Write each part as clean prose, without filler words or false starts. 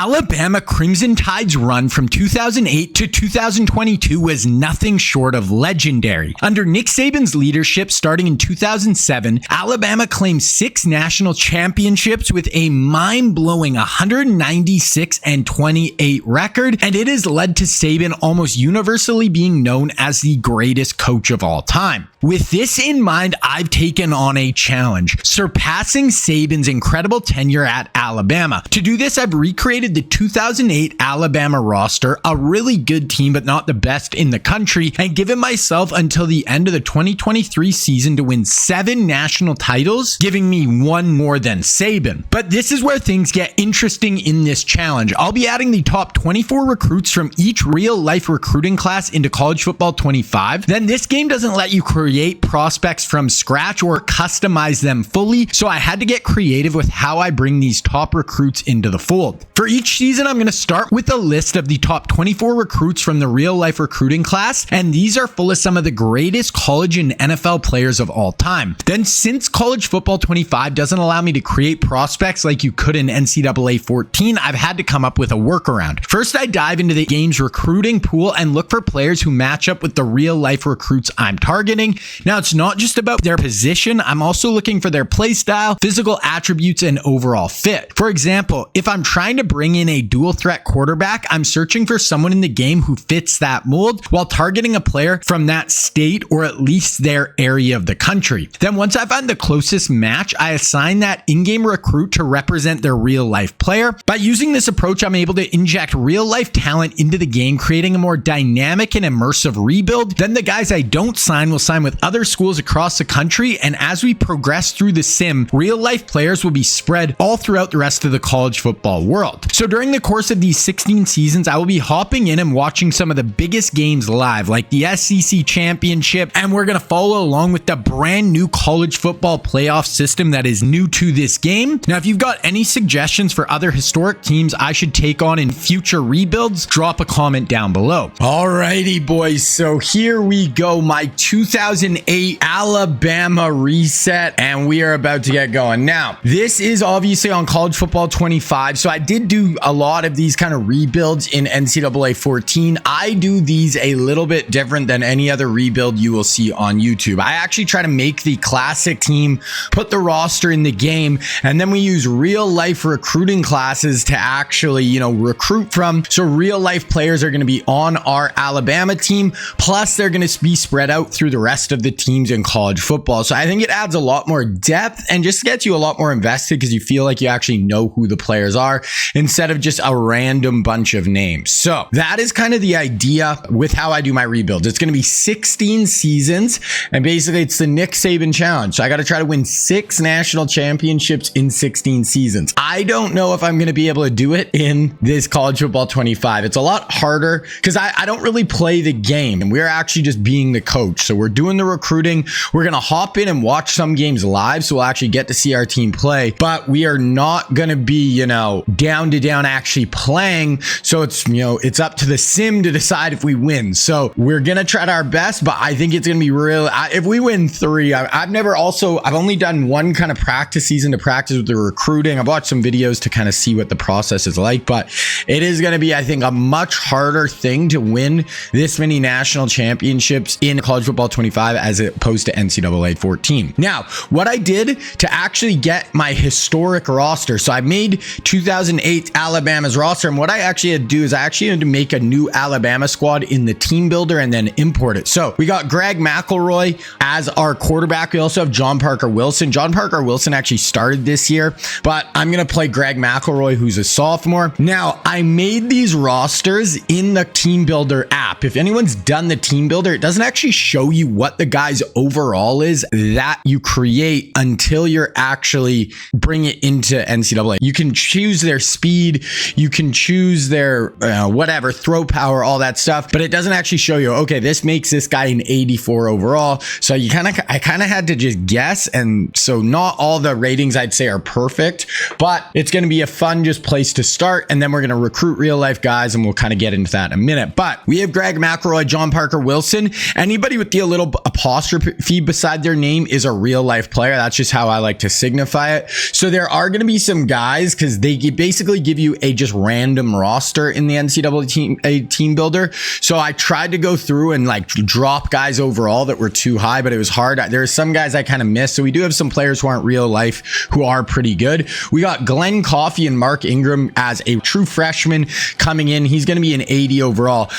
Alabama Crimson Tide's run from 2008 to 2022 was nothing short of legendary. Under Nick Saban's leadership starting in 2007, Alabama claimed 6 national championships with a mind-blowing 196-28 record, and it has led to Saban almost universally being known as the greatest coach of all time. With this in mind, I've taken on a challenge, surpassing Saban's incredible tenure at Alabama. To do this, I've recreated the 2008 Alabama roster, a really good team but not the best in the country, and given myself until the end of the 2023 season to win 7 national titles, giving me 1 more than Saban. But this is where things get interesting in this challenge. I'll be adding the top 24 recruits from each real-life recruiting class into College Football 25. Then this game doesn't let you create prospects from scratch or customize them fully, so I had to get creative with how I bring these top recruits into the fold. For each season, I'm going to start with a list of the top 24 recruits from the real-life recruiting class, and these are full of some of the greatest college and NFL players of all time. Then, since College Football 25 doesn't allow me to create prospects like you could in NCAA 14, I've had to come up with a workaround. First, I dive into the game's recruiting pool and look for players who match up with the real-life recruits I'm targeting. Now, it's not just about their position. I'm also looking for their play style, physical attributes, and overall fit. For example, if I'm trying to bring in a dual threat quarterback, I'm searching for someone in the game who fits that mold while targeting a player from that state or at least their area of the country. Then once I find the closest match, I assign that in-game recruit to represent their real-life player. By using this approach, I'm able to inject real-life talent into the game, creating a more dynamic and immersive rebuild. Then the guys I don't sign will sign with other schools across the country, and as we progress through the sim, real-life players will be spread all throughout the rest of the college football world. So during the course of these 16 seasons, I will be hopping in and watching some of the biggest games live, like the SEC Championship, and we're going to follow along with the brand new college football playoff system that is new to this game. Now, if you've got any suggestions for other historic teams I should take on in future rebuilds, drop a comment down below. Alrighty, boys, so here we go, my 2008 Alabama reset, and we are about to get going. Now, this is obviously on College Football 25, so I did do a lot of these kind of rebuilds in NCAA 14. I do these a little bit different than any other rebuild you will see on YouTube. I actually try to make the classic team, put the roster in the game, and then we use real life recruiting classes to actually, recruit from. So real life players are going to be on our Alabama team, plus they're going to be spread out through the rest of the teams in college football. So I think it adds a lot more depth and just gets you a lot more invested because you feel like you actually know who the players are instead of just a random bunch of names. So that is kind of the idea with how I do my rebuilds. It's going to be 16 seasons, and basically it's the Nick Saban challenge. So I got to try to win 6 national championships in 16 seasons. I don't know if I'm going to be able to do it in this College Football 25. It's a lot harder because I don't really play the game, and we're actually just being the coach. So we're doing the recruiting. We're going to hop in and watch some games live, so we'll actually get to see our team play, but we are not going to be, down to down actually playing. So it's, it's up to the sim to decide if we win. So we're going to try our best, but I think it's going to be real. If we win 3, I've only done one kind of practice season to practice with the recruiting. I've watched some videos to kind of see what the process is like, but it is going to be, I think, a much harder thing to win this many national championships in College Football 25 as opposed to NCAA 14. Now, what I did to actually get my historic roster, so I made 2008 Alabama's roster, and what I actually had to do is I actually had to make a new Alabama squad in the team builder and then import it. So we got Greg McElroy as our quarterback. We also have John Parker Wilson. John Parker Wilson actually started this year, but I'm going to play Greg McElroy, who's a sophomore. Now, I made these rosters in the team builder app. If anyone's done the team builder, it doesn't actually show you what the guy's overall is that you create until you're actually bring it into NCAA. You can choose their speed, you can choose their throw power, all that stuff, but it doesn't actually show you, okay, this makes this guy an 84 overall. So I kind of had to just guess, and so not all the ratings I'd say are perfect, but it's going to be a fun just place to start, and then we're going to recruit real life guys, and we'll kind of get into that in a minute. But we have Greg Greg McElroy, John Parker Wilson, anybody with the little apostrophe beside their name is a real life player. That's just how I like to signify it. So there are going to be some guys, because they basically give you a just random roster in the NCAA team builder. So I tried to go through and like drop guys overall that were too high, but it was hard. There are some guys I kind of missed. So we do have some players who aren't real life who are pretty good. We got Glenn Coffey and Mark Ingram as a true freshman coming in. He's going to be an 80 overall.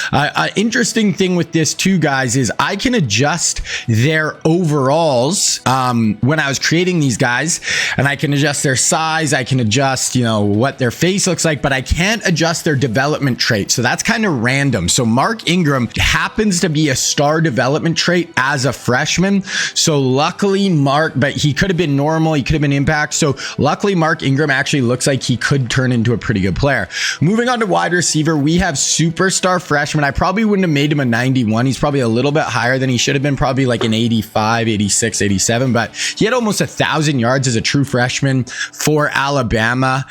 Interesting thing with this too, guys, is I can adjust their overalls when I was creating these guys, and I can adjust their size. I can adjust, you know, what their face looks like, but I can't adjust their development trait. So that's kind of random. So Mark Ingram happens to be a star development trait as a freshman. So luckily but he could have been normal. He could have been impact. So luckily Mark Ingram actually looks like he could turn into a pretty good player. Moving on to wide receiver, we have superstar freshman. I probably wouldn't have made him a 91. He's probably a little bit higher than he should have been, probably like an 85, 86, 87, but he had almost 1,000 yards as a true freshman for Alabama.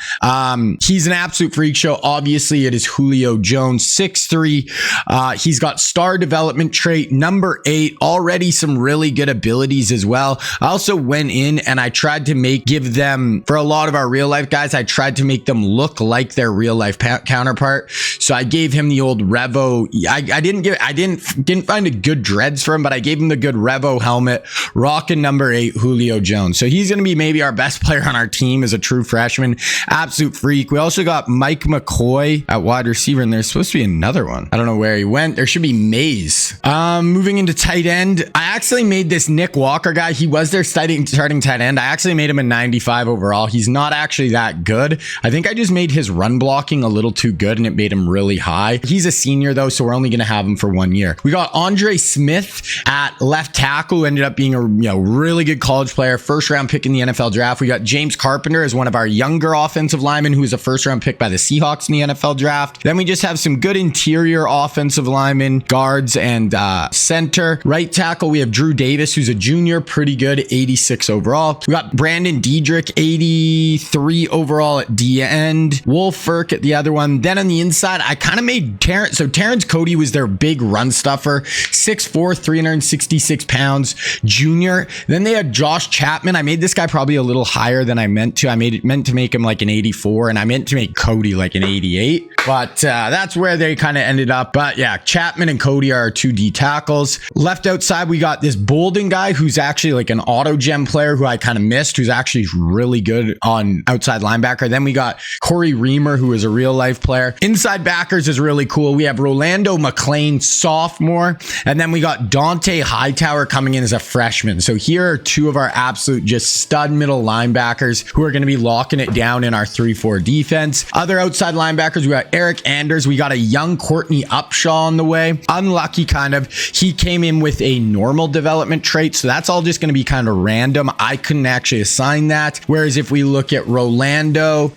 He's an absolute freak show. Obviously it is Julio Jones, 6'3". He's got star development trait number 8, already some really good abilities as well. I also went in and I tried to give them, for a lot of our real life guys, I tried to make them look like their real life counterpart. So I gave him the old Revo. I didn't find a good dreads for him, but I gave him the good Revo helmet, rocking number 8 Julio Jones. So he's going to be maybe our best player on our team as a true freshman. Absolute freak. We also got Mike McCoy at wide receiver, and there's supposed to be another one. I don't know where he went. There should be Mays. Moving into tight end, I actually made this Nick Walker guy. He was their starting tight end. I actually made him a 95 overall. He's not actually that good. I think I just made his run blocking a little too good and it made him really high. He's a senior though, so we're only going to have him for 1 year. We got Andre Smith at left tackle, who ended up being a really good college player, first round pick in the NFL draft. We got James Carpenter as one of our younger offensive linemen, who was a first round pick by the Seahawks in the NFL draft. Then we just have some good interior offensive linemen, guards, and center. Right tackle, we have Drew Davis, who's a junior, pretty good, 86 overall. We got Brandon Diedrich, 83 overall at D end. Wolf Ferk at the other one. Then on the inside, I kind of made Terrence. So Terrence Cody was their big run stuffer, 6'4", 366 pounds, junior. Then they had Josh Chapman. I made this guy probably a little higher than I meant to. I meant to make him like an 84, and I meant to make Cody like an 88. But that's where they kind of ended up. But yeah, Chapman and Cody are our 2 D tackles. Left outside, we got this Bolden guy who's actually like an auto gem player who I kind of missed, who's actually really good on outside linebacker. Then we got Corey Reamer, who is a real life player. Inside backers is really cool. We have Rolando McClain, sophomore, and then we got Dante Hightower coming in as a freshman. So here are 2 of our absolute just stud middle linebackers who are going to be locking it down in our 3-4 defense. Other outside linebackers, we got Eric Anders. We got a young Courtney Upshaw on the way. Unlucky kind of. He came in with a normal development trait, so that's all just going to be kind of random. I couldn't actually assign that. Whereas if we look at Rolando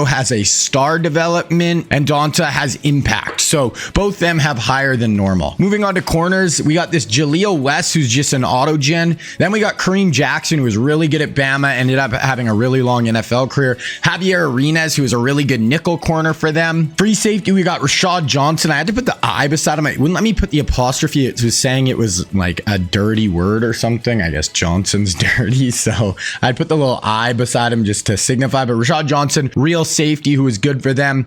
has a star development and Donta has impact. So both them have higher than normal. Moving on to corners, we got this Jaleel West, who's just an auto gen. Then we got Kareem Jackson, who was really good at Bama, ended up having a really long NFL career. Javier Arenas, who was a really good nickel corner for them. Free safety, we got Rashad Johnson. I had to put the I beside him. It wouldn't let me put the apostrophe. It was saying it was like a dirty word or something. I guess Johnson's dirty. So I'd put the little I beside him just to signify. But Rashad Johnson, real safety, who was good for them.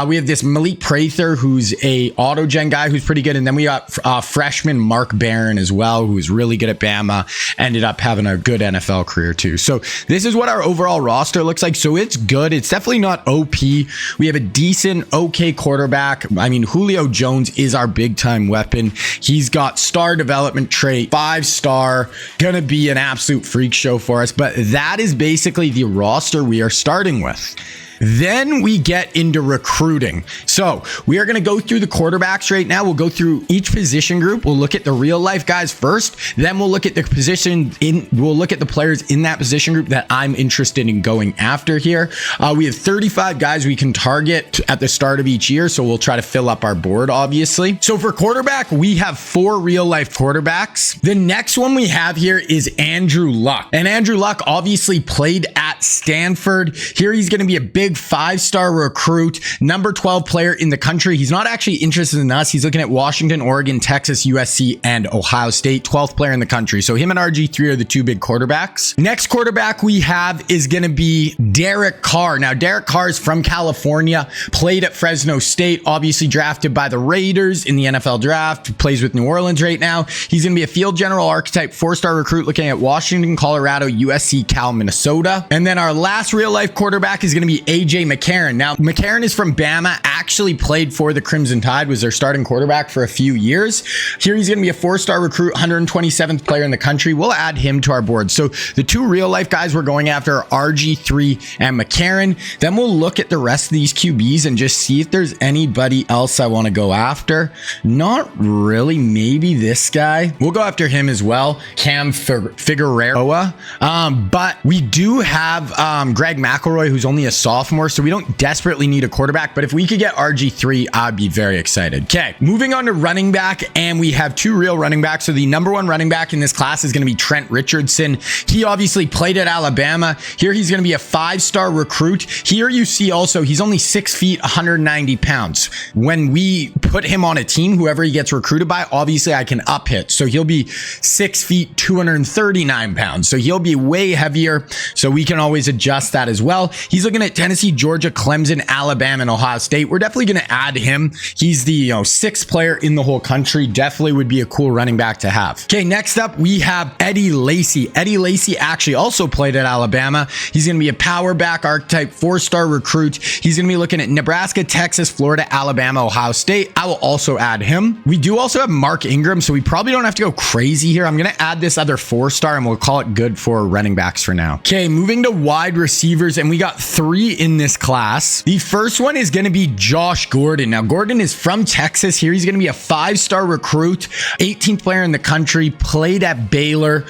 We have this Malik Prather, who's a auto gen guy who's pretty good. And then we got freshman Mark Barron as well, who's really good at Bama. Ended up having a good NFL career too. So this is what our overall roster looks like. So it's good. It's definitely not OP. We have a decent, okay quarterback. I mean, Julio Jones is our big time weapon. He's got star development trait, 5-star, gonna be an absolute freak show for us. But that is basically the roster we are starting with. Then we get into recruiting. So we are going to go through the quarterbacks right now. We'll go through each position group. We'll look at the real life guys first. Then we'll look at the we'll look at the players in that position group that I'm interested in going after here. We have 35 guys we can target at the start of each year. So we'll try to fill up our board, obviously. So for quarterback, we have 4 real life quarterbacks. The next one we have here is Andrew Luck. And Andrew Luck obviously played at at Stanford. Here he's going to be a big 5-star recruit, number 12 player in the country. He's not actually interested in us. He's looking at Washington, Oregon, Texas, USC, and Ohio State. 12th player in the country. So him and RG3 are the two big quarterbacks. Next quarterback we have is going to be Derek Carr. Now, Derek Carr is from California, played at Fresno State, obviously drafted by the Raiders in the NFL draft, plays with New Orleans right now. He's going to be a field general archetype, 4-star recruit looking at Washington, Colorado, USC, Cal, Minnesota. And then our last real life quarterback is going to be AJ McCarron. Now, McCarron is from Bama, actually played for the Crimson Tide, was their starting quarterback for a few years. Here he's going to be a 4-star recruit, 127th player in the country. We'll add him to our board. So the two real life guys we're going after are RG3 and McCarron. Then we'll look at the rest of these QBs and just see if there's anybody else I want to go after. Not really. Maybe this guy. We'll go after him as well. Cam Figueroa. But we do have Greg McElroy, who's only a sophomore, so we don't desperately need a quarterback. But if we could get RG3, I'd be very excited. Okay, moving on to running back, and we have two real running backs. So the number one running back in this class is going to be Trent Richardson. He obviously played at Alabama. Here he's going to be a 5-star recruit. Here you see also he's only 6 feet, 190 pounds. When we put him on a team, whoever he gets recruited by, obviously I can up hit. So he'll be 6 feet, 239 pounds. So he'll be way heavier. So we can always adjust that as well. He's looking at Tennessee, Georgia, Clemson, Alabama, and Ohio State. We're definitely going to add him. He's the 6th player in the whole country. Definitely would be a cool running back to have. Okay, next up we have Eddie Lacy. Eddie Lacy actually also played at Alabama. He's going to be a power back archetype, 4-star recruit. He's going to be looking at Nebraska, Texas, Florida, Alabama, Ohio State. I will also add him. We do also have Mark Ingram, so we probably don't have to go crazy here. I'm going to add this other 4-star and we'll call it good for running backs for now. Okay, moving to wide receivers, and we got 3 in this class. The first one is going to be Josh Gordon. Now, Gordon is from Texas. Here he's going to be a 5-star recruit, 18th player in the country, played at Baylor,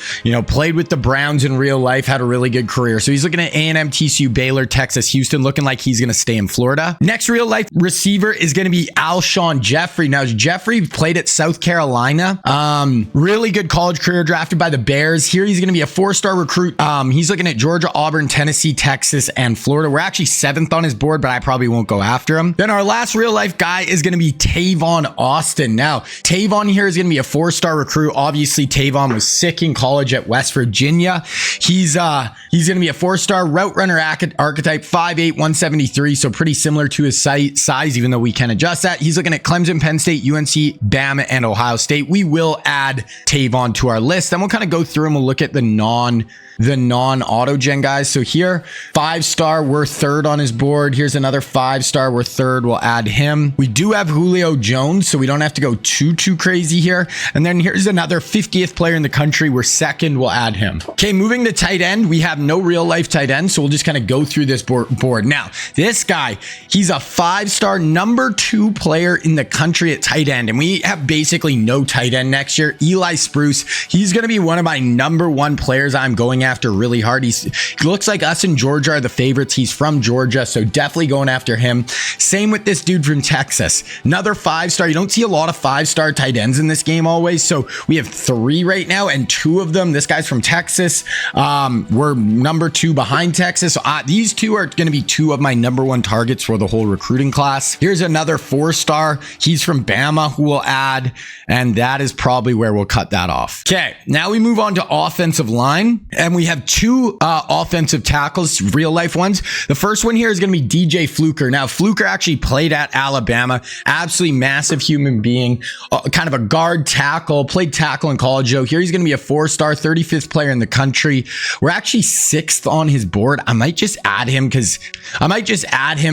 played with the Browns in real life, had a really good career. So he's looking at A&M, TCU, Baylor, Texas, Houston, looking like he's going to stay in Florida. Next real life receiver is going to be Alshon Jeffrey. Now, Jeffrey played at South Carolina. Really good college career, drafted by the Bears. Here he's going to be a 4-star recruit. He's looking at Georgia, Auburn, Tennessee, Texas, and Florida. We're actually 7th on his board, but I probably won't go after him. Then our last real life guy is going to be Tavon Austin. Now, Tavon here is going to be a 4-star recruit. Obviously, Tavon was sick in college at West Virginia. He's going to be a 4-star route runner archetype, 5'8", 173. So pretty similar to his size, even though we can adjust that. He's looking at Clemson, Penn State, UNC, Bama, and Ohio State. We will add Tavon to our list. Then we'll kind of go through and we'll look at the non-auto gen guys. So here, 5-star, we're 3rd on his board. Here's another 5-star, we're 3rd. We'll add him. We do have Julio Jones, so we don't have to go too crazy here. And then here's another 50th player in the country. We're 2nd. We'll add him. Okay, moving to tight end. We have no real life tight end, so we'll just kind of go through this board. Now, this guy, he's a 5-star number 2 player in the country at tight end, and we have basically no tight end next year. Eli Spruce, he's going to be one of my number 1 players I'm going after really hard. He looks like us in Georgia are the favorites. He's from Georgia, so definitely going after him. Same with this dude from Texas, another 5-star. You don't see a lot of 5-star tight ends in this game always, so we have 3 right now, and 2 of them, this guy's from Texas. We're number 2 behind Texas. These 2 are going to be 2 of my number 1 targets for the whole recruiting class. Here's another 4-star. He's from Bama, who we'll add, and that is probably where we'll cut that off. Okay, now we move on to offensive line, and we have 2 offensive tackles, real life ones. The first one here is going to be DJ Fluker. Now, Fluker actually played at Alabama, absolutely massive human being, kind of a guard tackle, played tackle in college though. Here he's going to be a 4-star, 35th player in the country. We're actually 6th on his board. I might just add him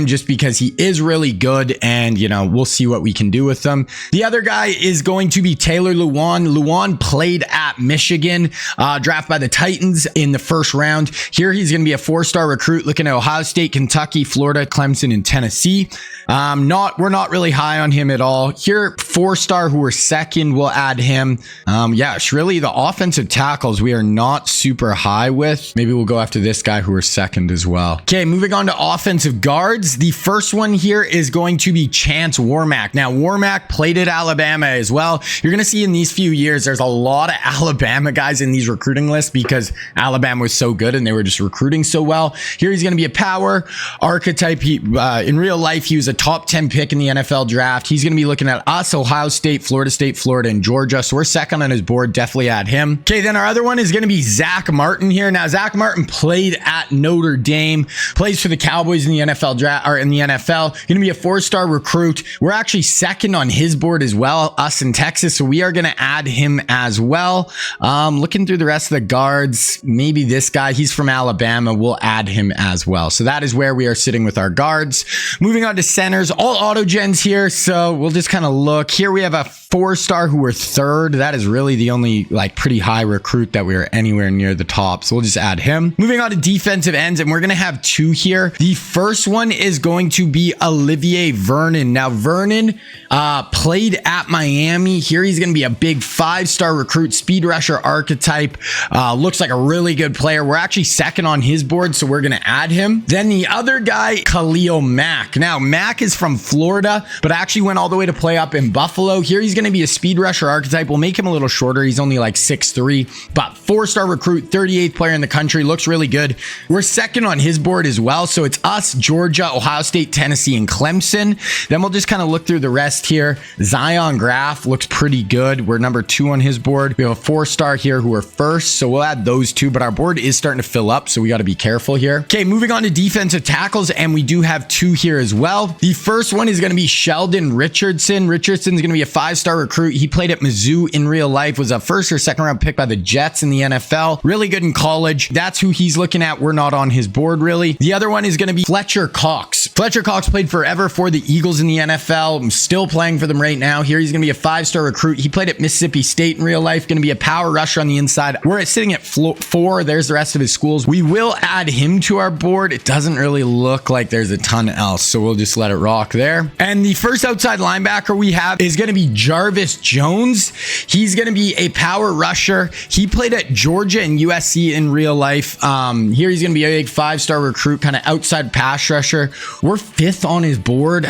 just because he is really good, and we'll see what we can do with them. The other guy is going to be Taylor Lewan. Lewan played at Michigan, drafted by the Titans in the 1st round. Here he's going to be a 4-star recruit looking at Ohio State, Kentucky, Florida, Clemson, and Tennessee. We're not really high on him at all. Here, 4-star who we're 2nd, we'll add him. It's really the offensive tackles we are not super high with. Maybe we'll go after this guy who we're 2nd as well. Okay, moving on to offensive guards. The first one here is going to be Chance Warmack. Now, Warmack played at Alabama as well. You're going to see in these few years, there's a lot of Alabama guys in these recruiting lists because Alabama was so good and they were just recruiting so well. Here he's going to be a power archetype. In real life, he was a top 10 pick in the NFL draft. He's going to be looking at us, Ohio State, Florida, and Georgia. So we're second on his board. Definitely add him. Okay, then our other one is going to be Zach Martin here. Now, Zach Martin played at Notre Dame, plays for the Cowboys in the NFL draft, or in the NFL. Going to be a 4-star recruit. We're actually second on his board as well, us in Texas. So we are going to add him as well. Looking through the rest of the guards, maybe this guy, he's from Alabama. We'll add him as well. So that is where we are sitting with our guards. Moving on to centers, all auto gens here. So we'll just kind of look here. We have a 4-star who we're third. That is really the only like pretty high recruit that we are anywhere near the top. So we'll just add him. Moving on to defensive ends, and we're going to have 2 here. The first one is going to be Olivier Vernon. Now, Vernon played at Miami. Here he's going to be a big 5-star recruit, speed rusher archetype. Looks like a really good player. We're actually second on his board, so we're going to add him. Then the other guy, Khalil Mack. Now, Mack is from Florida, but actually went all the way to play up in Buffalo. Here he's going to be a speed rusher archetype. We'll make him a little shorter. He's only like 6'3", but 4-star recruit, 38th player in the country. Looks really good. We're second on his board as well. So it's us, Georgia, Ohio State, Tennessee, and Clemson. Then we'll just kind of look through the rest here. Zion Graf looks pretty good. We're number 2 on his board. We have a 4-star here who are first. So we'll add those 2, but our board is starting to fill up. So we got to be careful here. Okay, moving on to defensive tackles. And we do have 2 here as well. The first one is going to be Sheldon Richardson. Richardson's going to be a 5-star recruit. He played at Mizzou in real life, was a 1st or 2nd round pick by the Jets in the NFL. Really good in college. That's who he's looking at. We're not on his board really. The other one is going to be Fletcher Cox. Fletcher Cox played forever for the Eagles in the NFL. I'm still playing for them right now. Here he's going to be a 5-star recruit. He played at Mississippi State in real life. Going to be a power rusher on the inside. We're sitting at 4. There's the rest of his schools. We will add him to our board. It doesn't really look like there's a ton else, so we'll just let it rock there. And the first outside linebacker we have is going to be Jarvis Jones. He's going to be a power rusher. He played at Georgia and USC in real life. Here he's going to be a big 5-star recruit, kind of outside pass rusher. We're 5th on his board.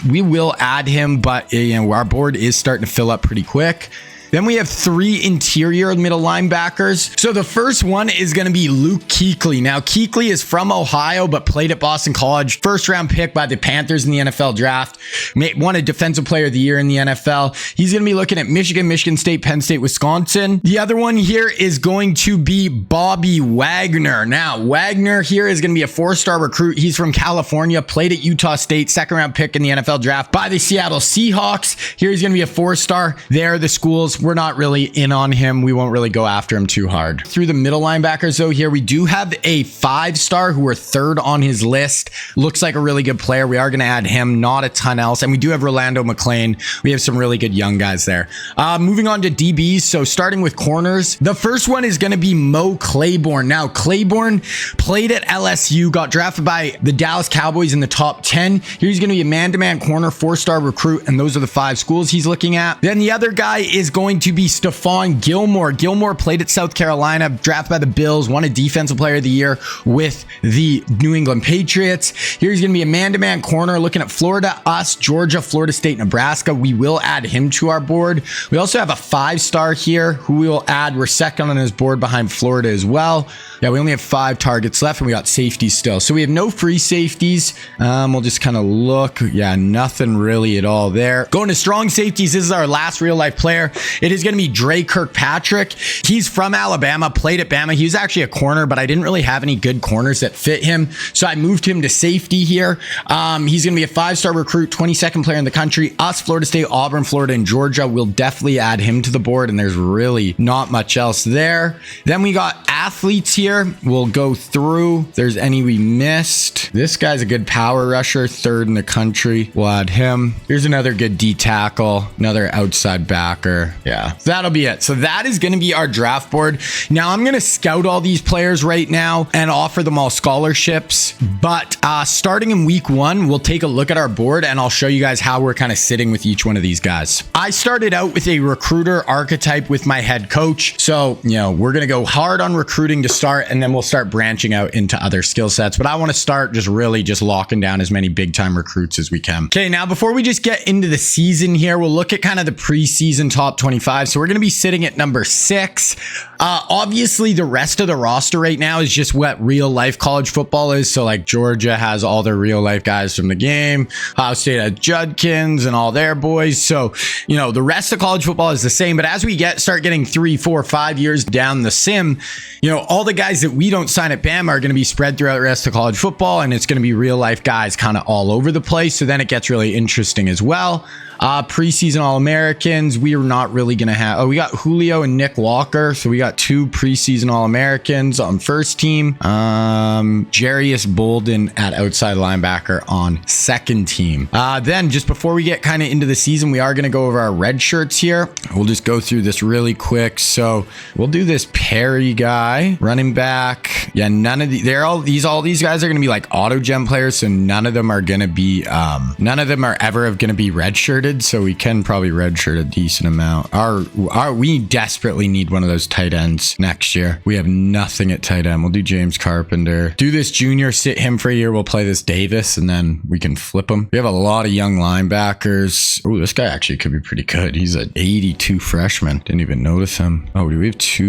We will add him, but our board is starting to fill up pretty quick. Then we have 3 interior middle linebackers. So the first one is going to be Luke Kuechly. Now, Kuechly is from Ohio, but played at Boston College. 1st round pick by the Panthers in the NFL draft. Won a defensive player of the year in the NFL. He's going to be looking at Michigan, Michigan State, Penn State, Wisconsin. The other one here is going to be Bobby Wagner. Now, Wagner here is going to be a 4-star recruit. He's from California, played at Utah State, 2nd round pick in the NFL draft by the Seattle Seahawks. Here he's going to be a 4-star. There are the schools. We're not really in on him. We won't really go after him too hard. Through the middle linebackers though, here we do have a 5-star who we're 3rd on his list. Looks like a really good player. We are going to add him, not a ton else. And we do have Rolando McClain. We have some really good young guys there. Moving on to DBs. So starting with corners, the first one is going to be Mo Claiborne. Now, Claiborne played at LSU, got drafted by the Dallas Cowboys in the top 10. Here he's going to be a man-to-man corner, 4-star recruit, and those are the 5 schools he's looking at. Then the other guy is going to be Stephon Gilmore. Gilmore played at South Carolina, drafted by the Bills, won a defensive player of the year with the New England Patriots. Here he's going to be a man-to-man corner looking at Florida, us, Georgia, Florida State, Nebraska. We will add him to our board. We also have a 5-star here who we will add. We're second on his board behind Florida as well. Yeah, we only have 5 targets left and we got safeties still. So we have no free safeties. We'll just kind of look. Yeah, nothing really at all there. Going to strong safeties. This is our last real life player. It is going to be Dre Kirkpatrick. He's from Alabama, played at Bama. He was actually a corner, but I didn't really have any good corners that fit him. So I moved him to safety here. He's going to be a 5-star recruit, 22nd player in the country. Us, Florida State, Auburn, Florida, and Georgia. We'll definitely add him to the board, and there's really not much else there. Then we got athletes here. We'll go through if there's any we missed. This guy's a good power rusher, 3rd in the country. We'll add him. Here's another good D tackle, another outside backer. Yeah, that'll be it. So that is going to be our draft board. Now I'm going to scout all these players right now and offer them all scholarships. But starting in week 1, we'll take a look at our board and I'll show you guys how we're kind of sitting with each one of these guys. I started out with a recruiter archetype with my head coach. So, we're going to go hard on recruiting to start. start, and then we'll start branching out into other skill sets. But I want to start just really just locking down as many big time recruits as we can. Okay, now before we just get into the season here, we'll look at kind of the preseason top 25. So we're going to be sitting at number 6. Obviously, the rest of the roster right now is just what real life college football is. So like Georgia has all their real life guys from the game. Ohio State has Judkins and all their boys. So, you know, the rest of college football is the same. But as we start getting 3, 4, 5 years down the sim, you know, all the guys that we don't sign at Bama are going to be spread throughout the rest of college football, and it's going to be real life guys kind of all over the place. So then it gets really interesting as well. Preseason All-Americans, we are not really going to have... we got Julio and Nick Walker. So we got 2 preseason All-Americans on first team. Jarius Bolden at outside linebacker on second team. Then just before we get kind of into the season, we are going to go over our red shirts here. We'll just go through this really quick. So we'll do this Perry guy, running back. Yeah, none of these guys are going to be like auto gem players. So none of them are going to be, none of them are ever going to be red shirted. So we can probably redshirt a decent amount. We desperately need one of those tight ends next year. We have nothing at tight end. We'll do James Carpenter. Do this junior, sit him for a year. We'll play this Davis, and then we can flip him. We have a lot of young linebackers. Oh, this guy actually could be pretty good. He's an 82 freshman. Didn't even notice him. Oh, do we have 2?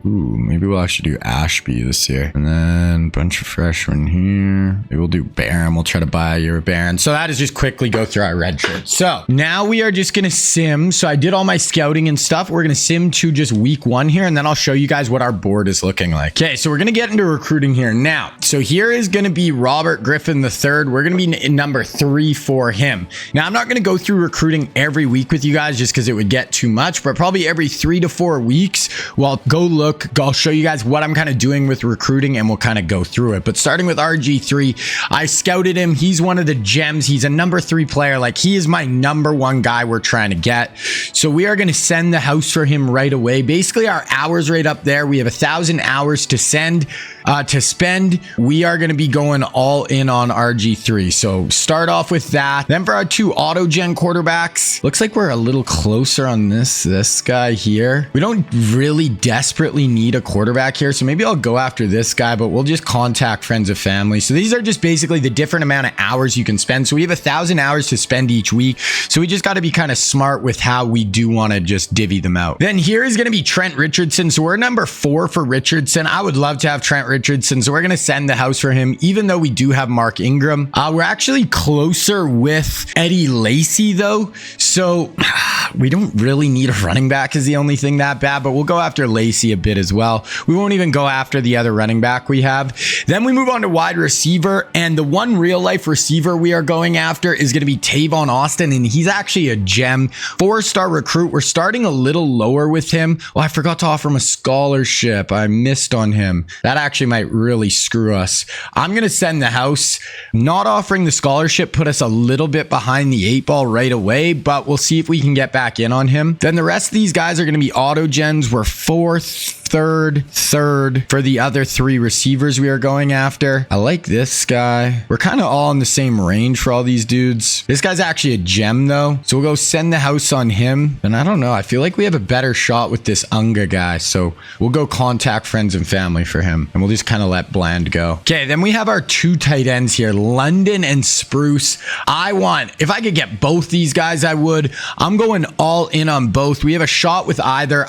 Ooh, maybe we'll actually do Ashby this year. And then a bunch of freshmen here. Maybe we'll do Barron. We'll try to buy a year of Barron. So that is just quickly go through our red shirts. So now we are just going to sim. So I did all my scouting and stuff. We're going to sim to just week 1 here, and then I'll show you guys what our board is looking like. Okay, so we're going to get into recruiting here now. So here is going to be Robert Griffin III. We're going to be in number 3 for him. Now, I'm not going to go through recruiting every week with you guys just because it would get too much, but probably every 3 to 4 weeks, well, I'll show you guys what I'm kind of doing with recruiting, and we'll kind of go through it. But starting with RG3, I scouted him. He's one of the gems. He's a number 3 player. Like, he is my number 1 guy we're trying to get. So we are going to send the house for him right away. Basically, our hours right up there. We have 1,000 hours to spend. We are going to be going all in on RG3. So start off with that. Then for our 2 auto gen quarterbacks, looks like we're a little closer on this guy here. We don't really desperately need a quarterback here. So maybe I'll go after this guy, but we'll just contact friends and family. So these are just basically the different amount of hours you can spend. So we have 1,000 hours to spend each week. So we just got to be kind of smart with how we do want to just divvy them out. Then here is going to be Trent Richardson. So we're number 4 for Richardson. I would love to have Trent Richardson. So we're going to send the house for him, even though we do have Mark Ingram. We're actually closer with Eddie Lacy though. So we don't really need a running back is the only thing that bad, but we'll go after Lacy a bit as well. We won't even go after the other running back we have. Then we move on to wide receiver, and the one real life receiver we are going after is going to be Tavon Austin, and he's actually a gem, 4-star recruit. We're starting a little lower with him. Oh, I forgot to offer him a scholarship. I missed on him. That actually might really screw us. I'm going to send the house. Not offering the scholarship put us a little bit behind the 8 ball right away, but we'll see if we can get back in on him. Then the rest of these guys are going to be auto gens. We're 4th, 3rd for the other 3 receivers we are going after. I like this guy. We're kind of all in the same range for all these dudes. This guy's actually a gem though, so we'll go send the house on him. And I don't know, I feel like we have a better shot with this Unga guy, so we'll go contact friends and family for him, and we'll just kind of let Bland go. Okay, then we have our 2 tight ends here, London and Spruce. If I could get both these guys, I would. I'm going all in on both. We have a shot with either.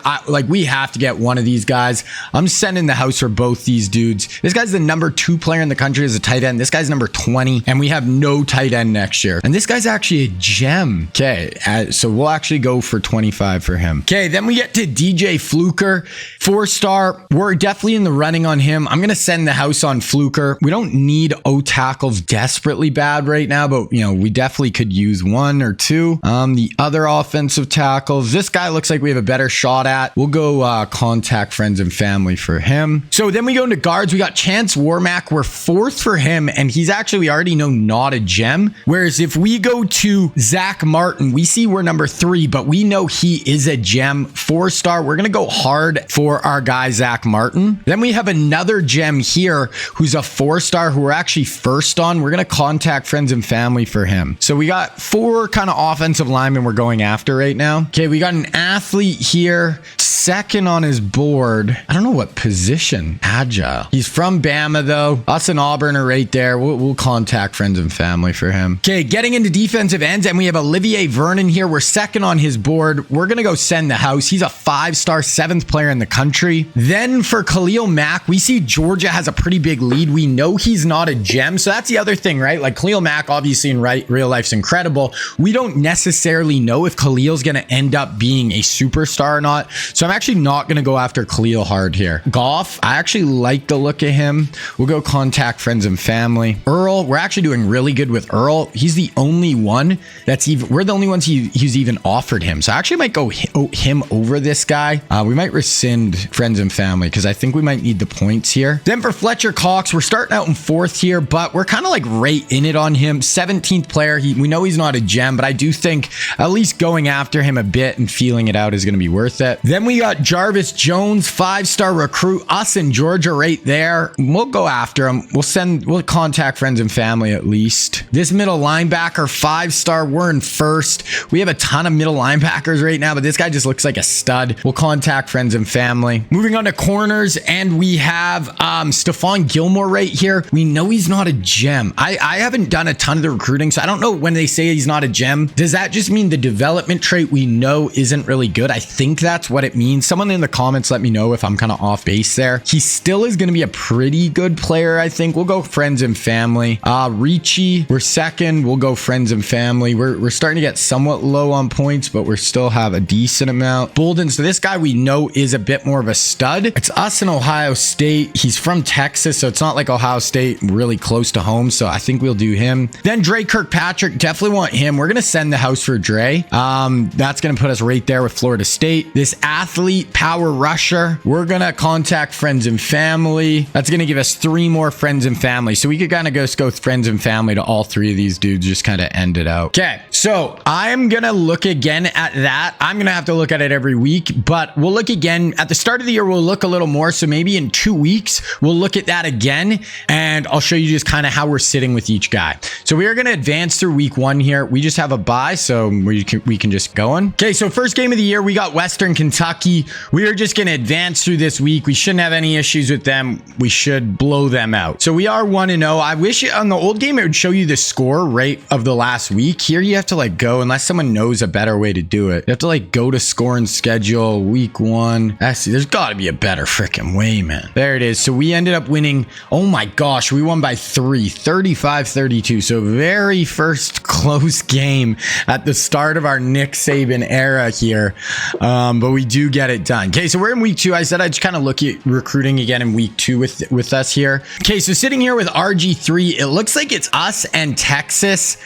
We have to get one of these guys. I'm sending the house for both these dudes. This guy's the number 2 player in the country as a tight end. This guy's number 20, and we have no tight end next year. And this guy's actually a gem. Okay, so we'll actually go for 25 for him. Okay, then we get to DJ Fluker, 4-star. We're definitely in the running on him. I'm going to send the house on Fluker. We don't need O tackles desperately bad right now, but we definitely could use 1 or 2. The other offensive tackles, this guy looks like we have a better shot at. We'll go contact friends and family for him. So then we go into guards. We got Chance Warmack. We're 4th for him, and he's actually, we already know, not a gem. Whereas if we go to Zach Martin, we see we're number 3, but we know he is a gem, 4-star. We're going to go hard for our guy, Zach Martin. Then we have another gem here who's a 4-star who we're actually 1st on. We're going to contact friends and family for him. So we got 4 kind of offensive linemen we're going after right now. Okay, we got an athlete here, 2nd on his board. board. I don't know what position. Agile. He's from Bama though. Us and Auburn are right there. We'll contact friends and family for him. Okay, getting into defensive ends, and we have Olivier Vernon here. We're second on his board. We're gonna go send the house. He's a 5-star, 7th player in the country. Then for Khalil Mack, we see Georgia has a pretty big lead. We know he's not a gem, so that's the other thing, right? Like Khalil Mack, obviously in real life's incredible. We don't necessarily know if Khalil's gonna end up being a superstar or not. So I'm actually not gonna go after Khalil hard here. Goff, I actually like the look of him. We'll go contact friends and family. Earl, we're actually doing really good with Earl. He's the only one that's even, we're the only ones he's even offered him. So I actually might go him over this guy. We might rescind friends and family because I think we might need the points here. Then for Fletcher Cox, we're starting out in 4th here, but we're kind of like right in it on him. 17th player. We know he's not a gem, but I do think at least going after him a bit and feeling it out is going to be worth it. Then we got Jarvis Jones, 5-star recruit. Us in Georgia right there. We'll go after him. We'll contact friends and family at least. This middle linebacker, 5-star. We're in 1st. We have a ton of middle linebackers right now, but this guy just looks like a stud. We'll contact friends and family. Moving on to corners, and we have Stephon Gilmore right here. We know he's not a gem. I haven't done a ton of the recruiting, so I don't know when they say he's not a gem. Does that just mean the development trait we know isn't really good? I think that's what it means. Someone in the comments let me know if I'm kind of off base there. He still is going to be a pretty good player, I think. We'll go friends and family. Ricci, we're 2nd. We'll go friends and family. We're starting to get somewhat low on points, but we still have a decent amount. Bolden, so this guy we know is a bit more of a stud. It's us in Ohio State. He's from Texas, so it's not like Ohio State really close to home, so I think we'll do him. Then Dre Kirkpatrick, definitely want him. We're going to send the house for Dre. That's going to put us right there with Florida State. This athlete, power rusher, we're going to contact friends and family. That's going to give us 3 more friends and family, so we could kind of go with friends and family to all 3 of these dudes, just kind of end it out. Okay, so I'm going to look again at that. I'm going to have to look at it every week, but we'll look again at the start of the year. We'll look a little more, so maybe in 2 weeks we'll look at that again, and I'll show you just kind of how we're sitting with each guy. So we are going to advance through week 1 here. We just have a bye, so we can just go on. Okay, so first game of the year, we got Western Kentucky. We are just going to advance through this week. We shouldn't have any issues with them. We should blow them out. So we are 1-0. I wish on the old game it would show you the score right of the last week. Here you have to like go, unless someone knows a better way to do it. You have to like go to score and schedule week 1. There's got to be a better freaking way, man. There it is. So we ended up winning. Oh my gosh, we won by 3, 35-32. So very first close game at the start of our Nick Saban era here. But we do get it done. Okay, so we're in week 2. I said I'd just kind of look at recruiting again in week 2 with us here. Okay, so sitting here with RG3, it looks like it's us and Texas.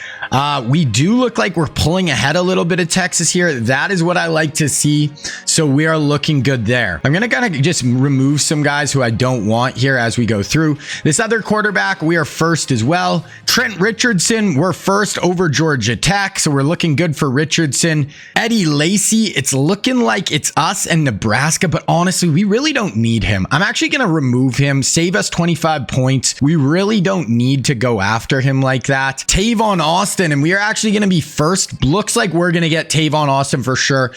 We do look like we're pulling ahead a little bit of Texas here. That is what I like to see. So we are looking good there. I'm going to kind of just remove some guys who I don't want here as we go through. This other quarterback, we are 1st as well. Trent Richardson, we're 1st over Georgia Tech. So we're looking good for Richardson. Eddie Lacy, it's looking like it's us and Nebraska, but honestly, we really don't need him. I'm actually going to remove him, save us 25 points. We really don't need to go after him like that. Tavon Austin, and we are actually going to be 1st. Looks like we're going to get Tavon Austin for sure.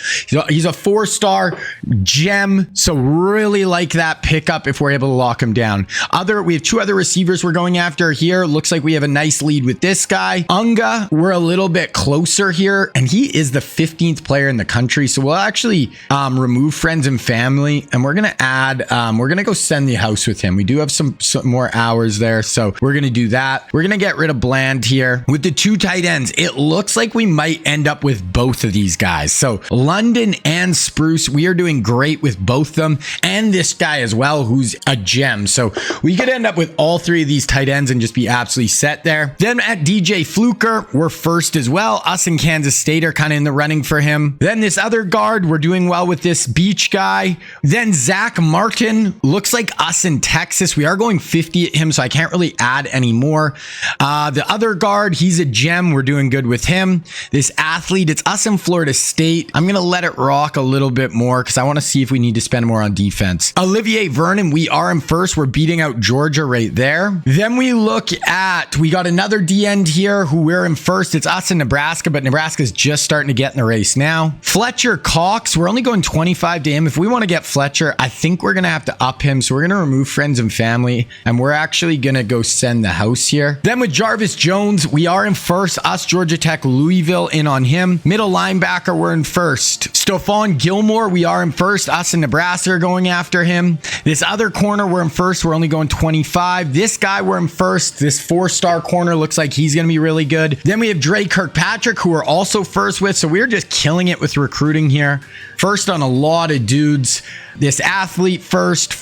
He's a 4-star gem, so really like that pickup if we're able to lock him down. We have 2 other receivers we're going after here. Looks like we have a nice lead with this guy. Unga, we're a little bit closer here, and he is the 15th player in the country, so we'll actually remove friends and family, and we're going to add, we're going to go send the house with him. We do have some more hours there, so we're going to do that. We're going to get rid of Bland here. With the 2 tight ends, it looks like we might end up with both of these guys. So London and Spruce, we are doing great with both of them, and this guy as well, who's a gem. So we could end up with all 3 of these tight ends and just be absolutely set there. Then at DJ Fluker, we're 1st as well. Us and Kansas State are kind of in the running for him. Then this other guard, we're doing well with this Beach guy. Then Zach Martin, looks like us in Texas. We are going 50 at him, so I can't really add any more. The other guard, he's a gem. We're doing good with him. him. This athlete, it's us in Florida State. I'm going to let it rock a little bit more because I want to see if we need to spend more on defense. Olivier Vernon, we are in first. We're beating out Georgia right there. Then we look at, we got another D-end here who we're in first. It's us in Nebraska, but Nebraska's just starting to get in the race now. Fletcher Cox, we're only going 25 to him. If we want to get Fletcher, I think we're going to have to up him. So we're going to remove friends and family, and we're actually going to go send the house here. Then with Jarvis Jones, we are in first. Us, Georgia Tech, Louisville in on him. Middle linebacker, we're in first. Stephon Gilmore, we are in first. Us in Nebraska are going after him. This other corner, we're in first. We're only going 25. This guy, we're in first. This 4-star corner looks like he's going to be really good. Then we have Dre Kirkpatrick, who we're also first with. So we're just killing it with recruiting here. First on a lot of dudes. This athlete first.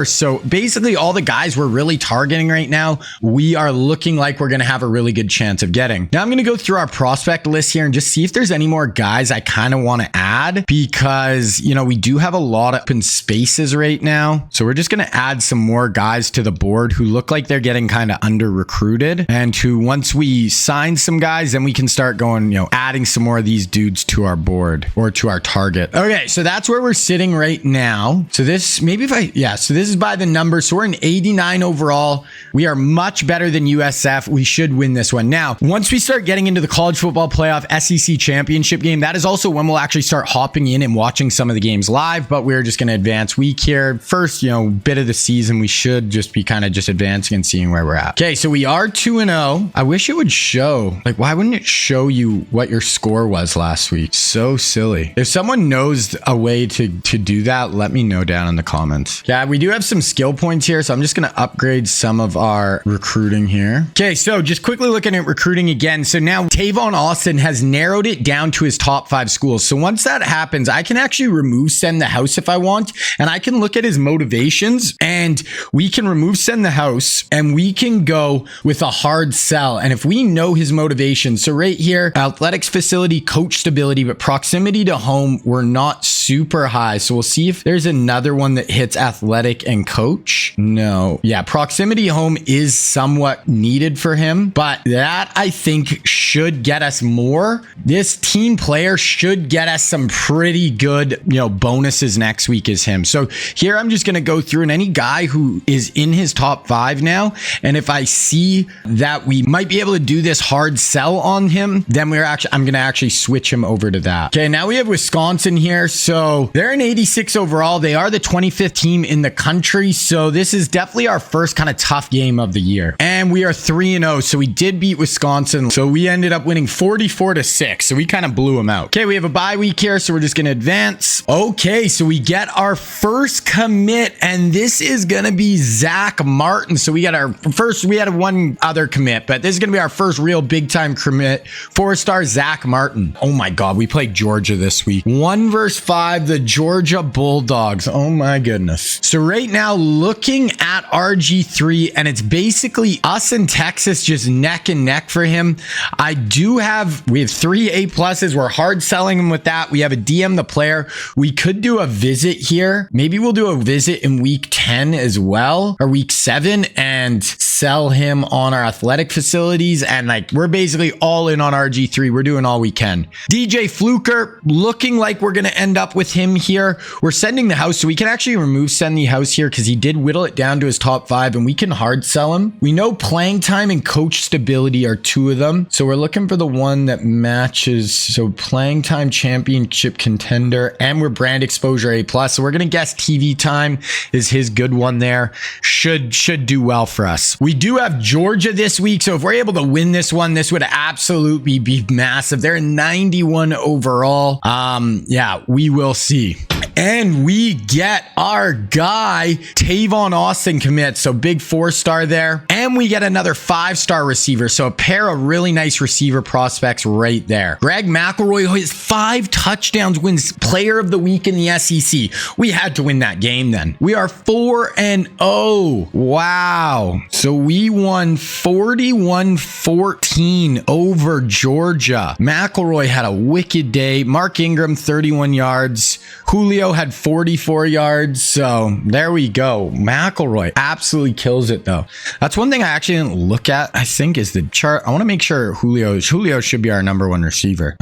So basically all the guys we're really targeting right now, we are looking like we're going to have a really good chance of getting. Now I'm going to go through our prospect list here and just see if there's any more guys I kind of want to add, because, you know, we do have a lot of open spaces right now. So we're just going to add some more guys to the board who look like they're getting kind of under recruited, and who, once we sign some guys, then we can start going, you know, adding some more of these dudes to our board or to our target. Okay, so that's where we're sitting right now. So this, so this is by the number. So we're an 89 overall. We are much better than USF. We should win this one. Now, once we start getting into the college football playoff SEC championship game, that is also when we'll actually start hopping in and watching some of the games live, but we're just going to advance week here. First, you know, bit of the season, we should just be kind of just advancing and seeing where we're at. Okay, so we are 2-0. I wish it would show, like, why wouldn't it show you what your score was last week? So silly. If someone knows a way to do that, let me know down in the comments. Yeah, we do have some skill points here, so I'm just going to upgrade some of our recruiting here. Okay, so just quickly looking at recruiting again. So now Tavon Austin has narrowed it down to his top 5 schools. So once that happens, I can actually remove Send the House if I want, and I can look at his motivations, and we can remove Send the House, and we can go with a hard sell. And if we know his motivations, so right here, athletics facility, coach stability, but proximity to home, we're not super high. So we'll see if there's another one that hits athletic and coach. No. Yeah, proximity home is somewhat needed for him, but that I think should get us more. This team player should get us some pretty good, you know, bonuses next week is him. So here I'm just going to go through, and any guy who is in his top 5 now, and if I see that we might be able to do this hard sell on him, then I'm going to actually switch him over to that. Okay, now we have Wisconsin here. So they're an 86 overall. They are the 25th team in the country. So this is definitely our first kind of tough game of the year. And we are 3-0. So we did beat Wisconsin. So we ended up winning 44-6. So we kind of blew them out. Okay, we have a bye week here. So we're just going to advance. Okay, so we get our first commit, and this is going to be Zach Martin. So we got our first, we had one other commit, but this is going to be our first real big time commit. 4-star Zach Martin. Oh my God, we played Georgia this week. 1 versus 5, the Georgia Bulldogs. Oh my goodness. So right now, looking at RG3, and it's basically us and Texas just neck and neck for him. We have 3 A+. We're hard selling him with that. We have a DM the player. We could do a visit here. Maybe we'll do a visit in week 10 as well, or week 7, and sell him on our athletic facilities. And like, we're basically all in on RG3. We're doing all we can. DJ Fluker, looking like we're going to end up with him here. We're sending the house, so we can actually remove Send the House here because he did whittle it down to his top 5, and we can hard sell him. We know playing time and coach stability are 2 of them. So we're looking for the one that matches. So playing time, championship contender, and we're brand exposure A+. So we're going to guess TV time is his good one there. Should do well for us. We do have Georgia this week. So if we're able to win this one, this would absolutely be massive. They're 91 overall. Yeah, we will see. And we get our guy, Tavon Austin commits. So big 4-star there. And we get another 5-star receiver. So a pair of really nice receiver prospects right there. Greg McElroy, who has 5 touchdowns, wins player of the week in the SEC. We had to win that game then. We are 4-0. Wow. So we won 41-14 over Georgia. McElroy had a wicked day. Mark Ingram, 31 yards. Julio Julio had 44 yards. So there we go. McElroy absolutely kills it though. That's one thing I actually didn't look at, I think, is the chart. I want to make sure Julio should be our number 1 receiver.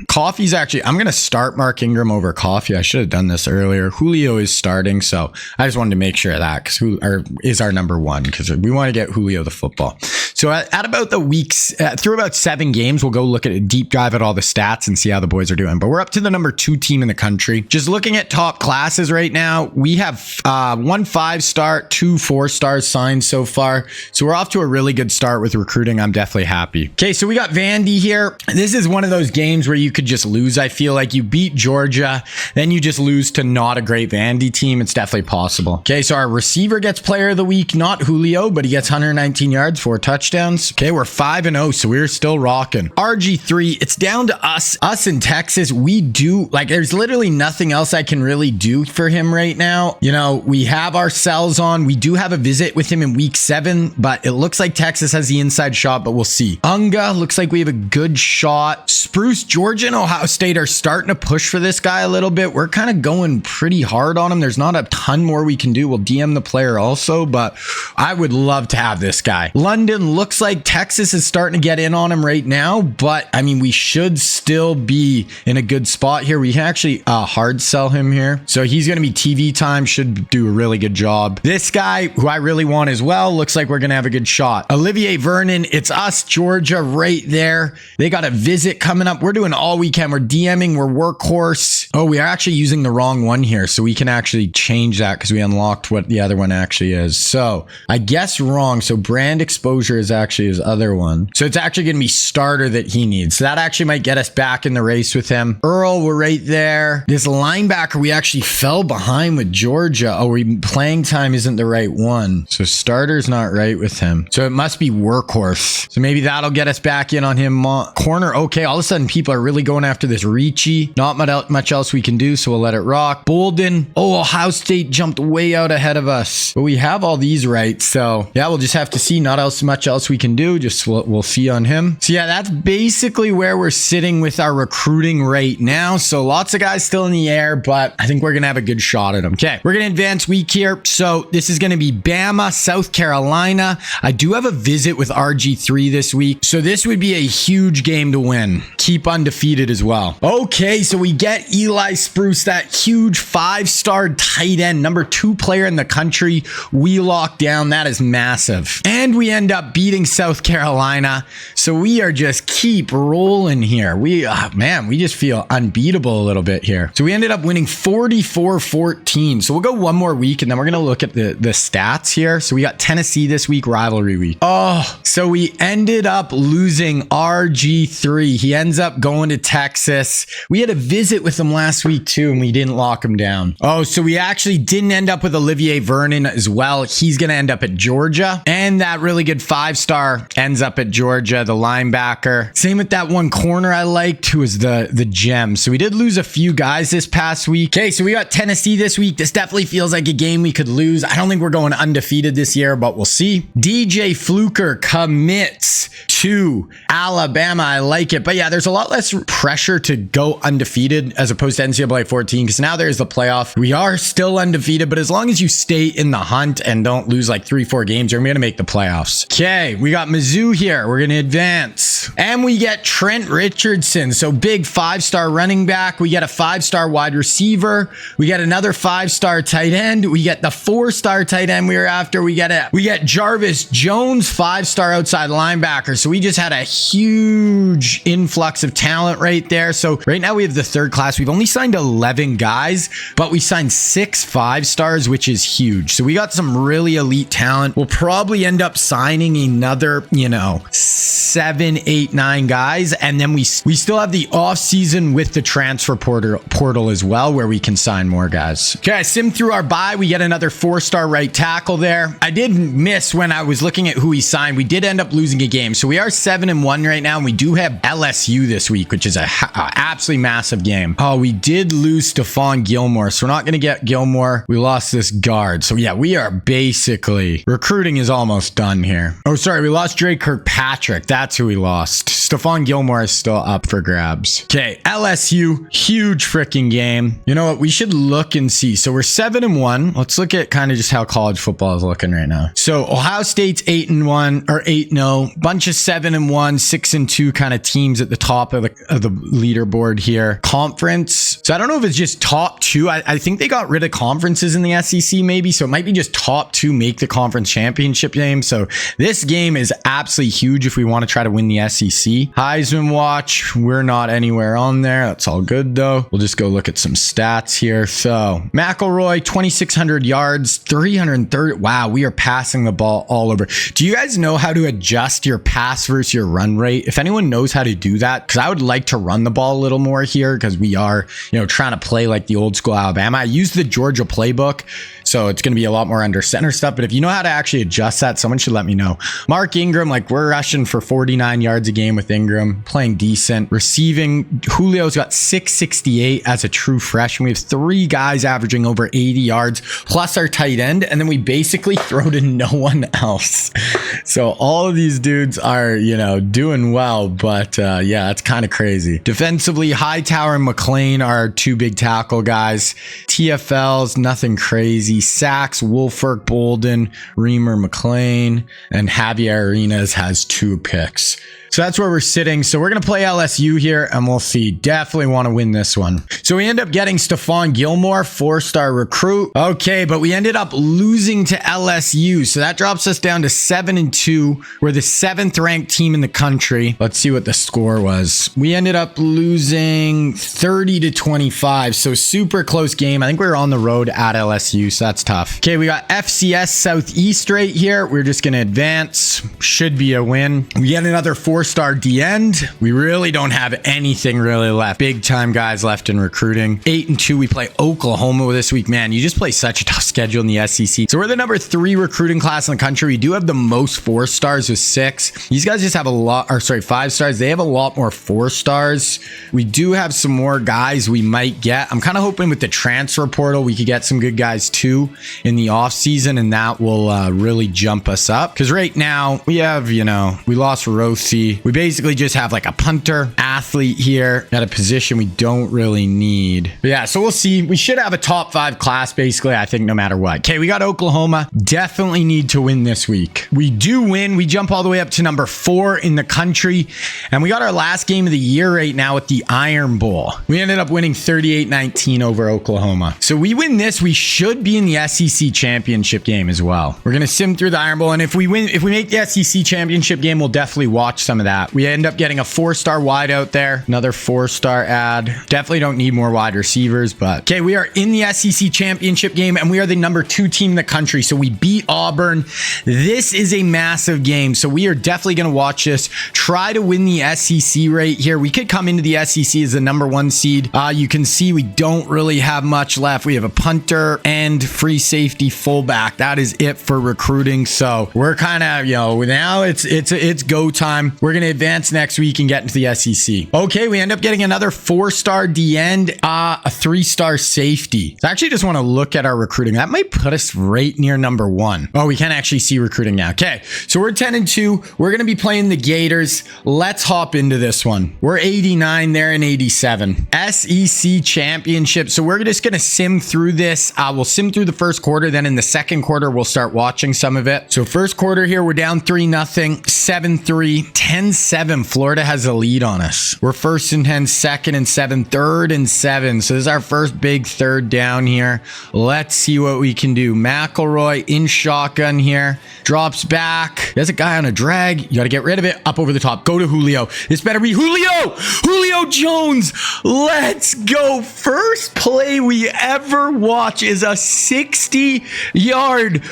Coffee's actually, I'm going to start Mark Ingram over Coffee. I should have done this earlier. Julio is starting. So I just wanted to make sure of that because Julio is our number 1 because we want to get Julio the football. So at about the weeks, through about 7 games, we'll go look at a deep dive at all the stats and see how the boys are doing. But we're up to the number 2 team in the country. Just looking at top classes right now, we have 1 5-star, 2 4-stars signed so far. So we're off to a really good start with recruiting. I'm definitely happy. Okay, so we got Vandy here. This is one of those games where you could just lose. I feel like you beat Georgia, then you just lose to not a great Vandy team. It's definitely possible. Okay, so our receiver gets player of the week, not Julio, but he gets 119 yards, 4 touchdowns. Okay, we're 5-0, so we're still rocking. RG3, it's down to us in Texas. We do, like, there's literally nothing else I can really do for him right now. You know, we have our cells on. We do have a visit with him in week 7, but it looks like Texas has the inside shot, but we'll see. Unga, looks like we have a good shot. Spruce, Georgia and Ohio State are starting to push for this guy a little bit. We're kind of going pretty hard on him. There's not a ton more we can do. We'll DM the player also, but I would love to have this guy. London, looks like Texas is starting to get in on him right now, but I mean, we should still be in a good spot here. We can actually hard sell him here. So he's going to be TV time, should do a really good job. This guy, who I really want as well, looks like we're going to have a good shot. Olivier Vernon, it's us, Georgia, right there. They got a visit coming up. We're doing all weekend. We're DMing, we're workhorse. Oh, we are actually using the wrong one here, so we can actually change that because we unlocked what the other one actually is. So I guess wrong. So brand exposure is actually his other one. So it's actually going to be starter that he needs. So that actually might get us back in the race with him. Earl, we're right there. This linebacker, we actually fell behind with Georgia. Oh, playing time isn't the right one. So starter's not right with him. So it must be workhorse. So maybe that'll get us back in on him. Corner, okay. All of a sudden, people are really going after this Ricci. Not much else we can do, so we'll let it rock. Bolden. Oh, Ohio State jumped way out ahead of us. But we have all these right. So yeah, we'll just have to see. Not much else we can do. Just we'll see on him. So yeah, that's basically where we're sitting with our recruiting right now. So lots of guys still in the air, but I think we're going to have a good shot at them. Okay, we're going to advance week here. So this is going to be Bama, South Carolina. I do have a visit with RG3 this week. So this would be a huge game to win. Keep undefeated as well. Okay, so we get Eli Spruce, that huge 5-star tight end, number 2 player in the country. We lock down. That is massive. And we end up beating South Carolina. So we are just keep rolling here. We just feel unbeatable a little bit here. So we ended up winning 44-14. So we'll go one more week and then we're going to look at the stats here. So we got Tennessee this week, rivalry week. Oh, so we ended up losing RG3. He ends up going to Texas. We had a visit with him last week too, and we didn't lock him down. Oh, so we actually didn't end up with Olivier Vernon as well. He's going to end up at Georgia. And that really good 5-star ends up at Georgia, the linebacker. Same with that one corner I liked, who was the gem. So we did lose a few guys this past week. Okay, so we got Tennessee this week. This definitely feels like a game we could lose. I don't think we're going undefeated this year, but we'll see. DJ Fluker commits to Alabama. I like it. But yeah, there's a lot less pressure to go undefeated as opposed to NCAA 14 because now there's the playoff. We are still undefeated, but as long as you stay in the hunt and don't lose like 3-4 games, you're going to make the playoffs. Okay, we got Mizzou here. We're going to advance. And we get Trent Richardson. So big 5-star running back. We get a 5-star wide receiver. We get another 5-star tight end. We get the 4-star tight end we were after. We get Jarvis Jones, 5-star outside linebacker. So we just had a huge influx of talent right there. So right now we have the third class. We've only signed 11 guys, but we signed 6 5-stars, which is huge. So we got some really elite talent. We'll probably end up signing another, 7, 8, 9 guys. And then we still have the off season with the transfer portal as well, where we can sign more guys. Okay, I simmed through our bye. We get another 4-star right tackle there. I did miss when I was looking at who he signed. We did end up losing a game. So we are 7-1 right now. And we do have LSU this week, which is a absolutely massive game. Oh, we did lose Stephon Gilmore. So we're not going to get Gilmore. We lost this guard. So yeah, we are basically, recruiting is almost done here. Oh, sorry, we lost Drake Kirkpatrick. That's who we lost. Stephon Gilmore is still up for grabs. Okay, LSU, huge freaking game. You know what? We should look and see. So we're 7-1. Let's look at kind of just how college football is looking right now. So Ohio State's 8-1 or 8-0. Bunch of 7-1, 6-2 kind of teams at the top of the leaderboard here. Conference. So I don't know if it's just top two. I think they got rid of conferences in the SEC maybe. So it might be just top two make the conference championship game. So this game is absolutely huge if we want to try to win the SEC. Heisman watch. We're not anywhere on there. That's all good though. We'll just go look at some stats here. So McElroy, 2,600 yards, 330. Wow, we are passing the ball all over. Do you guys know how to adjust your pass versus your run rate? If anyone knows how to do that, because I would like to run the ball a little more here because we are, trying to play like the old school Alabama. I use the Georgia playbook, so it's going to be a lot more under center stuff. But if you know how to actually adjust that, someone should let me know. Mark Ingram, we're rushing for 49 yards a game with Ingram, playing decent. Receiving, Julio's got 668 as a true freshman. We have 3 guys averaging over 80 yards, plus our tight end, and then we basically throw to no one else. So all of these dudes are, doing well, but yeah, it's kind of crazy. Defensively, Hightower and McLean are our 2 big tackle guys. TFLs, nothing crazy. Sacks, Wolfert, Bolden, Reamer, McLean, and Javier Arenas has 2 picks. So that's where we're sitting. So we're going to play LSU here and we'll see. Definitely want to win this one. So we end up getting Stephon Gilmore, 4-star recruit. Okay, but we ended up losing to LSU. So that drops us down to 7-2. We're the 7th ranked team in the country. Let's see what the score was. We ended up losing 30-25. So super close game. I think we were on the road at LSU. So that's tough. Okay, we got FCS Southeast right here. We're just going to advance. Should be a win. We get another 4-star D-end. We really don't have anything really left. Big time guys left in recruiting. 8-2. We play Oklahoma this week. Man, you just play such a tough schedule in the SEC. So we're the number 3 recruiting class in the country. We do have the most 4-stars with 6. These guys just have 5 stars. They have a lot more 4-stars. We do have some more guys we might get. I'm kind of hoping with the transfer portal, we could get some good guys too in the offseason, and that will really jump us up. Because right now we have, we lost Rossi. We basically just have like a punter athlete here at a position we don't really need. But yeah, so we'll see. We should have a top 5 class basically, I think, no matter what. Okay, we got Oklahoma. Definitely need to win this week. We do win. We jump all the way up to number 4 in the country. And we got our last game of the year right now with the Iron Bowl. We ended up winning 38-19 over Oklahoma. So we win this, we should be in the SEC championship game as well. We're going to sim through the Iron Bowl. And if we make the SEC championship game, we'll definitely watch some of that. We end up getting a 4-star wide out there. Another 4-star ad. Definitely don't need more wide receivers, but okay, we are in the SEC championship game and we are the number 2 team in the country. So we beat Auburn. This is a massive game. So we are definitely going to watch this. Try to win the SEC right here. We could come into the SEC as the number 1 seed. You can see we don't really have much left. We have a punter and free safety fullback. That is it for recruiting. So we're kind of, now it's go time. We're going to advance next week and get into the SEC. Okay, we end up getting another 4-star D-end, a 3-star safety. So I actually just want to look at our recruiting. That might put us right near number 1. Oh, we can actually see recruiting now. Okay, so we're 10-2. We're going to be playing the Gators. Let's hop into this one. We're 89 there and 87. SEC championship. So we're just going to sim through this. We'll sim through the first quarter. Then in the second quarter, we'll start watching some of it. So first quarter here, we're down 3-0, 7-3, 10-7. Florida has a lead on us. We're 1st and 10, 2nd and 7, 3rd and 7. So this is our first big 3rd down here. Let's see what we can do. McElroy in shotgun here. Drops back. There's a guy on a drag. You got to get rid of it. Up over the top. Go to Julio. This better be Julio. Julio Jones. Let's go. First play we ever watch is a 60-yard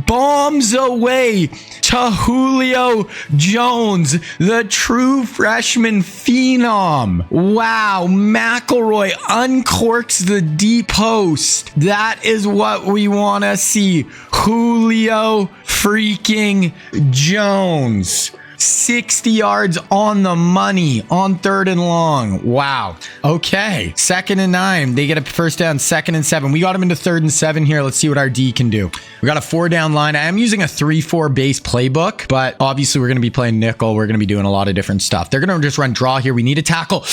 bombs away to Julio Jones, the true freshman phenom. Wow, McElroy uncorks the deep post. That is what we want to see. Julio freaking Jones. 60 yards on the money on 3rd and long. Wow. Okay. 2nd and 9. They get a first down. 2nd and 7. We got them into 3rd and 7 here. Let's see what our D can do. We got a 4-down line. I am using a 3-4 base playbook, but obviously we're going to be playing nickel. We're going to be doing a lot of different stuff. They're going to just run draw here. We need a tackle.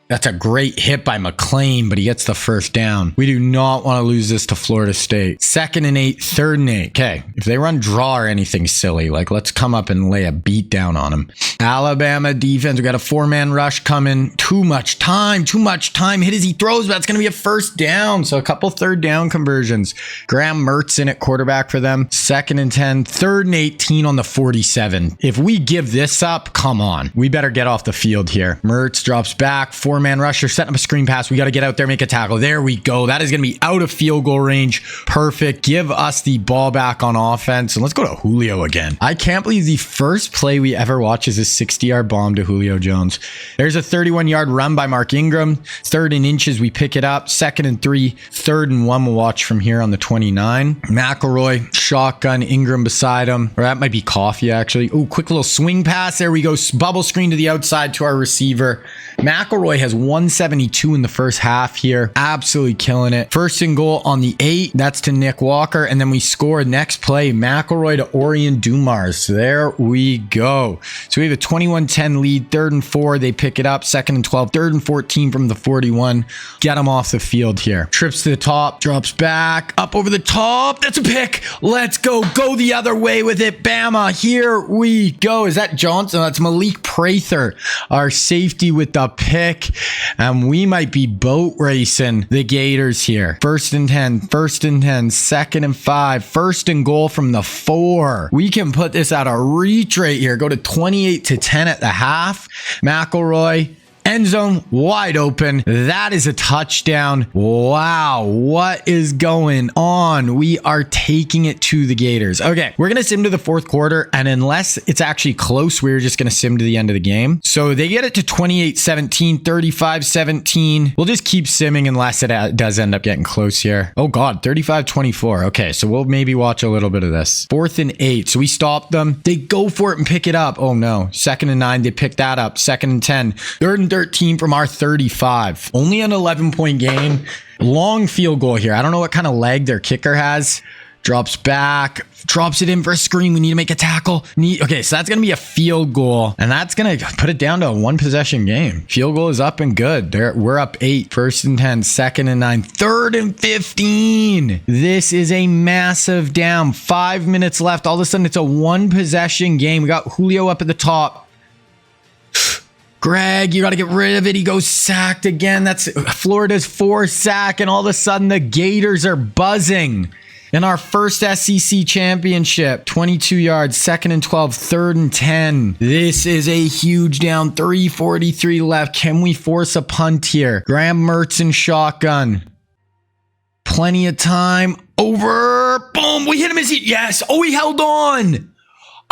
That's a great hit by McLean, but he gets the first down. We do not want to lose this to Florida State. 2nd and 8, 3rd and 8. Okay, if they run draw or anything silly, like let's come up and lay a beat down on them. Alabama defense, we got a 4-man rush coming. Too much time. Hit as he throws, but that's going to be a first down. So a couple 3rd down conversions. Graham Mertz in at quarterback for them. 2nd and 10, 3rd and 18 on the 47. If we give this up, come on. We better get off the field here. Mertz drops back, 4-man rusher, setting up a screen pass. We got to get out there, make a tackle. There we go. That is going to be out of field goal range. Perfect. Give us the ball back on offense. And let's go to Julio again. I can't believe the first play we ever watch is a 60-yard bomb to Julio Jones. There's a 31-yard run by Mark Ingram. 3rd and inches, we pick it up. 2nd and 3, 3rd and 1, we'll watch from here on the 29. McElroy, shotgun, Ingram beside him. Or that might be Coffee, actually. Oh, quick little swing pass. There we go. Bubble screen to the outside to our receiver. McElroy has 172 in the first half here. Absolutely killing it. 1st and goal on the 8. That's to Nick Walker. And then we score next play. McElroy to Orion Dumars. There we go. So we have a 21-10 lead. 3rd and 4. They pick it up. 2nd and 12. 3rd and 14 from the 41. Get them off the field here. Trips to the top. Drops back. Up over the top. That's a pick. Let's go. Go the other way with it. Bama. Here we go. Is that Johnson? That's Malik Prather, our safety with the pick. And we might be boat racing the Gators here. 1st and 10, 1st and 10, 2nd and 5, 1st and goal from the 4. We can put this at a reach right here. Go to 28-10 at the half. McElroy, end zone wide open. That is a touchdown. Wow. What is going on? We are taking it to the Gators. Okay. We're going to sim to the 4th quarter. And unless it's actually close, we're just going to sim to the end of the game. So they get it to 28-17, 35-17. We'll just keep simming unless it does end up getting close here. Oh God, 35-24. Okay. So we'll maybe watch a little bit of this. 4th and 8. So we stop them. They go for it and pick it up. Oh no. 2nd and 9. They pick that up. 2nd and 10. 3rd and 13 from our 35. Only an 11-point game. Long field goal here. I don't know what kind of leg their kicker has. Drops back. Drops it in for a screen. We need to make a tackle. Okay, so that's going to be a field goal. And that's going to put it down to a 1-possession game. Field goal is up and good. We're up 8. 1st and 10. 2nd and 9. 3rd and 15. This is a massive down. 5 minutes left. All of a sudden, it's a 1-possession game. We got Julio up at the top. Greg, you got to get rid of it. He goes sacked again. That's Florida's 4th sack. And all of a sudden, the Gators are buzzing in our first SEC championship. 22 yards, 2nd and 12, 3rd and 10. This is a huge down. 3:43 left. Can we force a punt here? Graham Mertz in shotgun. Plenty of time. Over. Boom. We hit him as he... Yes. Oh, he held on.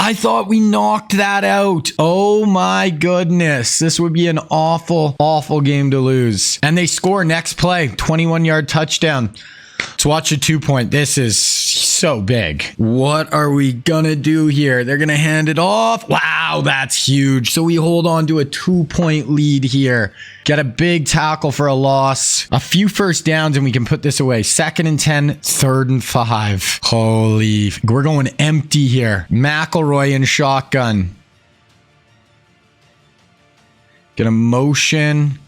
I thought we knocked that out. Oh my goodness. This would be an awful, awful game to lose. And they score next play. 21-yard touchdown. Let's watch a 2-point. This is so big. What are we gonna do here? They're gonna hand it off. Wow, that's huge. So we hold on to a 2-point lead here. Get a big tackle for a loss. A few first downs and we can put this away. 2nd and 10, 3rd and 5. Holy, we're going empty here. McElroy in shotgun. Get a motion.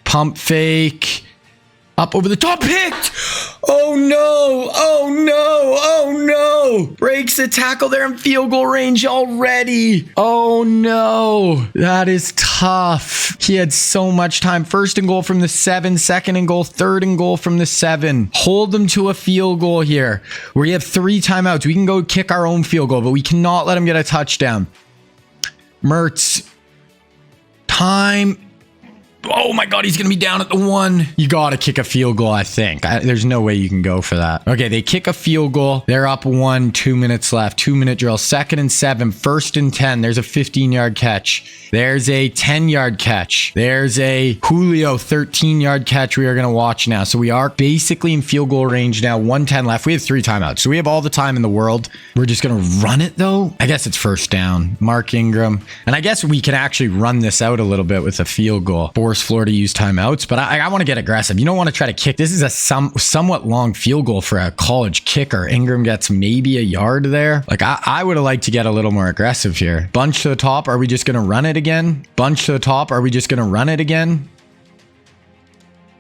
Pump fake. Up over the top, picked! Oh no, oh no, oh no! Breaks the tackle there in field goal range already. Oh no, that is tough. He had so much time. 1st and goal from the 7, 2nd and goal, 3rd and goal from the 7. Hold them to a field goal here. We have 3 timeouts. We can go kick our own field goal, but we cannot let him get a touchdown. Mertz. Time. Oh my God, he's going to be down at the 1. You got to kick a field goal, I think. There's no way you can go for that. Okay, they kick a field goal. They're up 1, 2 minutes left. 2-minute drill. 2nd and 7. 1st and 10. There's a 15-yard catch. There's a 10-yard catch. There's a Julio 13-yard catch we are going to watch now. So we are basically in field goal range now. 1:10 left. We have 3 timeouts. So we have all the time in the world. We're just going to run it though. I guess it's 1st down. Mark Ingram. And I guess we can actually run this out a little bit with a field goal. Force Florida to use timeouts, but I want to get aggressive. You don't want to try to kick. This is a somewhat long field goal for a college kicker. Ingram gets maybe a yard there. Like I would have liked to get a little more aggressive here. Bunch to the top. Are we just going to run it again? Bunch to the top. Are we just going to run it again?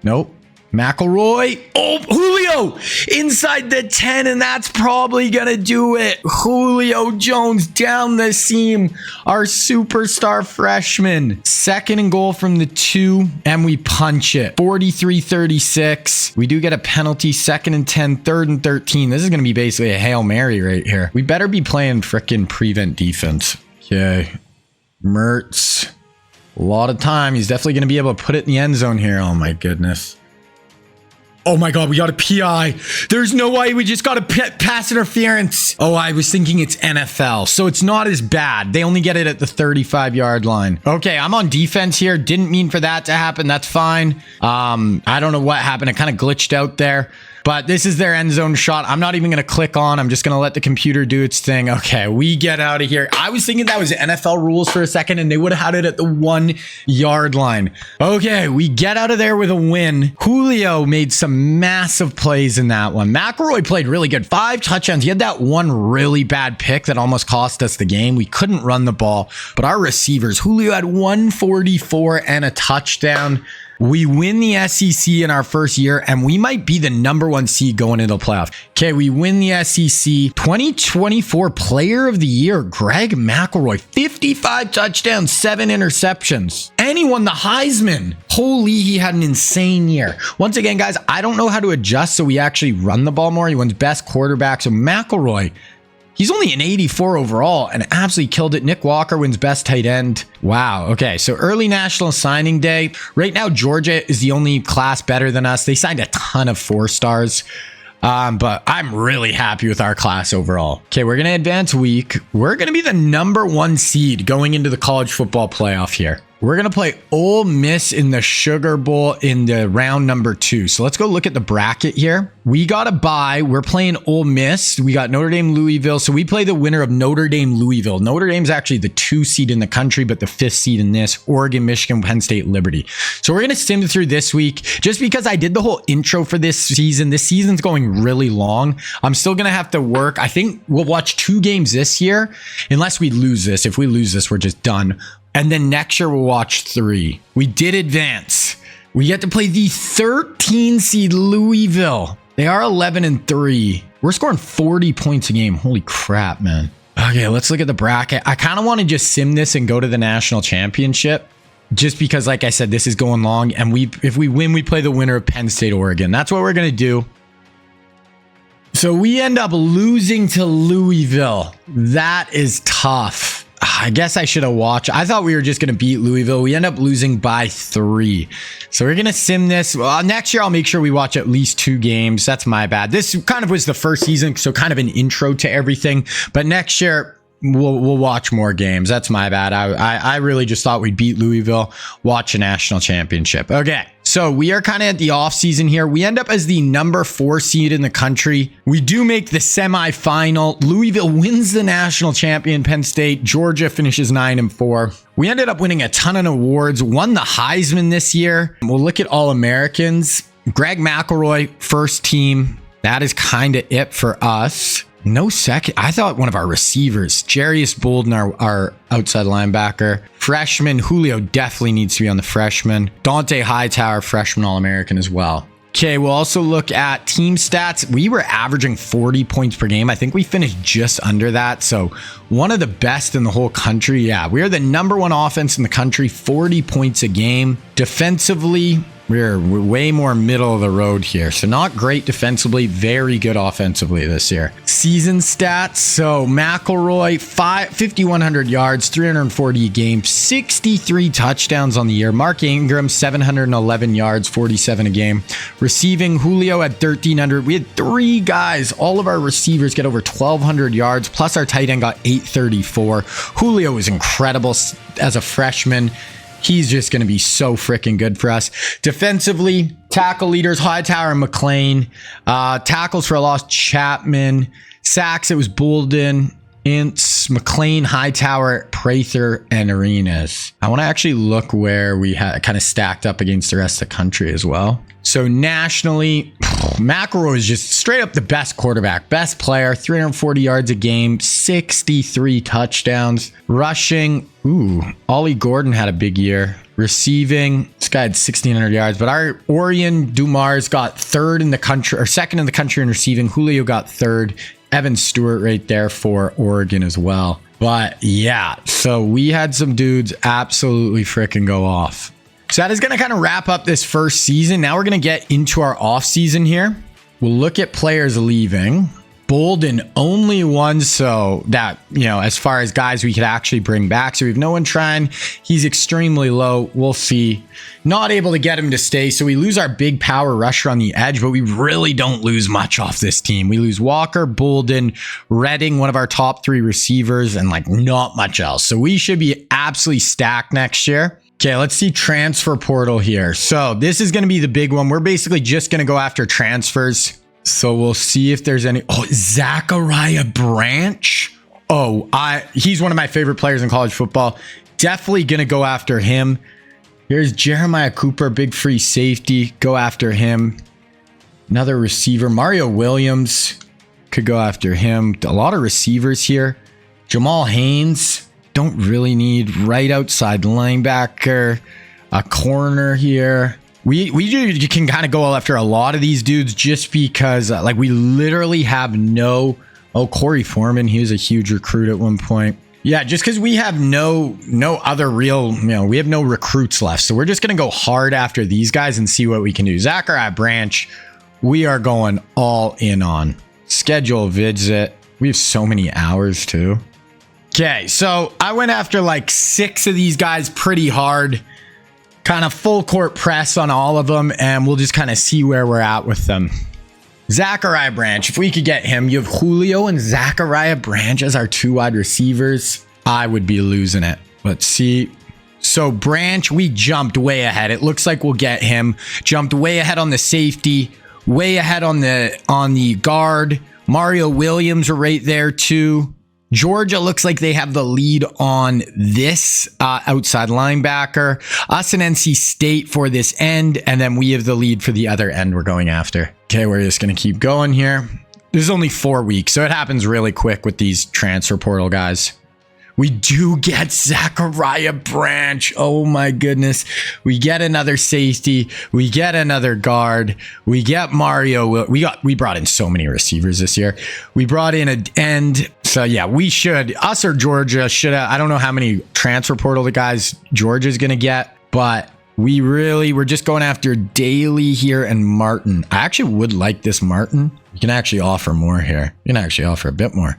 Nope. McElroy. Oh, Julio inside the 10, and that's probably going to do it. Julio Jones down the seam. Our superstar freshman. 2nd and goal from the 2, and we punch it. 43-36. We do get a penalty. 2nd and 10, 3rd and 13. This is going to be basically a Hail Mary right here. We better be playing frickin' prevent defense. Okay. Mertz. A lot of time. He's definitely going to be able to put it in the end zone here. Oh, my goodness. Oh my God, we got a PI. There's no way we just got a pass interference. Oh, I was thinking it's NFL, so it's not as bad. They only get it at the 35-yard line. Okay, I'm on defense here. Didn't mean for that to happen. That's fine. I don't know what happened. It kind of glitched out there. But this is their end zone shot. I'm not even going to click on. I'm just going to let the computer do its thing. Okay, we get out of here. I was thinking that was NFL rules for a second, and they would have had it at the 1-yard line. Okay, we get out of there with a win. Julio made some massive plays in that one. McElroy played really good. 5 touchdowns. He had that one really bad pick that almost cost us the game. We couldn't run the ball, but our receivers, Julio had 144 and a touchdown. We win the SEC in our first year, and we might be the #1 seed going into the playoff. Okay, we win the SEC. 2024 Player of the Year, Greg McElroy. 55 touchdowns, 7 interceptions. And he won the Heisman. Holy, he had an insane year. Once again, guys, I don't know how to adjust so we actually run the ball more. He wins best quarterback. So McElroy, he's only an 84 overall and absolutely killed it. Nick Walker wins best tight end. Wow. Okay. So early National Signing Day. Right now, Georgia is the only class better than us. They signed a ton of 4-stars. But I'm really happy with our class overall. Okay, we're going to advance week. We're going to be the #1 seed going into the college football playoff here. We're going to play Ole Miss in the Sugar Bowl in the round #2. So let's go look at the bracket here. We got a bye. We're playing Ole Miss. We got Notre Dame, Louisville. So we play the winner of Notre Dame, Louisville. Notre Dame's actually the 2 seed in the country, but the 5th seed in this. Oregon, Michigan, Penn State, Liberty. So we're going to sim through this week just because I did the whole intro for this season. This season's going really long. I'm still going to have to work. I think we'll watch 2 games this year unless we lose this. If we lose this, we're just done. And then next year, we'll watch 3. We did advance. We get to play the 13 seed Louisville. They are 11-3. We're scoring 40 points a game. Holy crap, man. Okay, let's look at the bracket. I kind of want to just sim this and go to the national championship. Just because, like I said, this is going long. And if we win, we play the winner of Penn State, Oregon. That's what we're going to do. So we end up losing to Louisville. That is tough. I guess I should have watched. I thought we were just going to beat Louisville. We end up losing by 3. So we're going to sim this. Well, next year, I'll make sure we watch at least 2 games. That's my bad. This kind of was the first season, so kind of an intro to everything. But next year, we'll watch more games. That's my bad. I really just thought we'd beat Louisville, watch a national championship. Okay, so we are kind of at the offseason here. We end up as the #4 seed in the country. We do make the semifinal. Louisville wins the national champion, Penn State. Georgia finishes 9-4. We ended up winning a ton of awards, won the Heisman this year. We'll look at All-Americans. Greg McElroy, first team. That is kind of it for us. No second. I thought one of our receivers, Jarius Bolden, our outside linebacker. Freshman, Julio definitely needs to be on the freshman. Dante Hightower, freshman All-American as well. Okay, we'll also look at team stats. We were averaging 40 points per game. I think we finished just under that. So one of the best in the whole country. Yeah, we are the #1 offense in the country, 40 points a game. Defensively, We're way more middle of the road here. So not great defensively, very good offensively this year. Season stats. So McElroy, 5,100 yards, 340 a game, 63 touchdowns on the year. Mark Ingram, 711 yards, 47 a game. Receiving, Julio at 1,300. We had 3 guys. All of our receivers get over 1,200 yards, plus our tight end got 834. Julio was incredible as a freshman. He's just going to be so freaking good for us. Defensively, tackle leaders, Hightower and McLean. Tackles for a loss, Chapman. Sacks, it was Bolden, Ince, McLean, Hightower, Prather, and Arenas. I want to actually look where we had kind of stacked up against the rest of the country as well. So nationally, McElroy is just straight up the best quarterback, best player, 340 yards a game, 63 touchdowns. Rushing, Ollie Gordon had a big year. Receiving, this guy had 1,600 yards, but our Orion Dumars got third in the country, or second in the country in receiving. Julio got third. Evan Stewart right there for Oregon as well. But yeah, so we had some dudes absolutely freaking go off. So that is going to kind of wrap up this first season. Now we're going to get into our off season here. We'll look at players leaving. Bolden only one, so that, as far as guys we could actually bring back. So we have no one trying. He's extremely low. We'll see. Not able to get him to stay. So we lose our big power rusher on the edge, but we really don't lose much off this team. We lose Walker, Bolden, Redding, one of our top 3 receivers, and not much else. So we should be absolutely stacked next year. Okay, let's see transfer portal here. So this is going to be the big one. We're basically just going to go after transfers. So we'll see if there's any. Oh, Zachariah Branch. He's one of my favorite players in college football. Definitely going to go after him. Here's Jeremiah Cooper, big free safety. Go after him. Another receiver, Mario Williams. Could go after him. A lot of receivers here. Jamal Haynes. Don't really need right outside linebacker. A corner here. We can kind of go after a lot of these dudes just because we literally have no. Oh, Corey Foreman, he was a huge recruit at one point. Yeah, just because we have no other real, we have no recruits left. So we're just going to go hard after these guys and see what we can do. Zachariah Branch, we are going all in on. Schedule visit. We have so many hours too. Okay, so I went after 6 of these guys pretty hard. Kind of full court press on all of them, and we'll just kind of see where we're at with them. Zachariah Branch, if we could get him, you have Julio and Zachariah Branch as our 2 wide receivers. I would be losing it. Let's see. So Branch, we jumped way ahead. It looks like we'll get him. Jumped way ahead on the safety, way ahead on the guard. Mario Williams are right there too. Georgia looks like they have the lead on this outside linebacker. Us and NC State for this end, and then we have the lead for the other end we're going after. Okay, we're just going to keep going here. This is only 4 weeks, so it happens really quick with these transfer portal guys. We do get Zachariah Branch. Oh my goodness. We get another safety. We get another guard. We get Mario. We brought in so many receivers this year. We brought in an end. So yeah, we should, us or Georgia should have, I don't know how many transfer portal the guys Georgia's going to get, but we're just going after Daly here and Martin. I actually would like this Martin. You can actually offer more here. You can actually offer a bit more.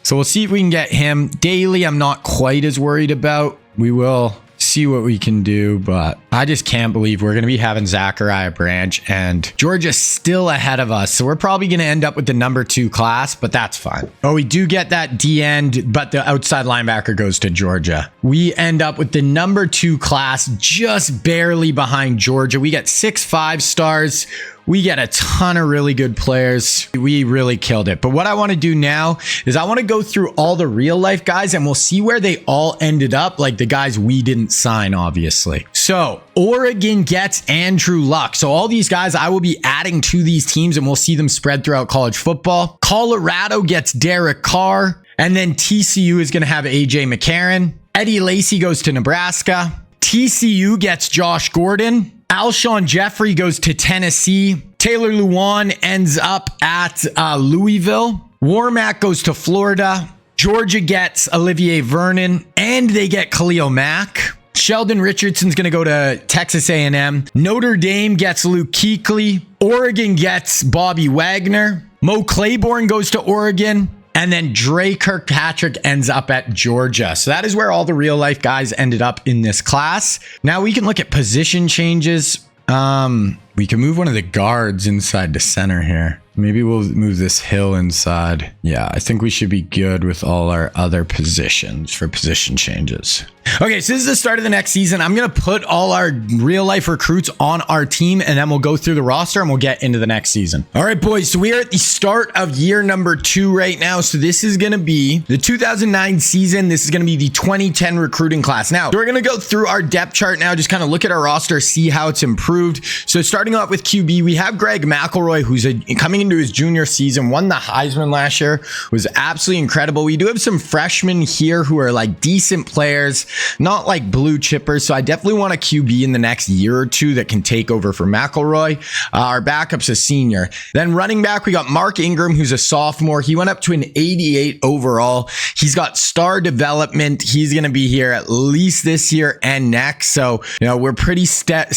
So we'll see if we can get him. Daly, I'm not quite as worried about. We will see what we can do, but I just can't believe we're going to be having Zachariah Branch and Georgia's still ahead of us. So we're probably going to end up with the number 2 class, but that's fine. Oh, we do get that D end, but the outside linebacker goes to Georgia. We end up with the number 2 class, just barely behind Georgia. We get 6 5-stars. We get a ton of really good players. We really killed it. But what I want to do now is I want to go through all the real life guys and we'll see where they all ended up, like the guys we didn't sign, obviously. So Oregon gets Andrew Luck. So all these guys I will be adding to these teams and we'll see them spread throughout college football. Colorado gets Derek Carr. And then TCU is going to have AJ McCarron. Eddie Lacy goes to Nebraska. TCU gets Josh Gordon. Alshon Jeffrey goes to Tennessee. Taylor Lewan ends up at Louisville. Warmack goes to Florida. Georgia gets Olivier Vernon. And they get Khalil Mack. Sheldon Richardson's going to go to Texas A&M. Notre Dame gets Luke Kuechly. Oregon gets Bobby Wagner. Mo Claiborne goes to Oregon. And then Dre Kirkpatrick ends up at Georgia. So that is where all the real life guys ended up in this class. Now we can look at position changes. We can move one of the guards inside the center here. Maybe we'll move this Hill inside. Yeah, I think we should be good with all our other positions for position changes. Okay, so this is the start of the next season. I'm going to put all our real life recruits on our team, and then we'll go through the roster and we'll get into the next season. All right, boys, so we are at the start of year number 2 right now. So this is going to be the 2009 season. This is going to be the 2010 recruiting class. Now, we're going to go through our depth chart now, just kind of look at our roster, see how it's improved. So starting off with QB, we have Greg McElroy, who's coming into his junior season, won the Heisman last year, was absolutely incredible. We do have some freshmen here who are like decent players, not like blue chippers. So I definitely want a QB in the next year or two that can take over for McElroy. Our backup's a senior. Then running back, we got Mark Ingram, who's a sophomore. He went up to an 88 overall. He's got star development. He's going to be here at least this year and next. So, we're pretty set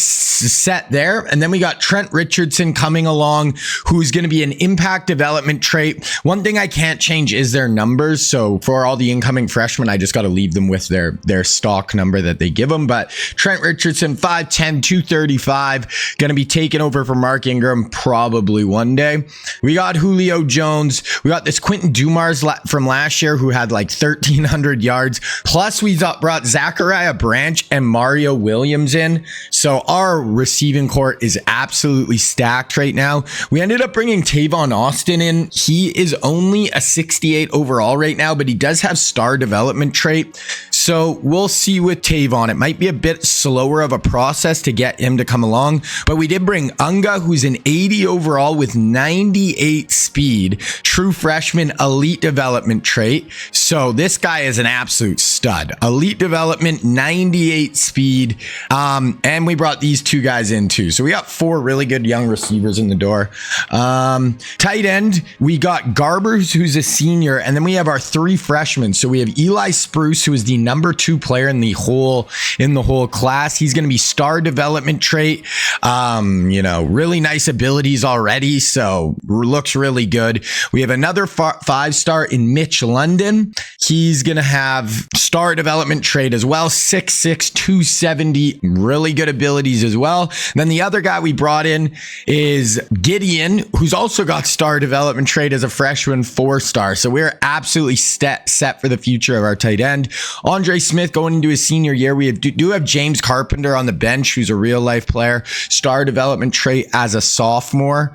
there. And then we got Trent Richardson coming along, who's going to be an impact development trait. One thing I can't change is their numbers. So for all the incoming freshmen, I just got to leave them with their stock number that they give them. But Trent Richardson, 5'10", 235, going to be taking over for Mark Ingram probably one day. We got Julio Jones. We got this Quentin Dumars from last year who had like 1,300 yards. Plus we brought Zachariah Branch and Mario Williams in. So our receiving court is absolutely stacked right now. We ended up bringing Tavon Austin in. He is only a 68 overall right now, but he does have star development trait. So we'll see with Tavon. It might be a bit slower of a process to get him to come along, but we did bring Unga, who's an 80 overall with 98 speed, true freshman, elite development trait. So this guy is an absolute stud. Elite development, 98 speed. And we brought these two guys in too. So we got 4 really good young receivers in the door. Tight end, we got Garbers, who's a senior, and then we have our 3 freshmen. So we have Eli Spruce, who is the number 2 player in the whole class. He's going to be star development trait. Really nice abilities already, so looks really good. We have another 5-star in Mitch London. He's going to have star development trait as well, 6'6", 270, really good abilities as well. And then the other guy we brought in is Gideon, who's also got star development trait as a freshman, 4-star. So we're absolutely set for the future of our tight end. Andre Smith going into his senior year. We do have James Carpenter on the bench, who's a real life player, star development trait as a sophomore.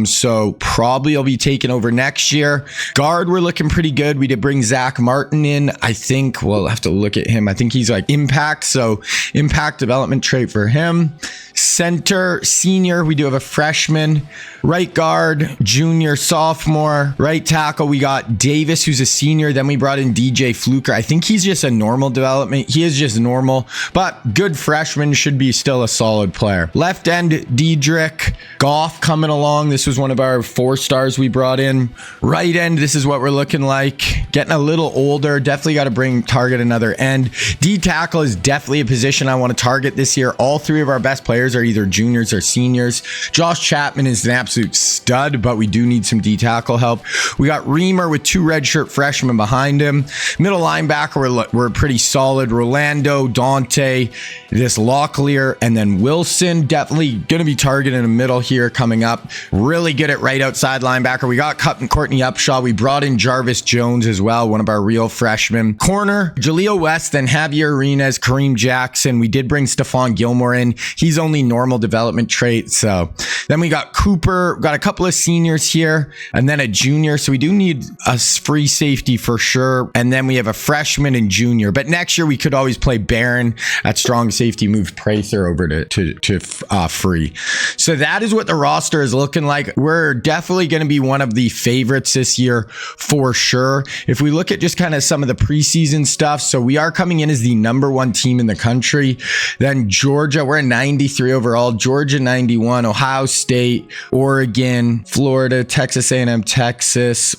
So probably he'll be taking over next year. Guard, we're looking pretty good. We did bring Zach Martin in. I think we'll have to look at him. I think he's like impact. So impact development trait for him. Center, senior, we do have a freshman. Right guard, junior, sophomore. Right tackle, we got Davis, who's a senior. Then we brought in DJ Fluker. I think he's just a normal development. He is just normal, but good freshman, should be still a solid player. Left end, Diedrich Goff coming along. This was one of our 4-stars we brought in. Right end, this is what we're looking like. Getting a little older. Definitely got to target another end. D tackle is definitely a position I want to target this year. All 3 of our best players are either juniors or seniors. Josh Chapman is an absolute stud, but we do need some D tackle help. We got Reamer with 2 redshirt freshmen behind him. Middle linebacker, we're pretty solid. Rolando, Dante, this Locklear, and then Wilson. Definitely going to be targeting the middle here coming up. Really good at right outside linebacker. We got Courtney Upshaw. We brought in Jarvis Jones as well, one of our real freshmen. Corner, Jaleel West, then Javier Arenas, Kareem Jackson. We did bring Stephon Gilmore in. He's only normal development trait. So then we got Cooper, got a couple of seniors here, and then a junior. So we do need a free safety for sure. And then we have a freshman and junior. But next year we could always play Barron at strong safety, move Prather over to free. So that is what the roster is looking like. We're definitely going to be one of the favorites this year for sure. If we look at just kind of some of the preseason stuff, so we are coming in as the number 1 team in the country. Then Georgia, we're a 93 overall. Georgia 91, Ohio State, Oregon, Florida, Texas A&M, Texas,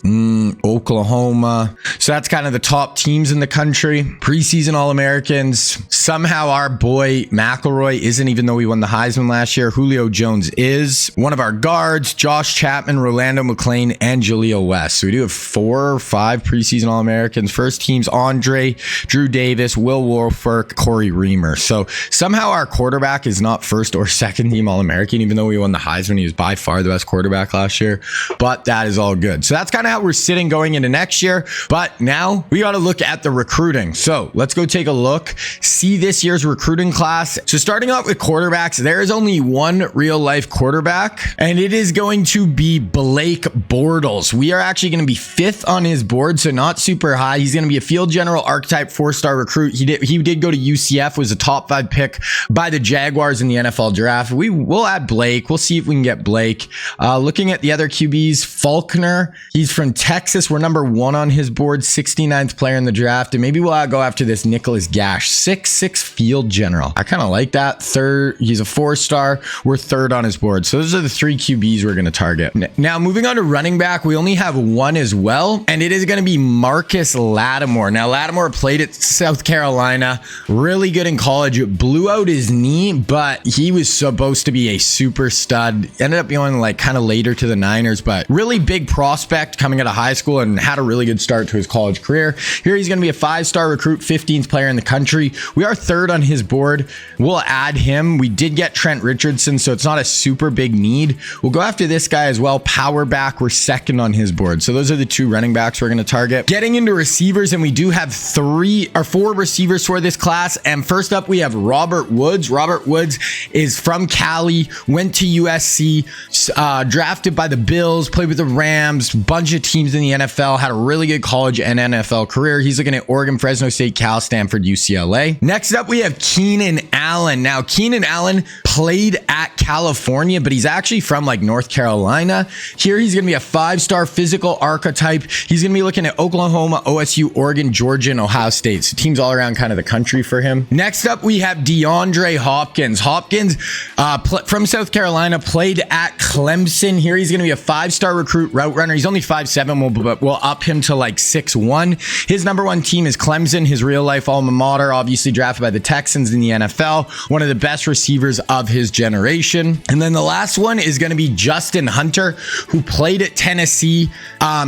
Oklahoma. So that's kind of the top teams in the country. Preseason All-Americans. Somehow our boy McElroy isn't, even though he won the Heisman last year. Julio Jones is. One of our guards, Josh Chapman, Rolando McClain, and Jaleel West. So we do have 4 or 5 preseason All-Americans. First teams, Andre, Drew Davis, Will Wolford, Corey Reamer. So somehow our quarterback is not first or second team All-American, even though we won the Heisman. He was by far the best quarterback last year, but that is all good. So that's kind of how we're sitting going into next year. But now we got to look at the recruiting. So let's go take a look, see this year's recruiting class. So starting off with quarterbacks, there is only one real life quarterback, and it is going to be Blake Bortles. We are actually going to be 5th on his board, so not super high. He's going to be a field general archetype, 4-star recruit. He did go to UCF, was a top 5 pick by the Jaguars in the NFL draft. We'll add Blake. We'll see if we can get Blake. Looking at the other QBs, Faulkner, he's from Texas. We're number 1 on his board, 69th player in the draft. And maybe we'll go after this Nicholas Gash, 6'6" field general. I kind of like that. Third, he's a 4-star. We're 3rd on his board. So those are the 3 QBs we're going to target. Now, moving on to running back, we only have 1 as well, and it is going to be Marcus Lattimore. Now, Lattimore played at South Carolina, really good in college. It blew out his knee, but he was supposed to be a super stud. Ended up going like kind of later to the Niners, but really big prospect coming out of high school and had a really good start to his college career. Here he's going to be a 5-star recruit, 15th player in the country. We are 3rd on his board. We'll add him. We did get Trent Richardson, so it's not a super big need. We'll go after this guy as well. Power back, we're 2nd on his board. So those are the 2 running backs we're going to target. Getting into receivers, and we do have 4 receivers for this class. And first up, we have Robert Woods. Robert Woods is from Cali, went to USC, drafted by the Bills, played with the Rams, bunch of teams in the NFL, had a really good college and NFL career. He's looking at Oregon, Fresno State, Cal, Stanford, UCLA. Next up, we have Keenan Allen. Now, Keenan Allen played at California, but he's actually from like North Carolina. Here, he's going to be a 5-star physical archetype. He's going to be looking at Oklahoma, OSU, Oregon, Georgia, and Ohio State. So teams all around kind of the country for him. Next up, we have DeAndre Hopkins. Hopkins from South Carolina, played at Clemson. Here, he's going to be a 5-star recruit route runner. He's only 5'7", but we'll up him to like 6'1". His number 1 team is Clemson, his real life alma mater, obviously drafted by the Texans in the NFL. One of the best receivers of his generation. And then the last one is going to be Justin Hunter, who played at Tennessee.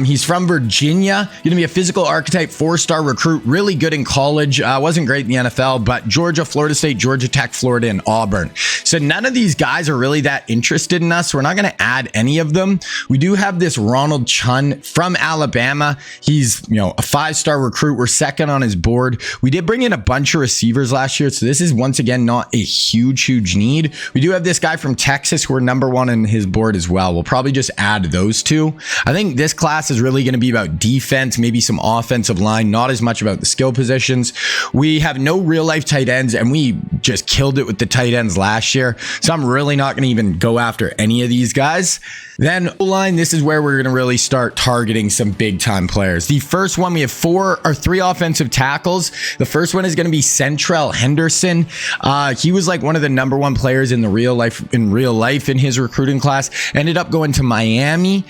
He's from Virginia. Going to be a physical archetype, 4-star recruit, really good in college. Wasn't great in the NFL, but Georgia, Florida State, Georgia Tech, Florida, and Auburn. So none of these guys are really that interested in us. So we're not going to add any of them. We do have this Ronald Chun from Alabama. He's, a 5-star recruit. We're 2nd on his board. We did bring in a bunch of receivers last year. So this is once again not a huge need. We do have this guy from Texas who we're number 1 on his board as well. We'll probably just add those 2. I think this class is really going to be about defense, maybe some offensive line, not as much about the skill positions. We have no real life tight ends, and we just killed it with the tight ends last year. So I'm really not going to even go after any of these guys. Then O-line, this is where we're going to really start targeting some big time players. The first one, we have 3 offensive tackles. The first one is going to be Centrell Henderson. He was like one of the number 1 players in real life in his recruiting class. Ended up going to Miami.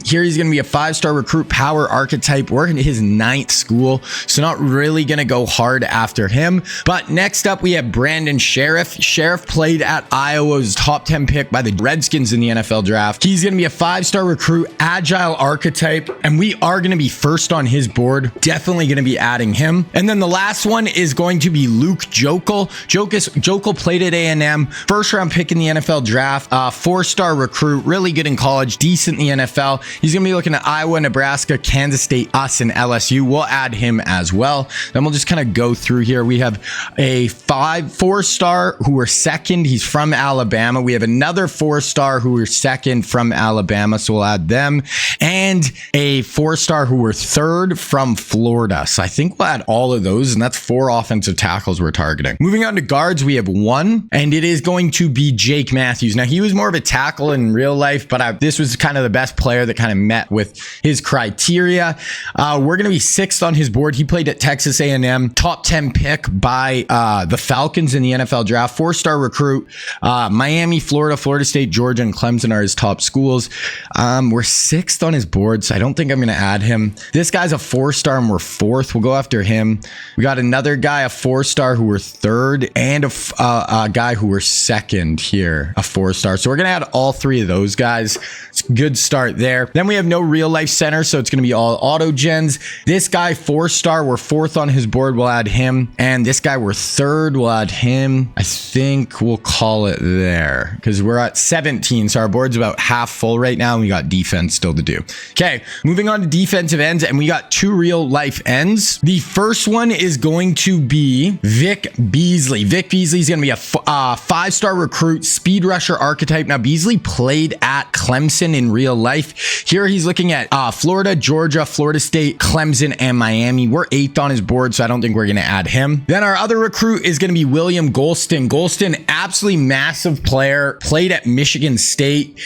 Here he's going to be a 5-star recruit, power archetype. We're in his 9th school, so not really going to go hard after him. But next up, we have Brandon Sheriff. Sheriff played at Iowa, was top 10 pick by the Redskins in the NFL draft. He's going to be a 5-star recruit, agile archetype, and we are going to be 1st on his board. Definitely going to be adding him. And then the last one is going to be Luke Jokel. Jokel played at A&M, 1st-round pick in the NFL draft, 4-star recruit, really good in college, decent in the NFL. He's going to be looking at Iowa, Nebraska, Kansas State, us, and LSU. We'll add him as well. Then we'll just kind of go through here. We have a 4-star who we're 2nd. He's from Alabama. We have another 4-star who we're 2nd from Alabama, so we'll add them. And a 4-star who we're 3rd from Florida. So I think we'll add all of those, and that's 4 offensive tackles we're targeting. Moving on to guards, we have 1, and it is going to be Jake Matthews. Now, he was more of a tackle in real life, but this was kind of the best player that kind of met with his criteria. We're going to be 6th on his board. He played at Texas A&M, top 10 pick by the Falcons in the NFL draft, 4-star recruit, Miami, Florida, Florida State, Georgia, and Clemson are his top schools. We're 6th on his board, so I don't think I'm going to add him. This guy's a 4-star and we're 4th. We'll go after him. We got another guy, a 4-star, who we're 3rd, and a guy who we're 2nd here, a 4-star. So we're going to add all 3 of those guys. It's a good start there. Then we have no real life center, so it's going to be all auto gens. This guy, 4-star, we're 4th on his board. We'll add him. And this guy, we're 3rd. We'll add him. I think we'll call it there because we're at 17. So our board's about half full right now. And we got defense still to do. Okay, moving on to defensive ends, and we got 2 real life ends. The first one is going to be Vic Beasley. Vic Beasley is going to be a 5-star recruit, speed rusher archetype. Now, Beasley played at Clemson in real life. Here he's looking at Florida, Georgia, Florida State, Clemson, and Miami. We're 8th on his board, so I don't think we're going to add him. Then our other recruit is going to be William Golston. Golston, absolutely massive player, played at Michigan State.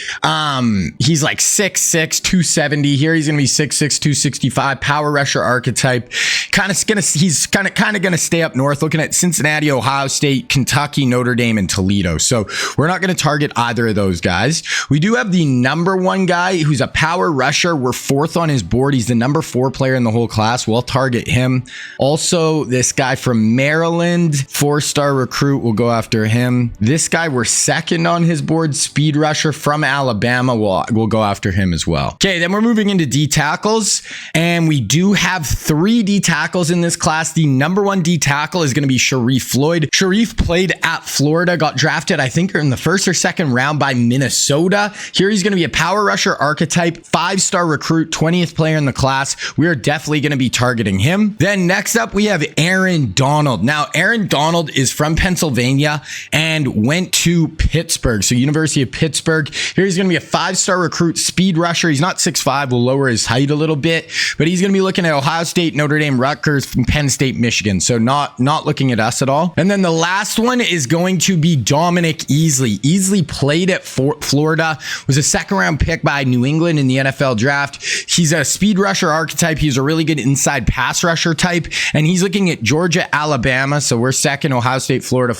He's like 6'6", 270. Here he's going to be 6'6", 265, power rusher archetype. He's kind of going to stay up north, looking at Cincinnati, Ohio State, Kentucky, Notre Dame, and Toledo. So we're not going to target either of those guys. We do have the number 1 guy who's a power rusher. We're 4th on his board. He's the number 4 player in the whole class. We'll target him. Also, this guy from Maryland, 4-star recruit. We'll go after him. This guy, we're 2nd on his board, speed rusher from Alabama. We'll go after him as well. Okay, then we're moving into D tackles, and we do have 3 D tackles in this class. The number 1 D tackle is going to be Sharif Floyd. Sharif played at Florida, got drafted, I think, in the 1st or 2nd round by Minnesota. Here he's going to be a power rusher archetype, 5-star recruit, 20th player in the class. We're definitely going to be targeting him. Then next up, we have Aaron Donald. Now, Aaron Donald is from Pennsylvania and went to Pittsburgh. So University of Pittsburgh. Here he's going to be a 5-star recruit, speed rusher. He's not 6'5". We'll lower his height a little bit, but he's going to be looking at Ohio State, Notre Dame, Rutgers, from Penn State, Michigan. So not looking at us at all. And then the last one is going to be Dominic Easley. Easley played at Florida, was a 2nd round pick by New England in the NFL draft. He's a speed rusher archetype. He's a really good inside pass rusher type, and he's looking at Georgia, Alabama. So we're 2nd, Ohio State, Florida,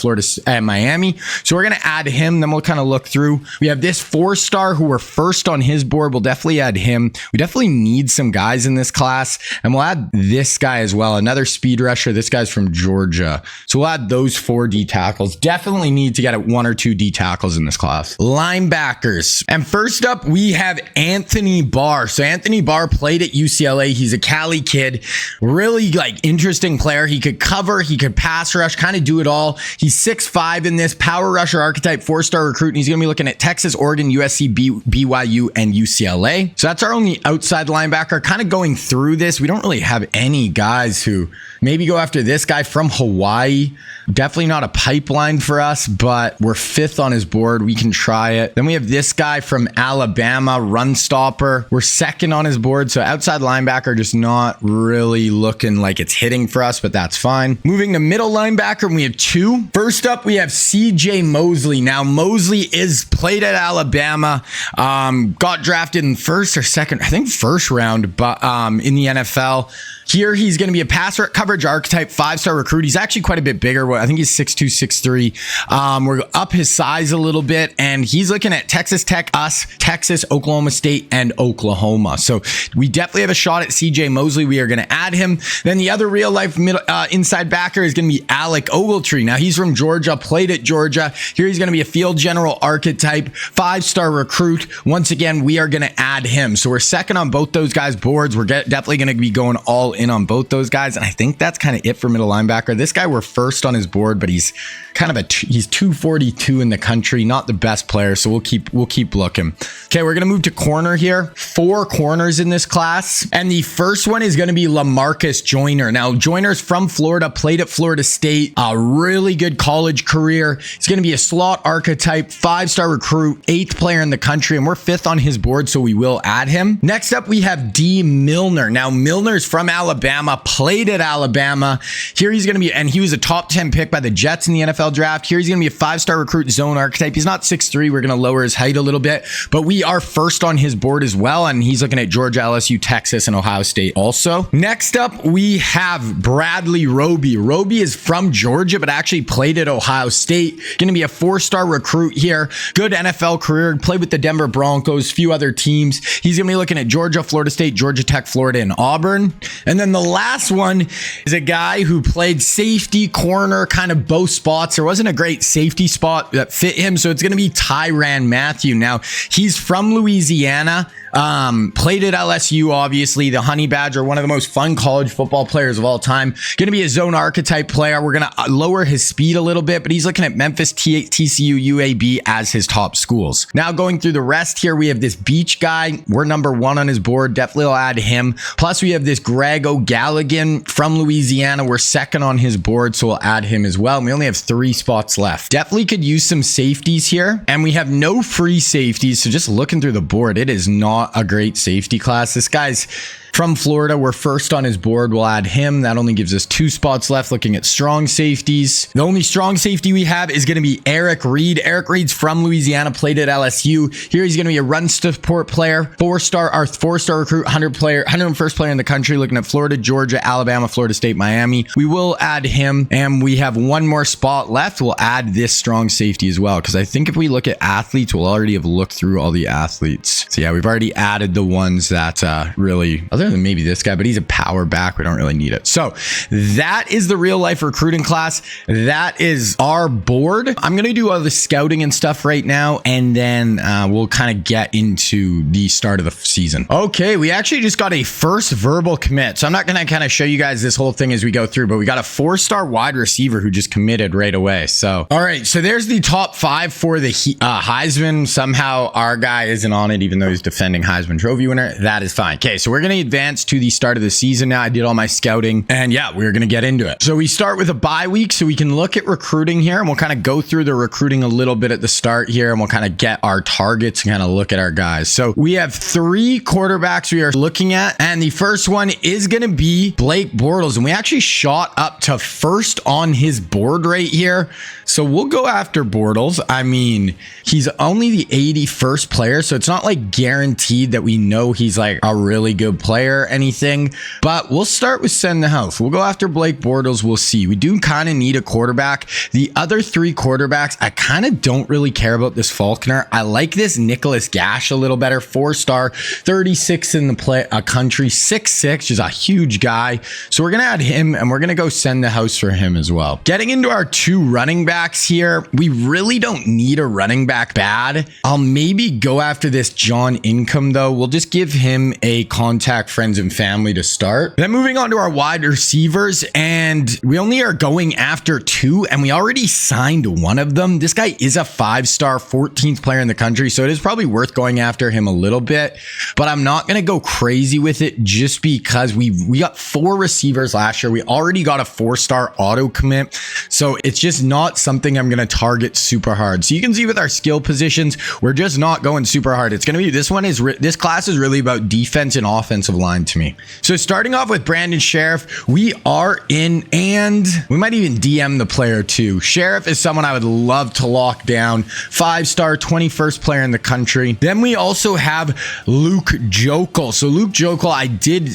and Miami. So we're going to add him. Then we'll kind of look through. We have this 4-star who we're 1st on his board. We'll definitely add him. We definitely need some guys in this class, and we'll add this guy as well. Another speed rusher. This guy's from Georgia. So we'll add those 4 D tackles. Definitely need to get 1 or 2 D tackles in this class. Linebackers. And first up, we have Anthony Barr. So Anthony Barr played at UCLA. He's a Cali kid. Really interesting player. He could cover, he could pass rush, kind of do it all. He's 6'5" in this, power rusher archetype, 4-star recruit. And he's going to be looking at Texas, Oregon, USC, BYU, and UCLA. So that's our only outside linebacker. Kind of going through this, we don't really have any guys who maybe go after this guy from Hawaii. Definitely not a pipeline for us, but we're 5th on his board. We can try it. Then we have this guy from Alabama, run stopper. We're 2nd on his board. So outside linebacker, just not really looking like it's hitting for us, but that's fine. Moving to middle linebacker, we have 2. First up, we have CJ Mosley. Now, Mosley is played at Alabama, got drafted in 1st or 2nd, I think 1st round, but in the NFL. Here, he's going to be a passer coverage archetype, 5-star recruit. He's actually quite a bit bigger. I think he's 6'2", 6'3". We're up his size a little bit, and he's looking at Texas Tech, us, Texas, Oklahoma State, and Oklahoma. So we definitely have a shot at CJ Mosley. We are going to add him. Then the other real-life inside backer is going to be Alec Ogletree. Now, he's from Georgia, played at Georgia. Here, he's going to be a field general archetype, 5-star recruit. Once again, we are going to add him. So we're 2nd on both those guys' boards. We're definitely going to be going all in on both those guys, and I think that's kind of it for middle linebacker. This guy, we're 1st on his board, but he's kind of he's 242 in the country, not the best player, so we'll keep looking. Okay, we're gonna move to corner here. 4 corners in this class, and the first one is gonna be LaMarcus Joyner. Now, Joyner's from Florida, played at Florida State, a really good college career. He's gonna be a slot archetype, 5-star recruit, 8th player in the country, and we're 5th on his board, so we will add him. Next up, we have D. Milner. Now, Milner's from Alabama, played at Alabama. Here he's going to be, and he was a top 10 pick by the Jets in the NFL NFL draft. Here he's going to be a 5-star recruit zone archetype. He's not 6'3". We're going to lower his height a little bit, but we are first on his board as well. And he's looking at Georgia, LSU, Texas, and Ohio State also. Next up, we have Bradley Roby. Roby is from Georgia, but actually played at Ohio State. Going to be a 4-star recruit here. Good NFL career. Played with the Denver Broncos, few other teams. He's going to be looking at Georgia, Florida State, Georgia Tech, Florida, and Auburn. And then the last one is a guy who played safety, corner, kind of both spots. There wasn't a great safety spot that fit him, so it's going to be Tyrann Mathieu. Now, he's from Louisiana. Played at LSU, obviously, the Honey Badger, one of the most fun college football players of all time. Going to be a zone archetype player. We're going to lower his speed a little bit, but he's looking at Memphis, TCU, UAB as his top schools. Now going through the rest here, we have this Beach guy. We're number 1 on his board. Definitely will add him. Plus we have this Greg O'Gallaghan from Louisiana. We're second on his board, so we'll add him as well. And we only have 3 spots left. Definitely could use some safeties here. And we have no free safeties. So just looking through the board, it is not a great safety class. This guy's from Florida. We're first on his board. We'll add him. That only gives us 2 spots left looking at strong safeties. The only strong safety we have is going to be Eric Reed. Eric Reed's from Louisiana, played at LSU. Here he's going to be a run support player, 4-star recruit, 101st player in the country, looking at Florida, Georgia, Alabama, Florida State, Miami. We will add him, and we have 1 more spot left. We'll add this strong safety as well, because I think if we look at athletes, we'll already have looked through all the athletes. So yeah, we've already added the ones that really, other than maybe this guy, but he's a power back. We don't really need it. So that is the real life recruiting class. That is our board. I'm going to do all the scouting and stuff right now, and then we'll kind of get into the start of the season. Okay, we actually just got a first verbal commit. So I'm not going to kind of show you guys this whole thing as we go through, but we got a 4-star wide receiver who just committed right away. So, all right, so there's the top 5 for the Heisman. Somehow our guy isn't on it, even though he's defending Heisman Trophy winner. That is fine. Okay, so we're going to advance to the start of the season now. I did all my scouting, and yeah, we're going to get into it. So we start with a bye week, so we can look at recruiting here, and we'll kind of go through the recruiting a little bit at the start here, and we'll kind of get our targets and kind of look at our guys. So we have 3 quarterbacks we are looking at, and the first one is going to be Blake Bortles, and we actually shot up to first on his board right here. So we'll go after Bortles. I mean, he's only the 81st player, so it's not like guaranteed that we know he's like a really good player or anything, but we'll start with send the house. We'll go after Blake Bortles. We'll see. We do kind of need a quarterback. The other 3 quarterbacks, I kind of don't really care about this Faulkner. I like this Nicholas Gash a little better. 4-star, 36 in the country, 6'6", is a huge guy. So we're going to add him, and we're going to go send the house for him as well. Getting into our 2 running backs here, we really don't need a running back bad. I'll maybe go after this John Income, though. We'll just give him a contact friends and family to start. Then moving on to our wide receivers, and we only are going after 2, and we already signed one of them. This guy is a 5-star, 14th player in the country, so it is probably worth going after him a little bit, but I'm not going to go crazy with it just because we got 4 receivers last year. We already got a 4-star auto commit, so it's just not something I'm going to target super hard. So you can see with our skill positions, we're just not going super hard. It's going to be, this class is really about defense and offensive line to me. So starting off with Brandon Sheriff, we are in, and we might even DM the player too. Sheriff is someone I would love to lock down. 5-star, 21st player in the country. Then we also have Luke Jokel. So Luke Jokel, I did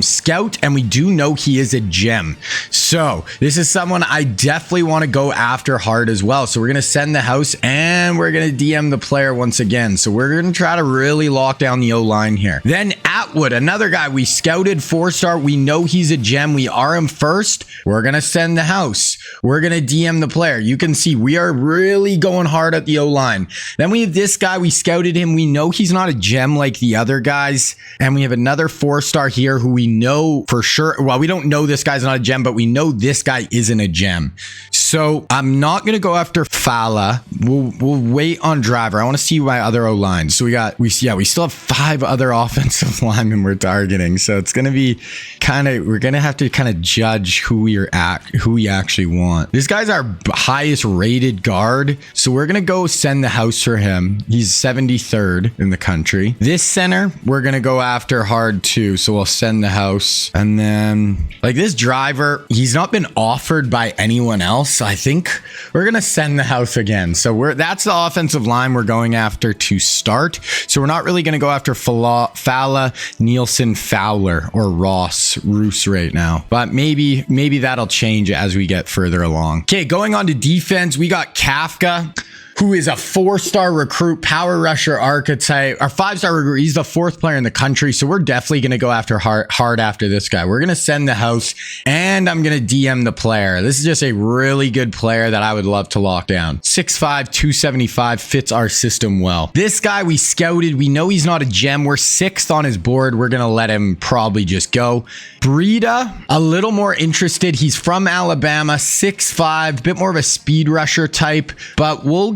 scout, and we do know he is a gem. So this is someone I definitely want to go after hard as well. So we're going to send the house, and we're going to DM the player once again. So we're going to try to really lock down the O-line here. Then Atwood, another guy we scouted, 4-star. We know he's a gem. We are him first. We're going to send the house. We're going to DM the player. You can see we are really going hard at the O-line. Then we have this guy. We scouted him. We know he's not a gem like the other guys. And we have another 4-star here who we know for sure. Well, we don't know this guy's not a gem, but we know this guy isn't a gem. So I'm not going to go after Fala. We'll wait on driver. I want to see my other O-line. So we still have 5 other offensive offensive lineman we're targeting. So it's going to be we're going to have to kind of judge who we actually want. This guy's our highest rated guard. So we're going to go send the house for him. He's 73rd in the country. This center, we're going to go after hard too. So we'll send the house. And then like this driver, he's not been offered by anyone else. So I think we're going to send the house again. So that's the offensive line we're going after to start. So we're not really going to go after Fala, Nielsen, Fowler, or Roos right now. But maybe that'll change as we get further along. Okay, going on to defense, we got Kafka, who is a 4-star recruit, power rusher archetype, our 5-star recruit. He's the 4th player in the country. So we're definitely going to go after hard after this guy. We're going to send the house and I'm going to DM the player. This is just a really good player that I would love to lock down. 6'5", 275, fits our system well. This guy we scouted. We know he's not a gem. We're 6th on his board. We're going to let him probably just go. Breida, a little more interested. He's from Alabama, 6'5", bit more of a speed rusher type, but we'll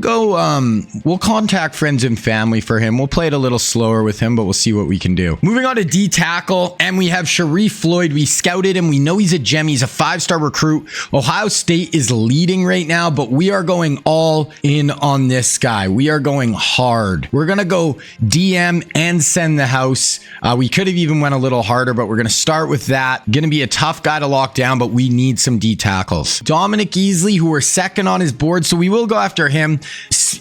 contact friends and family for him. We'll play it a little slower with him, but we'll see what we can do. Moving on to D tackle, and we have Sharif Floyd. We scouted him. We know he's a gem. He's a 5-star recruit. Ohio State is leading right now, but we are going all in on this guy. We are going hard. We're going to go DM and send the house. We could have even went a little harder, but we're going to start with that. Going to be a tough guy to lock down, but we need some D tackles. Dominic Easley, who we're 2nd on his board, so we will go after him.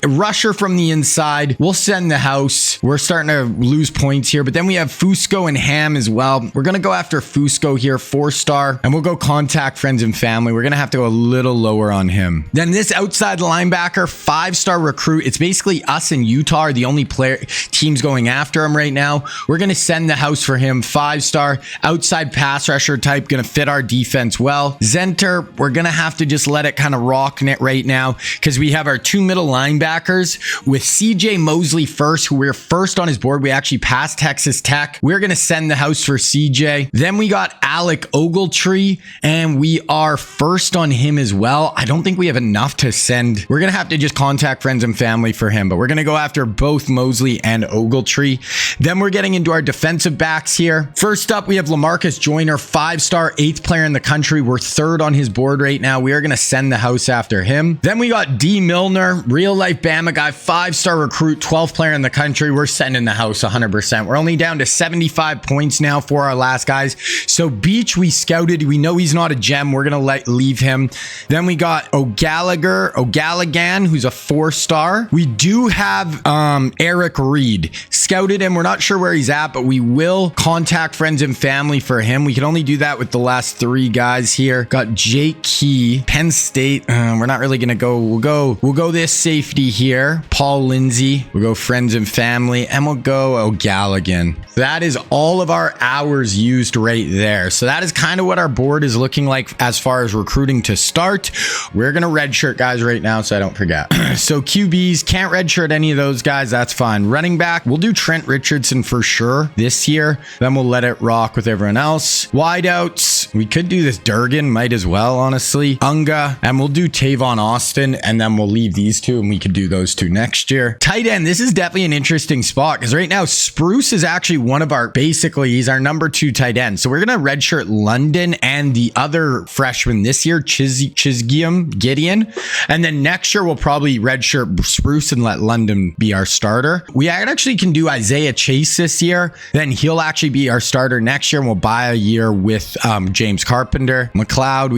Rusher from the inside. We'll send the house. We're starting to lose points here, but then we have Fusco and Ham as well. We're going to go after Fusco here, 4-star, and we'll go contact friends and family. We're going to have to go a little lower on him. Then this outside linebacker, 5-star recruit. It's basically us and Utah are the only teams going after him right now. We're going to send the house for him, 5-star, outside pass rusher type, going to fit our defense well. Zenter, we're going to have to just let it kind of rock net right now because we have our 2 middle linebackers with CJ Mosley first, who we're 1st on his board. We actually passed Texas Tech. We're going to send the house for CJ. Then we got Alec Ogletree, and we are 1st on him as well. I don't think we have enough to send. We're going to have to just contact friends and family for him, but we're going to go after both Mosley and Ogletree. Then we're getting into our defensive backs here. First up, we have LaMarcus Joyner, 5-star, 8th player in the country. We're 3rd on his board right now. We are going to send the house after him. Then we got D. Milner, real life Bama guy, 5-star recruit, 12th player in the country. We're sending the house 100%. We're only down to 75 points now for our last guys. So Beach, we scouted. We know he's not a gem. We're going to leave him. Then we got O'Gallaghan, who's a 4-star. We do have Eric Reed. Scouted him. We're not sure where he's at, but we will contact friends and family for him. We can only do that with the last 3 guys here. Got Jake Key, Penn State. We're not really going to go. We'll go this safety here. Paul Lindsay. We'll go friends and family, and we'll go O'Gallaghan. That is all of our hours used right there. So that is kind of what our board is looking like as far as recruiting to start. We're going to redshirt guys right now, so I don't forget. So QBs, can't redshirt any of those guys. That's fine. Running back, we'll do Trent Richardson for sure this year. Then we'll let it rock with everyone else. Wideouts, we could do this Durgan, might as well, honestly. Unga, and we'll do Tavon Austin, and then we'll leave these 2, and we could do those 2 next year. Tight end, this is definitely an interesting spot because right now Spruce is actually one of our, basically he's our number 2 tight end. So we're going to redshirt London and the other freshman this year, Gideon. And then next year we'll probably redshirt Spruce and let London be our starter. We actually can do Isaiah Chase this year. Then he'll actually be our starter next year, and we'll buy a year with James Carpenter. McLeod,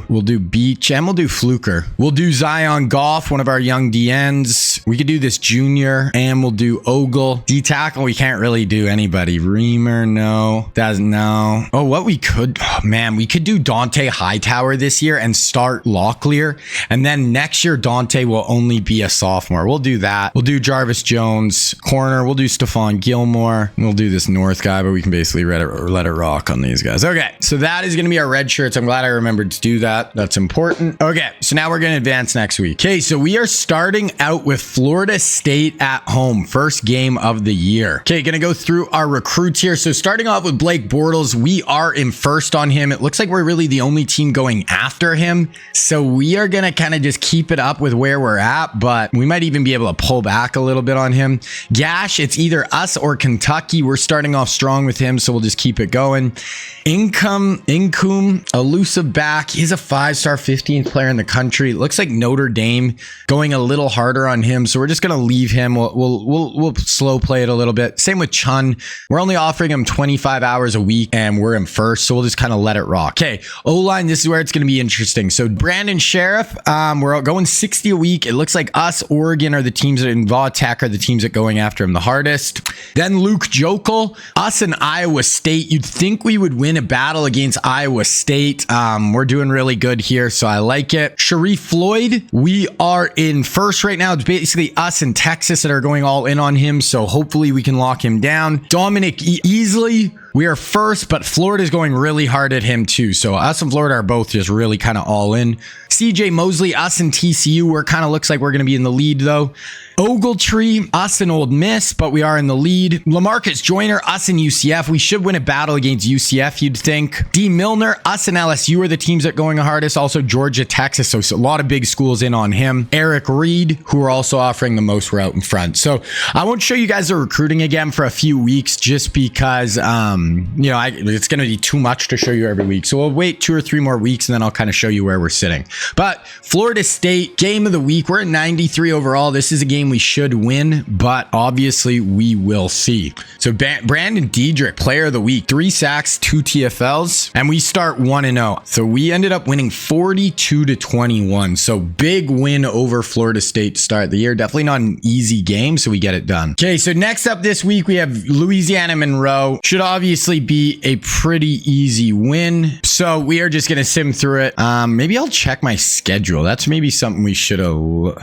we'll do Beach, and we'll do Fluker. We'll do Zion Goff, one of our young DNs. We could do this junior, and we'll do Ogle. D tackle, we can't really do anybody. Reamer, no. No. Oh, what we could, we could do Dante Hightower this year and start Locklear. And then next year, Dante will only be a sophomore. We'll do that. We'll do Jarvis Jones. Corner, we'll do Stephon Gilmore. We'll do this North guy, but we can basically let it rock on these guys. Okay, so that is going to be our red shirts. I'm glad I remembered to do that. That's important. Okay, so now we're going to advance next week. Okay, so we are starting out with Florida State at home, first game of the year. Okay, gonna go through our recruits here. So starting off with Blake Bortles, we are in first on him. It looks like we're really the only team going after him. So we are gonna kind of just keep it up with where we're at, but we might even be able to pull back a little bit on him. Gash, it's either us or Kentucky. We're starting off strong with him, so we'll just keep it going. Inkum, elusive back. He's a 5-star 15th player in the country. It looks like Notre Dame going a little harder on him, so we're just gonna leave him. We'll slow play it a little bit. Same with Chun. We're only offering him 25 hours a week, and we're in first, so we'll just kind of let it rock. Okay, O-line, this is where it's gonna be interesting. So Brandon Sheriff, we're going 60 a week. It looks like us, Oregon, are the teams that in Vaw Tech are the teams that going after him the hardest. Then Luke Jokel, us and Iowa State. You'd think we would win a battle against Iowa State. We're doing really good here, so I like it. Sharif Floyd, we are in first right now. It's basically us and Texas that are going all in on him, so hopefully we can lock him down. Dominic Easley, we are first, but Florida is going really hard at him too. So us and Florida are both just really kind of all in. CJ Mosley, us and TCU, we're kind of looks like we're going to be in the lead though. Ogletree, us and Ole Miss, but we are in the lead. Lamarcus Joyner, us and UCF. We should win a battle against UCF, you'd think. D. Milner, us and LSU are the teams that are going the hardest. Also Georgia, Texas, so a lot of big schools in on him. Eric Reed, who are also offering the most, we're out in front. So I won't show you guys the recruiting again for a few weeks just because, it's going to be too much to show you every week. So we'll wait 2 or 3 more weeks and then I'll kind of show you where we're sitting. But Florida State, game of the week. We're at 93 overall. This is a game we should win, but obviously we will see. So Brandon Diedrich, player of the week, 3 sacks, 2 TFLs, and we start 1-0. So we ended up winning 42-21. So big win over Florida State to start the year. Definitely not an easy game, so we get it done. Okay, so next up this week, we have Louisiana Monroe. Should obviously be a pretty easy win. So we are just going to sim through it. Maybe I'll check my schedule. That's maybe something we should have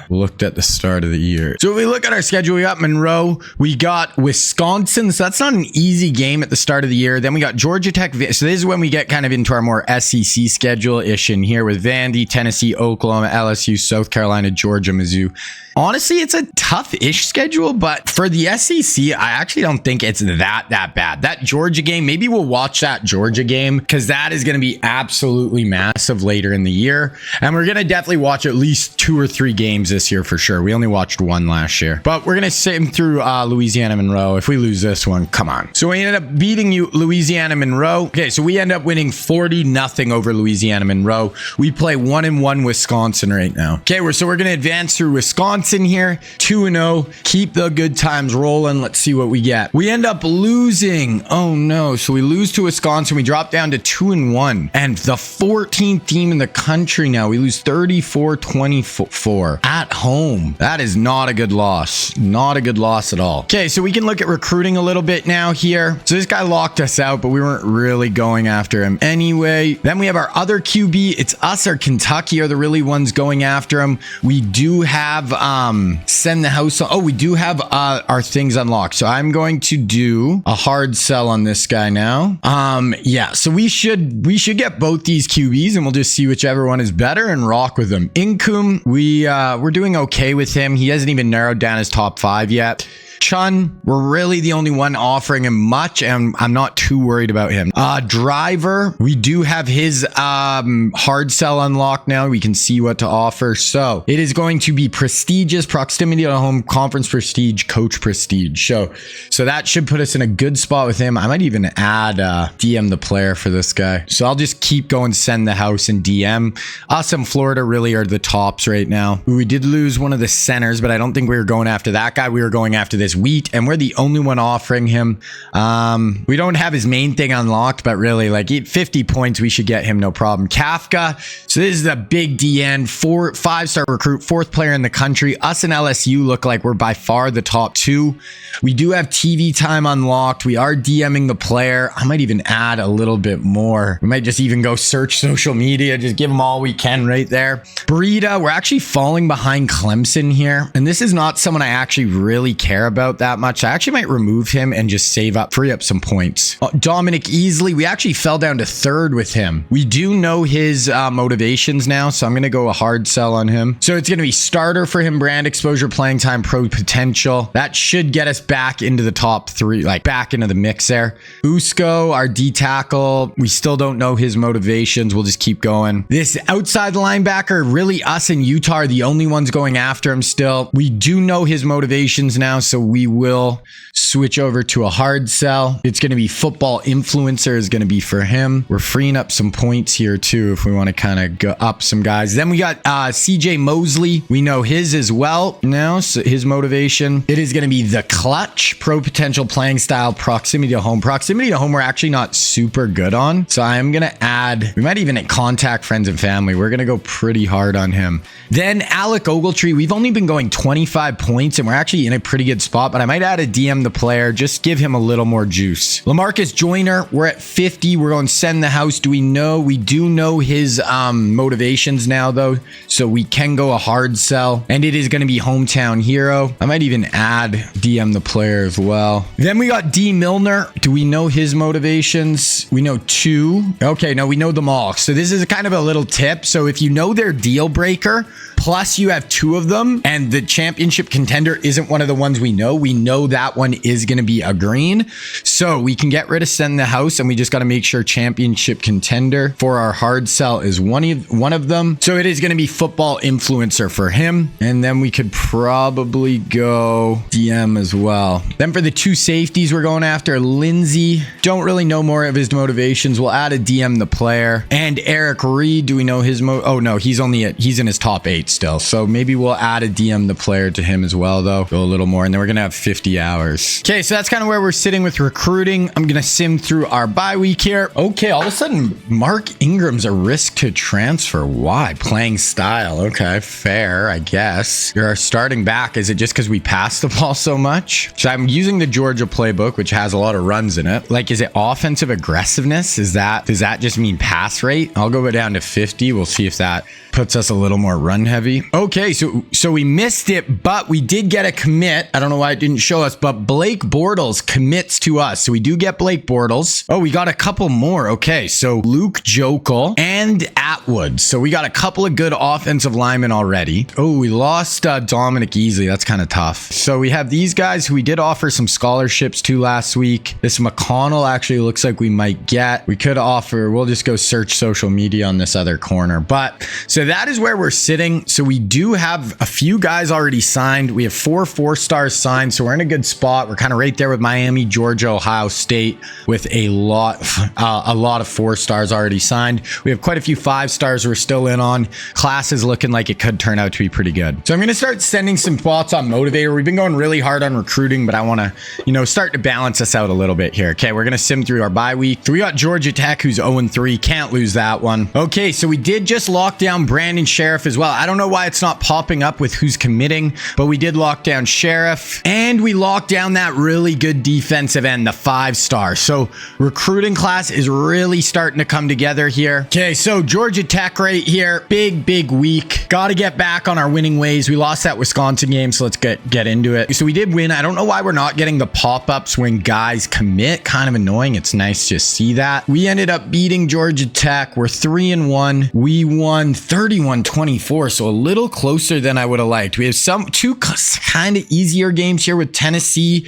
looked at the start of the year. So if we look at our schedule, we got Monroe, we got Wisconsin. So that's not an easy game at the start of the year. Then we got Georgia Tech. So this is when we get kind of into our more SEC schedule-ish in here with Vandy, Tennessee, Oklahoma, LSU, South Carolina, Georgia, Mizzou. Honestly, it's a tough-ish schedule, but for the SEC, I actually don't think it's that bad. That Georgia game, maybe we'll watch that Georgia game because that is going to be absolutely massive later in the year. And we're going to definitely watch at least 2 or 3 games this year for sure. We only watched 1 last year, but we're going to sim through Louisiana Monroe. If we lose this one, come on. So we ended up beating Louisiana Monroe. Okay, so we end up winning 40-0 over Louisiana Monroe. We play 1-1 Wisconsin right now. Okay, so we're going to advance through Wisconsin here, 2-0. Keep the good times rolling. Let's see what we get. We end up losing. Oh no. So we lose to Wisconsin. We drop down to 2-1 and the 14th team in the country now. We lose 34-24 at home. That is not a good loss. Not a good loss at all. Okay, so we can look at recruiting a little bit now here. So this guy locked us out, but we weren't really going after him anyway. Then we have our other QB. It's us or Kentucky are the really ones going after him. We do have send the house on. Oh, we do have our things unlocked. So I'm going to do a hard sell on this guy now. Yeah, so we should get both these QBs and we'll just see whichever one is better and rock with them. Inkum, we're doing okay with him. He hasn't even narrowed down his top 5 yet. Chun, we're really the only one offering him much, and I'm not too worried about him. Driver, we do have his hard sell unlocked now. We can see what to offer. So it is going to be prestigious, proximity to home, conference prestige, coach prestige. So that should put us in a good spot with him. I might even add DM the player for this guy. So I'll just keep going, send the house and DM. Us and Florida really are the tops right now. We did lose one of the centers, but I don't think we were going after that guy. We were going after this Wheat, and we're the only one offering him. We don't have his main thing unlocked, but really, like, 50 points, we should get him no problem. Kafka, so this is a big DN, 5-star recruit, 4th player in the country. Us and LSU look like we're by far the top 2. We do have TV time unlocked. We are DMing the player. I might even add a little bit more. We might just even go search social media, just give them all we can right there. Burita, we're actually falling behind Clemson here, and this is not someone I actually really care about. about that much. I actually might remove him and just free up some points. Dominic Easley, we actually fell down to third with him. We do know his motivations now, so I'm going to go a hard sell on him. So it's going to be starter for him, brand exposure, playing time, pro potential. That should get us back into the top 3, like back into the mix there. Usco, our D tackle, we still don't know his motivations. We'll just keep going. This outside linebacker, really us and Utah are the only ones going after him still. We do know his motivations now, so we will switch over to a hard sell. It's going to be football influencer is going to be for him. We're freeing up some points here too if we want to kind of go up some guys. Then we got CJ Mosley. We know his as well now, so his motivation. It is going to be the clutch, pro potential, playing style, proximity to home. Proximity to home we're actually not super good on, so I'm going to add, we might even contact friends and family. We're going to go pretty hard on him. Then Alec Ogletree, we've only been going 25 points and we're actually in a pretty good spot, but I might add a DM the player, just give him a little more juice. Lamarcus Joyner, we're at 50. We're going to send the house. Do we know? We do know his motivations now though, so we can go a hard sell, and it is going to be hometown hero. I might even add DM the player as well. Then we got D Milner. Do we know his motivations? We know 2. Okay, no, we know them all. So this is kind of a little tip. So if you know their deal breaker, plus you have 2 of them, and the championship contender isn't one of the ones we know that one is going to be a green. So we can get rid of send the house, and we just got to make sure championship contender for our hard sell is one of them. So it is going to be football influencer for him. And then we could probably go DM as well. Then for the 2 safeties, we're going after Lindsay. Don't really know more of his motivations. We'll add a DM the player. And Eric Reed, do we know his oh no, he's in his top 8 still. So maybe we'll add a DM the player to him as well though. Go a little more, and then we're going to have 50 hours. Okay, so that's kind of where we're sitting with recruiting. I'm going to sim through our bye week here. Okay, all of a sudden, Mark Ingram's a risk to transfer. Why? Playing style. Okay, fair, I guess. You're starting back. Is it just because we pass the ball so much? So I'm using the Georgia playbook, which has a lot of runs in it. Like, is it offensive aggressiveness? Does that just mean pass rate? I'll go down to 50. We'll see if that puts us a little more run heavy. Okay, so we missed it, but we did get a commit. I don't know why it didn't show us, but Blake Bortles commits to us. So we do get Blake Bortles. Oh, we got a couple more. Okay, so Luke Jokel and Atwood. So we got a couple of good offensive linemen already. Oh, we lost Dominic Easley. That's kind of tough. So we have these guys who we did offer some scholarships to last week. This McConnell actually looks like we might get. We could offer, we'll just go search social media on this other corner. But so that is where we're sitting. So we do have a few guys already signed. We have 4 stars signed. So we're in a good spot. We're kind of right there with Miami, Georgia, Ohio State with a lot of 4 stars already signed. We have quite a few 5 stars we're still in on. Class is looking like it could turn out to be pretty good. So I'm going to start sending some thoughts on Motivator. We've been going really hard on recruiting, but I want to, start to balance us out a little bit here. Okay, we're going to sim through our bye week. So we got Georgia Tech, who's 0-3. Can't lose that one. Okay, so we did just lock down Brandon Sheriff as well. I don't know why it's not popping up with who's committing, but we did lock down Sheriff, and we locked down that really good defensive end, the 5-star. So recruiting class is really starting to come together here. Okay, so Georgia Tech right here, big week. Got to get back on our winning ways. We lost that Wisconsin game, so let's get into it. So we did win. I don't know why we're not getting the pop-ups when guys commit. Kind of annoying. It's nice to see that. We ended up beating Georgia Tech. We're 3-1. We won 31-24, so a little closer than I would have liked. We have 2 kind of easier games here with Tennessee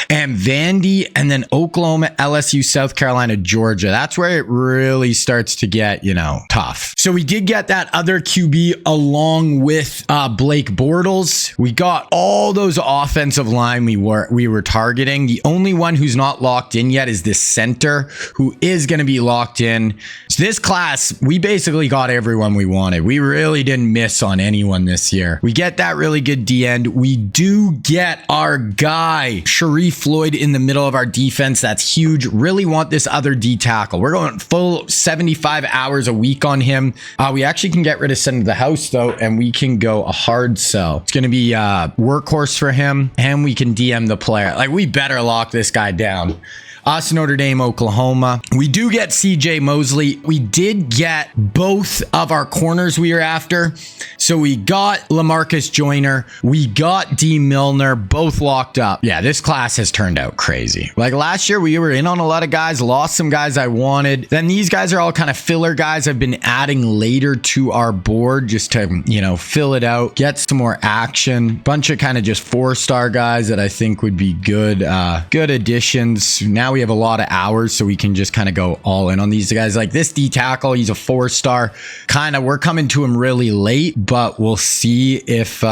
and Vandy, and then Oklahoma, LSU, South Carolina, Georgia. That's where it really starts to get, tough. So we did get that other QB along with Blake Bortles. We got all those offensive line we were targeting. The only one who's not locked in yet is this center, who is going to be locked in. So this class, we basically got everyone we wanted. We really didn't miss on anyone this year. We get that really good D end. We do get our guy, Sharif Floyd, in the middle of our defense. That's huge. Really want this other D tackle. We're going full 75 hours a week on him. We actually can get rid of send to the house though, and we can go a hard sell. It's going to be a workhorse for him, and we can DM the player. Like, we better lock this guy down. us, Notre Dame, Oklahoma. We do get CJ Mosley. We did get both of our corners we were after. So we got LaMarcus Joyner. We got D. Milner, both locked up. Yeah, this class has turned out crazy. Like last year, we were in on a lot of guys, lost some guys I wanted. Then these guys are all kind of filler guys I've been adding later to our board just to, you know, fill it out, get some more action. Bunch of kind of just 4-star guys that I think would be good additions. Now we have a lot of hours, so we can just kind of go all in on these guys. Like this D tackle, he's a 4-star. Kind of, we're coming to him really late, but we'll see if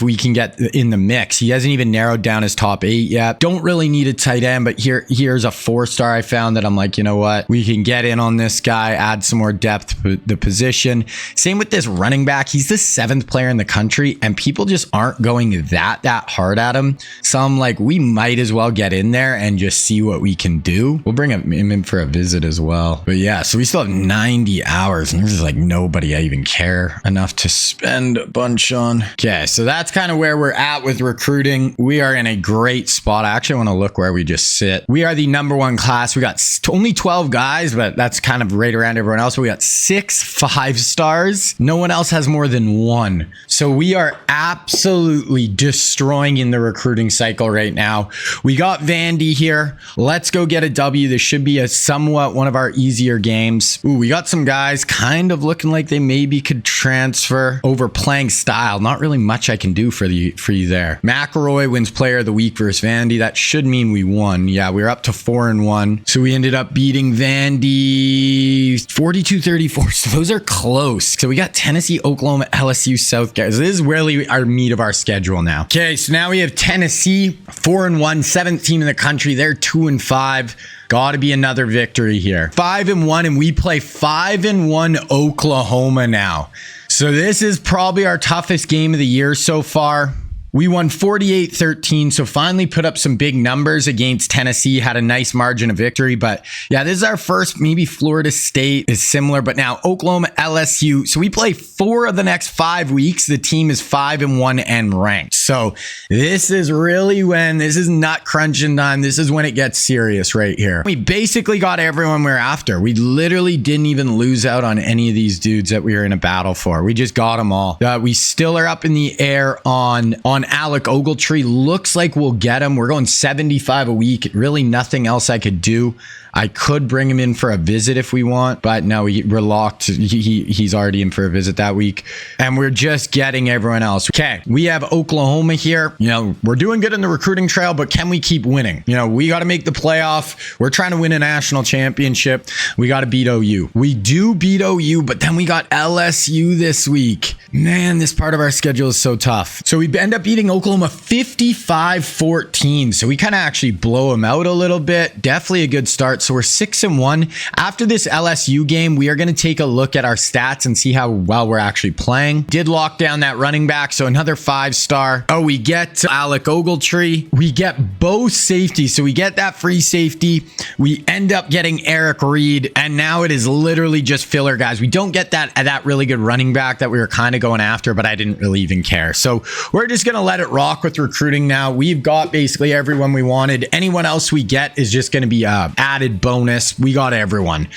we can get in the mix. He hasn't even narrowed down his top 8 yet. Don't really need a tight end, but here's a 4-star I found that I'm like, you know what? We can get in on this guy, add some more depth to the position. Same with this running back. He's the 7th player in the country, and people just aren't going that hard at him. So I'm like, we might as well get in there and just see what we can do. We'll bring him in for a visit as well. But yeah, so we still have 90 hours, and there's just like nobody I even care enough to spend a bunch on. Okay, so that's kind of where we're at with recruiting. We are in a great spot. I actually want to look where we just sit. We are the #1 class. We got only 12 guys, but that's kind of right around everyone else. We got 6 5-stars. No one else has more than 1. So we are absolutely destroying in the recruiting cycle right now. We got Vandy here. Let's go get a W. This should be a somewhat one of our easier games. Ooh, we got some guys kind of looking like they maybe could transfer over playing style. Not really much I can do for you there. McElroy wins player of the week versus Vandy. That should mean we won. Yeah, we're up to 4-1. So we ended up beating Vandy 42-34. So those are close. So we got Tennessee, Oklahoma, LSU, South Carolina. This is really our meat of our schedule now. Okay, so now we have Tennessee 4-1, 7th team in the country. They're 2-5. Got to be another victory here. 5-1, and we play 5-1 Oklahoma now. So this is probably our toughest game of the year so far. We won 48-13, so finally put up some big numbers against Tennessee, had a nice margin of victory. But yeah, this is our first. Maybe Florida State is similar, but now Oklahoma, LSU. So we play 4 of the next 5 weeks. The team is 5-1 and ranked. So this is really when, this is nut crunching time. This is when it gets serious right here. We basically got everyone we're after. We literally didn't even lose out on any of these dudes that we were in a battle for. We just got them all. We still are up in the air on Alec Ogletree. Looks like we'll get him. We're going 75 a week. Really nothing else I could do. I could bring him in for a visit if we want, but no, we're locked. He's already in for a visit that week, and we're just getting everyone else. Okay, we have Oklahoma here. You know, we're doing good in the recruiting trail, but can we keep winning? You know, we got to make the playoff. We're trying to win a national championship. We got to beat OU. We do beat OU, but then we got LSU this week. Man, this part of our schedule is so tough. So we end up beating Oklahoma 55-14. So we kind of actually blow them out a little bit. Definitely a good start. So we're 6-1. After this LSU game, we are going to take a look at our stats and see how well we're actually playing. Did lock down that running back, so another 5-star. Oh, we get Alec Ogletree. We get both safeties, so we get that free safety. We end up getting Eric Reed, and now it is literally just filler guys. We don't get that really good running back that we were kind of going after, but I didn't really even care. So we're just going to let it rock with recruiting now. We've got basically everyone we wanted. Anyone else we get is just going to be added bonus. We got everyone.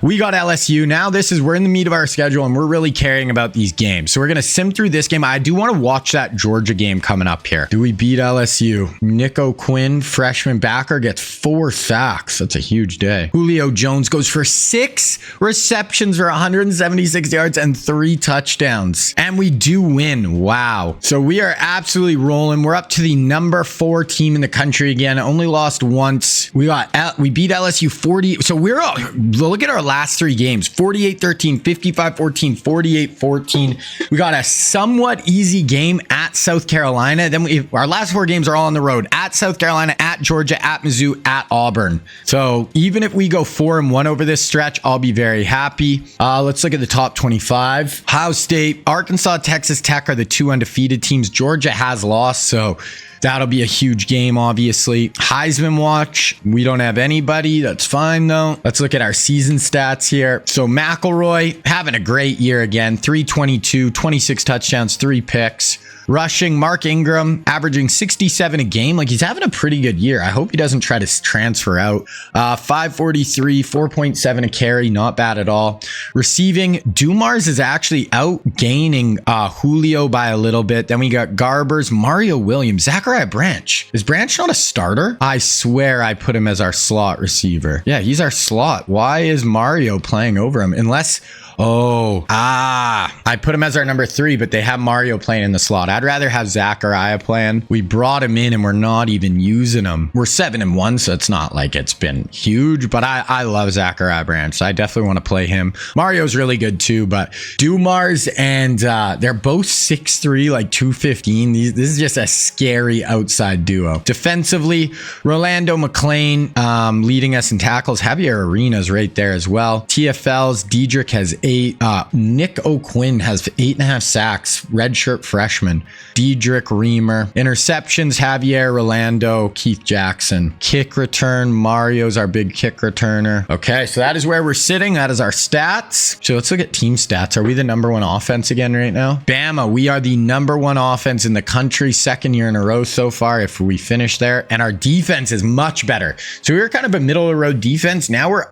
We got LSU. Now we're in the meat of our schedule, and we're really caring about these games. So we're going to sim through this game. I do want to watch that Georgia game coming up here. Do we beat LSU? Nick O'Quinn, freshman backer, gets 4 sacks. That's a huge day. Julio Jones goes for 6 receptions for 176 yards and 3 touchdowns. And we do win. Wow. So we are absolutely rolling. We're up to the #4 team in the country again. Only lost once. We beat LSU 40. So look at our last 3 games: 48-13, 55-14, 48-14. We got a somewhat easy game at South Carolina. Then our last 4 games are all on the road: at South Carolina, at Georgia, at Mizzou, at Auburn. So even if we go 4-1 over this stretch, I'll be very happy. Let's look at the top 25. Ohio State, Arkansas, Texas Tech are the 2 undefeated teams. Georgia has lost, so that'll be a huge game, obviously. Heisman watch, we don't have anybody. That's fine, though. Let's look at our season stats here. So McElroy having a great year again. 322, 26 touchdowns, 3 picks. Rushing, Mark Ingram averaging 67 a game. Like, he's having a pretty good year. I hope he doesn't try to transfer out. 543, 4.7 a carry. Not bad at all. Receiving, Dumars is actually outgaining Julio by a little bit. Then we got Garbers, Mario Williams, Zachariah Branch. Is Branch not a starter? I swear I put him as our slot receiver. Yeah, he's our slot. Why is Mario playing over him? Unless... I put him as our number 3, but they have Mario playing in the slot. I'd rather have Zachariah playing. We brought him in and we're not even using him. We're 7-1, so it's not like it's been huge, but I love Zachariah Branch, so I definitely want to play him. Mario's really good too, but Dumars and they're both 6'3", like 215. This is just a scary outside duo. Defensively, Rolando McClain leading us in tackles. Javier Arenas right there as well. TFLs, Diedrich has 8. Nick O'Quinn has 8.5 sacks. Redshirt freshman. Diedrich Reamer. Interceptions, Javier, Rolando, Keith Jackson. Kick return, Mario's our big kick returner. Okay, so that is where we're sitting. That is our stats. So let's look at team stats. Are we the number 1 offense again right now? Bama, we are the number 1 offense in the country. 2nd year in a row so far if we finish there. And our defense is much better. So we were kind of a middle of the road defense. Now we're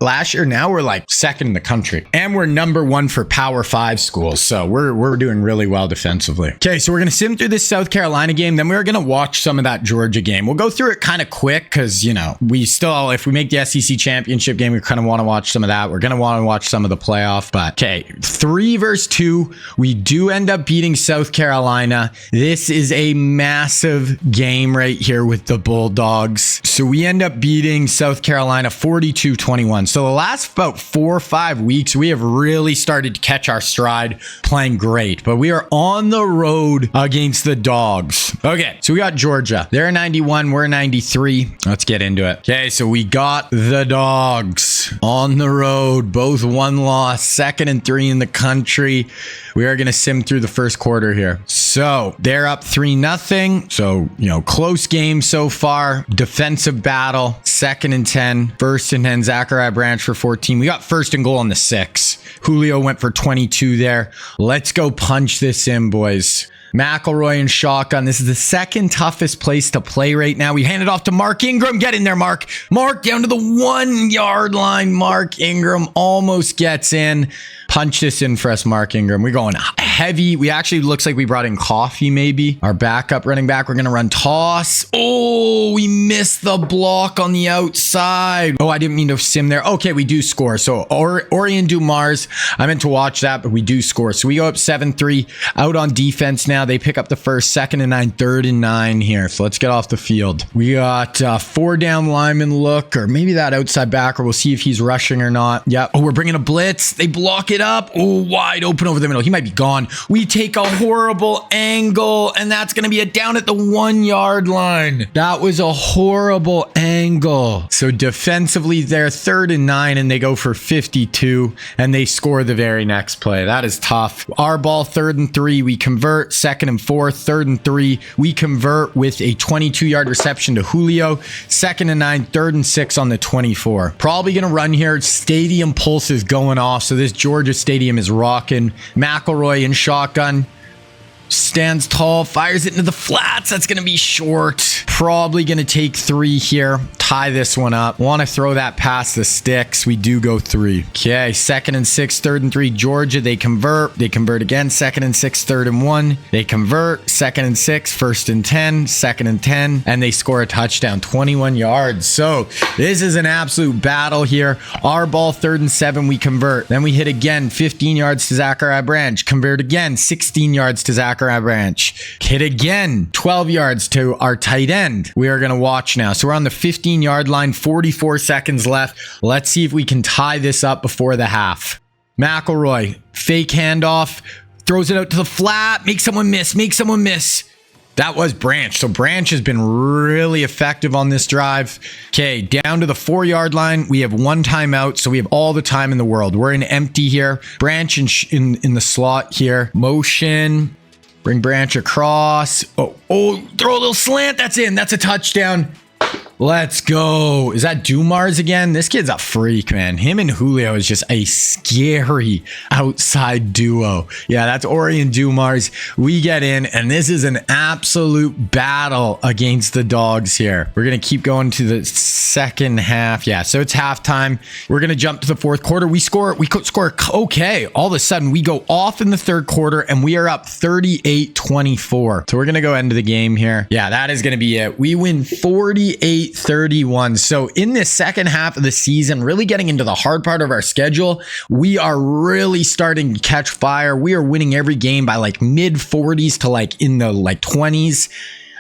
like 2nd in the country. And we're number 1 for Power 5 schools. So we're doing really well defensively. Okay, so we're going to sim through this South Carolina game. Then we're going to watch some of that Georgia game. We'll go through it kind of quick because, you know, we still, if we make the SEC championship game, we kind of want to watch some of that. We're going to want to watch some of the playoff. But okay, 3 versus 2. We do end up beating South Carolina. This is a massive game right here with the Bulldogs. So we end up beating South Carolina 42-21. So the last about 4 or 5 weeks, we have really started to catch our stride, playing great, but we are on the road against the Dogs. Okay, so we got Georgia. They're 91, we're 93. Let's get into it. Okay, so we got the Dogs on the road, both 1 loss, 2nd and 3 in the country. We are going to sim through the first quarter here. So they're up 3-0. So, you know, close game so far. Defensive battle. 2nd and 10. 1st and 10. Zachariah Branch for 14. We got 1st and goal on the 6. Julio went for 22 there. Let's go punch this in, boys. McElroy and shotgun. This is the 2nd toughest place to play right now. We hand it off to Mark Ingram. Get in there, Mark. Mark down to the 1 yard line. Mark Ingram almost gets in. Punch this in for us, Mark Ingram. We're going heavy. We actually looks like we brought in Coffee, maybe. Our backup running back. We're going to run toss. Oh, we missed the block on the outside. Oh, I didn't mean to sim there. Okay, we do score. So Orion Dumars. I meant to watch that, but we do score. So we go up 7-3 out on defense now. They pick up the 1st, 2nd and 9, 3rd and 9 here. So let's get off the field. We got 4 down lineman look, or maybe that outside backer. We'll see if he's rushing or not. Yep. Oh, we're bringing a blitz. They block it up. Oh, wide open over the middle. He might be gone. We take a horrible angle, and that's going to be a down at the 1 yard line. That was a horrible angle. So defensively, they're 3rd and 9, and they go for 52, and they score the very next play. That is tough. Our ball, 3rd and 3. We convert. 2nd and 4. 3rd and 3. We convert with a 22-yard reception to Julio. 2nd and 9. 3rd and 6 on the 24. Probably going to run here. Stadium pulse is going off, so this Georgia stadium is rocking. McElroy in shotgun. Stands tall, fires it into the flats. That's going to be short. Probably going to take 3 here. Tie this one up. Want to throw that past the sticks. We do go 3. Okay, 2nd and 6, 3rd and 3. Georgia, they convert. They convert again. 2nd and 6, 3rd and 1. They convert. 2nd and 6, 1st and 10, 2nd and 10. And they score a touchdown, 21 yards. So this is an absolute battle here. Our ball, 3rd and 7. We convert. Then we hit again. 15 yards to Zachariah Branch. Convert again. 16 yards to Zachariah Branch. Hit again. 12 yards to our tight end. We are going to watch now. So we're on the 15-yard line. 44 seconds left. Let's see if we can tie this up before the half. McElroy, fake handoff. Throws it out to the flat. Make someone miss. Make someone miss. That was Branch. So Branch has been really effective on this drive. Okay, down to the 4-yard line. We have 1 timeout, so we have all the time in the world. We're in empty here. Branch in the slot here. Motion. Bring Branch across. Oh, throw a little slant. That's in. That's a touchdown. Let's go. Is that Dumars again? This kid's a freak, man. Him and Julio is just a scary outside duo. Yeah, that's Ori and Dumars. We get in, and this is an absolute battle against the dogs here. We're going to keep going to the second half. Yeah, so it's halftime. We're going to jump to the fourth quarter. We score okay. All of a sudden, we go off in the third quarter, and we are up 38-24. So we're going to go into the game here. Yeah, that is going to be it. We win 48-31. So in this second half of the season, really getting into the hard part of our schedule, we are really starting to catch fire. We are winning every game by like mid 40s to like in the like 20s.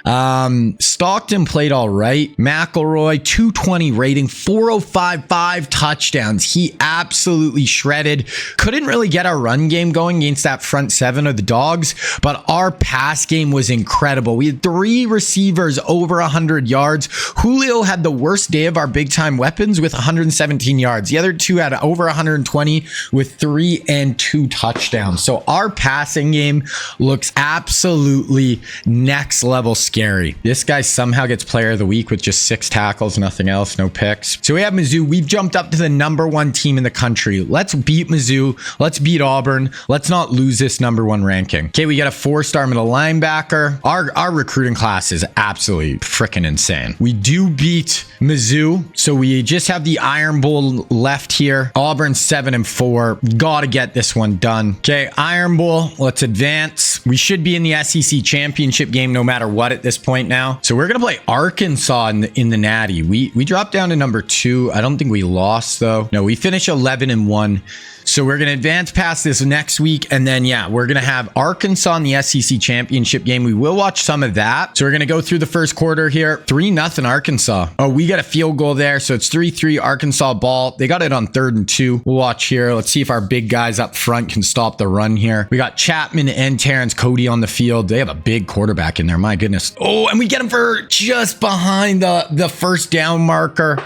Stockton played all right. McElroy, 220 rating, 405 touchdowns. He absolutely shredded. Couldn't really get our run game going against that front seven of the dogs, but our pass game was incredible. We had 3 receivers over 100 yards. Julio had the worst day of our big time weapons with 117 yards. The other 2 had over 120 with 3 and 2 touchdowns. So our passing game looks absolutely next level scary. This guy somehow gets player of the week with just 6 tackles, nothing else, no picks. So we have Mizzou. We've jumped up to the #1 team in the country. Let's beat Mizzou. Let's beat Auburn. Let's not lose this #1 ranking. Okay, we got a 4-star middle linebacker. Our recruiting class is absolutely freaking insane. We do beat Mizzou, so we just have the Iron Bowl left here. Auburn 7-4. Gotta get this one done. Okay, Iron Bowl. Let's advance. We should be in the SEC championship game no matter what at this point now. So we're gonna play Arkansas in the Natty. We dropped down to #2. I don't think we lost though. No, we finished 11-1. So we're going to advance past this next week. And then, yeah, we're going to have Arkansas in the SEC championship game. We will watch some of that. So we're going to go through the first quarter here. 3-0 Arkansas. Oh, we got a field goal there. So it's 3-3 Arkansas ball. They got it on 3rd and 2. We'll watch here. Let's see if our big guys up front can stop the run here. We got Chapman and Terrence Cody on the field. They have a big quarterback in there. My goodness. Oh, and we get him for just behind the first down marker.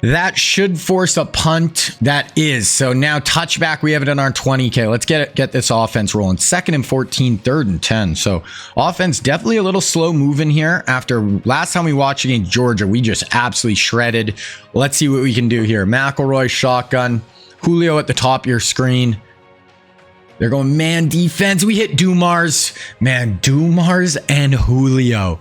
That should force a punt. That is. So now touchback, we have it in our 20K. Let's get this offense rolling. 2nd and 14, 3rd and 10. So offense definitely a little slow moving here. After last time we watched against Georgia, we just absolutely shredded. Let's see what we can do here. McElroy shotgun. Julio at the top of your screen. They're going man defense. We hit Dumars. Man, Dumars and Julio.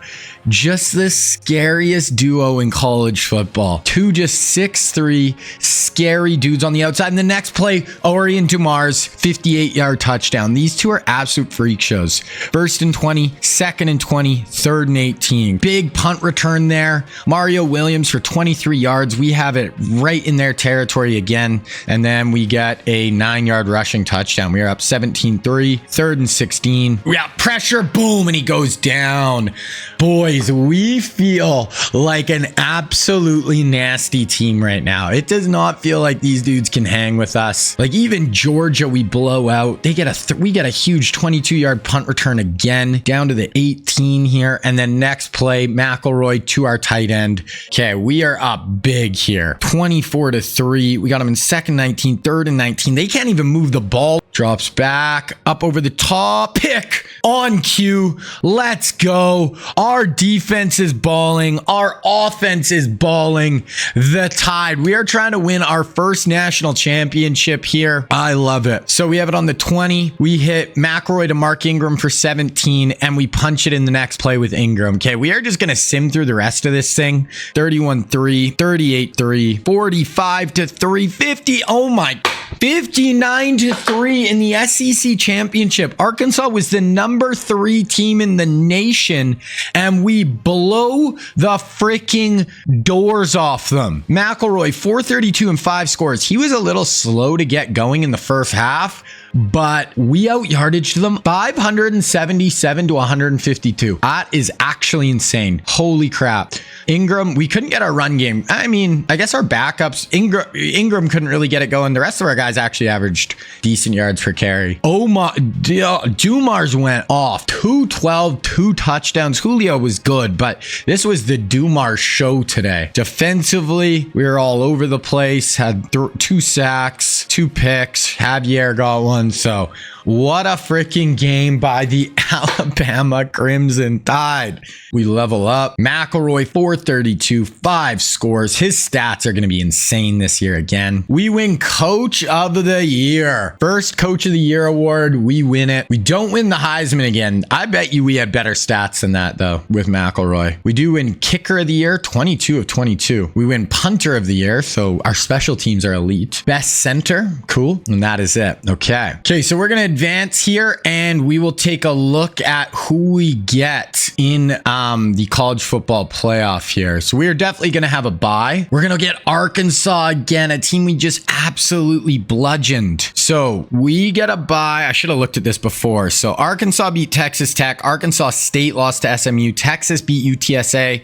Just the scariest duo in college football. 2 just 6'3", scary dudes on the outside. And the next play, Ori and Dumars, 58-yard touchdown. These 2 are absolute freak shows. 1st and 20, 2nd and 20, 3rd and 18. Big punt return there. Mario Williams for 23 yards. We have it right in their territory again. And then we get a 9-yard rushing touchdown. We are up 17-3, 3rd and 16. We got pressure, boom, and he goes down. Boys, we feel like an absolutely nasty team right now. It does not feel like these dudes can hang with us. Like even Georgia, we blow out. We get a huge 22-yard punt return again, down to the 18 here. And then next play, McElroy to our tight end. Okay, we are up big here. 24-3. We got them in 2nd 19, 3rd and 19. They can't even move the ball. Drops back, up over the top, pick on cue. Let's go. Our defense is balling. Our offense is balling. The Tide. We are trying to win our first national championship here. I love it. So we have it on the 20. We hit McElroy to Mark Ingram for 17, and we punch it in the next play with Ingram. Okay, we are just going to sim through the rest of this thing. 31-3, 38-3, 45-3, 50. Oh my, 59-3 in the SEC championship. Arkansas was the #3 team in the nation, and we blow the freaking doors off them. McElroy, 432 and 5 scores. He was a little slow to get going in the first half, but we out yardaged them 577 to 152. That is actually insane. Holy crap. Ingram, we couldn't get our run game. I mean, I guess our backups, Ingram couldn't really get it going. The rest of our guys actually averaged decent yards per carry. Oh my, Dumars went off. 212, 2 touchdowns. Julio was good, but this was the Dumars show today. Defensively, we were all over the place. Had 2 sacks, 2 picks. Javier got one. one. So what a freaking game by the Alabama Crimson Tide. We level up. McElroy 432, 5 scores. His stats are going to be insane this year again. We win Coach of the Year. First Coach of the Year award. We win it. We don't win the Heisman again. I bet you we had better stats than that though with McElroy. We do win Kicker of the Year, 22 of 22. We win Punter of the Year, so our special teams are elite. Best Center, cool. And that is it. Okay, so we're going to advance here and we will take a look at who we get in the college football playoff here. So we are definitely going to have a bye. We're going to get Arkansas again, a team we just absolutely bludgeoned. So we get a bye. I should have looked at this before. So Arkansas beat Texas Tech. Arkansas State lost to SMU. Texas beat UTSA.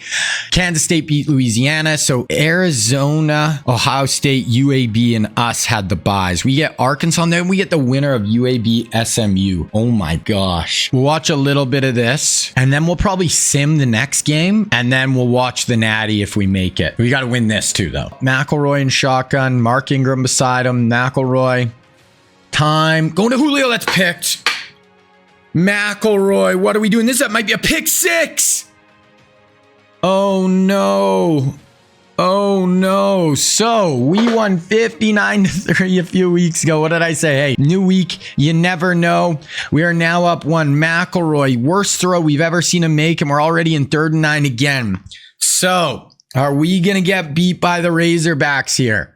Kansas State beat Louisiana. So Arizona, Ohio State, UAB, and us had the byes. We get Arkansas, and then we get the winner of UAB SMU. Oh my gosh. We'll watch a little bit of this, and then we'll probably sim the next game, and then we'll watch the Natty if we make it. We got to win this too, though. McElroy in shotgun. Mark Ingram beside him. McElroy. Time. Going to Julio. That's picked. McElroy. What are we doing? That might be a pick six. Oh no. Oh no. So we won 59-3 a few weeks ago. What did I say? Hey, new week. You never know. We are now up 1. McElroy, worst throw we've ever seen him make, and we're already in 3rd and 9 again. So are we going to get beat by the Razorbacks here?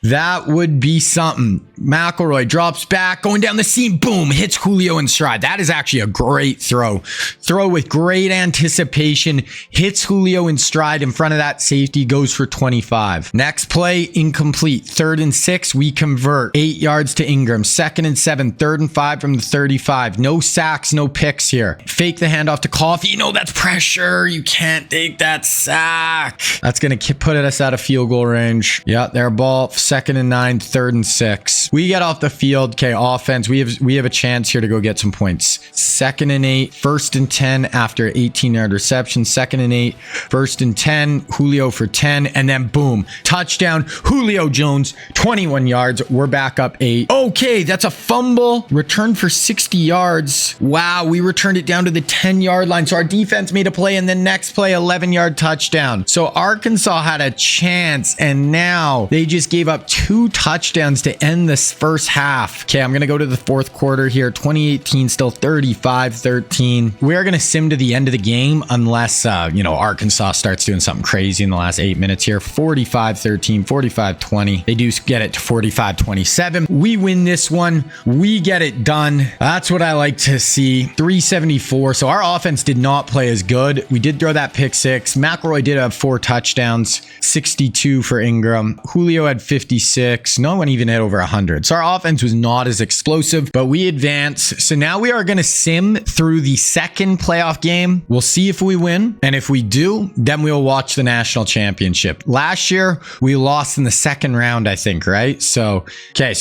That would be something. McElroy drops back, going down the seam, boom, hits Julio in stride. That is actually a great throw. Throw with great anticipation, hits Julio in stride in front of that safety, goes for 25. Next play, incomplete. 3rd and 6, we convert. 8 yards to Ingram. 2nd and 7, 3rd and 5 from the 35. No sacks, no picks here. Fake the handoff to Coffee. You know that's pressure. You can't take that sack. That's going to put us out of field goal range. Yeah, their ball. 2nd and 9, 3rd and 6. We get off the field. Okay, offense. We have a chance here to go get some points. 2nd and 8, 1st and 10 after 18-yard reception. 2nd and 8, 1st and 10. Julio for 10, and then boom, touchdown. Julio Jones, 21 yards. We're back up 8. Okay, that's a fumble. Return for 60 yards. Wow, we returned it down to the 10-yard line. So our defense made a play, and then next play, 11-yard touchdown. So Arkansas had a chance, and now they just gave up 2 touchdowns to end this first half. Okay, I'm going to go to the 4th quarter here. 2018, still 35-13. We're going to sim to the end of the game unless, Arkansas starts doing something crazy in the last 8 minutes here. 45-13, 45-20. They do get it to 45-27. We win this one. We get it done. That's what I like to see. 374. So our offense did not play as good. We did throw that pick 6. McElroy did have 4 touchdowns. 62 for Ingram. Julio had 56. No one even hit over 100. So our offense was not as explosive, but we advance. So now we are going to sim through the 2nd playoff game. We'll see if we win. And if we do, then we'll watch the national championship. Last year, we lost in the 2nd round, I think, right? So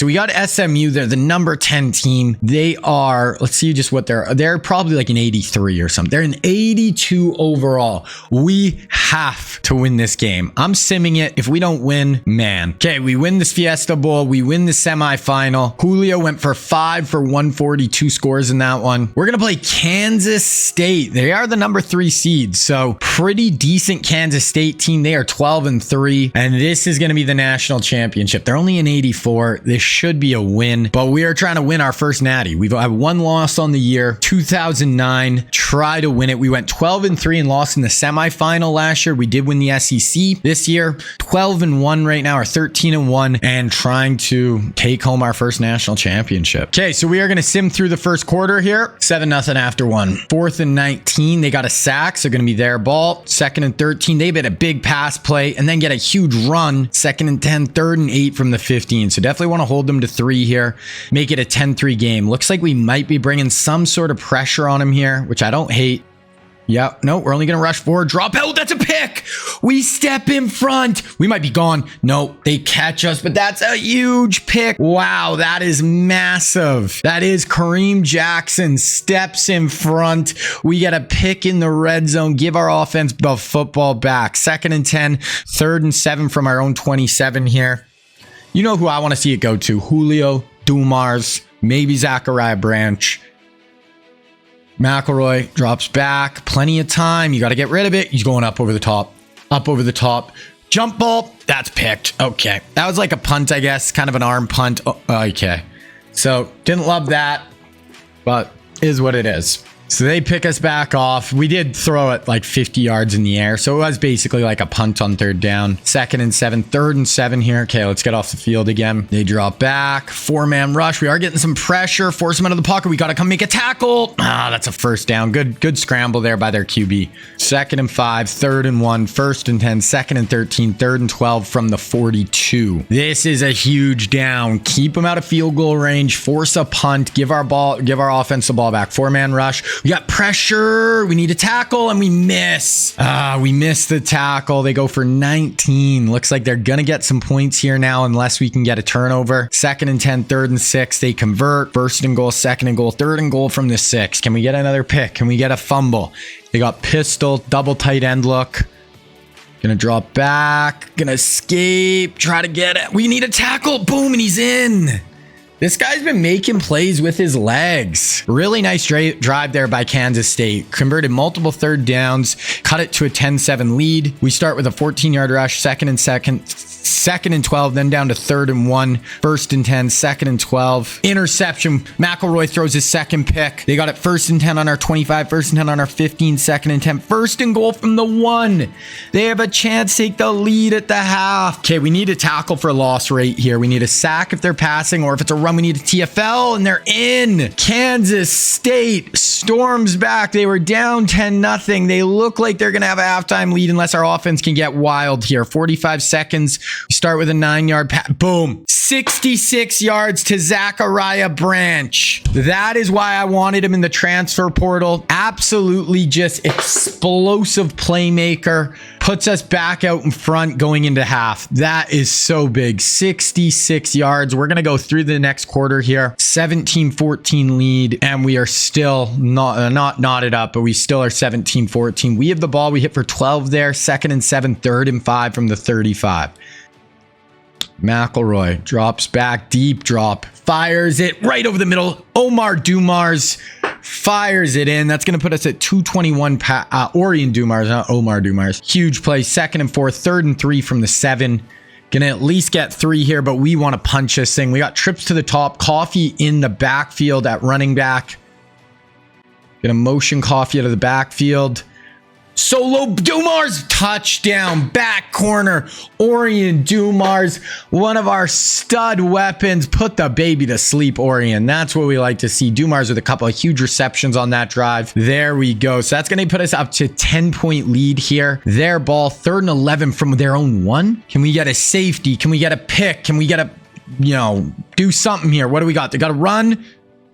we got SMU. They're the number 10 team. They are, let's see just what they're probably like an 83 or something. They're an 82 overall. We have to win this game. I'm simming it. If we don't win, man. Okay, we win this Fiesta Bowl. We win the semifinal. Julio went for 5 for 142 scores in that one. We're going to play Kansas State. They are the number 3 seed. So pretty decent Kansas State team. They are 12-3. And this is going to be the national championship. They're only an 84. This should be a win, but we are trying to win our first natty. We've had 1 loss on the year, 2009. Try to win it. We went 12-3 and lost in the semifinal last year. We did win the SEC this year. 12-1 right now, or 13-1, and trying to take home our first national championship. Okay, so we are going to sim through the first quarter here. 7-0 after 1. 4th and 19. They got a sack, so going to be their ball. 2nd and 13. They made a big pass play and then get a huge run. 2nd and 10. 3rd and 8 from the 15. So definitely want to hold them to 3 here. Make it a 10-3 game. Looks like we might be bringing some sort of pressure on them here, which I don't hate. Yep. No, we're only going to rush forward. Drop out. That's a pick. We step in front. We might be gone. No, they catch us, but that's a huge pick. Wow, that is massive. That is Kareem Jackson steps in front. We get a pick in the red zone. Give our offense the football back. 2nd and 10, 3rd and 7 from our own 27 here. You know who I want to see it go to. Julio Dumars. maybe Zachariah Branch. McElroy drops back. Plenty of time. You got to get rid of it. He's going up over the top. Up over the top. Jump ball. That's picked. Okay. That was like a punt, I guess. Kind of an arm punt. Oh, okay. So, didn't love that. But is what it is. So they pick us back off. We did throw it like 50 yards in the air. So it was basically like a punt on third down. 2nd and 7, 3rd and 7 here. Okay, let's get off the field again. They drop back. 4-man rush. We are getting some pressure. Force them out of the pocket. We got to come make a tackle. That's a first down. Good scramble there by their QB. 2nd and 5, 3rd and 1, 1st and 10, 2nd and 13, 3rd and 12 from the 42. This is a huge down. Keep them out of field goal range. Force a punt. Give our offense the ball back. 4-man rush. We got pressure. We need a tackle and we miss. We miss the tackle. They go for 19. Looks like they're going to get some points here now unless we can get a turnover. 2nd and 10, 3rd and 6. They convert. 1st and goal, 2nd and goal, 3rd and goal from the 6. Can we get another pick? Can we get a fumble? They got pistol, double tight end look. Gonna drop back. Gonna escape. Try to get it. We need a tackle. Boom, and he's in. This guy's been making plays with his legs. Really nice drive there by Kansas State. Converted multiple 3rd downs, cut it to a 10-7 lead. We start with a 14-yard rush, 2nd and 12, then down to 3rd and 1, 1st and 10, 2nd and 12. Interception. McElroy throws his second pick. They got it 1st and 10 on our 25, 1st and 10 on our 15, 2nd and 10, 1st and goal from the 1. They have a chance to take the lead at the half. Okay, we need a tackle for loss rate here. We need a sack if they're passing, or if it's a run, we need a TFL, and they're in. Kansas State storms back. They were down 10-0. They look like they're going to have a halftime lead unless our offense can get wild here. 45 seconds. We start with a 9-yard pass. Boom. 66 yards to Zachariah Branch. That is why I wanted him in the transfer portal. Absolutely just explosive playmaker. Puts us back out in front going into half. That is so big. 66 yards. We're going to go through the next quarter here. 17-14 lead, and we are still not knotted up, but we still are 17-14. We have the ball. We hit for 12 there. 2nd and 7, 3rd and 5 from the 35. McElroy drops back, deep drop, fires it right over the middle. Omar Dumars fires it in. That's going to put us at 221. Orion Dumars, not Omar Dumars. Huge play. 2nd and 4, 3rd and 3 from the 7. Gonna at least get 3 here, but we want to punch this thing. We got trips to the top. Coffee in the backfield at running back. Gonna motion Coffee out of the backfield. Solo Dumars, touchdown, back corner. Orion Dumars, one of our stud weapons. Put the baby to sleep, Orion. That's what we like to see. Dumars with a couple of huge receptions on that drive. There we go. So that's going to put us up to 10-point lead here. Their ball, 3rd and 11 from their own 1. Can we get a safety? Can we get a pick? Can we get a, do something here? What do we got? They got to run.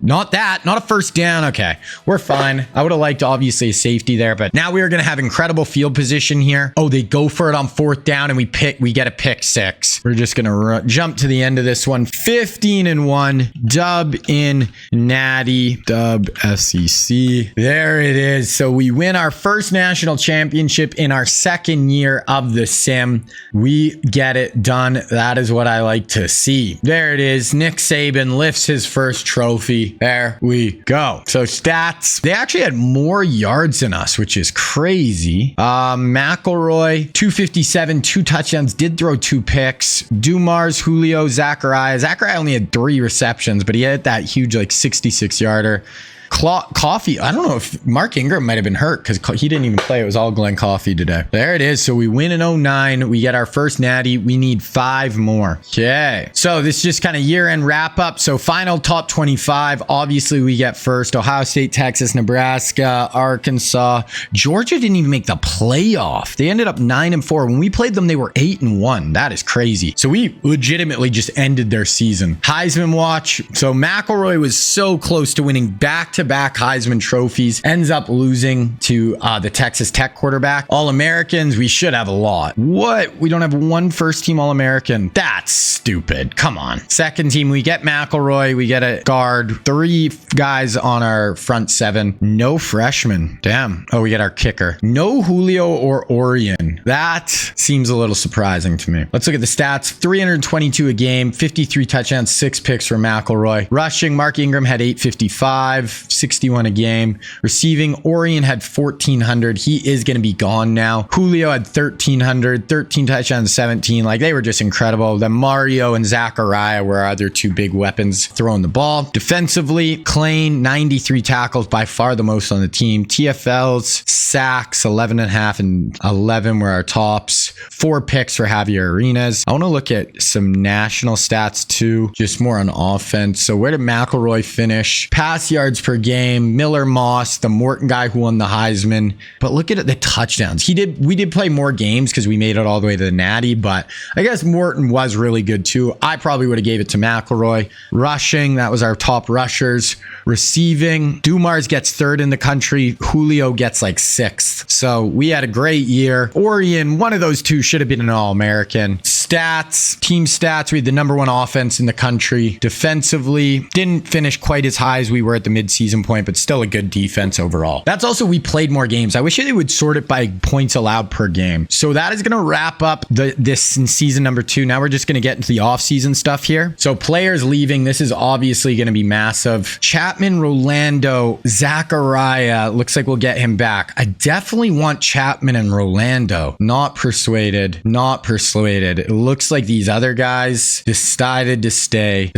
Not that, not a first down. Okay, we're fine. I would have liked obviously a safety there, but now we are going to have incredible field position here. Oh, they go for it on 4th down and we get a pick 6. We're just going to jump to the end of this one. 15-1, dub in Natty, dub SEC. There it is. So we win our first national championship in our 2nd year of the sim. We get it done. That is what I like to see. There it is. Nick Saban lifts his first trophy. There we go. So stats, they actually had more yards than us, which is crazy. McElroy, 257, 2 touchdowns, did throw 2 picks. Dumars, Julio, Zachariah. Zachariah only had 3 receptions, but he had that huge like 66-yarder. Coffee, I don't know if Mark Ingram might have been hurt because he didn't even play. It was all Glenn Coffee today. There it is. So we win in 09. We get our first natty. We need 5 more. Okay. So this is just kind of year-end wrap-up. So final top 25. Obviously, we get first. Ohio State, Texas, Nebraska, Arkansas. Georgia didn't even make the playoff. They ended up 9-4. When we played them, they were 8-1. That is crazy. So we legitimately just ended their season. Heisman watch. So McElroy was so close to winning back back-to-back Heisman trophies, ends up losing to the Texas Tech quarterback. All-Americans, we should have a lot. What? We don't have one first-team All-American? That's stupid. Come on. Second team, we get McElroy, we get a guard, 3 guys on our front 7. No freshmen. Damn. Oh, we get our kicker. No Julio or Orion. That seems a little surprising to me. Let's look at the stats. 322 a game, 53 touchdowns, 6 picks for McElroy. Rushing, Mark Ingram had 855, 61 a game. Receiving, Orion had 1,400. He is going to be gone now. Julio had 1,300, 13 touchdowns, 17. Like, they were just incredible. Then Mario and Zachariah were our other 2 big weapons throwing the ball. Defensively, Klein, 93 tackles, by far the most on the team. TFLs, sacks, 11.5 and 11 were our tops. 4 picks for Javier Arenas. I want to look at some national stats too, just more on offense. So where did McElroy finish? Pass yards per game, Miller Moss, the Morton guy who won the Heisman. But look at the touchdowns. We did play more games because we made it all the way to the Natty, but I guess Morton was really good too. I probably would have gave it to McElroy. Rushing, that was our top rushers. Receiving, Dumars gets 3rd in the country. Julio gets like 6th. So we had a great year. Orion, one of those 2 should have been an All-American. Stats, team stats, we had the #1 offense in the country. Defensively, didn't finish quite as high as we were at the mid-season point, but still a good defense overall. That's also, we played more games. I wish they would sort it by points allowed per game. So that is going to wrap up this in season number 2. Now we're just going to get into the off-season stuff here. So players leaving, this is obviously going to be massive. Chapman, Rolando, Zachariah, looks like we'll get him back. I definitely want Chapman and Rolando. Not persuaded. Not persuaded. It looks like these other guys decided to stay.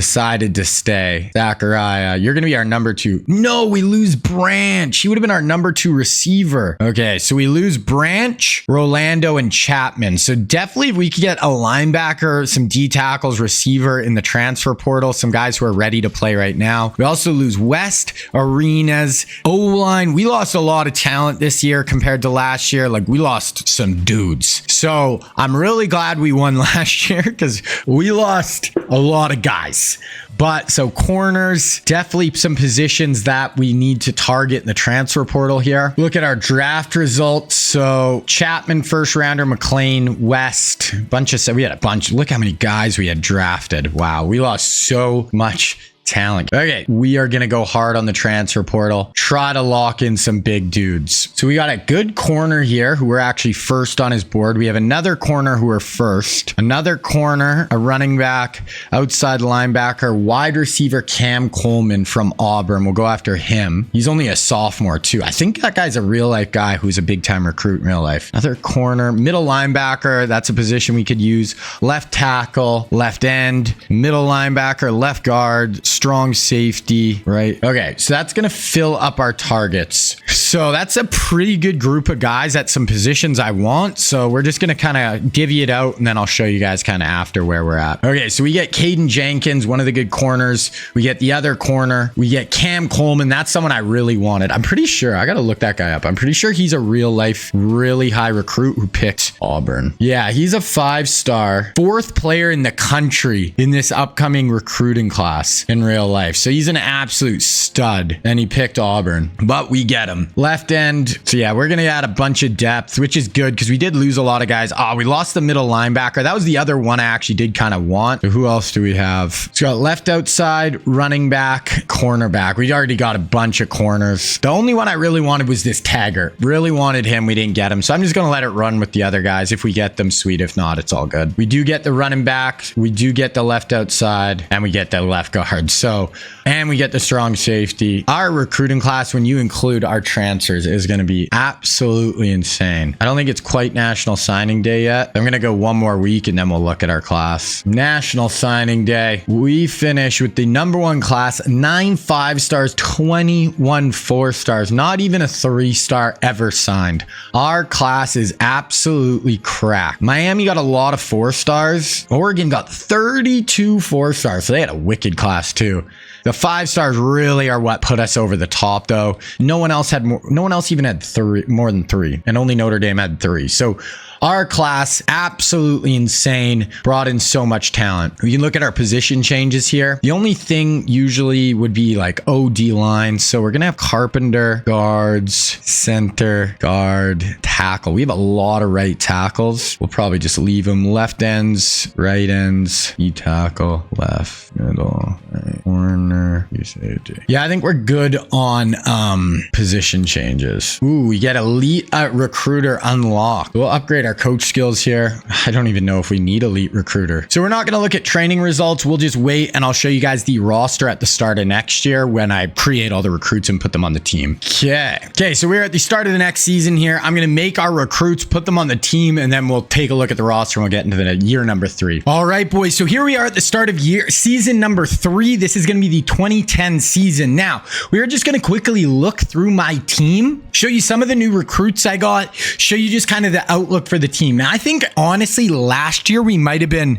Zachariah, you're going to be our number 2. No, we lose Branch. He would have been our number 2 receiver. Okay, so we lose Branch, Rolando, and Chapman. So definitely if we could get a linebacker, some D tackles, receiver in the transfer portal, some guys who are ready to play right now. We also lose West, Arenas, O-line. We lost a lot of talent this year compared to last year. Like, we lost some dudes. So I'm really glad we won last year because we lost a lot of guys. But so corners, definitely some positions that we need to target in the transfer portal here. Look at our draft results. So Chapman, first rounder, McLean, West, we had a bunch. Look how many guys we had drafted. Wow, we lost so much talent. Okay, we are going to go hard on the transfer portal. Try to lock in some big dudes. So we got a good corner here who we're actually first on his board. We have another corner who are first. Another corner, a running back, outside linebacker, wide receiver Cam Coleman from Auburn. We'll go after him. He's only a sophomore too. I think that guy's a real life guy who's a big time recruit in real life. Another corner, middle linebacker. That's a position we could use. Left tackle, left end, middle linebacker, left guard, strong safety, right? Okay, so that's going to fill up our targets. So that's a pretty good group of guys at some positions I want. So we're just going to kind of divvy it out and then I'll show you guys kind of after where we're at. Okay, so we get Caden Jenkins, one of the good corners. We get the other corner. We get Cam Coleman. That's someone I really wanted. I'm pretty sure, I got to look that guy up. I'm pretty sure he's a real life, really high recruit who picked Auburn. Yeah, he's a 5-star, 4th player in the country in this upcoming recruiting class in real life. So he's an absolute stud and he picked Auburn, but we get him. Left end. So yeah, we're going to add a bunch of depth, which is good because we did lose a lot of guys. We lost the middle linebacker. That was the other one I actually did kind of want. So who else do we have? So we got left outside, running back, cornerback. We already got a bunch of corners. The only one I really wanted was this Taggart. Really wanted him. We didn't get him. So I'm just going to let it run with the other guys. If we get them, sweet. If not, it's all good. We do get the running back. We do get the left outside and we get the left guard. So, and we get the strong safety. Our recruiting class, when you include our transfers, is going to be absolutely insane. I don't think it's quite National Signing Day yet. I'm going to go one more week and then we'll look at our class. National Signing Day. We finish with the #1 class, 9 5-stars, 21 4-stars, not even a 3-star ever signed. Our class is absolutely cracked. Miami got a lot of 4-stars. Oregon got 32 4-stars. So they had a wicked class too. The 5 stars really are what put us over the top, though. No one else even had more than 3, and only Notre Dame had 3. So our class, absolutely insane, brought in so much talent. We can look at our position changes here. The only thing usually would be like OD line. So we're going to have carpenter, guards, center, guard, tackle. We have a lot of right tackles. We'll probably just leave them. Left ends, right ends, tackle, left, middle, right, corner, safety. Yeah, I think we're good on position changes. Ooh, we get elite recruiter unlocked. We'll upgrade our coach skills here. I don't even know if we need elite recruiter. So we're not going to look at training results. We'll just wait, and I'll show you guys the roster at the start of next year when I create all the recruits and put them on the team. Okay, so we're at the start of the next season here. I'm going to make our recruits, put them on the team, and then we'll take a look at the roster and we'll get into the year number 3. All right, boys. So here we are at the start of season number 3. This is going to be the 2010 season. Now, we are just going to quickly look through my team, show you some of the new recruits I got, show you just kind of the outlook for the team. Now, I think honestly last year we might have been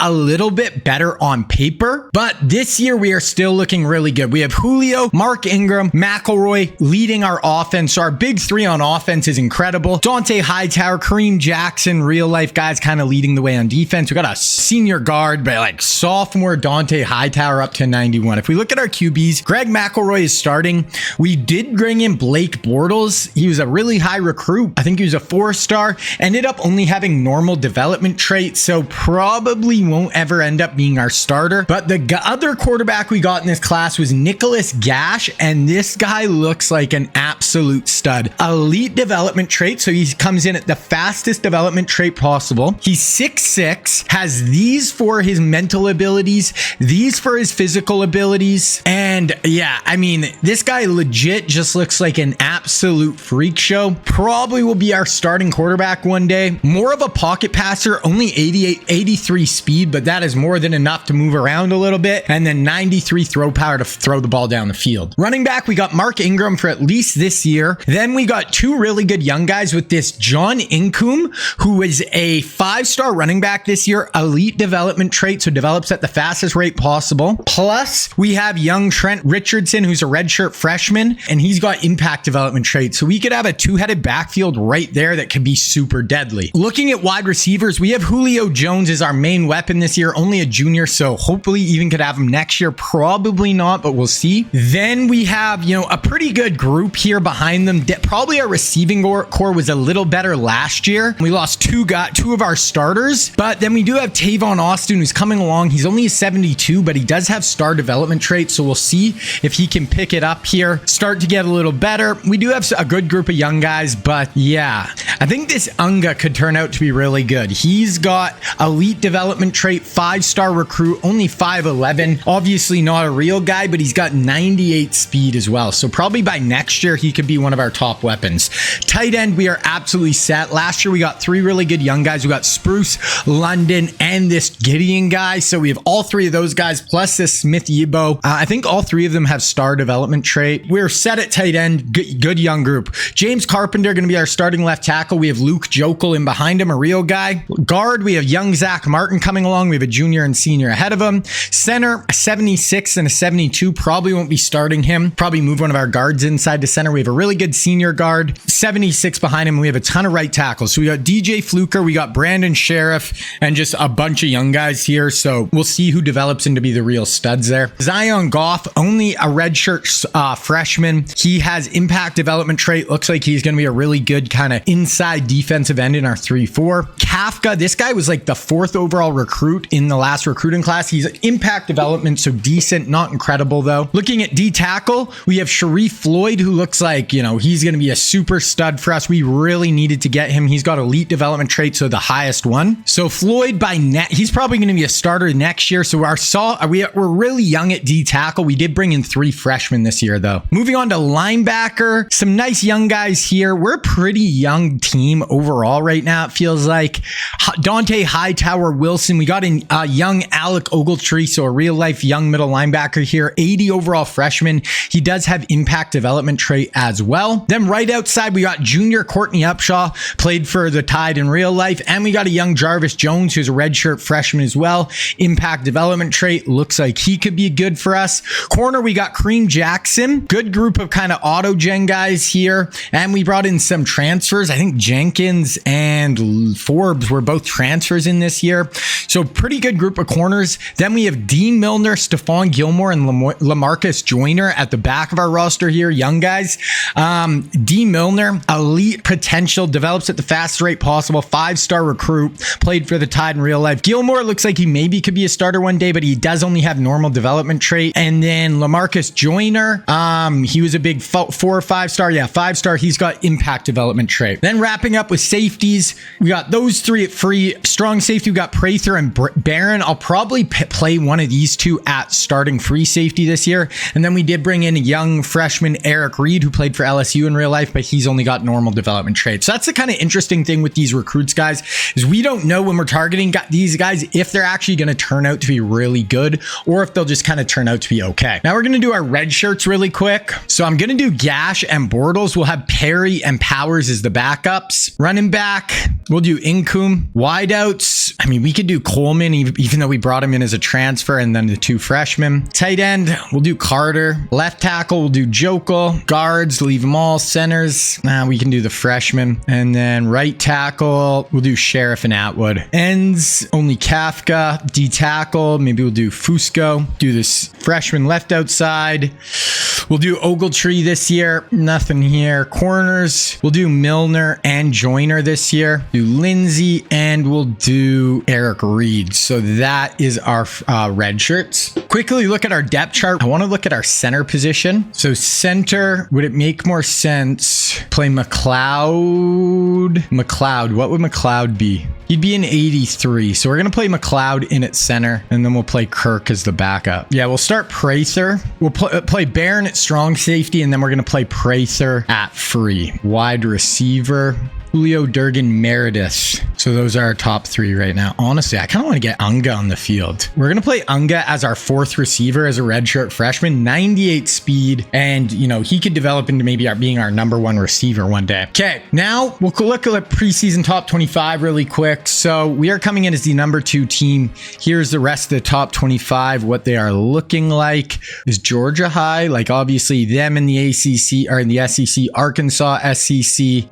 a little bit better on paper, but this year we are still looking really good. We have Julio, Mark Ingram, McElroy leading our offense. So our big 3 on offense is incredible. Dante Hightower, Kareem Jackson, real life guys kind of leading the way on defense. We got a senior guard, but like sophomore Dante Hightower up to 91. If we look at our QBs, Greg McElroy is starting. We did bring in Blake Bortles. He was a really high recruit. I think he was a 4-star. Ended up only having normal development traits, so probably won't ever end up being our starter. But the other quarterback we got in this class was Nicholas Gash, and this guy looks like an absolute stud. Elite development trait, so he comes in at the fastest development trait possible. He's 6'6", has these for his mental abilities, these for his physical abilities, and yeah, I mean, this guy legit just looks like an absolute freak show. Probably will be our starting quarterback one day. More of a pocket passer, only 83 speed, but that is more than enough to move around a little bit, and then 93 throw power to throw the ball down the field. Running back, we got Mark Ingram for at least this year. Then we got 2 really good young guys with this John Incoom, who is a 5-star running back this year, elite development trait, so develops at the fastest rate possible. Plus, we have young Trent Richardson, who's a redshirt freshman, and he's got impact development trait. So we could have a 2-headed backfield right there that could be super deadly. Looking at wide receivers, we have Julio Jones as our main weapon this year, only a junior, so hopefully even could have him next year. Probably not, but we'll see. Then we have, a pretty good group here behind them. Probably our receiving core was a little better last year. We lost 2 of our starters, but then we do have Tavon Austin, who's coming along. He's only a 72, but he does have star development traits, so we'll see if he can pick it up here, start to get a little better. We do have a good group of young guys, but yeah, I think this Unga could turn out to be really good. He's got elite development trait, 5-star recruit, only 5'11". Obviously not a real guy, but he's got 98 speed as well. So probably by next year, he could be one of our top weapons. Tight end, we are absolutely set. Last year, we got 3 really good young guys. We got Spruce, London, and this Gideon guy. So we have all 3 of those guys, plus this Smith Yibo. I think all 3 of them have star development trait. We're set at tight end. Good young group. James Carpenter going to be our starting left tackle. We have Luke Jokel in behind him, a real guy. Guard, we have young Zach Martin coming along. We have a junior and senior ahead of him. Center, a 76 and a 72. Probably won't be starting him. Probably move one of our guards inside to center. We have a really good senior guard, 76 behind him. We have a ton of right tackles. So we got DJ Fluker, we got Brandon Sheriff, and just a bunch of young guys here. So we'll see who develops into be the real studs there. Zion Goff, only a redshirt freshman. He has impact development trait. Looks like he's going to be a really good kind of inside defensive end in our 3-4. Kafka, this guy was like the 4th overall recruit in the last recruiting class. He's impact development, so decent, not incredible though. Looking at D tackle, we have Sharif Floyd, who looks like, he's going to be a super stud for us. We really needed to get him. He's got elite development trait, so the highest one. So Floyd he's probably going to be a starter next year. So we're really young at D tackle. We did bring in 3 freshmen this year though. Moving on to linebacker, some nice young guys here. We're a pretty young team overall right now, it feels like. Dante Hightower Wilson, we got in young Alec Ogletree, so a real life young middle linebacker here, 80 overall freshman. He does have impact development trait as well. Then right outside, we got got junior Courtney Upshaw, played for the Tide in real life. And we got a young Jarvis Jones, who's a redshirt freshman as well. Impact development trait. Looks like he could be good for us. Corner, we got Kareem Jackson. Good group of kind of auto gen guys here. And we brought in some transfers. I think Jenkins and Forbes were both transfers in this year. So pretty good group of corners. Then we have Dean Milner, Stephon Gilmore, and LaMarcus Joyner at the back of our roster here. Young guys. Dean Milner, elite potential, develops at the fastest rate possible. 5-star recruit, played for the Tide in real life. Gilmore looks like he maybe could be a starter one day, but he does only have normal development trait. And then LaMarcus Joyner, he was a big 4 or 5-star. Yeah, 5-star. He's got impact development trait. Then wrapping up with safeties, we got those three at free. Strong safety, we got Prather and Barron. I'll probably play one of these two at starting free safety this year. And then we did bring in a young freshman, Eric Reed, who played for LSU in real life, but he's only got normal development traits. So that's the kind of interesting thing with these recruits, guys, is we don't know when we're targeting these guys if they're actually going to turn out to be really good or if they'll just kind of turn out to be okay. Now we're going to do our red shirts really quick. So I'm going to do Gash and Bortles. We'll have Perry and Powers as the backups. Running back, we'll do Incoom. Wideouts, I mean, we could do Coleman, even though we brought him in as a transfer, and then the 2 freshmen. Tight end, we'll do Carter. Left tackle, we'll do Jokel. Guards, leave them all. Centers, we can do the freshmen. And then right tackle, we'll do Sheriff and Atwood. Ends, only Kafka. D tackle, maybe we'll do Fusco. Do this freshman left outside. We'll do Ogletree this year. Nothing here. Corners, we'll do Milner and Joyner this year. Do Lindsay, and we'll do Eric Reed. So that is our red shirts. Quickly look at our depth chart. I want to look at our center position. So center, would it make more sense? Play McLeod. What would McLeod be? He'd be an 83. So we're going to play McLeod in at center, and then we'll play Kirk as the backup. Yeah, we'll start Prather. We'll play Barron at strong safety, and then we're going to play Prather at free. Wide receiver, Julio, Durgan, Meredith. So those are our top 3 right now. Honestly, I kind of want to get Unga on the field. We're going to play Unga as our 4th receiver, as a redshirt freshman, 98 speed. And, you know, he could develop into maybe being our number 1 receiver one day. Okay, now we'll look at preseason top 25 really quick. So we are coming in as the number 2 team. Here's the rest of the top 25, what they are looking like. Is Georgia high? Like, obviously, them in the ACC or in the SEC, Arkansas, SEC.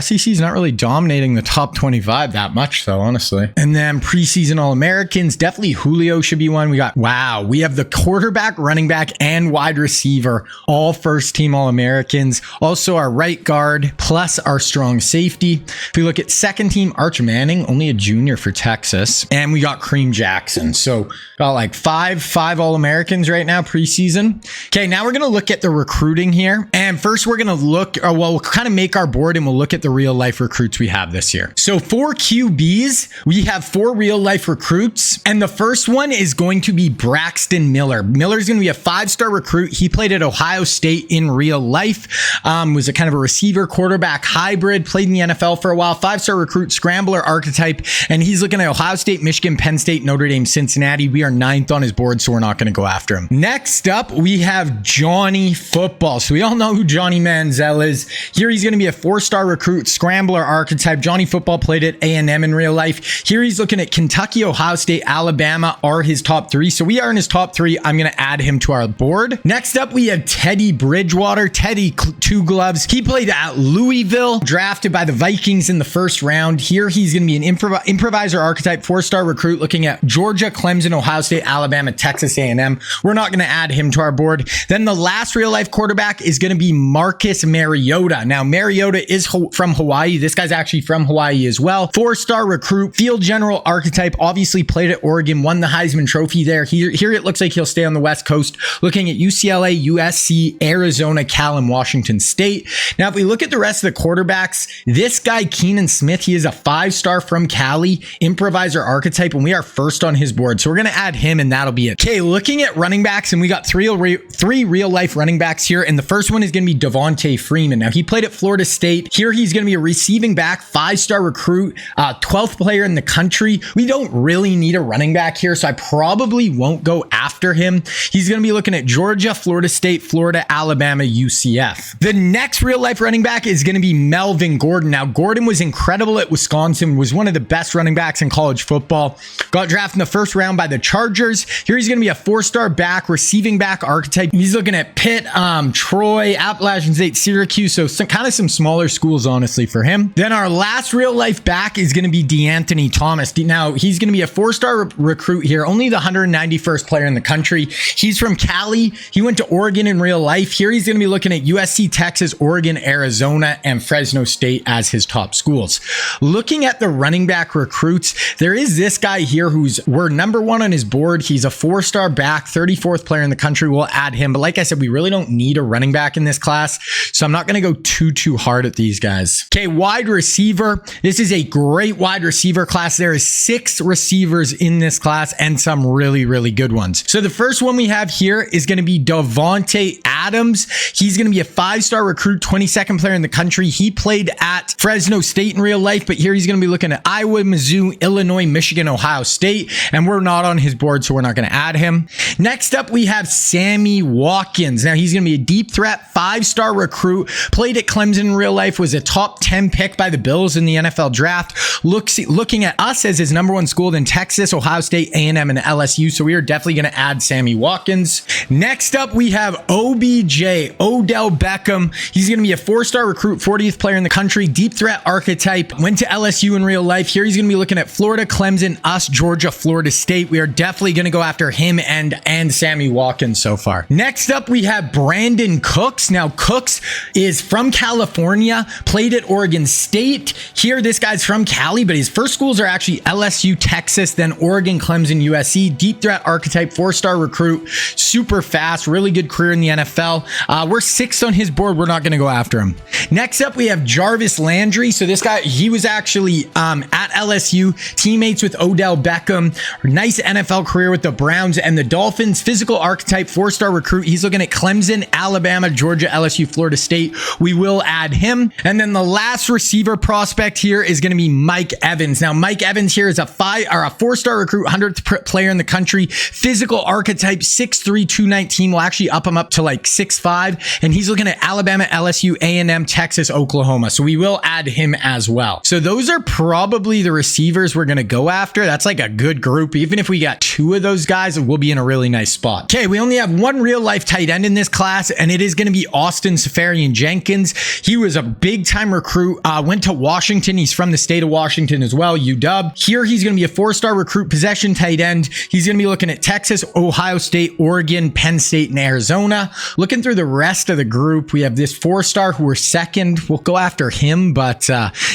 SEC is not really dominating the top 25 that much, though, honestly. And then preseason All-Americans, definitely Julio should be one. We have the quarterback, running back, and wide receiver, all first-team All-Americans. Also, our right guard, plus our strong safety. If we look at second-team, Arch Manning, only a junior for Texas. And we got Kareem Jackson. So, got like five All-Americans right now, preseason. Okay, now we're going to look at the recruiting here. And first, we're going to we'll kind of make our board, and we'll look at the real life recruits we have this year. So for QBs, we have 4 real life recruits. And the first one is going to be Braxton Miller. Miller's going to be a 5-star recruit. He played at Ohio State in real life, was a kind of a receiver quarterback hybrid, played in the NFL for a while, 5-star recruit, scrambler archetype. And he's looking at Ohio State, Michigan, Penn State, Notre Dame, Cincinnati. We are 9th on his board, so we're not going to go after him. Next up, we have Johnny Football. So we all know who Johnny Manziel is. Here he's going to be a 4-star recruit, scrambler archetype. Johnny Football played at A&M in real life. Here he's looking at Kentucky, Ohio State, Alabama are his top 3. So we are in his top 3. I'm going to add him to our board. Next up, we have Teddy Bridgewater. Teddy, 2 gloves. He played at Louisville, drafted by the Vikings in the 1st round. Here he's going to be an improviser archetype, 4-star recruit, looking at Georgia, Clemson, Ohio State, Alabama, Texas A&M. We're not going to add him to our board. Then the last real life quarterback is going to be Marcus Mariota. Now, Mariota is from Hawaii. This guy's actually from Hawaii as well. 4-star recruit, field general archetype, obviously played at Oregon, won the Heisman Trophy there. Here it looks like he'll stay on the West Coast, looking at UCLA, USC, Arizona, Cal, and Washington State. Now, if we look at the rest of the quarterbacks, this guy, Keenan Smith, he is a 5-star from Cali, improviser archetype, and we are 1st on his board. So we're going to add him, and that'll be it. Okay, looking at running backs, and we got 3 real life running backs here, and the first one is going to be Devontae Freeman. Now, he played at Florida State. Here he's going to be a receiving back, 5-star recruit. recruit, 12th player in the country. We don't really need a running back here, so I probably won't go after him. He's going to be looking at Georgia, Florida State, Florida, Alabama, UCF. The next real life running back is going to be Melvin Gordon. Now, Gordon was incredible at Wisconsin, was one of the best running backs in college football. Got drafted in the first round by the Chargers. Here he's going to be a 4-star back, receiving back archetype. He's looking at Pitt, Troy, Appalachian State, Syracuse, so kind of some smaller schools, honestly, for him. Then our last real life back is going to be DeAnthony Thomas. Now, he's going to be a 4-star recruit here, only the 191st player in the country. He's from Cali. He went to Oregon in real life. Here he's going to be looking at USC, Texas, Oregon, Arizona, and Fresno State as his top schools. Looking at the running back recruits, there is this guy here we're number 1 on his board. He's a 4-star back, 34th player in the country. We'll add him. But like I said, we really don't need a running back in this class, so I'm not going to go too hard at these guys. Okay, wide receiver. This is a great wide receiver class. There is 6 receivers in this class and some really good ones. So the first one we have here is going to be Davante Adams. He's going to be a 5-star recruit, 22nd player in the country. He played at Fresno State in real life, but here he's going to be looking at Iowa, Mizzou, Illinois, Michigan, Ohio State, and we're not on his board, so we're not going to add him. Next up, we have Sammy Watkins. Now, he's going to be a deep threat, 5-star recruit, played at Clemson in real life, was a top 10 pick by the Bills in the NFL draft. Looking at us as his number 1 school, then Texas, Ohio State, A&M, and LSU, so we are definitely going to add Sammy Watkins. Next up, we have OBJ, Odell Beckham. He's going to be a 4-star recruit, 40th player in the country, deep threat archetype, went to LSU in real life. Here he's going to be looking at Florida, Clemson, us, Georgia, Florida State. We are definitely going to go after him and Sammy Watkins so far. Next up, we have Brandon Cooks. Now, Cooks is from California, played at Oregon State. Here, this guy's from Cali, but his first schools are actually LSU, Texas, then Oregon, Clemson, USC. Deep threat archetype, 4-star recruit, super fast, really good career in the NFL. We're 6th on his board. We're not going to go after him. Next up, we have Jarvis Landry. So this guy, he was actually at LSU, teammates with Odell Beckham. Nice NFL career with the Browns and the Dolphins. Physical archetype, 4-star recruit. He's looking at Clemson, Alabama, Georgia, LSU, Florida State. We will add him. And then the last receiver prospect here is going to be Mike Evans. Now, Mike Evans here is a 4-star recruit, 100th player in the country. Physical archetype, 6'3", 219. We'll actually up him up to like 6'5". And he's looking at Alabama, LSU, A&M, Texas, Oklahoma. So we will add him as well. So those are probably the receivers we're going to go after. That's like a good group. Even if we got 2 of those guys, we'll be in a really nice spot. Okay, we only have 1 real life tight end in this class, and it is going to be Austin Seferian-Jenkins. He was a big time recruit, went to Washington. He's from the state of Washington as well, UW. Here he's going to be a 4-star recruit, possession tight end. He's going to be looking at Texas, Ohio State, Oregon, Penn State, and Arizona. Looking through the rest of the group, we have this 4-star who we're 2nd. We'll go after him, but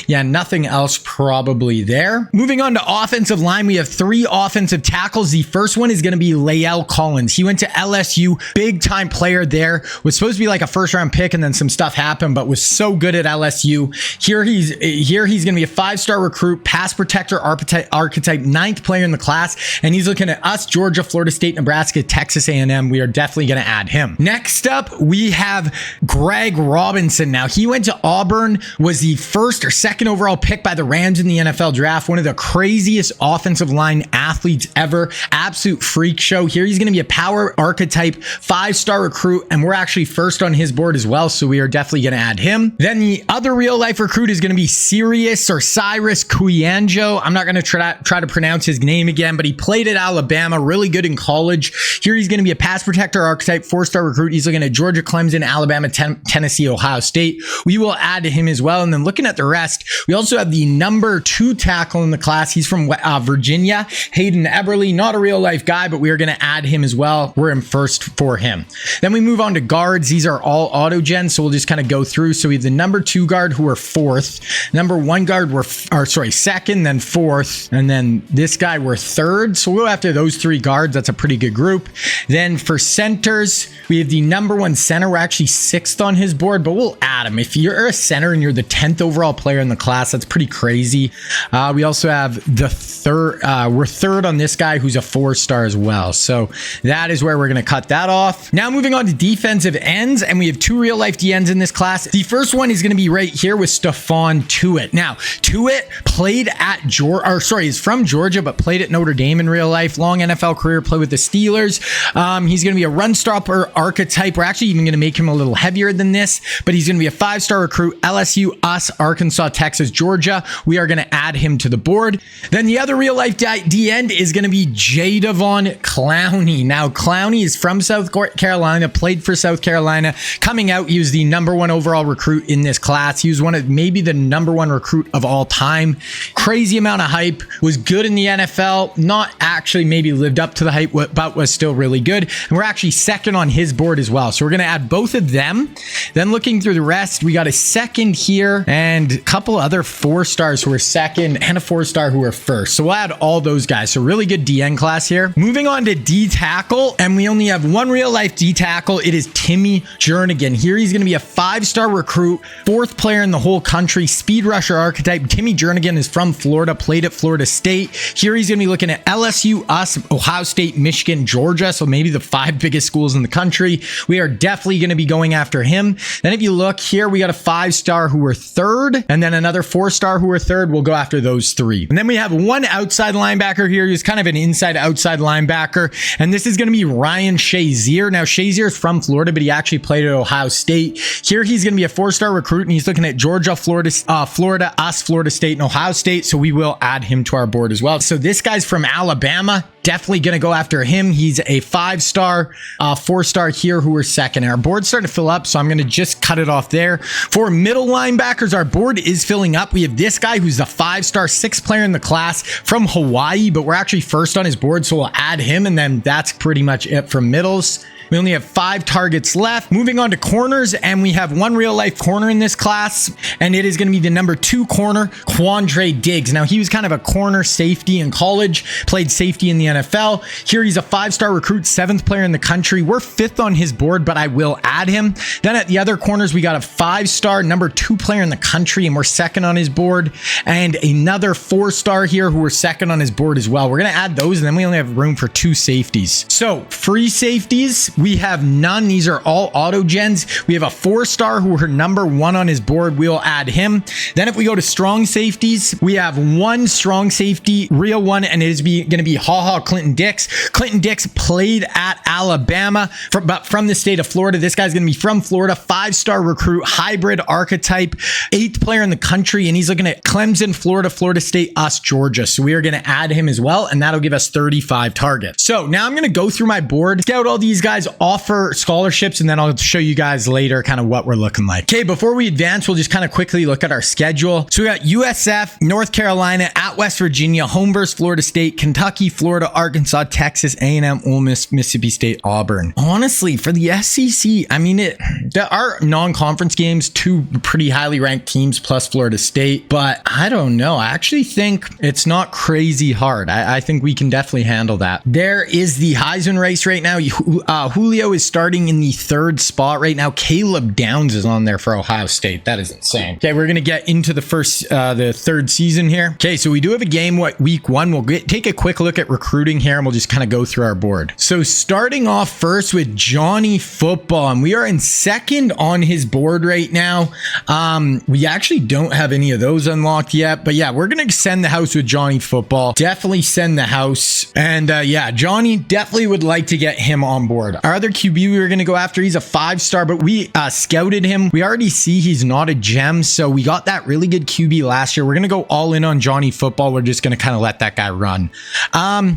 yeah, nothing else probably there. Moving on to offensive line, we have 3 offensive tackles. The first one is going to be Lael Collins. He went to LSU, big time player there. Was supposed to be like a 1st-round pick, and then some stuff happened, but was so good at LSU. Here he's going to be a 5-star recruit, pass protector archetype, 9th player in the class, and he's looking at us, Georgia, Florida State, Nebraska, Texas A&M. We are definitely going to add him. Next up, we have Greg Robinson. Now, he went to Auburn, was the 1st or 2nd overall pick by the Rams in the NFL draft. One of the craziest offensive line athletes ever. Absolute freak show. Here he's going to be a power archetype, 5-star recruit, and we're actually 1st on his board as well, so we are definitely going to add him. Then the other real life recruit is going to be Cyrus Kouyanjo. I'm not going to try to pronounce his name again, but he played at Alabama, really good in college. Here he's going to be a pass protector archetype, 4-star recruit. He's looking at Georgia, Clemson, Alabama, Tennessee, Ohio State. We will add to him as well. And then looking at the rest, we also have the number 2 tackle in the class. He's from Virginia, Hayden Eberle, not a real life guy, but we are going to add him as well. We're in 1st for him. Then we move on to guards. These are all auto gen, so we'll just kind of go through. So we have the number 2 guard who are 4th, number 1 guard we're 2nd, then 4th, and then this guy we're 3rd. So we'll go after those 3 guards. That's a pretty good group. Then for centers, we have the number 1 center. We're actually 6th on his board, but we'll add him. If you're a center and you're the 10th overall player in the class, that's pretty crazy. We also have the 3rd. We're 3rd on this guy who's a 4-star as well. So that is where we're going to cut that off. Now moving on to defensive ends, and we have 2 real life DNs in this class. The first one is going to be right here with Stephon Tuitt. Now, Tuitt played at he's from Georgia, but played at Notre Dame in real life. Long NFL career, played with the Steelers. He's going to be a run stopper archetype. We're actually even going to make him a little heavier than this, but he's going to be a 5-star recruit. LSU, us, Arkansas, Texas, Georgia. We are going to add him to the board. Then the other real life D end is going to be Jadeveon Clowney. Now, Clowney is from South Carolina, played for South Carolina. Coming out, he was the #1 overall recruit in this class. He was one of maybe the #1 recruit of all time. Crazy amount of hype. Was good in the NFL. Not actually maybe lived up to the hype, but was still really good. And we're actually second on his board as well. So we're going to add both of them. Then looking through the rest, we got a second here and a couple other 4-stars who are second and a 4-star who are first. So we'll add all those guys. So really good DN class here. Moving on to D tackle, and we only have one real life D tackle. It is Timmy Jernigan. Here he's going to be a 5-star recruit, 4th player in the whole country, speed rusher archetype. Timmy Jernigan is from Florida, played at Florida State. Here he's going to be looking at LSU, us, Ohio State, Michigan, Georgia. So maybe the 5 biggest schools in the country. We are definitely going to be going after him. Then if you look here, we got a 5-star who were 3rd, and then another 4-star who were 3rd. We'll go after those 3. And then we have one outside linebacker here. He's kind of an inside-outside linebacker, and this is going to be Ryan Shazier. Now, Shazier is from Florida, but he actually played at Ohio State. Here he's going to be a 4-star recruit, and he's looking at Georgia, Florida, us, Florida State, and Ohio State, so we will add him to our board as well. So this guy's from Alabama. Definitely going to go after him. He's a 5-star, 4-star here who are second. Our board's starting to fill up, so I'm going to just cut it off there. For middle linebackers, our board is filling up. We have this guy who's a 5-star, 6th player in the class from Hawaii, but we're actually first on his board, so we'll add him, and then that's pretty much it for middles. We only have 5 targets left. Moving on to corners, and we have one real life corner in this class, and it is going to be the #2 corner, Quandre Diggs. Now, he was kind of a corner safety in college, played safety in the NFL. Here he's a 5-star recruit, 7th player in the country. We're 5th on his board, but I will add him. Then at the other corners, we got a 5-star, #2 player in the country, and we're 2nd on his board, and another 4-star here who we're 2nd on his board as well. We're going to add those, and then we only have room for 2 safeties. So free safeties, we have none. These are all auto gens. We have a 4-star who are #1 on his board. We'll add him. Then if we go to strong safeties, we have one strong safety, real one, and it is going to be Clinton Dix. Clinton Dix played at Alabama, but from the state of Florida. This guy's going to be from Florida, 5-star recruit, hybrid archetype, 8th player in the country, and he's looking at Clemson, Florida, Florida State, us, Georgia. So we are going to add him as well, and that'll give us 35 targets. So now I'm going to go through my board, scout all these guys, offer scholarships, and then I'll show you guys later kind of what we're looking like. Okay, before we advance, we'll just kind of quickly look at our schedule. So we got USF, North Carolina, at West Virginia, home versus Florida State, Kentucky, Florida, Arkansas, Texas, A&M, Ole Miss, Mississippi State, Auburn. Honestly, for the SEC, I mean, there are non-conference games, 2 pretty highly ranked teams plus Florida State, but I don't know. I actually think it's not crazy hard. I think we can definitely handle that. There is the Heisman race right now. Julio is starting in the 3rd spot right now. Caleb Downs is on there for Ohio State. That is insane. Okay, we're going to get into the 3rd season here. Okay, so we do have a game week 1. We'll take a quick look at recruiting here, and we'll just kind of go through our board. So starting off first with Johnny Football, and we are in 2nd on his board right now. We actually don't have any of those unlocked yet, but yeah, we're going to send the house with Johnny Football. Definitely send the house. And yeah, Johnny definitely would like to get him on board. Our other QB we were going to go after, he's a 5-star, but we scouted him. We already see he's not a gem, so we got that really good QB last year. We're going to go all in on Johnny Football. We're just going to kind of let that guy run.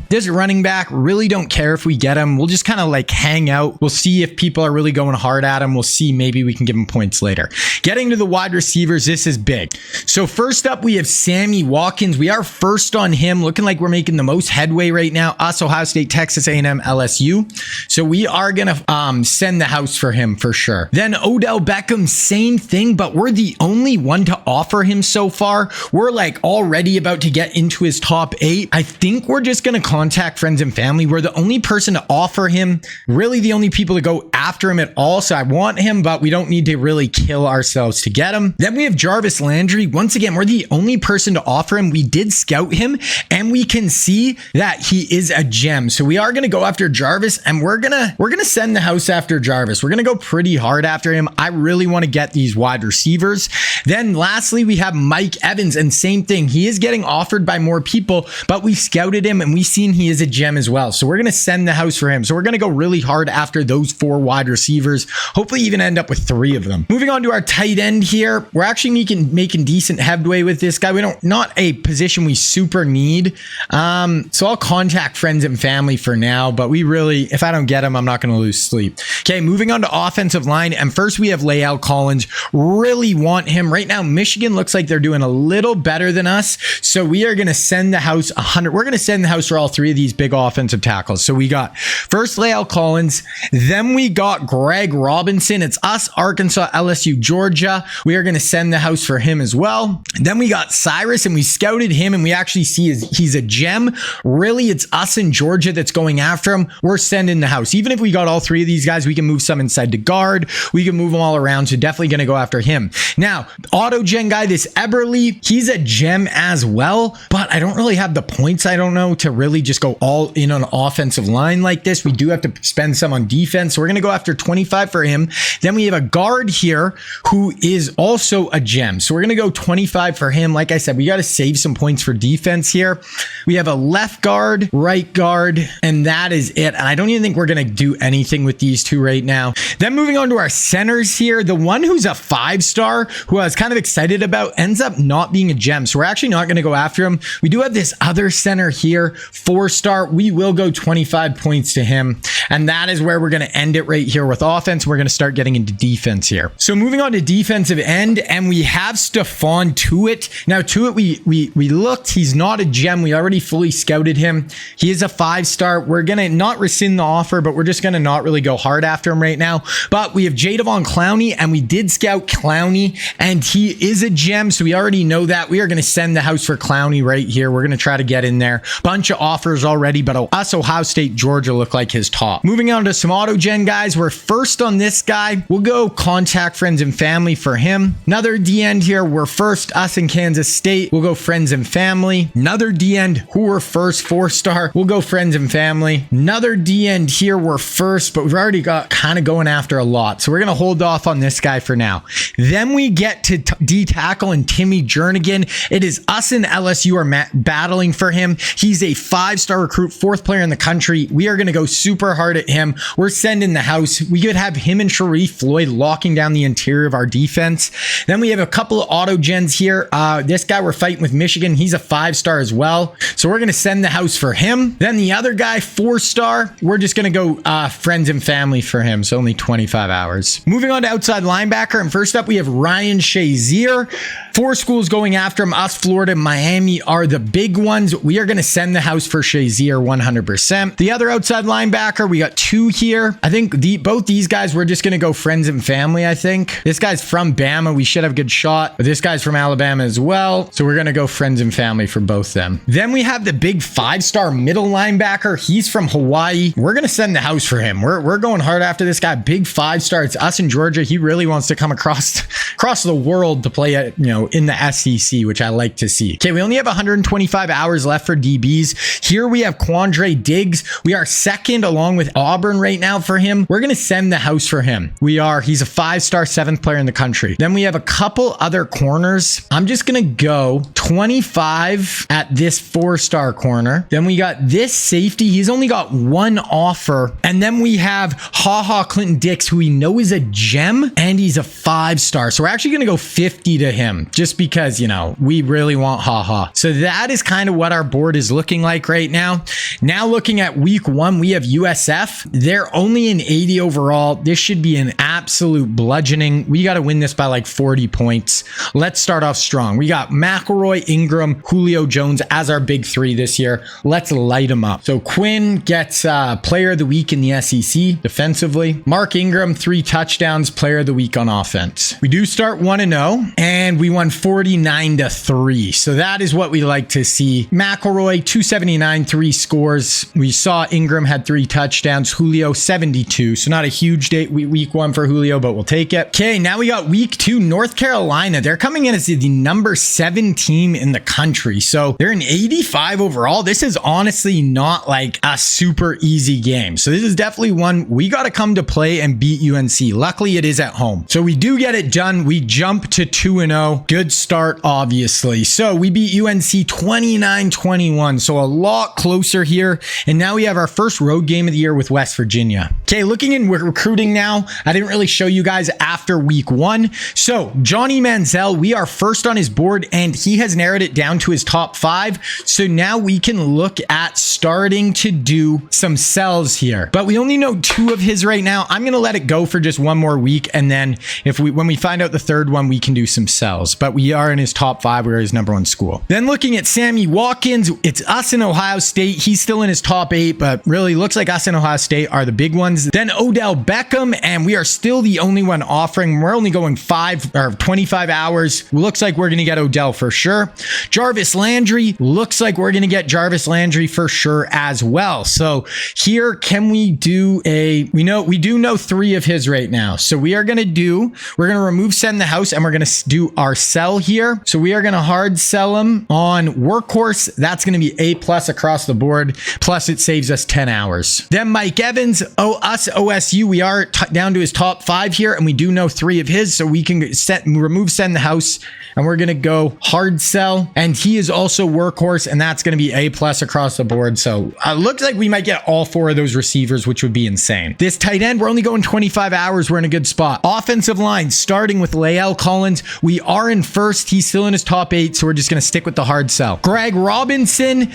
This running back, really don't care if we get him. We'll just kind of like hang out. We'll see if people are really going hard at him. We'll see, maybe we can give him points later. Getting to the wide receivers, this is big. So first up, we have Sammy Watkins. We are 1st on him, looking like we're making the most headway right now. Us, Ohio State, Texas A&M, LSU. So we are going to send the house for him for sure. Then Odell Beckham, same thing, but we're the only one to offer him so far. We're like already about to get into his top 8. I think we're just going to contact friends and family. We're the only person to offer him, really the only people to go after him at all. So I want him, but we don't need to really kill ourselves to get him. Then we have Jarvis Landry. Once again, we're the only person to offer him. We did scout him, and we can see that he is a gem. So we are going to go after Jarvis, and we're going we're going to send the house after Jarvis. We're going to go pretty hard after him. I really want to get these wide receivers. Then lastly, we have Mike Evans, and same thing. He is getting offered by more people, but we scouted him and we've seen he is a gem as well. So we're going to send the house for him. So we're going to go really hard after those 4 wide receivers, hopefully even end up with 3 of them. Moving on to our tight end here. We're actually making decent headway with this guy. Not a position we super need. So I'll contact friends and family for now, but if I don't get him, I'm not going to lose sleep. Okay, moving on to offensive line. And first we have Lael Collins. Really want him right now. Michigan looks like they're doing a little better than us. So we are going to send the house 100. We're going to send the house for all 3 of these big offensive tackles. So we got first Lael Collins. Then we got Greg Robinson. It's us, Arkansas, LSU, Georgia. We are going to send the house for him as well. Then we got Cyrus, and we scouted him, and we actually see he's a gem. Really, it's us in Georgia that's going after him. We're sending the house. Even if we got all 3 of these guys, we can move some inside to guard. We can move them all around. So definitely going to go after him. Now, auto gen guy, this Eberle, he's a gem as well, but I don't really have the points, I don't know, to really just go all in on offensive line like this. We do have to spend some on defense. So we're going to go after 25 for him. Then we have a guard here who is also a gem. So we're going to go 25 for him. Like I said, we got to save some points for defense here. We have a left guard, right guard, and that is it. And I don't even think we're going to do anything with these 2 right now. Then moving on to our centers here, the one who's a 5-star who I was kind of excited about ends up not being a gem. So we're actually not going to go after him. We do have this other center here, 4-star. We will go 25 points to him. And that is where we're going to end it right here with offense. We're going to start getting into defense here. So moving on to defensive end, and we have Stephon Tuitt. Now Tuitt, we looked, he's not a gem. We already fully scouted him. He is a 5-star. We're going to not rescind the offer, but we're just going to not really go hard after him right now. But we have Jadeveon Clowney, and we did scout Clowney, and he is a gem. So we already know that. We are going to send the house for Clowney right here. We're going to try to get in there. Bunch of offers already, but us, Ohio State, Georgia look like his top. Moving on to some auto gen guys. We're first on this guy. We'll go contact friends and family for him. Another D end here. We're first, us in Kansas State. We'll go friends and family. Another D end who we're first, 4-star. We'll go friends and family. Another D end here. We're first, but we've already got kind of going after a lot. So we're going to hold off on this guy for now. Then we get to D tackle and Timmy Jernigan. It is us and LSU are battling for him. He's a 5-star recruit, 4th player in the country. We are going to go super hard at him. We're sending the house. We could have him and Sharif Floyd locking down the interior of our defense. Then we have a couple of auto gens here. This guy we're fighting with Michigan. He's a 5-star as well. So we're going to send the house for him. Then the other guy, 4-star, we're just going to go friends and family for him. So only 25 hours. Moving on to outside linebacker. And first up, we have Ryan Shazier. 4 schools going after him. Us, Florida, Miami are the big ones. We are going to send the house for Shazier 100%. The other outside linebacker, we got 2 here. I think both these guys, we're just going to go friends and family, I think. This guy's from Bama. We should have a good shot. But this guy's from Alabama as well. So we're going to go friends and family for both them. Then we have the big 5-star middle linebacker. He's from Hawaii. We're going to send the house for him. We're going hard after this guy. Big 5-star. It's us in Georgia. He really wants to come across the world to play at, in the SEC, which I like to see. Okay, we only have 125 hours left for DBs. Here we have Quandre Diggs. We are second along with Auburn right now for him. We're going to send the house for him. He's a 5-star 7th player in the country. Then we have a couple other corners. I'm just going to go 25 at this 4-star corner. Then we got this safety. He's only got 1 offer. And then we have Clinton Dix, who we know is a gem, and he's a 5-star. So we're actually going to go 50 to him just because, we really want So that is kind of what our board is looking like right now. Now looking at week 1, we have USF. They're only an 80 overall. This should be an absolute bludgeoning. We got to win this by like 40 points. Let's start off strong. We got McElroy, Ingram, Julio Jones as our big 3 this year. Let's light them up. So Quinn gets player of the week in the SEC defensively. Mark Ingram, 3 touchdowns, player of the week on offense. We do start 1-0, and we want won 49-3. So that is what we like to see. McElroy, 279, 3 scores. We saw Ingram had 3 touchdowns. Julio, 72. So not a huge day, week 1 for Julio, but we'll take it. Okay, now we got week 2, North Carolina. They're coming in as the number 7 team in the country. So they're an 85 overall. This is honestly not like a super easy game. So this is definitely one we got to come to play and beat UNC. Luckily, it is at home. So we do get it done. We jump to 2-0. Good start, obviously. So we beat UNC 29-21. So a lot closer here. And now we have our first road game of the year with West Virginia. Okay, looking in recruiting now. I didn't really show you guys after week 1. So Johnny Manziel, we are first on his board and he has narrowed it down to his top 5. So now we can look at starting to do some sells here. But we only know 2 of his right now. I'm going to let it go for just one more week. And then when we find out the third one, we can do some sells. But we are in his top 5. We're his number 1 school. Then looking at Sammy Watkins, it's us and Ohio State. He's still in his top 8, but really looks like us and Ohio State are the big ones. Then Odell Beckham, and we are still the only one offering. We're only going 25 hours. Looks like we're going to get Odell for sure. Jarvis Landry, looks like we're going to get Jarvis Landry for sure as well. So here, can we do we do know 3 of his right now. So we're going to remove send the house and we're going to do our sell here. So we are going to hard sell him on Workhorse. That's going to be A+ across the board. Plus it saves us 10 hours. Then Mike Evans, OSU, we are down to his top 5 here and we do know 3 of his. So we can remove send the house and we're going to go hard sell. And he is also Workhorse and that's going to be A+ across the board. So looks like we might get all 4 of those receivers, which would be insane. This tight end, we're only going 25 hours. We're in a good spot. Offensive line, starting with Lael Collins. We are in first. He's still in his top 8. So we're just going to stick with the hard sell. Greg Robinson,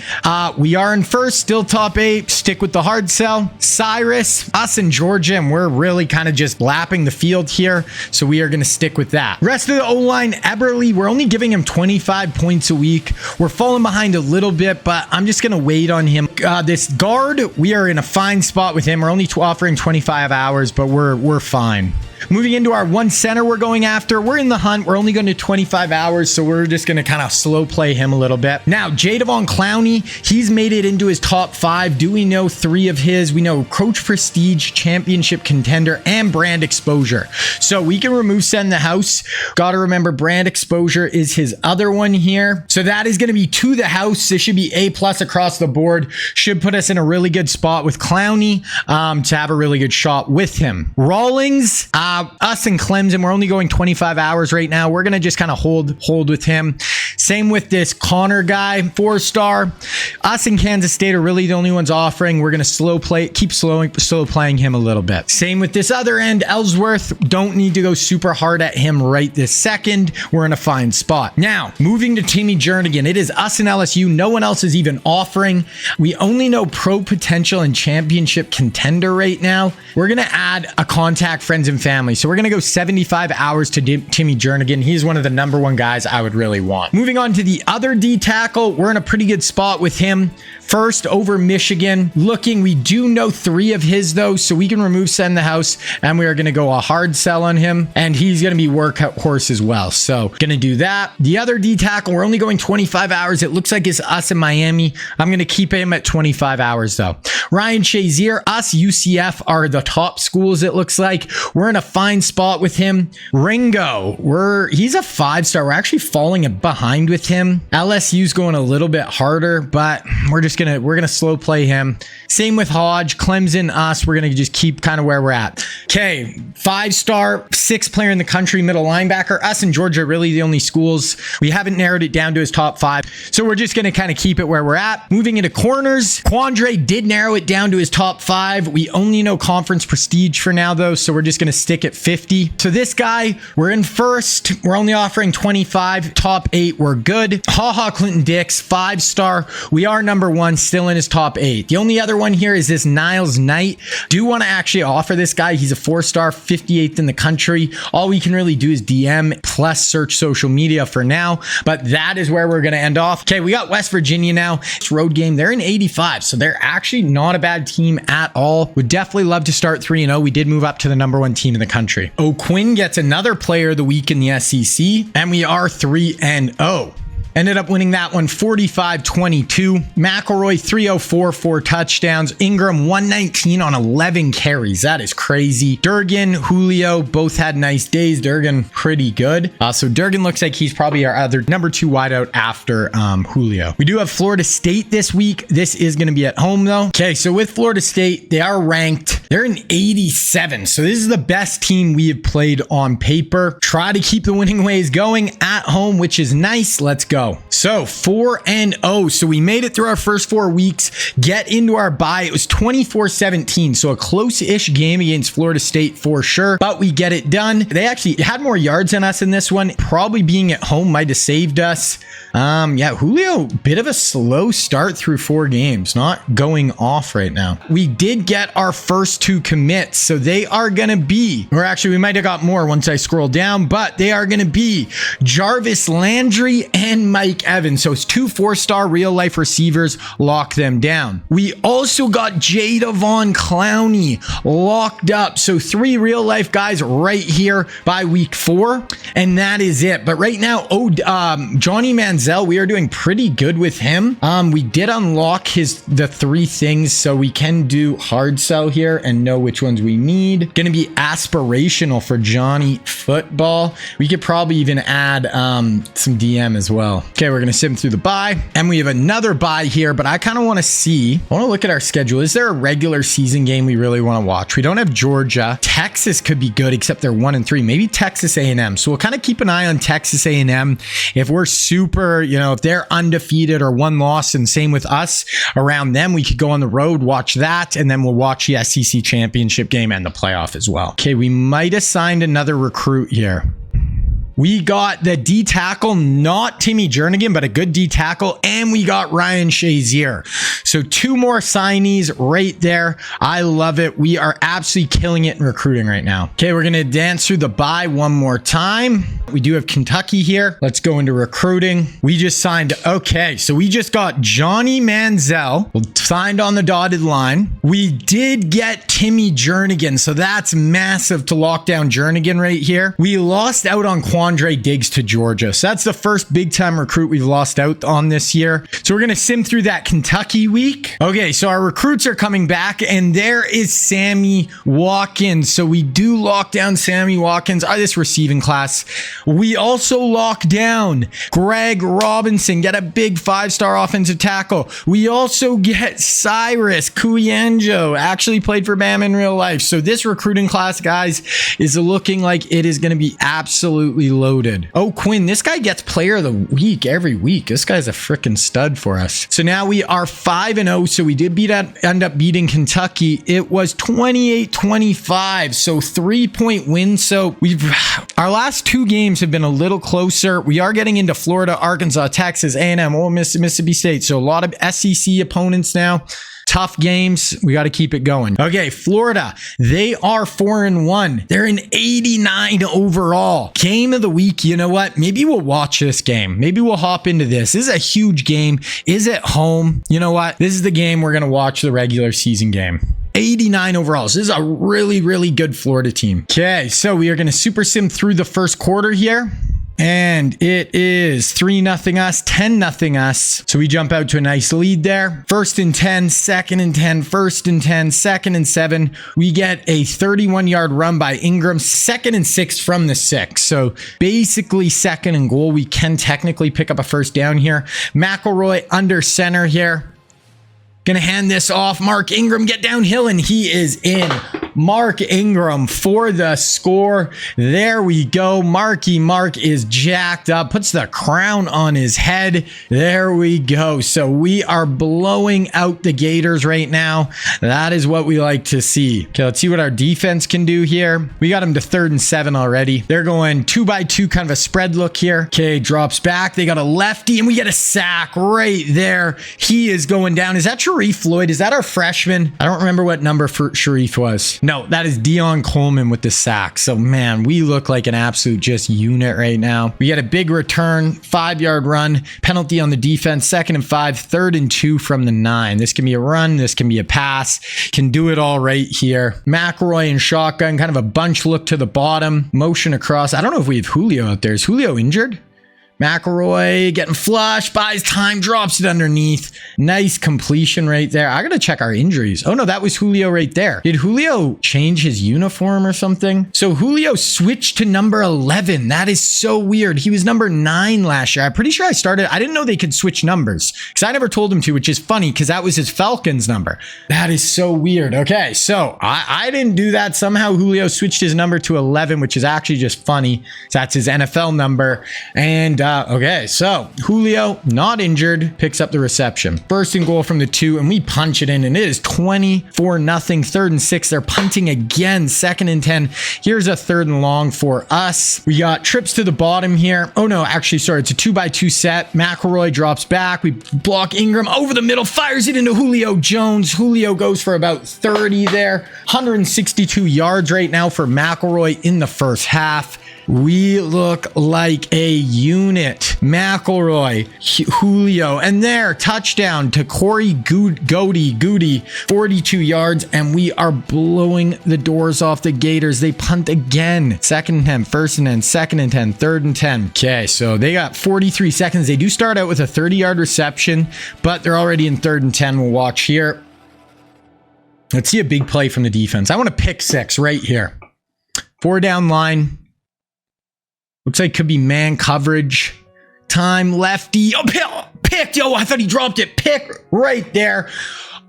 we are in first, still top 8. Stick with the hard sell. Cyrus, us in Georgia, and we're really kind of just lapping the field here. So we are going to stick with that. Rest of the O-line, Eberle, we're only giving him 25 points a week. We're falling behind a little bit, but I'm just going to wait on him. This guard, we are in a fine spot with him. We're only offering 25 hours, but we're fine. Moving into our 1 center we're going after. We're in the hunt. We're only going to 25 hours, so we're just going to kind of slow play him a little bit. Now, Jadavon Clowney, he's made it into his top 5. Do we know 3 of his? We know Coach Prestige, Championship Contender, and Brand Exposure. So we can remove send the house. Got to remember Brand Exposure is his other one here. So that is going to be to the house. This should be A+ across the board. Should put us in a really good spot with Clowney to have a really good shot with him. Rawlings, us and Clemson, we're only going 25 hours right now. We're going to just kind of hold with him. Same with this Connor guy, 4-star. Us and Kansas State are really the only ones offering. We're going to keep slow playing him a little bit. Same with this other end, Ellsworth. Don't need to go super hard at him right this second. We're in a fine spot. Now, moving to Timmy Jernigan. It is us and LSU. No one else is even offering. We only know Pro Potential and Championship Contender right now. We're going to add a contact friends and family. So we're going to go 75 hours to Timmy Jernigan. He's one of the number 1 guys I would really want. Moving on to the other D tackle, we're in a pretty good spot with him. First over Michigan. We do know 3 of his though, so we can remove send the house and we are going to go a hard sell on him. And he's going to be workhorse as well. So going to do that. The other D tackle, we're only going 25 hours. It looks like it's us in Miami. I'm going to keep him at 25 hours though. Ryan Shazier, us, UCF are the top schools it looks like. We're in a fine spot with him. Ringo, he's a 5-star. We're actually falling behind with him. LSU's going a little bit harder, but we're gonna slow play him. Same with Hodge, Clemson, us. We're gonna just keep kind of where we're at. Okay, 5-star, 6th player in the country, middle linebacker. Us and Georgia are really the only schools. We haven't narrowed it down to his top 5, so we're just gonna kind of keep it where we're at. Moving into corners, Quandre did narrow it down to his top 5. We only know conference prestige for now though, so we're just gonna stick at 50. So this guy, we're in first. We're only offering 25. Top 8, we're good. Clinton Dix, 5-star. We are number 1, still in his top 8. The only other one here is this Niles Knight. Do want to actually offer this guy. He's a 4-star, 58th in the country. All we can really do is DM plus search social media for now, but that is where we're going to end off. Okay, we got West Virginia now. It's road game. They're in 85, so they're actually not a bad team at all. Would definitely love to start 3-0. We did move up to the number 1 team in the in the country. O'Quinn gets another player of the week in the SEC, and we are 3-0. Ended up winning that one 45-22. McElroy 304, 4 touchdowns. Ingram 119 on 11 carries. That is crazy. Durgan, Julio both had nice days. Durgan pretty good. So Durgan looks like he's probably our other number 2 wideout after Julio. We do have Florida State this week. This is going to be at home though. Okay, so with Florida State, they are ranked. They're in 87. So this is the best team we have played on paper. Try to keep the winning ways going at home, which is nice. Let's go. So 4-0. So we made it through our first 4 weeks, get into our bye. It was 24-17. So a close-ish game against Florida State for sure, but we get it done. They actually had more yards than us in this one. Probably being at home might have saved us. Yeah, Julio, bit of a slow start through 4 games, not going off right now. We did get our first 2 commits. So they are going to be, or actually we might have got more once I scroll down, but they are going to be Jarvis Landry and Mike Evans. So it's 2 4-star real life receivers. Lock them down. We also got Jadavon Clowney locked up. So 3 real life guys right here by week 4. And that is it. But right now, Johnny Manziel, we are doing pretty good with him. We did unlock the 3 things. So we can do hard sell here and know which ones we need. Going to be aspirational for Johnny football. We could probably even add some DM as well. Okay, we're going to sim through the bye, and we have another bye here, but I kind of want to look at our schedule. Is there a regular season game we really want to watch? We don't have Georgia. Texas could be good, except they're 1-3. Maybe Texas A&M. So we'll kind of keep an eye on Texas A&M. If we're super, if they're undefeated or 1 loss, and same with us around them, we could go on the road, watch that, and then we'll watch the SEC championship game and the playoff as well. Okay, we might have signed another recruit here. We got the D tackle, not Timmy Jernigan, but a good D tackle. And we got Ryan Shazier. So 2 more signees right there. I love it. We are absolutely killing it in recruiting right now. Okay, we're going to dance through the bye one more time. We do have Kentucky here. Let's go into recruiting. We just signed. Okay, so we just got Johnny Manziel signed on the dotted line. We did get Timmy Jernigan. So that's massive to lock down Jernigan right here. We lost out on Quandre Diggs to Georgia. So that's the first big time recruit we've lost out on this year. So we're going to sim through that Kentucky week. Okay, so our recruits are coming back, and there is Sammy Watkins. So we do lock down Sammy Watkins. This receiving class. We also lock down Greg Robinson, get a big 5-star offensive tackle. We also get Cyrus Kuyanjo, actually played for Bama in real life. So this recruiting class, guys, is looking like it is going to be absolutely loaded. Oh, Quinn, this guy gets player of the week every week. This guy's a freaking stud for us. So now we are 5-0. So we did end up beating Kentucky. It was 28-25. So 3-point win. So our last 2 games have been a little closer. We are getting into Florida, Arkansas, Texas, A&M, Ole Miss, Mississippi State. So a lot of SEC opponents now. Tough games. We got to keep it going. Okay, Florida, they are 4-1. They're in 89 overall. Game of the week. You know what? Maybe we'll watch this game. Maybe we'll hop into this. This is a huge game. Is it home? You know what? This is the game we're going to watch, the regular season game. 89 overalls. This is a really, really good Florida team. Okay, so we are going to super sim through the first quarter here. And it is 3-0 us, 10-0 us. So we jump out to a nice lead there. 1st and 10, 2nd and 10, 1st and 10, 2nd and 7. We get a 31-yard run by Ingram, 2nd and 6 from the 6. So basically 2nd and goal. We can technically pick up a first down here. McElroy under center here. Gonna hand this off. Mark Ingram, get downhill, and he is in. Mark Ingram for the score. There we go. Mark is jacked up, puts the crown on his head. There we go. So we are blowing out the Gators right now. That is what we like to see. Okay, let's see what our defense can do here. We got them to 3rd and 7 already. They're going 2-by-2, kind of a spread look here. Okay, drops back. They got a lefty, and we get a sack right there. He is going down. Is that Sharif Floyd? Is that our freshman? I don't remember what number for Sharif was. No, that is Dion Coleman with the sack. So, man, we look like an absolute just unit right now. We get a big return, 5-yard run, penalty on the defense, 2nd and 5, 3rd and 2 from the 9. This can be a run. This can be a pass. Can do it all right here. McElroy and shotgun, kind of a bunch look to the bottom, motion across. I don't know if we have Julio out there. Is Julio injured? McElroy getting flushed, buys time, drops it underneath. Nice completion right there. I gotta check our injuries. Oh no, that was Julio right there. Did Julio change his uniform or something? So Julio switched to number 11. That is so weird. He was number 9 last year. I'm pretty sure I didn't know they could switch numbers because I never told him to, which is funny because that was his Falcons number. That is so weird. Okay, so I didn't do that. Somehow Julio switched his number to 11, which is actually just funny. So that's his NFL number. And okay, so Julio, not injured, picks up the reception. 1st and goal from the 2, and we punch it in, and it is 24-0, 3rd and 6. They're punting again, 2nd and 10. Here's a 3rd and long for us. We got trips to the bottom here. Oh no, actually, sorry, it's a 2x2 set. McElroy drops back. We block Ingram over the middle, fires it into Julio Jones. Julio goes for about 30 there. 162 yards right now for McElroy in the first half. We look like a unit. McElroy, Julio, and there, touchdown to Corey Goody, 42 yards, and we are blowing the doors off the Gators. They punt again. 2nd and 10, 1st and 10, 2nd and 10, 3rd and 10. Okay, so they got 43 seconds. They do start out with a 30-yard reception, but they're already in 3rd and 10. We'll watch here. Let's see a big play from the defense. I want to pick 6 right here. 4 down line. Looks like could be man coverage. Time, lefty. Oh, picked. Yo, I thought he dropped it. Pick right there.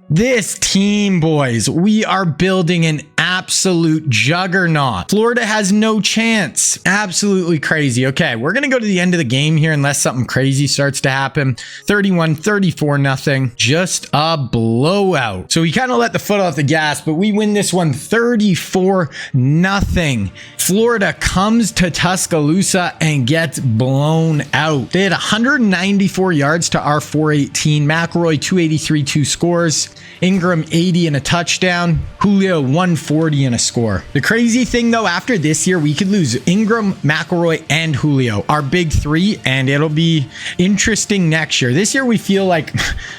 This team, boys, we are building an absolute juggernaut. Florida has no chance. Absolutely crazy. Okay, we're going to go to the end of the game here unless something crazy starts to happen. 31-34, just a blowout. So we kind of let the foot off the gas, but we win this one 34-0. Florida comes to Tuscaloosa and gets blown out. They had 194 yards to our 418. McElroy 283, 2 scores. Ingram 80 and a touchdown. Julio 140 and a score. The crazy thing though, after this year, we could lose Ingram, McElroy, and Julio, our big 3, and it'll be interesting next year. This year we feel like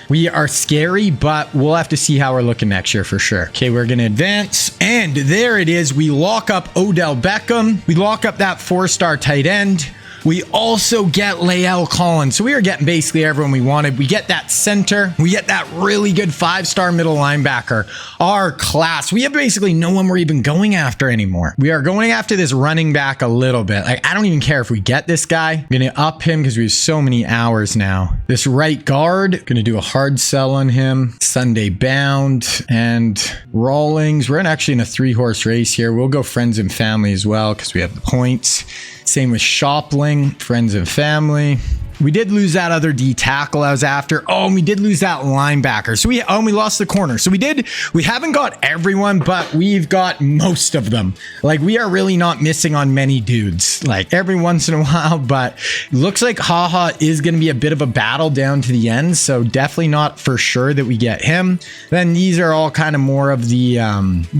we are scary, but we'll have to see how we're looking next year for sure. Okay, we're gonna advance, and there it is. We lock up Odell Beckham. We lock up that 4-star tight end. We also get Lael Collins. So we are getting basically everyone we wanted. We get that center. We get that really good 5-star middle linebacker. Our class. We have basically no one we're even going after anymore. We are going after this running back a little bit. Like, I don't even care if we get this guy. I'm going to up him because we have so many hours now. This right guard, going to do a hard sell on him. Sunday Bound and Rawlings. We're actually in a 3-horse race here. We'll go friends and family as well because we have the points. Same with Shopling, friends and family. We did lose that other D tackle I was after. Oh, and we did lose that linebacker. So we lost the corner. So we haven't got everyone, but we've got most of them. Like, we are really not missing on many dudes, like every once in a while, but it looks like Haha is going to be a bit of a battle down to the end. So definitely not for sure that we get him. Then these are all kind of more of the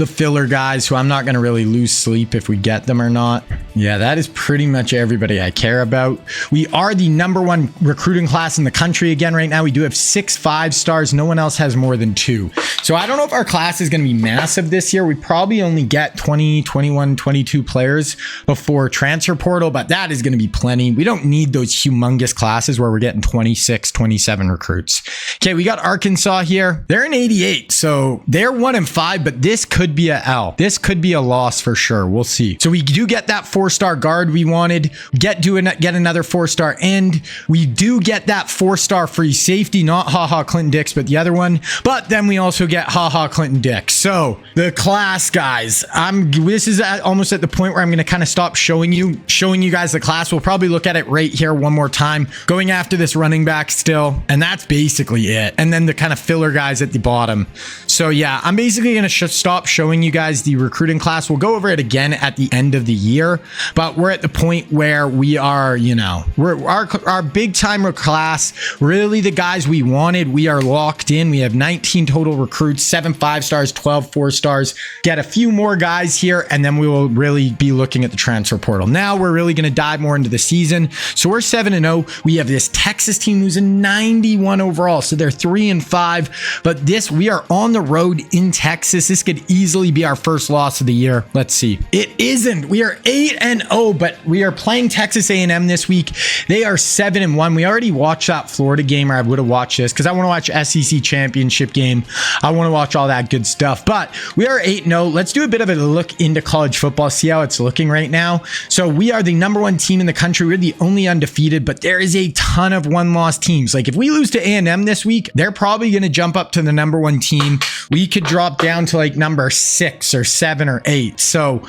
filler guys who I'm not going to really lose sleep if we get them or not. Yeah, that is pretty much everybody I care about. We are the #1 recruiting class in the country again right now. We do have 6 5-stars. No one else has more than 2. So I don't know if our class is going to be massive this year. We probably only get 20, 21, 22 players before transfer portal, but that is going to be plenty. We don't need those humongous classes where we're getting 26, 27 recruits. Okay, we got Arkansas here. They're in 88, so they're 1-5, but this could be a L. This could be a loss for sure. We'll see. So we do get that 4-star guard we wanted. Get another 4-star end. We do get that 4-star free safety, not HaHa Clinton Dix, but the other one. But then we also get HaHa Clinton Dix. So the class, guys, this is almost at the point where I'm going to kind of stop showing you guys the class. We'll probably look at it right here one more time, going after this running back still. And that's basically it. And then the kind of filler guys at the bottom. So So yeah, I'm basically going to stop showing you guys the recruiting class. We'll go over it again at the end of the year, but we're at the point where we are, you know, we're our big timer class, really the guys we wanted, we are locked in. We have 19 total recruits, 7 5-stars, 12 4-stars. Get a few more guys here, and then we will really be looking at the transfer portal. Now we're really going to dive more into the season. So we're 7-0. We have this Texas team who's a 91 overall. So they're 3-5, but we are on the road in Texas. This could easily be our first loss of the year. Let's see. It isn't. We are 8-0, but we are playing Texas A&M this week. They are 7-1. We already watched that Florida game, or I would have watched this because I want to watch SEC championship game. I want to watch all that good stuff, but we are 8-0. Let's do a bit of a look into college football, see how it's looking right now. So we are the #1 team in the country. We're the only undefeated, but there is a ton of one-loss teams. Like if we lose to A&M this week, they're probably going to jump up to the #1 team. We could drop down to like number 6 or 7 or 8. So,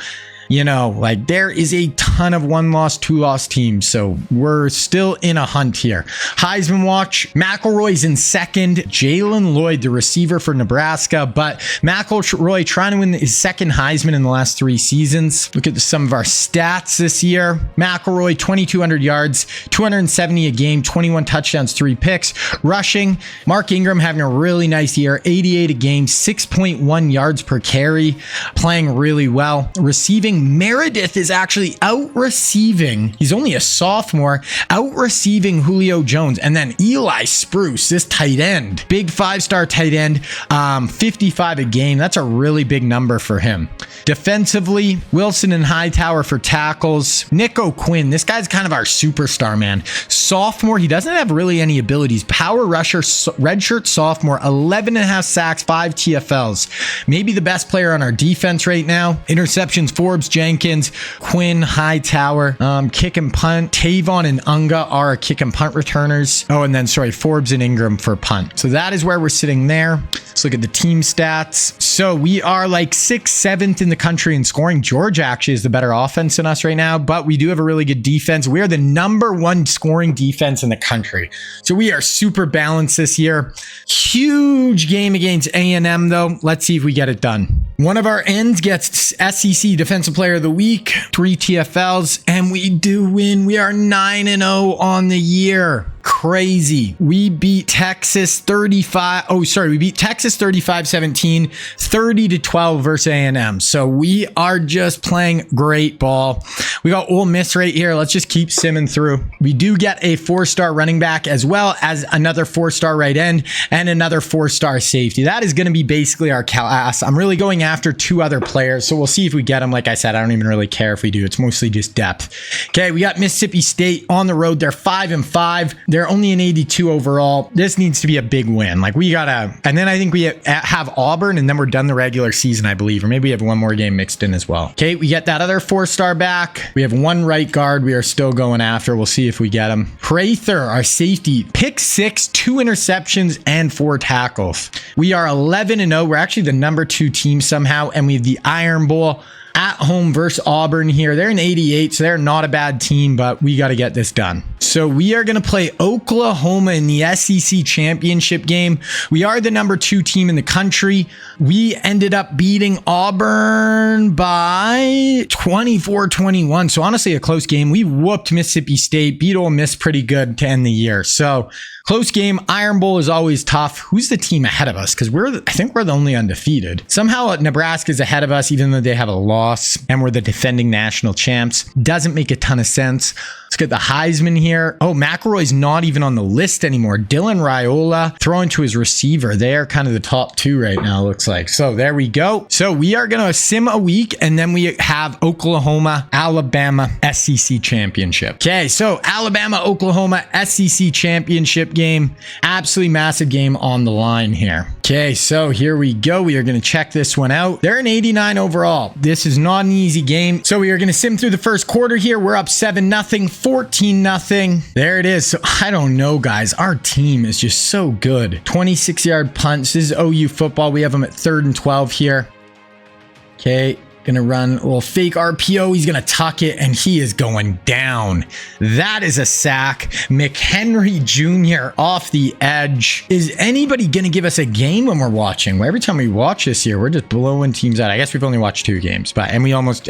you know, like there is a ton of 1-loss, 2-loss teams. So we're still in a hunt here. Heisman watch, McElroy's in second. Jalen Lloyd, the receiver for Nebraska, but McElroy trying to win his second Heisman in the last 3 seasons. Look at some of our stats this year. McElroy, 2,200 yards, 270 a game, 21 touchdowns, 3 picks. Rushing, Mark Ingram having a really nice year, 88 a game, 6.1 yards per carry, playing really well. Receiving, Meredith is actually out-receiving. He's only a sophomore, out-receiving Julio Jones. And then Eli Spruce, this tight end, big 5-star tight end, 55 a game. That's a really big number for him. Defensively, Wilson and Hightower for tackles. Nick O'Quinn, this guy's kind of our superstar, man. Sophomore, he doesn't have really any abilities. Power rusher, redshirt sophomore, 11.5 sacks, 5 TFLs. Maybe the best player on our defense right now. Interceptions, Forbes, Jenkins, Quinn, Hightower, kick and punt. Tavon and Unga are our kick and punt returners. Oh, and then Forbes and Ingram for punt. So that is where we're sitting there. Let's look at the team stats. So we are like 6th, 7th in the country in scoring. Georgia actually is the better offense than us right now, but we do have a really good defense. We are the #1 scoring defense in the country. So we are super balanced this year. Huge game against A&M though. Let's see if we get it done. One of our ends gets SEC Defensive Player of the Week, 3 TFLs, and we do win. We are 9-0 on the year. Crazy. We beat Texas 35-17, 30-12 versus A&M. So we are just playing great ball. We got Ole Miss right here. Let's just keep simming through. We do get a 4-star running back as well as another 4-star right end and another 4-star safety. That is going to be basically our class. I'm really going after 2 other players, so we'll see if we get them. Like I said, I don't even really care if we do. It's mostly just depth. Okay, we got Mississippi State on the road. They're 5-5. They're only an 82 overall. This needs to be a big win. Like we gotta, and then I think we have Auburn, and then we're done the regular season, I believe, or maybe we have one more game mixed in as well. Okay, we get that other 4-star back. We have 1 right guard we are still going after. We'll see if we get him. Prather, our safety, pick 6, 2 interceptions, and 4 tackles. We are 11-0. We're actually the #2 team somehow, and we have the Iron Bowl at home versus Auburn here. They're an 88, so they're not a bad team, but we got to get this done. So we are going to play Oklahoma in the SEC championship game. We are the #2 team in the country. We ended up beating Auburn by 24-21. So honestly, a close game. We whooped Mississippi State, beat Ole Miss pretty good to end the year. So close game. Iron Bowl is always tough. Who's the team ahead of us? Because I think we're the only undefeated. Somehow Nebraska is ahead of us, even though they have a loss, and we're the defending national champs. Doesn't make a ton of sense. Let's get the Heisman here. Oh, McElroy's not even on the list anymore. Dylan Raiola throwing to his receiver. They are kind of the top 2 right now, looks like. So there we go. So we are going to sim a week, and then we have Oklahoma, Alabama, SEC championship. Okay, so Alabama, Oklahoma, SEC championship game. Absolutely massive game on the line here. Okay, so here we go. We are going to check this one out. They're an 89 overall. This is not an easy game. So we are going to sim through the first quarter here. We're up 7-0, 14-0. There it is. So I don't know, guys. Our team is just so good. 26-yard punts. This is OU football. We have them at 3rd and 12 here. Okay. Gonna run a little fake RPO. He's gonna tuck it, and he is going down. That is a sack. McHenry Jr. off the edge. Is anybody gonna give us a game when we're watching? Well, every time we watch this year, we're just blowing teams out. I guess we've only watched 2 games, but and we almost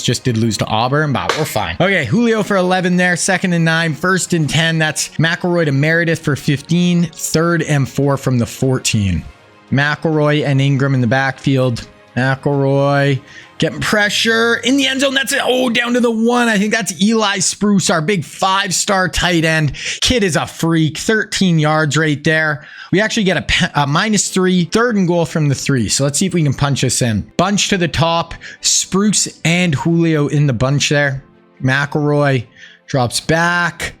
just did lose to Auburn, but we're fine. Okay, Julio for 11 there. 2nd and 9. 1st and 10. That's McElroy to Meredith for 15. 3rd and 4 from the 14. McElroy and Ingram in the backfield. McElroy getting pressure in the end zone. That's it. Oh, down to the 1. I think that's Eli Spruce, our big 5-star tight end. Kid is a freak. 13 yards right there. We actually get a -3. 3rd and goal from the 3. So let's see if we can punch this in. Bunch to the top. Spruce and Julio in the bunch there. McElroy drops back.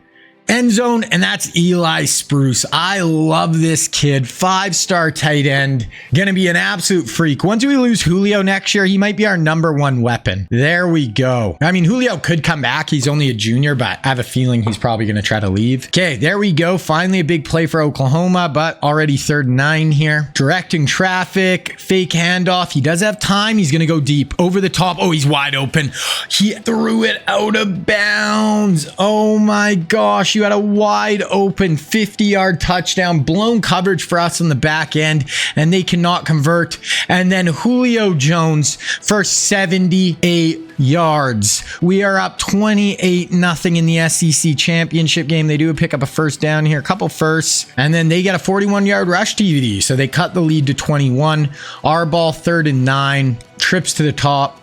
End zone, and that's Eli Spruce. I love this kid. 5-star tight end. Gonna be an absolute freak. Once we lose Julio next year, he might be our #1 weapon. There we go. I mean, Julio could come back. He's only a junior, but I have a feeling he's probably gonna try to leave. Okay, there we go. Finally a big play for Oklahoma, but already 3rd and 9 here. Directing traffic, fake handoff. He does have time. He's gonna go deep. Over the top. Oh, he's wide open. He threw it out of bounds. Oh my gosh. You had a wide open 50-yard touchdown, blown coverage for us on the back end, and they cannot convert. And then Julio Jones for 78 yards. We are up 28-0 in the SEC championship game. They do pick up a 1st down here, a couple firsts, and then they get a 41-yard rush TD. So they cut the lead to 21. Our ball, 3rd and 9, trips to the top.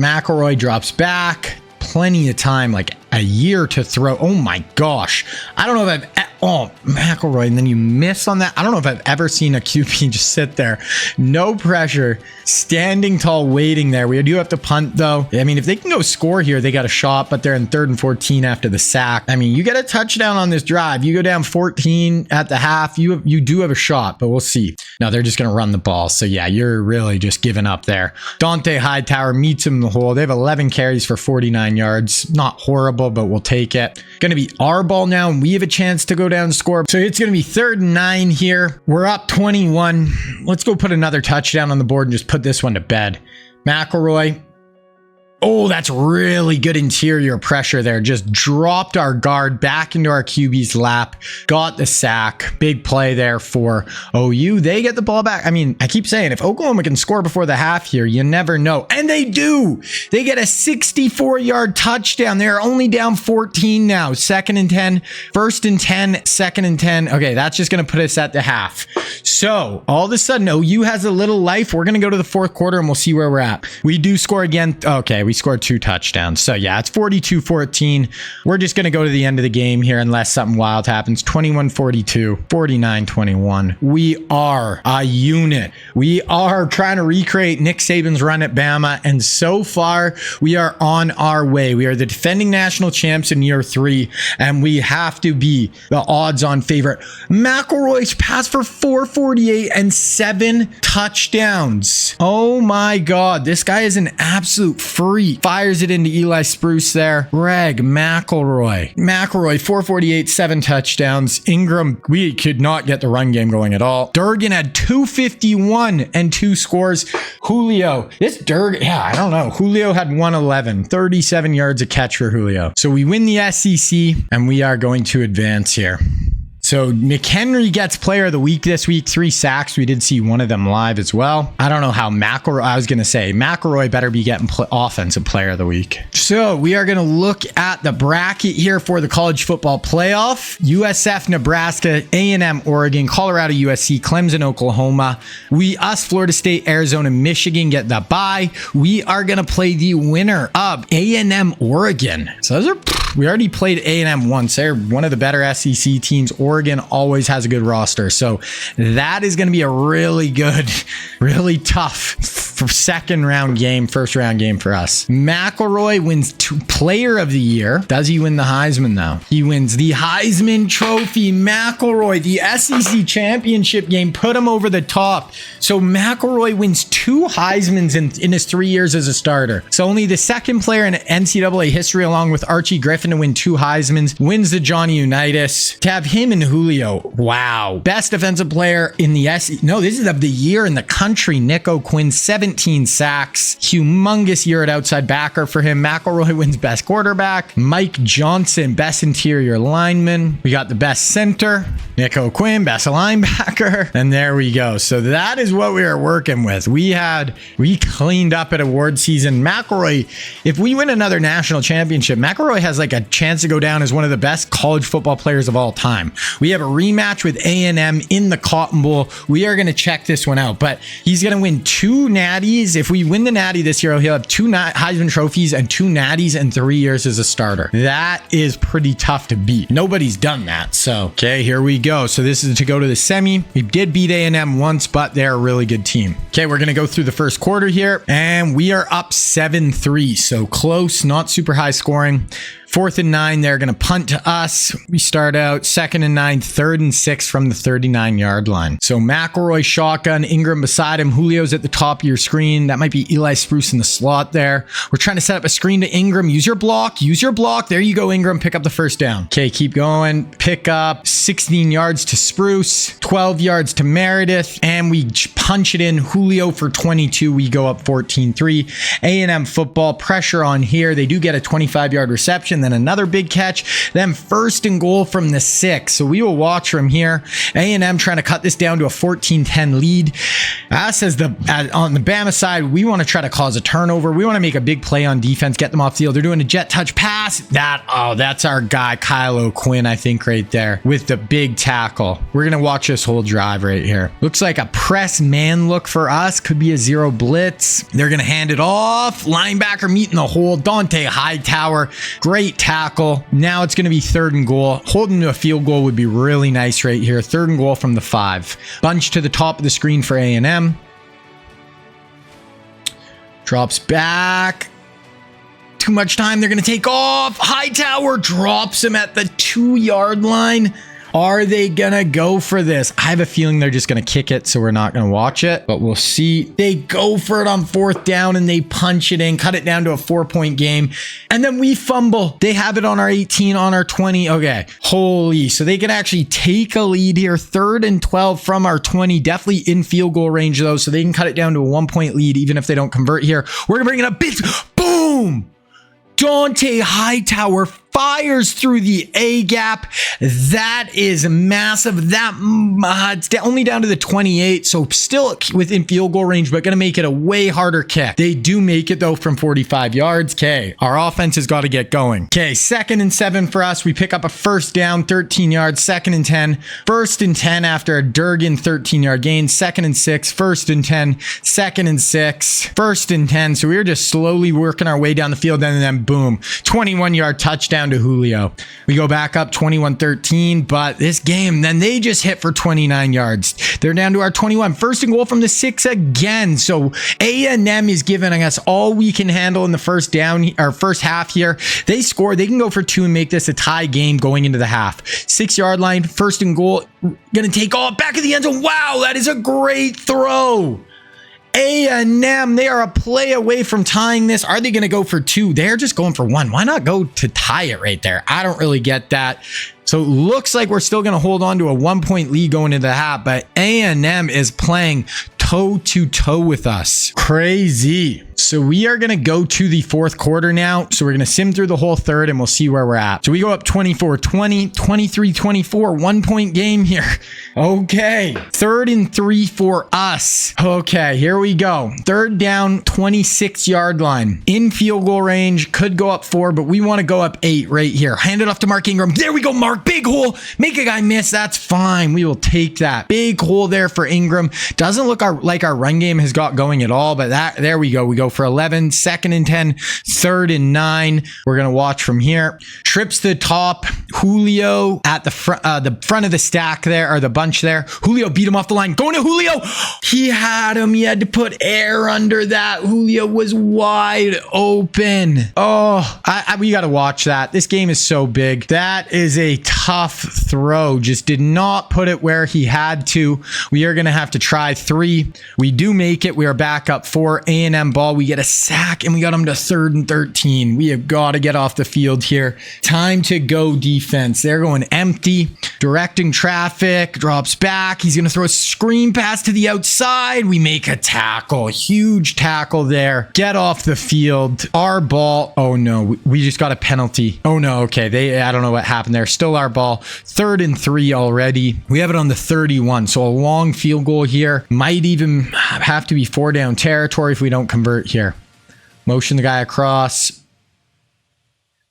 McElroy drops back. Plenty of time, like a year to throw. Oh my gosh. I don't know if McElroy, and then you miss on that. I don't know if I've ever seen a QB just sit there. No pressure, standing tall, waiting there. We do have to punt though. I mean, if they can go score here, they got a shot, but they're in 3rd and 14 after the sack. I mean, you get a touchdown on this drive. You go down 14 at the half, you do have a shot, but we'll see. No, they're just going to run the ball. So yeah, you're really just giving up there. Dante Hightower meets him in the hole. They have 11 carries for 49 yards. Not horrible, but we'll take it. Going to be our ball now, and we have a chance to go down and score. So it's going to be 3rd and 9 here. We're up 21. Let's go put another touchdown on the board and just put this one to bed. McElroy. Oh, that's really good interior pressure there. Just dropped our guard back into our QB's lap. Got the sack. Big play there for OU. They get the ball back. I mean, I keep saying if Oklahoma can score before the half here, you never know. And they do. They get a 64-yard touchdown. They're only down 14 now. 2nd and 10. 1st and 10. 2nd and 10. Okay, that's just going to put us at the half. So all of a sudden, OU has a little life. We're going to go to the 4th quarter and we'll see where we're at. We do score again. Okay, we scored 2 touchdowns. So yeah, it's 42-14. We're just going to go to the end of the game here unless something wild happens. 21-42, 49-21. We are a unit. We are trying to recreate Nick Saban's run at Bama, and so far we are on our way. We are the defending national champs in year 3, and we have to be the odds-on favorite. McElroy's pass for 448 and 7 touchdowns. Oh my God, this guy is an absolute freak. Fires it into Eli Spruce there. Greg McElroy. 448, 7 touchdowns. Ingram, we could not get the run game going at all. Durgan had 251 and 2 scores. Julio, I don't know. Julio had 111, 37 yards a catch for Julio. So we win the SEC, and we are going to advance here. So McHenry gets player of the week this week, 3 sacks. We did see one of them live as well. I don't know how McElroy better be getting offensive player of the week. So we are going to look at the bracket here for the college football playoff. USF, Nebraska, A&M, Oregon, Colorado, USC, Clemson, Oklahoma. Florida State, Arizona, Michigan get the bye. We are going to play the winner of A&M, Oregon. So we already played A&M once. They're one of the better SEC teams. Oregon always has a good roster. So that is going to be a really good, really tough first round game for us. McElroy wins player of the year. Does he win the Heisman though? He wins the Heisman Trophy. McElroy, the SEC championship game, put him over the top. So McElroy wins 2 Heismans in his 3 years as a starter. So only the second player in NCAA history, along with Archie Griffin, to win 2 Heismans. Wins the Johnny Unitas. To have him and Julio. Wow. Best defensive player in the SEC. No, this is of the year in the country. Nick O'Quinn, 7 17 sacks. Humongous year at outside backer for him. McElroy wins best quarterback. Mike Johnson, best interior lineman. We got the best center. Nick O'Quinn, best linebacker. And there we go. So that is what we are working with. We cleaned up at award season. McElroy, if we win another national championship, McElroy has like a chance to go down as one of the best college football players of all time. We have a rematch with A&M in the Cotton Bowl. We are going to check this one out, but he's going to win 2 natties. If we win the natty this year, he'll have 2 Heisman trophies and 2 natties in 3 years as a starter. That is pretty tough to beat. Nobody's done that. So, okay, here we go. So this is to go to the semi. We did beat A&M once, but they're a really good team. Okay, we're going to go through the first quarter here, and we are up 7-3. So close, not super high scoring. 4th and 9, they're going to punt to us. We start out 2nd and 9, 3rd and 6 from the 39-yard line. So McElroy shotgun, Ingram beside him. Julio's at the top of your screen. That might be Eli Spruce in the slot there. We're trying to set up a screen to Ingram. Use your block. Use your block. There you go, Ingram. Pick up the first down. Okay, keep going. Pick up 16 yards to Spruce, 12 yards to Meredith, and we punch it in. Julio for 22. We go up 14-3. A&M football, pressure on here. They do get a 25-yard reception, then another big catch, then 1st and goal from the 6. So we will watch from here. A&M trying to cut this down to a 14-10 lead. Us on the Bama side, we want to try to cause a turnover. We want to make a big play on defense, get them off the field. They're doing a jet touch pass. That's our guy, Kyle O'Quinn, I think, right there with the big tackle. We're going to watch this whole drive right here. Looks like a press man look for us. Could be a 0 blitz. They're going to hand it off. Linebacker meeting the hole. Dante Hightower. Great tackle. Now it's going to be 3rd and goal. Holding to a field goal would be really nice right here. 3rd and goal from the 5. Bunch to the top of the screen for A&M. Drops back. Too much time. They're going to take off. Hightower drops him at the 2-yard line. Are they going to go for this? I have a feeling they're just going to kick it, so we're not going to watch it, but we'll see. They go for it on 4th down, and they punch it in, cut it down to a 4-point game, and then we fumble. They have it on our 18, on our 20. Okay, holy. So they can actually take a lead here. 3rd and 12 from our 20, definitely in field goal range, though, so they can cut it down to a 1-point lead, even if they don't convert here. We're going to bring it up. Boom! Dante Hightower fires through the A gap. That is massive. It's only down to the 28, so still within field goal range, but going to make it a way harder kick. They do make it, though, from 45 yards. Okay, our offense has got to get going. Okay, 2nd and 7 for us. We pick up a 1st down, 13 yards, 2nd and 10. 1st and 10 after a Durgan 13-yard gain. 2nd and 6, 1st and 10, 2nd and 6, 1st and 10. So we were just slowly working our way down the field, and then boom, 21-yard touchdown to Julio. We go back up 21-13, but this game, then they just hit for 29 yards. They're down to our 21. 1st and goal from the 6 again. So A&M is giving us all we can handle in the first half here. They score. They can go for 2 and make this a tie game going into the half. 6-yard line, 1st and goal. Gonna take off back of the end zone. Wow, that is a great throw. A&M, they are a play away from tying this. Are they going to go for 2? They're just going for 1. Why not go to tie it right there? I don't really get that. So it looks like we're still going to hold on to a 1-point lead going into the half, but A&M is playing toe-to-toe with us. Crazy. So we are going to go to the 4th quarter now. So we're going to sim through the whole 3rd and we'll see where we're at. So we go up 24-20, 23-24, 1-point game here. Okay. 3rd and 3 for us. Okay, here we go. 3rd down, 26-yard line. In field goal range, could go up 4, but we want to go up 8 right here. Hand it off to Mark Ingram. There we go, Mark. Big hole. Make a guy miss. That's fine. We will take that. Big hole there for Ingram. Doesn't look like our run game has got going at all, but there we go. We go for 11, 2nd and 10, 3rd and 9. We're going to watch from here. Trips the top. Julio at the front of the stack there, or the bunch there. Julio beat him off the line. Going to Julio. He had him. He had to put air under that. Julio was wide open. Oh, we got to watch that. This game is so big. That is a tough throw. Just did not put it where he had to. We are going to have to try 3. We do make it. We are back up 4. A&M ball. We We get a sack and we got him to 3rd and 13. We have got to get off the field here. Time to go defense. They're going empty, directing traffic, drops back. He's going to throw a screen pass to the outside. We make a tackle, huge tackle there. Get off the field. Our ball. Oh no, we just got a penalty. Oh no, okay. I don't know what happened there. Still our ball. 3rd and 3 already. We have it on the 31. So a long field goal here. Might even have to be 4 down territory if we don't convert here. Motion the guy across.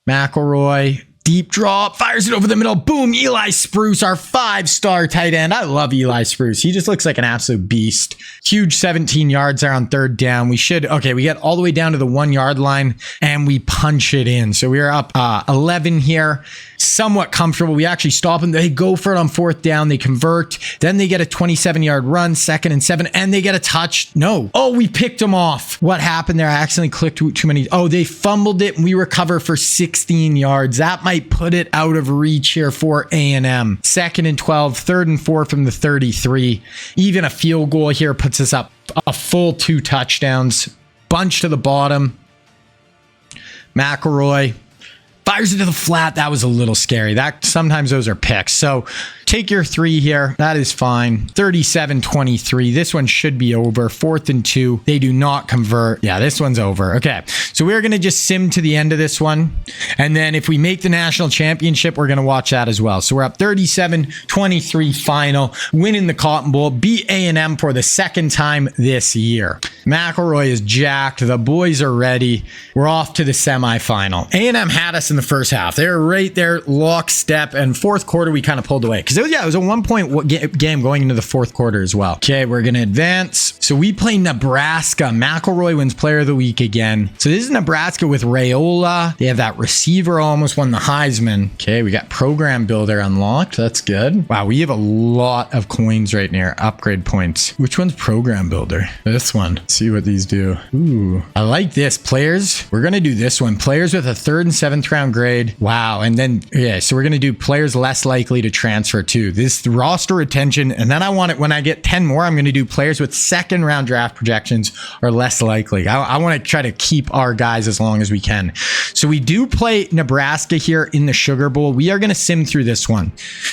McElroy. Deep drop, fires it over the middle. Boom, Eli Spruce, our 5-star tight end. I love Eli Spruce. He just looks like an absolute beast. Huge 17 yards there on 3rd down. We get all the way down to the 1-yard line and we punch it in. So we're up 11 here. Somewhat comfortable. We actually stop them. They go for it on 4th down. They convert. Then they get a 27-yard run, 2nd and 7, and they get a touch. No. Oh, we picked them off. What happened there? I accidentally clicked too many. Oh, they fumbled it and we recover for 16 yards. That might put it out of reach here for A&M. 2nd and 12, 3rd and 4 from the 33. Even a field goal here puts us up a full 2 touchdowns. Bunch to the bottom. McElroy fires it to the flat. That was a little scary. Sometimes those are picks. So take your 3 here. That is fine. 37-23. This one should be over. 4th and 2. They do not convert. Yeah, this one's over. Okay. So we're going to just sim to the end of this one. And then if we make the national championship, we're going to watch that as well. So we're up 37-23 final. Winning the Cotton Bowl. Beat A&M for the 2nd time this year. McElroy is jacked. The boys are ready. We're off to the semifinal. A&M had us in the first half. They were right there, lockstep. And 4th quarter, we kind of pulled away. Because it was a 1-point game going into the 4th quarter as well. Okay, we're going to advance. So we play Nebraska. McElroy wins Player of the Week again. So this is Nebraska with Rayola. They have that receiver almost won the Heisman. Okay, we got Program Builder unlocked. That's good. Wow, we have a lot of coins right now. Upgrade points. Which one's Program Builder? This one. Let's see what these do. Ooh, I like this. Players. We're going to do this one. Players with a 3rd and 7th round grade. Wow. And then, yeah, so we're going to do players less likely to transfer too. This roster retention, and then I want it when I get 10 more, I'm going to do players with 2nd round draft projections are less likely. I want to try to keep our guys as long as we can. So we do play Nebraska here in the Sugar Bowl. We are going to sim through this one.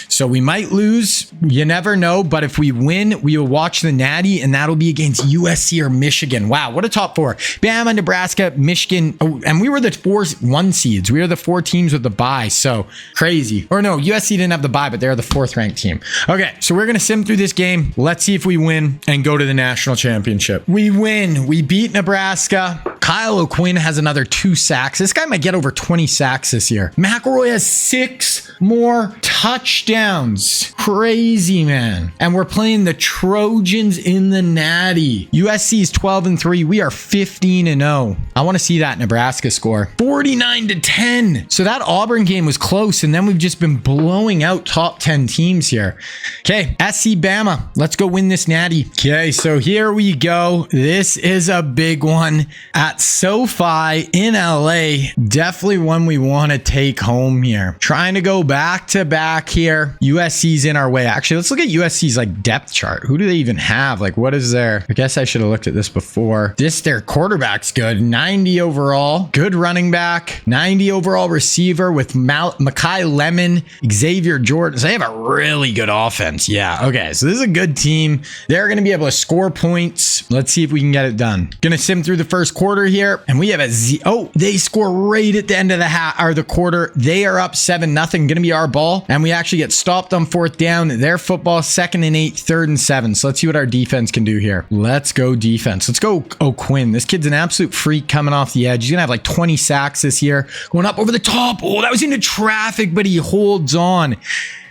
So we might lose. You never know. But if we win, we will watch the Natty, and that'll be against USC or Michigan. Wow, what a top 4. Bama, Nebraska, Michigan. Oh, and we were the 4-1 seeds. We were the 4 teams with the bye. So crazy. Or no, USC didn't have the bye, but they're the 4th ranked team. Okay, so we're going to sim through this game. Let's see if we win and go to the national championship. We win. We beat Nebraska. Kyle O'Quinn has another 2 sacks. This guy might get over 20 sacks this year. McElroy has 6 more touchdowns. Crazy, man. And we're playing the Trojans in the Natty. USC is 12 and 3. We are 15 and 0. I want to see that Nebraska score. 49-10. So that Auburn game was close, and then we've just been blowing out top 10 teams here. Okay, SC Bama. Let's go win this Natty. Okay, so here we go. This is a big one at SoFi in LA. Definitely one we want to take home here. Trying to go back to back here. USC's in our way. Actually, let's look at USC's like depth chart. Who do they even have? Like, what is their... I guess I should have looked at this before. Their quarterback's good. 90 overall. Good running back. 90 overall receiver with Makai Lemon, Xavier Jordan. So they have a really good offense. Yeah. Okay. So this is a good team. They're going to be able to score points. Let's see if we can get it done. Gonna sim through the first quarter here, and we have they score right at the end of the quarter. They are up 7-0. Gonna be our ball, and we actually get stopped on 4th down. Their football, 2nd and 8, 3rd and 7. So let's see what our defense can do here. Let's go defense. Let's go O'Quinn. This kid's an absolute freak coming off the edge. He's gonna have like 20 sacks this year. Going up over the top. Oh, that was into traffic, but he holds on.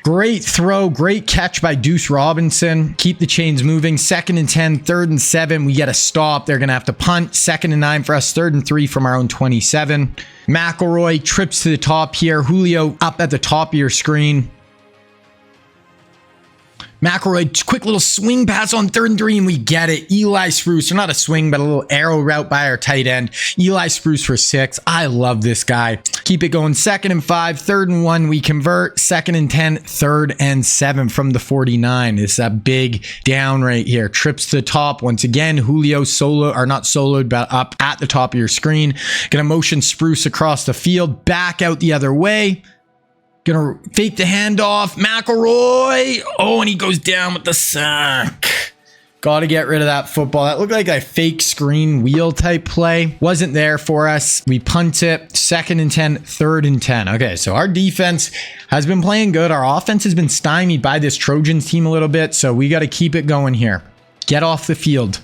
Great throw, great catch by Deuce Robinson. Keep the chains moving. 2nd and 10, 3rd and 7. We get a stop. They're going to have to punt. 2nd and 9 for us. 3rd and 3 from our own 27. McElroy trips to the top here. Julio up at the top of your screen. McElroy, quick little swing pass on 3rd and 3, and we get it. Eli Spruce, or not a swing, but a little arrow route by our tight end. Eli Spruce for 6. I love this guy. Keep it going. 2nd and 5, 3rd and 1, we convert. 2nd and 10, 3rd and 7 from the 49. It's a big down right here. Trips to the top. Once again, Julio solo, or not soloed, but up at the top of your screen. Gonna motion Spruce across the field, back out the other way. Gonna fake the handoff. McElroy. Oh, and he goes down with the sack. Got to get rid of that football. That looked like a fake screen wheel type play. Wasn't there for us. We punt it. 2nd and 10, 3rd and 10. Okay, so our defense has been playing good. Our offense has been stymied by this Trojans team a little bit, so we got to keep it going here. Get off the field.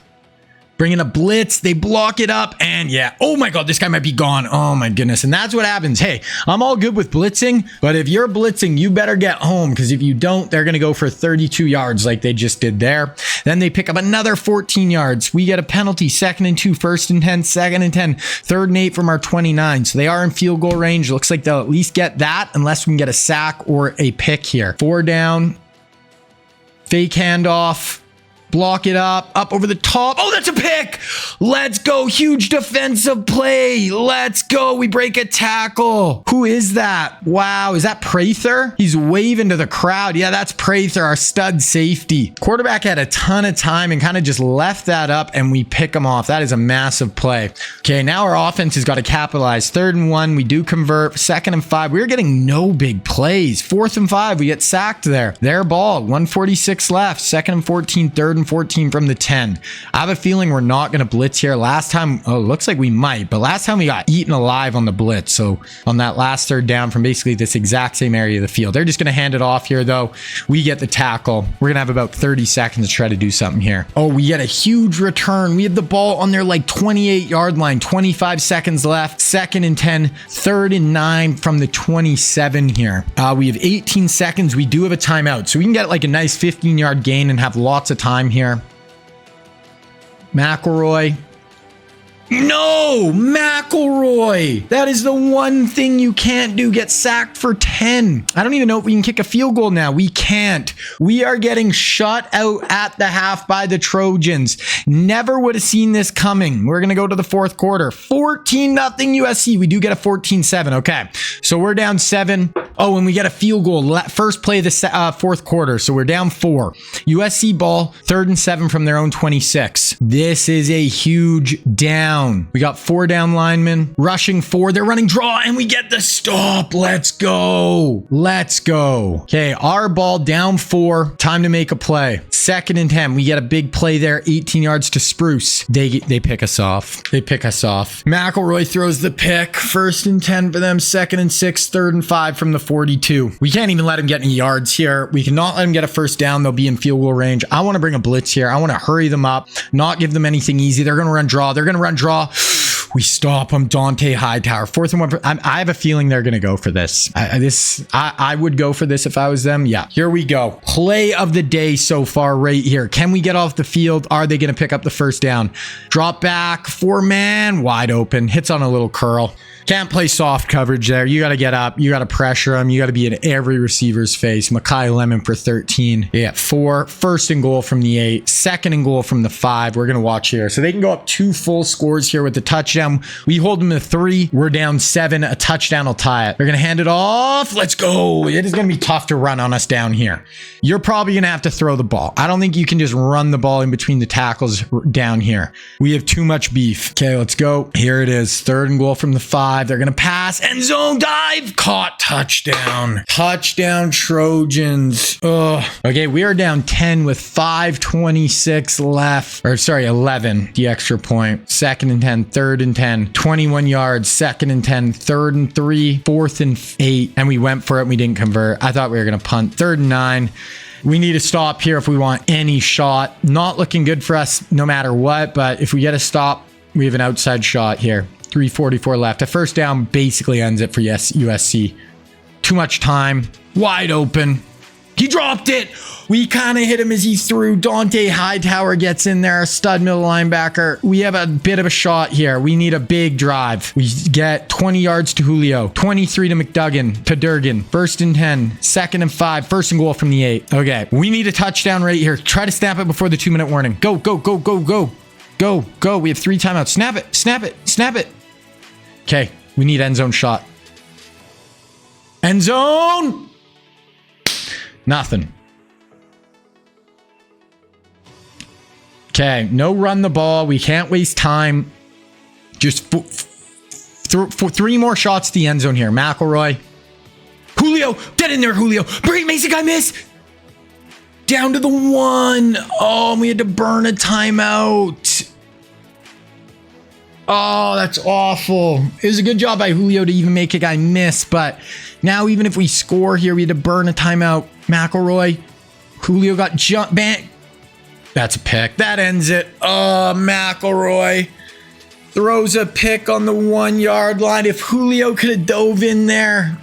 Bring in a blitz. They block it up. And yeah. Oh my God, this guy might be gone. Oh my goodness. And that's what happens. Hey, I'm all good with blitzing, but if you're blitzing, you better get home, because if you don't, they're going to go for 32 yards like they just did there. Then they pick up another 14 yards. We get a penalty. 2nd and 2, 1st and 10, 2nd and 10, 3rd and 8 from our 29. So they are in field goal range. Looks like they'll at least get that unless we can get a sack or a pick here. 4 down. Fake handoff. Block it up over the top. Oh, that's a pick. Let's go. Huge defensive play. Let's go. We break a tackle. Who is that? Wow. Is that Prather? He's waving to the crowd. Yeah, that's Prather, our stud safety. Quarterback had a ton of time and kind of just left that up, and we pick him off. That is a massive play. Okay, now our offense has got to capitalize. 3rd and 1, we do convert. 2nd and 5, we're getting no big plays. 4th and 5, we get sacked there. Their ball. 146 left. 2nd and 14, 3rd and 14 from the 10. I have a feeling we're not going to blitz here. Last time, oh, looks like we might, but last time we got eaten alive on the blitz. So on that last 3rd down from basically this exact same area of the field, they're just going to hand it off here though. We get the tackle. We're going to have about 30 seconds to try to do something here. Oh, we get a huge return. We have the ball on their like 28-yard line, 25 seconds left. 2nd and 10, 3rd and 9 from the 27 here. We have 18 seconds. We do have a timeout, so we can get like a nice 15-yard gain and have lots of time here. McElroy. No, McElroy. That is the one thing you can't do. Get sacked for 10. I don't even know if we can kick a field goal now. We can't. We are getting shut out at the half by the Trojans. Never would have seen this coming. We're going to go to the 4th quarter. 14-0 USC. We do get a 14-7. Okay, so we're down 7. Oh, and we get a field goal. First play of the 4th quarter. So we're down 4. USC ball, 3rd and 7 from their own 26. This is a huge down. We got 4 down linemen, rushing 4. They're running draw, and we get the stop. Let's go. Let's go. Okay, our ball down 4. Time to make a play. 2nd and 10. We get a big play there. 18 yards to Spruce. They pick us off. They pick us off. McElroy throws the pick. 1st and 10 for them. 2nd and 6. 3rd and 5 from the 42. We can't even let him get any yards here. We cannot let him get a 1st down. They'll be in field goal range. I want to bring a blitz here. I want to hurry them up, not give them anything easy. They're going to run draw. They're going to run draw. We stop them. Dante Hightower. 4th and 1. I have a feeling they're going to go for this. I would go for this if I was them. Yeah, here we go. Play of the day so far right here. Can we get off the field? Are they going to pick up the 1st down? Drop back. 4-man. Wide open. Hits on a little curl. Can't play soft coverage there. You got to get up. You got to pressure them. You got to be in every receiver's face. Makai Lemon for 13. Yeah, 4. 1st and goal from the 8. 2nd and goal from the 5. We're going to watch here. So they can go up 2 full scores here with the touchdown. We hold them to 3. We're down 7. A touchdown will tie it. They're going to hand it off. Let's go. It is going to be tough to run on us down here. You're probably going to have to throw the ball. I don't think you can just run the ball in between the tackles down here. We have too much beef. Okay, let's go. Here it is. 3rd and goal from the 5. They're going to pass. End zone dive. Caught. Touchdown. Touchdown Trojans. Ugh. Okay, we are down 10 with 5:26 left. Or sorry, 11. The extra point. 2nd and 10. 3rd and 10. 21 yards. 2nd and 10. 3rd and 3. 4th and 8. And we went for it and we didn't convert. I thought we were going to punt. 3rd and 9. We need to stop here if we want any shot. Not looking good for us no matter what, but if we get a stop, we have an outside shot here. 3:44 left. A 1st down basically ends it for USC. Too much time. Wide open. He dropped it. We kind of hit him as he threw. Dante Hightower gets in there, a stud middle linebacker. We have a bit of a shot here. We need a big drive. We get 20 yards to Julio, 23 to McDuggan, to Durgan. 1st and 10, 2nd and 5, 1st and goal from the 8. Okay, we need a touchdown right here. Try to snap it before the 2-minute warning. Go, go, go, go, go. Go, go. We have 3 timeouts. Snap it, snap it, snap it. Okay, we need end zone shot. End zone. Nothing. Okay, no run the ball. We can't waste time. Just 3 more shots to the end zone here. McElroy. Julio, get in there, Julio. Brady Mason guy miss. Down to the 1. Oh, and we had to burn a timeout. Oh, that's awful. It was a good job by Julio to even make a guy miss, but now even if we score here, we had to burn a timeout. McElroy. Julio got jump back. That's a pick. That ends it. Oh, McElroy throws a pick on the 1-yard line. If Julio could have dove in there.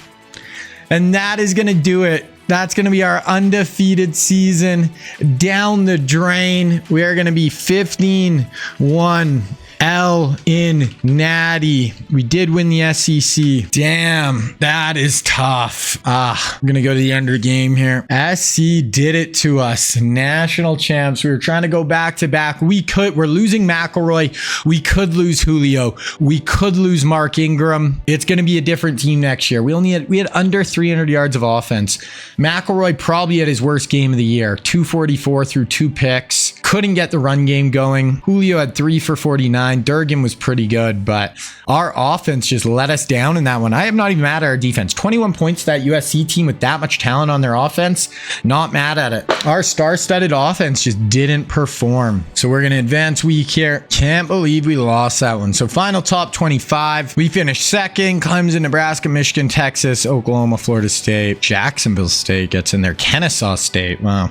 And that is going to do it. That's going to be our undefeated season down the drain. We are going to be 15-1. L in Natty. We did win the SEC. Damn, that is tough. I'm gonna go to the end of the game here. SC did it to us. National champs. We were trying to go back to back. We're losing McElroy. We could lose Julio. We could lose Mark Ingram. It's gonna be a different team next year. We had under 300 yards of offense. McElroy probably had his worst game of the year. 244 through 2 picks. Couldn't get the run game going. Julio had 3 for 49. Durgan was pretty good, but our offense just let us down in that one. I am not even mad at our defense. 21 points to that USC team with that much talent on their offense. Not mad at it. Our star-studded offense just didn't perform. So we're going to advance week here. Can't believe we lost that one. So final top 25. We finished 2nd. Clemson, Nebraska, Michigan, Texas, Oklahoma, Florida State. Jacksonville State gets in there. Kennesaw State. Wow.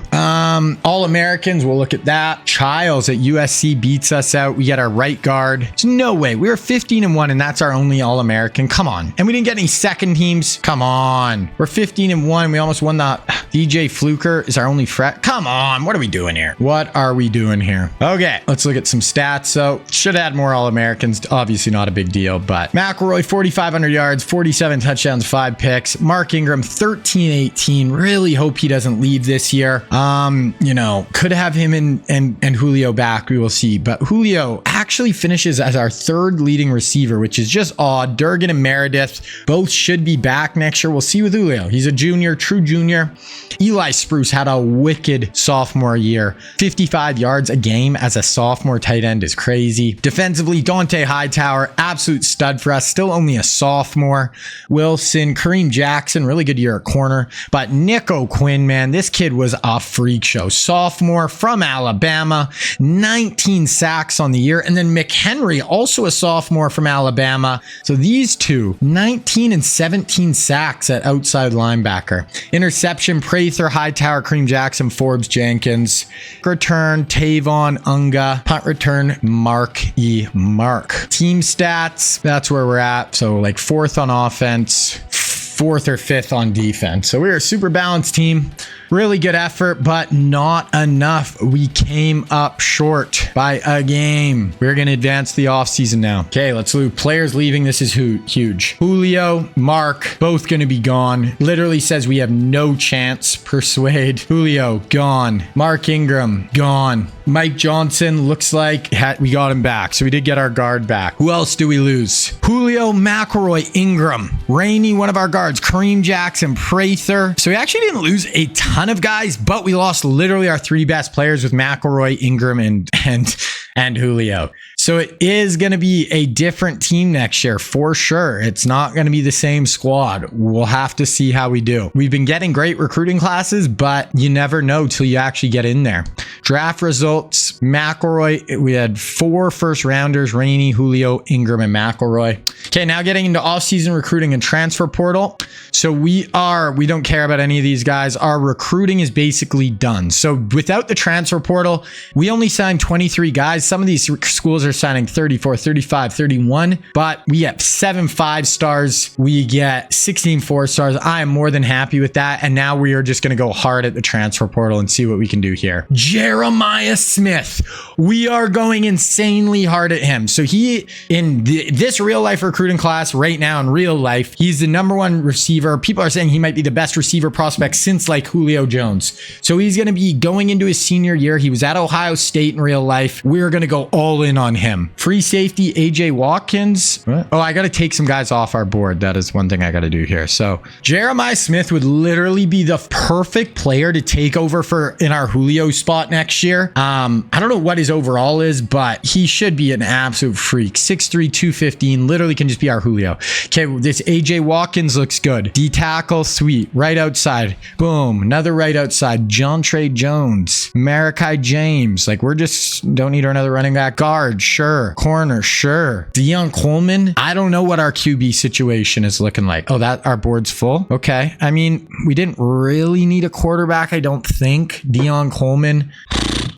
All-Americans. We'll look at that. Childs at USC beats us out. We get our right guard. There's no way. We were 15-1 and that's our only All-American. Come on. And we didn't get any second teams. Come on. We're 15-1. We almost won the DJ Fluker is our only fret. Come on. What are we doing here? What are we doing here? Okay. Let's look at some stats. So should add more All-Americans. Obviously not a big deal, but McElroy 4,500 yards, 47 touchdowns, 5 picks. Mark Ingram 13-18. Really hope he doesn't leave this year. Could have him and Julio back. We will see. But Julio actually finishes as our 3rd leading receiver, which is just odd. Durgan and Meredith both should be back next year. We'll see with Julio. He's a junior, true junior. Eli Spruce had a wicked sophomore year. 55 yards a game as a sophomore tight end is crazy. Defensively, Dante Hightower, absolute stud for us. Still only a sophomore. Wilson, Kareem Jackson, really good year at corner. But Nick O'Quinn, man, this kid was a freak show. Sophomore from Alabama, 19 sacks on the year. And then McHenry, also a sophomore from Alabama. So these two, 19 and 17 sacks at outside linebacker. Interception, Prather, Hightower, Kareem Jackson, Forbes, Jenkins. Return, Tavon, Unga. Punt return, Mark. Team stats, that's where we're at. So like 4th on offense, 4th or 5th on defense. So we're a super balanced team. Really good effort, but not enough. We came up short by a game. We're going to advance the offseason now. Okay, let's loot. Players leaving. This is huge. Julio, Mark, both going to be gone. Literally says we have no chance. Persuade. Julio, gone. Mark Ingram, gone. Mike Johnson, looks like we got him back. So we did get our guard back. Who else do we lose? Julio, McElroy, Ingram. Rainey, one of our guards. Kareem Jackson, Prather. So we actually didn't lose a ton of guys, but we lost literally our 3 best players with McElroy, Ingram, and Julio. So it is going to be a different team next year for sure. It's not going to be the same squad. We'll have to see how we do. We've been getting great recruiting classes, but you never know till you actually get in there. Draft results, McElroy, we had 4 first rounders, Rainey, Julio, Ingram, and McElroy. Okay, now getting into offseason recruiting and transfer portal. So we don't care about any of these guys. Our recruiting is basically done. So without the transfer portal, we only signed 23 guys. Some of these schools are signing 34, 35, 31, but we have 7 5-stars. We get 16 4-stars. I am more than happy with that. And now we are just going to go hard at the transfer portal and see what we can do here. Jeremiah Smith. We are going insanely hard at him. So he, in this real life recruiting class right now in real life, he's the #1 receiver. People are saying he might be the best receiver prospect since like Julio Jones. So he's going to be going into his senior year. He was at Ohio State in real life. We're going to go all in on him. Free safety, AJ Watkins. What? Oh, I got to take some guys off our board. That is one thing I got to do here. So Jeremiah Smith would literally be the perfect player to take over for in our Julio spot next year. I don't know what his overall is, but he should be an absolute freak. 6'3", 215, literally can just be our Julio. Okay, this AJ Watkins looks good. D tackle, sweet. Right outside, boom. Another right outside. John Trey Jones, Malachi James. Like, we're just don't need another running back. Guard, sure. Corner, sure. Deion Coleman. I don't know what our QB situation is looking like. Oh, that our board's full. Okay, I mean, we didn't really need a quarterback, I don't think. Deion Coleman.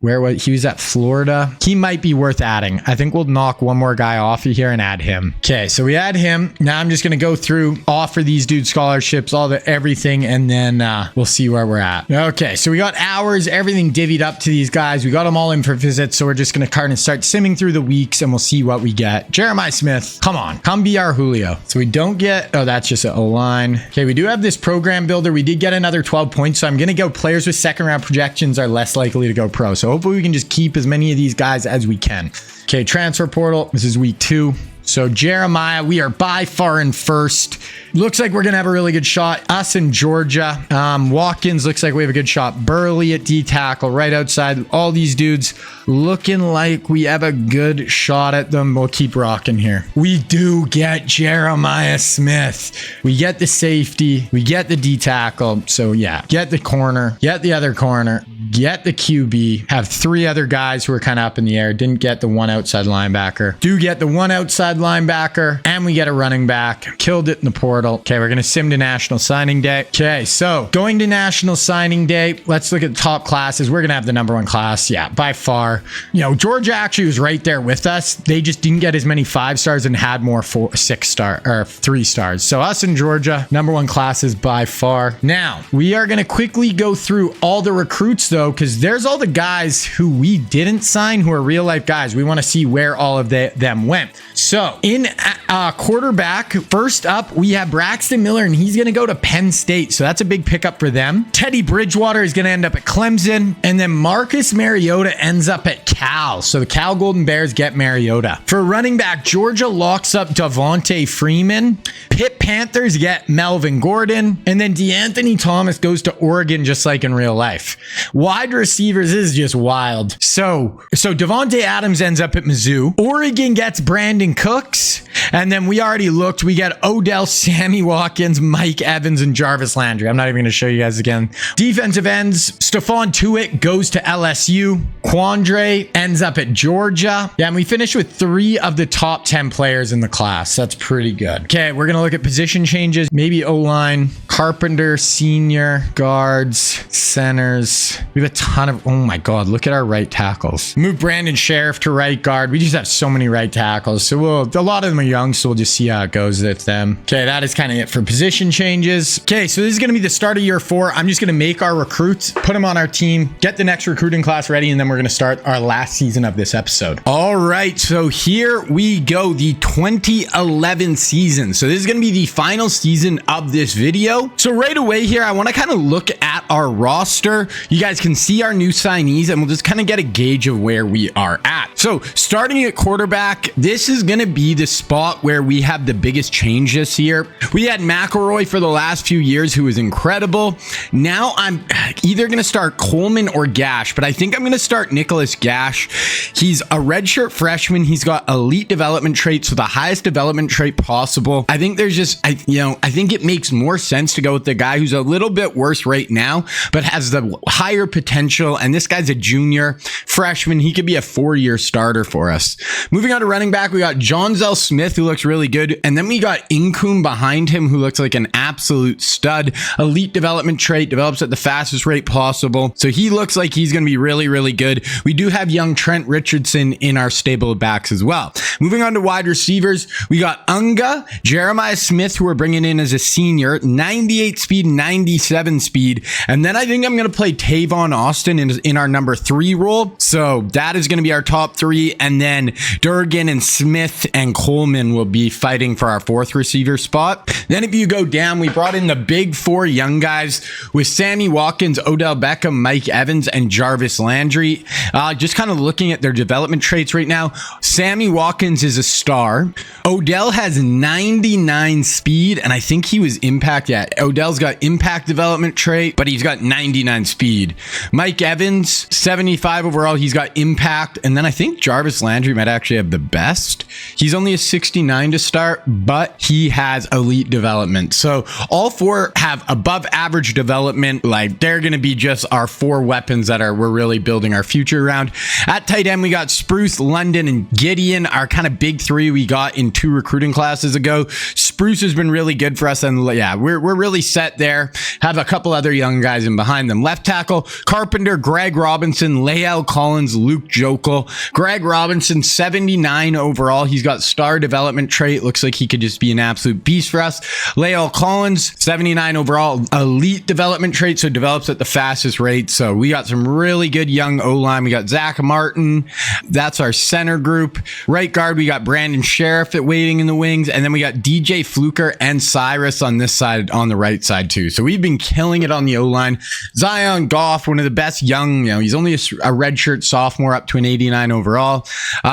Where was he? Was at Florida. He might be worth adding. I think we'll knock one more guy off of here and add him. Okay, so we add him. Now I'm just going to go through, offer these dudes scholarships, everything, and then we'll see where we're at. Okay, so we got hours, everything divvied up to these guys. We got them all in for visits, so we're just going to kind of start simming through the weeks, and we'll see what we get. Jeremiah Smith, come on. Come be our Julio. So we don't get... Oh, that's just an O-line. Okay, we do have this program builder. We did get another 12 points, so I'm going to go players with second-round projections are less likely to go pro. So hopefully we can just keep as many of these guys as we can. Okay, transfer portal. This is week 2. So Jeremiah, we are by far in first. Looks like we're going to have a really good shot. Us in Georgia. Watkins looks like we have a good shot. Burley at D tackle, right outside. All these dudes looking like we have a good shot at them. We'll keep rocking here. We do get Jeremiah Smith. We get the safety. We get the D tackle. So yeah, get the corner, get the other corner, get the QB. Have 3 other guys who are kind of up in the air. Didn't get the 1 outside linebacker. Do get the 1 outside linebacker, and we get a running back. Killed it in the portal. Okay, we're gonna sim to National Signing Day. Okay, so going to National Signing Day, let's look at the top classes. We're gonna have the #1 class. Yeah, by far. You know, Georgia actually was right there with us. They just didn't get as many 5-stars and had more 6-star or 3-stars. So us in Georgia, #1 classes by far. Now we are gonna quickly go through all the recruits though, because there's all the guys who we didn't sign who are real life guys. We want to see where all of them went. So in quarterback, first up, we have Braxton Miller, and he's going to go to Penn State. So that's a big pickup for them. Teddy Bridgewater is going to end up at Clemson. And then Marcus Mariota ends up at Cal. So the Cal Golden Bears get Mariota. For running back, Georgia locks up Devontae Freeman. Pitt Panthers get Melvin Gordon. And then DeAnthony Thomas goes to Oregon, just like in real life. Wide receivers is just wild. So Devontae Adams ends up at Mizzou. Oregon gets Brandon Cooks. And then we already looked. We got Odell, Sammy Watkins, Mike Evans, and Jarvis Landry. I'm not even going to show you guys again. Defensive ends, Stephon Tuitt goes to LSU. Quandre ends up at Georgia. Yeah, and we finished with 3 of the top 10 players in the class. That's pretty good. Okay, we're going to look at position changes. Maybe O-line, Carpenter, senior, guards, centers. We have a ton of... Oh my God, look at our right tackles. Move Brandon Sheriff to right guard. We just have so many right tackles. So a lot of them are young, so we'll just see how it goes with them. Okay, that is kind of it for position changes. Okay, so this is going to be the start of year 4. I'm just going to make our recruits, put them on our team, get the next recruiting class ready, and then we're going to start our last season of this episode. All right, so here we go, the 2011 season. So this is going to be the final season of this video. So right away here, I want to kind of look at our roster. You guys can see our new signees, and we'll just kind of get a gauge of where we are at. So starting at quarterback, this is going to be the spot where we have the biggest change this year. We had McElroy for the last few years, who was incredible. Now I'm either going to start Coleman or Gash, but I think I'm going to start Nicholas Gash Gash. He's a redshirt freshman. He's got elite development traits, so the highest development trait possible. I think there's just, I think it makes more sense to go with the guy who's a little bit worse right now, but has the higher potential. And this guy's a junior freshman. He could be a 4-year starter for us. Moving on to running back, we got Jonzel Smith, who looks really good. And then we got Incoom behind him, who looks like an absolute stud. Elite development trait, develops at the fastest rate possible. So he looks like he's going to be really, really good. We do have young Trent Richardson in our stable of backs as well. Moving on to wide receivers, we got Unga, Jeremiah Smith, who we're bringing in as a senior, 98 speed, 97 speed. And then I think I'm going to play Tavon Austin in our number 3 role. So that is going to be our top 3. And then Durgan and Smith and Coleman will be fighting for our 4th receiver spot. Then if you go down, we brought in the big 4 young guys with Sammy Watkins, Odell Beckham, Mike Evans, and Jarvis Landry. Just kind of looking at their development traits right now. Sammy Watkins is a star. Odell has 99 speed, and I think he was impact. Yeah, Odell's got impact development trait, but he's got 99 speed. Mike Evans, 75 overall. He's got impact. And then I think Jarvis Landry might actually have the best. He's only a 69 to start, but he has elite development. So all 4 have above average development. Like, they're going to be just our 4 weapons that we're really building our future around. At tight end, we got Spruce, London, and Gideon, our kind of big 3 we got in 2 recruiting classes ago. Spruce has been really good for us, and yeah, we're really set there. Have a couple other young guys in behind them. Left tackle, Carpenter, Greg Robinson, Lael Collins, Luke Jokel. Greg Robinson, 79 overall. He's got star development trait. Looks like he could just be an absolute beast for us. Lael Collins, 79 overall, elite development trait, so develops at the fastest rate. So we got some really good young O-line. We got Zach Martin. That's our center group. Right guard, we got Brandon Sheriff at waiting in the wings. And then we got DJ Fluker and Cyrus on this side, on the right side too. So we've been killing it on the O-line. Zion Goff, one of the best young, he's only a redshirt sophomore, up to an 89 overall.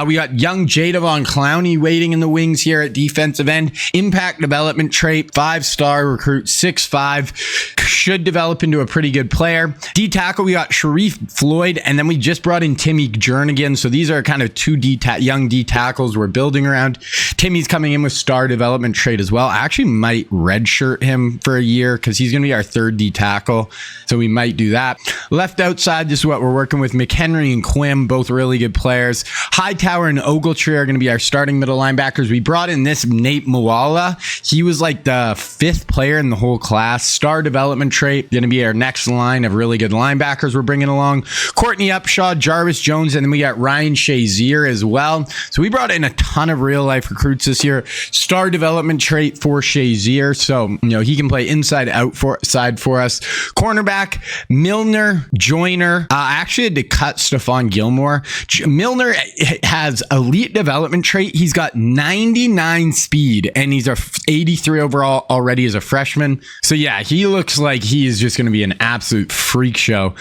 We got young Jadavon Clowney waiting in the wings here at defensive end. Impact development trait, 5-star recruit, 6'5", should develop into a pretty good player. D tackle, we got Sharif Floyd, and then we just brought in Timmy Jernigan. So these are kind of 2 young D tackles we're building around. Timmy's coming in with star development trait as well. I actually might redshirt him for a year because he's going to be our 3rd D tackle. So we might do that. Left outside, this is what we're working with. McHenry and Quim, both really good players. Hightower and Ogletree are going to be our starting middle linebackers. We brought in this Nate Moala. He was like the 5th player in the whole class. Star development trait, going to be our next line of really good linebackers we're bringing along. Courtney Upshaw, Jarvis Jones, and then we got Ryan Shazier as well. So we brought in a ton of real life recruits this year. Star development trait for Shazier. So, he can play inside outside for us. Cornerback, Milner, Joyner. I actually had to cut Stephon Gilmore. Milner has elite development trait. He's got 99 speed, and he's a 83 overall already as a freshman. So yeah, he looks like he is just going to be an absolute freak show.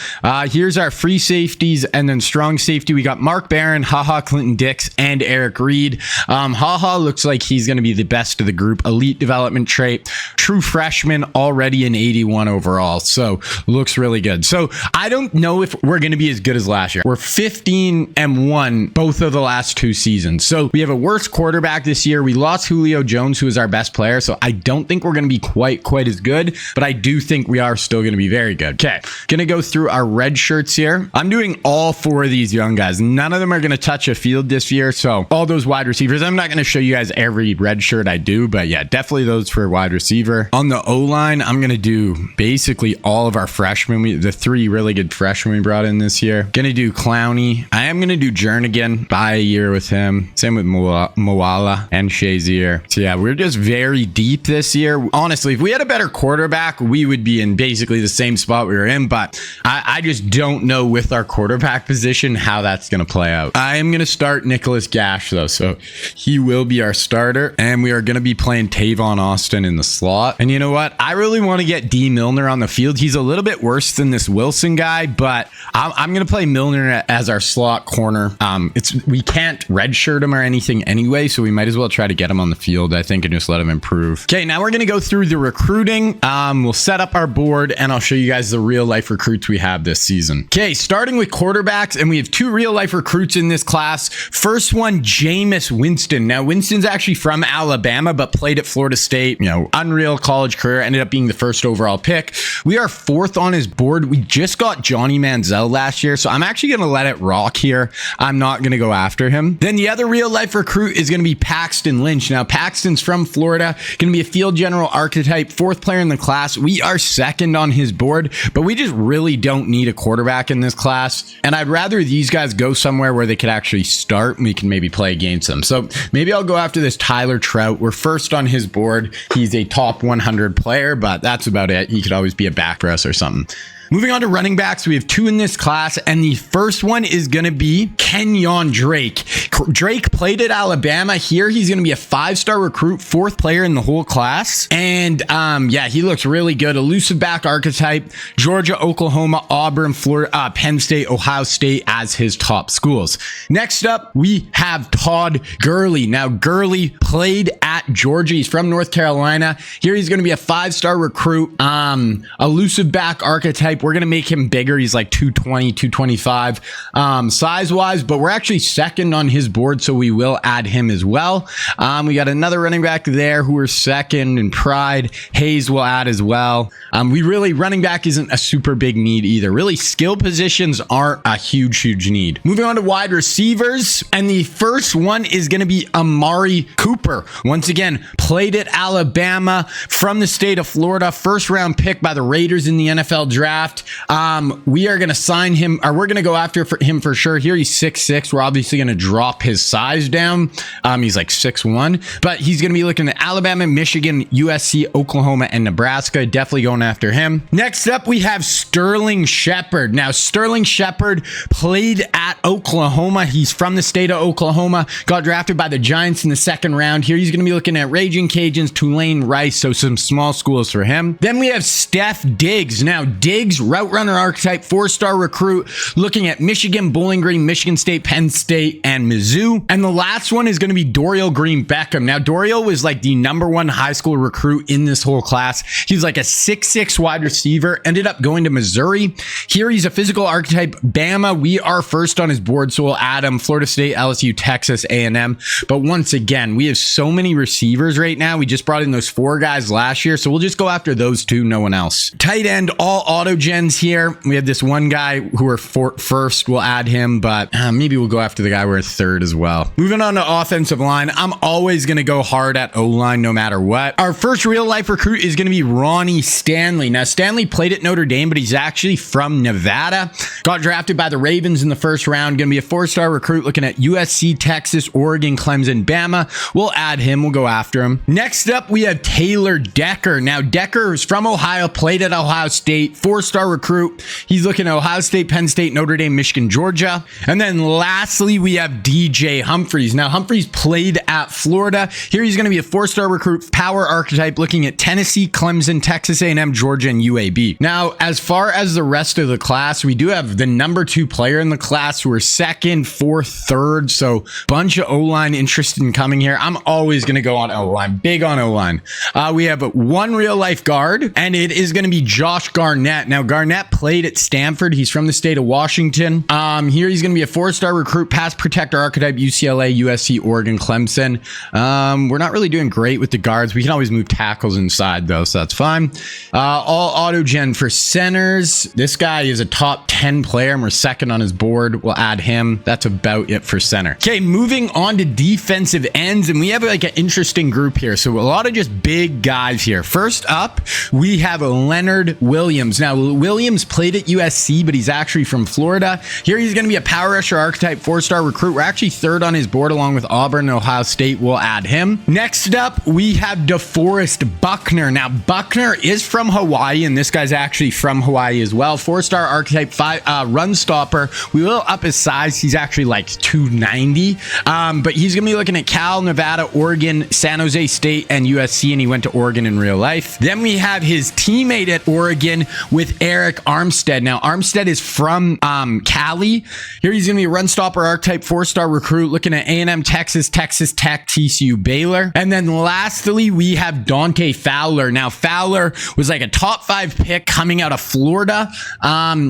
Here's our free safeties, and then strong safety. We got Mark Barron, HaHa Clinton Dix, and Eric Reed. HaHa looks like he's going to be the best of the group. Elite development trait, true freshman, already an 81 overall. So looks really good. So I don't know if we're going to be as good as last year. We're 15-1 both of the last 2 seasons. So we have a worse quarterback this year. We lost Julio Jones, who is our best player. So I don't think we're going to be quite as good, but I do think we are still going to be very good. Okay, going to go through our red shirts here. I'm doing all 4 of these young guys. None of them are going to touch a field this year. So all those wide receivers, I'm not going to show you guys every red shirt I do, but yeah, definitely those for wide receiver. On the O-line, I'm going to do basically all of our freshmen. The 3 really good freshmen we brought in this year. Going to do Clowney. I am going to do Jernigan. Buy a year with him. Same with Moala and Shazier. So yeah, we're just very deep this year. Honestly, if we had a better quarterback, we would be in basically the same spot we were in, but I just don't know with our quarterback position how that's going to play out. I am going to start Nicholas Gash. though, so he will be our starter. And we are going to be playing Tavon Austin in the slot. And you know what? I really want to get D. Milner on the field. He's a little bit worse than this Wilson guy, but I'm going to play Milner as our slot corner. We can't redshirt him or anything anyway, so we might as well try to get him on the field, I think, and just let him improve. Okay, now we're going to go through the recruiting. We'll set up our board, and I'll show you guys the real life recruits we have this season. Okay, starting with quarterbacks, and we have 2 real life recruits in this class. First one, Jameis Winston. Now, Winston's actually from Alabama, but played at Florida State. You know, unreal college career, ended up being the first overall pick. We are 4th on his board. We just got Johnny Manziel last year, so I'm actually going to let it rock here. I'm not going to go after him. Then the other real life recruit is going to be Paxton Lynch. Now, Paxton's from Florida, going to be a field general archetype, 4th player in the class. We are 2nd on his board, but we just really don't need a quarterback in this class. And I'd rather these guys go somewhere where they could actually start and we can maybe play against them. So maybe I'll go after this Tyler Trout. We're 1st on his board. He's a top 100 player, but that's about it. He could always be a back for us or something. Moving on to running backs, we have 2 in this class, and the first one is going to be Kenyon Drake. Drake played at Alabama. Here, he's going to be a 5-star recruit, 4th player in the whole class. And yeah, he looks really good. Elusive back archetype, Georgia, Oklahoma, Auburn, Florida, Penn State, Ohio State as his top schools. Next up, we have Todd Gurley. Now, Gurley played at Georgia. He's from North Carolina. Here, he's going to be a 5-star recruit, elusive back archetype. We're going to make him bigger. He's like 220, 225 size-wise, but we're actually 2nd on his board, so we will add him as well. We got another running back there who are 2nd in pride. Hayes will add as well. Running back isn't a super big need either. Really, skill positions aren't a huge need. Moving on to wide receivers, and the first one is going to be Amari Cooper. Once again, played at Alabama, from the state of Florida, 1st round pick by the Raiders in the NFL draft. We are going to sign him, or we're going to go after him for sure. Here he's 6'6". We're obviously going to drop his size down. He's like 6'1", but he's going to be looking at Alabama, Michigan, USC, Oklahoma, and Nebraska. Definitely going after him. Next up, we have Sterling Shepard. Now, Sterling Shepard played at Oklahoma. He's from the state of Oklahoma. Got drafted by the Giants in the 2nd round. Here he's going to be looking at Raging Cajuns, Tulane, Rice, so some small schools for him. Then we have Steph Diggs. Now, Diggs, route runner archetype, 4-star recruit, looking at Michigan, Bowling Green, Michigan State, Penn State, and Mizzou. And the last one is going to be Dorial Green Beckham. Now, Dorial was like the #1 high school recruit in this whole class. He's like a 6'6" wide receiver, ended up going to Missouri. Here he's a physical archetype, Bama. We are 1st on his board, so we'll add him. Florida State, LSU, Texas, A&M. But once again, we have so many receivers right now. We just brought in those 4 guys last year, so we'll just go after those 2, no one else. Tight end, all auto gens here. We have this one guy who we're 1st. We'll add him, but maybe we'll go after the guy we're 3rd as well. Moving on to offensive line, I'm always going to go hard at O-line no matter what. Our first real life recruit is going to be Ronnie Stanley. Now, Stanley played at Notre Dame, but he's actually from Nevada. Got drafted by the Ravens in the 1st round. Going to be a 4-star recruit looking at USC, Texas, Oregon, Clemson, Bama. We'll add him. We'll go after him. Next up, we have Taylor Decker. Now, Decker is from Ohio, played at Ohio State, 4-star recruit. He's looking at Ohio State, Penn State, Notre Dame, Michigan, Georgia. And then lastly, we have DJ Humphries. Now, Humphries played at Florida. Here he's going to be a 4-star recruit, power archetype, looking at Tennessee, Clemson, Texas A&M, Georgia, and UAB. Now, as far as the rest of the class, we do have the #2 player in the class who are 2nd, 4th, 3rd. So bunch of O-line interested in coming here. I'm always going to go on O-line, big on O-line. We have 1 real life guard, and it is going to be Josh Garnett. Now, Garnett played at Stanford. He's from the state of Washington. Here he's going to be a 4-star recruit, pass protector archetype, UCLA, USC, Oregon, Clemson. We're not really doing great with the guards. We can always move tackles inside though, so that's fine. All auto gen for centers. This guy is a top 10 player, and we're 2nd on his board. We'll add him. That's about it for center. Okay, moving on to defensive ends, and we have like an interesting group here. So a lot of just big guys here. First up, we have Leonard Williams. Now, Williams played at USC, but he's actually from Florida. Here he's going to be a power rusher archetype, 4-star recruit. We're actually actually third on his board along with Auburn and Ohio State. We'll add him. Next up, we have DeForest Buckner. Now, Buckner is from Hawaii, and this guy's actually from Hawaii as well. 4-star archetype, run stopper. We will up his size. He's actually like 290, but he's going to be looking at Cal, Nevada, Oregon, San Jose State, and USC, and he went to Oregon in real life. Then we have his teammate at Oregon with Eric Armstead. Now, Armstead is from Cali. Here he's going to be a run stopper archetype, 4-star recruit, looking at A&M, Texas, Texas Tech, TCU, Baylor. And then lastly, we have Dante Fowler. Now, Fowler was like a top 5 pick coming out of Florida.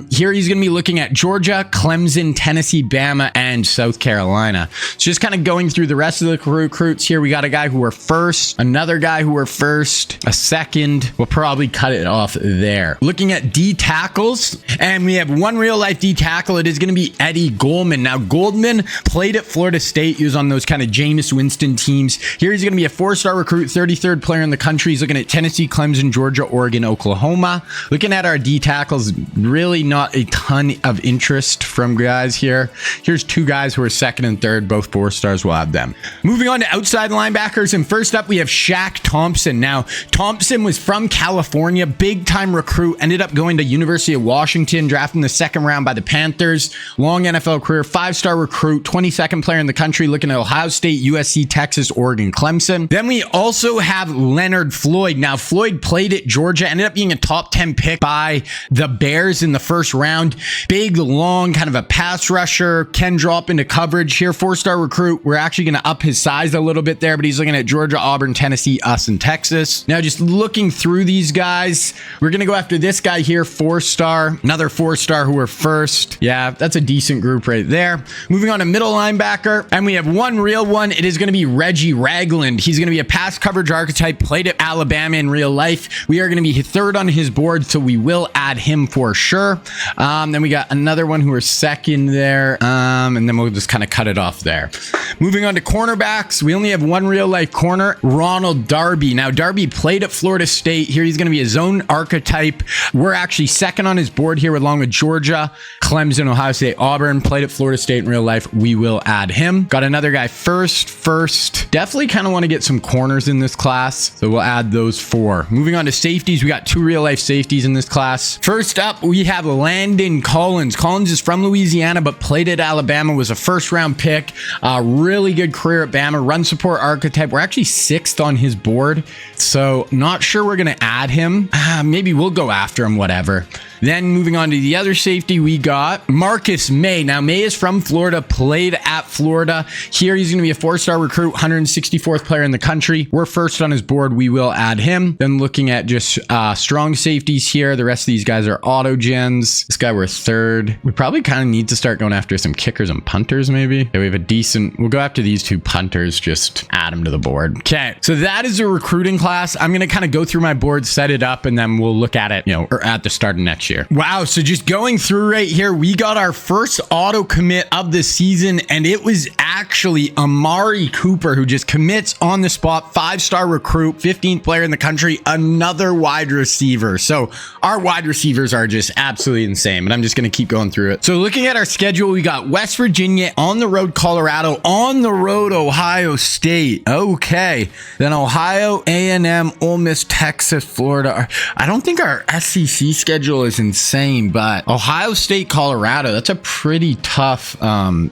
Here he's going to be looking at Georgia, Clemson, Tennessee, Bama, and South Carolina. So just kind of going through the rest of the recruits here. We got a guy who were first, another guy who were first, a second. We'll probably cut it off there. Looking at D tackles, and we have one real life D tackle. It is going to be Eddie Goldman. Now, Goldman played at Florida State. He was on those kind of Jameis Winston teams. Here he's going to be a 4-star recruit, 33rd player in the country. He's looking at Tennessee, Clemson, Georgia, Oregon, Oklahoma. Looking at our D tackles, really not a ton of interest from guys here. Here's 2 guys who are second and third, both 4-stars. We'll have them. Moving on to outside linebackers, and first up we have Shaq Thompson. Now, Thompson was from California, big time recruit, ended up going to University of Washington, drafted in the 2nd round by the Panthers. Long NFL career, 5-star recruit, 22nd player in the country, looking at Ohio State, USC, Texas, Oregon, Clemson. Then we also have Leonard Floyd. Now, Floyd played at Georgia, ended up being a top 10 pick by the Bears in the 1st round. Big, long, kind of a pass rusher, can drop into coverage here. 4-star recruit. We're actually going to up his size a little bit there, but he's looking at Georgia, Auburn, Tennessee, us, and Texas. Now, just looking through these guys, we're going to go after this guy here, 4-star, another 4-star who were first. Yeah, that's a decent group right there. Moving on to middle linebacker, and we have one real one. It is going to be Reggie Ragland. He's going to be a pass coverage archetype, played at Alabama in real life. We are going to be 3rd on his board, so we will add him for sure. Then we got another one who are 2nd there, and then we'll just kind of cut it off there. Moving on to cornerbacks, we only have one real life corner, Ronald Darby. Now, Darby played at Florida State. Here he's going to be a zone archetype. We're actually 2nd on his board here, along with Georgia, Clemson, Ohio State, Auburn. Played at Florida State in real life. We will add him. Got another guy first. Definitely kind of want to get some corners in this class, so we'll add those 4. Moving on to safeties, we got 2 real life safeties in this class. First up, we have Landon Collins. Collins is from Louisiana, but played at Alabama, was a 1st round pick. Really good career at Bama, run support archetype. We're actually 6th on his board, so not sure we're going to add him. Maybe we'll go after him, whatever. Then moving on to the other safety, we got Marcus May. Now, May is from Florida, played at Florida. Here, he's going to be a 4-star recruit, 164th player in the country. We're 1st on his board. We will add him. Then looking at just strong safeties here. The rest of these guys are auto gens. This guy, we're 3rd. We probably kind of need to start going after some kickers and punters, maybe. Yeah, we have a decent... We'll go after these 2 punters. Just add them to the board. Okay, so that is a recruiting class. I'm going to kind of go through my board, set it up, and then we'll look at it, or at the start of next year. Wow, so just going through right here, we got our first auto commit of the season, and it was actually Amari Cooper, who just commits on the spot, 5-star recruit, 15th player in the country, another wide receiver. So our wide receivers are just absolutely insane, but I'm just going to keep going through it. So looking at our schedule, we got West Virginia, on the road Colorado, on the road Ohio State. Okay, then Ohio, A&M, Ole Miss, Texas, Florida. I don't think our SEC schedule is insane, but Ohio State, Colorado, that's a pretty tough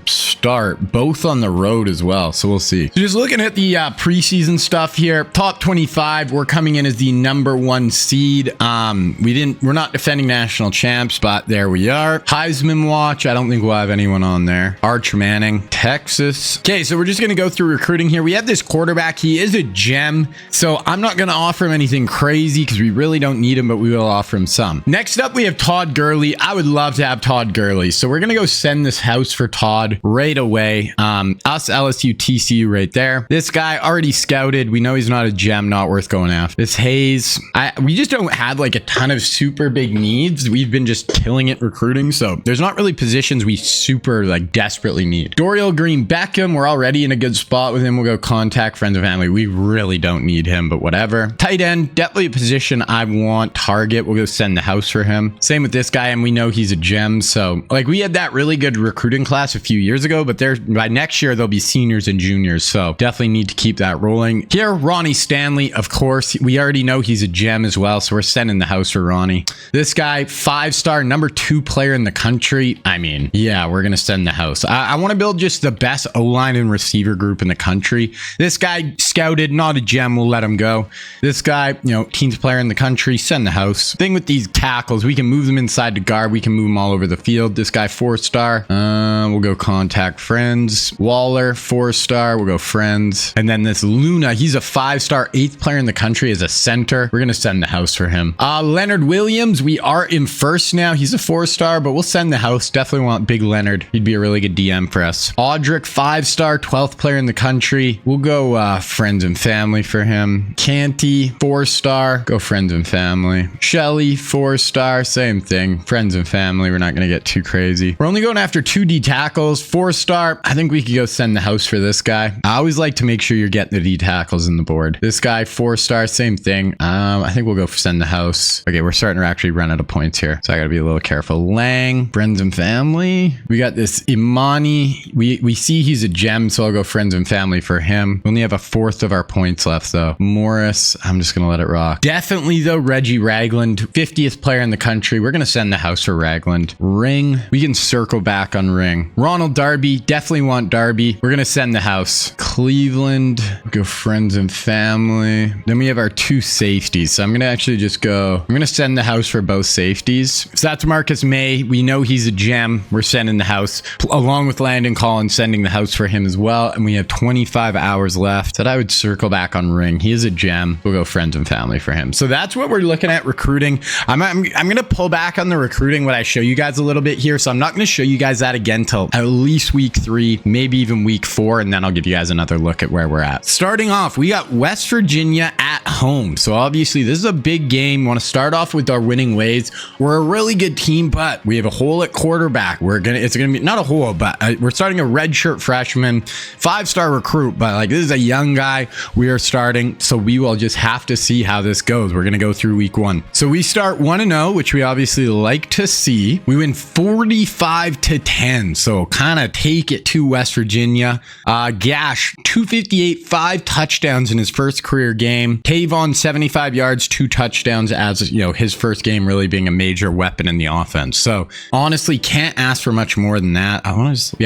start, both on the road as well. So we'll see. So just looking at the preseason stuff here, top 25, we're coming in as the #1 seed. We're not defending national champs, but there we are. Heisman watch, I don't think we'll have anyone on there. Arch Manning, Texas. Okay, so we're just going to go through recruiting here. We have this quarterback. He is a gem, so I'm not going to offer him anything crazy because we really don't need him, but we will offer him some. Next up, we have Todd Gurley. I would love to have Todd Gurley, so we're going to go send this house for Todd right away. Us, LSU, TCU right there. This guy already scouted. We know he's not a gem, not worth going after. This Hayes, we just don't have like a ton of super big needs. We've been just killing it recruiting, so there's not really positions we super like desperately need. Dorial Green Beckham, we're already in a good spot with him. We'll go contact friends and family. We really don't need him, but whatever. Tight end, definitely a position I want. Target, we'll go send the house for him. Same with this guy, and we know he's a gem. So like we had that really good recruiting class a few years ago, but by next next year, they'll be seniors and juniors. So definitely need to keep that rolling. Here, Ronnie Stanley, of course. We already know he's a gem as well. So we're sending the house for Ronnie. This guy, 5-star, number 2 player in the country. I mean, yeah, we're going to send the house. I want to build just the best O-line and receiver group in the country. This guy scouted, not a gem. We'll let him go. This guy, teens player in the country, send the house. Thing with these tackles, we can move them inside to guard. We can move them all over the field. This guy, 4-star. We'll go contact friends. Waller, 4-star. We'll go friends. And then this Luna, he's a 5-star, 8th player in the country as a center. We're going to send the house for him. Leonard Williams, we are in first now. He's a 4-star, but we'll send the house. Definitely want big Leonard. He'd be a really good DM for us. Audric, 5-star, 12th player in the country. We'll go friends and family for him. Canty, 4-star. Go friends and family. Shelly, 4-star. Same thing. Friends and family. We're not going to get too crazy. We're only going after 2 D tackles. 4-star. I think we could go send the house for this guy. I always like to make sure you're getting the D tackles in the board. This guy, 4-star. Same thing. I think we'll go send the house. Okay, we're starting to actually run out of points here, so I got to be a little careful. Lang, friends and family. We got this Imani. We see he's a gem, so I'll go friends and family for him. We only have a 1/4 of our points left, though. Morris, I'm just going to let it rock. Definitely, though, Reggie Ragland, 50th player in the country. We're going to send the house for Ragland. Ring, we can circle back on Ring. Ronald Darby, definitely want Darby. We're going to send the house. Cleveland, go friends and family. Then we have our 2 safeties, so I'm going to actually just go, I'm going to send the house for both safeties. So that's Marcus May. We know he's a gem. We're sending the house along with Landon Collins, sending the house for him as well. And we have 25 hours left. That I would circle back on Ring. He is a gem. We'll go friends and family for him. So that's what we're looking at recruiting. I'm going to pull back on the recruiting when I show you guys a little bit here. So I'm not going to show you guys that again till at least week 3, maybe even week 4. And then I'll give you guys another look at where we're at. Starting off, we got West Virginia at home. So obviously this is a big game. Want to start off with our winning ways. We're a really good team, but we have a hole at quarterback. It's gonna be not a hole, but we're starting a redshirt freshman, 5-star recruit, but like this is a young guy we are starting, so we will just have to see how this goes. We're gonna go through week 1. So we start 1-0, which we obviously like to see. We win 45-10, so kind of take it to West Virginia. Gash, 258, 5 touchdowns in his first career game. Tavon, 75 yards, 2 touchdowns, as his first game really being a major weapon in the offense. So honestly, can't ask for much more than that.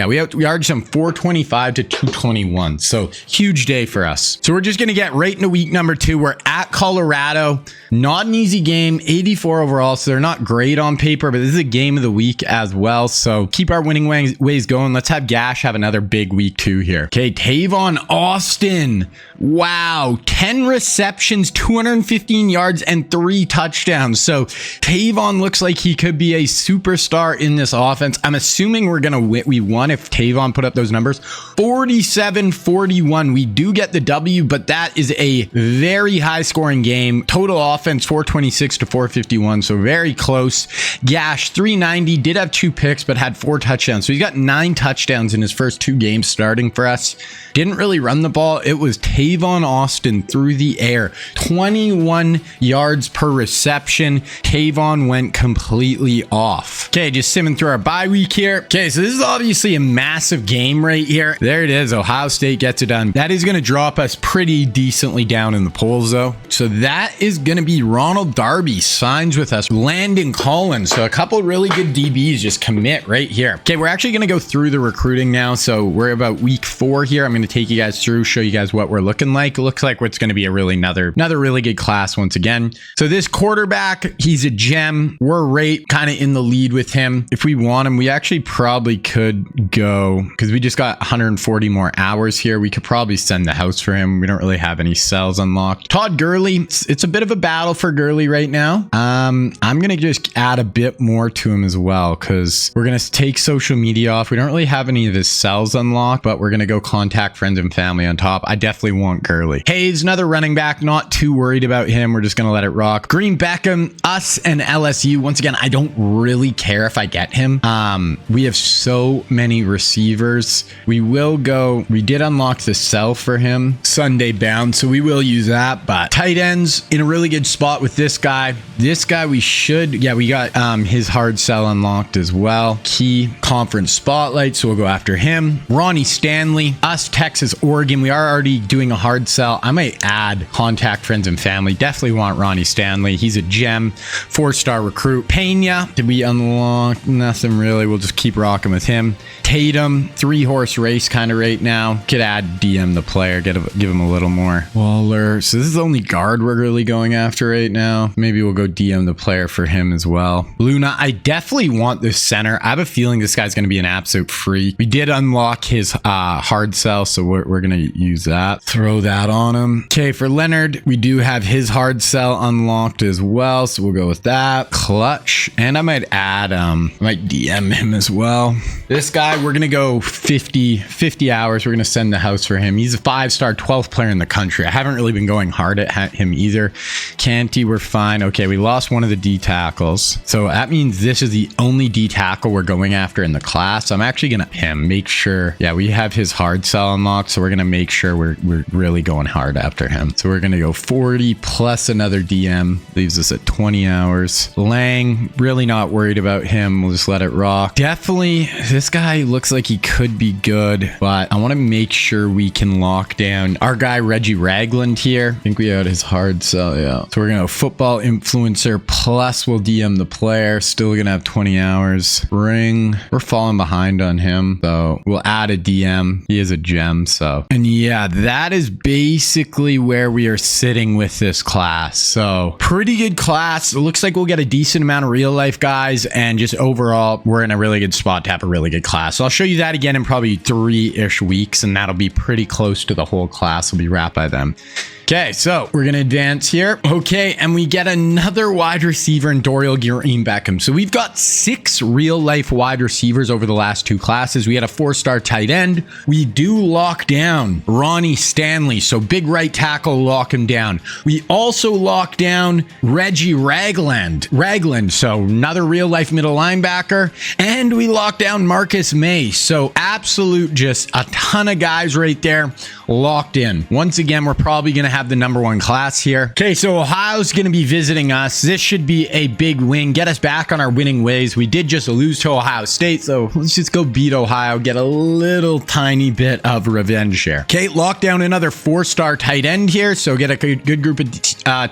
We averaged some 425 to 221. So huge day for us. So we're just going to get right into week number 2. We're at Colorado. Not an easy game, 84 overall. So they're not great on paper, but this is a game of the week as well. So keep our winning ways going. Let's have Gash have another big week 2 here. Okay, Tavon Austin. Wow. 10 receptions, 215 yards, and 3 touchdowns. So Tavon looks like he could be a superstar in this offense. I'm assuming we won if Tavon put up those numbers. 47-41. We do get the W, but that is a very high scoring game. Total offense 426 to 451. So very close. Gash 390, did have 2 picks, but had 4 touchdowns. So he's got 9 touchdowns in his first 2 games starting for us. Didn't really run the ball. It was Tavon Austin through the air. 21 yards per reception. Tavon went completely off. Okay, just simming through our bye week here. Okay, so this is obviously a massive game right here. There it is. Ohio State gets it done. That is going to drop us pretty decently down in the polls, though. So that is going to be Ronald Darby signs with us. Landon Collins. So a couple really good DBs just commit right here. Okay, we're actually going to go through the recruiting now. So we're about week 4 here. I'm going to take you guys through, show you guys what we're looking like. It looks like it's going to be a really another really good class once again. So this quarterback, he's a gem. We're right kind of in the lead with him. If we want him, we actually probably could go, because we just got 140 more hours here. We could probably send the house for him. We don't really have any cells unlocked. Todd Gurley, it's a bit of a battle for Gurley right now. I'm going to just add a bit more to him as well, because we're going to take social media off. We don't really have any of his cells unlocked, but we're going to go contact friends and family on top. I definitely want Gurley. Hayes, another running back, not too worried about him. We're just going to let it rock. Green Beckham, us and LSU. Once again, I don't really care if I get him. We have so many receivers. We did unlock the cell for him, Sunday bound, so we will use that. But tight ends in a really good spot with this guy. We got his hard cell unlocked as well. Key conference spotlight, so we'll go after him. Oregon, Ronnie Stanley, us, Texas, Oregon. We are already doing a hard sell. I might add contact friends and family. Definitely want Ronnie Stanley. He's a gem, 4-star recruit. Pena, did we unlock? Nothing really. We'll just keep rocking with him. Tatum, 3-horse race kind of right now. Could add DM the player, give him a little more. Waller. So this is the only guard we're really going after right now. Maybe we'll go DM the player for him as well. Luna, I definitely want this center. I have a feeling this guy's going to be an absolute freak. We did unlock his hard sell, so we're going to use that. Throw that on him. Okay, for Leonard, we do have his hard sell unlocked as well, so we'll go with that. Clutch. And I might add, might DM him as well. This guy, we're going to go 50 hours. We're going to send the house for him. He's a 5-star, 12th player in the country. I haven't really been going hard at him either. Canty, we're fine. Okay, we lost one of the D tackles. So that means this is the only D tackle we're going after in the class. I'm actually going to make sure. Yeah, we have his hard sell unlocked. So we're going to make sure we're really going hard after him. So we're going to go 40 plus another DM. Leaves us at 20 hours. Lang, really not worried about him. We'll just let it rock. Definitely, this guy looks like he could be good, but I want to make sure we can lock down our guy Reggie Ragland here. I think we had his hard sell, yeah. So we're going to football influencer plus we'll DM the player. Still going to have 20 hours. Ring, we're falling behind on him, so we'll add a DM. He is a gem, so. And yeah, that is basically where we are sitting with this class. So pretty good class. It looks like we'll get a decent amount of real life guys, and just overall, we're in a really good spot to have a really good class. So I'll show you that again in probably 3-ish weeks, and that'll be pretty close to the whole class will be wrapped by then. Okay, so we're going to advance here. Okay, and we get another wide receiver in Dorial Green Beckham. So we've got 6 real-life wide receivers over the last 2 classes. We had a 4-star tight end. We do lock down Ronnie Stanley, so big right tackle, lock him down. We also lock down Reggie Ragland, so another real-life middle linebacker. And we lock down Marcus May. So absolute just a ton of guys right there locked in. Once again, we're probably going to have the #1 class here. Okay, so Ohio's going to be visiting us. This should be a big win, get us back on our winning ways. We did just lose to Ohio State, so let's just go beat Ohio, get a little tiny bit of revenge here. Okay, lock down another 4-star tight end here, so get a good group of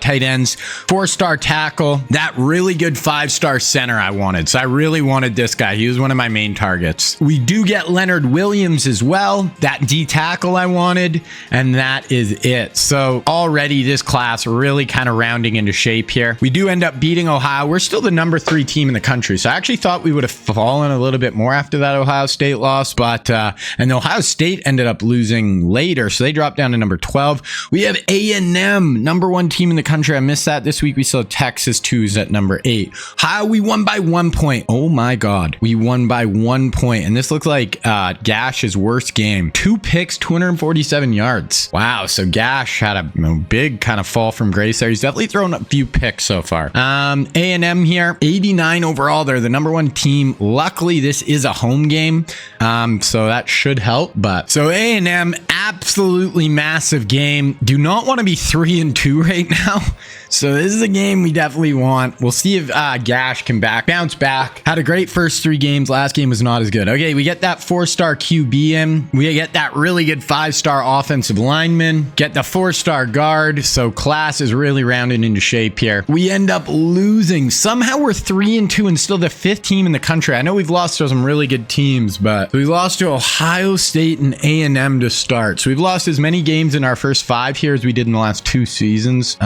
tight ends. 4-star tackle, that really good 5-star center I wanted. So I really wanted this guy. He was one of my main targets. We do get Leonard Williams as well, that D tackle I wanted, and that is it. So already this class really kind of rounding into shape here. We do end up beating Ohio. We're still the #3 team in the country. So I actually thought we would have fallen a little bit more after that Ohio State loss, but and Ohio State ended up losing later. So they dropped down to #12. We have A&M, #1 team in the country. I missed that. This week we saw Texas 2's at #8. How we won by 1 point. Oh my God. We won by 1 point. And this looked like Gash's worst game. 2 picks, 247 yards. Wow. So Gash had a big kind of fall from grace there. He's definitely thrown a few picks so far. A&M here, 89 overall. They're the #1 team. Luckily, this is a home game, so that should help. But so A&M, absolutely massive game. Do not want to be 3-2 right now. So this is a game we definitely want. We'll see if Gash can bounce back. Had a great first 3 games. Last game was not as good. Okay, we get that 4-star QB in. We get that really good 5-star offensive lineman. Get the 4-star guard. So class is really rounded into shape here. We end up losing. Somehow we're 3-2 and still the 5th team in the country. I know we've lost to some really good teams, but we lost to Ohio State and A&M to start. So we've lost as many games in our first 5 here as we did in the last 2 seasons.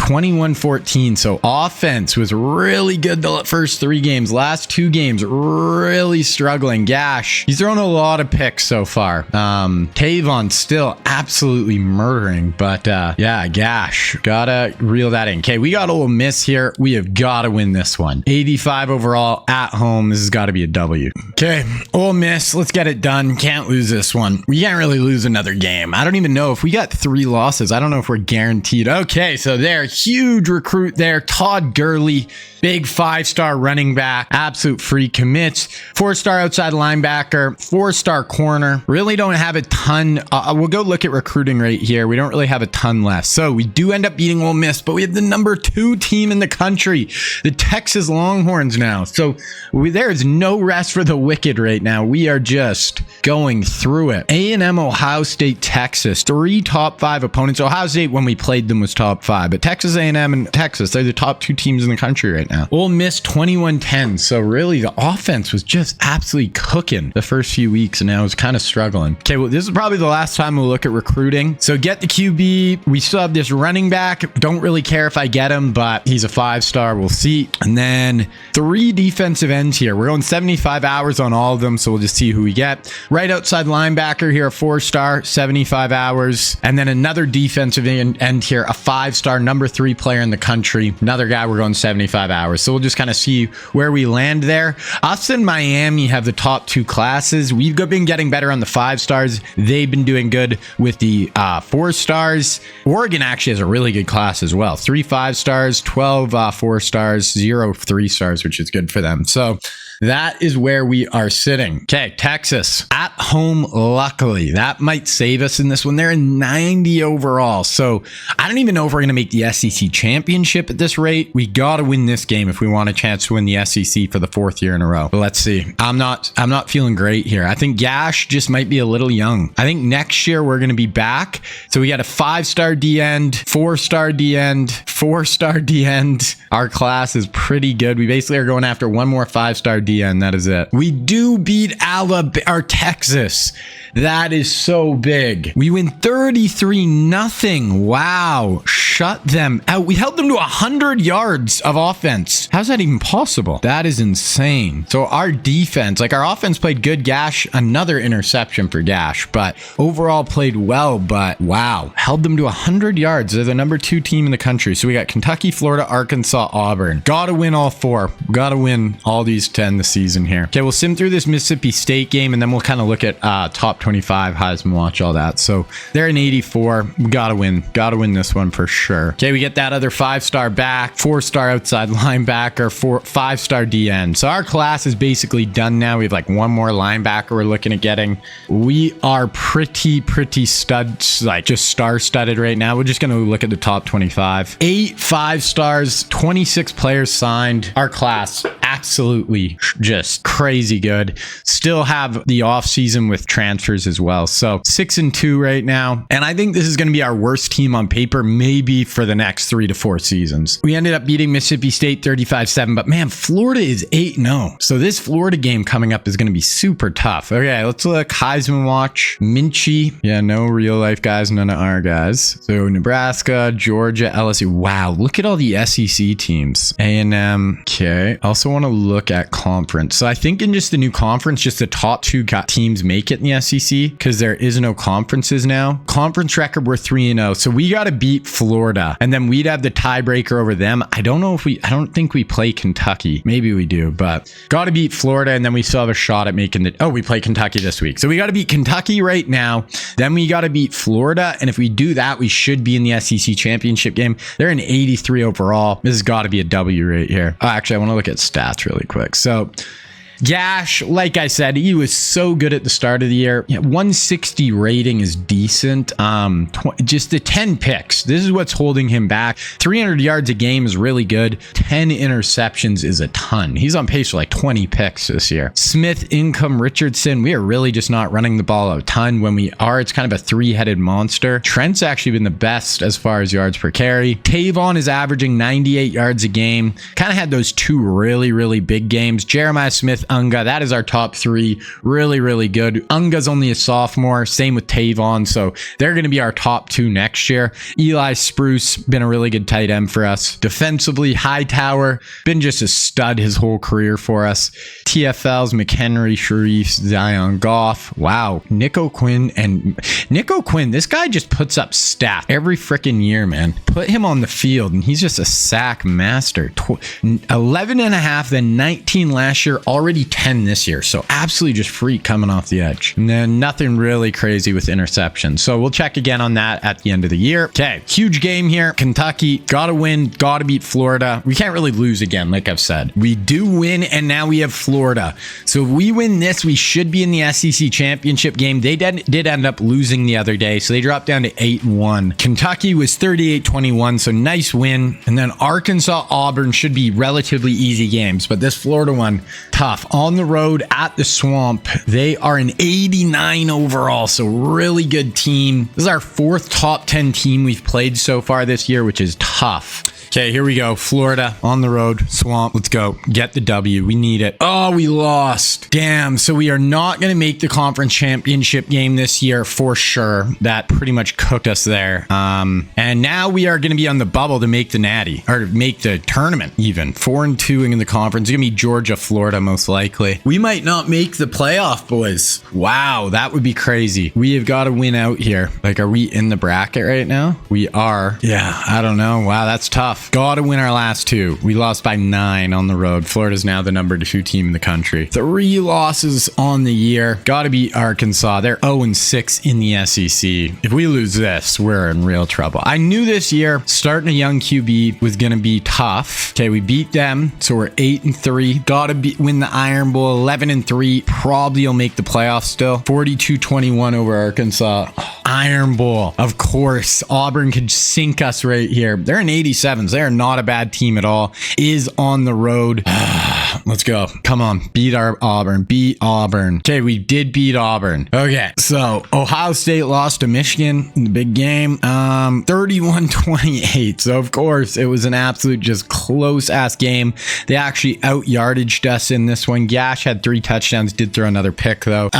21-14. So offense was really good the first 3 games. Last 2 games, really struggling. Gash, he's thrown a lot of picks so far. Tavon still absolutely murdering, but yeah, Gash, gotta reel that in. Okay, we got Ole Miss here. We have got to win this one. 85 overall at home. This has got to be a W. Okay, Ole Miss, let's get it done. Can't lose this one. We can't really lose another game. I don't even know if we got 3 losses. I don't know if we're guaranteed. Okay, so there, huge recruit there. Todd Gurley, big 5-star running back, absolute free commits, 4-star outside linebacker, 4-star corner. Really don't have a ton. We'll go look at recruiting right here. We don't really have a ton left. So we do end up beating Ole Miss, but we have the number 2 team in the country, the Texas Longhorns now. So there is no rest for the wicked right now. We are just going through it. A&M, Ohio State, Texas, 3 top 5 opponents. Ohio State, when we played them, was top 5, but Texas A&M and Texas, they're the top 2 teams in the country right now. Ole Miss 21-10. So really the offense was just absolutely cooking the first few weeks, and now it's kind of struggling. Okay, well, this is probably the last time we'll look at recruiting. So get the QB. We still have this running back. Don't really care if I get him, but he's a 5-star. We'll see. And then 3 defensive ends here. We're going 75 hours on all of them, so we'll just see who we get. Right outside linebacker here, a 4-star, 75 hours. And then another defensive end here, a 5-star, number 3 player in the country. Another guy, we're going 75 hours. So we'll just kind of see where we land there. Us and Miami have the top 2 classes. We've been getting better on the 5-stars. They've been doing good with the 4-stars. Oregon actually has a really good class as well. 3 5-stars, 12 4-stars, 0 3-stars, which is good for them. So that is where we are sitting. Okay, Texas at home. Luckily, that might save us in this one. They're in 90 overall. So I don't even know if we're going to make the SEC championship at this rate. We got to win this game if we want a chance to win the SEC for the 4th year in a row. But let's see. I'm not feeling great here. I think Gash just might be a little young. I think next year we're going to be back. So we got a 5-star D end, 4-star D end, 4-star D end. Our class is pretty good. We basically are going after one more 5-star D end. That is it. We do beat Alabama or Texas. That is so big. We win 33-0. Wow. Shut them out. We held them to 100 yards of offense. How's that even possible? That is insane. So our defense, like our offense played good. Gash, another interception for Gash, but overall played well. But wow, held them to 100 yards. They're the number 2 team in the country. So we got Kentucky, Florida, Arkansas, Auburn. Gotta win all 4. Gotta win all these 10 this season here. Okay, we'll sim through this Mississippi State game, and then we'll kind of look at top 25, Heisman Watch, all that. So they're in 84. We gotta win this one for sure. Okay, we get that other 5-star back, 4-star outside linebacker, 5-star DN. So our class is basically done now. We have like one more linebacker we're looking at getting. We are pretty stud, like just star-studded right now. We're just gonna look at the top 25. 8 5-stars, 26 players signed. Our class absolutely just crazy good. Still have the offseason with transfers as well. So 6-2 right now. And I think this is going to be our worst team on paper, maybe for the next 3 to 4 seasons. We ended up beating Mississippi State 35-7, but man, Florida is 8-0. So this Florida game coming up is going to be super tough. Okay, let's look. Heisman Watch, Minchie. Yeah, no real life guys, none of our guys. So Nebraska, Georgia, LSU. Wow, look at all the SEC teams. A&M. Okay. Also want to look at conference. So I think in just the new conference, just the top 2 teams make it in the SEC because there is no conferences now. Conference record, we're 3-0. So we got to beat Florida and then we'd have the tiebreaker over them. I don't think we play Kentucky. Maybe we do, but got to beat Florida and then we still have a shot at making we play Kentucky this week. So we got to beat Kentucky right now. Then we got to beat Florida. And if we do that, we should be in the SEC championship game. They're in 83 overall. This has got to be a W right here. Oh, actually, I want to look at stats really quick. So Gash, like I said, he was so good at the start of the year. 160 rating is decent. Just the 10 picks. This is what's holding him back. 300 yards a game is really good. 10 interceptions is a ton. He's on pace for like 20 picks this year. Smith, Income, Richardson. We are really just not running the ball a ton. When we are, it's kind of a 3-headed monster. Trent's actually been the best as far as yards per carry. Tavon is averaging 98 yards a game. Kind of had those 2 really big games. Jeremiah Smith, Unga, that is our top 3. Really good. Unga's only a sophomore. Same with Tavon. So they're going to be our top 2 next year. Eli Spruce, been a really good tight end for us. Defensively, Hightower, been just a stud his whole career for us. TFLs, McHenry, Sharif, Zion Goff. Wow. Nick O'Quinn, this guy just puts up stats every freaking year, man. Put him on the field and he's just a sack master. 11.5, then 19 last year. Already already 10 this year. So absolutely just freak coming off the edge. And then nothing really crazy with interceptions. So we'll check again on that at the end of the year. Okay, huge game here. Kentucky, gotta win, gotta beat Florida. We can't really lose again, like I've said. We do win, and now we have Florida. So if we win this, we should be in the SEC championship game. They did end up losing the other day, so they dropped down to 8-1. Kentucky was 38-21, so nice win. And then Arkansas, Auburn should be relatively easy games, but this Florida one, tough. On the road at the Swamp, they are an 89 overall, so really good team. This is our fourth top 10 team we've played so far this year, which is tough. Okay, here we go. Florida on the road. Swamp. Let's go. Get the W. We need it. Oh, we lost. Damn. So we are not going to make the conference championship game this year for sure. That pretty much cooked us there. And now we are going to be on the bubble to make the natty, or make the tournament even. 4-2 in the conference. It's going to be Georgia, Florida most likely. We might not make the playoff, boys. Wow, that would be crazy. We have got to win out here. Like, are we in the bracket right now? We are. Yeah, I don't know. Wow, that's tough. Gotta win our last two. We lost by 9 on the road. Florida's now the number 2 team in the country. 3 losses on the year. Gotta beat Arkansas. They're 0-6 in the SEC. If we lose this, we're in real trouble. I knew this year starting a young QB was gonna be tough. Okay, we beat them, so we're 8-3. Gotta win the Iron Bowl. 11-3. Probably will make the playoffs still. 42-21 over Arkansas. Iron Bowl, of course. Auburn could sink us right here. They're in 87s. They're not a bad team at all. Is on the road. Let's go. Come on. Beat our Auburn. Beat Auburn. Okay, we did beat Auburn. Okay, so Ohio State lost to Michigan in the big game. 31-28. So, of course, it was an absolute just close-ass game. They actually out-yardaged us in this one. Gash had 3 touchdowns. Did throw another pick, though.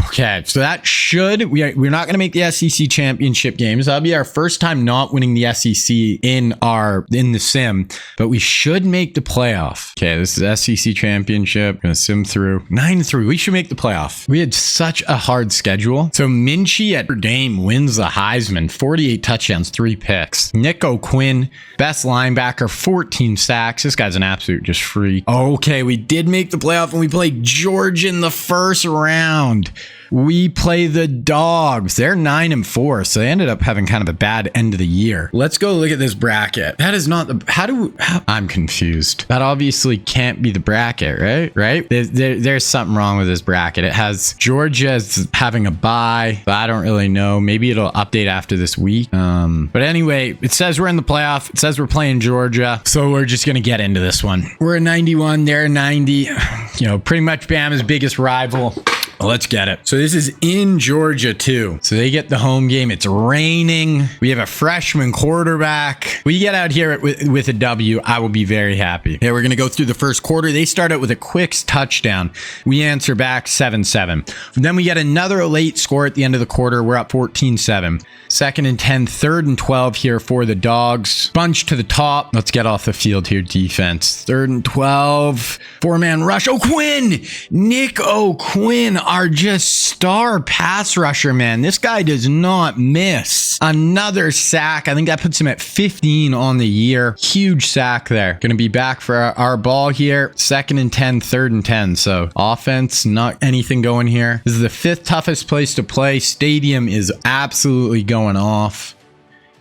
Okay, so that should... We're not going to make the SEC championship games. That'll be our first time not winning the SEC in the sim, but we should make the playoff. Okay, this is SEC championship. Gonna sim through 9-3. We should make the playoff. We had such a hard schedule. So Minchie at Notre Dame wins the Heisman. 48 touchdowns, 3 picks. Nick O'Quinn, best linebacker, 14 sacks. This guy's an absolute just freak. Okay, we did make the playoff and we played Georgia in the first round. We play the Dogs. They're 9-4, so they ended up having kind of a bad end of the year. Let's go look at this bracket. That is not the... I'm confused. That obviously can't be the bracket, right? There's something wrong with this bracket. It has Georgia's having a bye, but I don't really know. Maybe it'll update after this week. But anyway, it says we're in the playoff. It says we're playing Georgia, so we're just going to get into this one. We're at 91. They're 90. You know, pretty much Bama's biggest rival. Well, let's get it. So this is in Georgia too. So they get the home game. It's raining. We have a freshman quarterback. We get out here with a W. I will be very happy. Yeah, we're going to go through the first quarter. They start out with a quick touchdown. We answer back 7-7. Then we get another late score at the end of the quarter. We're up 14-7. 2nd and 10, 3rd and 12 here for the Dogs. Bunch to the top. Let's get off the field here, defense. 3rd and 12. 4-man rush. O'Quinn! Nick O'Quinn, our just star pass rusher, man. This guy does not miss. Another sack. I think that puts him at 15 on the year. Huge sack there. Going to be back for our ball here. 2nd and 10, 3rd and 10. So offense, not anything going here. This is the 5th toughest place to play. Stadium is absolutely going off.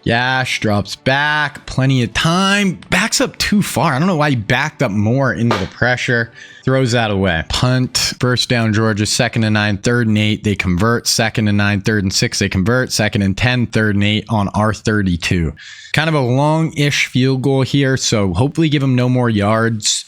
Yash drops back. Plenty of time. Backs up too far. I don't know why he backed up more into the pressure. Throws that away. Punt. First down, Georgia. 2nd and 9, 3rd and 8. They convert. 2nd and 9, 3rd and 6. They convert. 2nd and 10, 3rd and 8 on our 32. Kind of a long-ish field goal here, so hopefully give him no more yards.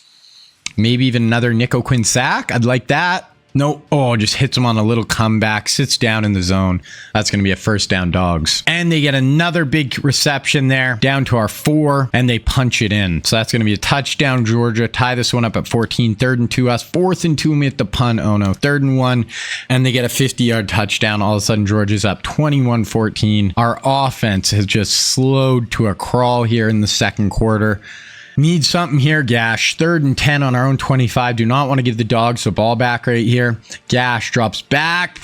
Maybe even another Nick O'Quinn sack. I'd like that. Nope. Oh, just hits him on a little comeback, sits down in the zone. That's going to be a first down, Dogs. And they get another big reception there, down to our 4, and they punch it in. So that's going to be a touchdown, Georgia. Tie this one up at 14. 3rd and 2 us. 4th and 2 with the punt. Oh no. 3rd and 1, and they get a 50-yard touchdown. All of a sudden, Georgia's up 21-14. Our offense has just slowed to a crawl here in the second quarter. Need something here, Gash. 3rd and 10 on our own 25. Do not want to give the Dogs the ball back right here. Gash drops back,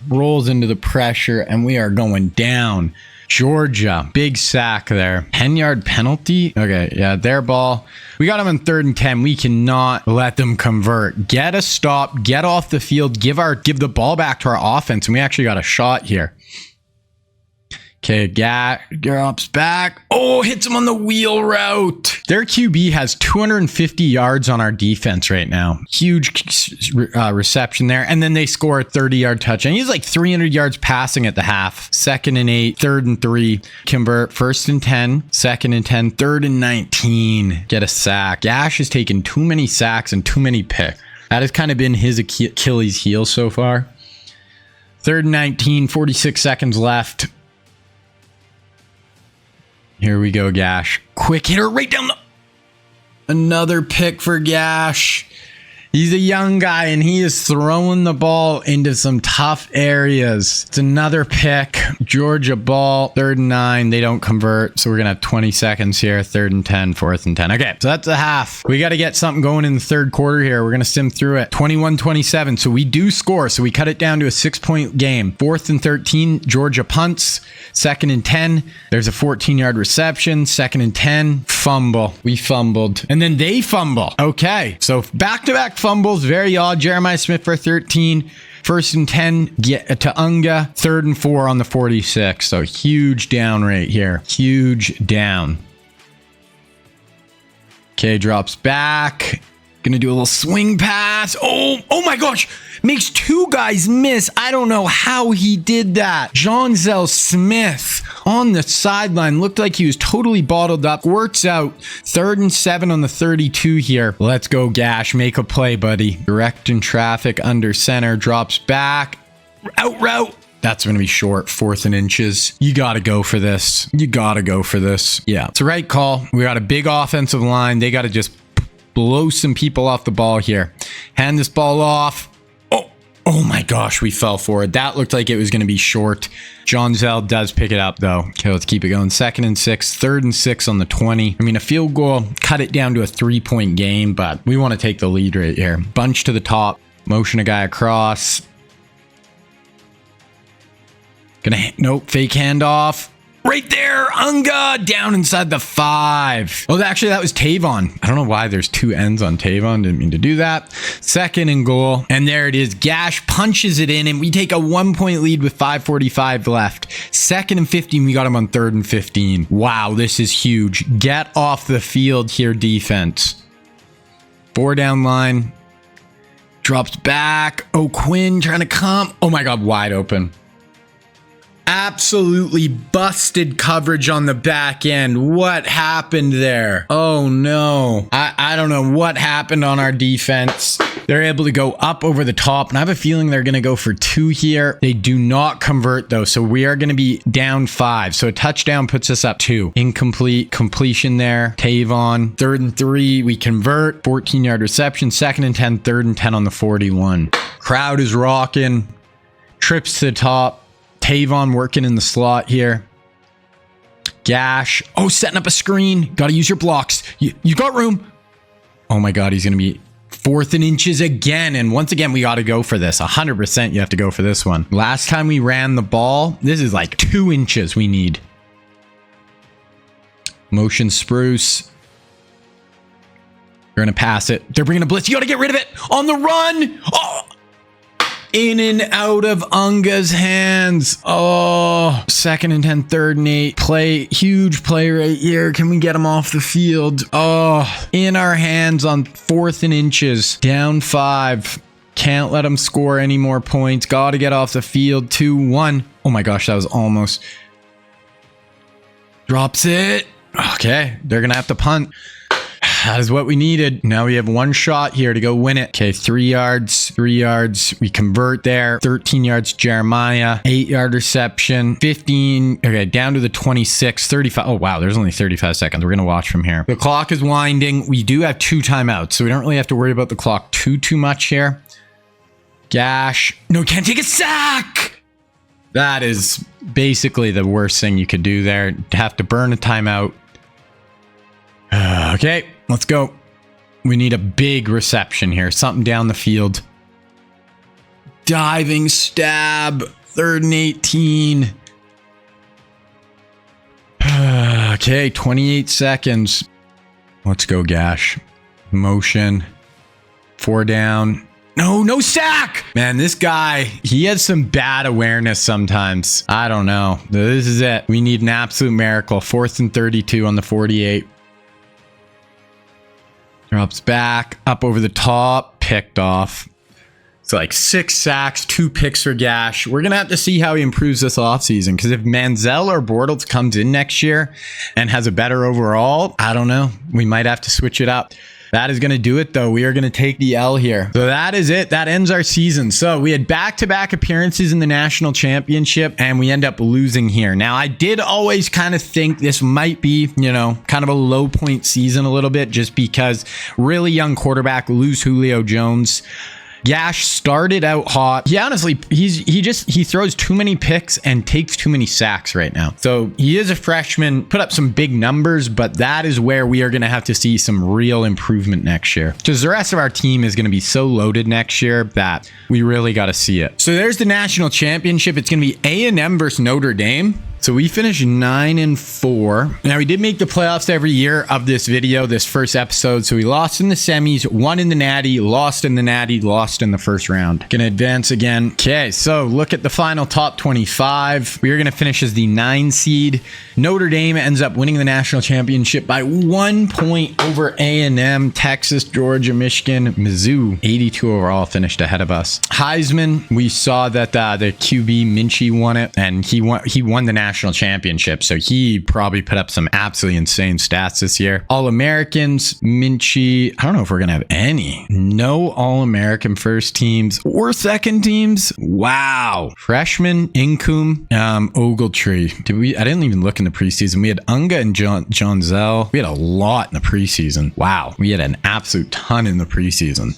rolls into the pressure, and we are going down. Georgia, big sack there. 10-yard penalty. Okay, yeah, their ball. We got them on 3rd and 10. We cannot let them convert. Get a stop, get off the field, give the ball back to our offense, and we actually got a shot here. Okay, drops back. Oh, hits him on the wheel route. Their QB has 250 yards on our defense right now. Huge reception there. And then they score a 30-yard touchdown. He's like 300 yards passing at the half. 2nd and 8, 3rd and 3. Convert 1st and 10, 2nd and 10, 3rd and 19. Get a sack. Gash has taken too many sacks and too many picks. That has kind of been his Achilles heel so far. 3rd and 19, 46 seconds left. Here we go, Gash. Quick hitter right down the... Another pick for Gash. He's a young guy, and he is throwing the ball into some tough areas. It's another pick. Georgia ball. 3rd and 9. They don't convert, so we're going to have 20 seconds here. 3rd and 10, 4th and 10. Okay, so that's a half. We got to get something going in the 3rd quarter here. We're going to sim through it. 21-27, so we do score, so we cut it down to a 6-point game. 4th and 13, Georgia punts. 2nd and 10, there's a 14-yard reception. 2nd and 10, fumble. We fumbled. And then they fumble. Okay, so back-to-back fumbles, very odd. Jeremiah Smith for 13. 1st and 10, get to Unga. 3rd and 4 on the 46. So huge down right here. Huge down. Okay, drops back. Gonna do a little swing pass. Oh my gosh. Makes 2 guys miss. I don't know how he did that. Jonzel Smith on the sideline. Looked like he was totally bottled up. Works out. 3rd and 7 on the 32 here. Let's go, Gash. Make a play, buddy. Directing traffic under center. Drops back. Out route. That's going to be short. 4th and inches. You got to go for this. You got to go for this. Yeah, it's the right call. We got a big offensive line. They got to just blow some people off the ball here. Hand this ball off. Oh my gosh, we fell for it. That looked like it was going to be short. Jonzel does pick it up, though. Okay, let's keep it going. 2nd and 6, 3rd and 6 on the 20. I mean, a field goal, cut it down to a 3-point game, but we want to take the lead right here. Bunch to the top. Motion a guy across. Nope, fake handoff. Right there, Unga, down inside the 5. Oh, actually, that was Tavon. I don't know why there's 2 ends on Tavon. Didn't mean to do that. 2nd and goal. And there it is. Gash punches it in, and we take a 1-point lead with 5:45 left. 2nd and 15. We got him on 3rd and 15. Wow, this is huge. Get off the field here, defense. 4 down line. Drops back. Oh, Quinn trying to come. Oh, my God, wide open. Absolutely busted coverage on the back end. What happened there? Oh no. I don't know what happened on our defense. They're able to go up over the top, and I have a feeling they're going to go for 2 here. They do not convert though, so we are going to be down 5. So a touchdown puts us up 2. Incomplete completion there. Tavon. 3rd and 3. We convert. 14-yard reception. 2nd and 10. 3rd and 10 on the 41. Crowd is rocking. Trips to the top. Tavon working in the slot here. Gash. Oh, setting up a screen. Got to use your blocks. You got room. Oh my God, he's going to be 4th and inches again. And once again, we got to go for this. 100% you have to go for this one. Last time we ran the ball, this is like 2 inches we need. Motion spruce. They're going to pass it. They're bringing a blitz. You got to get rid of it. On the run. Oh! In and out of Unga's hands. Oh, 2nd and 10, 3rd and 8. Play, huge play right here. Can we get him off the field? Oh, in our hands on 4th and inches. Down 5. Can't let him score any more points. Got to get off the field. 2-1. Oh my gosh, that was almost. Drops it. Okay, they're going to have to punt. That is what we needed. Now we have 1 shot here to go win it. Okay, 3 yards, 3 yards. We convert there. 13 yards, Jeremiah. 8-yard reception. 15. Okay, down to the 26. 35. Oh, wow. There's only 35 seconds. We're going to watch from here. The clock is winding. We do have 2 timeouts, so we don't really have to worry about the clock too much here. Gash. No, can't take a sack. That is basically the worst thing you could do there. To have to burn a timeout. Okay, let's go. We need a big reception here. Something down the field. Diving stab. 3rd and 18. Okay, 28 seconds. Let's go, Gash. Motion. 4 down. No sack! Man, this guy, he has some bad awareness sometimes. I don't know. This is it. We need an absolute miracle. 4th and 32 on the 48. Drops back, up over the top, picked off. It's like 6 sacks, 2 picks for Gash. We're going to have to see how he improves this offseason, because if Manziel or Bortles comes in next year and has a better overall, I don't know. We might have to switch it up. That is going to do it, though. We are going to take the L here. So that is it. That ends our season. So we had back-to-back appearances in the national championship, and we end up losing here. Now, I did always kind of think this might be, kind of a low point season a little bit, just because really young quarterback, lose Julio Jones. Gash started out hot. He honestly, he throws too many picks and takes too many sacks right now. So he is a freshman, put up some big numbers, but that is where we are going to have to see some real improvement next year, because the rest of our team is going to be so loaded next year that we really got to see it. So there's the national championship. It's going to be A&M versus Notre Dame. So we finished 9-4. Now, we did make the playoffs every year of this video, this first episode. So we lost in the semis, won in the natty, lost in the natty, lost in the first round. Gonna advance again. Okay, so look at the final top 25. We are gonna finish as the 9 seed. Notre Dame ends up winning the national championship by 1 point over A&M, Texas, Georgia, Michigan, Mizzou. 82 overall finished ahead of us. Heisman, we saw that the QB Minchie won it, and he won the national championship, so he probably put up some absolutely insane stats this year. All-Americans, Minchie, I don't know if we're gonna have any. No All-American first teams or second teams. Wow. Freshman, Incoom, Ogletree. I didn't even look in the preseason. We had Unga and John Zell. We had a lot in the preseason. Wow. We had an absolute ton in the preseason.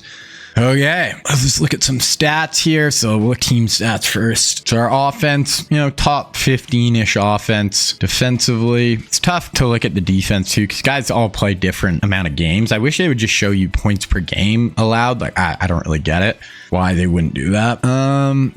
Okay, let's just look at some stats here. So we'll look team stats first. So our offense, top 15-ish offense. Defensively, it's tough to look at the defense too, because guys all play different amount of games. I wish they would just show you points per game allowed. Like, I don't really get it why they wouldn't do that.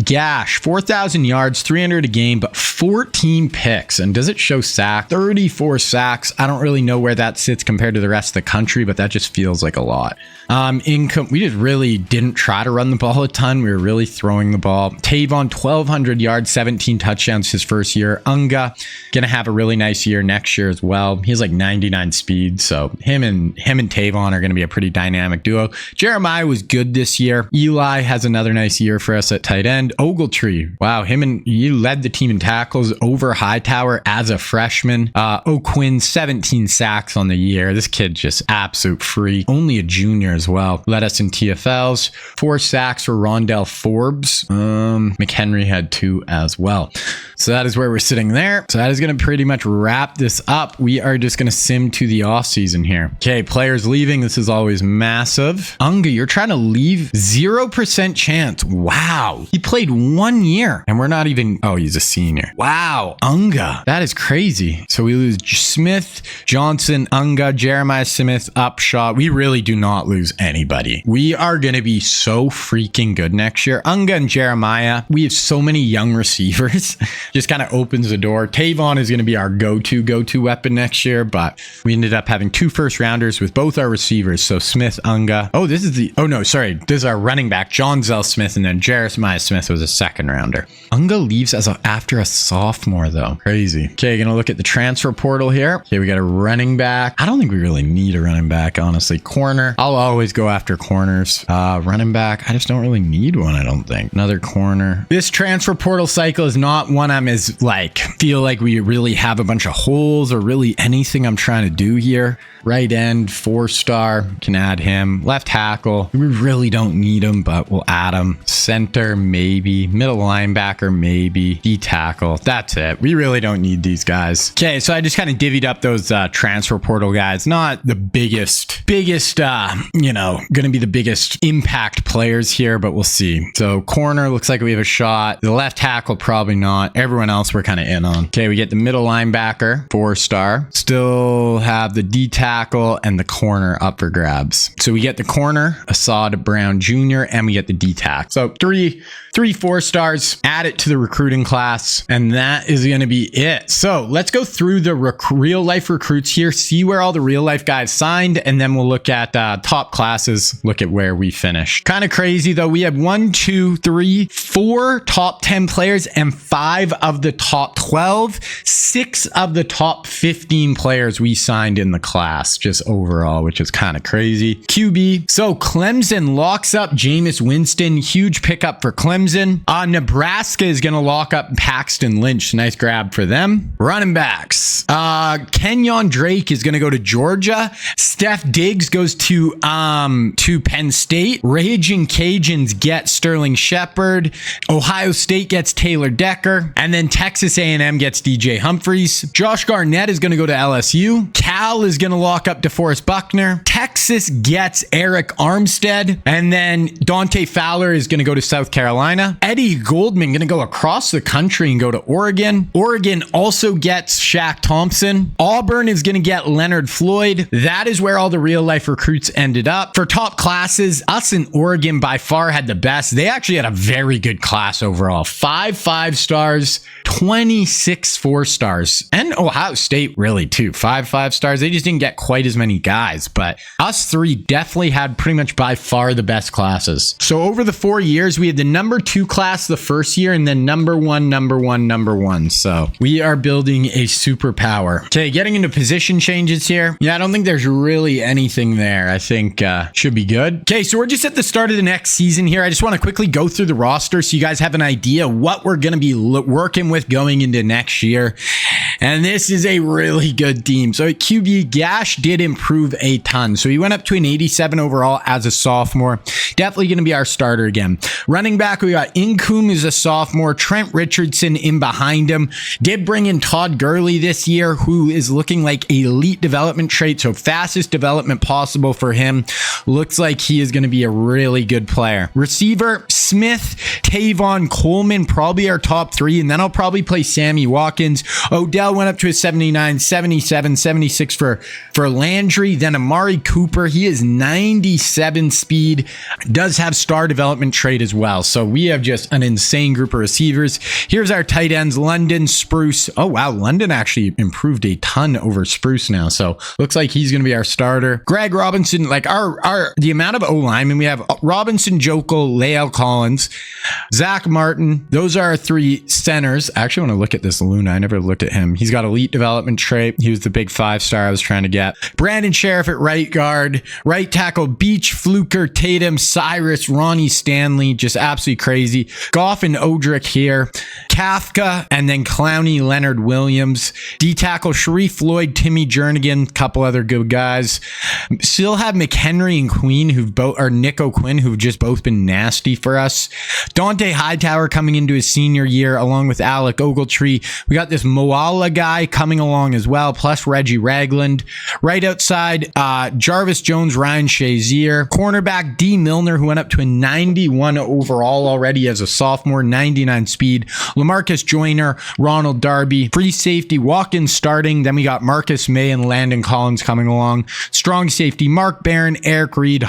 Gash, 4,000 yards, 300 a game, but 14 picks. And does it show sack? 34 sacks. I don't really know where that sits compared to the rest of the country, but that just feels like a lot. Income, we just really didn't try to run the ball a ton. We were really throwing the ball. Tavon, 1,200 yards, 17 touchdowns his first year. Unga, gonna have a really nice year next year as well. He has like 99 speed, so him and Tavon are gonna be a pretty dynamic duo. Jeremiah was good this year. Eli has another nice year for us at tight end. Ogletree, wow, he led the team in tackles over Hightower as a freshman. O'Quinn, 17 sacks on the year. This kid just absolute freak. Only a junior as well. Led us in TFLs. 4 sacks for Rondell Forbes. McHenry had 2 as well. So that is where we're sitting there. So that is going to pretty much wrap this up. We are just going to sim to the off season here. Okay, players leaving. This is always massive. Unga, you're trying to leave? 0% chance. Wow. He played 1 year and we're not even, oh, he's a senior. Wow. Unga. That is crazy. So we lose Smith, Johnson, Unga, Jeremiah Smith, Upshot. We really do not lose anybody. We are going to be so freaking good next year. Unga and Jeremiah, we have so many young receivers. Just kind of opens the door. Tavon is going to be our go-to weapon next year, but we ended up having 2 first rounders with both our receivers. So Smith, Unga. Oh, this is our running back, John Zell Smith, and then Jeremiah Smith was a second rounder. Unga leaves after a sophomore though. Crazy. Okay, gonna look at the transfer portal here. Okay, we got a running back. I don't think we really need a running back, honestly. Corner. I'll always go after corners. Running back, I just don't really need one, I don't think. Another corner. This transfer portal cycle is not one I'm as feel like we really have a bunch of holes or really anything I'm trying to do here. Right end, 4-star, can add him. Left tackle, we really don't need him, but we'll add him. Center, maybe. Middle linebacker, maybe. D tackle, that's it. We really don't need these guys. Okay, so I just kind of divvied up those transfer portal guys. Not the biggest, gonna be the biggest impact players here, but we'll see. So corner looks like we have a shot. The left tackle, probably not. Everyone else we're kind of in on. Okay, we get the middle linebacker, 4-star. Still have the D tackle and the corner up for grabs. So we get the corner, Assad Brown Jr., and we get the D tackle. So three 4-stars, add it to the recruiting class, and that is going to be it. So let's go through the real life recruits here, see where all the real life guys signed, and then we'll look at top classes, look at where we finished. Kind of crazy though. We had 1, 2, 3, 4 top 10 players and 5 of the top 12, 6 of the top 15 players we signed in the class just overall, which is kind of crazy. QB. So Clemson locks up Jameis Winston. Huge pickup for Clemson. Nebraska is going to lock up Paxton Lynch. Nice grab for them. Running backs. Kenyon Drake is going to go to Georgia. Steph Diggs goes to Penn State. Raging Cajuns get Sterling Shepard. Ohio State gets Taylor Decker. And then Texas A&M gets DJ Humphreys. Josh Garnett is going to go to LSU. Cal is going to lock up DeForest Buckner. Texas gets Eric Armstead. And then Dante Fowler is going to go to South Carolina. Eddie Goldman going to go across the country and go to Oregon. Oregon also gets Shaq Thompson. Auburn is going to get Leonard Floyd. That is where all the real life recruits ended up. For top classes, us in Oregon by far had the best. They actually had a very good class overall. 5 5-stars, 26 4-stars. And Ohio State really too. 5 5-stars. They just didn't get quite as many guys, but us 3 definitely had pretty much by far the best classes. So over the 4 years, we had the number 2 class the first year and then number 1. So we are building a superpower. Okay, getting into position changes here. Yeah, I don't think there's really anything there. I think should be good. Okay, so we're just at the start of the next season here. I just want to quickly go through the roster so you guys have an idea what we're going to be working with going into next year. And this is a really good team. So at QB, Gash did improve a ton. So he went up to an 87 overall as a sophomore. Definitely going to be our starter again. Running back, we got Incoom as a sophomore. Trent Richardson in behind him. Did bring in Todd Gurley this year, who is looking like elite development trait. So fastest development possible for him. Looks like he is going to be a really good player. Receiver, Smith, Tavon Coleman, probably our top 3. And then I'll probably play Sammy Watkins. Odell went up to a 79, 77, 76 for Landry. Then Amari Cooper, he is 97 speed. Does have star development trait as well. So we have just an insane group of receivers. Here's our tight ends, London, Spruce. Oh, wow. London actually improved a ton over Spruce now. So looks like he's going to be our starter. Greg Robinson, like the amount of O-linemen we have, Robinson, Jokel, Lael Collins, Zach Martin. Those are our 3 centers. I actually want to look at this Luna. I never looked at him. He's got elite development trait. He was the big 5-star I was trying to get. Brandon Sheriff at right guard. Right tackle, Beach, Fluker, Tatum, Cyrus, Ronnie Stanley. Just absolutely crazy. Goff and Odrick here. Kafka, and then Clowney, Leonard Williams. D-tackle, Sharif Floyd, Timmy Jernigan, couple other good guys. Still have McHenry and Queen, Nick O'Quinn, who've just both been nasty for us. Dante Hightower coming into his senior year, along with Alec Ogletree. We got this Moala guy coming along as well, plus Reggie Ragland. Right outside, Jarvis Jones, Ryan Shazier. Cornerback, D. Milner, who went up to a 91 overall already as a sophomore, 99 speed. LaMarcus Joyner, Ronald Darby. Free safety, Watkins starting. Then we got Marcus May and Landon Collins coming along. Strong safety, Mark Barron, Eric Reed,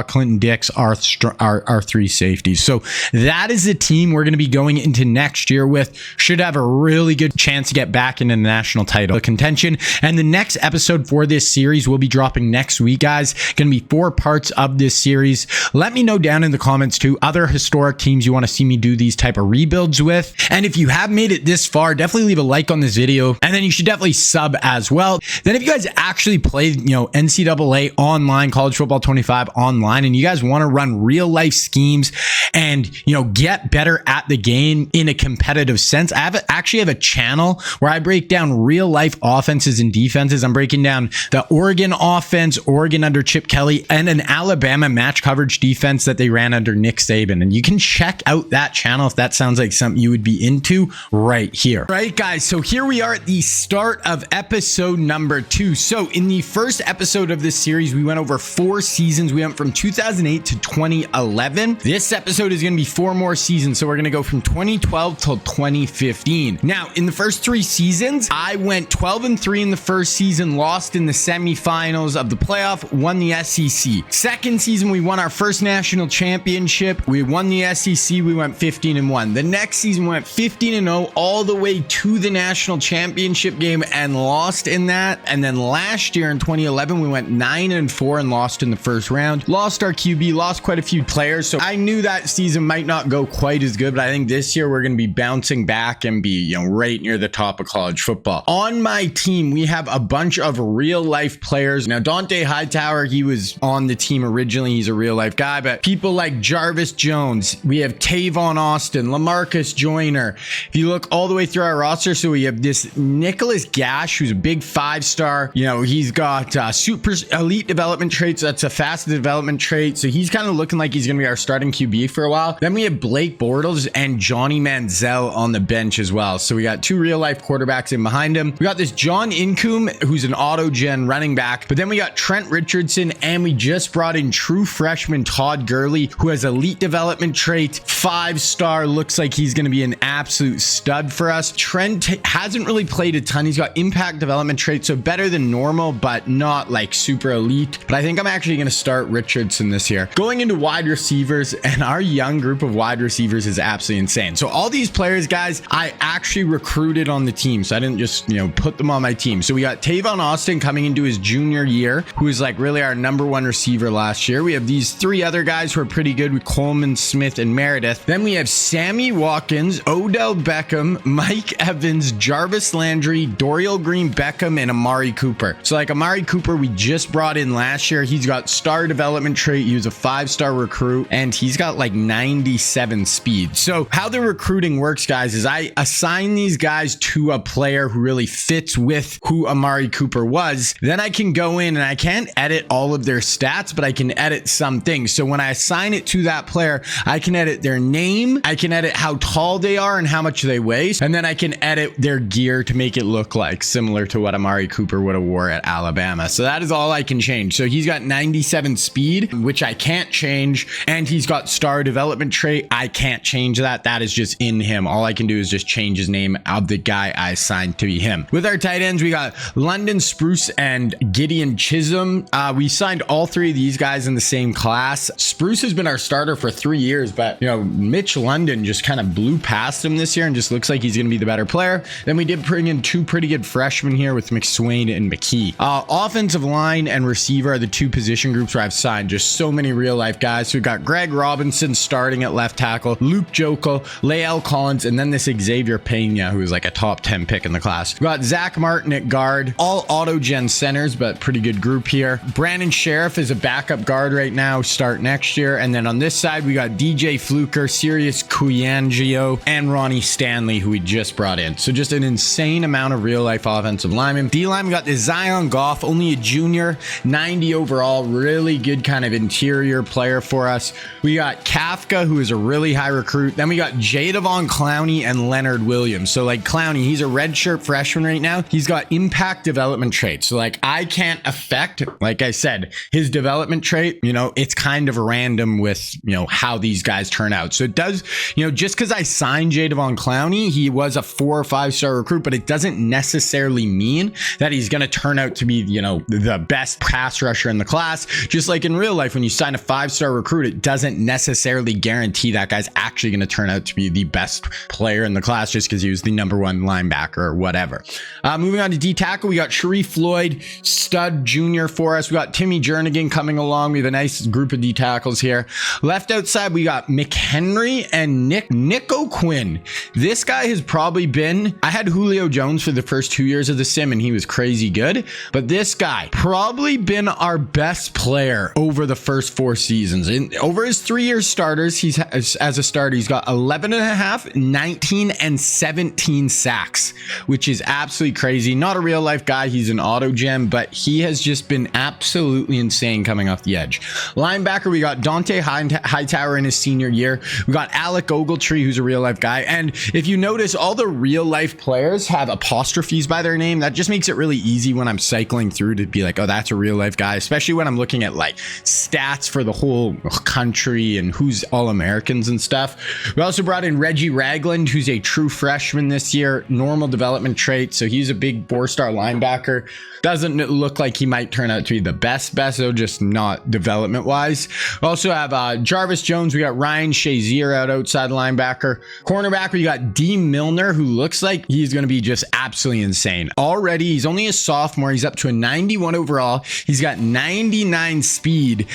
Clinton Dix, our 3 safeties. So that is the team we're going to be going into next year with. Should have a really good chance to get back into the national title contention. And the next episode for this series will be dropping next week, guys. Going to be 4 parts of this series. Let me know down in the comments too other historic teams you want to see me do these type of rebuilds with. And if you have made it this far, definitely leave a like on this video, and then you should definitely sub as well. Then if you guys actually play, NCAA online, College Football 25 online, and you guys want to run real life schemes and, get better at the game in a competitive sense, I actually have a channel where I break down real life offenses and defenses. I'm breaking down the Oregon offense, Oregon under Chip Kelly, and an Alabama match coverage defense that they ran under Nick Saban. And you can check out that channel if that sounds like something you would be into right here. All right, guys, so here we are at the start of episode number 2. So in the first episode of this series, we went over 4 seasons. We went from 2008 to 2011. This episode is going to be 4 more seasons. So we're going to go from 2012 till 2015. Now, in the first 3 seasons, I went 12-3 in the first season, lost in the semifinals of the playoff, won the SEC. Second season, we won our first national championship. We won the SEC. We went 15-1. The next season, we went 15-0 all the way to the national championship game and lost in that. And then last year in 2011, we went 9-4 and lost in the first round. Lost our QB, lost quite a few players. So I knew that season might not go quite as good, but I think this year we're going to be bouncing back and be, right near the top of college football. On my team, we have a bunch of real life players. Now, Dante Hightower, he was on the team originally. He's a real life guy, but people like Jarvis Jones, we have Tavon Austin, LaMarcus Joyner. If you look all the way through our roster, so we have this Nicholas Gash, who's a big 5-star. He's got super elite development traits. That's a fast development trait. So he's kind of looking like he's going to be our starting QB for a while. Then we have Blake Bortles and Johnny Manziel on the bench as well. So we got 2 real life quarterbacks in behind him. We got this John Incoom, who's an auto-gen running back. But then we got Trent Richardson, and we just brought in true freshman Todd Gurley, who has elite development trait, 5-star, looks like he's going to be an absolute stud for us. Trent hasn't really played a ton. He's got impact development traits, so better than normal, but not like super elite. But I think I'm actually going to start Richardson this year. Going into wide receivers, and our young group of wide receivers is absolutely insane. So all these players, guys, I actually recruited on the team. So I didn't just, put them on my team. So we got Tavon Austin coming into his junior year, who is like really our number 1 receiver last year. We have these 3 other guys who are pretty good with Coleman, Smith, and Meredith. Then we have Sammy Watkins, Odell Beckham, Mike Evans, Jarvis Landry, Dorial Green Beckham, and Amari Cooper. So like Amari Cooper, we just brought in last year. He's got star development trait. He was a 5-star recruit, and he's got like 97 speed. So how the recruiting works, guys, is I assign these guys to a player who really fits with who Amari Cooper was. Then I can go in and I can't edit all of their stats, but I can edit some things. So when I assign it to that player, I can edit their name, I can edit how tall they are and how much they weigh, and then I can edit their gear to make it look like similar to what Amari Cooper would have wore at Alabama. So that is all I can change. So he's got 97 speed, which I can't change, and he's got star development trait. I can't change that. That is just in him. All I can do is just change his name of the guy I assigned to be him. With our tight ends, we got London Spruce and Gideon Chisholm. We signed all 3 of these guys in the same class. Spruce has been our starter for 3 years, but Mitch London just kind of blew past him this year and just looks like he's going to be the better player. Then we did bring in 2 pretty good freshmen here with McSwain and McKee. Offensive line and receiver are the 2 position groups where I've signed just so many real life guys. So we've got Greg Robinson starting at left tackle, Luke Jokel, Lael Collins, and then this Xavier Pena, who is like a top 10 pick in the class. We've got Zach Martin at guard, all auto-gen centers, but pretty good group here. Brandon Sheriff is a backup guard right now, start next year. And then on this side, we got DJ Fluker, Sirius Kuyangio, and Ronnie Stanley, who we just brought in. So just an insane amount of real life offensive linemen. D-line, we got the Zion Goff, only a junior, 90 overall, really good kind of interior player for us. We got Kafka, who is a really high recruit. Then we got Jadavon Clowney and Leonard Williams. So like Clowney, he's a redshirt freshman right now. He's got impact development traits. So like I can't affect, like I said, his development trait, it's kind of random with, how these guys turn out. So it does, just because I signed Jadavon Clowney, he was a 4 or 5-star recruit, but it doesn't necessarily mean that he's going to turn out to be, the best pass rusher in the class. Just like in real life, when you sign a 5-star recruit, it doesn't necessarily guarantee that guy's actually going to turn out to be the best player in the class just because he was the number 1 linebacker or whatever. Moving on to D tackle, we got Sharif Floyd, stud junior for us. We got Timmy Jernigan coming along. We have a nice group of D tackles here. Left outside, we got McHenry and Nick O'Quinn. This guy has probably been, I had Julio Jones for the first 2 years of the sim and he was crazy good, but this guy probably been our best player over the first 4 seasons. Over his 3-year starters, he's as a starter, he's got 11.5, 19, and 17 sacks, which is absolutely crazy. Not a real life guy. He's an auto gem, but he has just been absolutely insane coming off the edge. Linebacker, we got Dante Hightower in his senior year. We got Alec Ogletree, who's a real life guy. And if you notice, all the real life players have apostrophes by their name. That just makes it really easy when I'm cycling through to be like, oh, that's a real life guy, especially when I'm looking at like stats for the whole country and who's all Americans and stuff. We also brought in Reggie Ragland, who's a true freshman this year, normal development trait. So he's a big 4-star linebacker. Doesn't look like he might turn out to be the best, though, just not development wise. We also have Jarvis Jones. We got Ryan Shazier out outside linebacker. Cornerback, we got D Milner, who looks like he's going to be just absolutely insane. Already, he's only a sophomore. He's up to a 91 overall. He's got 99 speed,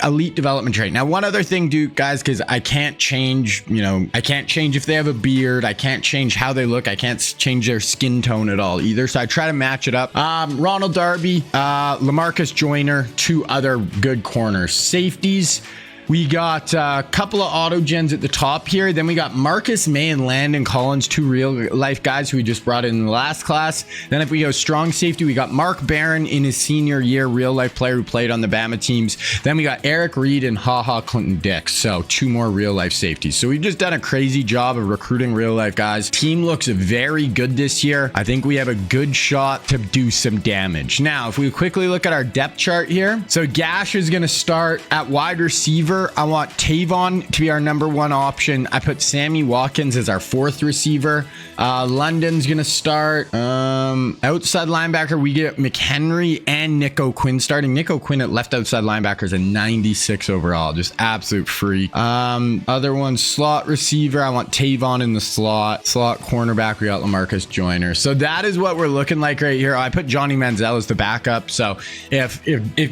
elite development trait. Now, one other thing, dude, guys, because I can't change, I can't change if they have a beard. I can't change how they look. I can't change their skin tone at all either. So I try to match it up. Ronald Darby, LaMarcus Joyner, 2 other good corners. Safeties, we got a couple of auto gens at the top here. Then we got Marcus May and Landon Collins, 2 real life guys who we just brought in the last class. Then if we go strong safety, we got Mark Barron in his senior year, real life player who played on the Bama teams. Then we got Eric Reed and HaHa Clinton Dix. So 2 more real life safeties. So we've just done a crazy job of recruiting real life guys. Team looks very good this year. I think we have a good shot to do some damage. Now, if we quickly look at our depth chart here. So Gash is going to start at wide receiver. I want Tavon to be our number 1 option. I put Sammy Watkins as our 4th receiver. London's gonna start. Outside linebacker, we get McHenry and Nick O'Quinn starting. Nick O'Quinn at left outside linebacker is a 96 overall, just absolute freak. Other one, slot receiver, I want Tavon in the slot. Slot cornerback, we got LaMarcus Joyner. So that is what we're looking like right here. I put Johnny Manziel as the backup. So if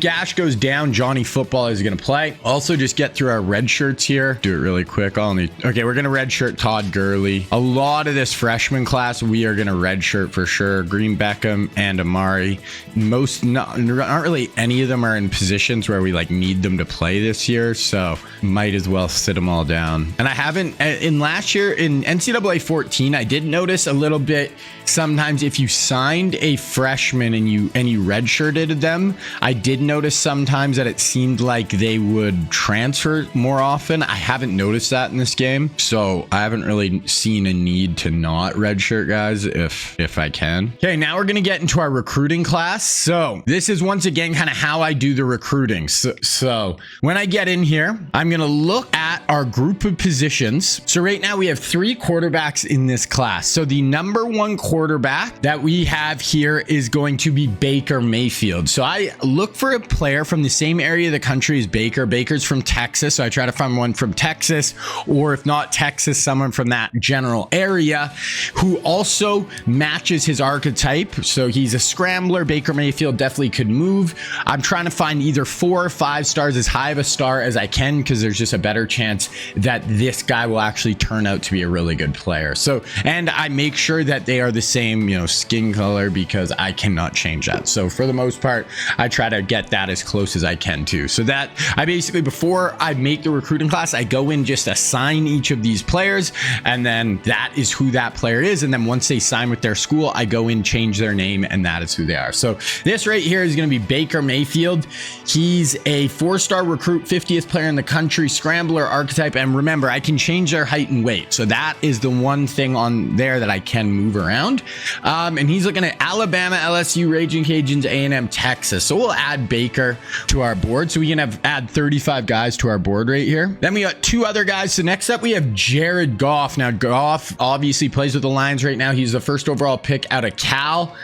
Gash goes down, Johnny Football is gonna play. Also, just get through our red shirts here. Do it really quick. Okay, we're gonna red shirt Todd Gurley. A lot of this freshman class we are gonna red shirt for sure. Green Beckham and Amari. Not really any of them are in positions where we like need them to play this year, so might as well sit them all down. And I haven't in last year in NCAA 14, I did notice a little bit sometimes if you signed a freshman and you redshirted them, I did notice sometimes that it seemed like they would transfer more often. I haven't noticed that in this game, so I haven't really seen a need to not redshirt guys if I can. Okay, now we're gonna get into our recruiting class. So this is once again kind of how I do the recruiting. So when I get in here, I'm gonna look at our group of positions. So right now we have 3 quarterbacks in this class. So the number 1 quarterback that we have here is going to be Baker Mayfield. So I look for a player from the same area of the country as Baker. Baker's from Texas, so I try to find one from Texas, or if not Texas, someone from that general area who also matches his archetype. So he's a scrambler. Baker Mayfield definitely could move. I'm trying to find either 4 or 5 stars, as high of a star as I can, because there's just a better chance that this guy will actually turn out to be a really good player. So, and I make sure that they are the same, skin color, because I cannot change that. So for the most part, I try to get that as close as I can too. So that I basically, before I make the recruiting class, I go in, just assign each of these players, and then that is who that player is. And then once they sign with their school, I go in, change their name, and that is who they are. So this right here is going to be Baker Mayfield. He's a 4-star recruit, 50th player in the country, scrambler archetype. And remember, I can change their height and weight. So that is the one thing on there that I can move around. And he's looking at Alabama, LSU, Raging Cajuns, A&M, Texas. So we'll add Baker to our board. So we can add 35 guys to our board right here. Then we got 2 other guys. So next up, we have Jared Goff. Now, Goff obviously plays with the Lions right now. He's the 1st overall pick out of Cal.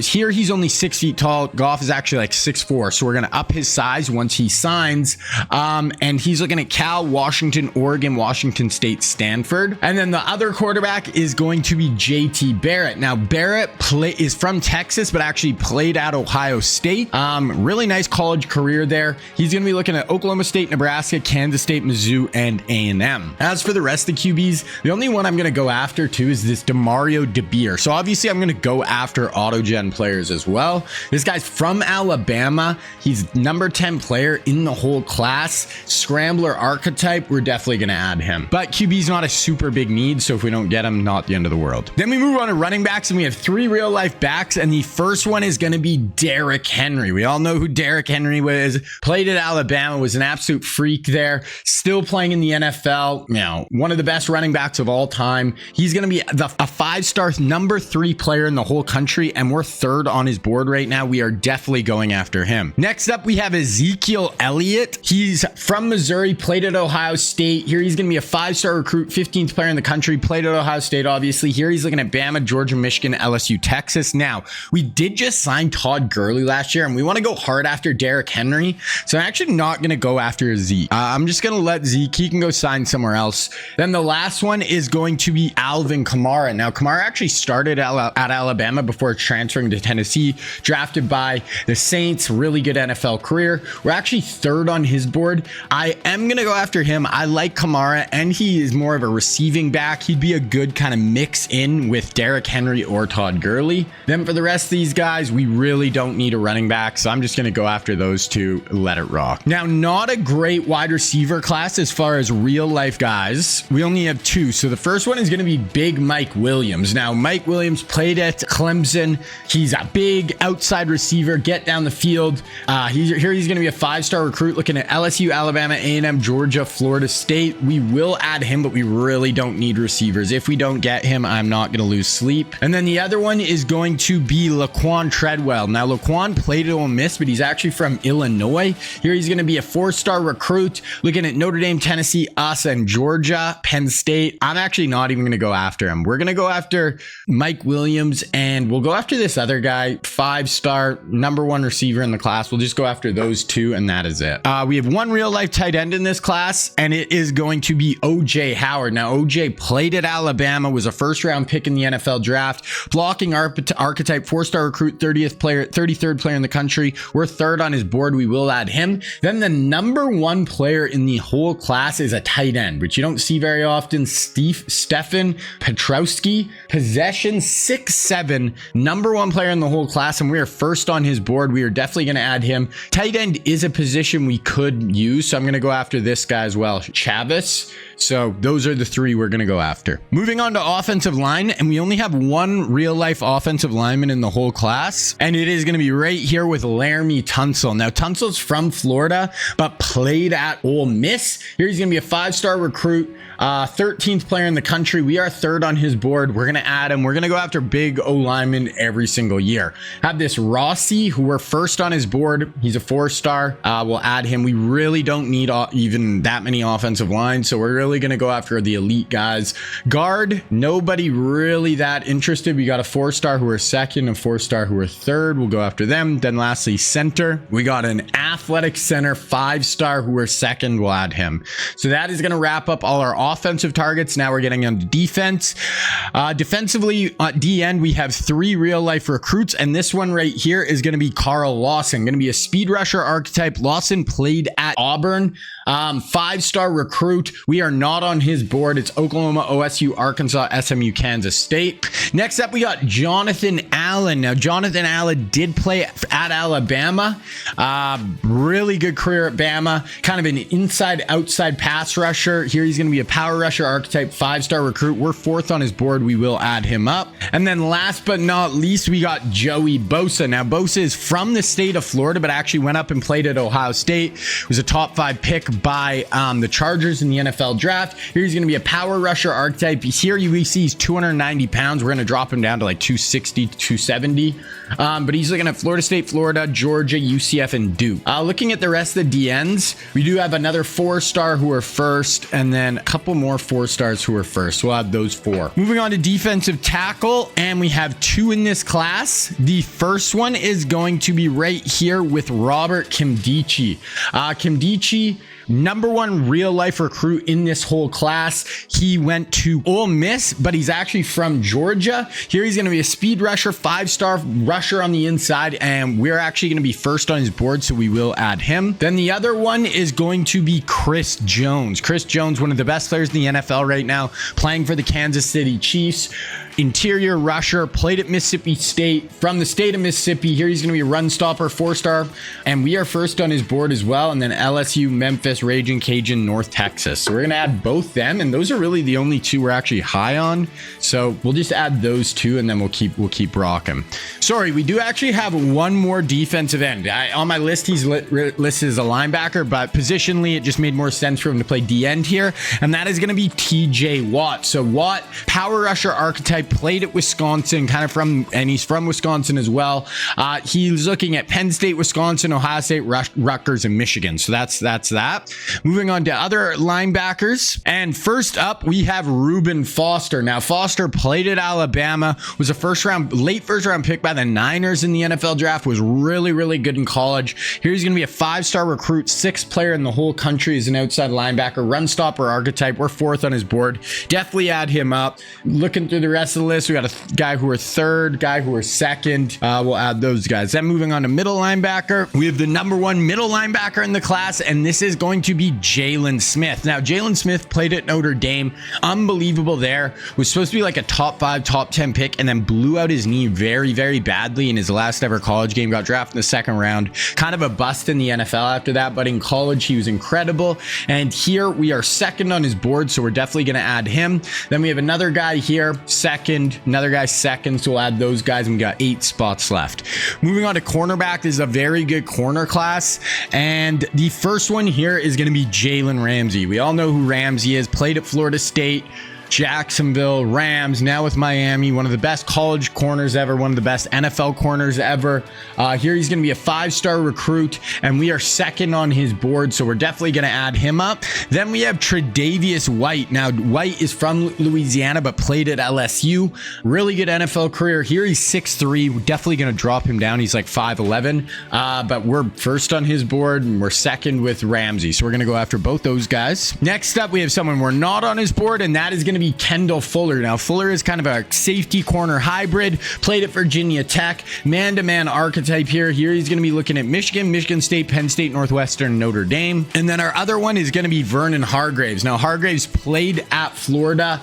Here he's only 6 feet tall. Goff is actually like 6'4", so we're gonna up his size once he signs. And he's looking at Cal, Washington, Oregon, Washington State, Stanford. And then the other quarterback is going to be JT Barrett. Now Barrett is from Texas, but actually played at Ohio State. Really nice college career there. He's gonna be looking at Oklahoma State, Nebraska, Kansas State, Mizzou, and A&M. As for the rest of the QBs, the only one I'm gonna go after too is this Demario DeBeer. So obviously I'm gonna go after auto auto-gen players as well. This guy's from Alabama. He's number 10 player in the whole class. Scrambler archetype, we're definitely going to add him. But QB's not a super big need, so if we don't get him, not the end of the world. Then we move on to running backs, and we have 3 real-life backs, and the first one is going to be Derrick Henry. We all know who Derrick Henry was. Played at Alabama, was an absolute freak there. Still playing in the NFL. You know, one of the best running backs of all time. He's going to be a 5-star number 3 player in the whole country, and we're 3rd on his board right now. We are definitely going after him. Next up, we have Ezekiel Elliott. He's from Missouri, played at Ohio State. Here he's going to be a 5-star recruit, 15th player in the country, played at Ohio State, obviously. Here he's looking at Bama, Georgia, Michigan, LSU, Texas. Now, we did just sign Todd Gurley last year, and we want to go hard after Derrick Henry. So I'm actually not going to go after Zeke. I'm just going to let Zeke, he can go sign somewhere else. Then the last one is going to be Alvin Kamara. Now, Kamara actually started at Alabama before transferring to Tennessee, drafted by the Saints, really good NFL career. We're actually 3rd on his board. I am going to go after him. I like Kamara, and he is more of a receiving back. He'd be a good kind of mix in with Derrick Henry or Todd Gurley. Then for the rest of these guys, we really don't need a running back, so I'm just going to go after those 2, let it rock. Now, not a great wide receiver class as far as real life guys. We only have 2. So the first one is going to be Big Mike Williams. Now, Mike Williams played at Clemson. He's a big outside receiver, get down the field. He's going to be a 5-star recruit looking at LSU, Alabama, A&M, Georgia, Florida State. We will add him, but we really don't need receivers. If we don't get him, I'm not going to lose sleep. And then the other one is going to be Laquan Treadwell. Now, Laquan played at Ole Miss, but he's actually from Illinois. Here he's going to be a 4-star recruit looking at Notre Dame, Tennessee, us, and Georgia, Penn State. I'm actually not even going to go after him. We're going to go after Mike Williams, and we'll go after this other guy, 5-star, number 1 receiver in the class. We'll just go after those 2, and that is it. We have 1 real-life tight end in this class, and it is going to be OJ Howard. Now, OJ played at Alabama, was a 1st-round pick in the NFL draft, blocking archetype, 4-star recruit, 33rd player in the country. We're 3rd on his board. We will add him. Then the number 1 player in the whole class is a tight end, which you don't see very often. Stefan Petrowski, possession 6'7", number 1 player in the whole class, and we are 1st on his board. We are definitely going to add him. Tight end is a position we could use, so I'm going to go after this guy as well, Chavis. So those are the 3 we're going to go after. Moving on to offensive line, and we only have 1 real life offensive lineman in the whole class, and it is going to be right here with Laramie Tunsil. Now, Tunsil's from Florida, but played at Ole Miss. Here he's going to be a 5-star recruit, 13th player in the country. We are 3rd on his board. We're going to add him. We're going to go after big O linemen every single year. Have this Rossi, who we're 1st on his board. He's a 4-star. We'll add him. We really don't need even that many offensive lines, so we're really going to go after the elite guys. Guard, nobody really that interested. We got a 4-star who are 2nd, a 4-star who are 3rd. We'll go after them. Then lastly, center. We got an athletic center, 5-star who are 2nd. We'll add him. So that is going to wrap up all our offensive targets. Now we're getting into defense. Defensively, at D end, we have 3 real life recruits, and this one right here is going to be Carl Lawson, going to be a speed rusher archetype. Lawson played at Auburn, 5-star recruit. We are not on his board. It's Oklahoma, OSU, Arkansas, SMU, Kansas State. Next up, we got Jonathan Allen. Now, Jonathan Allen did play at Alabama. Really good career at Bama. Kind of an inside-outside pass rusher. Here he's going to be a power rusher archetype, 5-star recruit. We're 4th on his board. We will add him up. And then last but not least, we got Joey Bosa. Now, Bosa is from the state of Florida, but actually went up and played at Ohio State. Was a top 5 pick by the Chargers in the NFL draft. Here he's going to be a power rusher archetype. Here we see he's 290 pounds. We're going to drop him down to like 260, 270. But he's looking at Florida State, Florida, Georgia, UCF, and Duke. Looking at the rest of the DNs, we do have another 4-star who are 1st, and then a couple more 4-stars who are 1st. We'll have those 4. Moving on to defensive tackle, and we have 2 in this class. The first one is going to be right here with Robert Kimdichie. Kimdichie, number 1 real life recruit in this whole class. He went to Ole Miss, but he's actually from Georgia. Here he's going to be a speed rusher, 5-star rusher on the inside, and we're actually going to be 1st on his board, so we will add him. Then the other one is going to be Chris Jones. Chris Jones, one of the best players in the NFL right now, playing for the Kansas City Chiefs. interior rusher, played at Mississippi State, from the state of Mississippi. Here he's going to be a run stopper, 4-star, and we are first on his board as well. And then LSU, Memphis, Raging Cajun, North Texas. So we're going to add both them, and those are really the only two we're actually high on. So we'll just add those two, and then we'll keep rocking. Sorry, we do actually have one more defensive end. On my list, he's listed as a linebacker, but positionally, it just made more sense for him to play D end here, and that is going to be TJ Watt. So Watt, power rusher archetype, played at Wisconsin, and he's from Wisconsin as well. He's looking at Penn State, Wisconsin, Ohio State, Rutgers, and Michigan. So that's that. Moving on to other linebackers, and first up we have Reuben Foster. Now Foster played at Alabama, was a late first round pick by the Niners in the NFL draft, was really good in college. Here he's going to be a 5-star recruit, 6th player in the whole country as an outside linebacker, run stopper archetype. We're 4th on his board. Definitely add him up. Looking through the rest of the list, we got a guy who are 3rd, guy who are 2nd. We'll add those guys. Then moving on to middle linebacker, we have the number 1 middle linebacker in the class, and this is going to be Jalen Smith. Now Jalen Smith played at Notre Dame, unbelievable there, was supposed to be like a top 5, top 10 pick, and then blew out his knee very badly in his last ever college game, got drafted in the 2nd round. Kind of a bust in the NFL after that, but in college he was incredible, and here we are 2nd on his board, so we're definitely going to add him. Then we have another guy here, 2nd, another guy 2nd, so we'll add those guys, and we got 8 spots left. Moving on to cornerback, this is a very good corner class, and the first one here is going to be Jalen Ramsey. We all know who Ramsey is, played at Florida State, Jacksonville, Rams, now with Miami, one of the best college corners ever, one of the best NFL corners ever. Here he's going to be a 5-star recruit, and we are 2nd on his board, so we're definitely going to add him up. Then we have Tre'Davious White. Now, White is from Louisiana, but played at LSU. Really good NFL career. Here he's 6'3". We're definitely going to drop him down. He's like 5'11", but we're 1st on his board, and we're 2nd with Ramsey, so we're going to go after both those guys. Next up, we have someone we're not on his board, and that is going to be Kendall Fuller. Now Fuller is kind of a safety corner hybrid, played at Virginia Tech, man-to-man archetype here. He's going to be looking at Michigan State, Penn State, Northwestern, Notre Dame. And then our other one is going to be Vernon Hargraves. Now Hargraves played at Florida,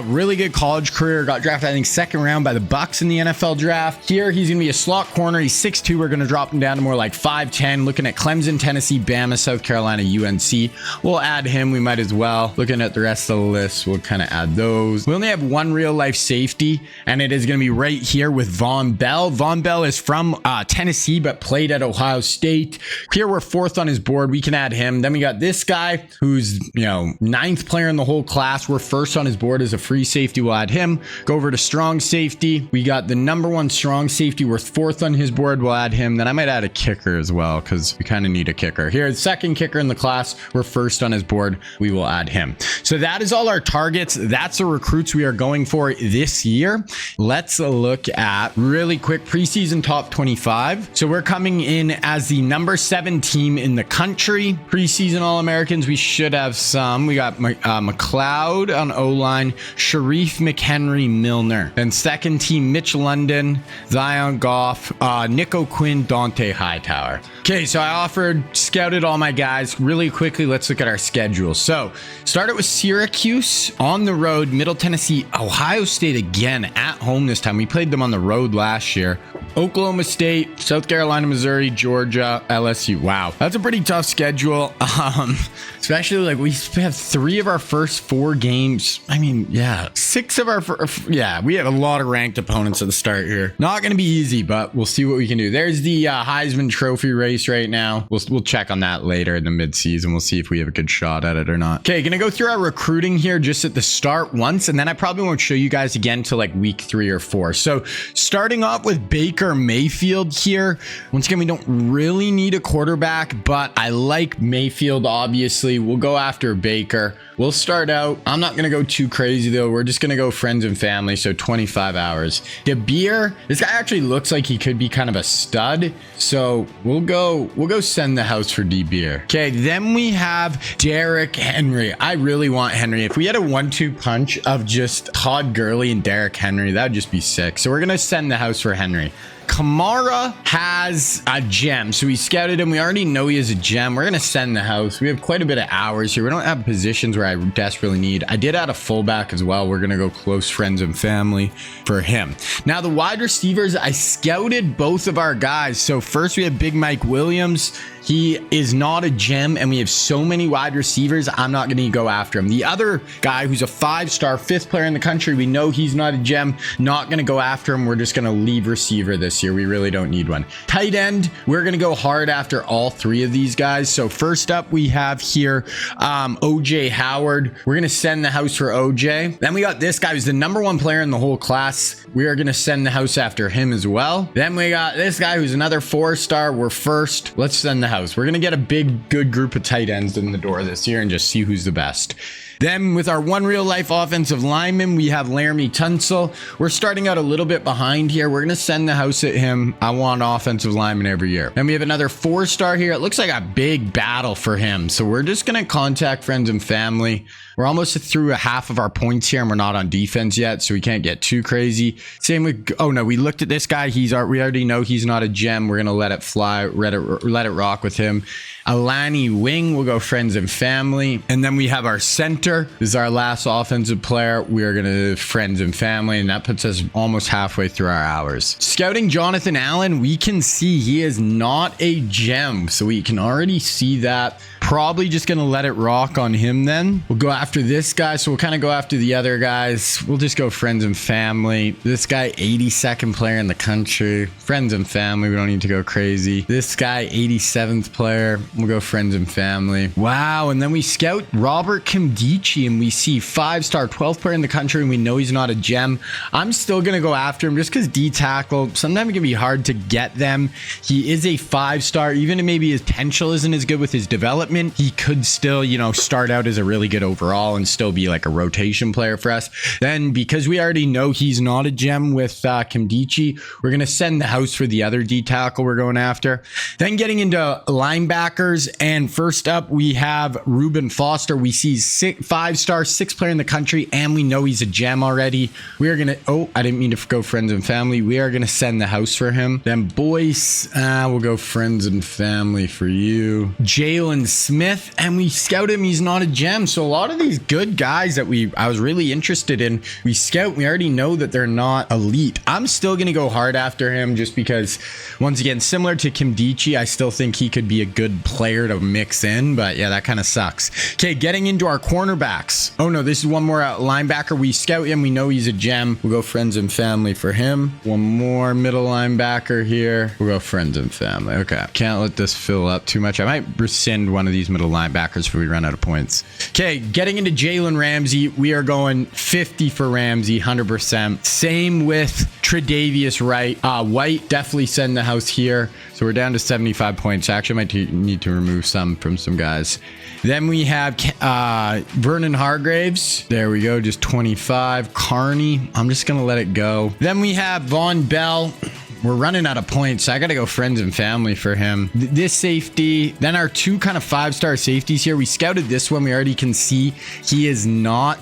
really good college career, got drafted I think 2nd round by the Bucks in the NFL draft. Here he's going to be a slot corner. He's 6'2". We're going to drop him down to more like 5'10", looking at Clemson, Tennessee, Bama, South Carolina, UNC. We'll add him, we might as well. Looking at the rest of the list, we'll kind of add those. We only have one real life safety, and it is going to be right here with Von Bell. Von Bell is from Tennessee, but played at Ohio State. Here we're 4th on his board. We can add him. Then we got this guy who's 9th player in the whole class. We're 1st on his board as a free safety. We'll add him. Go over to strong safety. We got the number 1 strong safety. We're 4th on his board. We'll add him. Then I might add a kicker as well, because we kind of need a kicker. Here, the 2nd kicker in the class. We're 1st on his board. We will add him. So that is all our targets. That's the recruits we are going for this year. Let's look at really quick preseason top 25. So we're coming in as the number 7 team in the country. Preseason All-Americans, we should have some. We got McLeod on O-line, Sharif McHenry Milner. Then 2nd team, Mitch London, Zion Goff, Nick O'Quinn, Dante Hightower. Okay, so I scouted all my guys really quickly. Let's look at our schedule. So started with Syracuse on the road, Middle Tennessee, Ohio State again at home this time. We played them on the road last year. Oklahoma State, South Carolina, Missouri, Georgia, LSU. Wow, that's a pretty tough schedule. Especially like we have 3 of our first 4 games. I mean, yeah, 6 of our we have a lot of ranked opponents at the start here. Not going to be easy, but we'll see what we can do. There's the Heisman Trophy race right now. We'll check on that later in the midseason. We'll see if we have a good shot at it or not. Okay, gonna go through our recruiting here just at the start once, and then I probably won't show you guys again till like week 3 or 4. So starting off with Baker Mayfield here. Once again, we don't really need a quarterback, but I like Mayfield, obviously. We'll go after Baker. We'll start out. I'm not going to go too crazy though. We're just going to go friends and family. So 25 hours. DeBeer, this guy actually looks like he could be kind of a stud. So we'll go send the house for DeBeer. Okay. Then we have Derrick Henry. I really want Henry. If we had a 1-2 punch of just Todd Gurley and Derrick Henry, that would just be sick. So we're going to send the house for Henry. Kamara has a gem, so we scouted him. We already know he has a gem. We're gonna send the house. We have quite a bit of hours here. We don't have positions where I desperately need. I did add a fullback as well. We're gonna go close friends and family for him. Now the wide receivers, I scouted both of our guys. So first we have Big Mike Williams. He is not a gem, and we have so many wide receivers, I'm not going to go after him. The other guy who's a 5-star, 5th player in the country, we know he's not a gem, not going to go after him. We're just going to leave receiver this year. We really don't need one. Tight end, we're going to go hard after all 3 of these guys. So first up, we have here OJ Howard. We're going to send the house for OJ. Then we got this guy who's the #1 player in the whole class. We are going to send the house after him as well. Then we got this guy who's another 4-star. We're first. Let's send the house. We're going to get a big, good group of tight ends in the door this year and just see who's the best. Then with our one real life offensive lineman, we have Laramie Tunsil. We're starting out a little bit behind here. We're going to send the house at him. I want offensive lineman every year. Then we have another 4-star here. It looks like a big battle for him. So we're just going to contact friends and family. We're almost through a half of our points here and we're not on defense yet, so we can't get too crazy. Same with, oh no, we looked at this guy. We already know he's not a gem. We're going to let it fly, let it rock with him. Alani Wing, we'll go friends and family. And then we have our center. This is our last offensive player. We are going to friends and family, and that puts us almost halfway through our hours. Scouting Jonathan Allen, we can see he is not a gem, so we can already see that. Probably just going to let it rock on him then. We'll go after this guy, so we'll kind of go after the other guys. We'll just go friends and family. This guy, 82nd player in the country. Friends and family, we don't need to go crazy. This guy, 87th player. We'll go friends and family. Wow, and then we scout Robert Kimdichie, and we see 5-star, 12th player in the country, and we know he's not a gem. I'm still going to go after him just because D-tackle, sometimes it can be hard to get them. He is a 5-star, even if maybe his potential isn't as good with his development. He could still, you know, start out as a really good overall and still be like a rotation player for us. Then because we already know he's not a gem with Kimdichie, we're going to send the house for the other D-tackle we're going after. Then getting into linebackers, and first up we have Reuben Foster. We see 5-star, 6th player in the country, and we know he's a gem already. We are going to, oh, I didn't mean to go friends and family. We are going to send the house for him. Then Boyce, we'll go friends and family for you. Jalen Smith, and we scout him. He's not a gem. So a lot of these good guys that I was really interested in, we scout. We already know that they're not elite. I'm still going to go hard after him just because, once again, similar to Kimdichie, I still think he could be a good player to mix in, but yeah, that kind of sucks. Okay, getting into our cornerbacks. Oh no, this is one more linebacker. We scout him. We know he's a gem. We'll go friends and family for him. One more middle linebacker here. We'll go friends and family. Okay, can't let this fill up too much. I might rescind one of these middle linebackers if we run out of points. Okay, getting into Jalen Ramsey, we are going 50 for Ramsey, 100%. Same with Tre'Davious White, definitely send the house here. So we're down to 75 points. Actually, I might need to remove some from some guys. Then we have Vernon Hargraves. There we go, just 25. Carney, I'm just going to let it go. Then we have Von Bell. We're running out of points, so I got to go friends and family for him. This safety, then our 2 kind of 5-star safeties here. We scouted this one. We already can see he is not,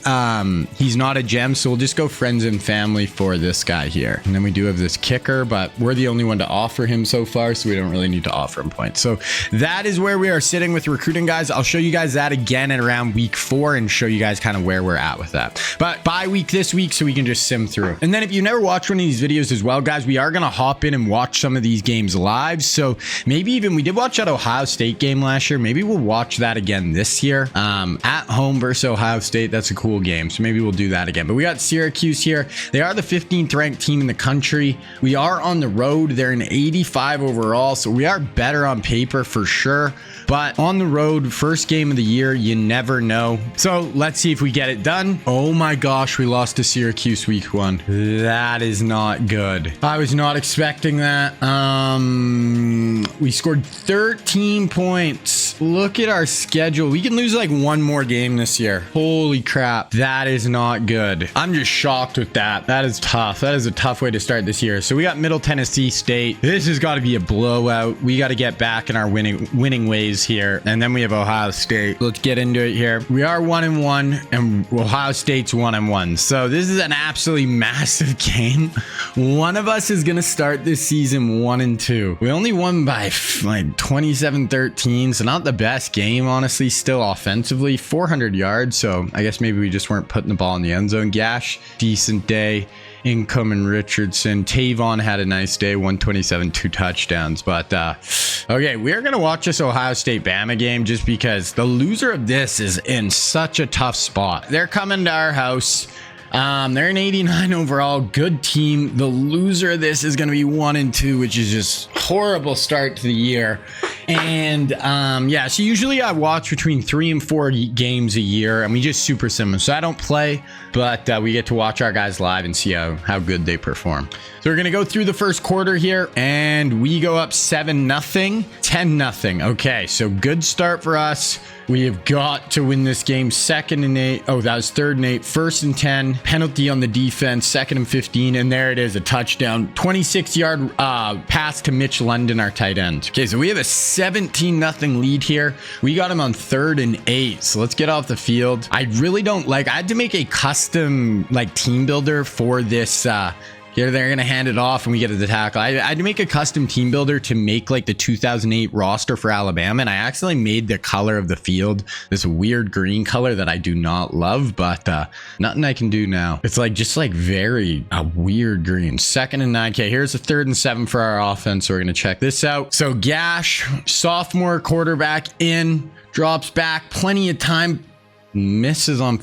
he's not a gem, so we'll just go friends and family for this guy here. And then we do have this kicker, but we're the only one to offer him so far, so we don't really need to offer him points. So that is where we are sitting with recruiting, guys. I'll show you guys that again at around week 4 and show you guys kind of where we're at with that. But bye week this week, so we can just sim through. And then if you never watched one of these videos as well, guys, we are going to hop in and watch some of these games live. So maybe even we did watch that Ohio State game last year. Maybe we'll watch that again this year. At home versus Ohio State. That's a cool game. So maybe we'll do that again. But we got Syracuse here. They are the 15th ranked team in the country. We are on the road. They're an 85 overall. So we are better on paper for sure. But on the road, first game of the year, you never know. So let's see if we get it done. Oh my gosh, we lost to Syracuse week 1. That is not good. I was not expecting that. We scored 13 points. just look at our schedule. We can lose like one more game this year. Holy crap. That is not good. I'm just shocked with that. That is tough. That is a tough way to start this year. So we got Middle Tennessee State. This has got to be a blowout. We got to get back in our winning ways here. And then we have Ohio State. Let's get into it here. We are 1-1 and Ohio State's 1-1. So this is an absolutely massive game. One of us is going to start this season 1-2. We only won by like 27-13. So not the best game, honestly, still offensively. 400 yards. So I guess maybe we just weren't putting the ball in the end zone. Gash, decent day. Income and Richardson. Tavon had a nice day, 127, 2 touchdowns. But okay, we're gonna watch this Ohio State Bama game just because the loser of this is in such a tough spot. They're coming to our house. They're an 89 overall, good team. The loser of this is going to be 1-2, which is just horrible start to the year. And yeah, so usually I watch between 3 and 4 games a year, and we just super similar. So I don't play, but we get to watch our guys live and see how good they perform. So we're going to go through the first quarter here, and we go up 7-0, 10-0. Okay, so good start for us. We have got to win this game. 2nd and 8. Oh, that was 3rd and 8. 1st and 10. Penalty on the defense. 2nd and 15. And there it is, a touchdown. 26-yard pass to Mitch London, our tight end. Okay, so we have a 17-0 lead here. We got him on 3rd and 8. So let's get off the field. I really don't like... I had to make a custom like team builder for this... Here they're going to hand it off and we get to the tackle. I had to make a custom team builder to make like the 2008 roster for Alabama. And I accidentally made the color of the field this weird green color that I do not love, but nothing I can do now. It's like just like very weird green. 2nd and 9. Okay, here's a 3rd and 7 for our offense. So we're going to check this out. So Gash, sophomore quarterback in, drops back, plenty of time. Misses on...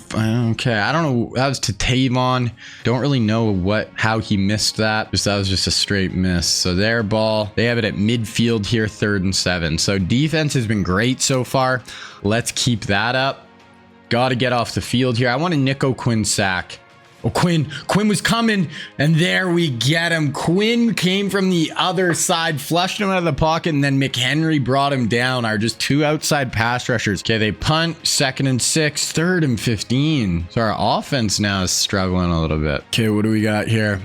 Okay, I don't know. That was to Tavon. Don't really know how he missed that. That was just a straight miss. So their ball. They have it at midfield here, 3rd and 7. So defense has been great so far. Let's keep that up. Got to get off the field here. I want a Nico Quinn sack. Oh, Quinn was coming, and there we get him. Quinn came from the other side, flushed him out of the pocket, and then McHenry brought him down. Our just 2 outside pass rushers. Okay, they punt, 2nd and 6, 3rd and 15. So our offense now is struggling a little bit. Okay, what do we got here?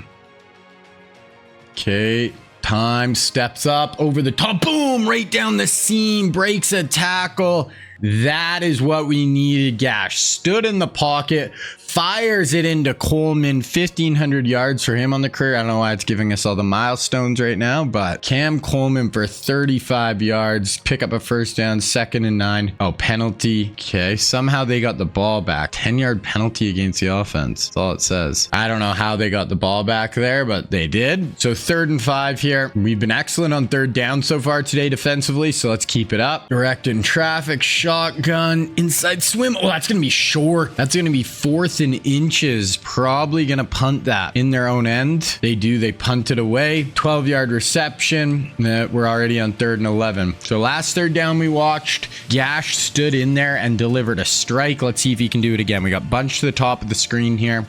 Okay, time steps up over the top. Boom, right down the seam, breaks a tackle. That is what we needed. Gash stood in the pocket, fires it into Coleman. 1,500 yards for him on the career. I don't know why it's giving us all the milestones right now, but Cam Coleman for 35 yards, pick up a 1st down, 2nd and 9. Oh, penalty. Okay, somehow they got the ball back. 10-yard penalty against the offense. That's all it says. I don't know how they got the ball back there, but they did. So 3rd and 5 here. We've been excellent on 3rd down so far today defensively, so let's keep it up. Directing traffic, shotgun, inside swim. Oh, that's going to be short. That's going to be 4th and inches. Probably going to punt that in their own end. They do. They punt it away. 12-yard reception. We're already on 3rd and 11. So last 3rd down we watched, Gash stood in there and delivered a strike. Let's see if he can do it again. We got bunched to the top of the screen here.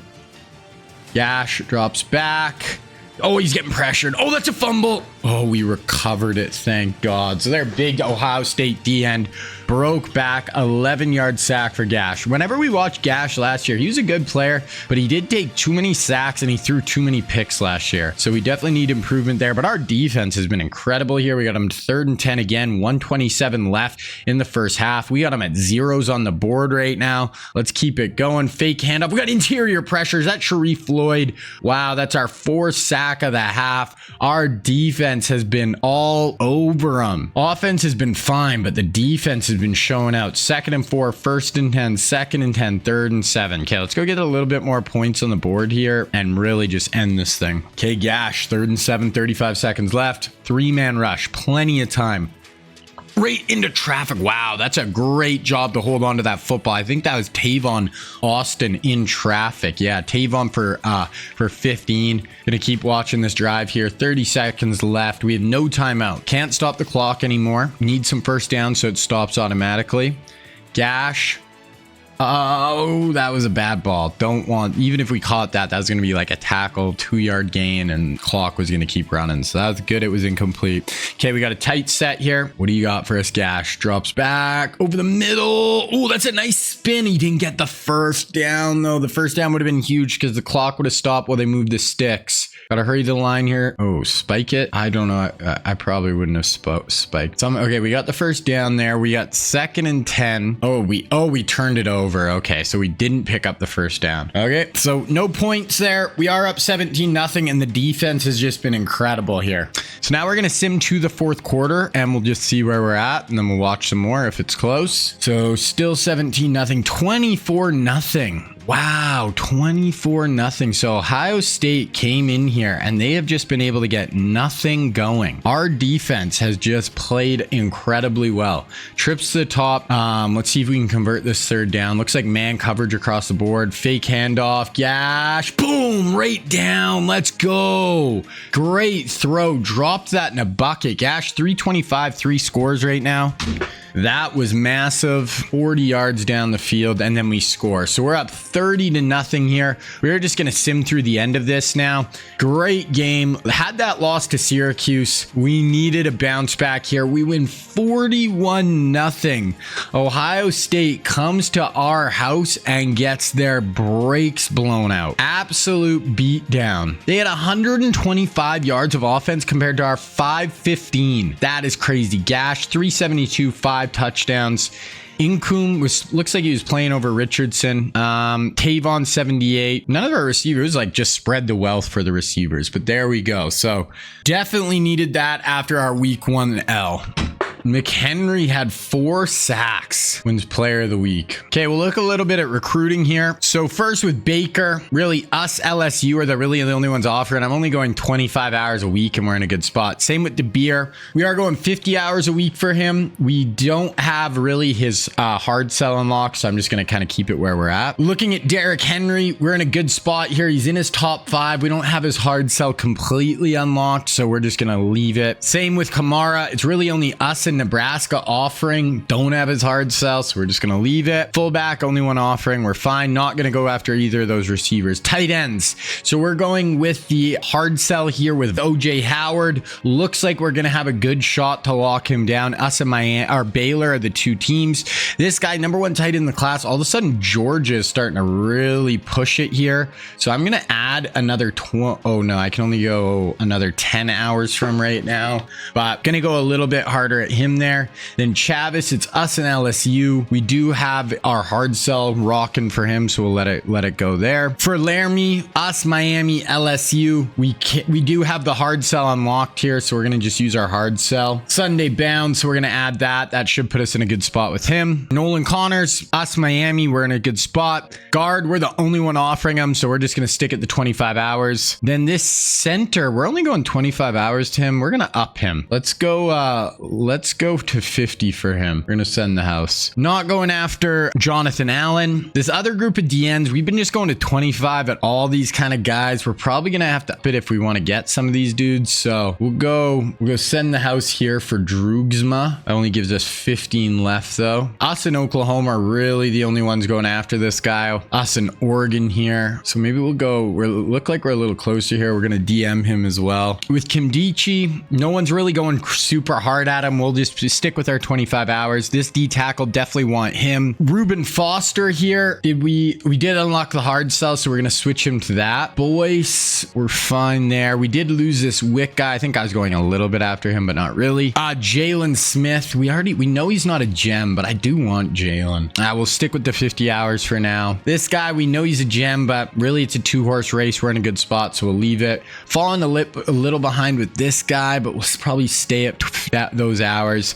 Gash drops back. Oh, he's getting pressured. Oh, that's a fumble. Oh, we recovered it. Thank God. So their big Ohio State D end broke back. 11-yard sack for Gash. Whenever we watched Gash last year, he was a good player, but he did take too many sacks and he threw too many picks last year. So we definitely need improvement there, but our defense has been incredible here. We got him 3rd and 10 again, 127 left in the first half. We got him at 0s on the board right now. Let's keep it going. Fake handoff. We got interior pressures. That's Sharif Floyd. Wow, that's our 4th sack of the half. Our defense has been all over them. Offense has been fine, but the defense has been showing out. 2nd and 4, 1st and 10, 2nd and 10, 3rd and 7. Okay, let's go get a little bit more points on the board here and really just end this thing. Okay, Gash, 3rd and 7, 35 seconds left. 3-man rush, plenty of time. Right into traffic. Wow, that's a great job to hold on to that football. I think that was Tavon Austin in traffic. Yeah, Tavon for 15. Gonna keep watching this drive here. 30 seconds left. We have no timeout. Can't stop the clock anymore. Need some 1st down so it stops automatically. Gash Oh, that was a bad ball. Don't want, even if we caught that, that was going to be like a tackle, 2-yard gain, and clock was going to keep running. So that was good. It was incomplete. Okay, we got a tight set here. What do you got for us, Gash? Drops back over the middle. Oh, that's a nice spin. He didn't get the first down, though. The first down would have been huge because the clock would have stopped while they moved the sticks. Gotta hurry the line here. Oh, spike it. I don't know. I probably wouldn't have spiked. Okay, we got the first down there. We got 2nd and 10. Oh, we turned it over. Okay, so we didn't pick up the first down. Okay, so no points there. We are up 17-0, and the defense has just been incredible here. So now we're gonna sim to the 4th quarter, and we'll just see where we're at, and then we'll watch some more if it's close. So still 17-0, 24-0. Wow, 24-0. So Ohio State came in here and they have just been able to get nothing going. Our defense has just played incredibly well. Trips to the top. Let's see if we can convert this 3rd down. Looks like man coverage across the board. Fake handoff. Gash. Boom. Right down. Let's go. Great throw. Dropped that in a bucket. Gash, 325, 3 scores right now. That was massive. 40 yards down the field, and then we score. So we're up 30-0 here. We're just going to sim through the end of this now. Great game. Had that loss to Syracuse. We needed a bounce back here. We win 41-0. Ohio State comes to our house and gets their brakes blown out. Absolute beatdown. They had 125 yards of offense compared to our 515. That is crazy. Gash, 372, 5 touchdowns. Incoom looks like he was playing over Richardson. Tavon, 78. None of our receivers just spread the wealth for the receivers, but there we go. So definitely needed that after our week 1 L. McHenry had 4 sacks, wins player of the week. Okay, we'll look a little bit at recruiting here. So first with Baker, really us LSU are the only ones offering. I'm only going 25 hours a week and we're in a good spot. Same with DeBeer. We are going 50 hours a week for him. We don't have really his hard sell unlocked, so I'm just going to kind of keep it where we're at. Looking at Derrick Henry, we're in a good spot here. He's in his top 5. We don't have his hard sell completely unlocked, so we're just going to leave it. Same with Kamara. It's really only us and Nebraska offering. Don't have his hard sell, so we're just going to leave it. Fullback, only one offering. We're fine. Not going to go after either of those receivers. Tight ends. So we're going with the hard sell here with OJ Howard. Looks like we're going to have a good shot to lock him down. Us and Baylor are the 2 teams. This guy, number 1 tight end in the class. All of a sudden, Georgia is starting to really push it here. So I'm going to add another oh no, I can only go another 10 hours from right now, but going to go a little bit harder at him there. Then Chavis, it's us and LSU. We do have our hard sell rocking for him, so we'll let it go there. For Laramie, us, Miami, LSU, we do have the hard sell unlocked here, so we're going to just use our hard sell. Sunday bound, so we're going to add that. That should put us in a good spot with him. Nolan Connors, us, Miami, we're in a good spot. Guard, we're the only one offering him, so we're just going to stick at the 25 hours. Then this center, we're only going 25 hours to him. We're going to up him. Let's go to 50 for him. We're going to send the house. Not going after Jonathan Allen. This other group of DNs, we've been just going to 25 at all these kind of guys. We're probably going to have to up it if we want to get some of these dudes. So we'll go send the house here for Drugsma. That only gives us 15 left though. Us in Oklahoma are really the only ones going after this guy. Us in Oregon here. So maybe we'll go, look like we're a little closer here. We're going to DM him as well. With Kimdichie, no one's really going super hard at him. We'll just stick with our 25 hours. This D tackle, definitely want him. Reuben Foster here. We did unlock the hard sell, so we're going to switch him to that. Boyce, we're fine there. We did lose this Wick guy. I think I was going a little bit after him, but not really. Jalen Smith. We know he's not a gem, but I do want Jalen. We'll stick with the 50 hours for now. This guy, we know he's a gem, but really it's a 2-horse race. We're in a good spot, so we'll leave it. Falling a little behind with this guy, but we'll probably stay at those hours.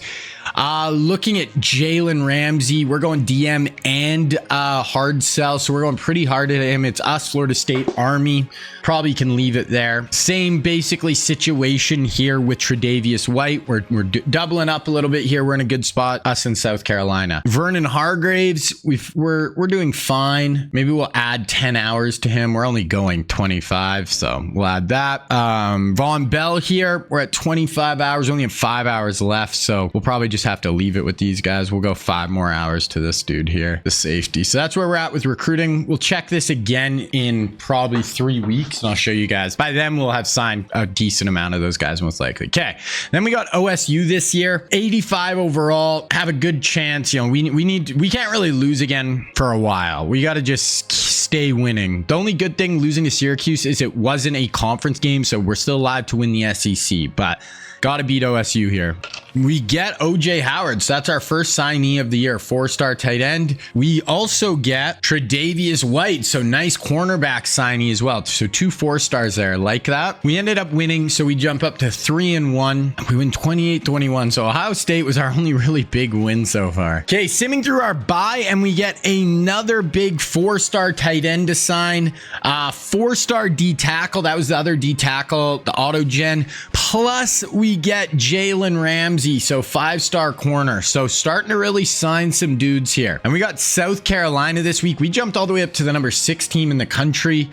Looking at Jalen Ramsey, we're going DM and hard sell, so we're going pretty hard at him. It's us, Florida State Army. Probably can leave it there. Same basically situation here with Tre'Davious White. We're doubling up a little bit here. We're in a good spot. Us in South Carolina. Vernon Hargraves, we're doing fine. Maybe we'll add 10 hours to him. We're only going 25, so we'll add that. Von Bell here, we're at 25 hours. We only have 5 hours left, so we'll probably just have to leave it with these guys. We'll go 5 more hours to this dude here, the safety. So that's where we're at with recruiting. We'll check this again in probably 3 weeks, and I'll show you guys. By then, we'll have signed a decent amount of those guys, most likely. Okay, then we got OSU this year, 85 overall. Have a good chance. You know, we can't really lose again for a while. We got to just stay winning. The only good thing losing to Syracuse is it wasn't a conference game, so we're still alive to win the SEC, but gotta beat OSU here. We get OJ Howard. So that's our first signee of the year, 4-star tight end. We also get Tre'Davious White. So nice cornerback signee as well. So 2 4-stars there, like that. We ended up winning. So we jump up to 3-1. We win 28-21. So Ohio State was our only really big win so far. Okay, simming through our bye, and we get another big 4-star tight end to sign. 4-star D tackle. That was the other D tackle, the auto gen. Plus we get Jalen Ramsey. So 5-star corner. So starting to really sign some dudes here. And we got South Carolina this week. We jumped all the way up to the number 6 team in the country.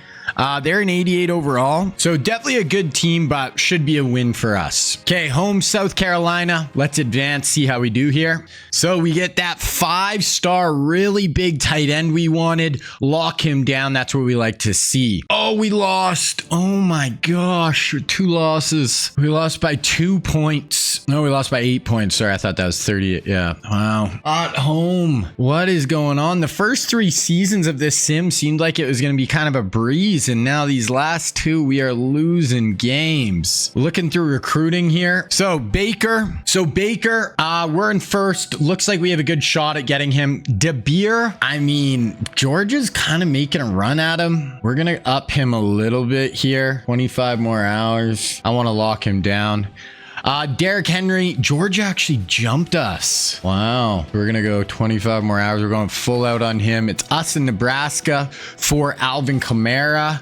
They're an 88 overall. So definitely a good team, but should be a win for us. Okay, home South Carolina. Let's advance, see how we do here. So we get that 5-star, really big tight end we wanted. Lock him down. That's what we like to see. Oh, we lost. Oh my gosh. 2 losses. We lost by 2 points. No, we lost by 8 points. Sorry, I thought that was 30. Yeah. Wow. At home. What is going on? The first 3 seasons of this sim seemed like it was going to be kind of a breeze. And now these last 2, we are losing games. Looking through recruiting here. So Baker, we're in first. Looks like we have a good shot at getting him. DeBeer, I mean, Georgia's kind of making a run at him. We're going to up him a little bit here. 25 more hours. I want to lock him down. Derrick Henry, Georgia actually jumped us. Wow. We're going to go 25 more hours. We're going full out on him. It's us in Nebraska for Alvin Kamara.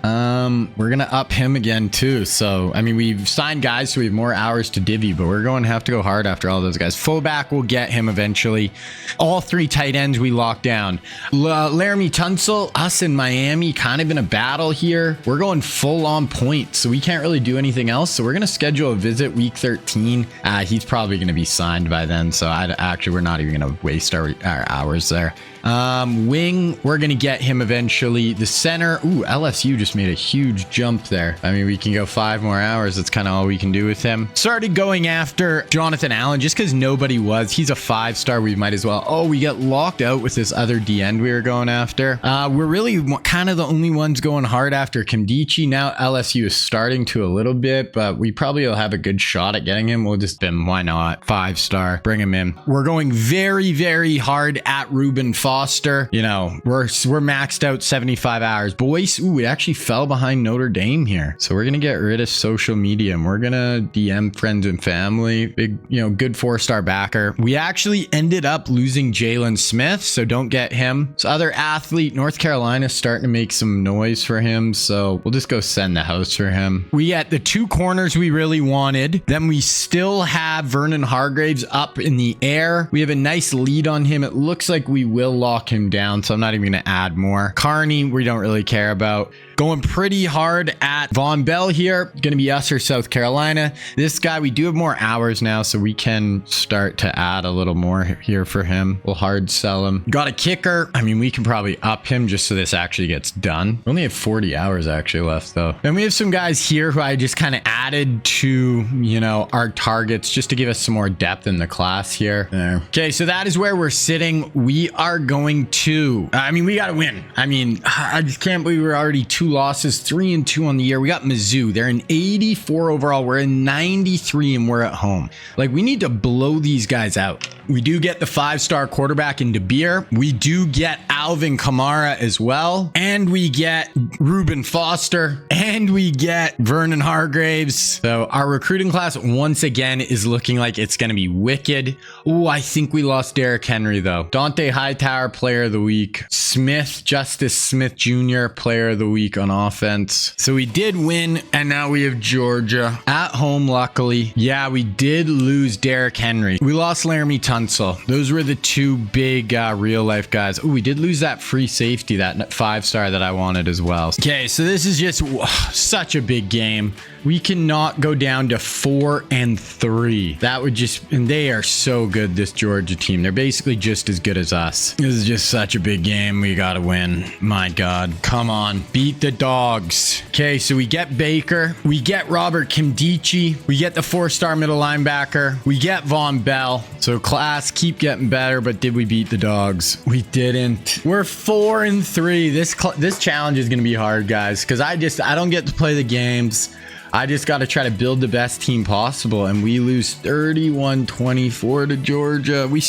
We're going to up him again too. So, I mean, we've signed guys, so we have more hours to divvy, but we're going to have to go hard after all those guys. Fullback, we'll get him eventually. All 3 tight ends we locked down. Laramie Tunsil, us in Miami, kind of in a battle here. We're going full on point, so we can't really do anything else. So we're going to schedule a visit week 13. He's probably going to be signed by then, so we're not even going to waste our hours there. Wing, we're going to get him eventually. The center, LSU just made a huge jump there. I mean, we can go 5 more hours. That's kind of all we can do with him. Started going after Jonathan Allen just because nobody was. He's a 5-star. We might as well. Oh, we got locked out with this other D end we were going after. We're really kind of the only ones going hard after Kimdichie. Now LSU is starting to a little bit, but we probably will have a good shot at getting him. We'll just why not? 5-star, bring him in. We're going very, very hard at Reuben Foster. You know, we're maxed out 75 hours. Boys, we actually fell behind Notre Dame here. So we're going to get rid of social media and we're going to DM friends and family. Big, good 4-star backer. We actually ended up losing Jalen Smith, so don't get him. So other athlete, North Carolina starting to make some noise for him. So we'll just go send the house for him. We get the 2 corners we really wanted. Then we still have Vernon Hargraves up in the air. We have a nice lead on him. It looks like we will lock him down, so I'm not even going to add more. Carney, we don't really care about. Going pretty hard at Von Bell here. Going to be us or South Carolina. This guy, we do have more hours now, so we can start to add a little more here for him. We'll hard sell him. Got a kicker. I mean, we can probably up him just so this actually gets done. We only have 40 hours actually left, though. Then we have some guys here who I just kind of added to, our targets just to give us some more depth in the class here. There. Okay, so that is where we're sitting. We are going to, we got to win. I just can't believe we're already 2 losses, 3-2 on the year. We got Mizzou. They're in 84 overall. We're in 93 and we're at home. Like, we need to blow these guys out. We do get the 5-star quarterback in DeBeer. We do get Alvin Kamara as well. And we get Reuben Foster. And we get Vernon Hargraves. So our recruiting class once again is looking like it's going to be wicked. Oh, I think we lost Derrick Henry though. Dante Hightower, player of the week. Justice Smith Jr., player of the week on offense. So we did win, and now we have Georgia at home, luckily. Yeah, we did lose Derrick Henry. We lost Laramie Tunsil. Those were the 2 big real life guys. Oh, we did lose that free safety, that 5-star that I wanted as well. Okay, so this is just such a big game. We cannot go down to 4-3. That would just, and they are so good, this Georgia team. They're basically just as good as us. This is just such a big game. We got to win. My God. Come on. Beat the dogs. Okay, so we get Baker. We get Robert Kimdichie. We get the 4-star middle linebacker. We get Von Bell. So class keep getting better, but did we beat the dogs? We didn't. We're 4-3. This challenge is going to be hard, guys, because I don't get to play the games. I just got to try to build the best team possible, and we lose 31-24 to Georgia. We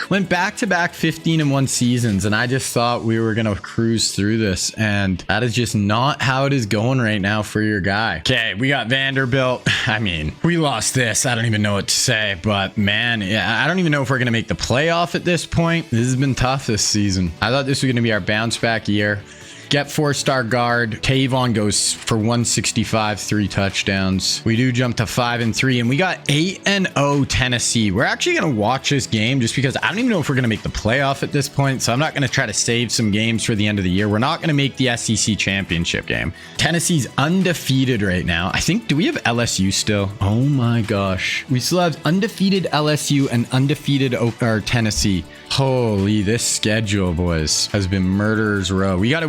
went back-to-back 15-1 seasons, and I just thought we were going to cruise through this, and that is just not how it is going right now for your guy. Okay, we got Vanderbilt. I mean, we lost this. I don't even know what to say, but man, yeah, I don't even know if we're going to make the playoff at this point. This has been tough this season. I thought this was going to be our bounce-back year. Get 4-star guard. Tavon goes for 165, 3 touchdowns. We do jump to 5-3, and we got 8-0 Tennessee. We're actually going to watch this game just because I don't even know if we're going to make the playoff at this point. So I'm not going to try to save some games for the end of the year. We're not going to make the SEC championship game. Tennessee's undefeated right now. I think, do we have LSU still? Oh my gosh. We still have undefeated LSU and undefeated Tennessee. Holy, this schedule, boys, has been murderer's row. We got to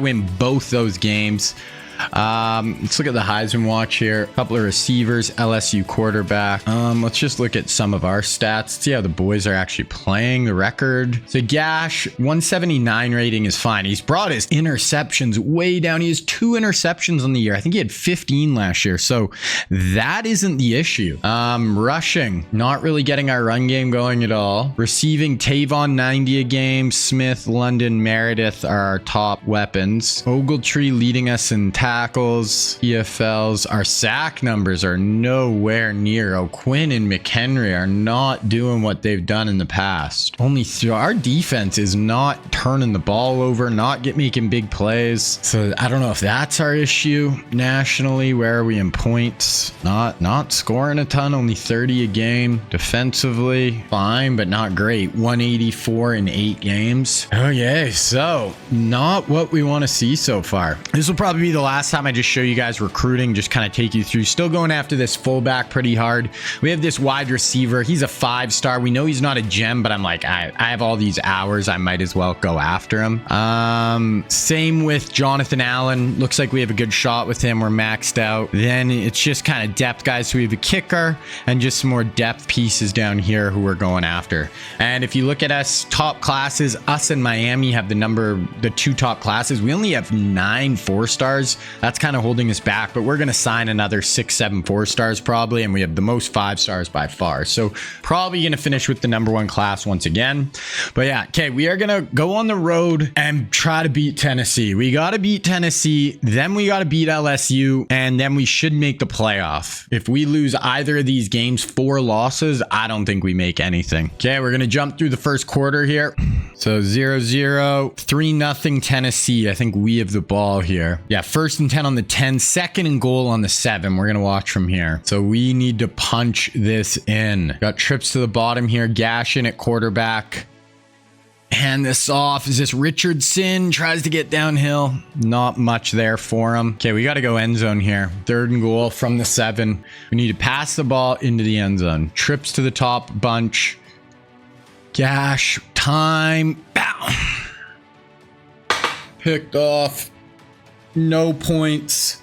win both those games. Let's look at the Heisman watch here. A couple of receivers, LSU quarterback. Let's just look at some of our stats. See how the boys are actually playing. The record. So Gash, 179 rating is fine. He's brought his interceptions way down. He has 2 interceptions on the year. I think he had 15 last year. So that isn't the issue. Rushing, not really getting our run game going at all. Receiving, Tavon 90 a game. Smith, London, Meredith are our top weapons. Ogletree leading us in tackles, EFLs. Our sack numbers are nowhere near. O'Quinn and McHenry are not doing what they've done in the past. Only our defense is not turning the ball over, not making big plays. So I don't know if that's our issue nationally. Where are we in points? Not scoring a ton, only 30 a game. Defensively, fine, but not great. 184 in 8 games. Okay, so not what we want to see so far. This will probably be the last time I just show you guys recruiting, just kind of take you through. Still going after this fullback pretty hard. We have this wide receiver. He's a 5-star. We know he's not a gem, but I'm like, I have all these hours. I might as well go after him. Same with Jonathan Allen. Looks like we have a good shot with him. We're maxed out. Then it's just kind of depth guys. So we have a kicker and just some more depth pieces down here who we're going after. And if you look at us, top classes, us and Miami have the 2 top classes. We only have 9 4-stars. That's kind of holding us back, but we're going to sign another 6-7 4-stars probably, and we have the most 5-stars by far. So probably going to finish with the #1 class once again. But yeah, okay, we are going to go on the road and try to beat Tennessee. We got to beat Tennessee, then we got to beat LSU, and then we should make the playoff. If we lose either of these games, 4 losses, I don't think we make anything. Okay, we're going to jump through the first quarter here. So 0-0, 3-0 Tennessee. I think we have the ball here. Yeah, 1st and 10 on the 10, 2nd and goal on the 7. We're going to watch from here. So we need to punch this in. Got trips to the bottom here. Gash in at quarterback. Hand this off. Is this Richardson? Tries to get downhill. Not much there for him. Okay, we got to go end zone here. 3rd and goal from the 7. We need to pass the ball into the end zone. Trips to the top bunch. Gash. Time. Bow. Picked off. No points.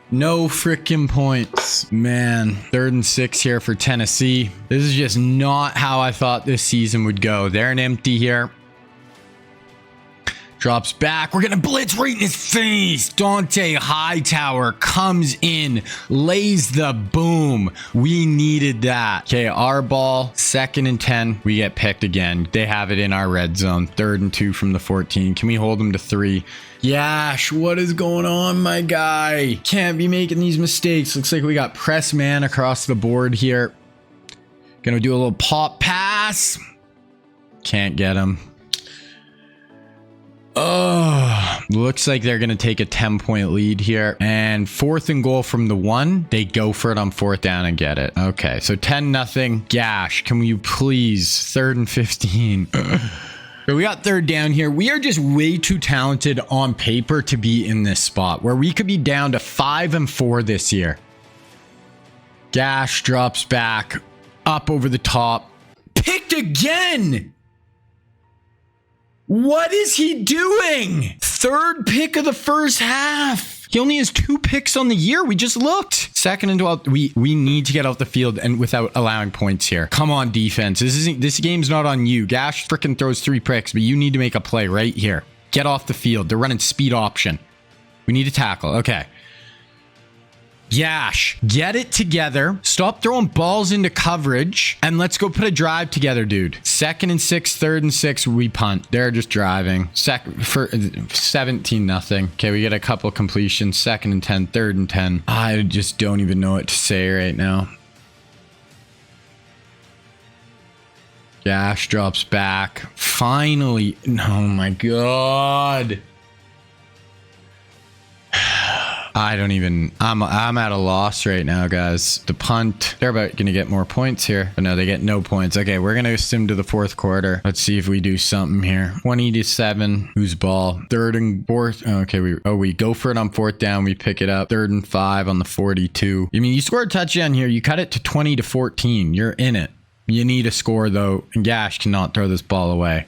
No freaking points. Man, 3rd and 6 here for Tennessee. This is just not how I thought this season would go. They're an empty here. Drops back. We're going to blitz right in his face. Dante Hightower comes in, lays the boom. We needed that. Okay, our ball, 2nd and 10. We get picked again. They have it in our red zone. 3rd and 2 from the 14. Can we hold them to 3? Yash, what is going on, my guy? Can't be making these mistakes. Looks like we got press man across the board here. Gonna do a little pop pass. Can't get him. Oh, looks like they're going to take a 10-point lead here. And 4th and goal from the 1. They go for it on 4th down and get it. Okay, so 10-0. Gash, can you please? 3rd and 15. So we got third down here. We are just way too talented on paper to be in this spot where we could be down to 5-4 this year. Gash drops back, up over the top. Picked again! What is he doing? Third pick of the first half. He only has 2 picks on the year. We just looked. Second and 12. We need to get off the field and without allowing points here. Come on, defense. This game's not on you. Gash freaking throws 3 picks, but you need to make a play right here. Get off the field. They're running speed option. We need to tackle. Okay. Gash, get it together. Stop throwing balls into coverage. And let's go put a drive together, dude. 2nd and 6, 3rd and 6, we punt. They're just driving. For 17-0. Okay, we get a couple completions. 2nd and 10, 3rd and 10. I just don't even know what to say right now. Gash drops back. Finally. Oh my God. I'm at a loss right now, guys. The punt, they're about going to get more points here. But no, they get no points. Okay, we're going to sim to the 4th quarter. Let's see if we do something here. 20-7. Who's ball? 3rd and 4th. Okay, we go for it on 4th down. We pick it up. 3rd and 5 on the 42. I mean, you score a touchdown here. You cut it to 20-14. You're in it. You need a score, though. And Gash cannot throw this ball away.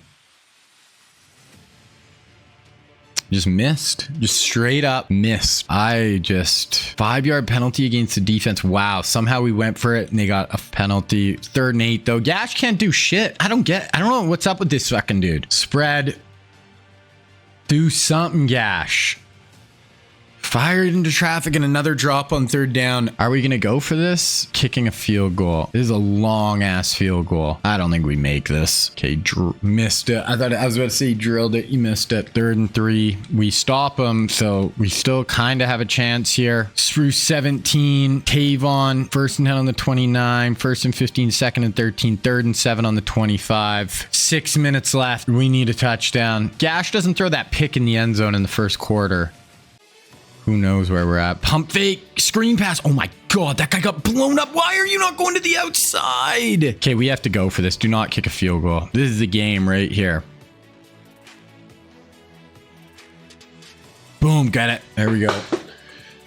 Just missed. Just straight up missed. 5-yard penalty against the defense. Wow. Somehow we went for it and they got a penalty. 3rd and 8 though. Gash can't do shit. I don't know what's up with this fucking dude. Spread. Do something, Gash. Fired into traffic and another drop on 3rd down. Are we going to go for this? Kicking a field goal. This is a long ass field goal. I don't think we make this. Okay, missed it. I was about to say drilled it. You missed it. 3rd and 3. We stop them. So we still kind of have a chance here. Spruce 17. Tavon. 1st and 10 on the 29. 1st and 15. 2nd and 13. 3rd and 7 on the 25. 6 minutes left. We need a touchdown. Gash doesn't throw that pick in the end zone in the 1st quarter. Who knows where we're at? Pump fake, screen pass. Oh my God, that guy got blown up. Why are you not going to the outside? Okay, we have to go for this. Do not kick a field goal. This is the game right here. Boom, got it. There we go.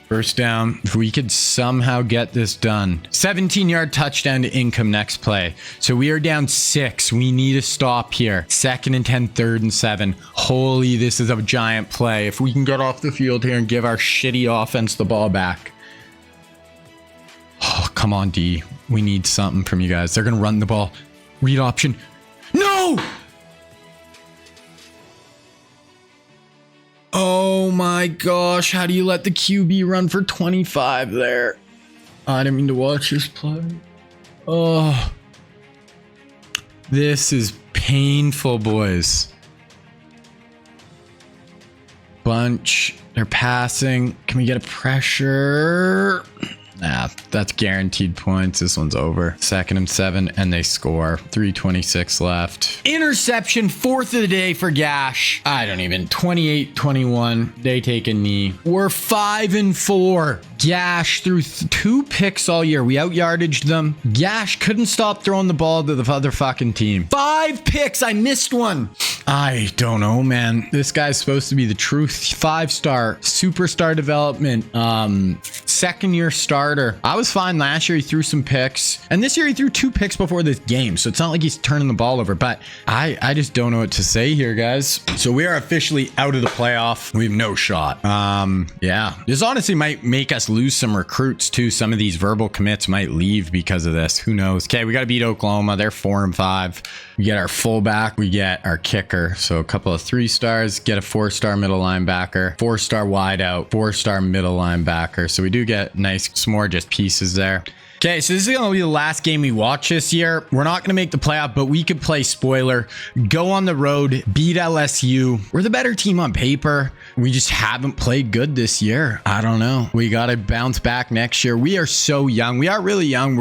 1st down. If we could somehow get this done. 17-yard touchdown to Income next play. So we are down 6. We need to stop here. 2nd and 10, 3rd and 7. Holy, this is a giant play. If we can get off the field here and give our shitty offense the ball back. Oh, come on, D. We need something from you guys. They're going to run the ball. Read option. No! Oh my gosh, how do you let the QB run for 25 there? I didn't mean to watch this play. Oh. This is painful, boys. Bunch. They're passing. Can we get a pressure? Nah, that's guaranteed points. This one's over. 2nd and 7, and they score. 3:26 left. Interception, 4th of the day for Gash. 28-21. They take a knee. We're 5-4. Gash threw 2 picks all year. We out-yardaged them. Gash couldn't stop throwing the ball to the other fucking team. 5 picks. I missed one. I don't know, man. This guy's supposed to be the truth. 5-star, superstar development, 2nd-year starter. I was fine last year. He threw some picks, and this year he threw 2 picks before this game, so it's not like he's turning the ball over, but I just don't know what to say here, guys. So we are officially out of the playoff. We have no shot. Yeah, this honestly might make us lose some recruits too. Some of these verbal commits might leave because of this. Who knows? Okay, we got to beat Oklahoma. They're 4-5. We get our fullback. We get our kicker. So a couple of 3-stars. Get a 4-star middle linebacker. 4-star wideout. 4-star middle linebacker. So we do get nice, some more just pieces there. Okay, so this is going to be the last game we watch this year. We're not going to make the playoff, but we could play spoiler, go on the road, beat LSU. We're the better team on paper. We just haven't played good this year. I don't know. We got to bounce back next year. We are so young. We are really young.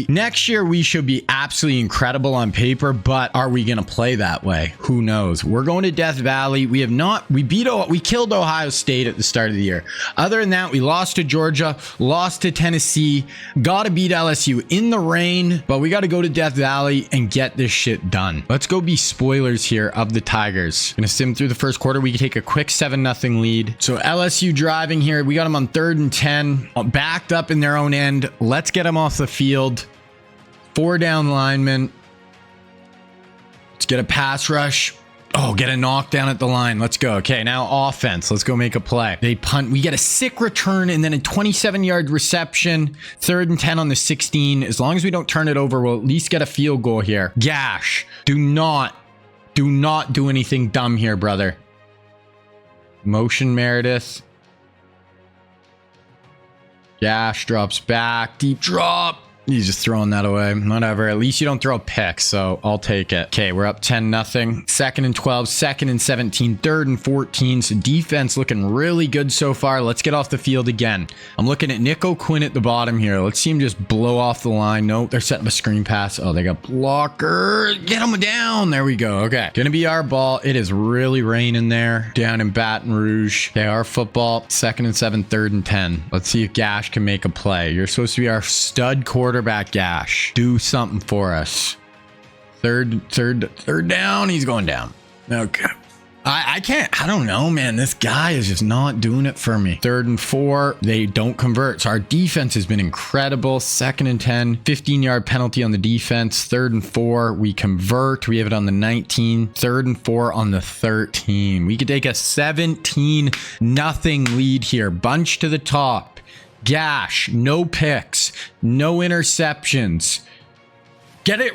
Next year we should be absolutely incredible on paper, but are we going to play that way? Who knows? We're going to Death Valley. We killed Ohio State at the start of the year. Other than that, we lost to Georgia, lost to Tennessee, got to beat LSU in the rain, but we got to go to Death Valley and get this shit done. Let's go be spoilers here of the Tigers. Gonna sim through the first quarter. We can take a quick 7-0 lead. So LSU driving here. We got them on 3rd and 10, backed up in their own end. Let's get them off the field. 4 down linemen. Let's get a pass rush. Oh, get a knockdown at the line. Let's go. Okay, now offense. Let's go make a play. They punt. We get a sick return and then a 27-yard reception. 3rd and 10 on the 16. As long as we don't turn it over, we'll at least get a field goal here. Gash. Do not do anything dumb here, brother. Motion Meredith. Gash drops back. Deep drop. He's just throwing that away. Whatever. At least you don't throw a pick, so I'll take it. Okay, we're up 10-0. 2nd and 12, 2nd and 17, 3rd and 14. So defense looking really good so far. Let's get off the field again. I'm looking at Nick O'Quinn at the bottom here. Let's see him just blow off the line. Nope, they're setting up a screen pass. Oh, they got blocker. Get him down. There we go. Okay, gonna be our ball. It is really raining there down in Baton Rouge. Okay, our football. 2nd and 7, 3rd and 10. Let's see if Gash can make a play. You're supposed to be our stud quarterback, Gash. Do something for us. Third down. He's going down. Okay. I don't know, man. This guy is just not doing it for me. 3rd and 4. They don't convert. So our defense has been incredible. 2nd and 10. 15-yard penalty on the defense. 3rd and 4. We convert. We have it on the 19. 3rd and 4 on the 13. We could take a 17-0 lead here. Bunch to the top. Gash, no picks, no interceptions. Get it.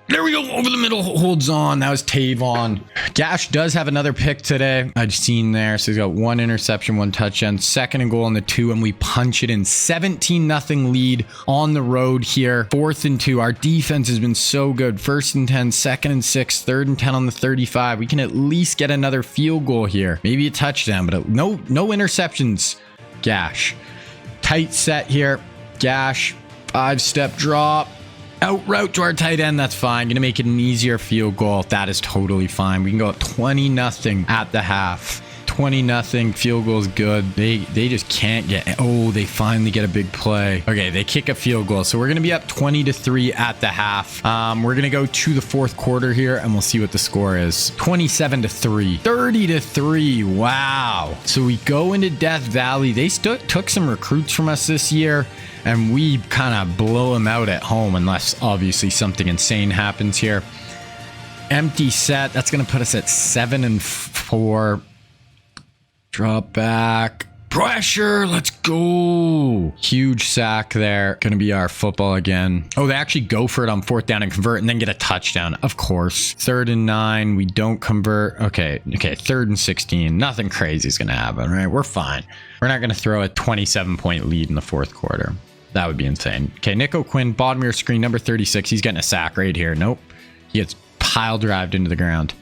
There we go. Over the middle, holds on. That was Tavon. Gash does have another pick today. I've seen there. So he's got 1 interception, 1 touchdown, 2nd and goal on the 2, and we punch it in. 17-0 lead on the road here. 4th and 2. Our defense has been so good. 1st and 10, 2nd and 6, 3rd and 10 on the 35. We can at least get another field goal here. Maybe a touchdown, but no interceptions. Gash. Tight set here. Gash. 5-step drop. Out route to our tight end. That's fine. Gonna make it an easier field goal. That is totally fine. We can go up 20-0 at the half. 20-0 field goal is good. They just can't get. Oh, they finally get a big play. Okay, they kick a field goal. So we're gonna be up 20-3 at the half. We're gonna go to the 4th quarter here and we'll see what the score is. 27-3, 30-3. Wow. So we go into Death Valley. They took some recruits from us this year, and we kind of blow them out at home unless obviously something insane happens here. Empty set. That's gonna put us at 7-4. Drop back. Pressure. Let's go. Huge sack there. Gonna be our football again. Oh, they actually go for it on 4th down and convert and then get a touchdown. Of course. 3rd and 9. We don't convert. Okay. 3rd and 16. Nothing crazy is gonna happen, right? We're fine. We're not gonna throw a 27-point lead in the 4th quarter. That would be insane. Okay, Nick O'Quinn, bottom of your screen, number 36. He's getting a sack right here. Nope. He gets pile drived into the ground.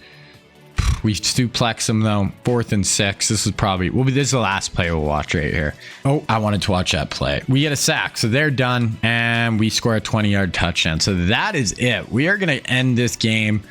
We suplex him though. 4th and 6. This is probably this is the last play we'll watch right here. Oh, I wanted to watch that play. We get a sack, so they're done, and we score a 20-yard touchdown. So that is it. We are gonna end this game.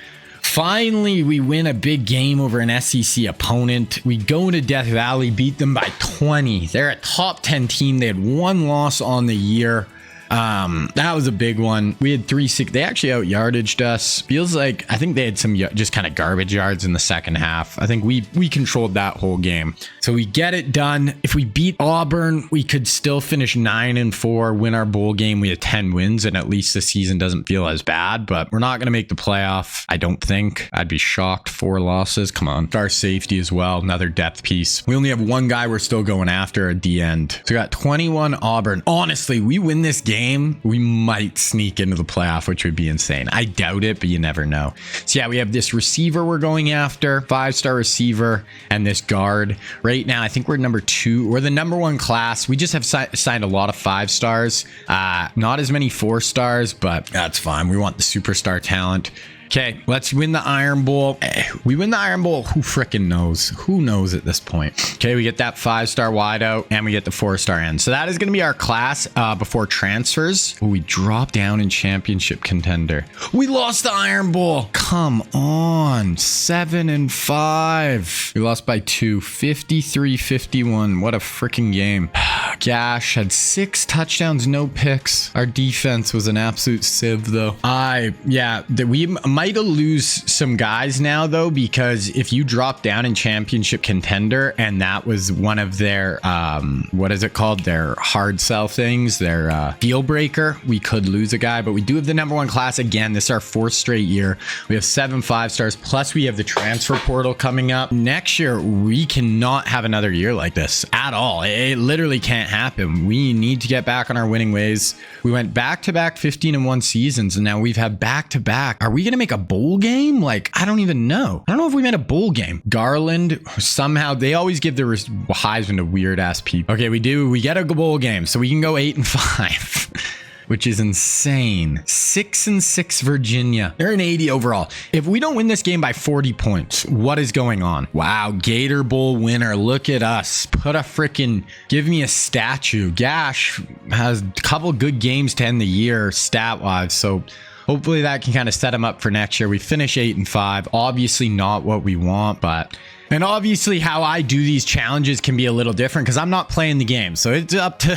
Finally, we win a big game over an SEC opponent. We go to Death Valley, beat them by 20. They're a top 10 team. They had 1 loss on the year. That was a big one. We had 3-6. They actually out yardaged us. Feels like, I think they had some just kind of garbage yards in the second half. I think we controlled that whole game. So we get it done. If we beat Auburn, we could still finish 9-4, win our bowl game. We had 10 wins, and at least the season doesn't feel as bad, but we're not going to make the playoff. I don't think. I'd be shocked. 4 losses. Come on. Star safety as well. Another depth piece. We only have 1 guy we're still going after at the end. So we got 21 Auburn. Honestly, we win this game, we might sneak into the playoff, which would be insane. I doubt it, but you never know. So yeah, we have this receiver we're going after, 5-star receiver, and this guard. Right now, I think we're number 2. We're the number 1 class. We just have signed a lot of 5 stars. Not as many 4 stars, but that's fine. We want the superstar talent. Okay, let's win the Iron Bowl. We win the Iron Bowl. Who freaking knows? Who knows at this point? Okay, we get that 5-star wideout and we get the 4-star end. So that is going to be our class before transfers. Ooh, we drop down in championship contender. We lost the Iron Bowl. Come on. 7-5. We lost by 2. 53-51. What a freaking game. Gash had 6 touchdowns, no picks. Our defense was an absolute sieve, though. We might lose some guys now, though, because if you drop down in championship contender and that was one of their, what is it called? Their hard sell things, their deal breaker, we could lose a guy, but we do have the #1 class again. This is our 4th straight year. We have 7 5-stars, plus we have the transfer portal coming up. Next year, we cannot have another year like this at all. It literally can't happen. We need to get back on our winning ways. We went back-to-back 15-1 seasons, and now we've had back-to-back. Are we going to make a bowl game? Like, I don't even know. I don't know if we made a bowl game. Garland, somehow, they always give the Heisman to weird-ass people. Okay, we do. We get a bowl game, so we can go 8-5. Which is insane. 6-6 Virginia. They're an 80 overall. If we don't win this game by 40 points, what is going on? Wow, Gator Bowl winner. Look at us. Put a freaking, give me a statue. Gash has a couple good games to end the year stat-wise, so hopefully that can kind of set him up for next year. We finish 8-5. Obviously not what we want, but... And obviously how I do these challenges can be a little different because I'm not playing the game. So it's up to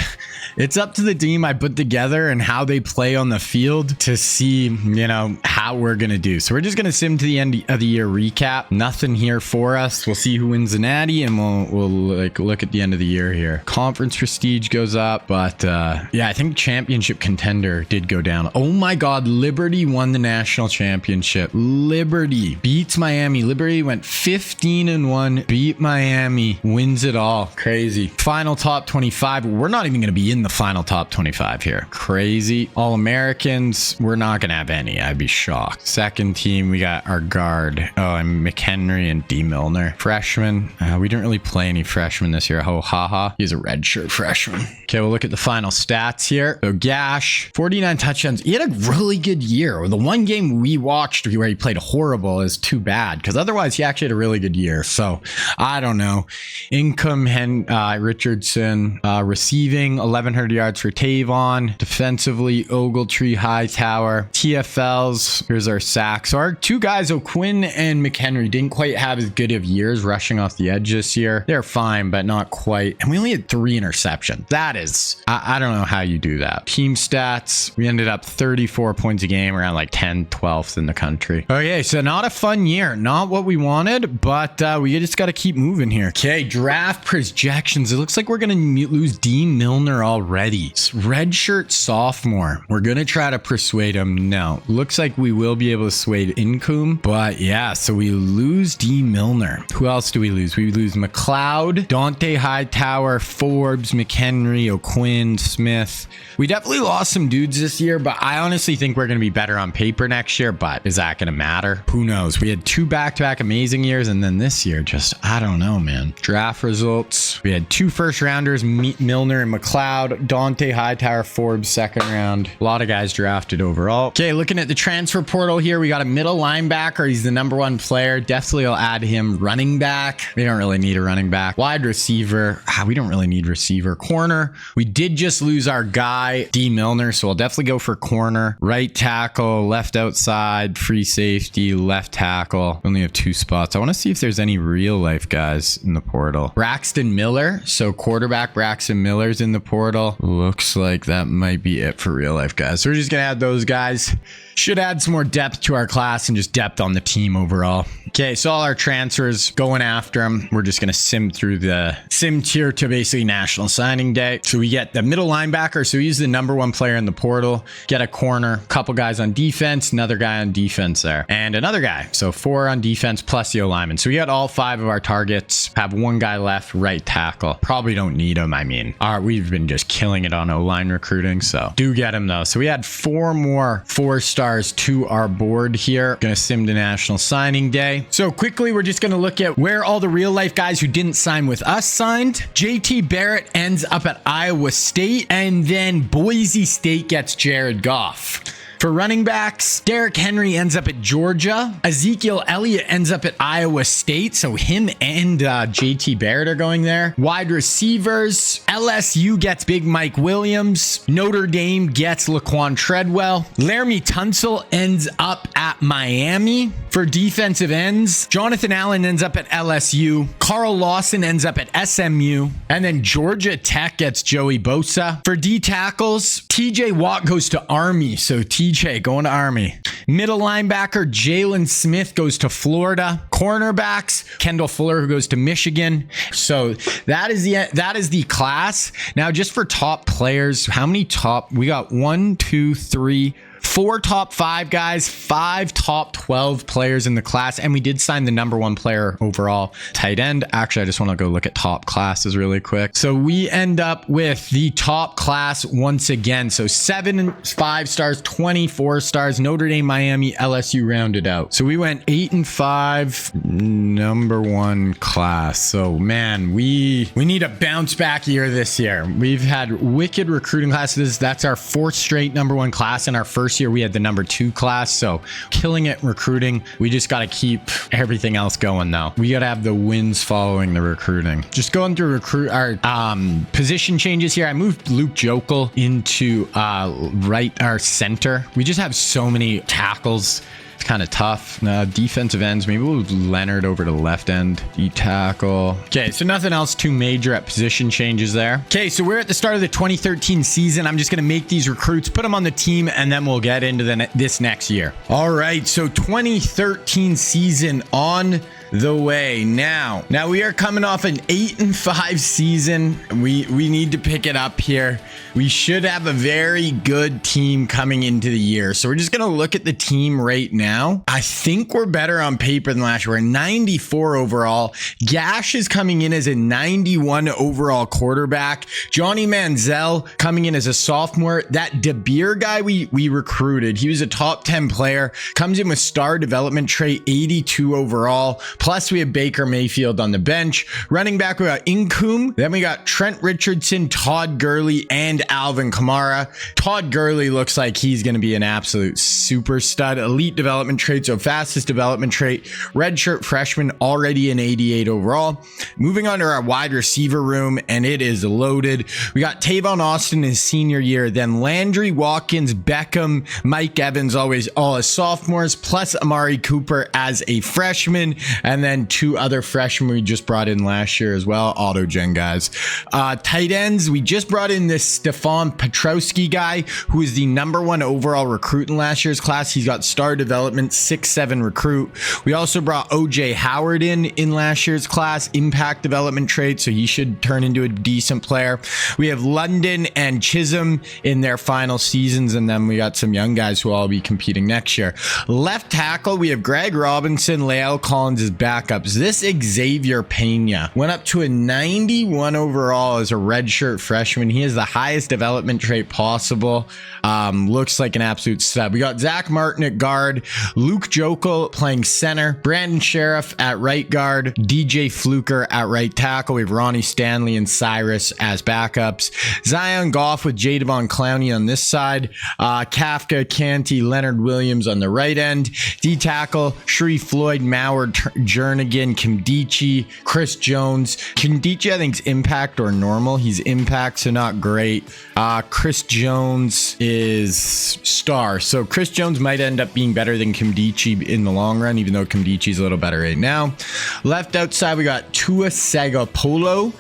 the team I put together and how they play on the field to see, you know, how we're going to do. So we're just going to sim to the end of the year recap. Nothing here for us. We'll see who wins the natty and we'll like look at the end of the year here. Conference prestige goes up, but yeah, I think championship contender did go down. Oh my God, Liberty won the national championship. Liberty beats Miami. Liberty went 15-1, beat Miami, wins it all. Crazy. Final top 25. We're not even going to be in the final top 25 here. Crazy. All-Americans, we're not going to have any. I'd be shocked. Second team, we got our guard. Oh, and McHenry and D. Milner. Freshman. We didn't really play any freshmen this year. Oh, haha. He's a redshirt freshman. Okay, we'll look at the final stats here. So Gash, 49 touchdowns. He had a really good year. The one game we watched where he played horrible is too bad because otherwise he actually had a really good year. So I don't know. Income, Richardson, receiving 1,100 yards for Tavon. Defensively, Ogletree, Hightower. TFLs, here's our sacks. So our 2 guys, O'Quinn and McHenry, didn't quite have as good of years rushing off the edge this year. They're fine, but not quite. And we only had 3 interceptions. That is, I don't know how you do that. Team stats, we ended up 34 points a game, around like 10, 12th in the country. Okay, so not a fun year. Not what we wanted, but we just got to keep moving here. Okay, draft projections. It looks like we're going to lose Dean Milner already. Redshirt sophomore. We're going to try to persuade him. No. Looks like we will be able to sway Income. But yeah, so we lose Dean Milner. Who else do we lose? We lose McLeod, Dante Hightower, Forbes, McHenry, O'Quinn, Smith. We definitely lost some dudes this year, but I honestly think we're going to be better on paper next year. But is that going to matter? Who knows? We had 2 back-to-back amazing years, and then this year, just, I don't know, man. Draft results. We had 2 first-rounders, Milner and McLeod. Dante Hightower, Forbes, second round. A lot of guys drafted overall. Okay, looking at the transfer portal here, we got a middle linebacker. He's the #1 player. Definitely I'll add him. Running back. We don't really need a running back. Wide receiver. We don't really need receiver. Corner. We did just lose our guy, D. Milner, so I'll definitely go for corner. Right tackle, left outside, free safety, left tackle. We only have 2 spots. I want to see if there's any real life guys in the portal. Braxton Miller. So quarterback Braxton Miller's in the portal. Looks like that might be it for real life guys. So we're just going to add those guys. Should add some more depth to our class and just depth on the team overall. Okay, so all our transfers, going after them. We're just going to sim through the sim tier to basically national signing day. So we get the middle linebacker. So he's the #1 player in the portal. Get a corner, couple guys on defense, another guy on defense there, and another guy. So 4 on defense plus the O-lineman. So we got all 5 of our targets. Have 1 guy left, right tackle. Probably don't need him. I mean, we've been just killing it on O-line recruiting. So do get him though. So we had 4 more 4-stars to our board here. Gonna sim to national signing day. So quickly, we're just gonna look at where all the real life guys who didn't sign with us signed. JT Barrett ends up at Iowa State, and then Boise State gets Jared Goff. For running backs, Derrick Henry ends up at Georgia. Ezekiel Elliott ends up at Iowa State. So him and JT Barrett are going there. Wide receivers, LSU gets Big Mike Williams. Notre Dame gets Laquan Treadwell. Laramie Tunsil ends up at Miami. For defensive ends, Jonathan Allen ends up at LSU. Carl Lawson ends up at SMU. And then Georgia Tech gets Joey Bosa. For D tackles, TJ Watt goes to Army. So TJ going to Army. Middle linebacker, Jalen Smith goes to Florida. Cornerbacks, Kendall Fuller, who goes to Michigan. So that is the class. Now, just for top players, how many top? We got 4 top 5 guys, 5 top 12 players in the class, and we did sign the number 1 player overall, tight end. Actually, I just want to go look at top classes really quick. So we end up with the top class once again. So 7 5 stars, 24 stars, Notre Dame, Miami, LSU rounded out. So we went 8 and 5, number 1 class. So man, we need a bounce back year this year. We've had wicked recruiting classes. That's our 4th straight number 1 class in our first year. We had the number 2 class, so killing it recruiting. We just got to keep everything else going though. We got to have the wins following the recruiting. Just going through our position changes here. I moved Luke Jokel into our center. We just have so many tackles. It's kind of tough. Defensive ends, maybe we'll move Leonard over to left end. D-tackle. Okay, so nothing else too major at position changes there. Okay, so we're at the start of the 2013 season. I'm just going to make these recruits, put them on the team, and then we'll get into this next year. All right, so 2013 season on the way. Now we are coming off an 8 and 5 season. We need to pick it up here. We should have a very good team coming into the year. So we're just going to look at the team right now. I think we're better on paper than last year. We're 94 overall. Gash is coming in as a 91 overall quarterback. Johnny Manziel coming in as a sophomore. That DeBeer guy we recruited, he was a top 10 player, comes in with star development trait, 82 overall. Plus, we have Baker Mayfield on the bench. Running back, we got Incoom. Then we got Trent Richardson, Todd Gurley, and Alvin Kamara. Todd Gurley looks like he's going to be an absolute super stud. Elite development trait, so fastest development trait. Redshirt freshman, already an 88 overall. Moving on to our wide receiver room, and it is loaded. We got Tavon Austin his senior year, then Landry, Watkins, Beckham, Mike Evans, always all as sophomores, plus Amari Cooper as a freshman. And then 2 other freshmen we just brought in last year as well. Auto gen guys. Tight ends, we just brought in this Stefan Petrowski guy, who is the number 1 overall recruit in last year's class. He's got star development, 6'7" recruit. We also brought OJ Howard in last year's class, impact development trait, so he should turn into a decent player. We have London and Chisholm in their final seasons, and then we got some young guys who will all be competing next year. Left tackle, we have Greg Robinson, Lael Collins is backups. This Xavier Pena went up to a 91 overall as a redshirt freshman. He has the highest development trait possible. Looks like an absolute stud. We got Zach Martin at guard, Luke Jokel playing center, Brandon Sheriff at right guard, DJ Fluker at right tackle. We have Ronnie Stanley and Cyrus as backups. Zion Goff with Jadavon Clowney on this side. Kafka, Canty, Leonard Williams on the right end. D tackle, Sharif Floyd, Mauer, Jernigan, Kimdichie, Chris Jones. Kimdichie, I think, is impact or normal. He's impact, so not great. Chris Jones is star. So Chris Jones might end up being better than Kimdichie in the long run, even though Kimdichie's a little better right now. Left outside, we got Tua Sagapolo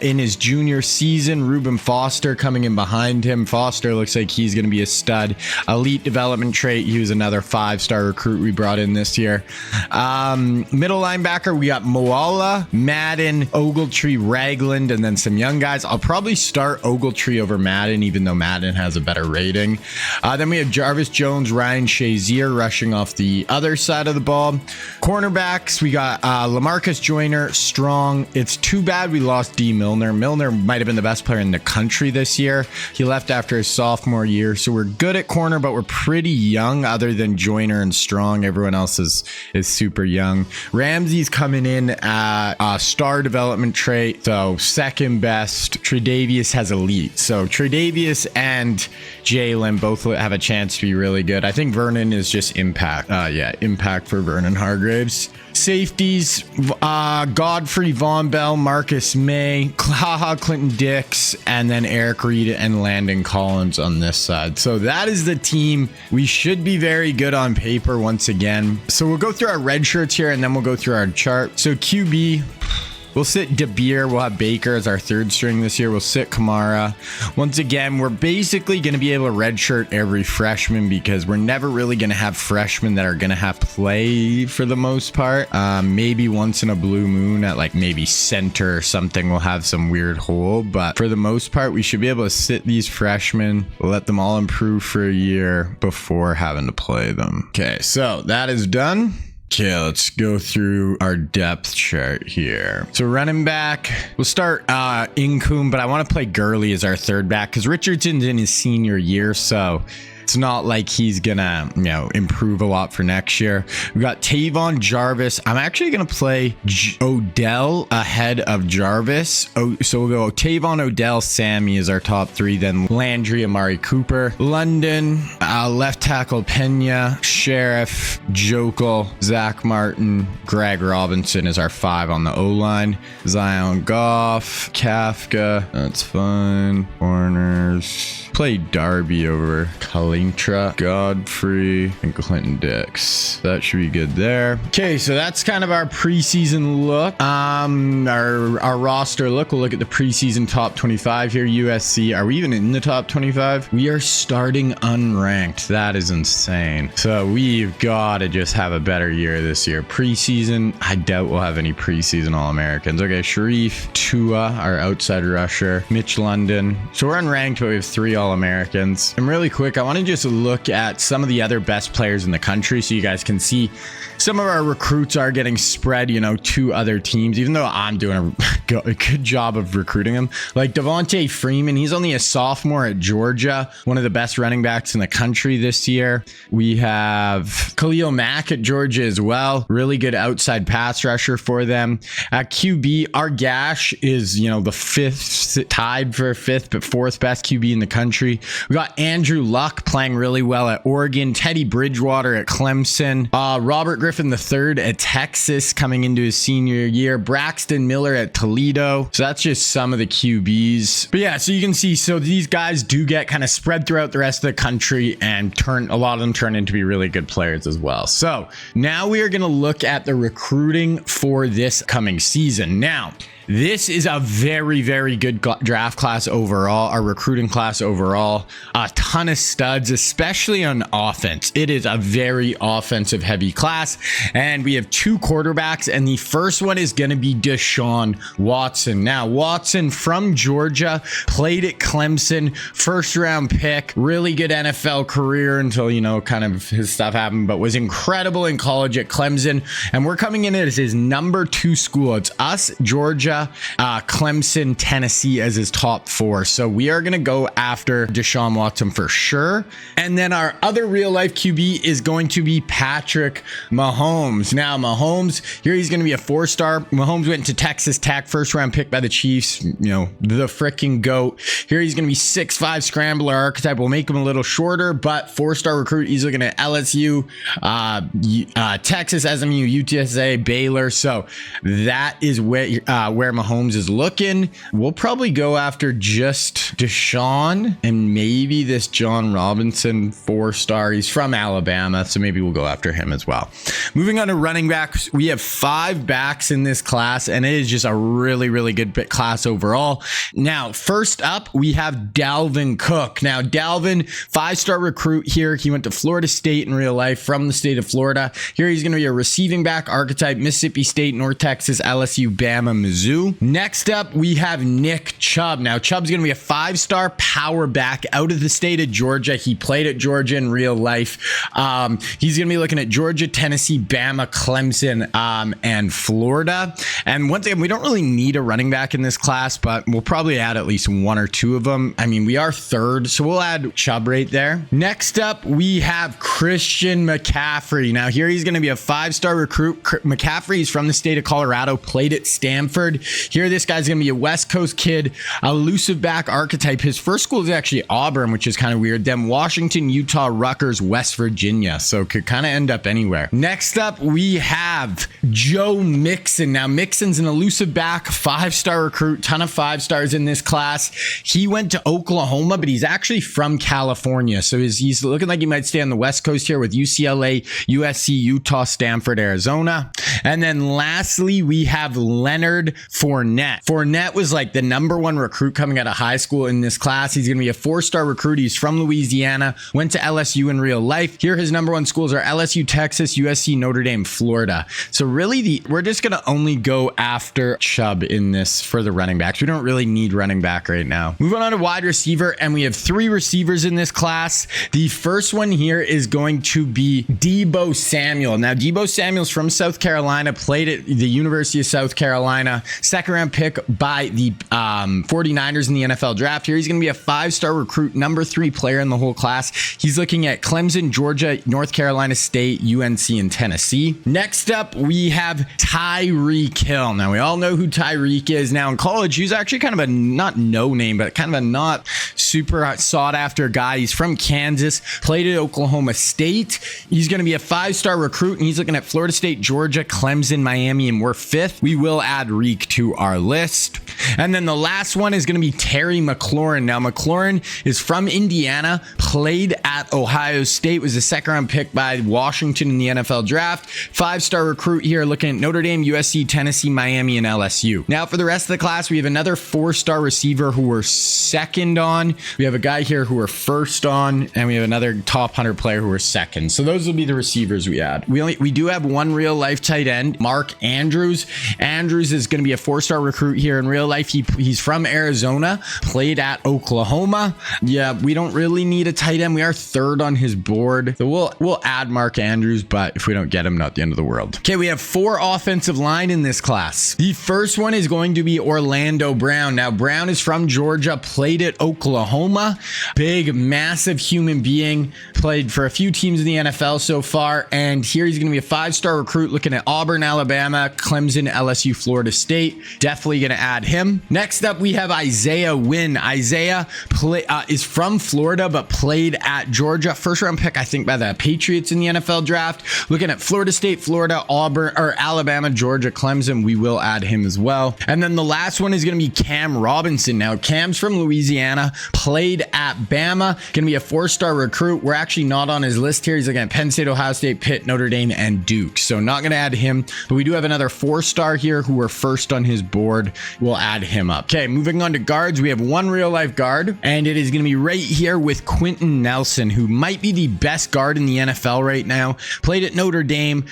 in his junior season. Reuben Foster coming in behind him. Foster looks like he's going to be a stud. Elite development trait. He was another 5-star recruit we brought in this year. Middle linebacker, we got Moala, Madden, Ogletree, Ragland, and then some young guys. I'll probably start Ogletree over Madden, even though Madden has a better rating. Then we have Jarvis Jones, Ryan Shazier rushing off the other side of the ball. Cornerbacks, we got LaMarcus Joyner, strong. It's too bad we lost D. Milner. Milner might have been the best player in the country this year. He left after his sophomore year, so we're good at corner, but we're pretty young other than Joyner and Strong. Everyone else is super young. Ramsey's coming in at star development trait, so second best. Tre'Davious has elite. So Tre'Davious and Jalen both have a chance to be really good. I think Vernon is just impact. Impact for Vernon Hargraves. Safeties, Godfrey, Von Bell, Marcus May, Clinton Dix, and then Eric Reed and Landon Collins on this side. So that is the team. We should be very good on paper once again. So we'll go through our red shirts here and then we'll go through our chart. So QB, we'll sit DeBeer. We'll have Baker as our third string this year. We'll sit Kamara. Once again, we're basically going to be able to redshirt every freshman because we're never really going to have freshmen that are going to have play for the most part. Maybe once in a blue moon at like maybe center or something, we'll have some weird hole. But for the most part, we should be able to sit these freshmen, let them all improve for a year before having to play them. Okay, so that is done. Okay, let's go through our depth chart here. So running back, we'll start Incoom, but I want to play Gurley as our third back because Richardson's in his senior year, so it's not like he's gonna, improve a lot for next year. We got Tavon, Jarvis. I'm actually gonna play Odell ahead of Jarvis. So we'll go Tavon, Odell, Sammy is our top three. Then Landry, Amari Cooper, London, left tackle Pena, Sheriff, Jokel, Zach Martin, Greg Robinson is our five on the O line. Zion Goff, Kafka, that's fine. Corners. Play Darby over Kalintra, Godfrey, and Clinton Dix. That should be good there. Okay, so that's kind of our preseason look. Our roster look. We'll look at the preseason top 25 here. USC. Are we even in the top 25? We are starting unranked. That is insane. So we've got to just have a better year this year. Preseason, I doubt we'll have any preseason All-Americans. Okay, Sharif, Tua, our outside rusher, Mitch London. So we're unranked, but we have 3 All-Americans. And really quick, I want to just look at some of the other best players in the country so you guys can see some of our recruits are getting spread, to other teams, even though I'm doing a good job of recruiting them. Like Devontae Freeman, he's only a sophomore at Georgia, one of the best running backs in the country this year. We have Khalil Mack at Georgia as well. Really good outside pass rusher for them. At QB, our Gash is, the fifth, tied for fifth, but fourth best QB in the country. We got Andrew Luck playing really well at Oregon. Teddy Bridgewater at Clemson. Robert Griffin III at Texas coming into his senior year. Braxton Miller at Toledo. So that's just some of the QBs. But yeah, so you can see, so these guys do get kind of spread throughout the rest of the country and a lot of them turn into be really good players as well. So now we are going to look at the recruiting for this coming season. Now, this is a very, very good draft class overall, our recruiting class overall. A ton of studs, especially on offense. It is a very offensive heavy class. And we have 2 quarterbacks. And the first one is going to be Deshaun Watson. Now, Watson from Georgia, played at Clemson, first round pick, really good NFL career until, kind of his stuff happened, but was incredible in college at Clemson. And we're coming in as his number 2 school. It's us, Georgia, Clemson, Tennessee as his top 4. So we are going to go after Deshaun Watson for sure. And then our other real life QB is going to be Patrick Mahomes. Now Mahomes, here he's going to be a 4-star. Mahomes went to Texas Tech, first round pick by the Chiefs, the freaking GOAT. Here he's going to be 6'5" scrambler archetype. We'll make him a little shorter, but 4-star recruit. He's looking at LSU, Texas, SMU, UTSA, Baylor. So that is where Mahomes is looking. We'll probably go after just Deshaun and maybe this John Robinson 4-star. He's from Alabama, so maybe we'll go after him as well. Moving on to running backs, we have 5 backs in this class, and it is just a really, really good class overall. Now, first up, we have Dalvin Cook. Now, Dalvin, 5-star recruit here. He went to Florida State in real life from the state of Florida. Here he's going to be a receiving back archetype, Mississippi State, North Texas, LSU, Bama, Mizzou. Mizzou. Next up, we have Nick Chubb. Now, Chubb's going to be a 5-star power back out of the state of Georgia. He played at Georgia in real life. He's going to be looking at Georgia, Tennessee, Bama, Clemson, and Florida. And one thing, we don't really need a running back in this class, but we'll probably add at least one or two of them. I mean, we are third, so we'll add Chubb right there. Next up, we have Christian McCaffrey. Now, here he's going to be a 5-star recruit. McCaffrey is from the state of Colorado, played at Stanford. Here, this guy's going to be a West Coast kid, elusive back archetype. His first school is actually Auburn, which is kind of weird. Then Washington, Utah, Rutgers, West Virginia. So could kind of end up anywhere. Next up, we have Joe Mixon. Now, Mixon's an elusive back, 5-star recruit, ton of 5-stars in this class. He went to Oklahoma, but he's actually from California. So he's looking like he might stay on the West Coast here with UCLA, USC, Utah, Stanford, Arizona. And then lastly, we have Leonard Fournette. Fournette was like the #1 recruit coming out of high school in this class. He's going to be a 4-star recruit. He's from Louisiana, went to LSU in real life. Here, his #1 schools are LSU, Texas, USC, Notre Dame, Florida. So really, we're just going to only go after Chubb in this for the running backs. We don't really need running back right now. Moving on to wide receiver, and we have 3 receivers in this class. The first one here is going to be Deebo Samuel. Now, Deebo Samuel's from South Carolina, played at the University of South Carolina, 2nd-round pick by the 49ers in the NFL draft. Here, he's going to be a 5-star recruit, #3 player in the whole class. He's looking at Clemson, Georgia, North Carolina State, UNC, and Tennessee. Next up, we have Tyreek Hill. Now, we all know who Tyreek is. Now, in college, he's actually kind of a not no name, but kind of a not super sought after guy. He's from Kansas, played at Oklahoma State. He's going to be a 5-star recruit, and he's looking at Florida State, Georgia, Clemson, Miami, and we're 5th. We will add Reek to our list. And then the last one is going to be Terry McLaurin. Now, McLaurin is from Indiana, played at Ohio State, was a 2nd-round pick by Washington in the NFL draft. 5-star recruit here, looking at Notre Dame, USC, Tennessee, Miami, and LSU. Now, for the rest of the class, we have another 4-star receiver who we're 2nd on. We have a guy here who we're 1st on, and we have another top 100 player who we're 2nd. So those will be the receivers we add. We do have one real life tight end, Mark Andrews. Andrews is going to be a 4-star recruit here in real life. He's from Arizona, played at Oklahoma. Yeah, we don't really need a tight end. We are 3rd on his board. So we'll add Mark Andrews, but if we don't get him, not the end of the world. Okay, we have 4 offensive line in this class. The first one is going to be Orlando Brown. Now, Brown is from Georgia, played at Oklahoma. Big, massive human being. Played for a few teams in the NFL so far. And here he's going to be a 5-star recruit looking at Auburn, Alabama, Clemson, LSU, Florida State. Definitely going to add him. Next up, we have Isaiah Wynn. Isaiah is from Florida, but played at Georgia. 1st-round pick, I think, by the Patriots in the NFL draft. Looking at Florida State, Florida, Auburn, or Alabama, Georgia, Clemson. We will add him as well. And then the last one is going to be Cam Robinson. Now, Cam's from Louisiana, played at Bama, going to be a 4-star recruit. We're actually not on his list here. He's looking at Penn State, Ohio State, Pitt, Notre Dame, and Duke. So not going to add him, but we do have another 4-star here who we're 1st on his board. We'll add him up. Okay, moving on to guards. We have one real life guard, and it is going to be right here with Quentin Nelson, who might be the best guard in the NFL right now. Played at Notre Dame,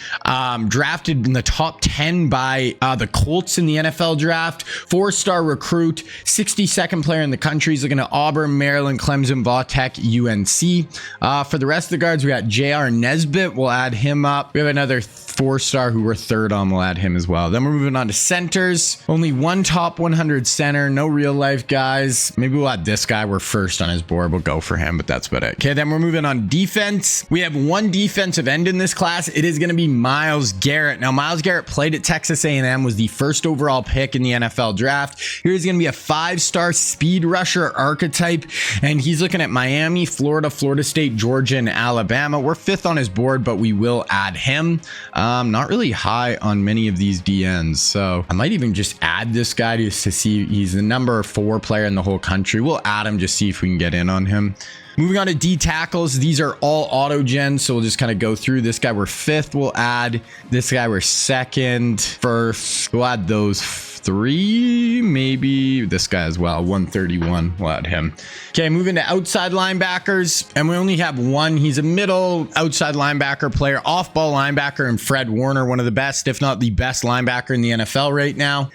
drafted in the top 10 by the Colts in the NFL draft. 4-star recruit, 62nd player in the country. He's looking at Auburn, Maryland, Clemson, Vautech, UNC. For the rest of the guards, we got J.R. Nesbitt. We'll add him up. We have another 4-star who we're 3rd on. We'll add him as well. Then we're moving on to centers. Only one top 100 center. No real life guys. Maybe we'll add this guy. We're 1st on his board. We'll go for him, but that's about it. Okay, then we're moving on defense. We have one defensive end in this class. It is going to be Myles Garrett. Now, Myles Garrett played at Texas A&M, was the 1st overall pick in the NFL draft. Here's going to be a 5-star speed rusher archetype, and he's looking at Miami, Florida, Florida State, Georgia, and Alabama. We're 5th on his board, but we will add him. Not really high on many of these DNs, so I might even just add this guy to see. He's the number 4 player in the whole country. We'll add him, just see if we can get in on him. Moving on to D tackles, these are all auto gens, so we'll just kind of go through. This guy we're 5th, we'll add. This guy we're 2nd, 1st. We'll add those 3, maybe this guy as well. 131. We'll add him. Okay, moving to outside linebackers, and we only have one. He's a middle outside linebacker player, off-ball linebacker, and Fred Warner, one of the best, if not the best linebacker in the NFL right now.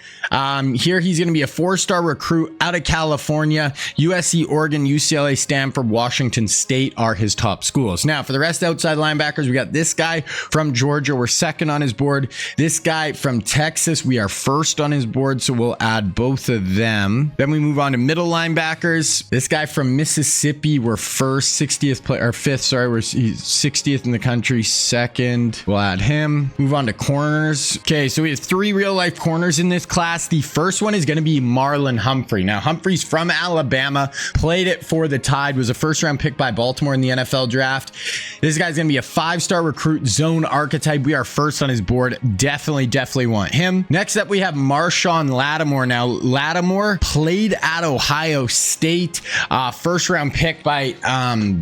Here he's going to be a 4-star recruit out of California. USC, Oregon, UCLA, Stanford, Washington State are his top schools. Now, for the rest of outside linebackers, we got this guy from Georgia. We're second on his board. This guy from Texas, we are first on his board, so we'll add both of them. Then we move on to middle linebackers. This guy from Mississippi, we're first, 60th play, or fifth, sorry, we're 60th in the country, second. We'll add him. Move on to corners. Okay, so we have 3 real-life corners in this class. The first one is going to be Marlon Humphrey. Now, Humphrey's from Alabama, played it for the Tide, was a first-round pick by Baltimore in the NFL draft. This guy's going to be a 5-star recruit, zone archetype. We are first on his board. Definitely want him. Next up, we have Marshawn Lattimore. Now, Lattimore played at Ohio State, first-round pick by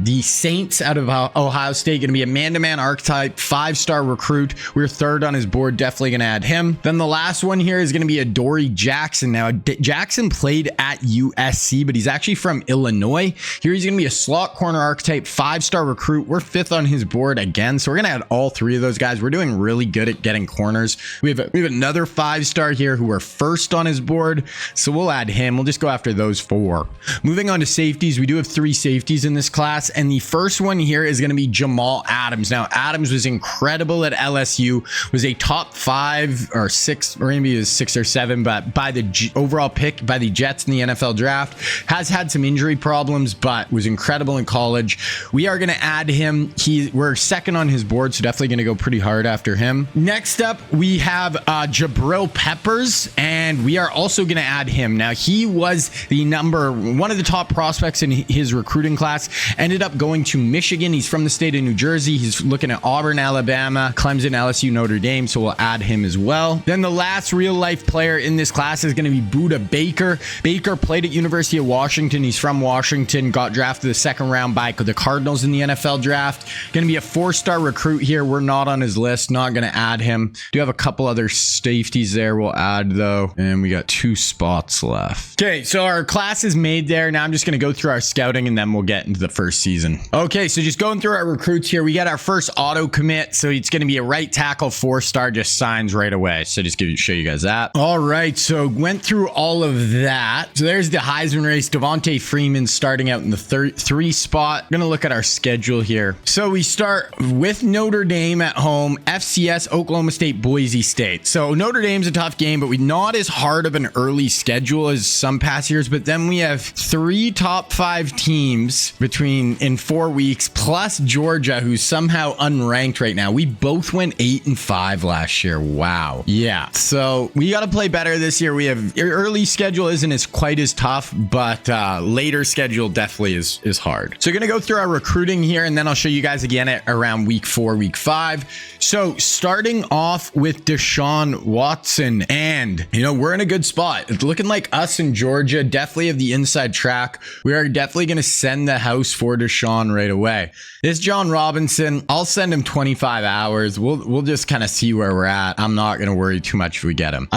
the Saints out of Ohio State. Going to be a man-to-man archetype, 5-star recruit. We're third on his board. Definitely going to add him. Then the last one here is going to be Adoree Jackson. Now, Jackson played at USC, but he's actually from Illinois. Here he's going to be a slot corner archetype, 5-star recruit. We're fifth on his board again, so we're going to add all 3 of those guys. We're doing really good at getting corners. We have another 5-star here who are first on his board, so we'll add him. We'll just go after those 4. Moving on to safeties, we do have 3 safeties in this class, and the first one here is going to be Jamal Adams. Now, Adams was incredible at LSU, was a top 5 or 6, or maybe it was 6 or 7, but by the overall pick by the Jets in the NFL draft. Has had some injury problems, but was incredible in college. We are going to add him. We're second on his board, so definitely going to go pretty hard after him. Next up, we have Jabril Peppers, and we are also going to add him. Now, he was one of the top prospects in his recruiting class, ended up going to Michigan. He's from the state of New Jersey. He's looking at Auburn, Alabama, Clemson, LSU, Notre Dame, so we'll add him as well. Then the last real-life player in this class is going to be Budda Baker. Baker played at University of Washington. He's from Washington, got drafted the 2nd round by the Cardinals in the NFL draft. Going to be a 4-star recruit here. We're not on his list, not going to add him. Do have a couple other safeties there we'll add though, and we got 2 spots left. Okay, so our class is made there. Now I'm just going to go through our scouting and then we'll get into the first season. Okay, so just going through our recruits here, we got our first auto commit, so it's going to be a right tackle, 4-star, just signs right away. So just show you guys that. All right, so went through all of that. So there's the Heisman race. Devontae Freeman starting out in the 3 spot. Gonna look at our schedule here. So we start with Notre Dame at home, FCS, Oklahoma State, Boise State. So Notre Dame's a tough game, but we not as hard of an early schedule as some past years. But then we have 3 top 5 teams in 4 weeks, plus Georgia, who's somehow unranked right now. We both went 8-5 last year. Wow. Yeah. So we got to play better this year. We have early schedule isn't as quite as tough, but later schedule definitely is hard. So we're gonna go through our recruiting here, and then I'll show you guys again at around week 4, week 5. So starting off with Deshaun Watson, and we're in a good spot. It's looking like us in Georgia definitely have the inside track. We are definitely gonna send the house for Deshaun right away. This John Robinson, I'll send him 25 hours. We'll just kind of see where we're at. I'm not gonna worry too much if we get him.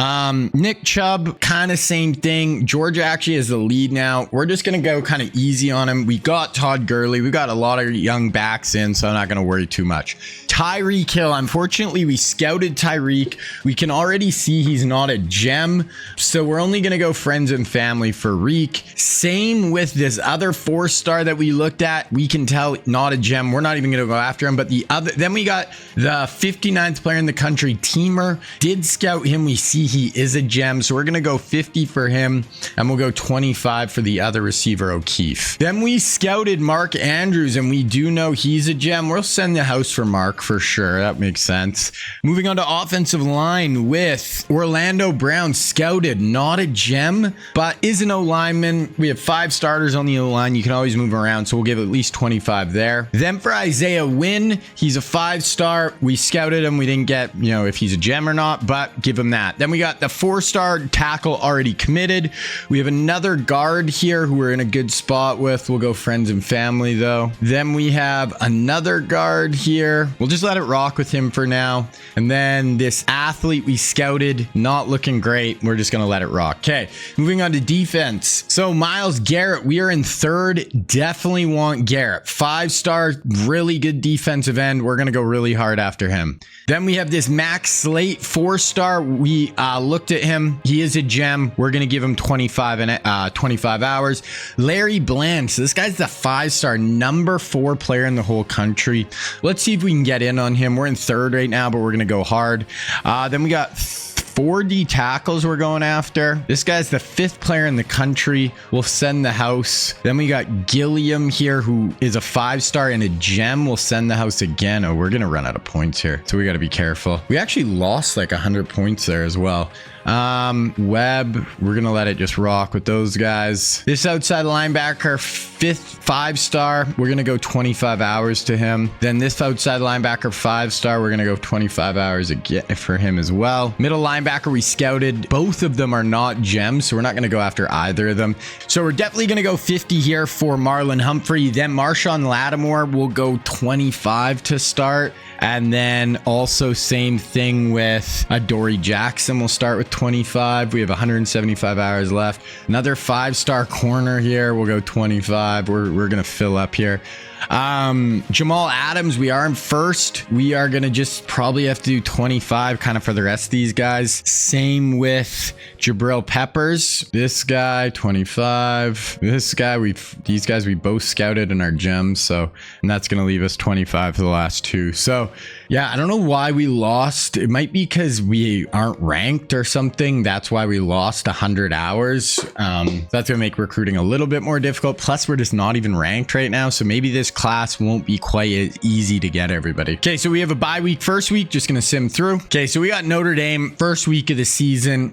Nick Chubb, kind of same thing. Georgia actually is the lead now. We're just going to go kind of easy on him. We got Todd Gurley. We got a lot of young backs in, so I'm not going to worry too much. Tyreek Hill, unfortunately, we scouted Tyreek. We can already see he's not a gem, so we're only going to go friends and family for Reek. Same with this other 4-star that we looked at. We can tell not a gem. We're not even going to go after him, but then we got the 59th player in the country, Teamer. Did scout him. We see he is a gem, so we're going to go 50 for him, and we'll go 25 for the other receiver, O'Keefe. Then we scouted Mark Andrews, and we do know he's a gem. We'll send the house for Mark for sure. That makes sense. Moving on to offensive line with Orlando Brown, scouted, not a gem, but is an O-lineman. We have 5 starters on the O-line. You can always move around, so we'll give at least 25 there. Then for Isaiah Wynn, he's a 5-star. We scouted him. We didn't get, if he's a gem or not, but give him that. Then we got the 4-star tackle already committed. We have another guard here who we're in a good spot with. We'll go friends and family though. Then we have another guard here. We'll just let it rock with him for now. And then this athlete we scouted, not looking looking great. We're just going to let it rock. Okay, moving on to defense. So Myles Garrett, we are in third. Definitely want Garrett. 5-star, really good defensive end. We're going to go really hard after him. Then we have this Max Slate, 4-star. We looked at him. He is a gem. We're going to give him 25 hours. Larry Bland. So this guy's the 5-star, number 4 player in the whole country. Let's see if we can get in on him. We're in third right now, but we're going to go hard. Then we got 4D tackles we're going after. This guy's the 5th player in the country. We'll send the house. Then we got Gilliam here, who is a 5-star and a gem. We'll send the house again. Oh, we're gonna run out of points here, so we got to be careful. We actually lost like 100 points there as well. Webb, we're gonna let it just rock with those guys. This outside linebacker, 5-star, we're gonna go 25 hours to him. Then this outside linebacker, 5-star, we're gonna go 25 hours again for him as well. Middle linebacker, we scouted. Both of them are not gems, so we're not gonna go after either of them. So we're definitely gonna go 50 here for Marlon Humphrey. Then Marshawn Lattimore will go 25 to start. And then also same thing with Adoree Jackson. We'll start with 25. We have 175 hours left. Another 5-star corner here. We'll go 25. We're going to fill up here. Jamal Adams, we are in first. We are going to just probably have to do 25 kind of for the rest of these guys. Same with Jabril Peppers. This guy, 25. This guy, these guys we both scouted in our gems. So, and that's going to leave us 25 for the last 2. So yeah, I don't know why we lost. It might be because we aren't ranked or something. That's why we lost 100 hours. That's going to make recruiting a little bit more difficult. Plus, we're just not even ranked right now. So maybe this class won't be quite as easy to get everybody. Okay, so we have a bye week. First week, just going to sim through. Okay, so we got Notre Dame. First week of the season.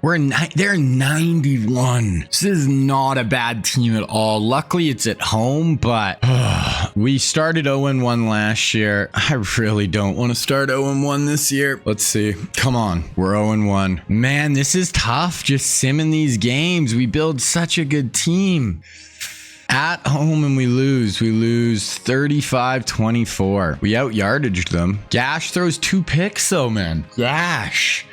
They're 91. So this is not a bad team at all. Luckily, it's at home, but we started 0-1 last year. I really don't want to start 0-1 this year. Let's see. Come on. We're 0-1. Man, this is tough just simming these games. We build such a good team. At home and we lose 35-24. We out yardaged them. Gash throws 2 picks though, man. Gash.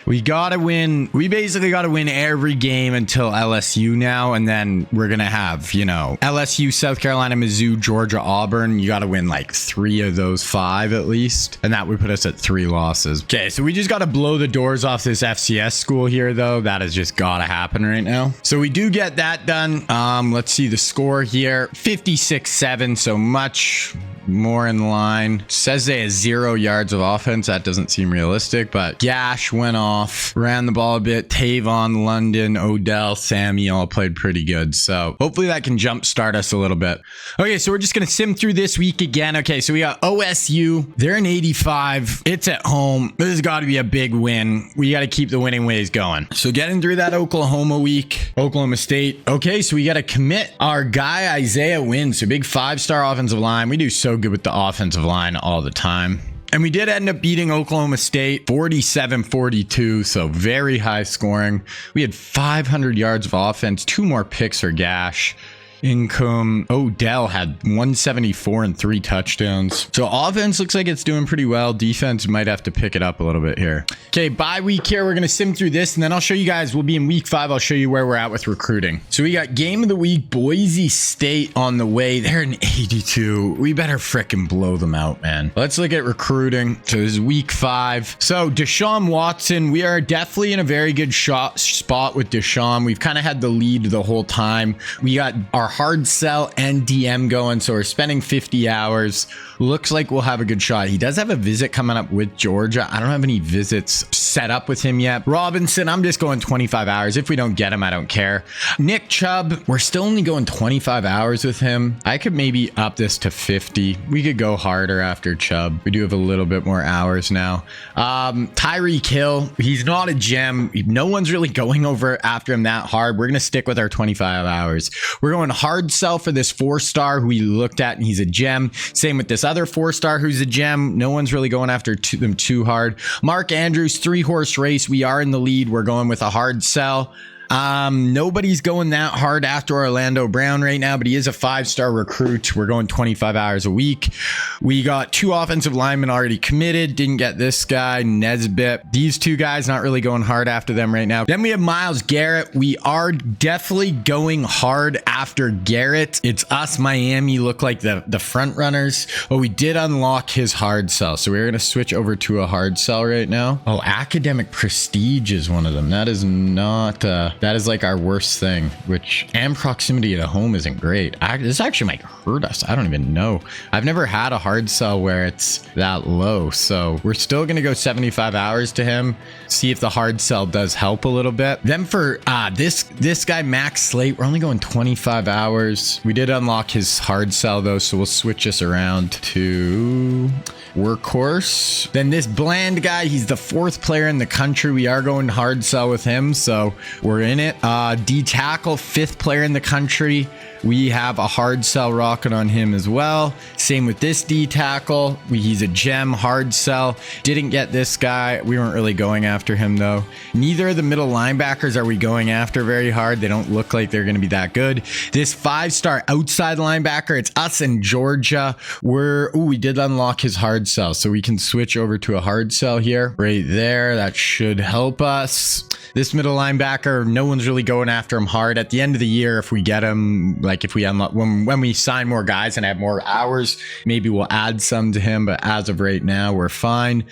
We gotta win. We basically gotta win every game until LSU now, and then we're gonna have, you know, LSU, South Carolina, Mizzou, Georgia, Auburn. You gotta win like 3 of those 5 at least, and that would put us at 3 losses. Okay, so we just gotta blow the doors off this FCS school here, though. That has just gotta happen right now. So we do get that done. Let's see the score here: 56-7. So much more in line. Says they have 0 yards of offense. That doesn't seem realistic, but Gash went off, ran the ball a bit. Tavon, London, Odell, Sammy all played pretty good. So hopefully that can jumpstart us a little bit. Okay, so we're just going to sim through this week again. Okay, so we got OSU. They're in 85. It's at home. This has got to be a big win. We got to keep the winning ways going. So getting through that Oklahoma week, Oklahoma State. Okay, so we got to commit our guy Isaiah Wynn. So big 5-star offensive line. We do so good with the offensive line all the time. And we did end up beating Oklahoma State 47-42, so very high scoring. We had 500 yards of offense, 2 more picks for Gash. Income. Odell had 174 and 3 touchdowns. So offense looks like it's doing pretty well. Defense might have to pick it up a little bit here. Okay, bye week here. We're going to sim through this, and then I'll show you guys. We'll be in week 5. I'll show you where we're at with recruiting. So we got game of the week, Boise State on the way. They're in 82. We better fricking blow them out, man. Let's look at recruiting. So this is week 5. So Deshaun Watson, we are definitely in a very good spot with Deshaun. We've kind of had the lead the whole time. We got our hard sell and DM going, so we're spending 50 hours. Looks like we'll have a good shot. He does have a visit coming up with Georgia. I don't have any visits set up with him yet. Robinson, I'm just going 25 hours. If we don't get him, I don't care. Nick Chubb, we're still only going 25 hours with him. I could maybe up this to 50. We could go harder after Chubb. We do have a little bit more hours now. Tyreek Hill, he's not a gem. No one's really going over after him that hard. We're going to stick with our 25 hours. We're going hard sell for this 4-star who we looked at, and he's a gem. Same with this other 4-star who's a gem. No one's really going after them too hard. Mark Andrews, 3-horse race. We are in the lead. We're going with a hard sell. Nobody's going that hard after Orlando Brown right now, but he is a 5-star recruit. We're going 25 hours a week. We got 2 offensive linemen already committed. Didn't get this guy, Nesbitt. These 2 guys, not really going hard after them right now. Then we have Myles Garrett. We are definitely going hard after Garrett. It's us, Miami, look like the front runners. Oh, we did unlock his hard sell, so we're going to switch over to a hard sell right now. Oh, academic prestige is one of them. That is not that is like our worst thing, which, and proximity to home isn't great. This actually might hurt us. I don't even know. I've never had a hard sell where it's that low, so we're still going to go 75 hours to him, see if the hard sell does help a little bit. Then for this guy, Max Slate, we're only going 25 hours. We did unlock his hard sell though, so we'll switch this around to workhorse. Then this Bland guy, he's the 4th player in the country. We are going hard sell with him, so we're in it. D tackle, 5th player in the country. We have a hard sell rocket on him as well. Same with this D tackle. He's a gem, hard sell. Didn't get this guy. We weren't really going after him though. Neither of the middle linebackers are we going after very hard. They don't look like they're going to be that good. This 5-star outside linebacker, it's us in Georgia. We did unlock his hard sell, so we can switch over to a hard sell here. Right there. That should help us. This middle linebacker, no one's really going after him hard. At the end of the year, if we get him, like if we unlock, when we sign more guys and have more hours, maybe we'll add some to him. But as of right now, we're fine.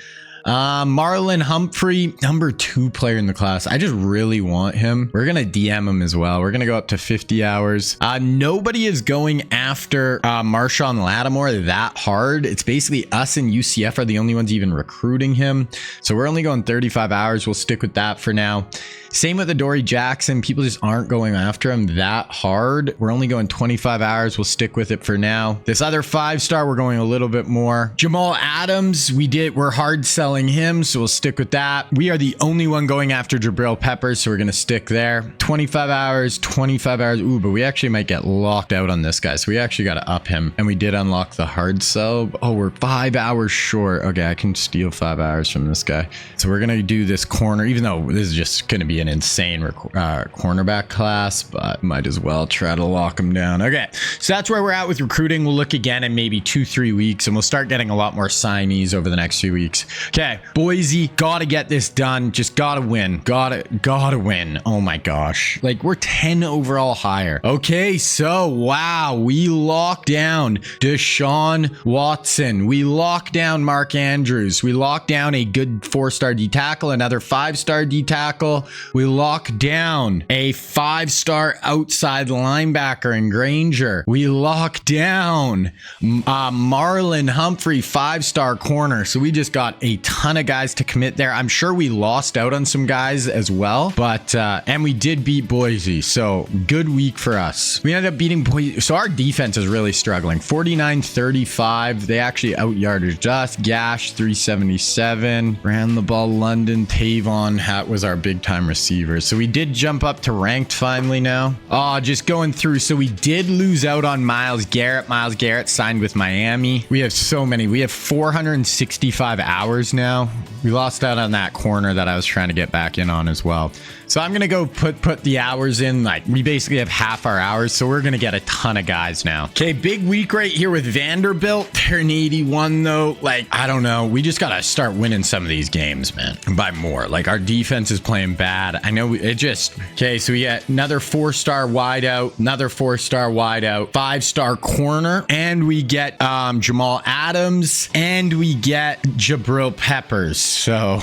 Marlon Humphrey, number 2 player in the class. I just really want him. We're gonna DM him as well. We're gonna go up to 50 hours. Nobody is going after Marshawn Lattimore that hard. It's basically us and UCF are the only ones even recruiting him, so we're only going 35 hours. We'll stick with that for now. Same with Adoree Jackson. People just aren't going after him that hard. We're only going 25 hours. We'll stick with it for now. This other 5-star, we're going a little bit more. Jamal Adams, we're hard selling him, so we'll stick with that. We are the only one going after Jabril Peppers, so we're going to stick there. 25 hours, 25 hours. Ooh, but we actually might get locked out on this guy, so we actually got to up him. And we did unlock the hard sell. Oh, we're 5 hours short. Okay, I can steal 5 hours from this guy. So we're going to do this corner, even though this is just going to be an insane cornerback class, but might as well try to lock him down. Okay, so that's where we're at with recruiting. We'll look again in maybe 2-3 weeks, and we'll start getting a lot more signees over the next few weeks. Okay, Boise, gotta get this done. Just gotta win. Gotta win. Oh my gosh, like we're 10 overall higher. Okay, so wow, we locked down Deshaun Watson. We locked down Mark Andrews. We locked down a good 4-star D tackle, another 5-star D tackle. We locked down a 5-star outside linebacker in Granger. We locked down Marlon Humphrey, 5-star corner. So we just got a ton of guys to commit there. I'm sure we lost out on some guys as well, but and we did beat Boise. So good week for us. We ended up beating Boise. So our defense is really struggling. 49-35. They actually out-yarded us. Gash 377. Ran the ball. London. Tavon Hat was our big time receiver. So we did jump up to ranked finally now. Oh, just going through. So we did lose out on Myles Garrett. Myles Garrett signed with Miami. We have so many. We have 465 hours now. We lost out on that corner that I was trying to get back in on as well. So I'm going to go put the hours in. Like we basically have half our hours. So we're going to get a ton of guys now. Okay, big week right here with Vanderbilt. They're an 81 though. Like, I don't know. We just got to start winning some of these games, man. By more. Like our defense is playing bad. I know it just... Okay, so we got another 4-star wideout, another 4-star wideout, 5-star corner, and we get Jamal Adams, and we get Jabril Peppers. So...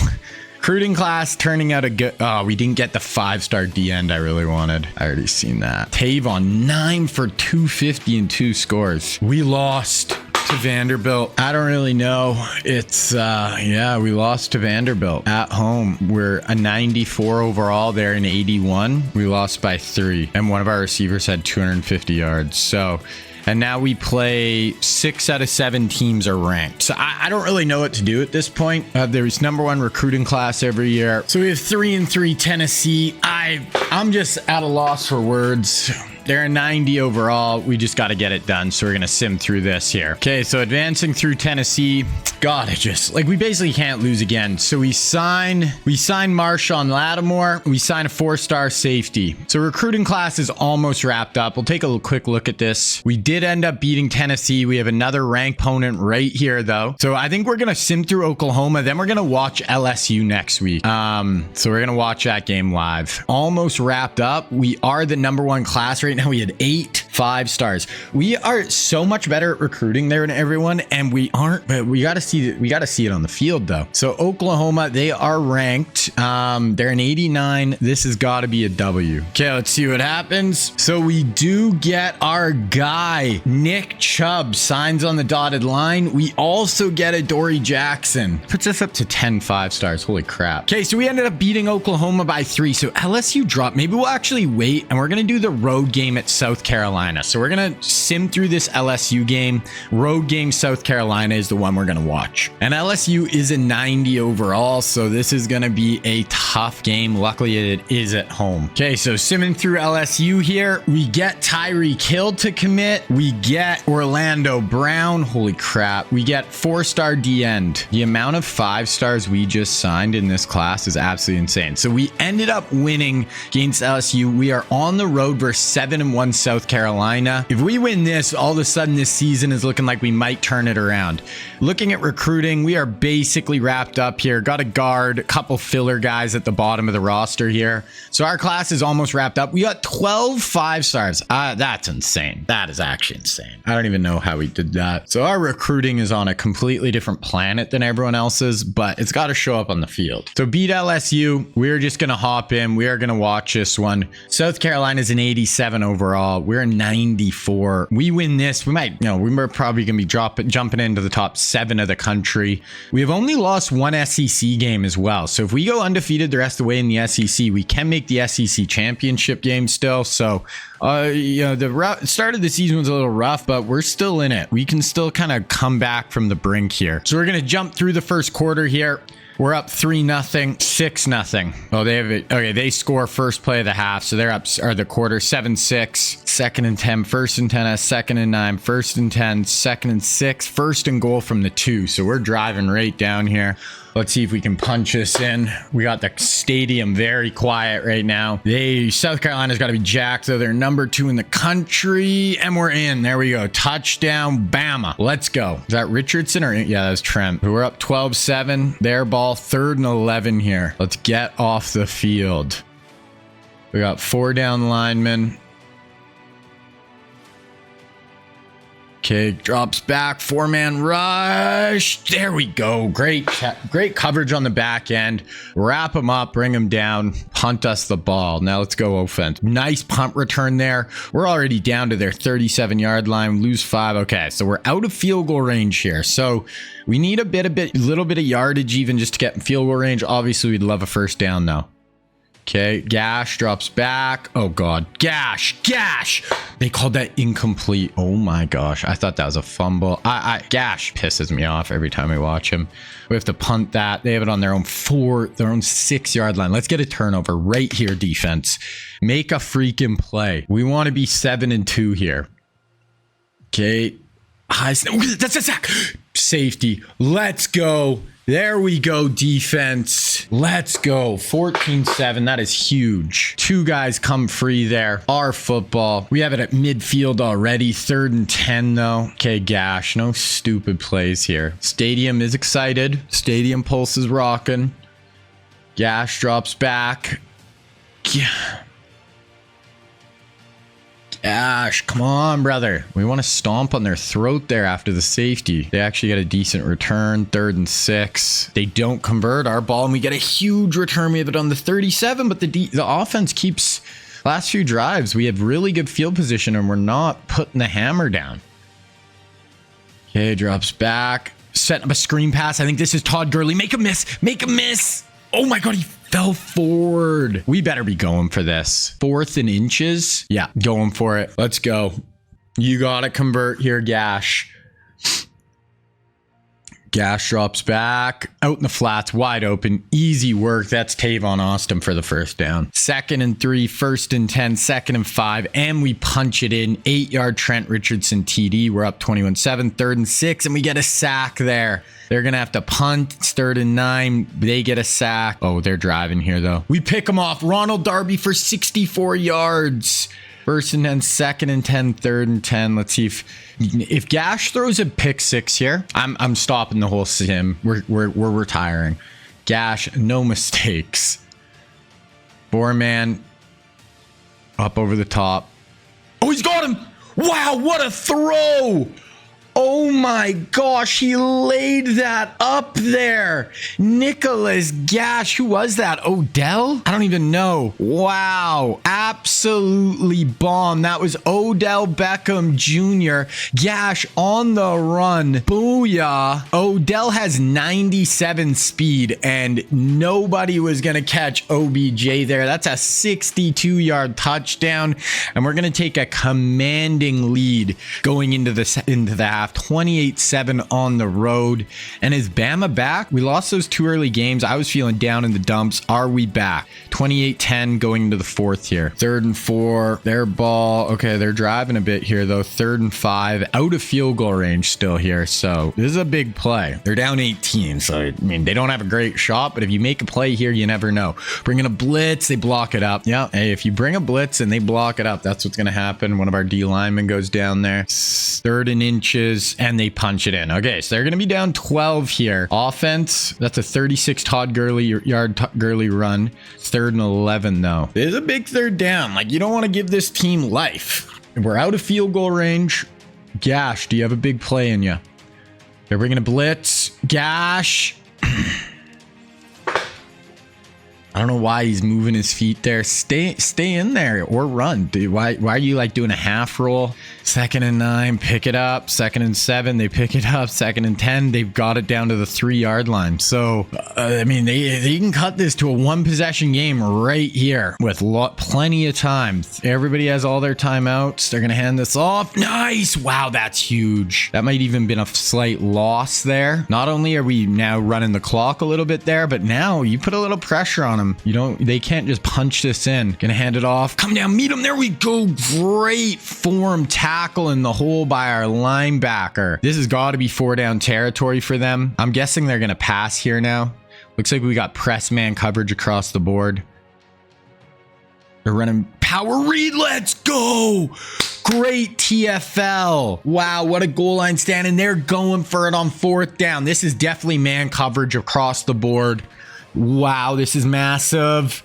recruiting class turning out a good... Oh, we didn't get the 5-star D end I really wanted. I already seen that. Tavon, 9 for 250 and 2 scores. We lost to Vanderbilt. I don't really know. It's yeah, we lost to Vanderbilt at home. We're a 94 overall. They're an 81. We lost by 3, and one of our receivers had 250 yards. So... and now we play 6 out of 7 teams are ranked. So I don't really know what to do at this point. There's #1 recruiting class every year. So we have 3-3 Tennessee. I'm just at a loss for words. they're a 90 overall. We just got to get it done. So we're going to sim through this here. Okay, so advancing through Tennessee. God, we basically can't lose again. So we sign Marshawn Lattimore. We sign a 4-star safety. So recruiting class is almost wrapped up. We'll take a quick look at this. We did end up beating Tennessee. We have another ranked opponent right here though. So I think we're going to sim through Oklahoma. Then we're going to watch LSU next week. So we're going to watch that game live. Almost wrapped up. We are the #1 class right now. We had 8 5-stars. We are so much better at recruiting there than everyone, and we aren't, but we got to see it on the field though. So Oklahoma, they are ranked. They're an 89. This has got to be a W. Okay, let's see what happens. So we do get our guy, Nick Chubb, signs on the dotted line. We also get a Dory Jackson. Puts us up to 10 5-stars. Holy crap. Okay, so we ended up beating Oklahoma by 3. So LSU dropped. Maybe we'll actually wait, and we're going to do the road game at South Carolina. So we're going to sim through this LSU game. Road game South Carolina is the one we're going to watch. And LSU is a 90 overall, so this is going to be a tough game. Luckily, it is at home. Okay, so simming through LSU here. We get Tyreek Hill to commit. We get Orlando Brown. Holy crap. We get 4-star D-end. The amount of 5-stars we just signed in this class is absolutely insane. So we ended up winning against LSU. We are on the road versus 7-1 South Carolina. If we win this, all of a sudden this season is looking like we might turn it around. Looking at recruiting, we are basically wrapped up here. Got a guard, a couple filler guys at the bottom of the roster here. So our class is almost wrapped up. We got 12 5-stars. That's insane. That is actually insane. I don't even know how we did that. So our recruiting is on a completely different planet than everyone else's, but it's got to show up on the field. So beat LSU. We're just going to hop in. We are going to watch this one. South Carolina is an 87 overall. We're a 94. We win this. We're probably going to be jumping into the top 7 of the country. We have only lost 1 SEC game as well. So if we go undefeated the rest of the way in the SEC, we can make the SEC championship game still. So, the start of the season was a little rough, but we're still in it. We can still kind of come back from the brink here. So we're going to jump through the first quarter here. We're up 3-0, 6-0. Oh, they have it. Okay, they score first play of the half. So they're up, or the quarter, 7-6. 2nd and 10, 1st and 10, 2nd and 9, 1st and 10, 2nd and 6, 1st and goal from the 2. So we're driving right down here. Let's see if we can punch this in. We got the stadium very quiet right now. South Carolina's got to be jacked, though. They're #2 in the country, and we're in. There we go. Touchdown, Bama. Let's go. Is that Richardson or yeah, that was Trent. We're up 12-7. Their ball, 3rd and 11 here. Let's get off the field. We got 4 down linemen. Okay, drops back, 4-man rush. There we go. Great coverage on the back end. Wrap them up, bring them down, punt us the ball. Now let's go offense. Nice punt return there. We're already down to their 37-yard line. Lose 5. Okay, so we're out of field goal range here. So we need a little bit of yardage even just to get in field goal range. Obviously, we'd love a first down though. Okay, Gash drops back. Oh God, Gash. They called that incomplete. Oh my gosh, I thought that was a fumble. Gash pisses me off every time I watch him. We have to punt that. They have it on their own 6-yard line. Let's get a turnover right here, defense. Make a freaking play. We want to be 7-2 here. Okay, that's a sack. Safety. Let's go. There we go, defense. Let's go. 14-7. That is huge. 2 guys come free there. Our football. We have it at midfield already. 3rd and 10, though. Okay, Gash. No stupid plays here. Stadium is excited. Stadium pulse is rocking. Gash drops back. Ash, come on, brother. We want to stomp on their throat there after the safety. They actually get a decent return. 3rd and 6. They don't convert our ball, and we get a huge return. We have it on the 37, but the offense keeps... Last few drives, we have really good field position, and we're not putting the hammer down. Okay, drops back. Setting up a screen pass. I think this is Todd Gurley. Make a miss. Make a miss. Oh my God, he fell forward. We better be going for this. 4th and inches. Yeah, going for it. Let's go. You got to convert here, Gash. Gash drops back out in the flats, wide open, easy work. That's Tavon Austin for the first down. 2nd and 3, 1st and 10, 2nd and 5, and we punch it in. 8-yard Trent Richardson TD. We're up 21-7, 3rd and 6, and we get a sack there. They're going to have to punt. It's 3rd and 9. They get a sack. Oh, they're driving here, though. We pick them off. Ronald Darby for 64 yards. 1st and 10, 2nd and 10, 3rd and 10. Let's see if Gash throws a pick 6 here. I'm stopping the whole sim. We're retiring. Gash, no mistakes. 4-man up over the top. Oh, he's got him. Wow, what a throw. Oh my gosh, he laid that up there. Nicholas Gash. Who was that? Odell? I don't even know. Wow. Absolutely bomb. That was Odell Beckham Jr. Gash on the run. Booyah. Odell has 97 speed and nobody was going to catch OBJ there. That's a 62-yard touchdown. And we're going to take a commanding lead going into the half. 28-7 on the road. And is Bama back? We lost those 2 early games. I was feeling down in the dumps. Are we back? 28-10 going into the 4th here. 3rd and 4. Their ball. Okay, they're driving a bit here though. 3rd and 5. Out of field goal range still here. So this is a big play. They're down 18. So I mean, they don't have a great shot, but if you make a play here, you never know. Bringing a blitz, they block it up. Yeah. Hey, if you bring a blitz and they block it up, that's what's going to happen. One of our D linemen goes down there. 3rd and inches. And they punch it in. Okay, so they're going to be down 12 here. Offense, that's a 36 Todd Gurley Gurley run. 3rd and 11 though. It is a big 3rd down. Like, you don't want to give this team life. We're out of field goal range. Gash, do you have a big play in you? They're bringing a blitz. Gash. I don't know why he's moving his feet there. Stay in there or run. Dude, why are you like doing a half roll? 2nd and 9, pick it up. 2nd and 7, they pick it up. 2nd and 10, they've got it down to the 3-yard line. So, I mean, they can cut this to a 1-possession game right here with plenty of time. Everybody has all their timeouts. They're going to hand this off. Nice. Wow, that's huge. That might even been a slight loss there. Not only are we now running the clock a little bit there, but now you put a little pressure on them. They can't just punch this in. Gonna hand it off. Come down, meet him. There we go. Great form tackle in the hole by our linebacker. This has got to be 4-down territory for them. I'm guessing they're gonna pass here now. Looks like we got press man coverage across the board. They're running power read. Let's go. Great TFL. Wow, what a goal line stand. And they're going for it on 4th down. This is definitely man coverage across the board. Wow, this is massive.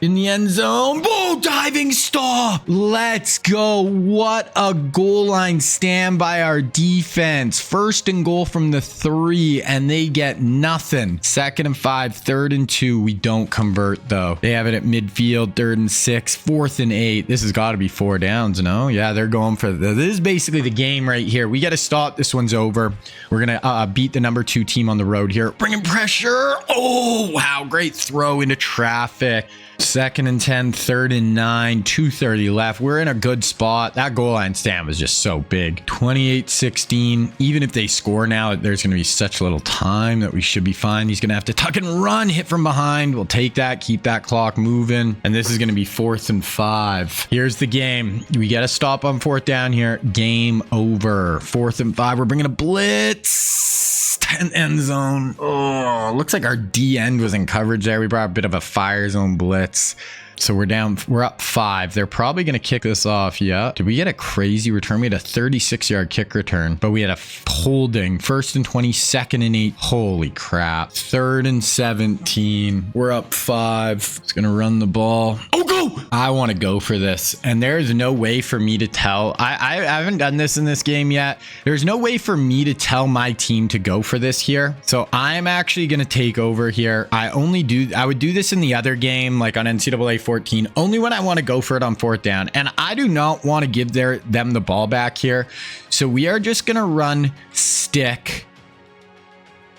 In the end zone. Boom, diving stop. Let's go. What a goal line stand by our defense. 1st and goal from the 3, and they get nothing. 2nd and 5, 3rd and 2. We don't convert, though. They have it at midfield, 3rd and 6, 4th and 8. This has got to be 4 downs, no? Yeah, they're going for this. Is basically the game right here. We got to stop. This one's over. We're going to beat the number 2 team on the road here. Bringing pressure. Oh, wow. Great throw into traffic. 2nd and 10, 3rd and 9, 2:30 left. We're in a good spot. That goal line stand was just so big. 28-16. Even if they score now, there's going to be such little time that we should be fine. He's going to have to tuck and run, hit from behind. We'll take that, keep that clock moving. And this is going to be 4th and 5. Here's the game. We got to stop on 4th down here. Game over. 4th and 5. We're bringing a blitz. 10 end zone. Oh, looks like our D end was in coverage there. We brought a bit of a fire zone blitz. So we're up 5. They're probably going to kick this off. Yeah. Did we get a crazy return? We had a 36-yard kick return, but we had a holding. 1st and 20, 2nd and 8. Holy crap. 3rd and 17. We're up 5. It's going to run the ball. Oh, go. I want to go for this. And there's no way for me to tell. I haven't done this in this game yet. There's no way for me to tell my team to go for this here. So I'm actually going to take over here. I would do this in the other game, like on NCAA 14, only when I want to go for it on 4th down. And I do not want to give them the ball back here. So we are just going to run stick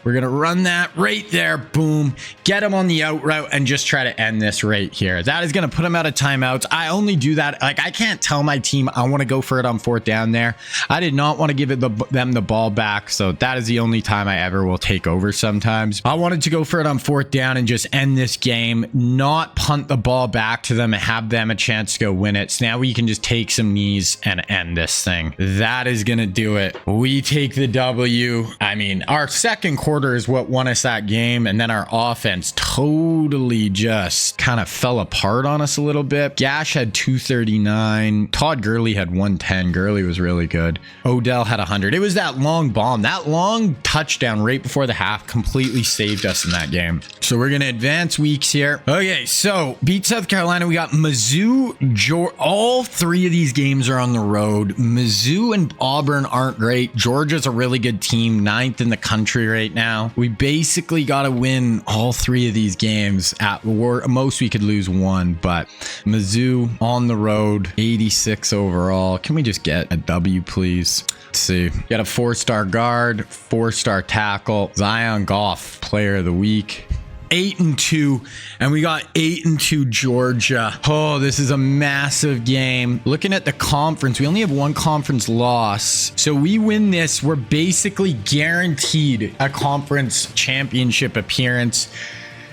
We're going to run that right there. Boom. Get him on the out route and just try to end this right here. That is going to put him out of timeouts. I only do that. Like, I can't tell my team I want to go for it on 4th down there. I did not want to give them the ball back. So that is the only time I ever will take over sometimes. I wanted to go for it on 4th down and just end this game, not punt the ball back to them and have them a chance to go win it. So now we can just take some knees and end this thing. That is going to do it. We take the W. I mean, our second quarter is what won us that game, and then our offense totally just kind of fell apart on us a little bit. Gash had 239. Todd Gurley had 110. Gurley was really good. Odell had 100. It was that long bomb, that long touchdown right before the half completely saved us in that game. So we're going to advance weeks here. Okay, so beat South Carolina. We got Mizzou, all 3 of these games are on the road. Mizzou and Auburn aren't great. Georgia's a really good team, 9th in the country right now. We basically got to win all 3 of these games. At most, we could lose 1, but Mizzou on the road, 86 overall. Can we just get a W, please? Let's see. Got a 4-star guard, 4-star tackle. Zion Goff, player of the week. 8-2, and we got 8-2 Georgia. Oh, this is a massive game. Looking at the conference, we only have 1 conference loss. So we win this, we're basically guaranteed a conference championship appearance.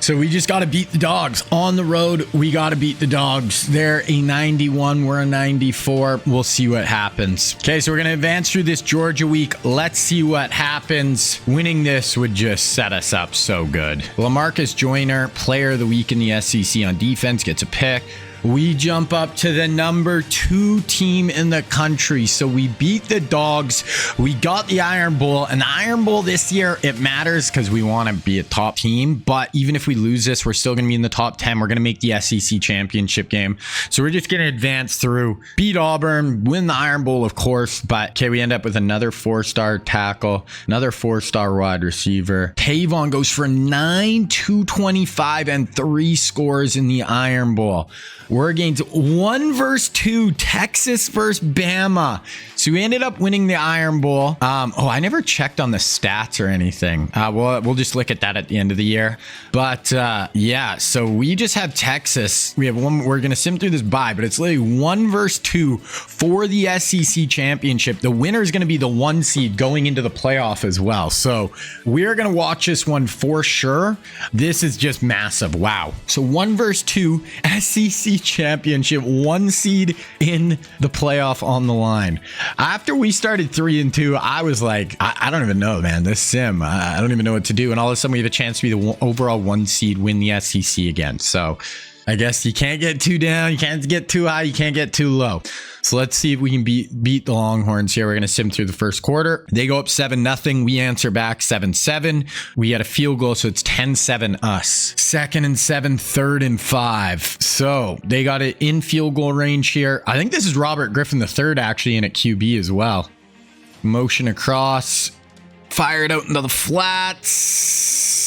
So we just got to beat the Dogs. On the road, we got to beat the Dogs. They're a 91. We're a 94. We'll see what happens. Okay, so we're going to advance through this Georgia week. Let's see what happens. Winning this would just set us up so good. LaMarcus Joyner, player of the week in the SEC on defense, gets a pick. We jump up to the number 2 team in the country. So we beat the Dogs. We got the Iron Bowl. And the Iron Bowl this year, it matters because we want to be a top team. But even if we lose this, we're still going to be in the top 10. We're going to make the SEC championship game. So we're just going to advance through, beat Auburn, win the Iron Bowl, of course. But okay, we end up with another 4-star tackle, another 4-star wide receiver. Tavon goes for 9, 225, and 3 scores in the Iron Bowl. We're against 1 versus 2, Texas versus Bama. So we ended up winning the Iron Bowl. I never checked on the stats or anything. We'll just look at that at the end of the year. But yeah, so we just have Texas. We have 1. We're going to sim through this bye, but it's literally 1 versus 2 for the SEC championship. The winner is going to be the 1 seed going into the playoff as well. So we're going to watch this one for sure. This is just massive. Wow. So 1 versus 2, SEC championship, 1 seed in the playoff on the line. After we started 3-2, I was like, I don't even know, man. This sim, I don't even know what to do. And all of a sudden, we have a chance to be the overall 1 seed, win the SEC again. So I guess you can't get too down, you can't get too high, you can't get too low. So let's see if we can beat the Longhorns here. We're going to sim through the first quarter. They go up 7-0. We answer back 7-7. We had a field goal, so it's 10-7 us. 2nd and 7, 3rd and 5. So they got it in field goal range here. I think this is Robert Griffin III actually in at QB as well. Motion across. Fire it out into the flats.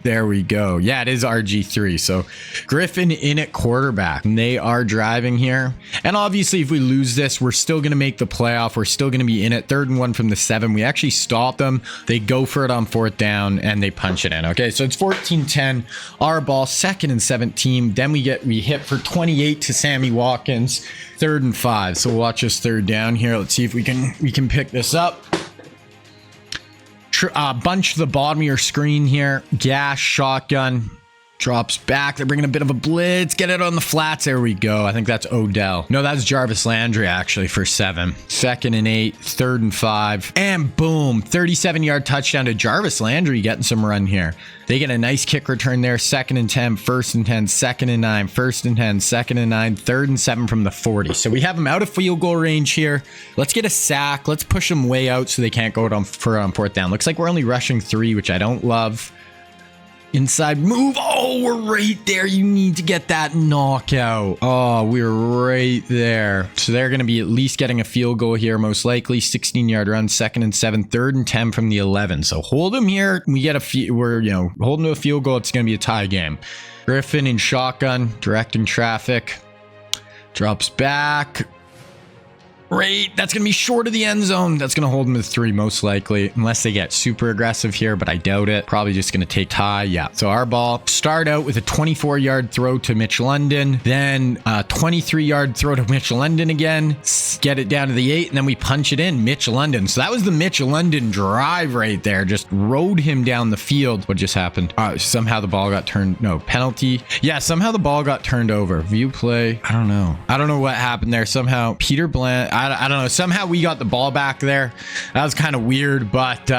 There we go. Yeah, it is RG3. So Griffin in at quarterback. And they are driving here. And obviously, if we lose this, we're still going to make the playoff. We're still going to be in it. 3rd and 1 from the 7. We actually stop them. They go for it on 4th down and they punch it in. Okay, so it's 14-10. Our ball, 2nd and 17. Then we hit for 28 to Sammy Watkins. 3rd and 5. So we'll watch this 3rd down here. Let's see if we can pick this up. Bunch to the bottom of your screen here. Gas, shotgun, drops back. They're bringing a bit of a blitz. Get it on the flats. There we go. I think that's Odell. No, that's Jarvis Landry actually for 7. 2nd and 8, 3rd and 5. And boom, 37-yard touchdown to Jarvis Landry getting some run here. They get a nice kick return there. 2nd and 10, 1st and 10, 2nd and 9, 1st and 10, 2nd and 9, 3rd and 7 from the 40. So we have them out of field goal range here. Let's get a sack. Let's push them way out so they can't go on 4th down. Looks like we're only rushing 3, which I don't love. Inside move. Oh, we're right there. You need to get that knockout. Oh, we're right there. So they're going to be at least getting a field goal here, most likely. 16-yard run, 2nd and 7, 3rd and 10 from the 11. So hold them here. We get we're holding to a field goal. It's going to be a tie game. Griffin in shotgun, directing traffic. Drops back. Right, that's going to be short of the end zone. That's going to hold them to 3 most likely, unless they get super aggressive here, but I doubt it. Probably just going to take tie. Yeah. So our ball start out with a 24-yard throw to Mitch London, then a 23-yard throw to Mitch London again, get it down to the 8, and then we punch it in. Mitch London. So that was the Mitch London drive right there. Just rode him down the field. What just happened? Somehow the ball got turned. No, penalty. Yeah, somehow the ball got turned over. View play. I don't know. I don't know what happened there. Somehow Peter Bland. I don't know. Somehow we got the ball back there. That was kind of weird, but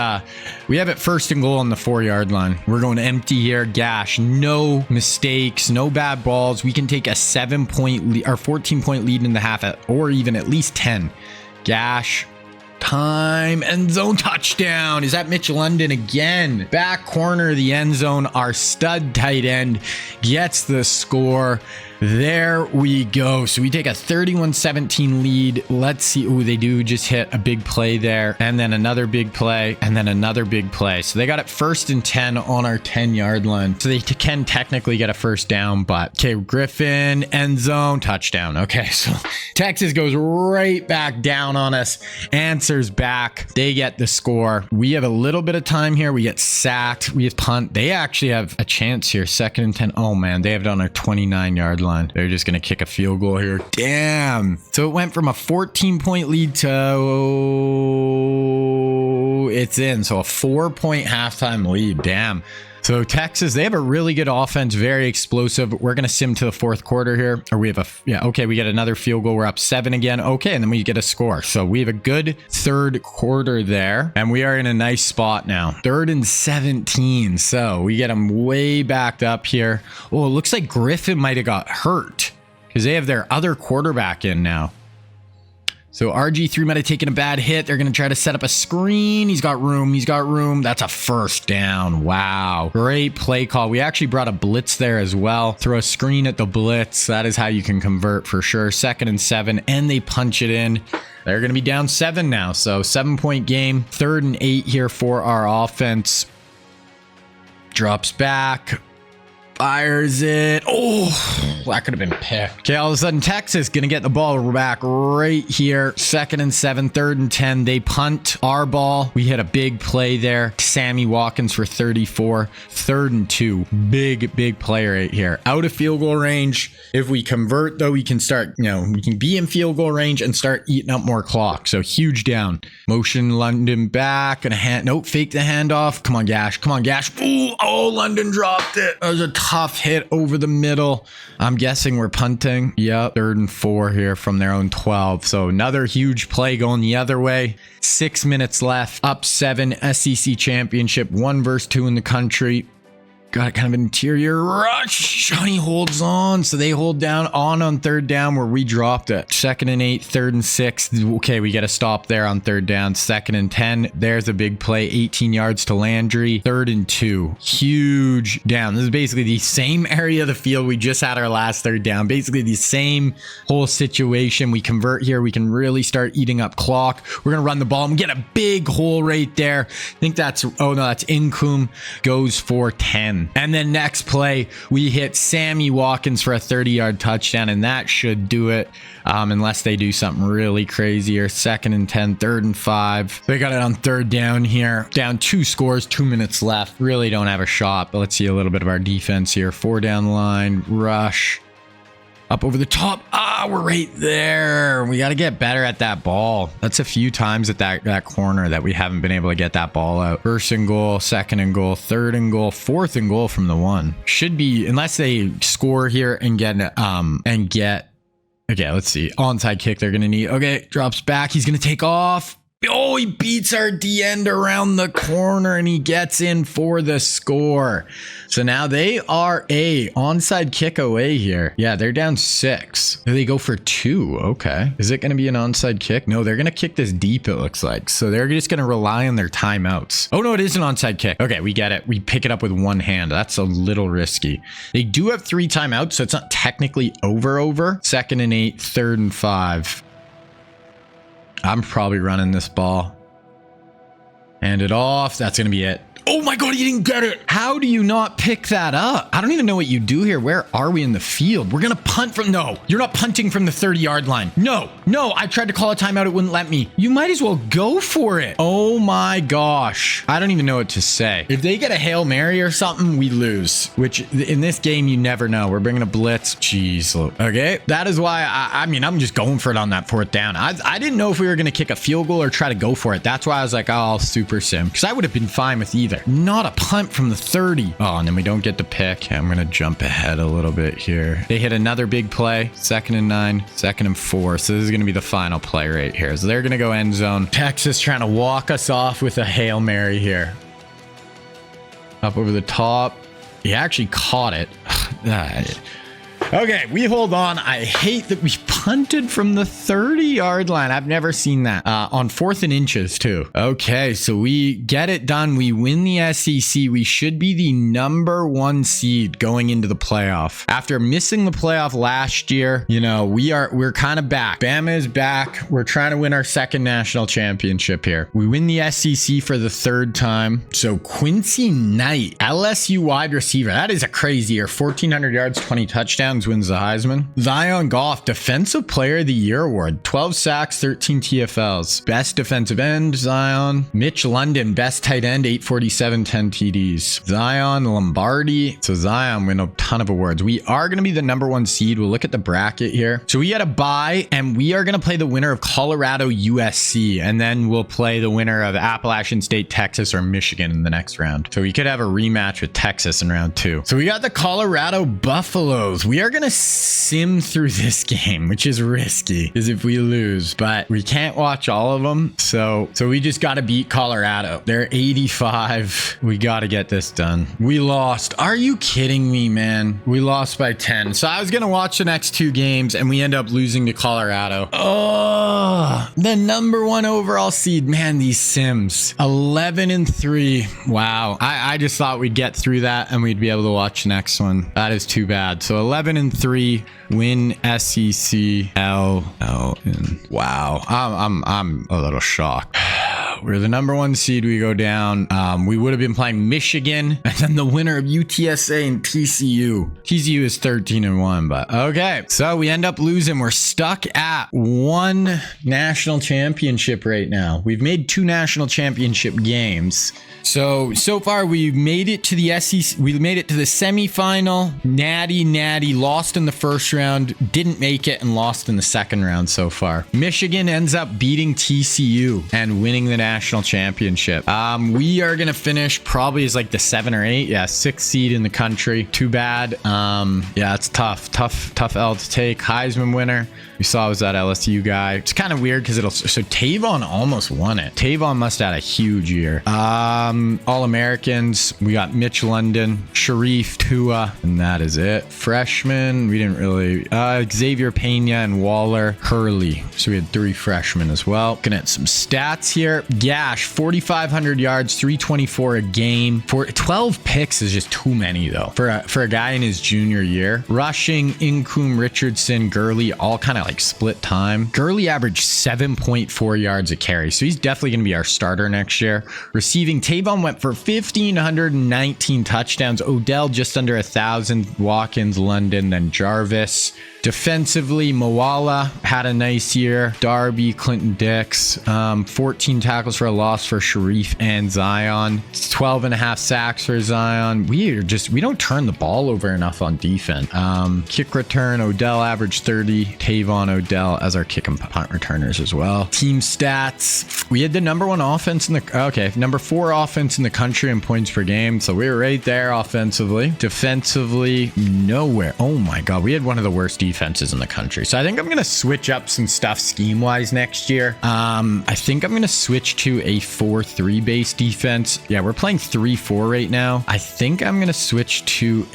we have it 1st and goal on the 4-yard line. We're going empty here. Gash. No mistakes. No bad balls. We can take a 7-point lead or 14-point lead in the half, or even at least 10. Gash. Time. End zone touchdown. Is that Mitch London again? Back corner of the end zone. Our stud tight end gets the score. There we go. So we take a 31-17 lead. Let's see. Oh, they do just hit a big play there, and then another big play, and then another big play. So they got it 1st and 10 on our 10-yard line. So they can technically get a 1st down, but okay, Griffin, end zone, touchdown. Okay, so Texas goes right back down on us, answers back. They get the score. We have a little bit of time here. We get sacked. We have punt. They actually have a chance here. 2nd and 10. Oh man, they have it on our 29-yard line. They're just going to kick a field goal here. Damn. So it went from a 14-point lead to it's in. So a 4-point halftime lead. Damn. So Texas, they have a really good offense, very explosive. We're going to sim to the 4th quarter here. Or we have okay, we get another field goal. We're up 7 again. Okay, and then we get a score. So we have a good 3rd quarter there. And we are in a nice spot now. 3rd and 17. So we get them way backed up here. Oh, it looks like Griffin might have got hurt because they have their other quarterback in now. So RG3 might have taken a bad hit. They're going to try to set up a screen. He's got room. He's got room. That's a 1st down. Wow. Great play call. We actually brought a blitz there as well. Throw a screen at the blitz. That is how you can convert for sure. 2nd and 7, and they punch it in. They're going to be down 7 now. So 7-point game. 3rd and 8 here for our offense. Drops back. Fires it. Oh, that could have been picked. Okay, all of a sudden, Texas going to get the ball back right here. 2nd and 7, 3rd and 10. They punt our ball. We hit a big play there. Sammy Watkins for 34. 3rd and 2. Big play right here. Out of field goal range. If we convert, though, we can start, we can be in field goal range and start eating up more clock. So huge down. Motion London back. Nope, fake the handoff. Come on, Gash. Come on, Gash. Ooh, oh, London dropped it. That was a tough hit over the middle. I'm guessing we're punting. Yep. 3rd and 4 here from their own 12. So another huge play going the other way. 6 minutes left. Up 7. SEC championship. 1 versus 2 in the country. Got kind of an interior rush. Johnny holds on. So they hold down on 3rd down where we dropped it. 2nd and 8, 3rd and 6. Okay, we get a stop there on 3rd down. 2nd and 10. There's a big play. 18 yards to Landry. 3rd and 2. Huge down. This is basically the same area of the field we just had our last 3rd down. Basically the same whole situation. We convert here. We can really start eating up clock. We're going to run the ball and get a big hole right there. I think that's, oh no, that's Incoom. Goes for 10. And then next play, we hit Sammy Watkins for a 30-yard touchdown, and that should do it, unless they do something really crazier. 2nd and 10, 3rd and 5. They got it on 3rd down here. Down 2 scores, 2 minutes left. Really don't have a shot, but let's see a little bit of our defense here. 4 down the line, rush. Up over the top. We're right there. We got to get better at that ball. That's a few times at that corner that we haven't been able to get that ball out. 1st and goal, 2nd and goal, 3rd and goal, 4th and goal from the 1. Should be, unless they score here and get, okay, let's see. Onside kick they're going to need. Okay, drops back. He's going to take off. Oh, he beats our D-end around the corner and he gets in for the score. So now they are a onside kick away here. Yeah, they're down 6. They go for 2. Okay. Is it going to be an onside kick? No, they're going to kick this deep, it looks like. So they're just going to rely on their timeouts. Oh, no, it is an onside kick. Okay, we get it. We pick it up with one hand. That's a little risky. They do have 3 timeouts, so it's not technically over. 2nd and 8, 3rd and 5. I'm probably running this ball. Hand it off. That's going to be it. Oh my God, you didn't get it. How do you not pick that up? I don't even know what you do here. Where are we in the field? We're going to punt from, no, you're not punting from the 30-yard line. No, I tried to call a timeout. It wouldn't let me. You might as well go for it. Oh my gosh. I don't even know what to say. If they get a Hail Mary or something, we lose, which in this game, you never know. We're bringing a blitz. Jeez. Okay. That is why I'm just going for it on that 4th down. I didn't know if we were going to kick a field goal or try to go for it. That's why I was like, oh, I'll super sim, because I would have been fine with either. Not a punt from the 30. Oh, and then we don't get the pick. Okay, I'm going to jump ahead a little bit here. They hit another big play. 2nd and 9, 2nd and 4. So this is going to be the final play right here. So they're going to go end zone. Texas trying to walk us off with a Hail Mary here. Up over the top. He actually caught it. Okay, we hold on. I hate that we punted from the 30-yard line. I've never seen that. On 4th and inches, too. Okay, so we get it done. We win the SEC. We should be the number 1 seed going into the playoff. After missing the playoff last year, you know, we're kind of back. Bama is back. We're trying to win our 2nd national championship here. We win the SEC for the 3rd time. So Quincy Knight, LSU wide receiver. That is a crazy year. 1,400 yards, 20 touchdowns. Wins the Heisman. Zion Goff, Defensive Player of the Year award. 12 sacks, 13 TFLs. Best defensive end, Zion. Mitch London, best tight end, 847, 10 TDs. Zion Lombardi. So Zion win a ton of awards. We are going to be the number 1 seed. We'll look at the bracket here. So we had a bye, and we are going to play the winner of Colorado USC, and then we'll play the winner of Appalachian State, Texas, or Michigan in the next round. So we could have a rematch with Texas in round 2. So we got the Colorado Buffaloes. We are going to sim through this game, which is risky, because if we lose, but we can't watch all of them. So we just got to beat Colorado. They're 85. We got to get this done. We lost. Are you kidding me, man? We lost by 10. So I was going to watch the next 2 games, and we end up losing to Colorado. Oh, the number 1 overall seed. Man, these sims. 11 and 3. Wow. I just thought we'd get through that and we'd be able to watch the next one. That is too bad. So 11 and 3, win SEC, wow. I'm a little shocked. We're the number 1 seed. We go down. We would have been playing Michigan, and then the winner of UTSA and TCU. TCU is 13 and 1, but okay. So we end up losing. We're stuck at 1 national championship right now. We've made 2 national championship games. So far we've made it to the SEC. We made it to the semifinal. Natty lost in the 1st round, didn't make it, and lost in the 2nd round so far. Michigan ends up beating TCU and winning the national championship. We are gonna finish probably as like the 7 or 8, 6th seed in the country. Too bad. Yeah, it's tough L to take. Heisman winner. We saw it was that LSU guy. It's kind of weird because so Tavon almost won it. Tavon must have had a huge year. All-Americans, we got Mitch London, Sharif, Tua, and that is it. Freshmen, we didn't really, Xavier Pena and Waller, Hurley. So we had 3 freshmen as well. Looking at some stats here. Gash, 4,500 yards, 324 a game. 12 picks is just too many though for a guy in his junior year. Rushing, Incoom, Richardson, Gurley, all kind of like split time. Gurley averaged 7.4 yards a carry, so he's definitely going to be our starter next year. Receiving, Tavon went for 1,519 touchdowns. Odell just under 1,000. Watkins, London, then Jarvis. Defensively, Moala had a nice year. Darby, Clinton Dix, 14 tackles for a loss for Sharif and Zion. 12 and a half sacks for Zion. We don't turn the ball over enough on defense. Kick return, Odell averaged 30. Tavon, Odell as our kick and punt returners as well. Team stats. We had the number 4 offense in the country in points per game. So we were right there offensively. Defensively, nowhere. Oh my God. We had one of the worst defenses in the country. So I think I'm going to switch up some stuff scheme wise next year. I think I'm going to switch to a 4-3 base defense. Yeah, we're playing 3-4 right now. I think I'm going to switch to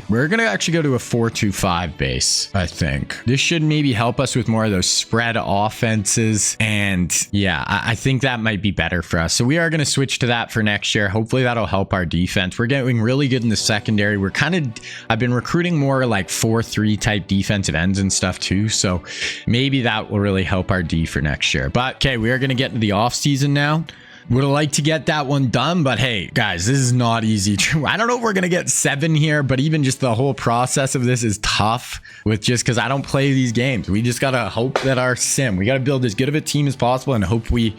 we're going to actually go to a 4-2-5 base. I think this should maybe help us with more of those spread offenses. And yeah, I think that might be better for us. So we are going to switch to that for next year. Hopefully that'll help our defense. We're getting really good in the secondary. I've been recruiting more like 4-3 type defensive ends and stuff too. So maybe that will really help our D for next year. But okay, we are going to get into the off season now. Would have liked to get that one done, but hey, guys, this is not easy. I don't know if we're going to get 7 here, but even just the whole process of this is tough with just because I don't play these games. We just got to hope that our sim, we got to build as good of a team as possible and hope we,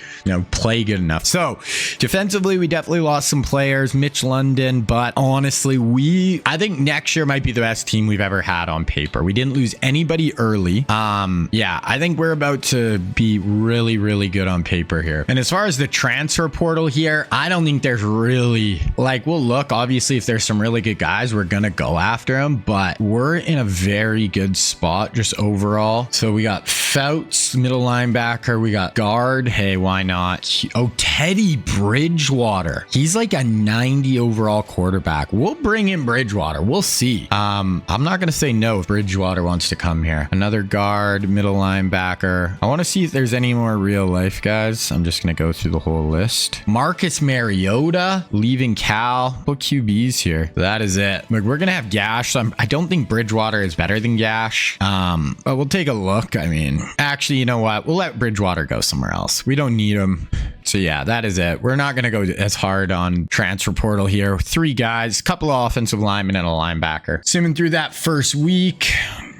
play good enough. So defensively, we definitely lost some players, Mitch London, but honestly, I think next year might be the best team we've ever had on paper. We didn't lose anybody early. Yeah, I think we're about to be really, really good on paper here. And as far as the transfer portal here, I don't think there's really, we'll look, obviously, if there's some really good guys, we're going to go after them, but we're in a very good spot just overall. So we got Fouts, middle linebacker. We got guard. Hey, why not? Oh, Teddy Bridgewater. He's like a 90 overall quarterback. We'll bring in Bridgewater. We'll see. I'm not going to say no if Bridgewater wants to come here. Another guard, middle linebacker. I want to see if there's any more real life guys. I'm just going to go through the whole list. Marcus Mariota leaving Cal. What QBs here? That is it. We're going to have Gash. So I don't think Bridgewater is better than Gash. But we'll take a look. I mean, actually, you know what? We'll let Bridgewater go somewhere else. We don't need him. So yeah, that is it. We're not going to go as hard on transfer portal here. 3 guys, a couple of offensive linemen and a linebacker. Assuming through that first week,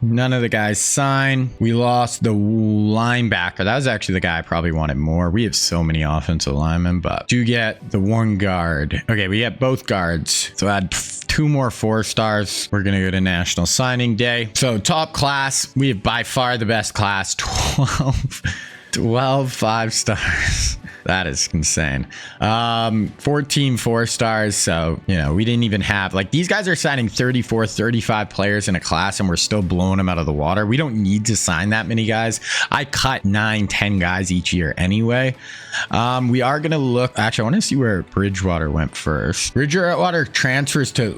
none of the guys signed. We lost the linebacker. That was actually the guy I probably wanted more. We have so many offensive linemen, but do get the one guard. Okay, we get both guards. So add 2 more 4 stars. We're going to go to National Signing Day. So top class, we have by far the best class. 12 5 stars. That is insane. 14 4 stars. So, we didn't even have, these guys are signing 34, 35 players in a class and we're still blowing them out of the water. We don't need to sign that many guys. I cut 9, 10 guys each year anyway. We are going to look, actually, I want to see where Bridgewater went first. Bridgewater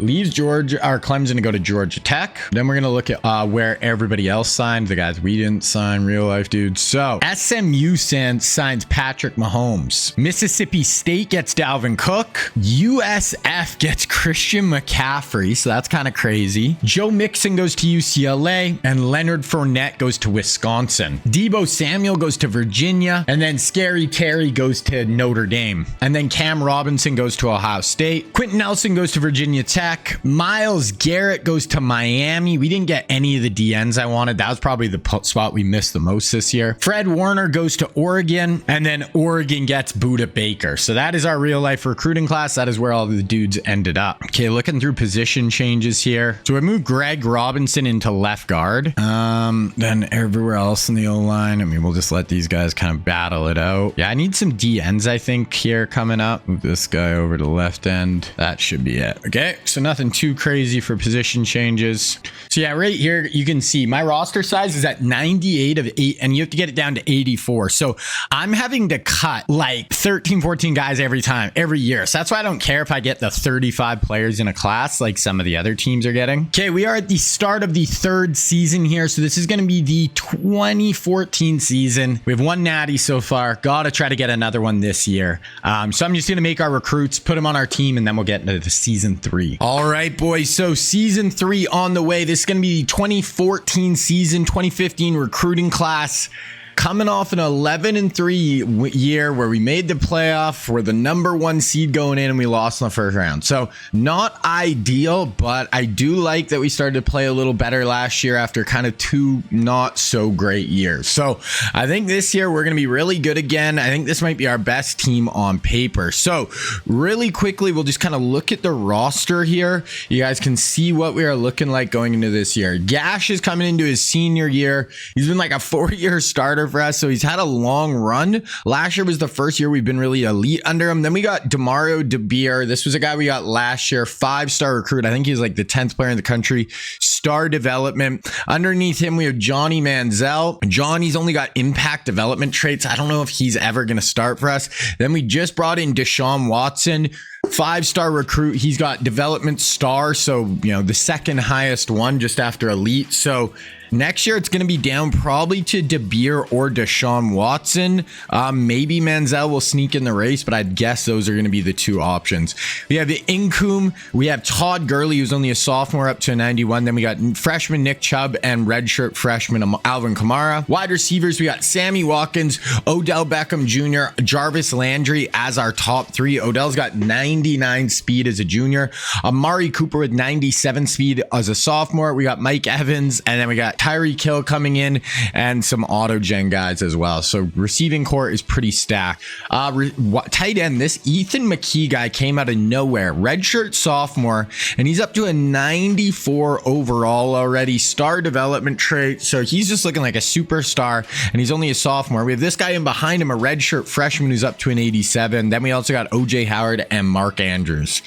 leaves Georgia or Clemson to go to Georgia Tech. Then we're going to look at where everybody else signed, the guys we didn't sign, real life dudes. So SMU signs Patrick Mahomes. Mississippi State gets Dalvin Cook. USF gets Christian McCaffrey. So that's kind of crazy. Joe Mixon goes to UCLA and Leonard Fournette goes to Wisconsin. Deebo Samuel goes to Virginia. And then Scary Terry goes to Notre Dame. And then Cam Robinson goes to Ohio State. Quentin Nelson goes to Virginia Tech. Myles Garrett goes to Miami. We didn't get any of the DNs I wanted. That was probably the spot we missed the most this year. Fred Warner goes to Oregon. And then Oregon gets Buda Baker. So that is our real life recruiting class. That is where all the dudes ended up. Okay, looking through position changes here. So I moved Greg Robinson into left guard. Then everywhere else in the O-line, I mean, we'll just let these guys kind of battle it out. Yeah, I need some DNs, I think, here coming up. Move this guy over to left end. That should be it. Okay, so nothing too crazy for position changes. So yeah, right here, you can see my roster size is at 98 of 8, and you have to get it down to 84. So I'm having to cut 13, 14 guys every year. So that's why I don't care if I get the 35 players in a class like some of the other teams are getting. Okay, we are at the start of the 3rd season here. So this is going to be the 2014 season. We have 1 natty so far. Gotta try to get another one this year. So I'm just going to make our recruits, put them on our team, and then we'll get into the season 3. All right, boys. So season 3 on the way. This is going to be the 2014 season, 2015 recruiting class. Coming off an 11-3 year where we made the playoff, we're the number 1 seed going in, and we lost in the first round. So not ideal, but I do like that we started to play a little better last year after kind of 2 not so great years. So I think this year we're going to be really good again. I think this might be our best team on paper. So really quickly, we'll just kind of look at the roster here. You guys can see what we are looking like going into this year. Gash is coming into his senior year. He's been like a 4-year starter for us, so he's had a long run. Last year was the first year we've been really elite under him. Then we got Demario DeBeer. This was a guy we got last year, 5-star recruit. I think he's like the 10th player in the country. Star development. Underneath him, we have Johnny Manziel. Johnny's only got impact development traits. I don't know if he's ever going to start for us. Then we just brought in Deshaun Watson. 5-star recruit. He's got development star. So, the second highest one just after elite. So Next year, it's going to be down probably to DeBeer or Deshaun Watson. Maybe Manziel will sneak in the race, but I'd guess those are going to be the two options. We have the Incoom. We have Todd Gurley, who's only a sophomore, up to a 91. Then we got freshman Nick Chubb and redshirt freshman Alvin Kamara. Wide receivers, we got Sammy Watkins, Odell Beckham Jr., Jarvis Landry as our top three. Odell's got 99 speed as a junior. Amari Cooper with 97 speed as a sophomore. We got Mike Evans, and then we got Tyreek Hill coming in and some auto gen guys as well. So receiving core is pretty stacked. Tight end, this Ethan McKee guy came out of nowhere, redshirt sophomore, and he's up to a 94 overall already. Star development trait, so he's just looking like a superstar, and he's only a sophomore. We have this guy in behind him, a redshirt freshman who's up to an 87. Then we also got OJ Howard and Mark Andrews.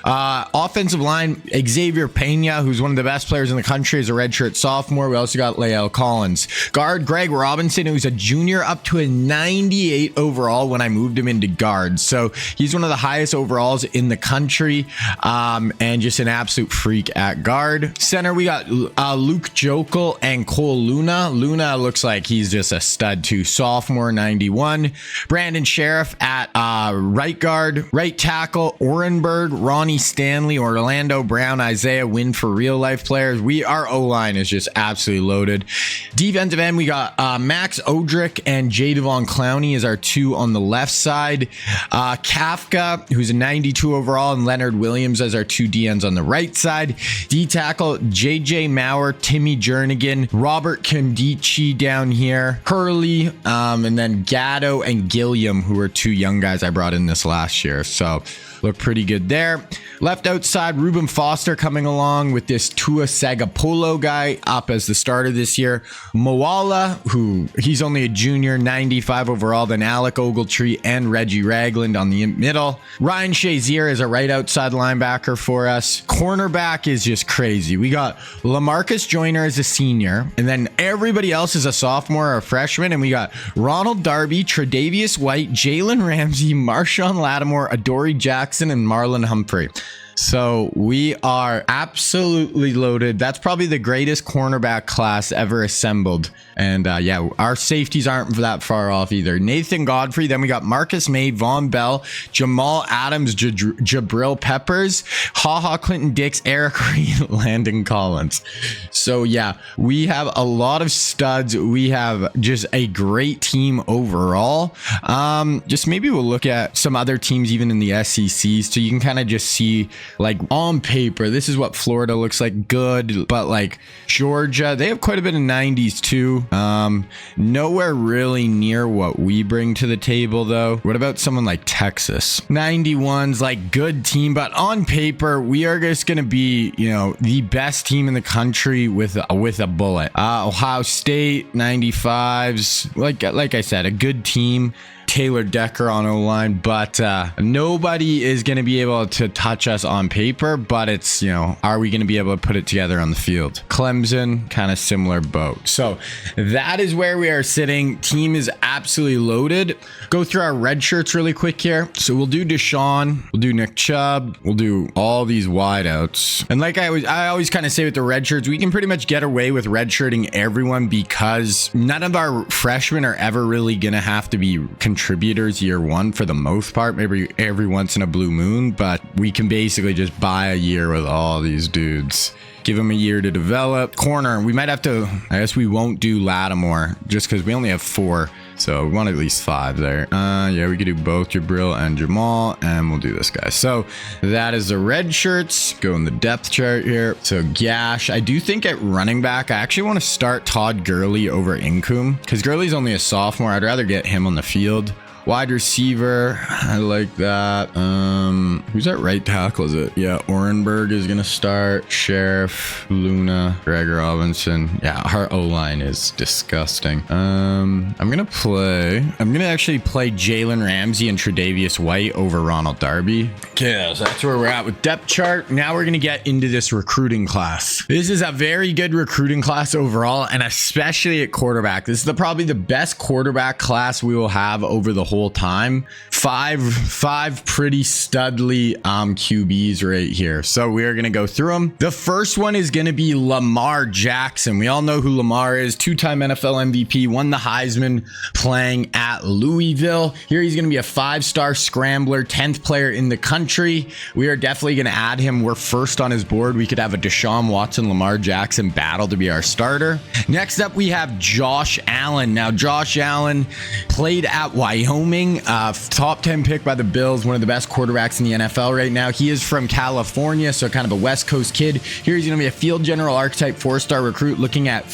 Offensive line, Xavier Pena, who's one of the best players in the country, is a redshirt sophomore. We also got Lael Collins. Guard, Greg Robinson, who's a junior, up to a 98 overall when I moved him into guard. So he's one of the highest overalls in the country, and just an absolute freak at guard. Center, we got Luke Jokel and Cole Luna. Luna looks like he's just a stud too. Sophomore, 91. Brandon Sheriff at right guard. Right tackle, Orenberg, Ronnie Stanley, Orlando Brown, Isaiah Wynn for real life players. Our O-line is just absolutely loaded. Defensive end, we got Max Odrick and Jadavon Clowney as our two on the left side. Kafka, who's a 92 overall, and Leonard Williams as our two DNs on the right side. D-tackle, JJ Maurer, Timmy Jernigan, Robert Kondichi down here, Hurley, and then Gatto and Gilliam, who are two young guys I brought in this last year. So look pretty good there. Left outside, Reuben Foster coming along with this Tua Sagapolo guy up as the starter this year. Moala, who he's only a junior, 95 overall. Then Alec Ogletree and Reggie Ragland on the middle. Ryan Shazier is a right outside linebacker for us. Cornerback is just crazy. We got LaMarcus Joyner as a senior, and then everybody else is a sophomore or a freshman. And we got Ronald Darby, Tre'Davious White, Jalen Ramsey, Marshawn Lattimore, Adoree Jackson, and Marlon Humphrey. So we are absolutely loaded. That's probably the greatest cornerback class ever assembled. And yeah, our safeties aren't that far off either. Nathan Godfrey, then we got Marcus May, Von Bell, Jamal Adams, Jabril Peppers, Clinton Dix, Eric Reed, Landon Collins. So yeah, we have a lot of studs. We have just a great team overall. Just maybe we'll look at some other teams even in the SEC, so you can kind of just see, like, on paper, this is what Florida looks like. Good, but like Georgia, they have quite a bit of 90s too. Nowhere really near what we bring to the table though. What about someone like Texas? 91's like good team, but on paper we are just gonna be, you know, the best team in the country with a bullet. Ohio State 95's, like I said, a good team. Taylor Decker on O-line, but nobody is going to be able to touch us on paper, but it's, you know, are we going to be able to put it together on the field? Clemson, kind of similar boat. So that is where we are sitting. Team is absolutely loaded. Go through our red shirts really quick here. So we'll do Deshaun, we'll do Nick Chubb, we'll do all these wideouts. And like I always kind of say with the red shirts, we can pretty much get away with red shirting everyone because none of our freshmen are ever really going to have to be contributors year one for the most part, maybe every once in a blue moon, but we can basically just buy a year with all these dudes. Give them a year to develop. Corner, we might have to, I guess we won't do Lattimore just because we only have 4. So we want at least 5 there. Yeah, we could do both Jabril and Jamal, and we'll do this guy. So that is the red shirts. Go in the depth chart here. So Gash, I do think at running back, I actually want to start Todd Gurley over Incoom because Gurley's only a sophomore. I'd rather get him on the field. Wide receiver, I like that. Who's that right tackle? Is it? Yeah, Orenberg is gonna start. Sheriff, Luna, Greg Robinson. Yeah, our O-line is disgusting. I'm gonna actually play Jalen Ramsey and Tre'Davious White over Ronald Darby. Okay, so that's where we're at with depth chart. Now we're gonna get into this recruiting class. This is a very good recruiting class overall, and especially at quarterback. This is probably the best quarterback class we will have over the whole whole time. Five pretty studly QBs right here. So we are going to go through them. The first one is going to be Lamar Jackson. We all know who Lamar is. Two-time NFL MVP, won the Heisman playing at Louisville. Here he's going to be a 5-star scrambler, 10th player in the country. We are definitely going to add him. We're first on his board. We could have a Deshaun Watson, Lamar Jackson battle to be our starter. Next up, we have Josh Allen. Now, Josh Allen played at Wyoming, top 10 pick by the Bills, one of the best quarterbacks in the NFL right now. He is from California, so kind of a West Coast kid. Here he's going to be a field general archetype, 4-star recruit, looking at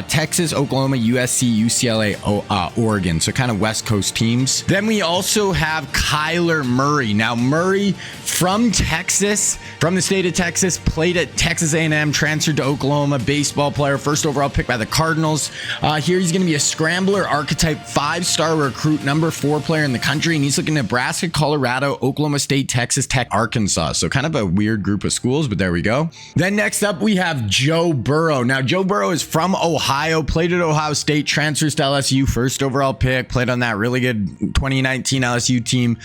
Texas, Oklahoma, USC, UCLA, Oregon, so kind of West Coast teams. Then we also have Kyler Murray. Now, Murray from Texas, from the state of Texas, played at Texas A&M, transferred to Oklahoma, baseball player, first overall pick by the Cardinals. Here he's going to be a scrambler archetype, 5-star recruit, number 4 player in the country, and he's looking at Nebraska, Colorado, Oklahoma State, Texas Tech, Arkansas. So kind of a weird group of schools, but there we go. Then next up, we have Joe Burrow. Now, Joe Burrow is from Ohio, played at Ohio State, transfers to LSU, first overall pick, played on that really good 2019 LSU team,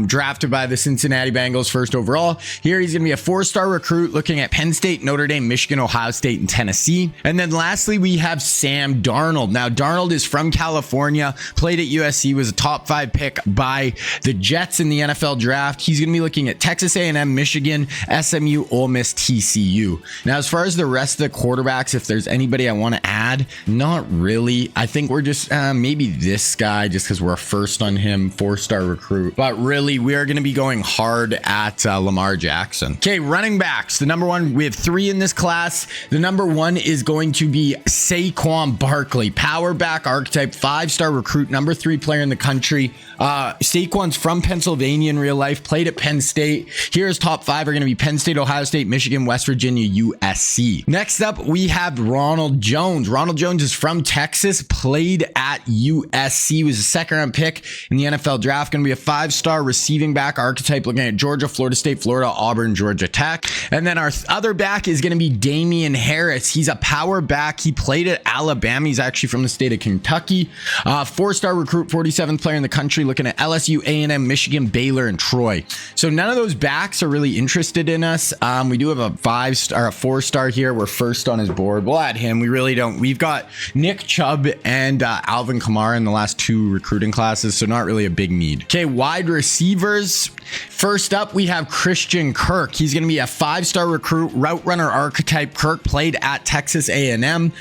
drafted by the Cincinnati Bengals, first overall. Here he's going to be a 4-star recruit, looking at Penn State, Notre Dame, Michigan, Ohio State, and Tennessee. And then lastly, we have Sam Darnold. Now, Darnold is from California, played at USC, was a top 5 pick by the Jets in the NFL draft. He's going to be looking at Texas A&M, Michigan, SMU, Ole Miss, TCU. Now, as far as the rest of the quarterbacks, if there's anybody I want to add, not really. I think we're just maybe this guy, just because we're first on him, 4-star recruit. But really, we are going to be going hard at Lamar Jackson. Okay, running backs. The number one, we have 3 in this class. The number 1 is going to be Saquon Barkley, power back archetype, 5-star recruit, number 3 player in the country. Saquon's from Pennsylvania in real life, played at Penn State. Here's top 5 are going to be Penn State, Ohio State, Michigan, West Virginia, USC. Next up, we have Ronald Jones. Ronald Jones is from Texas, played at USC, was a 2nd-round pick in the NFL draft, going to be a 5-star receiving back archetype, looking at Georgia, Florida State, Florida, Auburn, Georgia Tech. And then our other back is going to be Damian Harris. He's a power back. He played at Alabama. He's actually from the state of Kentucky. 4-star recruit, 47th player in the country, looking at LSU, A&M, Michigan, Baylor, and Troy. So none of those backs are really interested in us. We do have a 5-star, a 4-star here. We're first on his board. We'll add him. We really don't. We've got Nick Chubb and Alvin Kamara in the last 2 recruiting classes, so not really a big need. Okay, wide receivers. First up, we have Christian Kirk. He's going to be a 5-star recruit, route runner archetype. Kirk played at Texas A&M.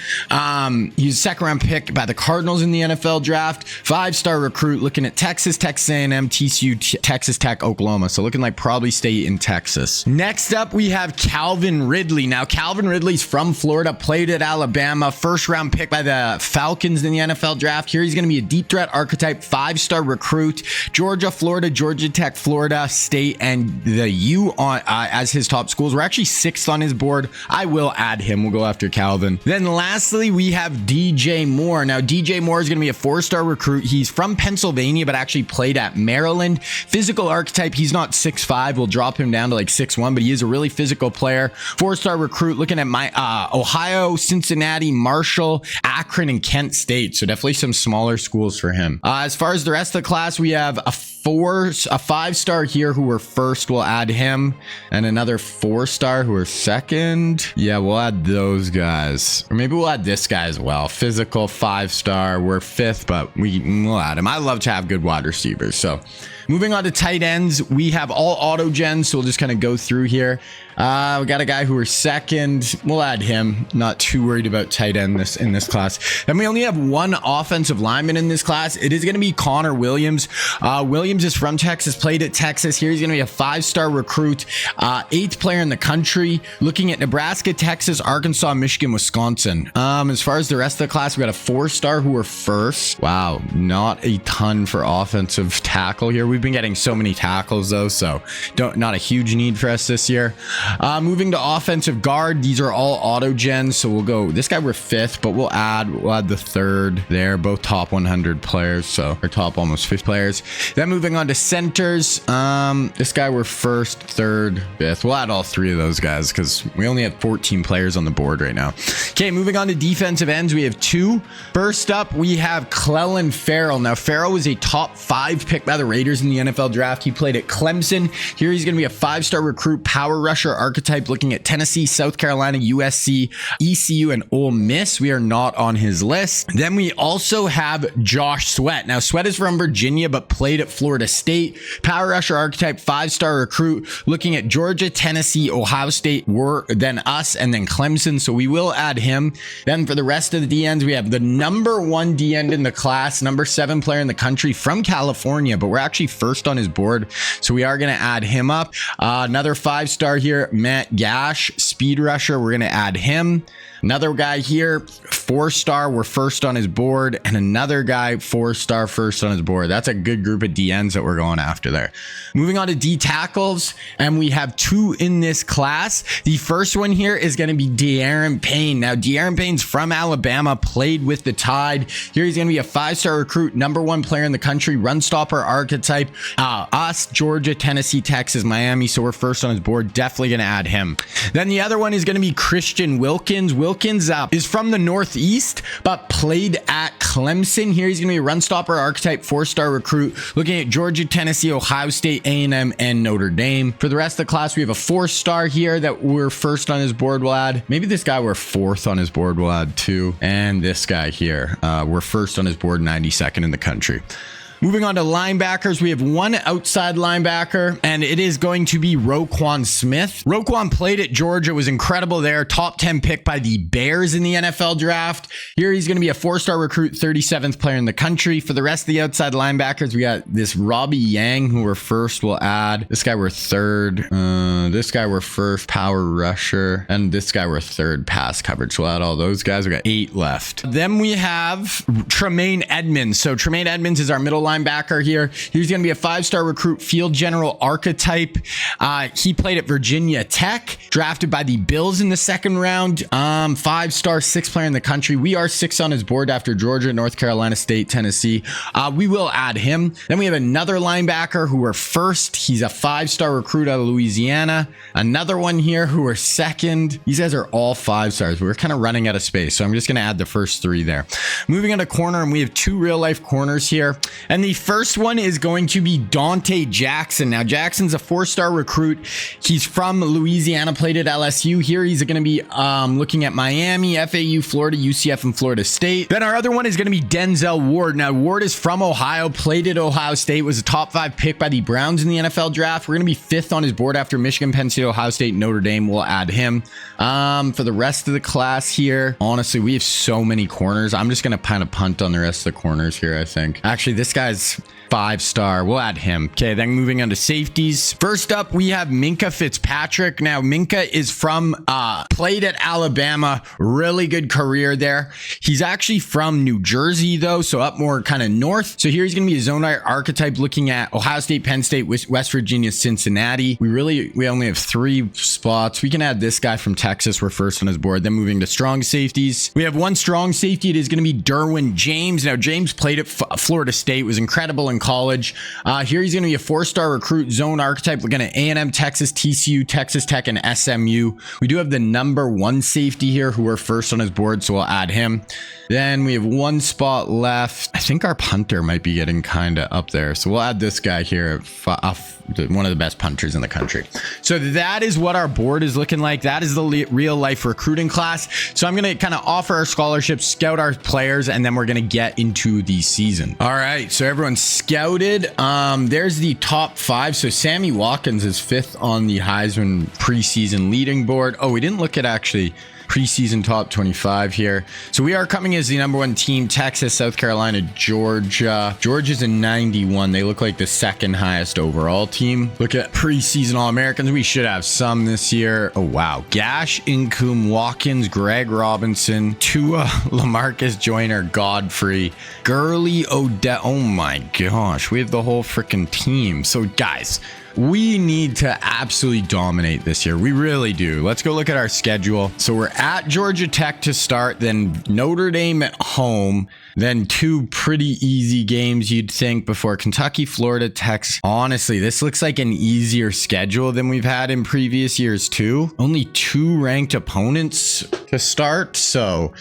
He's a 2nd-round pick by the Cardinals in the NFL draft. 5-star recruit, looking at Texas, Texas A&M, TCU, Texas Tech, Oklahoma. So looking like probably stay in Texas. Next up, we have Calvin Ridley. Now, Calvin Ridley's from Florida, played at Alabama, 1st-round pick by the Falcons in the NFL draft. Here he's going to be a deep threat archetype, 5-star recruit. Georgia, Florida, Georgia Tech, Florida State, and the U on as his top schools. We're actually 6th on his board. I will add him. We'll go after Calvin. Then lastly, we have DJ Moore. Now, DJ Moore is going to be a 4-star recruit. He's from Pennsylvania, but actually played at Maryland. Physical archetype. He's not 6'5". We'll drop him down to like 6'1", but he is a really physical player. 4-star recruit, looking at my Ohio, Cincinnati, Marshall, Akron, and Kent State. So definitely some smaller schools for him. As far as the rest of the class, we have a 5-star here who were first. We'll add him, and another 4-star who are 2nd. Yeah, we'll add those guys, or maybe we'll add this guy as well. Physical 5-star. We're 5th, but we'll add him. I love to have good wide receivers. So moving on to tight ends, we have all auto gens, so we'll just kind of go through here. We got a guy who we're 2nd. We'll add him. Not too worried about tight end in this class. Then we only have 1 offensive lineman in this class. It is going to be Connor Williams. Williams is from Texas, played at Texas. Here he's going to be a 5-star recruit, 8th player in the country, looking at Nebraska, Texas, Arkansas, Michigan, Wisconsin. As far as the rest of the class, we got a 4-star who are 1st. Wow, not a ton for offensive tackle here. We've been getting so many tackles though, so not a huge need for us this year. Moving to offensive guard, these are all auto gens, so we'll go this guy. We're 5th, but we'll add the 3rd there, both top 100 players, so our top almost 50 players. Then moving on to centers, this guy we're 1st, 3rd, 5th. We'll add all 3 of those guys because we only have 14 players on the board right now. Okay, moving on to defensive ends, we have 2. First up, we have Clelin Ferrell. Now Ferrell was a top 5 pick by the Raiders in the NFL draft. He played at Clemson. Here he's going to be a 5-star recruit, power rusher archetype, looking at Tennessee, South Carolina, USC, ECU, and Ole Miss. We are not on his list. Then we also have Josh Sweat. Now Sweat is from Virginia but played at Florida State. Power rusher archetype, 5-star recruit, looking at Georgia, Tennessee, Ohio State, then us, and then Clemson. So we will add him. Then for the rest of the D ends, we have the number 1 D end in the class, number 7 player in the country from California, but we're actually 1st on his board, so we are going to add him up. Another 5-star here, Matt Gash, speed rusher. We're going to add him. Another guy here, 4-star, we're 1st on his board, and another guy, 4-star, 1st on his board. That's a good group of DNs that we're going after there. Moving on to D tackles, and we have 2 in this class. The first one here is going to be De'Aaron Payne. Now, De'Aaron Payne's from Alabama, played with the Tide. Here he's going to be a 5-star recruit, number 1 player in the country, run stopper archetype. Us, Georgia, Tennessee, Texas, Miami, so we're 1st on his board. Definitely going to add him. Then the other one is going to be Christian Wilkins. Wilkins is from the Northeast, but played at Clemson. Here he's going to be a run stopper archetype, 4-star recruit, looking at Georgia, Tennessee, Ohio State, A&M, and Notre Dame. For the rest of the class, we have a 4-star here that we're 1st on his board. We'll add maybe this guy we're 4th on his board. We'll add 2, and this guy here we're 1st on his board, 92nd in the country. Moving on to linebackers, we have 1 outside linebacker, and it is going to be Roquan Smith. Roquan played at Georgia, was incredible there. Top 10 pick by the Bears in the NFL draft. Here he's going to be a 4-star recruit, 37th player in the country. For the rest of the outside linebackers, we got this Robbie Yang, who we're 1st. We'll add this guy we're 3rd. This guy we're 1st, power rusher, and this guy we're 3rd, pass coverage. We'll add all those guys. We got 8 left. Then we have Tremaine Edmonds. So Tremaine Edmonds is our middle linebacker here. He's going to be a 5-star recruit, field general archetype. He played at Virginia Tech, drafted by the Bills in the 2nd round. 5-star, 6th player in the country. We are 6th on his board after Georgia, North Carolina State, Tennessee. We will add him. Then we have another linebacker who we're 1st. He's a 5-star recruit out of Louisiana. Another one here who we're 2nd. These guys are all 5-stars. We're kind of running out of space, so I'm just going to add the first 3 there. Moving on to corner, and we have 2 real life corners here. And the first one is going to be Dante Jackson. Now, Jackson's a 4-star recruit. He's from Louisiana, played at LSU. Here he's going to be looking at Miami, FAU, Florida, UCF, and Florida State. Then our other one is going to be Denzel Ward. Now, Ward is from Ohio, played at Ohio State, was a top 5 pick by the Browns in the NFL draft. We're going to be 5th on his board after Michigan, Penn State, Ohio State, Notre Dame. We'll add him. For the rest of the class here, honestly, we have so many corners. I'm just going to kind of punt on the rest of the corners here, I think. Actually, this guy's 5-star. We'll add him. Okay, then moving on to safeties. First up, we have Minka Fitzpatrick. Now, Minka is from, played at Alabama. Really good career there. He's actually from New Jersey, though, so up more kind of north. So here he's going to be a zone archetype looking at Ohio State, Penn State, West Virginia, Cincinnati. We only have 3 spots. We can add this guy from Texas. We're 1st on his board. Then moving to strong safeties. We have 1 strong safety. It is going to be Derwin James. Now, James played at Florida State, was incredible in college. Here he's going to be a 4-star recruit, zone archetype, looking at A&M, Texas, TCU, Texas Tech, and SMU. We do have the number 1 safety here who we're 1st on his board, so we'll add him. Then we have 1 spot left. I think our punter might be getting kind of up there, so we'll add this guy here, one of the best punters in the country. So that is what our board is looking like. That is the real life recruiting class. So I'm going to kind of offer our scholarships, scout our players, and then we're going to get into the season. All right, so everyone's scouted. There's the top 5. So Sammy Watkins is 5th on the Heisman preseason leading board. Oh, we didn't look at actually preseason top 25 here. So we are coming as the number 1 team. Texas, South Carolina, Georgia. Georgia's a 91. They look like the 2nd highest overall team. Look at preseason All-Americans. We should have some this year. Oh, wow. Gash, Incoom, Watkins, Greg Robinson, Tua, LaMarcus Joyner, Godfrey, Gurley, Odell. Oh my gosh. We have the whole freaking team. So guys, We need to absolutely dominate this year. We really do. Let's go look at our schedule. So we're at Georgia Tech to start, then Notre Dame at home, then 2 pretty easy games, you'd think, before Kentucky, Florida, Texas. Honestly, this looks like an easier schedule than we've had in previous years too. Only 2 ranked opponents to start. So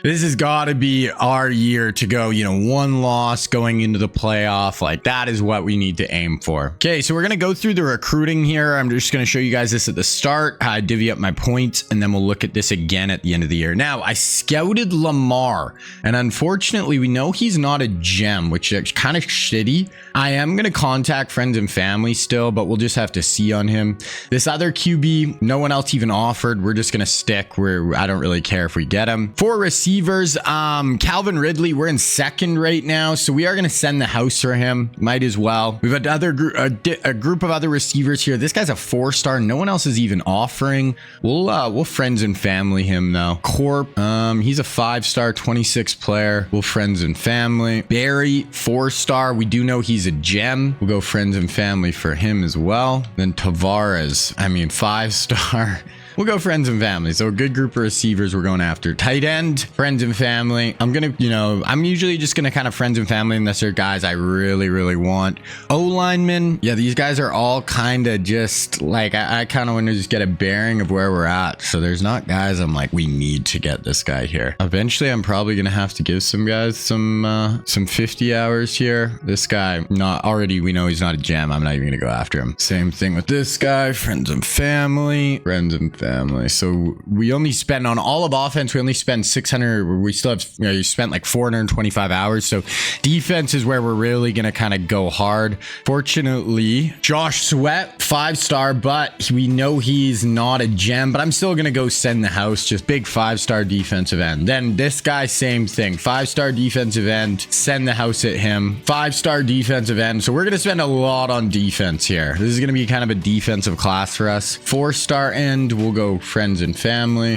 this has got to be our year to go, 1 loss going into the playoff. Like, that is what we need to aim for. Okay, so we're going to go through the recruiting here. I'm just going to show you guys this at the start, how I divvy up my points, and then we'll look at this again at the end of the year. Now, I scouted Lamar, and unfortunately, we know he's not a gem, which is kind of shitty. I am going to contact friends and family still, but we'll just have to see on him. This other QB, no one else even offered. We're just going to stick where I don't really care if we get him. For receivers, Calvin Ridley, we're in 2nd right now, so we are going to send the house for him. Might as well. We've got a group of other receivers here. This guy's a 4-star. No one else is even offering. We'll friends and family him though. Corp, he's a 5-star 26 player. We'll friends and family. Barry, 4-star. We do know he's a gem. We'll go friends and family for him as well. Then Tavares, 5-star. We'll go friends and family. So a good group of receivers we're going after. Tight end, friends and family. I'm usually just going to kind of friends and family unless they're guys I really, really want. O-linemen. Yeah, these guys are all kind of just like, I kind of want to just get a bearing of where we're at. So there's not guys I'm like, we need to get this guy here. Eventually, I'm probably going to have to give some guys some 50 hours here. This guy, we know he's not a gem. I'm not even going to go after him. Same thing with this guy. Friends and family. Friends and family. So we only spend on all of offense. We only spend 600. We still have, you spent like 425 hours. So defense is where we're really going to kind of go hard. Fortunately, Josh Sweat, 5-star, but we know he's not a gem, but I'm still going to go send the house. Just big 5-star defensive end. Then this guy, same thing. 5-star defensive end, send the house at him. 5-star defensive end. So we're going to spend a lot on defense here. This is going to be kind of a defensive class for us. 4-star end, we'll go friends and family.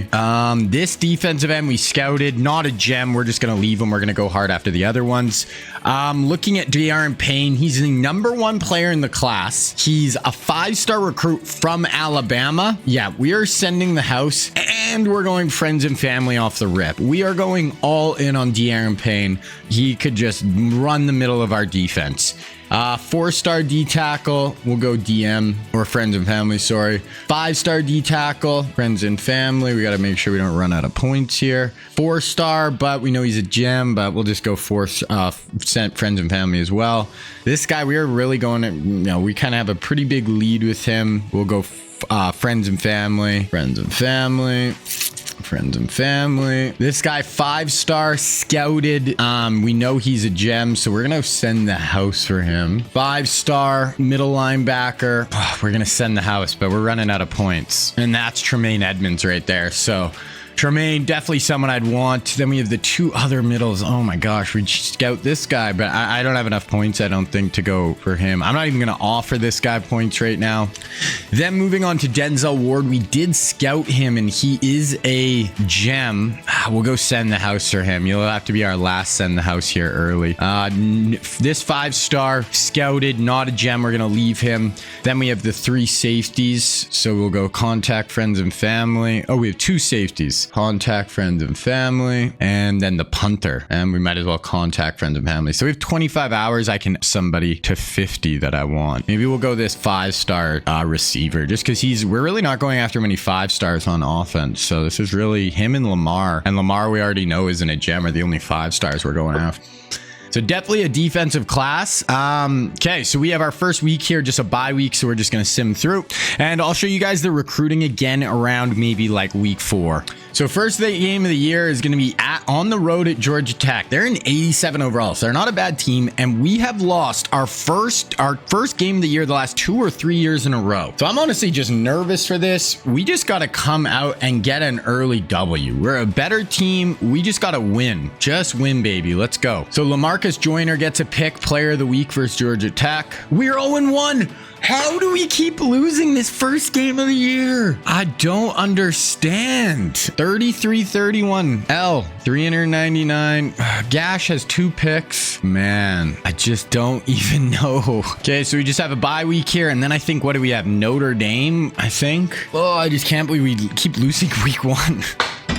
This defensive end we scouted, not a gem. We're just going to leave him. We're going to go hard after the other ones. Looking at De'Aaron Payne, he's the #1 player in the class. He's a 5-star recruit from Alabama. Yeah, we are sending the house and we're going friends and family off the rip. We are going all in on De'Aaron Payne. He could just run the middle of our defense. 4-star D tackle, we'll go DM or friends and family, sorry. 5-star D tackle, friends and family. We got to make sure we don't run out of points here. 4-star, but we know he's a gem, but we'll just go friends and family as well. This guy, we are really going to, we kind of have a pretty big lead with him. We'll go friends and family, friends and family. Friends and family. This guy, 5-star scouted. We know he's a gem, so we're gonna send the house for him. 5-star middle linebacker. We're gonna send the house, but we're running out of points, and that's Tremaine Edmonds right there. So Tremaine, definitely someone I'd want. Then we have the 2 other middles. Oh my gosh, we scout this guy, but I don't have enough points, I don't think, to go for him. I'm not even going to offer this guy points right now. Then moving on to Denzel Ward, we did scout him, and he is a gem. We'll go send the house for him. You'll have to be our last send the house here early. This 5-star scouted, not a gem. We're going to leave him. Then we have the 3 safeties. So we'll go contact friends and family. Oh, we have 2 safeties. Contact friends and family, and then the punter, and we might as well contact friends and family. So we have 25 hours. I can somebody to 50 that I want. Maybe we'll go this 5-star receiver, just because we're really not going after many 5-stars on offense. So this is really him and Lamar, we already know isn't a gem, are the only 5-stars we're going after. So definitely a defensive class. Okay, so we have our first week here, just a bye week, so we're just going to sim through. And I'll show you guys the recruiting again around maybe like week 4. So first game of the year is going to be on the road at Georgia Tech. They're in 87 overall, so they're not a bad team. And we have lost our first game of the year the last 2 or 3 years in a row. So I'm honestly just nervous for this. We just got to come out and get an early W. We're a better team. We just got to win. Just win, baby. Let's go. So LaMarcus Joyner gets a pick, player of the week versus Georgia Tech. We're 0-1. How do we keep losing this first game of the year? I don't understand. 33-31. L, 399. Gash has 2 picks. Man, I just don't even know. Okay, so we just have a bye week here. And then I think, what do we have? Notre Dame, I think. Oh, I just can't believe we keep losing week 1.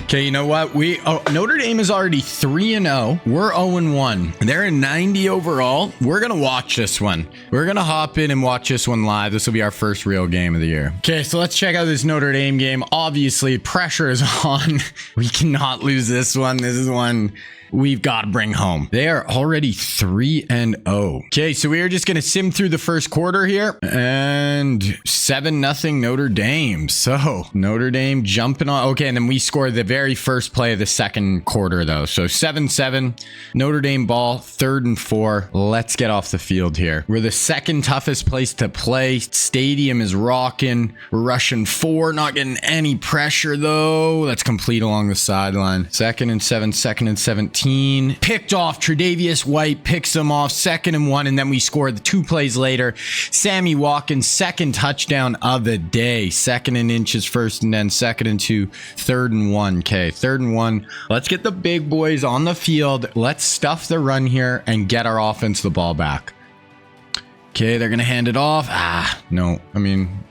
Okay, you know what? Notre Dame is already 3-0. We're 0-1. They're in 90 overall. We're going to watch this one. We're going to hop in and watch this one live. This will be our first real game of the year. Okay, so let's check out this Notre Dame game. Obviously, pressure is on. We cannot lose this one. This is one we've got to bring home. They are already 3-0. Okay, so we are just going to sim through the first quarter here. And 7-0 Notre Dame. So Notre Dame jumping on. Okay, and then we scored the very first play of the second quarter, though. So 7-7. Notre Dame ball, 3rd and 4. Let's get off the field here. We're the second toughest place to play. Stadium is rocking. We're rushing 4, not getting any pressure, though. Let's complete along the sideline. 2nd and 7, 2nd and 17. Picked off. Tre'Davious White picks them off. 2nd and 1, and then we scored the 2 plays later. Sammy Watkins, 2nd touchdown of the day. 2nd and inches, 1st and 10, 2nd and 2, 3rd and 1. Okay, 3rd and 1. Let's get the big boys on the field. Let's stuff the run here and get our offense the ball back. Okay, they're gonna hand it off. No, I mean,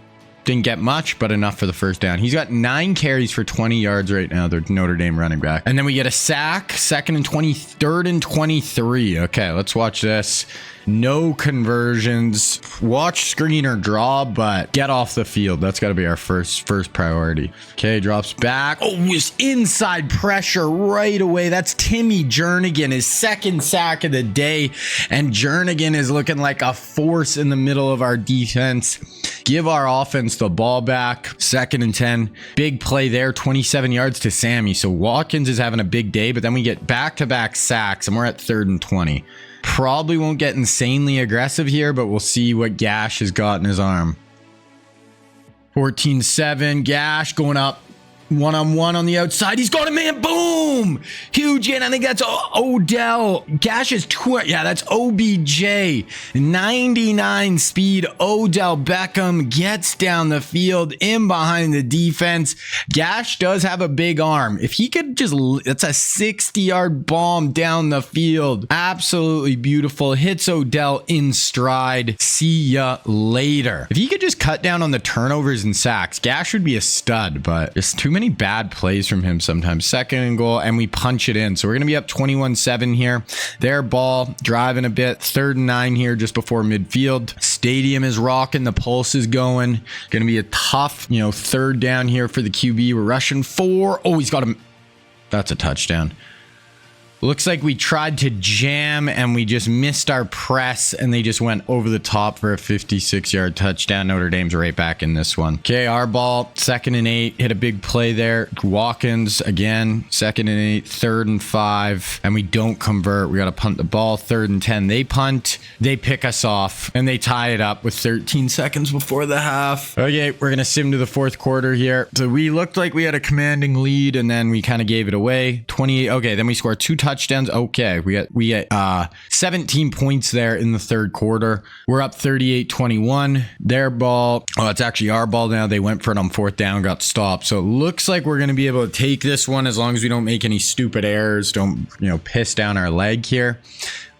didn't get much, but enough for the first down. He's got 9 carries for 20 yards right now, the Notre Dame running back. And then we get a sack, 2nd and 20, 3rd and 23. Okay, let's watch this. No conversions. Watch screen or draw, but get off the field. That's got to be our first priority. Okay, drops back. Oh, was inside pressure right away. That's Timmy Jernigan, his 2nd sack of the day. And Jernigan is looking like a force in the middle of our defense. Give our offense the ball back. 2nd and 10. Big play there, 27 yards to Sammy. So Watkins is having a big day, but then we get back-to-back sacks, and we're at 3rd and 20. Probably won't get insanely aggressive here, but we'll see what Gash has got in his arm. 14-7. Gash going up. 1-on-1 on the outside. He's got a man. Boom. Huge in. I think that's Odell. Gash is that's OBJ. 99 speed. Odell Beckham gets down the field in behind the defense. Gash does have a big arm. If he could just, that's a 60-yard bomb down the field. Absolutely beautiful. Hits Odell in stride. See ya later. If he could just cut down on the turnovers and sacks, Gash would be a stud, but just too many bad plays from him sometimes. 2nd and goal, and we punch it in. So we're going to be up 21-7 here. Their ball, driving a bit. 3rd and 9 here just before midfield. Stadium is rocking. The pulse is going. Going to be a tough, 3rd down here for the QB. We're rushing 4. Oh, he's got him. That's a touchdown. Looks like we tried to jam and we just missed our press and they just went over the top for a 56-yard touchdown. Notre Dame's right back in this one. Okay, our ball, 2nd and 8. Hit a big play there. Watkins again, 2nd and 8, 3rd and 5. And we don't convert. We got to punt the ball. 3rd and 10. They punt. They pick us off and they tie it up with 13 seconds before the half. Okay, we're going to sim to the 4th quarter here. So we looked like we had a commanding lead and then we kind of gave it away. 28. Okay, then we score 2 touchdowns. Okay, we get 17 points there in the 3rd quarter. We're up 38-21. Their ball. Oh, it's actually our ball now. They went for it on 4th down, got stopped. So it looks like we're going to be able to take this one as long as we don't make any stupid errors. Don't, piss down our leg here.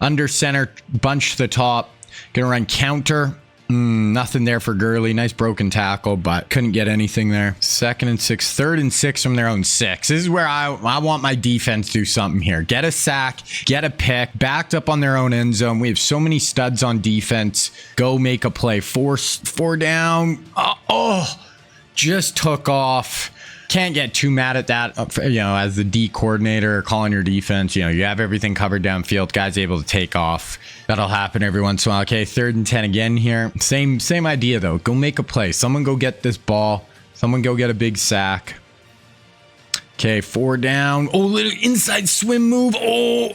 Under center, bunch to the top. Gonna run counter. Nothing there for Gurley. Nice broken tackle, but couldn't get anything there. 2nd and 6, 3rd and 6 from their own 6. This is where I want my defense to do something here. Get a sack, get a pick, backed up on their own end zone. We have so many studs on defense. Go make a play. 4 down. Just took off. Can't get too mad at that, as the D coordinator calling your defense. You have everything covered downfield. Guys able to take off. That'll happen every once in a while. Okay, 3rd and 10 again here. Same idea, though. Go make a play. Someone go get this ball. Someone go get a big sack. Okay, 4 down. Oh, little inside swim move. Oh,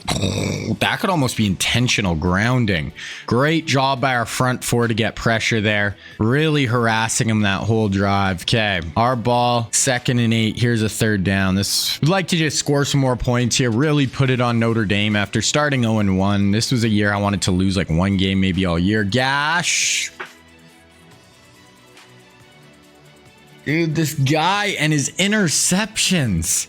that could almost be intentional grounding. Great job by our front 4 to get pressure there. Really harassing him that whole drive. Okay, our ball, 2nd and 8. Here's a 3rd down. We'd like to just score some more points here. Really put it on Notre Dame after starting 0-1. This was a year I wanted to lose like 1 game maybe all year. Gash. Dude, this guy and his interceptions.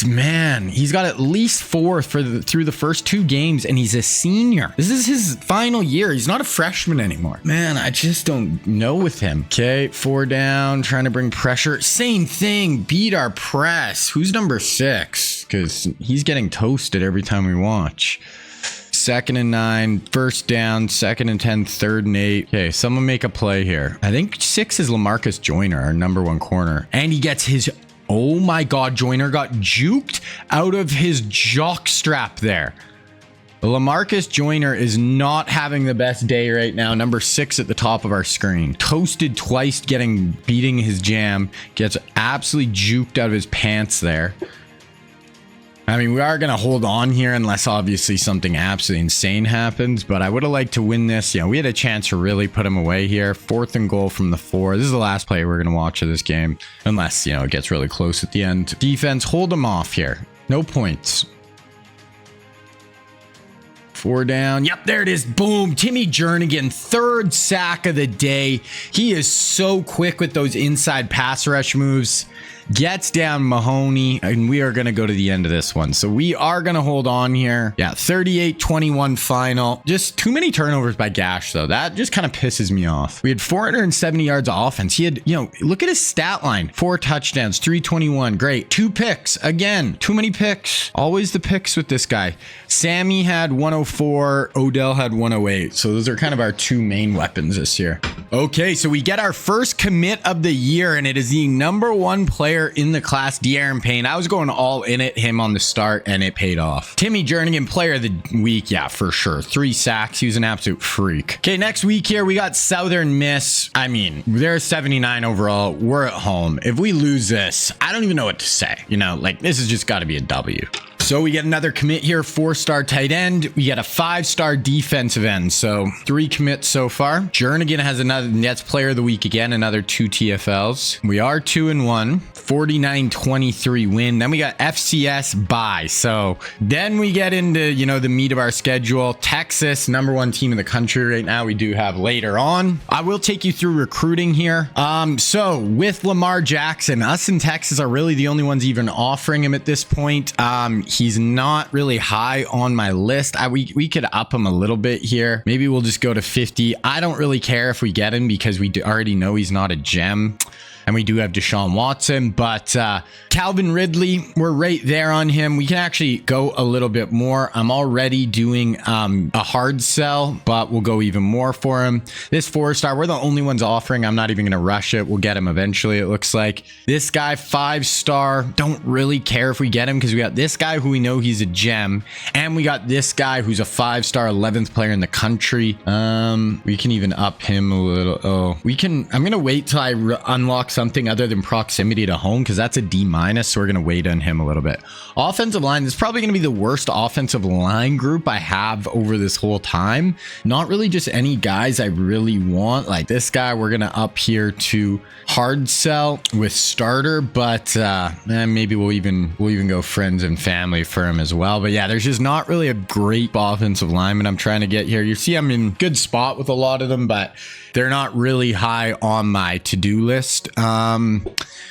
Man, he's got at least 4 through the first 2 games, and he's a senior. This is his final year. He's not a freshman anymore. Man, I just don't know with him. Okay, 4 down, trying to bring pressure. Same thing, beat our press. Who's number 6? Because he's getting toasted every time we watch. 2nd and 9, 1st down, 2nd and 10, 3rd and 8. Okay, someone make a play here. I think 6 is LaMarcus Joyner, our number 1 corner. And he gets his... Oh my God, Joyner got juked out of his jock strap there. LaMarcus Joyner is not having the best day right now. Number 6 at the top of our screen. Toasted twice, beating his jam. Gets absolutely juked out of his pants there. I mean, we are going to hold on here unless obviously something absolutely insane happens, but I would have liked to win this. Yeah, we had a chance to really put him away here. 4th and goal from the 4. This is the last play we're going to watch of this game, unless, it gets really close at the end. Defense, hold him off here. No points. 4 down. Yep, there it is. Boom. Timmy Jernigan, 3rd sack of the day. He is so quick with those inside pass rush moves. Gets down Mahoney, and we are going to go to the end of this one. So we are going to hold on here. Yeah, 38-21 final. Just too many turnovers by Gash, though. That just kind of pisses me off. We had 470 yards of offense. He had, look at his stat line. 4 touchdowns, 321. Great. 2 picks. Again, too many picks. Always the picks with this guy. Sammy had 104. Odell had 108. So those are kind of our 2 main weapons this year. Okay, so we get our first commit of the year, and it is the number 1 player in the class, De'Aaron Payne. I was going all in at him on the start, and it paid off. Timmy Jernigan, player of the week. Yeah, for sure. 3 sacks. He was an absolute freak. Okay, next week here, we got Southern Miss. I mean, they're 79 overall. We're at home. If we lose this, I don't even know what to say. This has just got to be a W. So we get another commit here, 4-star tight end. We get a 5-star defensive end. So 3 commits so far. Jernigan has another Nets player of the week again, another 2 TFLs. We are 2-1, 49-23 win. Then we got FCS bye. So then we get into, the meat of our schedule. Texas, number 1 team in the country right now. We do have later on. I will take you through recruiting here. So with Lamar Jackson, us in Texas are really the only ones even offering him at this point. He's not really high on my list. We could up him a little bit here. Maybe we'll just go to 50. I don't really care if we get him because we already know he's not a gem. And we do have Deshaun Watson, but Calvin Ridley, we're right there on him. We can actually go a little bit more. I'm already doing a hard sell, but we'll go even more for him. This 4-star, we're the only ones offering. I'm not even going to rush it. We'll get him eventually, it looks like. This guy, 5-star, don't really care if we get him because we got this guy who we know he's a gem, and we got this guy who's a 5-star 11th player in the country. We can even up him a little. Oh, we can. I'm going to wait till I unlock something other than proximity to home because that's a D-, so we're going to wait on him a little bit. Offensive line, this is probably going to be the worst offensive line group I have over this whole time. Not really just any guys I really want. Like this guy, we're going to up here to hard sell with starter, but maybe we'll even go friends and family for him as well. But yeah, there's just not really a great offensive lineman I'm trying to get here. You see I'm in good spot with a lot of them, but they're not really high on my to-do list.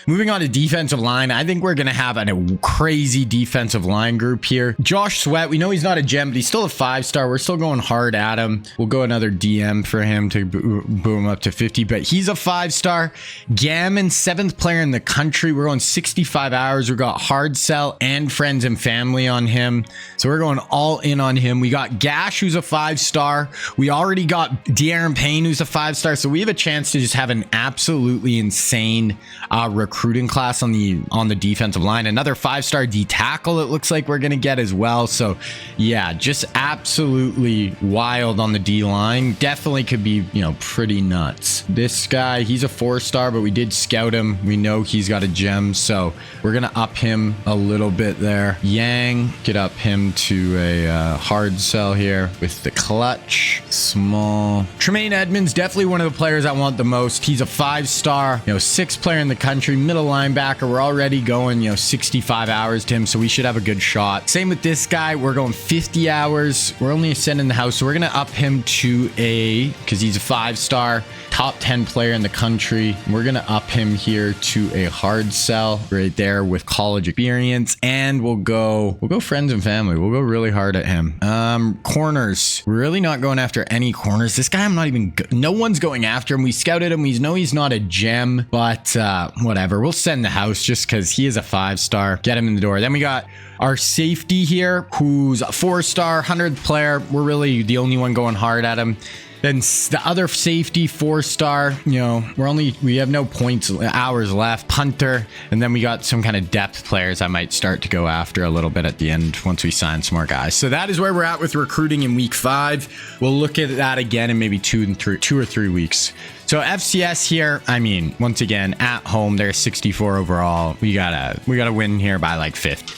Moving on to defensive line, I think we're going to have a crazy defensive line group here. Josh Sweat, we know he's not a gem, but he's still a 5-star. We're still going hard at him. We'll go another DM for him to boom up to 50, but he's a 5-star. Gammon, 7th player in the country. We're going 65 hours. We got hard sell and friends and family on him. So we're going all in on him. We got Gash, who's a 5-star. We already got De'Aaron Payne, who's a 5-star. So we have a chance to just have an absolutely insane recruiting class on the defensive line. Another 5-star D tackle it looks like we're going to get as well. So yeah, just absolutely wild on the D line. Definitely could be, pretty nuts. This guy, he's a 4-star, but we did scout him. We know he's got a gem, so we're going to up him a little bit there. Yang, get up him to a hard sell here with the clutch. Small. Tremaine Edmonds, definitely one of the players I want the most. He's a 5-star, 6th player in the country, middle linebacker. We're already going, 65 hours to him, so we should have a good shot. Same with this guy. We're going 50 hours. We're only sending the house, so we're going to up him to because he's a 5-star. top 10 player in the country. We're going to up him here to a hard sell right there with college experience. And we'll go friends and family. We'll go really hard at him. Corners. We're really not going after any corners. This guy, I'm not even, no one's going after him. We scouted him. We know he's not a gem, but whatever. We'll send the house just because he is a 5-star. Get him in the door. Then we got our safety here, who's a 4-star, 100th player. We're really the only one going hard at him. Then the other safety, 4-star, you know, we have no hours left. Punter. And then we got some kind of depth players I might start to go after a little bit at the end once we sign some more guys. So that is where we're at with recruiting in week 5. We'll look at that again in maybe 2 or 3 weeks. So FCS here, I mean, once again, at home, they're 64 overall. We gotta win here by like 50.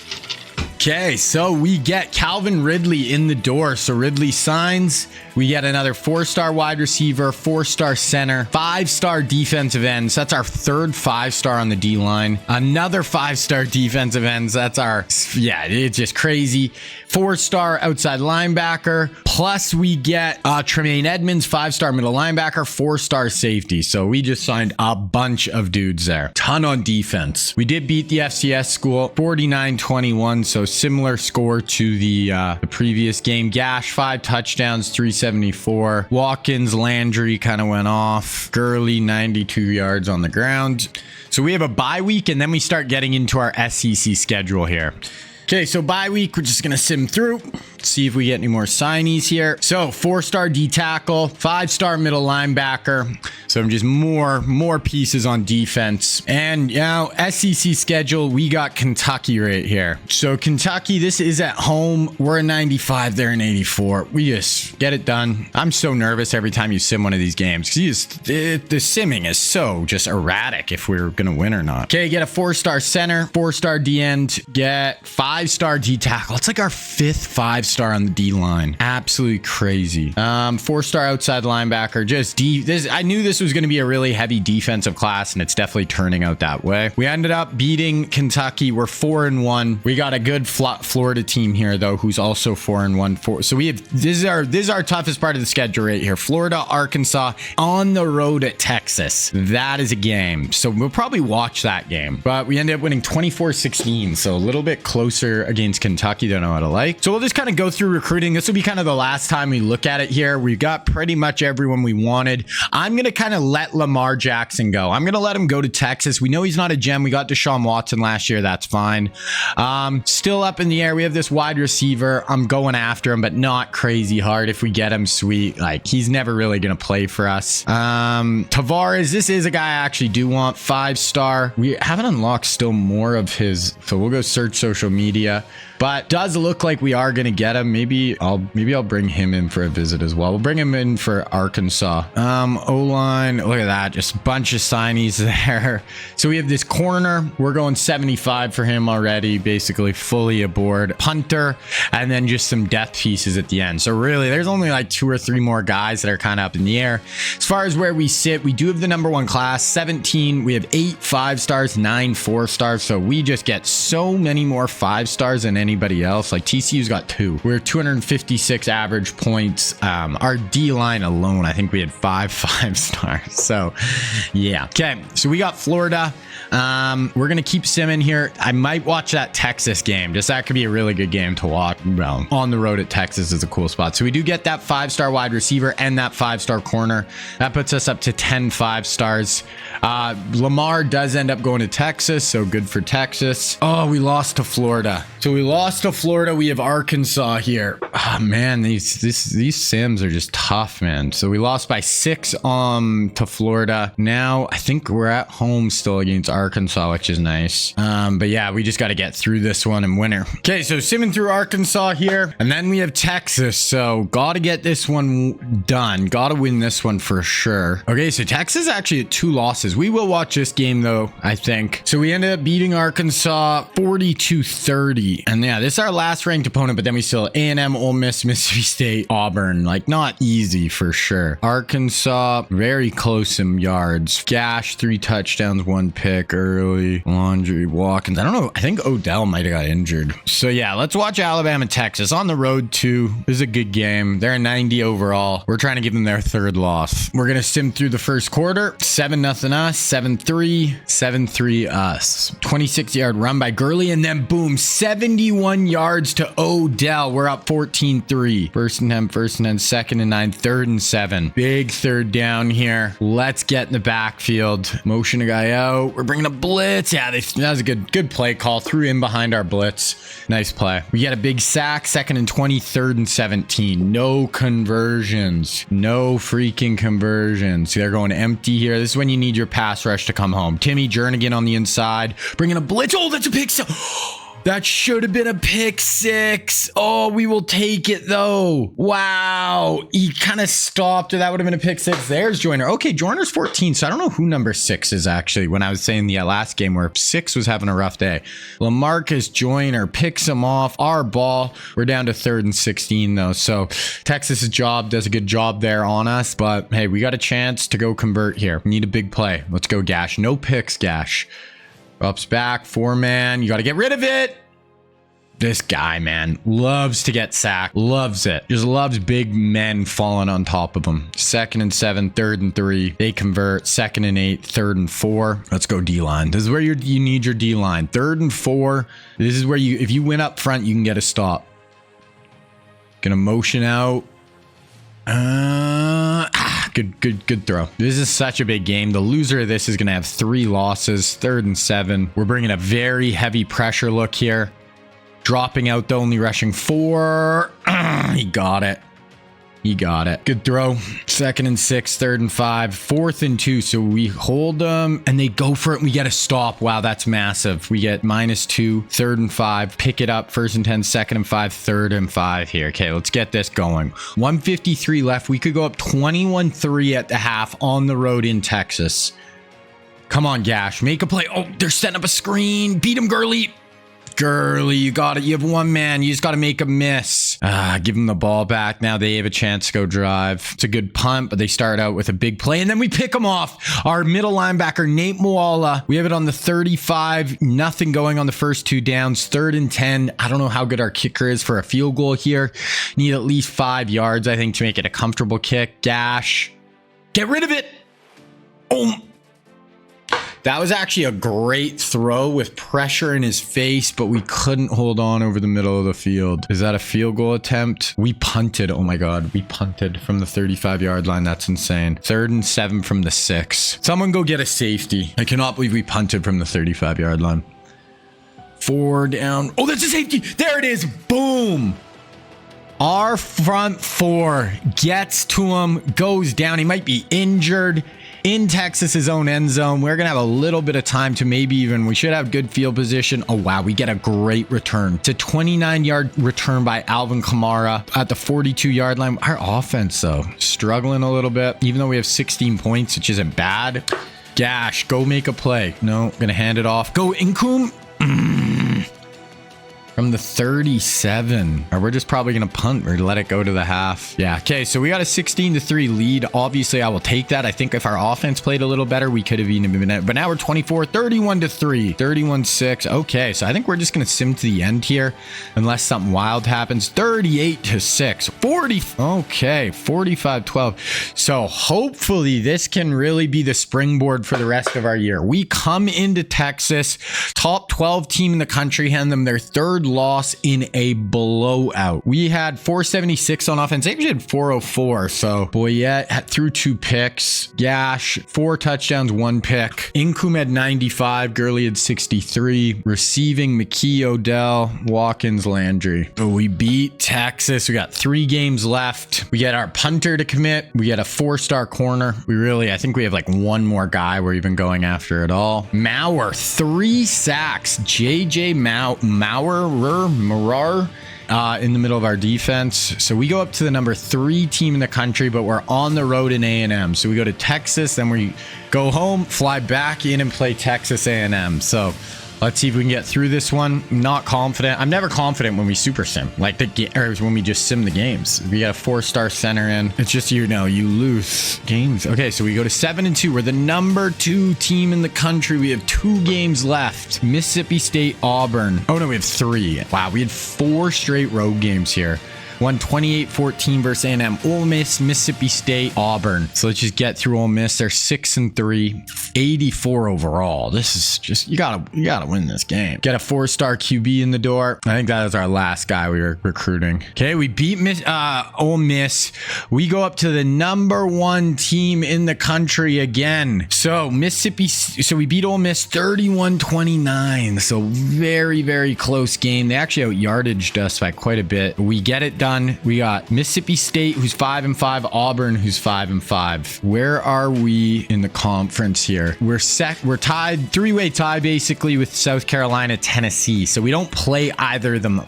Okay, so we get Calvin Ridley in the door. So Ridley signs. We get another 4-star wide receiver, 4-star center, 5-star defensive ends. That's our third 5-star on the D line. Another 5-star defensive ends. That's our, yeah, it's just crazy. 4-star outside linebacker. Plus we get Tremaine Edmonds, 5-star middle linebacker, 4-star safety. So we just signed a bunch of dudes there. Ton on defense. We did beat the FCS school 49-21. So similar score to the previous game. Gash, 5 touchdowns, 374. Watkins, Landry kind of went off. Gurley, 92 yards on the ground. So we have a bye week, and then we start getting into our SEC schedule here. Okay, so bye week, we're just going to sim through, see if we get any more signees here. So 4-star D tackle, 5-star middle linebacker. So just more pieces on defense. And you know, SEC schedule, we got Kentucky right here. So Kentucky, this is at home. We're a 95, they're an 84. We just get it done. I'm so nervous every time you sim one of these games because the simming is so just erratic if we're going to win or not. Okay, get a 4-star center, 4-star D end, get 5-star D tackle. It's like our 5th 5-star on the D line. Absolutely crazy. 4-star outside linebacker. Just I knew this was going to be a really heavy defensive class, and it's definitely turning out that way. We ended up beating Kentucky. We're 4-1. We got a good Florida team here though, who's also 4-1. So we have this is our toughest part of the schedule right here. Florida, Arkansas, on the road at Texas. That is a game. So we'll probably watch that game. But we ended up winning 24-16. So a little bit closer against Kentucky than I would have liked. So we'll just kind of go through recruiting. This will be kind of the last time we look at it here. We've got pretty much everyone we wanted. I'm going to kind of let Lamar Jackson go. I'm going to let him go to Texas. We know he's not a gem. We got Deshaun Watson last year. That's fine. Still up in the air. We have this wide receiver. I'm going after him, but not crazy hard. If we get him, sweet. Like, he's never really going to play for us. Tavares, this is a guy I actually do want. 5-star. We haven't unlocked still more of his, so we'll go search social media. But does look like we are going to get him. Maybe I'll bring him in for a visit as well. We'll bring him in for Arkansas. O-line, look at that. Just a bunch of signees there. So we have this corner. We're going 75 for him already. Basically fully aboard. Punter. And then just some depth pieces at the end. So really, there's only like 2 or 3 more guys that are kind of up in the air. As far as where we sit, we do have the #1 class, 17. We have 8 5-stars, 9 4-stars. So we just get so many more 5-stars than anybody else. Like TCU's got 2. We're 256 average points. Our D line alone, I think we had 5 5-stars. So yeah. Okay, so we got Florida. We're gonna keep simming here. I might watch that Texas game. Just that could be a really good game to watch. Well, on the road at Texas is a cool spot. So we do get that 5-star wide receiver and that 5-star corner. That puts us up to 10 5-stars. Lamar does end up going to Texas, so good for Texas. Oh, we lost to Florida. So we lost to Florida. We have Arkansas here. Oh man, these sims are just tough, man. So we lost by 6 to Florida. Now I think we're at home still against Arkansas, which is nice. But yeah, we just got to get through this one and win her. Okay, so simming through Arkansas here, and then we have Texas. So gotta get this one done. Gotta win this one for sure. Okay, so Texas actually at 2 losses. We will watch this game though, I think. So we ended up beating Arkansas 42-30. And yeah, this is our last ranked opponent, but then we still still A&M, Ole Miss, Mississippi State, Auburn. Like, not easy for sure. Arkansas, very close in yards. Gash, 3 touchdowns, 1 pick early. Laundry, Watkins. I don't know. I think Odell might have got injured. So yeah, let's watch Alabama, Texas on the road too. This is a good game. They're 90 overall. We're trying to give them their 3rd loss. We're going to sim through the first quarter. 7-0 us, 7-3, 7-3 us. 26-yard run by Gurley, and then boom, 71 yards to Odell. We're up 14-3. 1st and 10, 1st and 10, 2nd and 9, 3rd and 7. Big 3rd down here. Let's get in the backfield. Motion a guy out. We're bringing a blitz. Yeah, that was a good play call. Threw in behind our blitz. Nice play. We get a big sack. 2nd and 20, 3rd and 17. No conversions. No freaking conversions. They're going empty here. This is when you need your pass rush to come home. Timmy Jernigan on the inside. Bringing a blitz. Oh, that's a pick. That should have been a pick 6. Oh, we will take it though. Wow. He kind of stopped. That would have been a pick 6. There's Joyner. Okay, Joyner's 14. So I don't know who number 6 is actually when I was saying the last game where 6 was having a rough day. LaMarcus Joyner picks him off. Our ball. We're down to 3rd and 16 though. So Texas's job does a good job there on us. But hey, we got a chance to go convert here. We need a big play. Let's go, Gash. No picks, Gash. Ups back, 4-man. You got to get rid of it. This guy, man, loves to get sacked. Loves it. Just loves big men falling on top of him. 2nd and 7, 3rd and 3. They convert. 2nd and 8, 3rd and 4. Let's go D-line. This is where you need your D-line. 3rd and 4. This is where if you win up front, you can get a stop. Gonna motion out. Good throw. This is such a big game. The loser of this is going to have 3 losses. 3rd and 7. We're bringing a very heavy pressure look here. Dropping out, though, only rushing 4. He got it. He got it. Good throw. 2nd and 6, 3rd and 5, 4th and 2. So we hold them and they go for it. And we get a stop. Wow, that's massive. We get -2, 3rd and 5. Pick it up. 1st and 10, 2nd and 5, 3rd and 5 here. Okay, let's get this going. 1:53 left. We could go up 21-3 at the half on the road in Texas. Come on, Gash. Make a play. Oh, they're setting up a screen. Beat him, Gurley. Gurley, you got it. You have 1 man. You just got to make a miss. Give them the ball back. Now they have a chance to go drive. It's a good punt, but they start out with a big play, and then we pick them off. Our middle linebacker, Nate Moala. We have it on the 35. Nothing going on the first 2 downs. 3rd and 10. I don't know how good our kicker is for a field goal here. Need at least 5 yards, I think, to make it a comfortable kick. Gash. Get rid of it. Oh, that was actually a great throw with pressure in his face, but we couldn't hold on over the middle of the field. Is that a field goal attempt? We punted. Oh my God. We punted from the 35-yard line. That's insane. 3rd and 7 from the 6. Someone go get a safety. I cannot believe we punted from the 35-yard line. 4 down. Oh, that's a safety. There it is. Boom. Our front 4 gets to him, goes down. He might be injured. In Texas's own end zone. We're going to have a little bit of time to we should have good field position. Oh, wow. We get a great return. It's a 29-yard return by Alvin Kamara at the 42-yard line. Our offense, though, struggling a little bit, even though we have 16 points, which isn't bad. Gash, go make a play. No, going to hand it off. Go Incoom. From the 37. Or we're just probably going to punt or let it go to the half. Yeah. Okay. So we got a 16-3 lead. Obviously, I will take that. I think if our offense played a little better, we could have even been it. But now we're 31-3, 31-6. Okay. So I think we're just going to sim to the end here unless something wild happens. 38-6. 40. Okay. 45-12. So hopefully this can really be the springboard for the rest of our year. We come into Texas, top 12 team in the country, hand them their 3rd loss in a blowout. We had 476 on offense. They actually had 404. So Boyette threw 2 picks. Gash 4 touchdowns, 1 pick. Incoom had 95. Gurley had 63. Receiving McKee, Odell, Watkins, Landry. So we beat Texas. We got 3 games left. We get our punter to commit. We get a 4-star corner. I think we have like 1 more guy we're even going after at all. Maurer, 3 sacks. JJ Maurer in the middle of our defense. So we go up to the number 3 team in the country, but we're on the road in A&M. So we go to Texas, then we go home, fly back in and play Texas A&M. So Let's see if we can get through this one. Not confident. I'm never confident when we super sim, like or when we just sim the games. We got a 4-star center in. It's just, you lose games. Okay, so we go to 7-2. We're the number 2 team in the country. We have 2 games left. Mississippi State, Auburn. Oh no, we have 3. Wow, we had 4 straight road games here. Won 28-14 versus A&M, Ole Miss, Mississippi State, Auburn. So let's just get through Ole Miss. They're 6-3, 84 overall. This is just, you gotta win this game. Get a 4-star QB in the door. I think that is our last guy we were recruiting. Okay, we beat Ole Miss. We go up to the number 1 team in the country again. So we beat Ole Miss 31-29. So very, very close game. They actually out-yardaged us by quite a bit. We get it done. We got Mississippi State, who's 5-5, Auburn, who's 5-5. Where are we in the conference here? We're tied, 3-way tie basically with South Carolina, Tennessee. So we don't play either of them,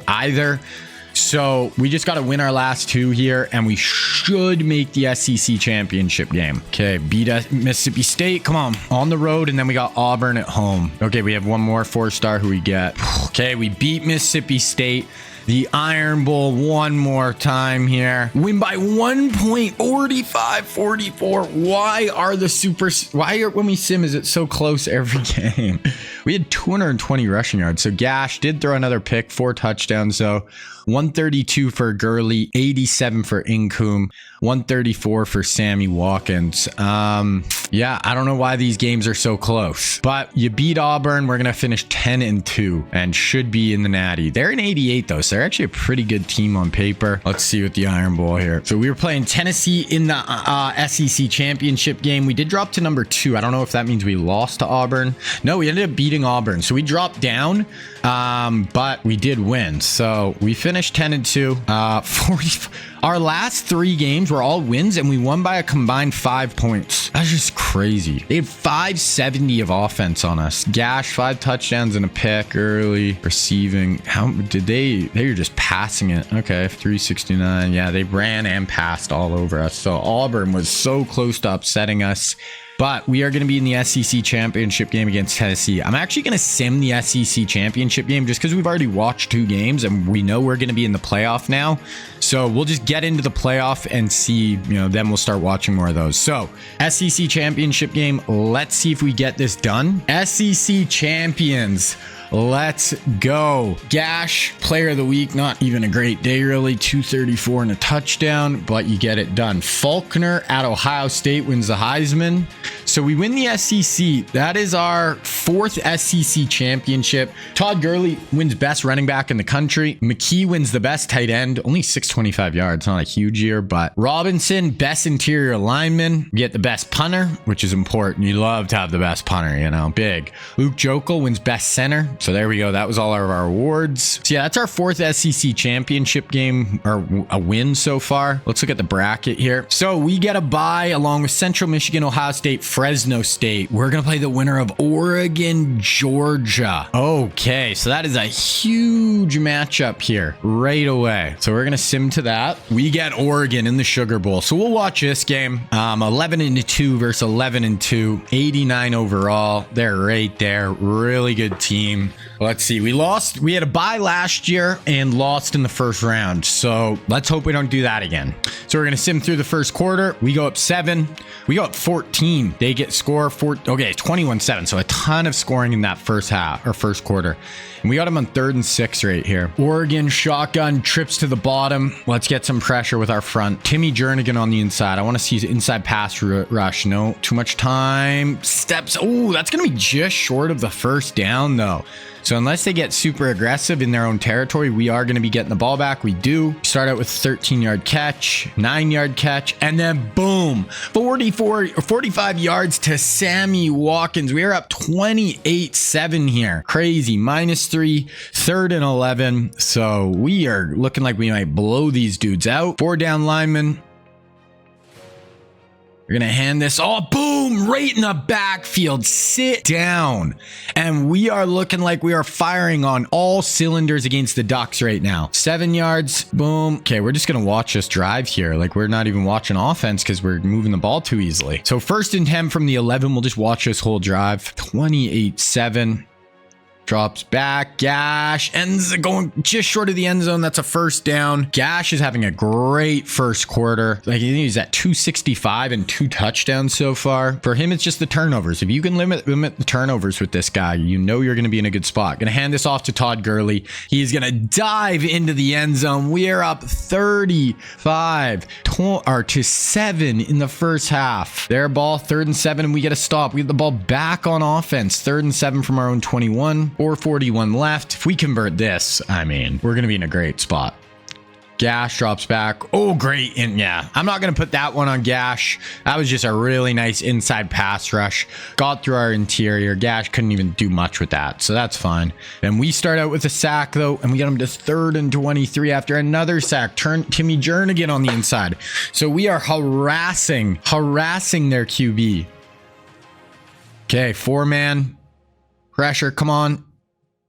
either. So we just got to win our last 2 here, and we should make the SEC championship game. Okay, beat us, Mississippi State. Come on the road, and then we got Auburn at home. Okay, we have one more 4-star who we get. Okay, we beat Mississippi State. The Iron Bowl one more time here. Win by 1 point, 45-44. Why when we sim is it so close every game? We had 220 rushing yards. So Gash did throw another pick, 4 touchdowns though. 132 for Gurley, 87 for Incoom, 134 for Sammy Watkins. Yeah, I don't know why these games are so close, but you beat Auburn. We're going to finish 10-2 and should be in the Natty. They're in 88 though, so they're actually a pretty good team on paper. Let's see with the Iron Bowl here. So we were playing Tennessee in the SEC championship game. We did drop to number 2. I don't know if that means we lost to Auburn. No, we ended up beating Auburn. So we dropped down, but we did win. So we finished 10-2. Our last 3 games were all wins, and we won by a combined 5 points. That's just crazy. They had 570 of offense on us. Gash, 5 touchdowns and a pick early. Receiving. How did they were just passing it. Okay, 369. Yeah, they ran and passed all over us. So Auburn was so close to upsetting us. But we are going to be in the SEC championship game against Tennessee. I'm actually going to sim the SEC championship game just because we've already watched 2 games and we know we're going to be in the playoff now. So we'll just get into the playoff and see, then we'll start watching more of those. So SEC championship game. Let's see if we get this done. SEC champions. Let's go. Gash, player of the week. Not even a great day, really. 234 and a touchdown, but you get it done. Faulkner at Ohio State wins the Heisman. So we win the SEC. That is our 4th SEC championship. Todd Gurley wins best running back in the country. McKee wins the best tight end. Only 625 yards. Not a huge year, but Robinson, best interior lineman. We get the best punter, which is important. You love to have the best punter, big. Luke Jokel wins best center. So there we go. That was all of our awards. So yeah, that's our 4th SEC championship game, or a win so far. Let's look at the bracket here. So we get a bye along with Central Michigan, Ohio State, Fresno State. We're going to play the winner of Oregon, Georgia. Okay, so that is a huge matchup here right away. So we're going to sim to that. We get Oregon in the Sugar Bowl. So we'll watch this game. 11-2 versus 11-2, 89 overall. They're right there. Really good team. Let's see. We had a bye last year and lost in the first round. So let's hope we don't do that again. So we're going to sim through the first quarter. We go up 7. We go up 14. They get score 4. Okay, 21-7. So a ton of scoring in that first half or first quarter. And we got them on 3rd and 6 right here. Oregon shotgun trips to the bottom. Let's get some pressure with our front. Timmy Jernigan on the inside. I want to see his inside pass rush. No, too much time. Steps. Oh, that's going to be just short of the first down though. So unless they get super aggressive in their own territory, we are going to be getting the ball back. We do start out with 13-yard catch, 9-yard catch, and then boom, 45 yards to Sammy Watkins. We are up 28-7 here. Crazy. -3, 3rd and 11. So we are looking like we might blow these dudes out. 4 down linemen. We're going to hand this all, boom, right in the backfield. Sit down. And we are looking like we are firing on all cylinders against the Ducks right now. 7 yards, boom. Okay, we're just going to watch this drive here. Like, we're not even watching offense because we're moving the ball too easily. So 1st and 10 from the 11. We'll just watch this whole drive. 28-7. Drops back. Gash ends going just short of the end zone. That's a first down. Gash is having a great first quarter. Like, he's at 265 and 2 touchdowns so far. For him, it's just the turnovers. If you can limit the turnovers with this guy, you know you're going to be in a good spot. Going to hand this off to Todd Gurley. He's going to dive into the end zone. We are up 35 to 7 in the first half. Their ball, 3rd and 7, and we get a stop. We get the ball back on offense. 3rd and 7 from our own 21. 4:41 left. If we convert this, I mean, we're going to be in a great spot. Gash drops back. Oh, great. And yeah, I'm not going to put that one on Gash. That was just a really nice inside pass rush. Got through our interior. Gash couldn't even do much with that, so that's fine. And we start out with a sack, though, and we get him to 3rd and 23 after another sack. Turn Timmy Jernigan on the inside. So we are harassing their QB. Okay, 4-man pressure. Come on.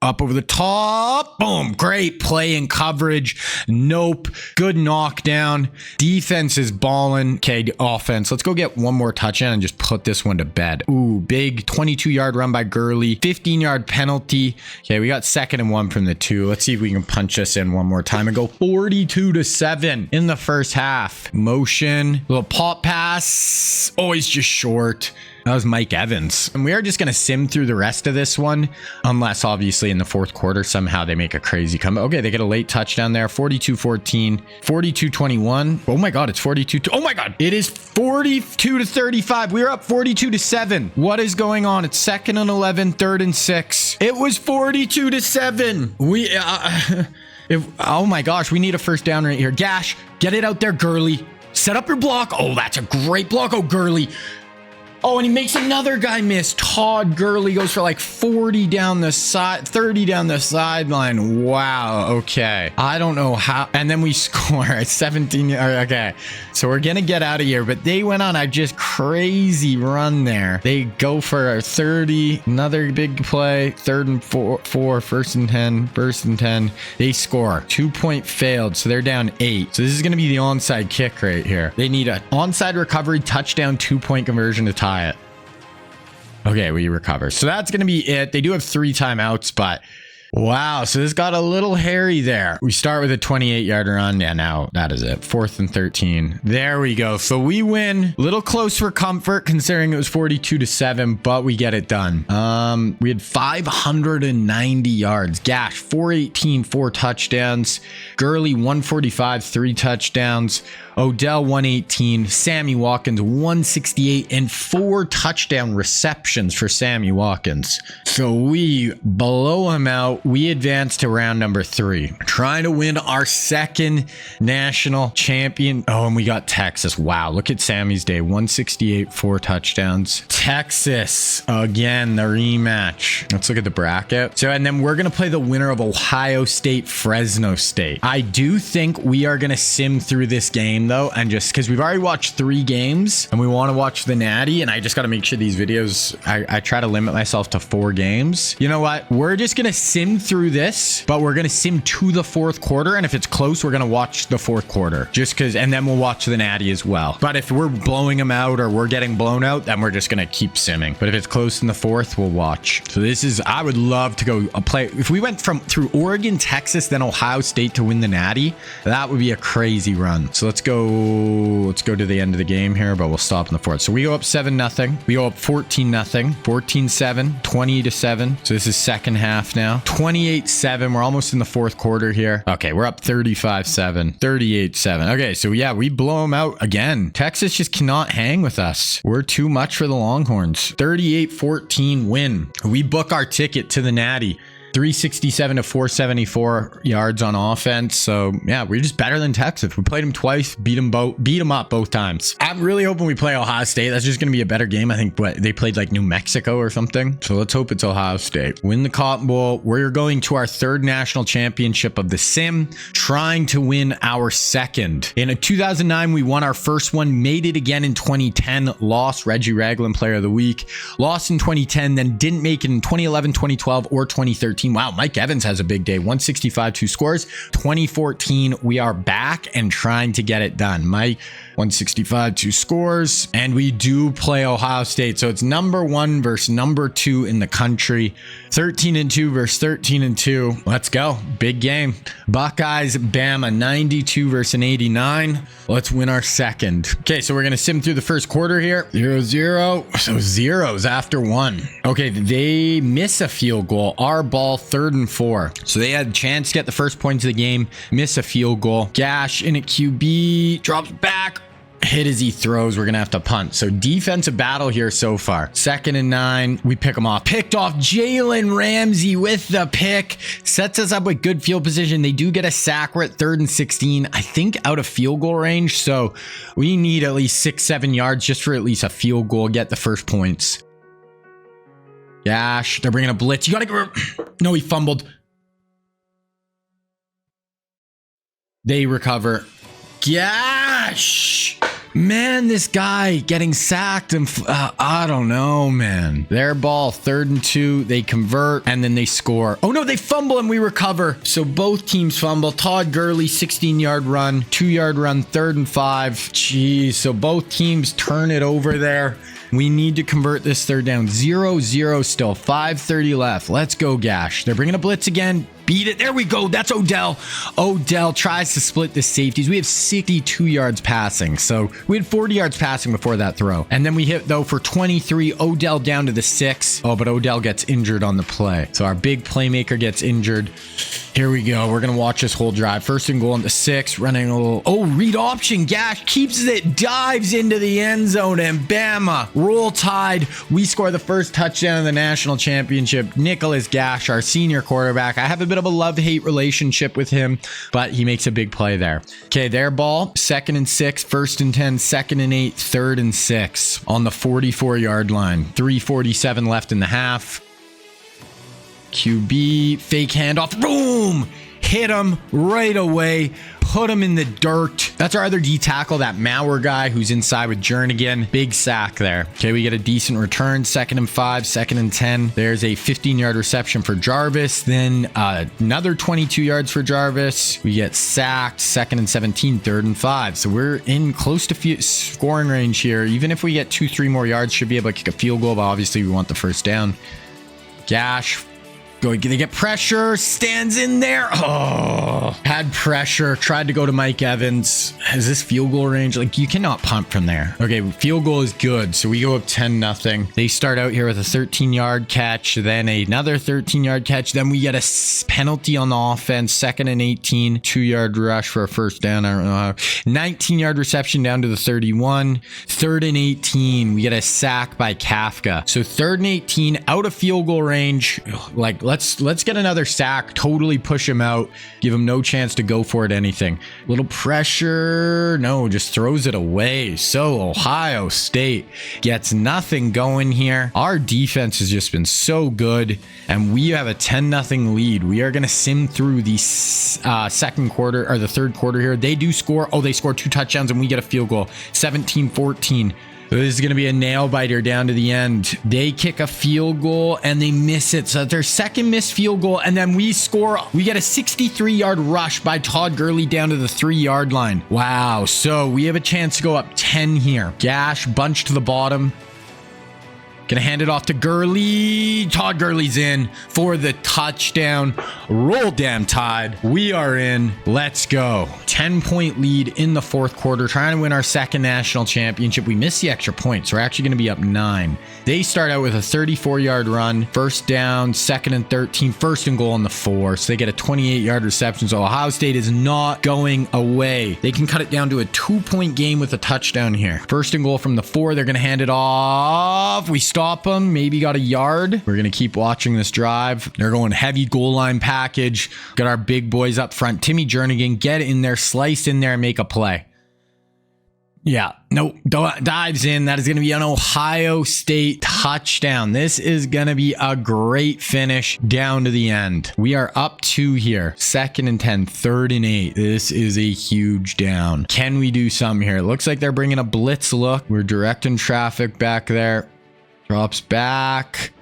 Up over the top. Boom. Great play and coverage. Nope. Good knockdown. Defense is balling. Okay, offense. Let's go get one more touchdown and just put this one to bed. Ooh, big 22-yard run by Gurley. 15-yard penalty. Okay, we got 2nd and 1 from the 2. Let's see if we can punch this in one more time and go 42-7 in the first half. Motion. Little pop pass. Oh, he's just short. That was Mike Evans. And we are just going to sim through the rest of this one, unless obviously in the 4th quarter, somehow they make a crazy comeback. Okay, they get a late touchdown there. 42-14, 42-21. Oh my God, it's 42. Oh my God, it is 42-35. We are up 42-7. What is going on? It's 2nd and 11, 3rd and 6. It was 42-7. Oh my gosh, we need a first down right here. Gash, get it out there, Gurley. Set up your block. Oh, that's a great block. Oh, Gurley. Oh, and he makes another guy miss. Todd Gurley goes for like 40 down the side, 30 down the sideline. Wow. Okay. I don't know how. And then we score at 17. Okay. So we're going to get out of here. But they went on a just crazy run there. They go for a 30. Another big play. 3rd and 4. 1st and 10. 1st and 10. They score. 2-point failed. So they're down 8. So this is going to be the onside kick right here. They need an onside recovery, touchdown, 2-point conversion to tie it. Okay, we recover. So that's going to be it. They do have 3 timeouts, but wow. So this got a little hairy there. We start with a 28-yard run. Yeah, now that is it. 4th and 13. There we go. So we win. A little close for comfort considering it was 42-7, but we get it done. We had 590 yards. Gash, 418, 4 touchdowns. Gurley, 145, 3 touchdowns. Odell, 118. Sammy Watkins, 168, and 4 touchdown receptions for Sammy Watkins. So we blow him out. We advance to round number 3. Trying to win our 2nd national champion. Oh, and we got Texas. Wow. Look at Sammy's day. 168, 4 touchdowns. Texas. Again, the rematch. Let's look at the bracket. So, and then we're going to play the winner of Ohio State, Fresno State. I do think we are going to sim through this game, though, and just because we've already watched 3 games and we want to watch the Natty, and I just got to make sure these videos, I try to limit myself to 4 games. You know what? We're just going to sim through this, but we're going to sim to the 4th quarter. And if it's close, we're going to watch the 4th quarter just because, and then we'll watch the Natty as well. But if we're blowing them out or we're getting blown out, then we're just going to keep simming. But if it's close in the 4th, we'll watch. So this is, I would love to go play. If we went through Oregon, Texas, then Ohio State to win the Natty, that would be a crazy run. So let's go to the end of the game here, but we'll stop in the 4th. So we go up 7-0. We go up 14-0, 14-7, 20-7. So this is 2nd half now. 28-7. We're almost in the 4th quarter here. Okay, we're up 35-7, 38-7. Okay, so yeah, we blow them out again. Texas just cannot hang with us. We're too much for the Longhorns. 38-14 win. We book our ticket to the Natty. 367 to 474 yards on offense. So yeah, we're just better than Texas. We played them twice, beat them up both times. I'm really hoping we play Ohio State. That's just going to be a better game. I think they played like New Mexico or something. So let's hope it's Ohio State. Win the Cotton Bowl. We're going to our 3rd national championship of the sim, trying to win our 2nd. In 2009, we won our first one, made it again in 2010, lost Reggie Ragland Player of the Week, lost in 2010, then didn't make it in 2011, 2012, or 2013. Wow, Mike Evans has a big day. 165, 2 scores. 2014, we are back and trying to get it done. 165, 2 scores. And we do play Ohio State. So it's number 1 versus number 2 in the country. 13-2 versus 13-2. Let's go. Big game. Buckeyes, Bama, 92 versus an 89. Let's win our second. Okay, so we're going to sim through the first quarter here. 0-0. So zeros after 1. Okay, they miss a field goal. Our ball, 3rd and 4. So they had a chance to get the first points of the game. Miss a field goal. Gash in at QB. Drops back. Hit as he throws. We're gonna have to punt. So defensive battle here so far. 2nd and 9. We pick them off. Picked off. Jalen Ramsey with the pick. Sets us up with good field position. They do get a sack. We're at 3rd and 16. I think out of field goal range. So we need at least 6-7 yards just for at least a field goal. Get the first points. Gash. They're bringing a blitz. You gotta go. No, he fumbled. They recover. Gash. Man, this guy getting sacked and I don't know, man. Their ball, 3rd and 2. They convert and then they score. Oh no, they fumble and we recover. So both teams fumble. Todd Gurley, 16-yard run, 2-yard run, 3rd and 5. Jeez. So both teams turn it over there. We need to convert this 3rd down. 0-0 still. 5:30 left. Let's go, Gash. They're bringing a blitz again. Beat it. There we go. That's Odell. Odell tries to split the safeties. We have 62 yards passing. So we had 40 yards passing before that throw. And then we hit, though, for 23. Odell down to the 6. Oh, but Odell gets injured on the play. So our big playmaker gets injured. Here we go. We're going to watch this whole drive. 1st and goal on the 6. Running a little... Oh, read option. Gash keeps it. Dives into the end zone. And Bama. Roll Tide. We score the first touchdown in the national championship. Nicholas Gash, our senior quarterback. I have a bit of a love-hate relationship with him, but he makes a big play there. Okay, their ball, 2nd and 6, 1st and 10, 2nd and 8, 3rd and 6 on the 44-yard line. 3:47 left in the half. QB, fake handoff, boom! Hit him right away. Put him in the dirt. That's our other D tackle, that Maurer guy who's inside with Jernigan. Big sack there. Okay, we get a decent return. 2nd and 5, 2nd and 10. There's a 15-yard reception for Jarvis. Then another 22 yards for Jarvis. We get sacked. 2nd and 17, 3rd and 5. So we're in close to scoring range here. Even if we get 2-3 more yards, should be able to kick a field goal, but obviously we want the first down. Gash. They get pressure, stands in there. Oh, had pressure, tried to go to Mike Evans. Is this field goal range? Like, you cannot punt from there. Okay, field goal is good. So we go up 10-0. They start out here with a 13-yard catch, then another 13-yard catch. Then we get a penalty on the offense, 2nd and 18, 2-yard rush for a first down. I don't know how. 19-yard reception down to the 31. 3rd and 18, we get a sack by Kafka. So 3rd and 18, out of field goal range. Like, let's get another sack, totally push him out, give him no chance to go for it, anything. Little pressure, no, just throws it away. So Ohio State gets nothing going here. Our defense has just been so good, and we have a 10-0 lead. We are going to sim through the 2nd quarter, or the 3rd quarter here. They do score. Oh, they score 2 touchdowns, and we get a field goal. 17-14. This is going to be a nail biter down to the end. They kick a field goal and they miss it. So their 2nd missed field goal, and then we score. We get a 63-yard rush by Todd Gurley down to the 3-yard line. Wow. So we have a chance to go up 10 here. Gash, bunch to the bottom. Gonna hand it off to Gurley. Todd Gurley's in for the touchdown. Roll damn Tide. We are in. Let's go. 10-point lead in the 4th quarter. Trying to win our 2nd national championship. We missed the extra point, so we're actually going to be up 9. They start out with a 34-yard run. 1st down, 2nd and 13. 1st and goal on the 4. So they get a 28-yard reception. So Ohio State is not going away. They can cut it down to a 2-point game with a touchdown here. 1st and goal from the 4. They're going to hand it off. We stop them. Maybe got a yard. We're going to keep watching this drive. They're going heavy goal line package. Got our big boys up front. Timmy Jernigan, get in there, slice in there, and make a play. Yeah, no, dives in. That is going to be an Ohio State touchdown. This is going to be a great finish down to the end. We are up 2 here. 2nd and 10, 3rd and 8. This is a huge down. Can we do something here? It looks like they're bringing a blitz look. We're directing traffic back there. Drops back.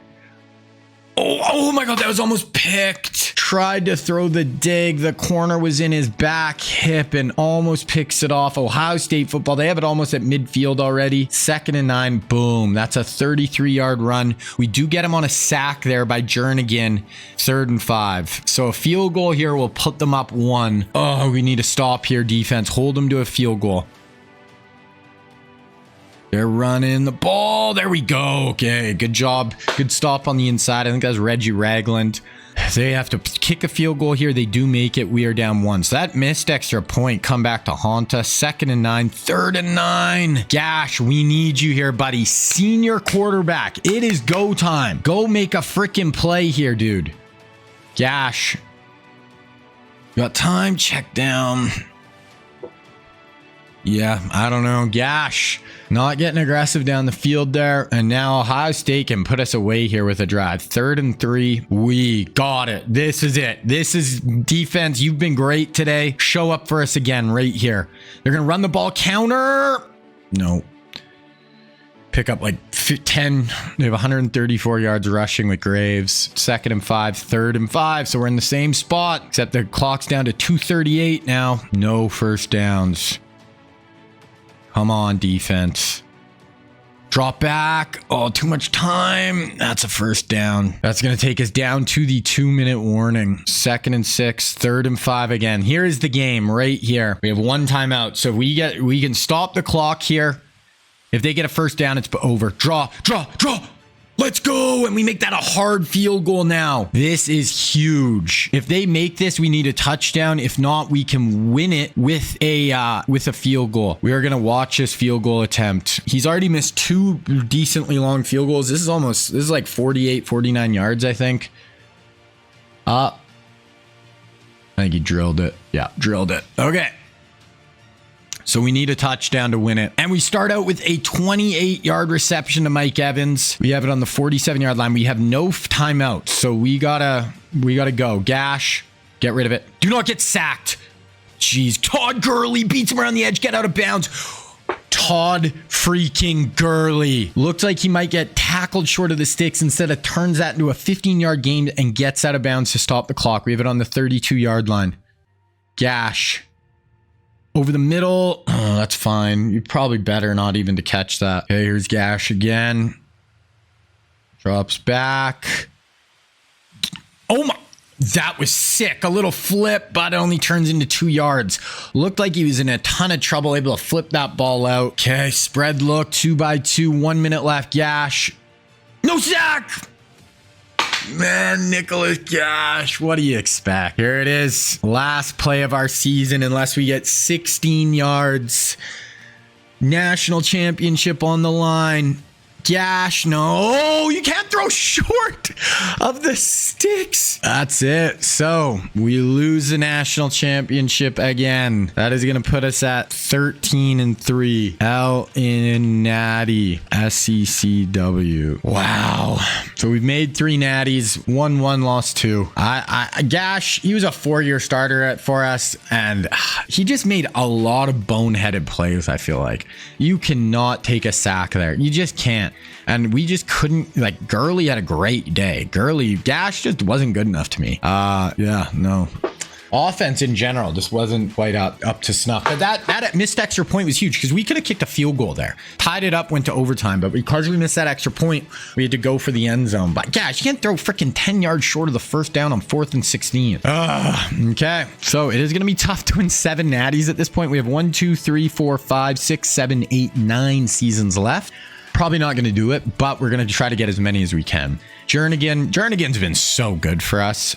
Oh my God, that was almost picked. tried to throw the dig. The corner was in his back hip and almost picks it off. Ohio State football. They have it almost at midfield already. 2nd and 9. Boom. That's a 33-yard run. We do get him on a sack there by Jernigan. 3rd and 5. So a field goal here will put them up 1. Oh, we need to stop here, defense. Hold them to a field goal. They're running the ball. There we go. Okay, good job. Good stop on the inside. I think that was Reggie Ragland. They have to kick a field goal here. They do make it. We are down 1. So that missed extra point. Come back to haunt us. 2nd and 9. 3rd and 9. Gash, we need you here, buddy. Senior quarterback. It is go time. Go make a freaking play here, dude. Gash. You got time? Check down. Yeah, I don't know. Gash. Not getting aggressive down the field there. And now Ohio State can put us away here with a drive. 3rd and 3. We got it. This is it. This is defense. You've been great today. Show up for us again right here. They're going to run the ball counter. No. Pick up like 10. They have 134 yards rushing with Graves. 2nd and 5. 3rd and 5. So we're in the same spot, except the clock's down to 2:38 now. No first downs. Come on, defense. Drop back. Oh, too much time. That's a first down. That's going to take us down to the 2-minute warning. 2nd and 6. 3rd and 5 again. Here is the game right here. We have 1 timeout. So we can stop the clock here. If they get a first down, it's over. Draw. Let's go. And we make that a hard field goal now. This is huge. If they make this, we need a touchdown. If not, we can win it with a field goal. We are going to watch this field goal attempt. He's already missed 2 decently long field goals. This is like 48, 49 yards, I think. I think he drilled it. Yeah, drilled it. Okay. So we need a touchdown to win it. And we start out with a 28-yard reception to Mike Evans. We have it on the 47-yard line. We have no timeouts. So we gotta go. Gash, get rid of it. Do not get sacked. Jeez. Todd Gurley beats him around the edge. Get out of bounds. Todd freaking Gurley. Looks like he might get tackled short of the sticks. Instead of turns that into a 15-yard gain and gets out of bounds to stop the clock. We have it on the 32-yard line. Gash. Over the middle. Oh, that's fine. You're probably better not even to catch that. Okay, here's Gash again. Drops back. Oh my. That was sick. A little flip, but it only turns into 2 yards. Looked like he was in a ton of trouble, able to flip that ball out. Okay, spread look. 2-by-2. 1 minute left. Gash. No sack. Man, Nicholas Gash, what do you expect? Here it is. Last play of our season, unless we get 16 yards. National championship on the line. Gash, no, you can't throw short of the sticks. That's it. So we lose the national championship again. That is going to put us at 13-3. L in natty. SECW. Wow. So we've made 3 natties. 1-1, lost 2. Gash, he was a 4-year starter for us, and he just made a lot of boneheaded plays. I feel like you cannot take a sack there. You just can't. And we just couldn't, like, Gurley had a great day. Gash just wasn't good enough to me. Yeah, no. Offense in general just wasn't quite up to snuff. But that missed extra point was huge because we could have kicked a field goal there. Tied it up, went to overtime. But because we missed that extra point, we had to go for the end zone. But Gash, you can't throw freaking 10 yards short of the first down on 4th and 16. Okay. So it is going to be tough to win 7 natties at this point. We have 1, 2, 3, 4, 5, 6, 7, 8, 9 seasons left. Probably not going to do it, but we're going to try to get as many as we can. Jernigan's been so good for us.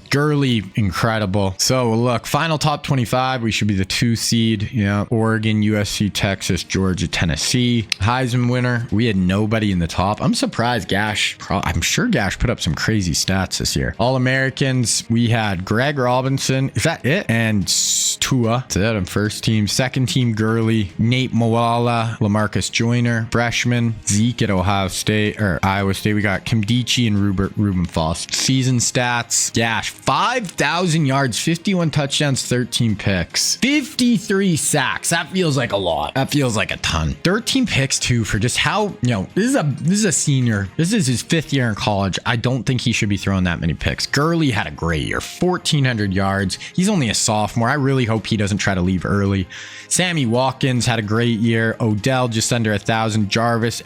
Gurley, incredible. So look, final top 25. We should be the 2 seed. Yeah. Oregon, USC, Texas, Georgia, Tennessee. Heisman winner. We had nobody in the top. I'm surprised Gash. I'm sure Gash put up some crazy stats this year. All-Americans. We had Greg Robinson. Is that it? And Tua. That's it on first team. Second team, Gurley, Nate Moala, LaMarcus Joyner. Fresh freshman. Zeke at Ohio State or Iowa State. We got Kimdichie and Reuben Foss. Season stats. Gash, 5,000 yards, 51 touchdowns, 13 picks, 53 sacks. That feels like a lot. That feels like a ton. 13 picks too for just how, this is a senior. This is his 5th year in college. I don't think he should be throwing that many picks. Gurley had a great year, 1,400 yards. He's only a sophomore. I really hope he doesn't try to leave early. Sammy Watkins had a great year. Odell just under 1,000. Jarvis,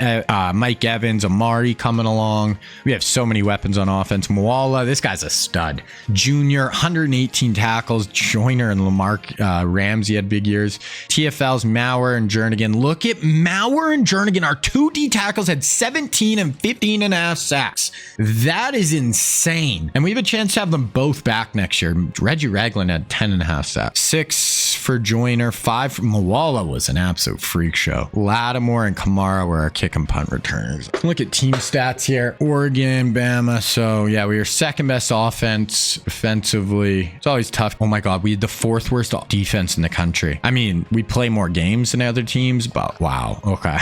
Mike Evans, Amari coming along. We have so many weapons on offense. Moala, this guy's a stud. Junior, 118 tackles. Joyner and Lamar Ramsey had big years. TFL's Maurer and Jernigan. Look at Maurer and Jernigan. Our 2 D tackles had 17 and 15 and a half sacks. That is insane. And we have a chance to have them both back next year. Reggie Ragland had 10 and a half sacks. 6 for Joyner, 5 for Moala was an absolute freak show. Lattimore and Kamara were our kick and punt returners. Look at team stats here. Oregon, Bama. So yeah, we were second best offense defensively. It's always tough. Oh my God, we had the 4th worst defense in the country. I mean, we play more games than other teams, but wow. Okay.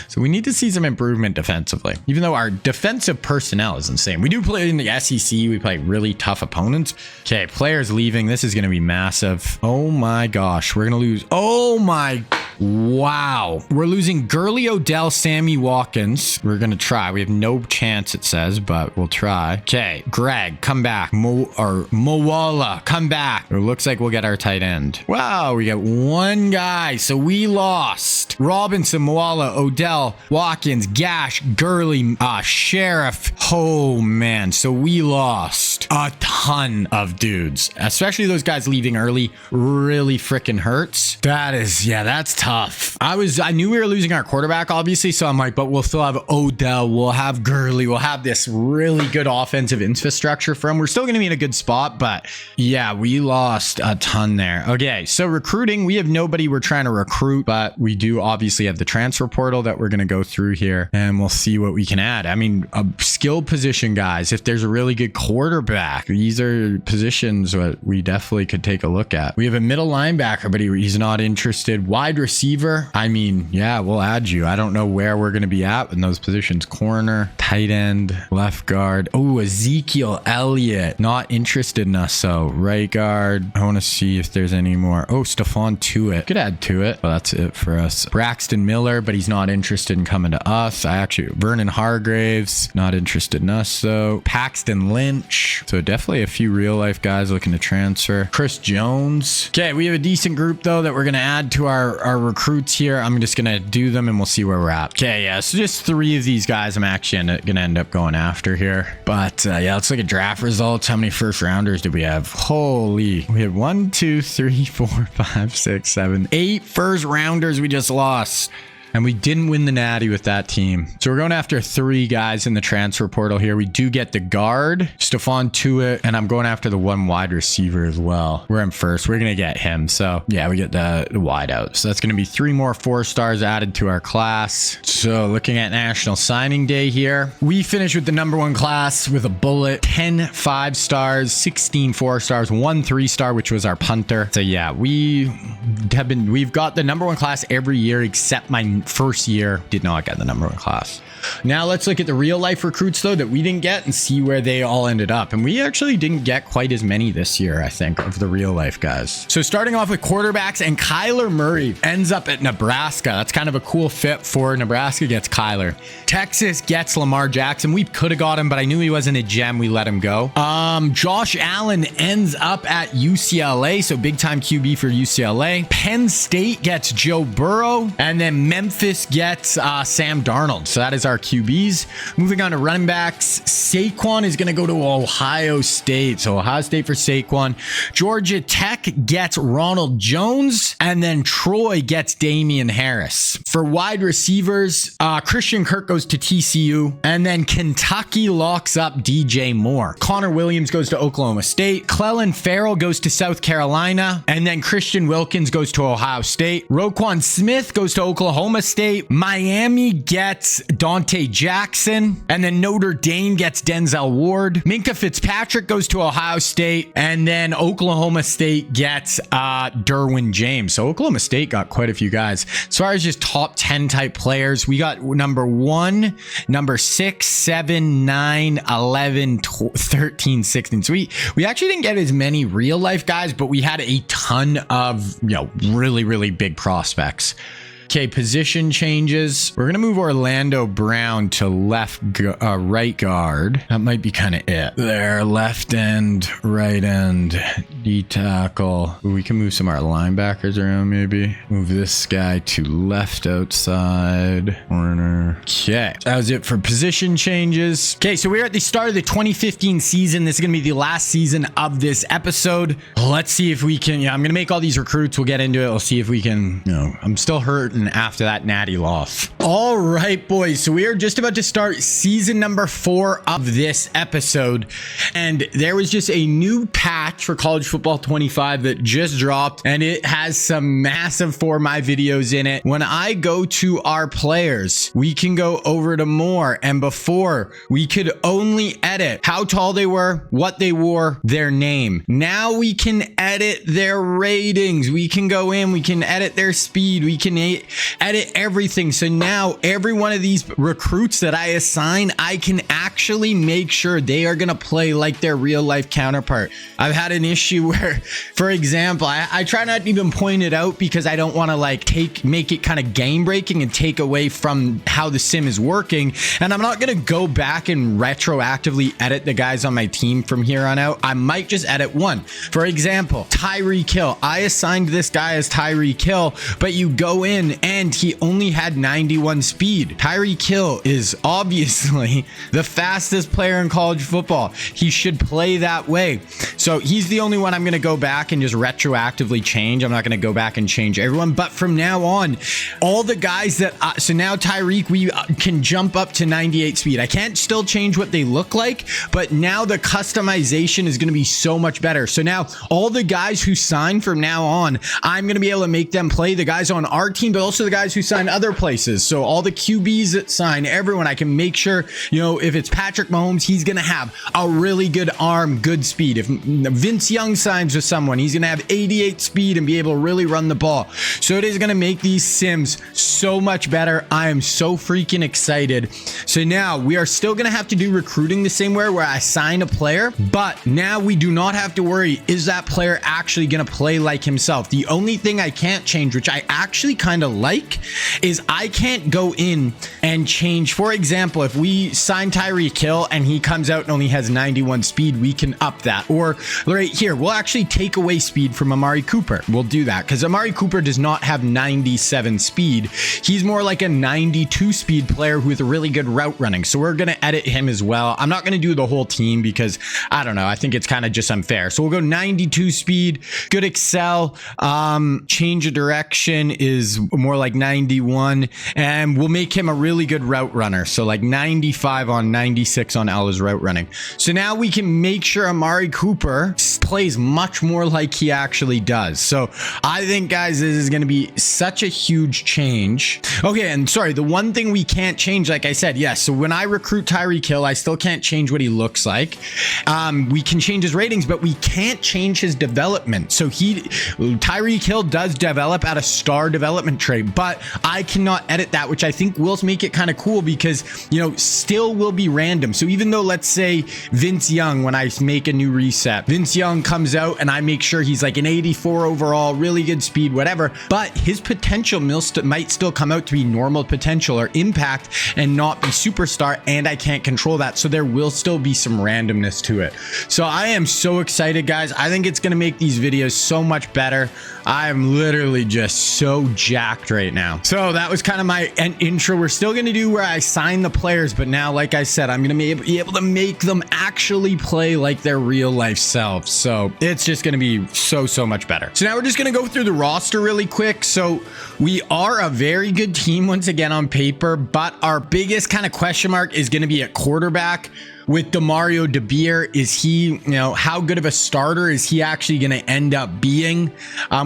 So we need to see some improvement defensively, even though our defensive personnel is insane. We do play in the SEC. We play really tough opponents. Okay, players leaving. This is going to be massive. Oh my gosh, we're going to lose. Oh my, wow. We're losing Gurley, Odell, Sammy Watkins. We're going to try. We have no chance, it says, but we'll try. Okay, Greg, come back. Moala, come back. It looks like we'll get our tight end. Wow, we got one guy. So we lost. Robinson, Moala, Odell, Watkins, Gash, Gurley, Sheriff. Oh man, so we lost a ton of dudes, especially those guys leaving early. Really freaking hurts. That's tough. I knew we were losing our quarterback, obviously, so I'm like, but we'll still have Odell, we'll have Gurley, we'll have this really good offensive infrastructure for him. We're still going to be in a good spot, but yeah, we lost a ton there. Okay, so recruiting, we have nobody we're trying to recruit, but we do obviously have the transfer portal that we're going to go through here, and we'll see what we can add. I mean, a skill position, guys, if there's a really good quarterback, these are positions that we definitely could take a look at. We have a middle linebacker, but he's not interested. Wide receiver, I mean, yeah, we'll add you. I don't know where we're going to be at in those positions. Corner, tight end, left guard. Oh, Ezekiel Elliott, not interested in us. So right guard, I want to see if there's any more. Oh, Stephon Tuitt, could add to it, but that's it for us. Braxton Miller, but he's not interested in coming to us. Vernon Hargraves, not interested in us though. Paxton Lynch, so definitely a few real life guys looking to transfer. Chris Jones. Okay, we have a decent group though that we're going to add to our recruits here. I'm just going to do them and we'll see where we're at. Okay, yeah, so just 3 of these guys I'm actually going to end up going after here. But yeah, let's look at draft results. How many first rounders did we have? Holy, we had 1, 2, 3, 4, 5, 6, 7, 8 first rounders we just lost. And we didn't win the Natty with that team. So we're going after 3 guys in the transfer portal here. We do get the guard, Stephon Tuitt, and I'm going after the 1 wide receiver as well. We're in first. We're going to get him. So yeah, we get the wide out. So that's going to be 3 more 4-stars added to our class. So looking at National Signing Day here, we finished with the #1 class with a bullet, 10 5-stars, 16 4-stars, 1 3-star, which was our punter. So yeah, we've got the #1 class every year except my first year did not get the #1 class. Now let's look at the real life recruits though that we didn't get and see where they all ended up. And we actually didn't get quite as many this year, I think, of the real life guys. So starting off with quarterbacks, and Kyler Murray ends up at Nebraska. That's kind of a cool fit for Nebraska gets Kyler. Texas gets Lamar Jackson. We could have got him, but I knew he wasn't a gem. We let him go. Josh Allen ends up at UCLA. So big time QB for UCLA. Penn State gets Joe Burrow, and then Memphis gets Sam Darnold. So that is our QBs. Moving on to running backs, Saquon is going to go to Ohio State. So Ohio State for Saquon. Georgia Tech gets Ronald Jones, and then Troy gets Damian Harris. For wide receivers, Christian Kirk goes to TCU, and then Kentucky locks up DJ Moore. Connor Williams goes to Oklahoma State. Clelin Ferrell goes to South Carolina, and then Christian Wilkins goes to Ohio State. Roquan Smith goes to Oklahoma State. Miami gets Dante Monte Jackson, and then Notre Dame gets Denzel Ward. Minka Fitzpatrick goes to Ohio State, and then Oklahoma State gets Derwin James. So Oklahoma State got quite a few guys. As far as just top 10 type players, we got number 1, number 6, 7, 9, 11, 13, 16. So we actually didn't get as many real life guys, but we had a ton of, really big prospects. Okay, position changes. We're going to move Orlando Brown to right guard. That might be kind of it. There, left end, right end, D tackle. We can move some of our linebackers around maybe. Move this guy to left outside corner. Okay, that was it for position changes. Okay, so we're at the start of the 2015 season. This is going to be the last season of this episode. Let's see if we can, I'm going to make all these recruits. We'll get into it. We'll see if we can, I'm still hurting after that natty loss. All right, boys. So we are just about to start season number 4 of this episode. And there was just a new patch for College Football 25 that just dropped, and it has some massive For My videos in it. When I go to our players, we can go over to more, and before we could only edit how tall they were, what they wore, their name. Now we can edit their ratings. We can go in, we can edit their speed, we can edit everything. So now every one of these recruits that I assign, I can actually make sure they are going to play like their real life counterpart. I've had an issue where, for example, I try not to even point it out because I don't want to make it kind of game breaking and take away from how the sim is working. And I'm not going to go back and retroactively edit the guys on my team from here on out. I might just edit one. For example, Tyreek Hill. I assigned this guy as Tyreek Hill, but you go in and he only had 91 speed. Tyreek Hill is obviously the fastest player in college football. He should play that way. So he's the only one I'm going to go back and just retroactively change. I'm not going to go back and change everyone, but from now on, all the guys that, so now Tyreek, we can jump up to 98 speed. I can't still change what they look like, but now the customization is going to be so much better. So now all the guys who sign from now on, I'm going to be able to make them play, the guys on our team, but also the guys who sign other places. So all the QBs that sign, everyone, I can make sure, if it's Patrick Mahomes, he's going to have a really good arm, good speed. If Vince Young signs with someone, he's going to have 88 speed and be able to really run the ball. So it is going to make these sims so much better. I am so freaking excited. So now we are still going to have to do recruiting the same way where I sign a player, but now we do not have to worry, is that player actually going to play like himself? The only thing I can't change, which I actually kind of like, is I can't go in and change. For example, if we sign Tyreek Hill and he comes out and only has 91 speed, we can up that. Or right here, we'll actually take away speed from Amari Cooper. We'll do that because Amari Cooper does not have 97 speed. He's more like a 92 speed player with a really good route running. So we're going to edit him as well. I'm not going to do the whole team because I don't know. I think it's kind of just unfair. So we'll go 92 speed, good excel. Change of direction is more like 91, and we'll make him a really good route runner. So like 95 on 96 on Ella's route running. So now we can make sure Amari Cooper plays much more like he actually does. So I think, guys, this is going to be such a huge change. Okay, and sorry, the one thing we can't change, like I said, yes. So when I recruit Tyreek Hill, I still can't change what he looks like. We can change his ratings, but we can't change his development. So Tyreek Hill does develop at a star development trait, but I cannot edit that, which I think will make it kind of cool because, still will be random. So even though, let's say Vince Young, when I make a new reset, Vince Young comes out and I make sure he's like an 84 overall, really good speed, whatever, but his potential might still come out to be normal potential or impact and not be superstar, and I can't control that. So there will still be some randomness to it. So I am so excited, guys. I think it's going to make these videos so much better. I am literally just so jacked right now. So that was kind of my intro. We're still going to do where I sign the players, but now, like I said, I'm going to be able to make them actually play like their real life selves. So it's just going to be so much better. So now we're just going to go through the roster really quick. So we are a very good team once again on paper, but our biggest kind of question mark is going to be at quarterback. with Demario DeBeer. Is he, how good of a starter is he actually going to end up being?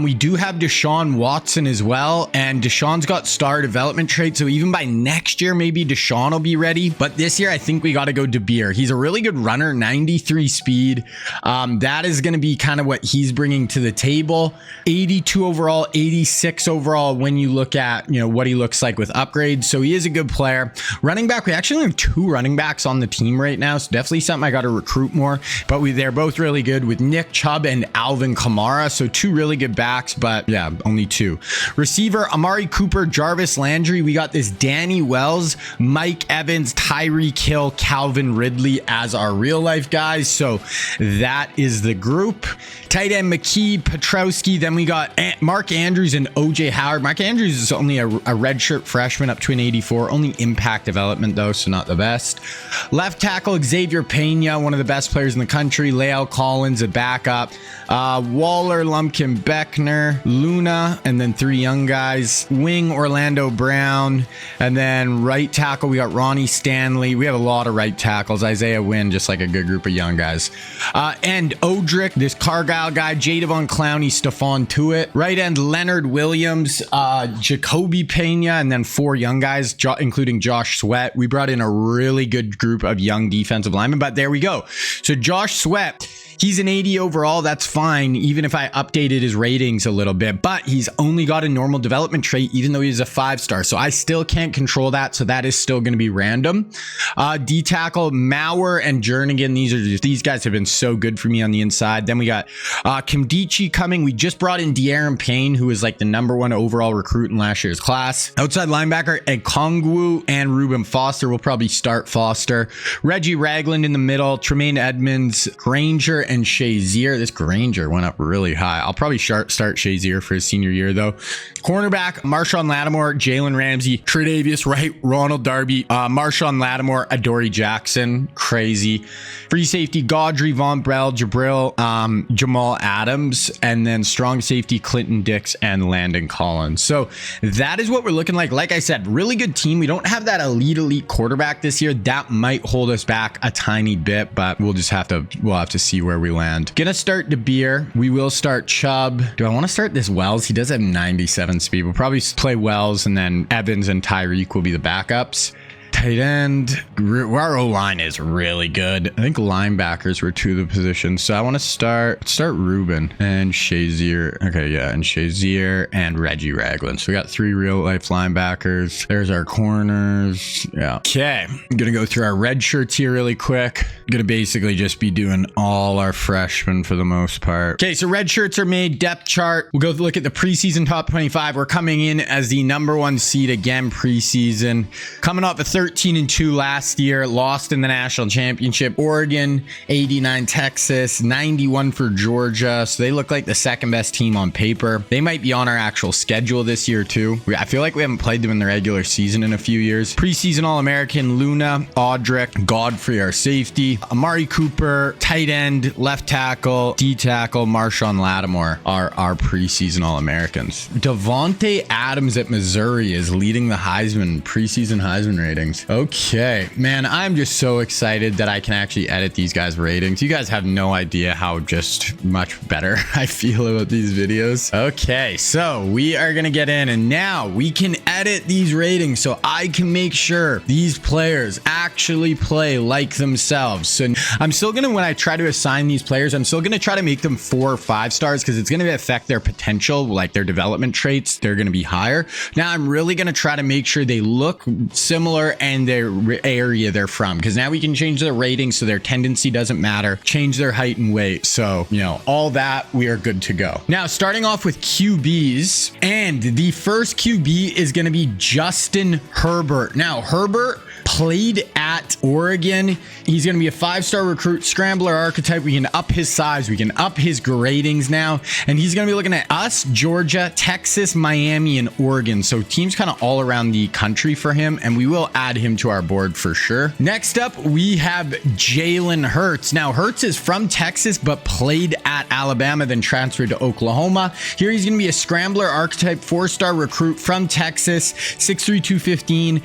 We do have Deshaun Watson as well, and Deshaun's got star development traits, so even by next year, maybe Deshaun will be ready. But this year, I think we got to go DeBeer. He's a really good runner, 93 speed. That is going to be kind of what he's bringing to the table. 82 overall, 86 overall when you look at, what he looks like with upgrades. So he is a good player. Running back, we actually have 2 running backs on the team right now, so definitely something I got to recruit more. But they're both really good with Nick Chubb and Alvin Kamara. So 2 really good backs, but yeah, only 2. Receiver, Amari Cooper, Jarvis Landry. We got this Danny Wells, Mike Evans, Tyreek Hill, Calvin Ridley as our real life guys. So that is the group. Tight end, McKee, Petrowski. Then we got Mark Andrews and OJ Howard. Mark Andrews is only a redshirt freshman up to an 84. Only impact development though, so not the best. Left tackle, Xavier Pena, one of the best players in the country. Lael Collins, a backup. Waller, Lumpkin, Beckner, Luna, and then 3 young guys. Wing, Orlando Brown. And then right tackle, we got Ronnie Stanley. We have a lot of right tackles. Isaiah Wynn, just like a good group of young guys. And Odrick, this Cargyle guy, Jadavon Clowney, Stephon Tuitt. Right end, Leonard Williams, Jacoby Pena, and then 4 young guys, including Josh Sweat. We brought in a really good group of young defensive linemen, but there we go. So Josh Sweat, he's an 80 overall. That's fine, even if I updated his ratings a little bit, but he's only got a normal development trait, even though he's a 5-star. So I still can't control that. So that is still going to be random. D tackle, Mauer and Jernigan. These guys have been so good for me on the inside. Then we got Kimdichie coming. We just brought in De'Aaron Payne, who was like the #1 overall recruit in last year's class. Outside linebacker, Ekongwu and Reuben Foster. We'll probably start Foster. Reggie Ragland in the middle, Tremaine Edmonds, Granger, and Shazier. This Granger went up really high. I'll probably start Shazier for his senior year though. Cornerback, Marshawn Lattimore, Jalen Ramsey, Tre'Davious Wright, Ronald Darby, Marshawn Lattimore, Adoree Jackson. Crazy. Free safety, Gaudry, Von Brell, Jabril, Jamal Adams, and then strong safety, Clinton Dix and Landon Collins. So that is what we're looking like. Like I said, really good team. We don't have that elite quarterback this year. That might hold us back a tiny bit, but we'll have to see where we land. Gonna start DeBeer. We will start Chubb. Do I want to start this Wells? He does have 97 speed. We'll probably play Wells, and then Evans and Tyreek will be the backups. Tight end, our O-line is really good. I think linebackers were 2 of the positions. So I want to start Ruben and Shazier. Okay, yeah, and Shazier and Reggie Ragland. So we got 3 real life linebackers. There's our corners. Yeah. Okay, I'm gonna go through our red shirts here really quick. I'm gonna basically just be doing all our freshmen for the most part. Okay, so red shirts are made. Depth chart. We'll go look at the preseason top 25. We're coming in as the #1 seed again preseason. Coming off a 13-2 last year, lost in the national championship. Oregon, 89 Texas, 91 for Georgia. So they look like the second best team on paper. They might be on our actual schedule this year too. I feel like we haven't played them in the regular season in a few years. Preseason All-American, Luna, Audric, Godfrey, our safety, Amari Cooper, tight end, left tackle, D tackle, Marshawn Lattimore are our preseason All-Americans. Devontae Adams at Missouri is leading the preseason Heisman ratings. Okay, man, I'm just so excited that I can actually edit these guys' ratings. You guys have no idea how just much better I feel about these videos. Okay, so we are gonna get in, and now we can edit these ratings so I can make sure these players actually play like themselves. So I'm still gonna, when I try to assign these players, I'm still gonna try to make them 4 or 5 stars because it's gonna affect their potential, like their development traits. They're gonna be higher. Now I'm really gonna try to make sure they look similar and their area they're from, because now we can change their rating so their tendency doesn't matter, change their height and weight. So, all that, we are good to go. Now, starting off with QBs, and the first QB is going to be Justin Herbert. Now, Herbert played at Oregon. He's going to be a 5-star recruit, scrambler archetype. We can up his size. We can up his gradings now. And he's going to be looking at us, Georgia, Texas, Miami, and Oregon. So teams kind of all around the country for him. And we will add him to our board for sure. Next up, we have Jalen Hurts. Now, Hurts is from Texas, but played at Alabama, then transferred to Oklahoma. Here he's going to be a scrambler archetype, 4-star recruit from Texas, 6'3", 215,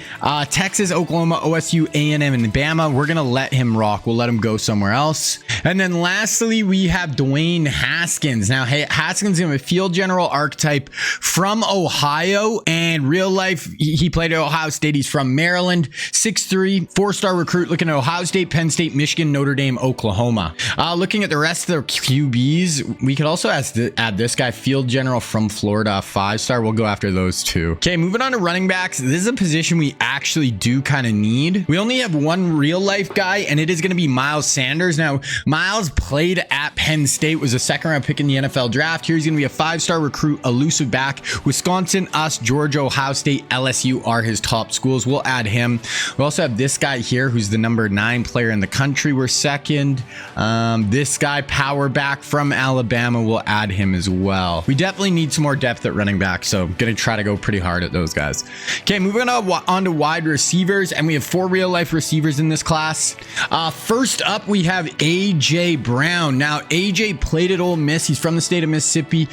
Texas, Oklahoma, OSU, A&M, and Bama. We're going to let him rock. We'll let him go somewhere else. And then lastly, we have Dwayne Haskins. Now, Haskins is going to be a field general archetype from Ohio, and real life, he played at Ohio State. He's from Maryland, 6'3", 4-star recruit, looking at Ohio State, Penn State, Michigan, Notre Dame, Oklahoma. Looking at the rest of the QBs, we could also add this guy, field general from Florida, 5-star. We'll go after those two. Okay, moving on to running backs. This is a position we actually do kind of need. We only have one real life guy, and it is going to be Miles Sanders. Now, Miles played at Penn State, was a 2nd-round pick in the NFL draft. Here he's going to be a 5-star recruit, elusive back. Wisconsin, us, Georgia, Ohio State, LSU are his top schools. We'll add him. We also have this guy here, who's the number 9 player in the country. We're 2nd. This guy, power back from Alabama, we'll add him as well. We definitely need some more depth at running back, so I'm going to try to go pretty hard at those guys. Okay, moving on to wide receivers, and we have 4 real life receivers in this class. First up, we have AJ Brown. Now, AJ played at Ole Miss. He's from the state of Mississippi.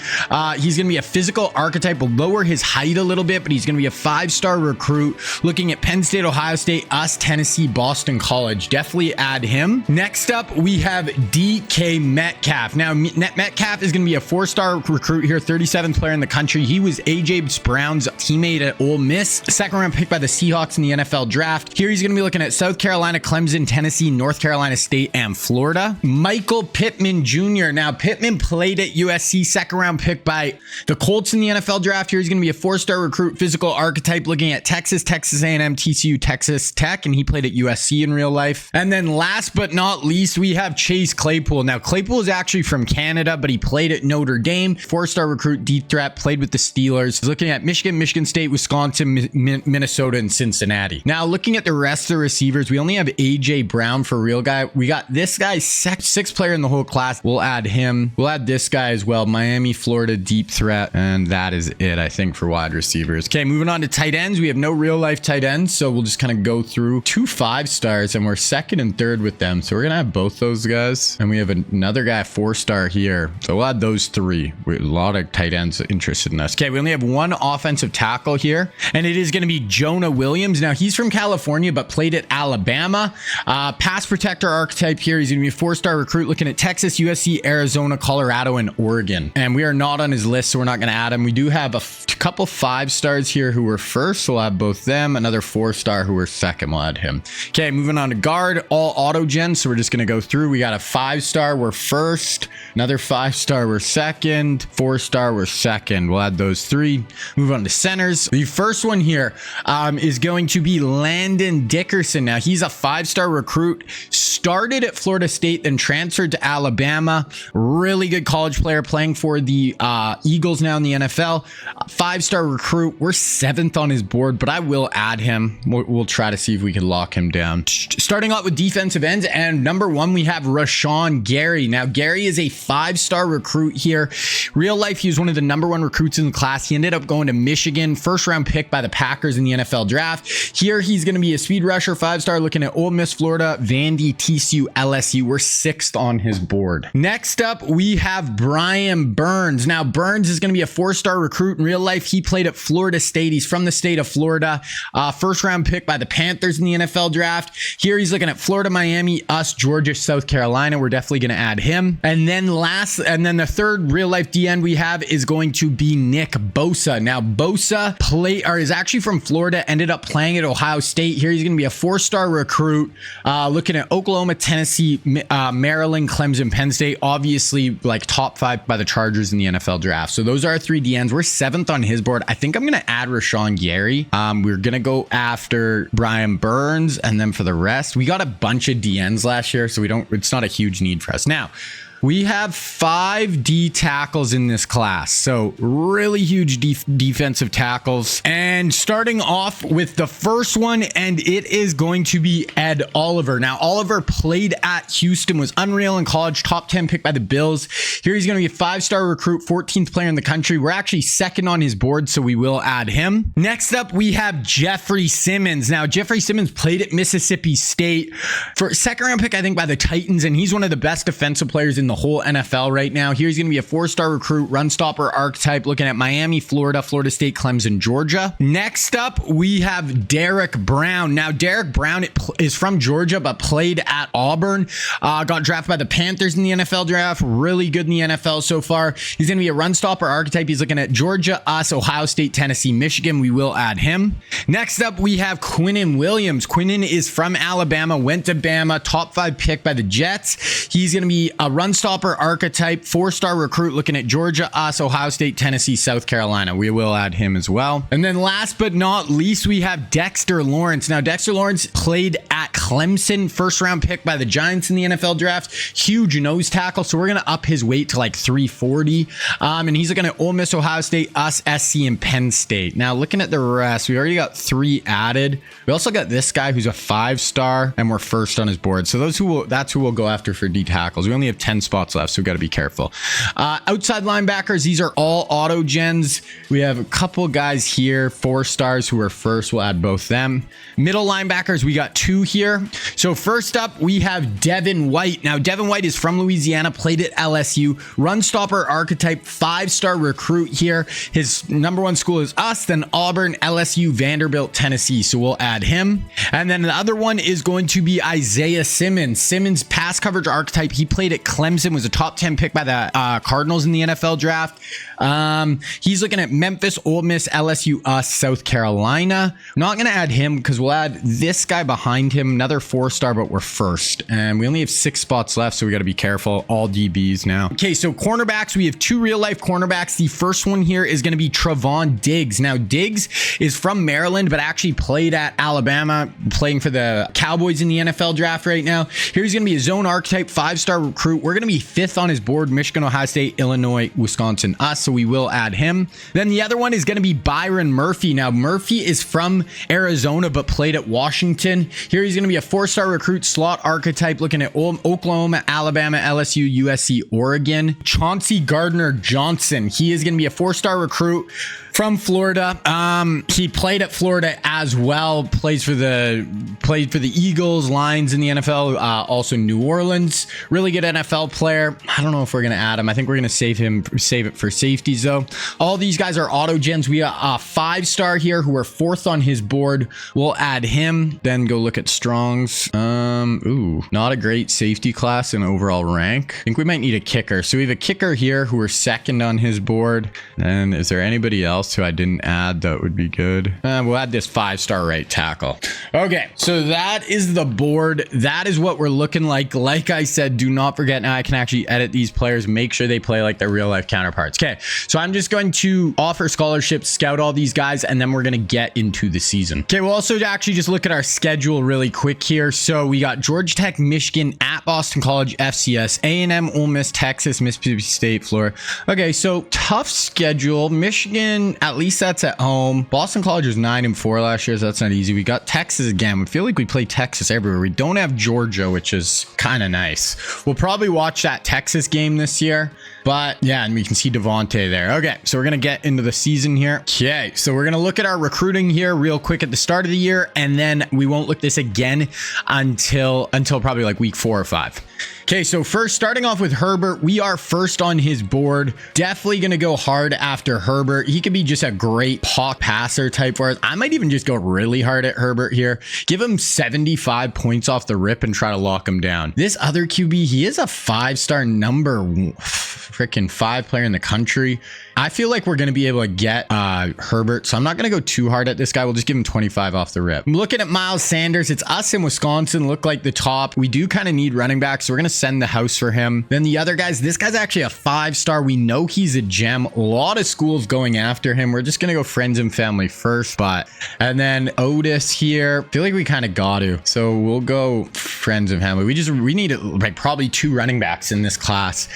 He's going to be a physical archetype. Will lower his height a little bit, but he's going to be a 5-star recruit looking at Penn State, Ohio State, us, Tennessee, Boston College. Definitely add him. Next up, we have DK Metcalf. Now, Metcalf is going to be a 4-star recruit here, 37th player in the country. He was AJ Brown's teammate at Ole Miss, 2nd-round pick by the Seahawks in the NFL draft. Here he's going to be looking at South Carolina, Clemson, Tennessee, North Carolina State, and Florida. Michael Pittman Jr. Now, Pittman played at USC, 2nd-round pick by the Colts in the NFL draft. Here he's going to be a 4-star recruit, physical archetype, looking at Texas, Texas A&M, TCU, Texas Tech, and he played at USC in real life. And then last but not least, we have Chase Claypool. Now, Claypool is actually from Canada, but he played at Notre Dame, 4-star recruit, deep threat, played with the Steelers. He's looking at Michigan, Michigan State, Wisconsin, Minnesota, and Cincinnati. Now, looking at the rest of the receivers, we only have AJ Brown for real guy. We got this guy, 6th player in the whole class. We'll add him. We'll add this guy as well, Miami, Florida, deep threat, and that is it, I think, for wide receivers. Okay, moving on to tight ends. We have no real life tight ends, so we'll just kind of go through 2 5-stars, and we're 2nd and 3rd with them. So we're gonna have both those guys, and we have another guy, 4-star here. So we'll add those 3. We have a lot of tight ends interested in us. Okay, we only have one offensive tackle here, and it is going to be Jonah Williams. Now, he's from California, but played at Alabama. Pass protector archetype here. He's going to be a 4-star recruit looking at Texas, USC, Arizona, Colorado, and Oregon. And we are not on his list, so we're not going to add him. We do have a couple 5-stars here who were 1st, so we'll have both them. Another 4-star who were 2nd, we'll add him. Okay, moving on to guard, all auto gen, so we're just going to go through. We got a 5-star, we're 1st. Another 5-star, we're 2nd. 4-star, we're 2nd. We'll add those 3. Move on to centers. The first one here is going to be Landon Dickerson. Now, he's a 5-star recruit, started at Florida State, then transferred to Alabama. Really good college player, playing for the Eagles now in the NFL. 5-star recruit. We're 7th on his board, but I will add him. We'll try to see if we can lock him down. Starting out with defensive ends, and number 1, we have Rashawn Gary. Now, Gary is a 5-star recruit here. Real life, he was one of the number 1 recruits in the class. He ended up going to Michigan, 1st-round pick by the Packers in the NFL draft. Here, he's going to be a speed rusher, 5-star, looking at Ole Miss, Florida, Vandy, TCU, LSU. We're 6th on his board. Next up, we have Brian Burns. Now, Burns is going to be a 4-star recruit. In real life, he played at Florida State. He's from the state of Florida. 1st-round pick by the Panthers in the NFL draft. Here, he's looking at Florida, Miami, us, Georgia, South Carolina. We're definitely going to add him. And then the 3rd real-life DN we have is going to be Nick Bosa. Now, Bosa is actually from Florida, ended up playing at Ohio State. Here, he's going to be a 4-star recruit, looking at Oklahoma, Tennessee, Maryland, Clemson, Penn State. Obviously, like top 5 by the Chargers in the NFL draft. So those are our 3 DNs. We're 7th on his board. I think I'm going to add Rashawn Gary. We're going to go after Brian Burns, and then for the rest, we got a bunch of DNs last year, so it's not a huge need for us. Now, we have 5 D tackles in this class, so really huge defensive tackles. And starting off with the first one, and it is going to be Ed Oliver. Now, Oliver played at Houston, was unreal in college, top 10 pick by the Bills. Here he's going to be a 5-star recruit, 14th player in the country. We're actually 2nd on his board, so we will add him. Next up, we have Jeffrey Simmons. Now, Jeffrey Simmons played at Mississippi State for 2nd round pick, I think, by the Titans, and he's one of the best defensive players in the whole NFL right now. Here's going to be a 4-star recruit, run stopper archetype, looking at Miami, Florida, Florida State, Clemson, Georgia. Next up, we have Derek Brown. Now, Derek Brown is from Georgia, but played at Auburn. Got drafted by the Panthers in the NFL draft. Really good in the NFL so far. He's going to be a run stopper archetype. He's looking at Georgia, us, Ohio State, Tennessee, Michigan. We will add him. Next up, we have Quinnen Williams. Quinnen is from Alabama, went to Bama, top 5 pick by the Jets. He's going to be a run stopper archetype, 4-star recruit, looking at Georgia, us, Ohio State, Tennessee, South Carolina. We will add him as well. And then last but not least, we have Dexter Lawrence. Now, Dexter Lawrence played at Clemson, 1st round pick by the Giants in the NFL draft. Huge nose tackle, so we're going to up his weight to like 340. And he's looking at Ole Miss, Ohio State, us, SC, and Penn State. Now, looking at the rest, we already got 3 added. We also got this guy who's a 5-star, and we're 1st on his board. So that's who we'll go after for D tackles. We only have 10 spots left, so we got to be careful. Outside linebackers, these are all auto gens. We have a couple guys here, 4-stars who are 1st. We'll add both them. Middle linebackers, we got 2 here. So first up, we have Devin White. Now, Devin White is from Louisiana, played at LSU, run stopper archetype, 5-star recruit here. His number 1 school is us, then Auburn, LSU, Vanderbilt, Tennessee. So we'll add him. And then the other one is going to be Isaiah Simmons. Simmons, pass coverage archetype. He played at Clemson, was a top 10 pick by the Cardinals in the NFL draft. He's looking at Memphis, Ole Miss, LSU, us, South Carolina. I'm not going to add him because we'll add this guy behind him, another 4-star, but we're 1st. And we only have 6 spots left, so we got to be careful. All DBs now. Okay, so cornerbacks, we have 2 real-life cornerbacks. The first one here is going to be Trevon Diggs. Now, Diggs is from Maryland, but actually played at Alabama, playing for the Cowboys in the NFL draft right now. Here he's going to be a zone archetype, 5-star recruit. We're going to be 5th on his board, Michigan, Ohio State, Illinois, Wisconsin, us. So we will add him. Then the other one is going to be Byron Murphy. Now, Murphy is from Arizona, but played at Washington. Here he's going to be a 4-star recruit, slot archetype, looking at Oklahoma, Alabama, LSU, USC, Oregon. Chauncey Gardner-Johnson. He is going to be a 4-star recruit from Florida. He played at Florida as well. Played for the Eagles, Lions in the NFL. Also New Orleans. Really good NFL player. I don't know if we're gonna add him. I think we're gonna save it for safeties though. All these guys are auto gens. We got a 5-star here who are 4th on his board. We'll add him. Then go look at Strong's. Ooh, not a great safety class in overall rank. I think we might need a kicker. So we have a kicker here who are 2nd on his board. And is there anybody else who I didn't add that would be good? We'll add this 5-star right tackle. Okay, so that is the board. That is what we're looking like. Like I said, do not forget, now I can actually edit these players, make sure they play like their real life counterparts. Okay, so I'm just going to offer scholarships, scout all these guys, and then we're going to get into the season. Okay, we'll also actually just look at our schedule really quick here. So we got Georgia Tech, Michigan, at Boston College, FCS, A&M, Ole Miss, Texas, Mississippi State, Florida. Okay, so tough schedule. Michigan, at least that's at home. Boston College was 9-4 last year, so that's not easy. We got Texas again. We feel like we play Texas everywhere. We don't have Georgia, which is kind of nice. We'll probably watch that Texas game this year. But yeah, and we can see Devontae there. Okay, so we're going to get into the season here. Okay, so we're going to look at our recruiting here real quick at the start of the year, and then we won't look this again until probably like week 4 or 5. Okay, so first, starting off with Herbert, we are 1st on his board. Definitely going to go hard after Herbert. He could be just a great hawk passer type for us. I might even just go really hard at Herbert here. Give him 75 points off the rip and try to lock him down. This other QB, he is a 5-star number freaking 5 player in the country. I feel like we're going to be able to get Herbert, so I'm not going to go too hard at this guy. We'll just give him 25 off the rip. I'm looking at Miles Sanders. It's us in Wisconsin, look like the top. We do kind of need running back, so we're going to send the house for him. Then the other guys, this guy's actually a 5-star. We know he's a gem. A lot of schools going after him. We're just going to go friends and family first, and then Otis here. I feel like we kind of got to, so we'll go friends and family. We need like probably 2 running backs in this class.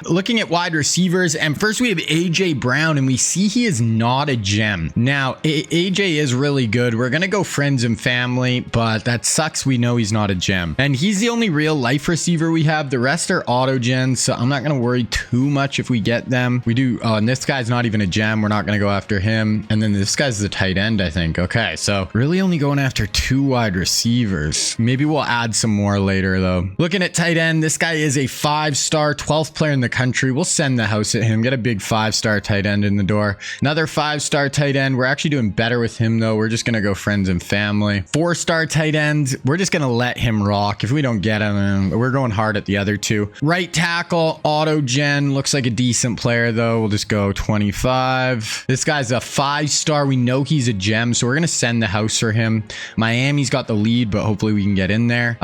Looking at wide receivers, and first we have AJ AJ Brown, and we see he is not a gem. Now, AJ is really good. We're going to go friends and family, but that sucks. We know he's not a gem. And he's the only real life receiver we have. The rest are auto gens, so I'm not going to worry too much if we get them. We do, and this guy's not even a gem. We're not going to go after him. And then this guy's the tight end, I think. Okay, so really only going after 2 wide receivers. Maybe we'll add some more later, though. Looking at tight end, this guy is a 5-star, 12th player in the country. We'll send the house at him. Get a big 5-star tight end in the door. Another 5-star tight end. We're actually doing better with him, though. We're just going to go friends and family. 4-star tight end. We're just going to let him rock. If we don't get him, we're going hard at the other 2. Right tackle, auto gen. Looks like a decent player, though. We'll just go 25. This guy's a 5-star. We know he's a gem, so we're going to send the house for him. Miami's got the lead, but hopefully we can get in there.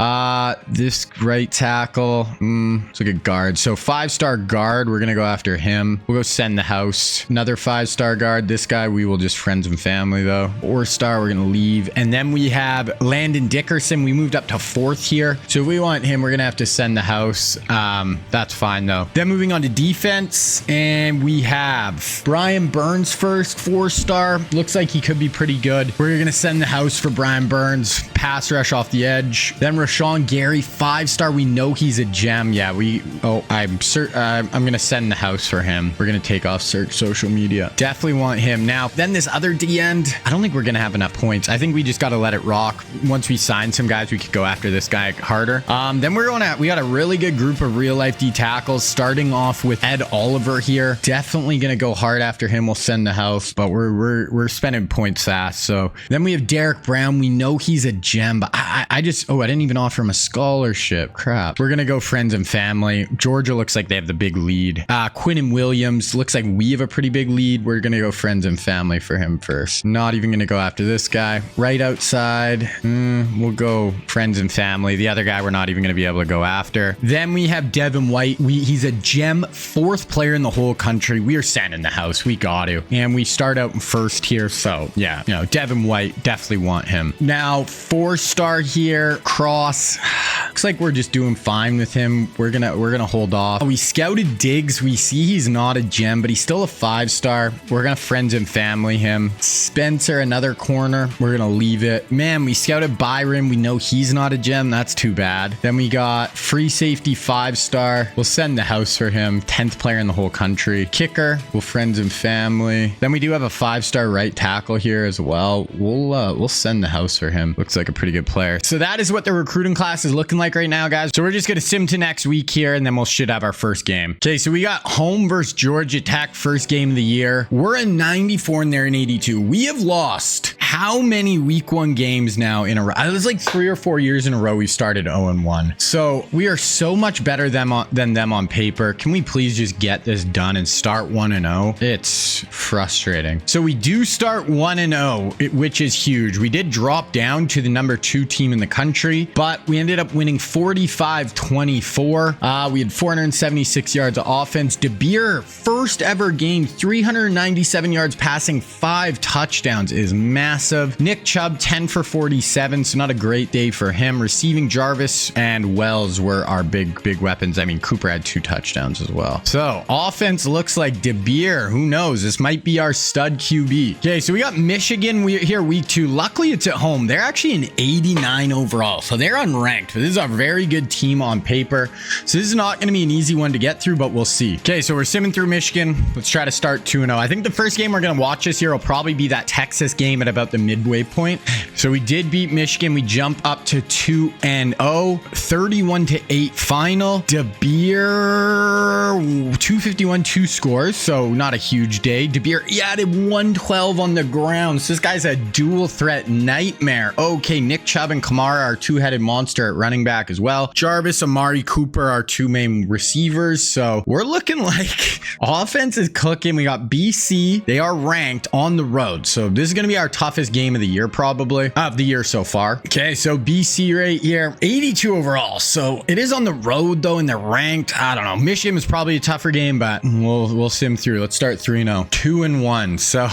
This right tackle, it's like a guard. So 5-star guard, we're going to go after him. We'll go send the house. Another 5-star guard. This guy, we will just friends and family, though. 4-star, we're going to leave. And then we have Landon Dickerson. We moved up to 4th here. So if we want him, we're going to have to send the house. That's fine, though. Then moving on to defense, and we have Brian Burns first, 4-star. Looks like he could be pretty good. We're going to send the house for Brian Burns. Pass rush off the edge. Then Rashawn Gary, 5-star. We know he's a gem. Yeah, I'm going to send the house for him. We're going to take off search social media. Definitely want him. Now, then this other D end, I don't think we're going to have enough points. I think we just got to let it rock. Once we sign some guys, we could go after this guy harder. Then we got a really good group of real life D tackles, starting off with Ed Oliver here. Definitely going to go hard after him. We'll send the house, but we're spending points fast. So then we have Derek Brown. We know he's a gem, but I didn't even offer him a scholarship. Crap. We're going to go friends and family. Georgia looks like they have the big lead. Quinnen Williams looks like we have a pretty big lead. We're going to go friends and family for him first. Not even going to go after this guy. Right outside, we'll go friends and family. The other guy we're not even going to be able to go after. Then we have Devin White. He's a gem, 4th player in the whole country. We are sending the house. We got to. And we start out in 1st here. So yeah, Devin White, definitely want him. Now 4-star here, Cross. Looks like we're just doing fine with him. We're gonna hold off. We scouted Diggs. We see he's not a gem, but he's still a 5-star. We're gonna friends and family him. Spencer, another corner. We're gonna leave it. Man, we scouted Byron. We know he's not a gem. That's too bad. Then we got free safety, 5-star. We'll send the house for him. 10th player in the whole country. Kicker, we'll friends and family. Then we do have a 5-star right tackle here as well. We'll send the house for him. Looks like a pretty good player. So that is what the recruiting class is looking like right now, guys. So we're just gonna sim to next week here, and then we'll should have our first game. Okay, so we got home versus Georgia Tech, first game of the year. We're in 94 and they're in 82. We have lost how many week 1 games now in a row? It was like 3 or 4 years in a row we've started 0-1. So we are so much better than them on paper. Can we please just get this done and start 1-0? It's frustrating. So we do start 1-0, which is huge. We did drop down to the number 2 team in the country, but we ended up winning 45-24. We had 476 yards of offense. DeBeer, first ever game, 397 yards passing, 5 touchdowns is massive. Nick Chubb, 10 for 47, so not a great day for him. Receiving, Jarvis and Wells were our big weapons. I mean, Cooper had 2 touchdowns as well. So offense looks like DeBeer. Who knows? This might be our stud QB. Okay, so we got Michigan here week 2. Luckily, it's at home. They're actually an 89 overall, so they're unranked, but this is a very good team on paper. So this is not going to be an easy one to get through, but we'll see. Okay, so we're simming through Michigan. Let's try to start 2-0. I think the first game we're going to watch this year will probably be that Texas game at about the midway point. So we did beat Michigan. We jump up to 2-0, 31-8 final. DeBeer, 251, 2 scores, so not a huge day. DeBeer, he added 112 on the ground. So this guy's a dual threat nightmare. Okay, Nick Chubb and Kamara, our 2-headed monster at running back as well. Jarvis, Amari Cooper, our 2 main receivers. So we're looking like offense is cooking. We got BC. They are ranked on the road. So this is going to be our toughest toughest game of the year, probably of the year so far. Okay, so BC right here, 82 overall. So it is on the road though, and they're ranked. I don't know. Michigan is probably a tougher game, but we'll sim through. Let's start 3-0, 2-1. So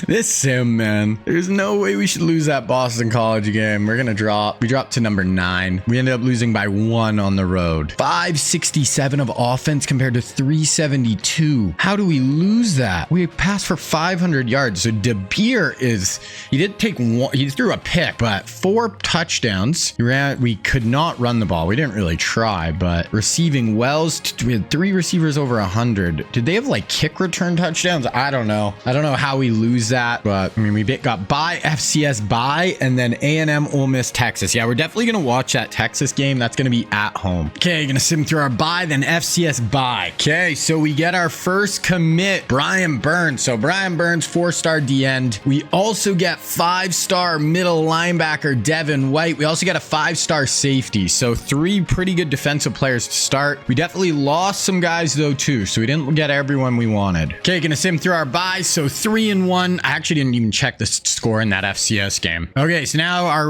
this sim, man, there's no way we should lose that Boston College game. We're gonna drop. We dropped to number 9. We ended up losing by 1 on the road. 567 of offense compared to 372. How do we lose that? We passed for 500 yards. So De Beer he did take one. He threw a pick, but 4 touchdowns. We could not run the ball. We didn't really try, but receiving Wells, we had 3 receivers over 100. Did they have like kick return touchdowns? I don't know. I don't know how we lose that, but I mean, we got bye, FCS bye, and then A&M, Ole Miss, Texas. Yeah, we're definitely going to watch that Texas game. That's going to be at home. Okay, going to sim through our bye, then FCS bye. Okay, so we get our first commit, Brian Burns. So Brian Burns, 4-star D end. We also get 5-star middle linebacker, Devin White. We also got a 5-star safety. So 3 pretty good defensive players to start. We definitely lost some guys though too, so we didn't get everyone we wanted. Okay, gonna sim through our bye. So 3-1. I actually didn't even check the score in that FCS game. Okay, so now our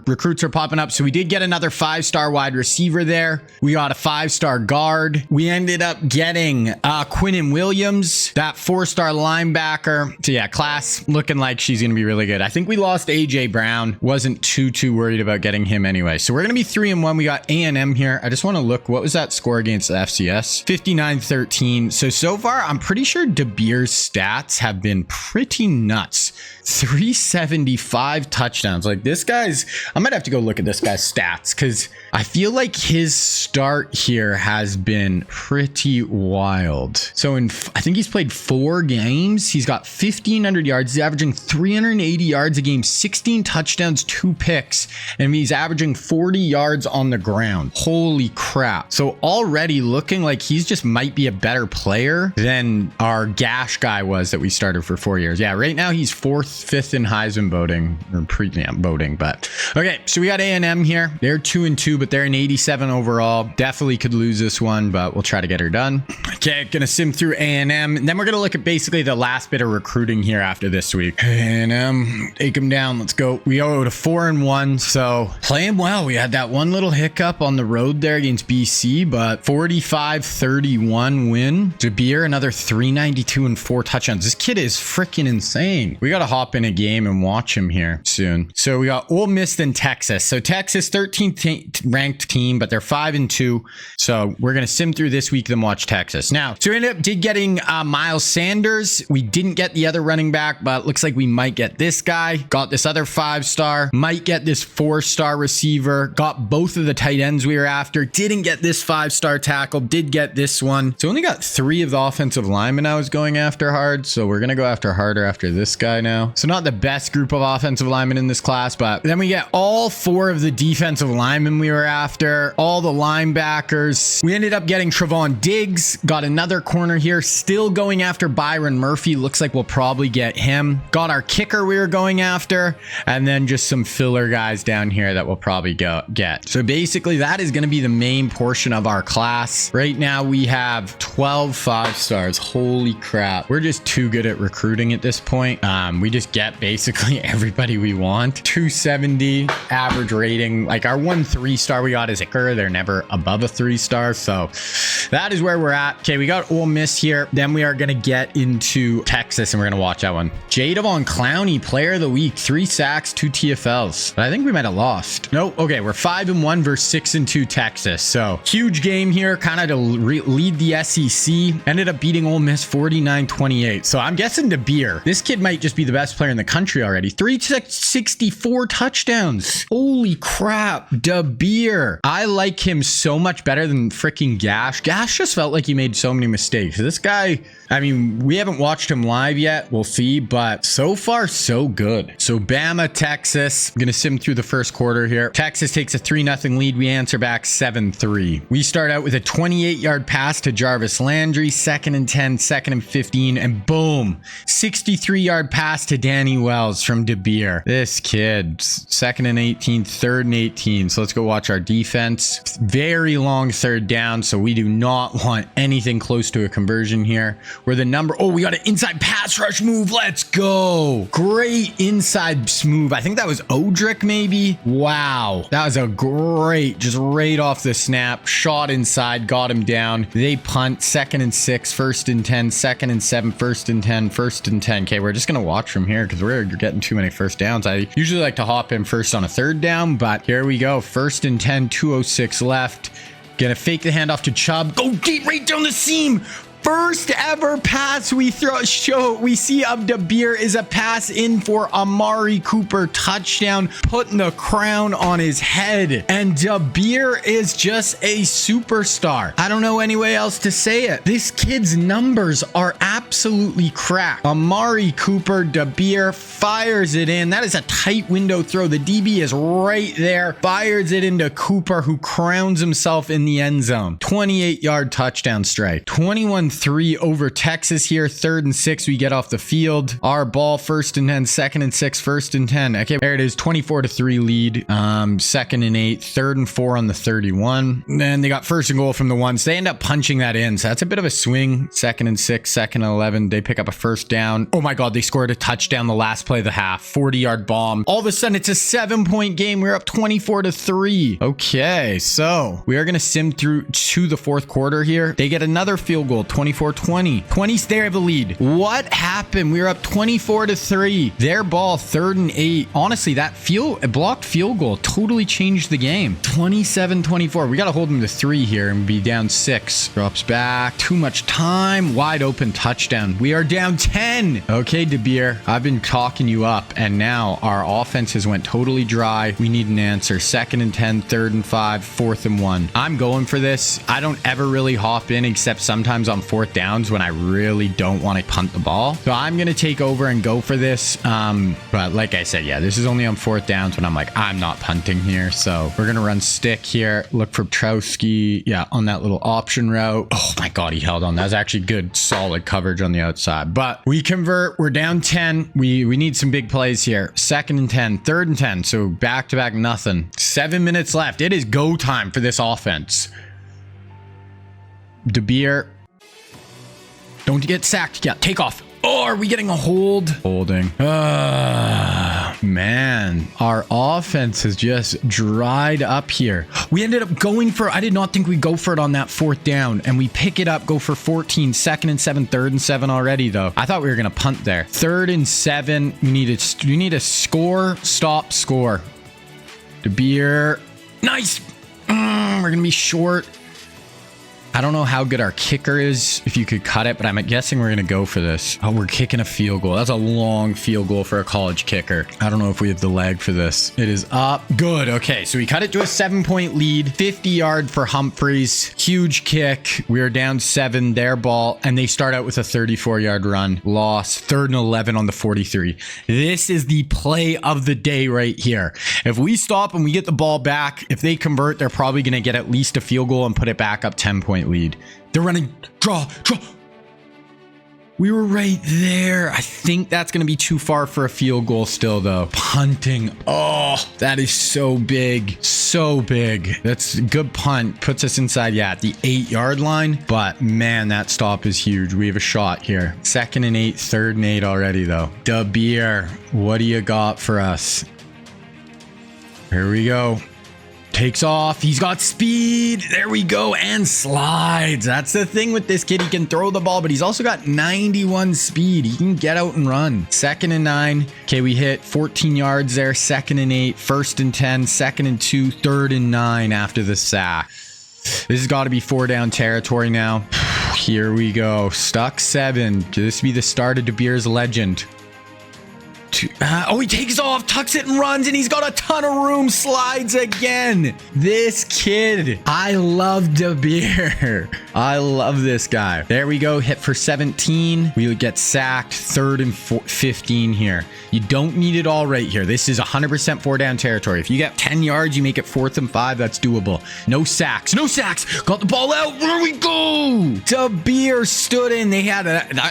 recruits are popping up. So we did get another 5-star wide receiver there. We got a 5-star guard. We ended up getting Quinnen Williams, that 4-star linebacker. So yeah, class looking like she's gonna be really good. I think we lost AJ Brown. Wasn't too worried about getting him anyway. So we're gonna be 3-1. We got A&M here. I just want to look, what was that score against the FCS? 59-13. So far, I'm pretty sure De Beer's stats have been pretty nuts. 375 touchdowns. Like this guy's, I might have to go look at this guy's stats because I feel like his start here has been pretty wild. So I think he's played 4 games. He's got 1,500 yards. He's averaging 380 yards a game, 16 touchdowns, 2 picks, and he's averaging 40 yards on the ground. Holy crap. So already looking like he's just might be a better player than our Gash guy was that we started for 4 years. Yeah, right now he's 4th, 5th in Heisman voting, or voting, but okay, so we got A&M here. They're 2-2, but they're an 87 overall. Definitely could lose this one, but we'll try to get her done. Okay, gonna sim through A&M, and then we're gonna look at basically the last bit of recruiting here after this week. A&M, take them down. Let's go. We go to 4-1, so playing well. We had that one little hiccup on the road there against BC, but 45-31 win. De Beer, another 392 and 4 touchdowns. This kid is freaking insane. We gotta hop in a game and watch him here soon. So we got Ole Miss then Texas. So Texas, 13th ranked team, but they're 5-2. So we're gonna sim through this week, then watch Texas. Now, so we ended up getting Miles Sanders. We didn't get the other running back, but looks like we might get this guy. Got this other 5-star. Might get this 4-star receiver. Got both of the tight ends we were after. Didn't get this 5-star tackle. Did get this one. So only got 3 of the offensive linemen I was going after hard. So we're gonna go after harder after this guy now. So not the best group of offensive linemen in this class, but then we get all 4 of the defensive linemen we were after, all the linebackers. We ended up getting Trevon Diggs, got another corner here, still going after Byron Murphy. Looks like we'll probably get him. Got our kicker we were going after, and then just some filler guys down here that we'll probably get. So basically that is going to be the main portion of our class. Right now we have 12 5-stars. Holy crap. We're just too good at recruiting at this point. We just get basically everybody we want. 270 average rating. Like our 1 3-star we got is kicker. They're never above a 3-star. So that is where we're at. Okay, we got Ole Miss here. Then we are going to get into Texas and we're going to watch that one. Jadavon Clowney, player of the week, 3 sacks, 2 TFLs. But I think we might have lost. Nope. Okay, we're 5-1 versus 6-2 Texas. So huge game here, kind of to lead the SEC. Ended up beating Ole Miss 49-28. So I'm guessing De Beer. This kid might just be the best player in the country already. 364 touchdowns. Holy crap. De Beer. I like him so much better than freaking Gash. Gash just felt like he made so many mistakes. This guy, I mean, we haven't watched him live yet. We'll see, but so far, so good. So Bama, Texas. I'm going to sim through the first quarter here. Texas takes a 3-0 lead. We answer back 7-3. We start out with a 28-yard pass to Jarvis Landry, 2nd and 10, 2nd and 15, and boom, 63-yard pass to Danny Wells from De Beer. This kid, 2nd and 18, 3rd and 18. So let's go watch our defense. Very long 3rd down, so we do not want anything close to a conversion here. We're the number, oh, we got an inside pass rush move. Let's go. go. Great inside move. I think that was Odrick maybe. Wow. That was a great, just right off the snap. Shot inside, got him down. They punt. 2nd and 6, 1st and 10, 2nd and 7, 1st and 10, 1st and 10. Okay, we're just going to watch from here because we're getting too many first downs. I usually like to hop in first on a 3rd down, but here we go. 1st and 10, 2:06 left. Gonna fake the handoff to Chubb. Go deep right down the seam. First ever pass we see of Dabir is a pass in for Amari Cooper. Touchdown, putting the crown on his head. And Dabir is just a superstar. I don't know any way else to say it. This kid's numbers are absolutely cracked. Amari Cooper, Dabir fires it in. That is a tight window throw. The DB is right there. Fires it into Cooper, who crowns himself in the end zone. 28-yard touchdown strike. 21-3 over Texas here. 3rd and 6 we get off the field. Our ball. 1st and 10, 2nd and 6, 1st and 10. Okay, there it is. 24-3 lead. 2nd and 8, 3rd and 4 on the 31. Then they got 1st and goal from the 1. So they end up punching that in. So that's a bit of a swing. 2nd and 6, 2nd and 11. They pick up a 1st down. Oh my God, they scored a touchdown the last play of the half. 40-yard bomb. All of a sudden, it's a 7-point game. We're up 24-3. Okay, so we are going to sim through to the 4th quarter here. They get another field goal. 24-20. 20's there have the lead. What happened? We were up 24-3. Their ball. 3rd and 8. Honestly, that blocked field goal totally changed the game. 27-24. We got to hold them to 3 here and be down 6. Drops back. Too much time. Wide open touchdown. We are down 10. Okay, Dabir, I've been talking you up, and now our offense has went totally dry. We need an answer. 2nd and 10, 3rd and 5, 4th and 1. I'm going for this. I don't ever really hop in except sometimes on 4th downs when I really don't want to punt the ball. So I'm going to take over and go for this. But like I said, yeah, this is only on 4th downs when I'm like, I'm not punting here. So we're going to run stick here. Look for Trowski. Yeah, on that little option route. Oh my God, he held on. That was actually good, solid coverage on the outside. But we convert. We're down 10. We need some big plays here. 2nd and 10, 3rd and 10. So back to back nothing. 7 minutes left. It is go time for this offense. Dabir. Don't get sacked. Yeah, take off. Oh, are we getting a hold? Holding. Man, our offense has just dried up here. We ended up going for, I did not think we'd go for it on that 4th down, and we pick it up, go for 14, 2nd and 7, 3rd and 7 already though. I thought we were going to punt there. 3rd and 7, we need a score, stop, score. Dabir. Nice. We're going to be short. I don't know how good our kicker is, if you could cut it, but I'm guessing we're going to go for this. Oh, we're kicking a field goal. That's a long field goal for a college kicker. I don't know if we have the leg for this. It is up. Good. Okay, so we cut it to a 7-point lead. 50-yard for Humphreys. Huge kick. We're down 7, their ball, and they start out with a 34-yard run. Loss. 3rd and 11 on the 43. This is the play of the day right here. If we stop and we get the ball back, if they convert, they're probably going to get at least a field goal and put it back up 10-point lead. They're running. Draw. We were right there. I think that's going to be too far for a field goal still, though. Punting. Oh, that is so big. So big. That's a good punt. Puts us inside, yeah, at the 8-yard line. But, man, that stop is huge. We have a shot here. 2nd and 8, 3rd and 8 already, though. Dabir, what do you got for us? Here we go. Takes off. He's got speed. There we go. And slides. That's the thing with this kid. He can throw the ball, but he's also got 91 speed. He can get out and run. 2nd and 9. Okay, we hit 14 yards there. 2nd and 8. 1st and 10. 2nd and 2. 3rd and 9 after the sack. This has got to be 4-down territory now. Here we go. Stuck 7. Could this be the start of Dabir's legend? Oh, he takes off, tucks it and runs, and he's got a ton of room. Slides again. This kid. I love Dabir. I love this guy. There we go. Hit for 17. We would get sacked. 3rd and 15 here. You don't need it all right here. This is 100% 4-down territory. If you get 10 yards, you make it 4th and 5. That's doable. No sacks. No sacks. Got the ball out. There we go. Dabir stood in. They had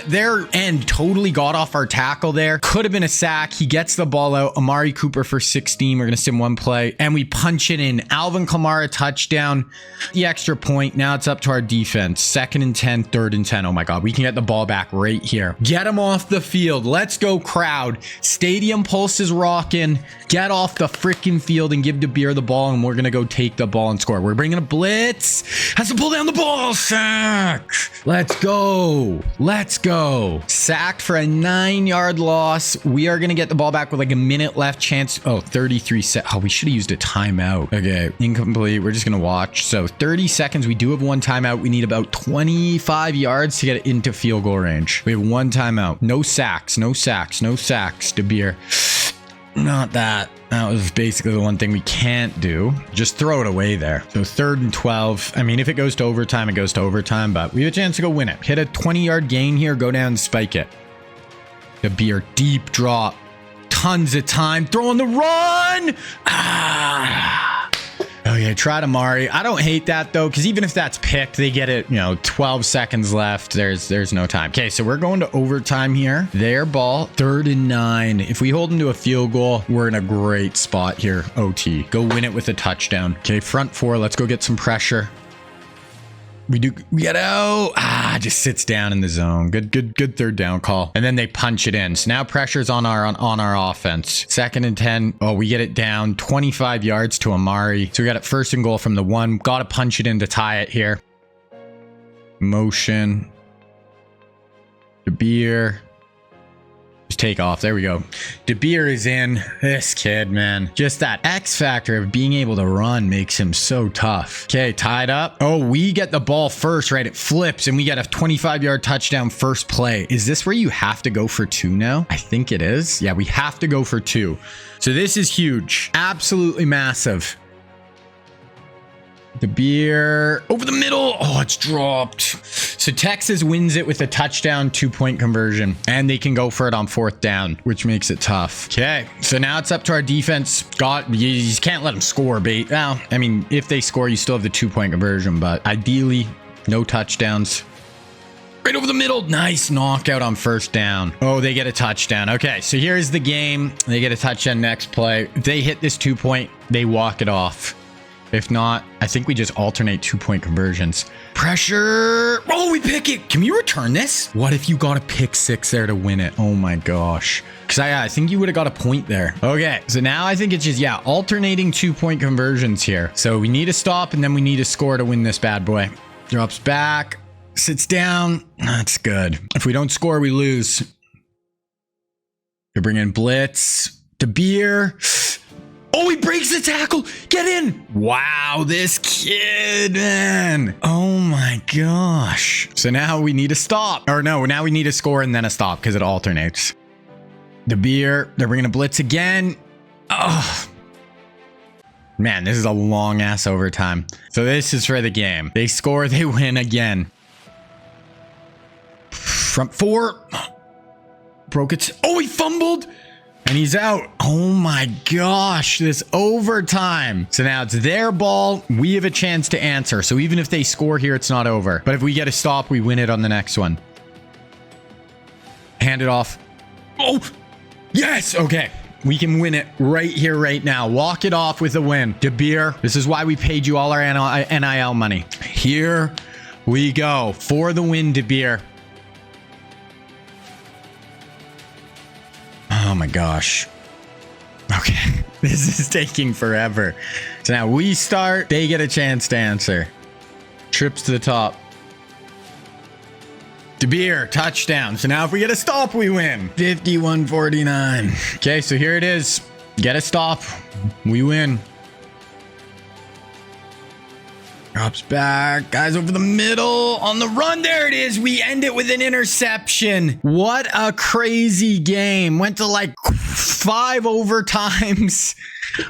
their end totally got off our tackle there. Could have been a sack. back. He gets the ball out. Amari Cooper for 16. We're going to sim one play. And we punch it in. Alvin Kamara touchdown. The extra point. Now it's up to our defense. 2nd and 10. 3rd and 10. Oh my God. We can get the ball back right here. Get him off the field. Let's go, crowd. Stadium pulse is rocking. Get off the freaking field and give DeBeer the ball. And we're going to go take the ball and score. We're bringing a blitz. Has to pull down the ball. Sack. Let's go. Let's go. Sacked for a 9-yard loss. We are going to get the ball back with like a minute left. Chance. Oh, 33 seconds. Oh, we should have used a timeout. Okay. Incomplete. We're just going to watch. So 30 seconds. We do have one timeout. We need about 25 yards to get it into field goal range. We have one timeout. No sacks. No sacks. No sacks. DeBeer. Not that. That was basically the one thing we can't do. Just throw it away there. So 3rd and 12. I mean, if it goes to overtime, it goes to overtime, but we have a chance to go win it. Hit a 20-yard gain here. Go down and spike it. DeBeer, deep drop. Tons of time. Throw on the run. Okay, try Amari. I don't hate that though, because even if that's picked, they get it, 12 seconds left. There's no time. Okay, so we're going to overtime here. Their ball, 3rd and 9. If we hold them to a field goal, we're in a great spot here. OT. Go win it with a touchdown. Okay, front 4. Let's go get some pressure. We get out. Just sits down in the zone. Good 3rd down call. And then they punch it in. So now pressure's on our offense. 2nd and 10. Oh, we get it down 25 yards to Amari. So we got it 1st and goal from the 1. Got to punch it in to tie it here. Motion. DeBeer. Just take off. There we go. DeBeer is in. This kid, man. Just that X factor of being able to run makes him so tough. Okay, tied up. Oh, we get the ball first, right? It flips and we get a 25-yard touchdown first play. Is this where you have to go for 2 now? I think it is. Yeah, we have to go for 2. So this is huge. Absolutely massive. DeBeer over the middle. Oh, it's dropped. So Texas wins it with a touchdown 2-point conversion, and they can go for it on 4th down, which makes it tough. Okay, so now it's up to our defense. You can't let them score, bait. Well, I mean, if they score, you still have the 2-point conversion, but ideally, no touchdowns. Right over the middle. Nice knockout on 1st down. Oh, they get a touchdown. Okay, so here's the game. They get a touchdown next play. If they hit this 2-point, they walk it off. If not, I think we just alternate 2-point conversions. Pressure. Oh, we pick it. Can we return this? What if you got a pick 6 there to win it? Oh my gosh. Because I think you would have got a point there. Okay, so now I think it's just, alternating 2-point conversions here. So we need a stop and then we need a score to win this bad boy. Drops back. Sits down. That's good. If we don't score, we lose. We bring in blitz. DeBeer. Oh, he breaks the tackle. Get in. Wow, this kid, man. Oh my gosh. So now we need a stop. Or no, now we need a score and then a stop because it alternates. DeBeer, they're bringing a blitz again. Oh, man, this is a long ass overtime. So this is for the game. They score, they win again. Front 4. Broke it. Oh, he fumbled. And he's out. Oh my gosh, this overtime. So now it's their ball. We have a chance to answer. So even if they score here, it's not over. But if we get a stop, we win it on the next one. Hand it off. Oh, yes. Okay. We can win it right here, right now. Walk it off with a win. DeBeer, this is why we paid you all our NIL money. Here we go. For the win, DeBeer. Oh my gosh. Okay. This is taking forever. So now we start. They get a chance to answer. Trips to the top. DeBeer, touchdown. So now if we get a stop, we win. 51-49. Okay, so here it is. Get a stop. We win. Drops back. Guys over the middle. On the run. There it is. We end it with an interception. What a crazy game. Went to like 5 overtimes.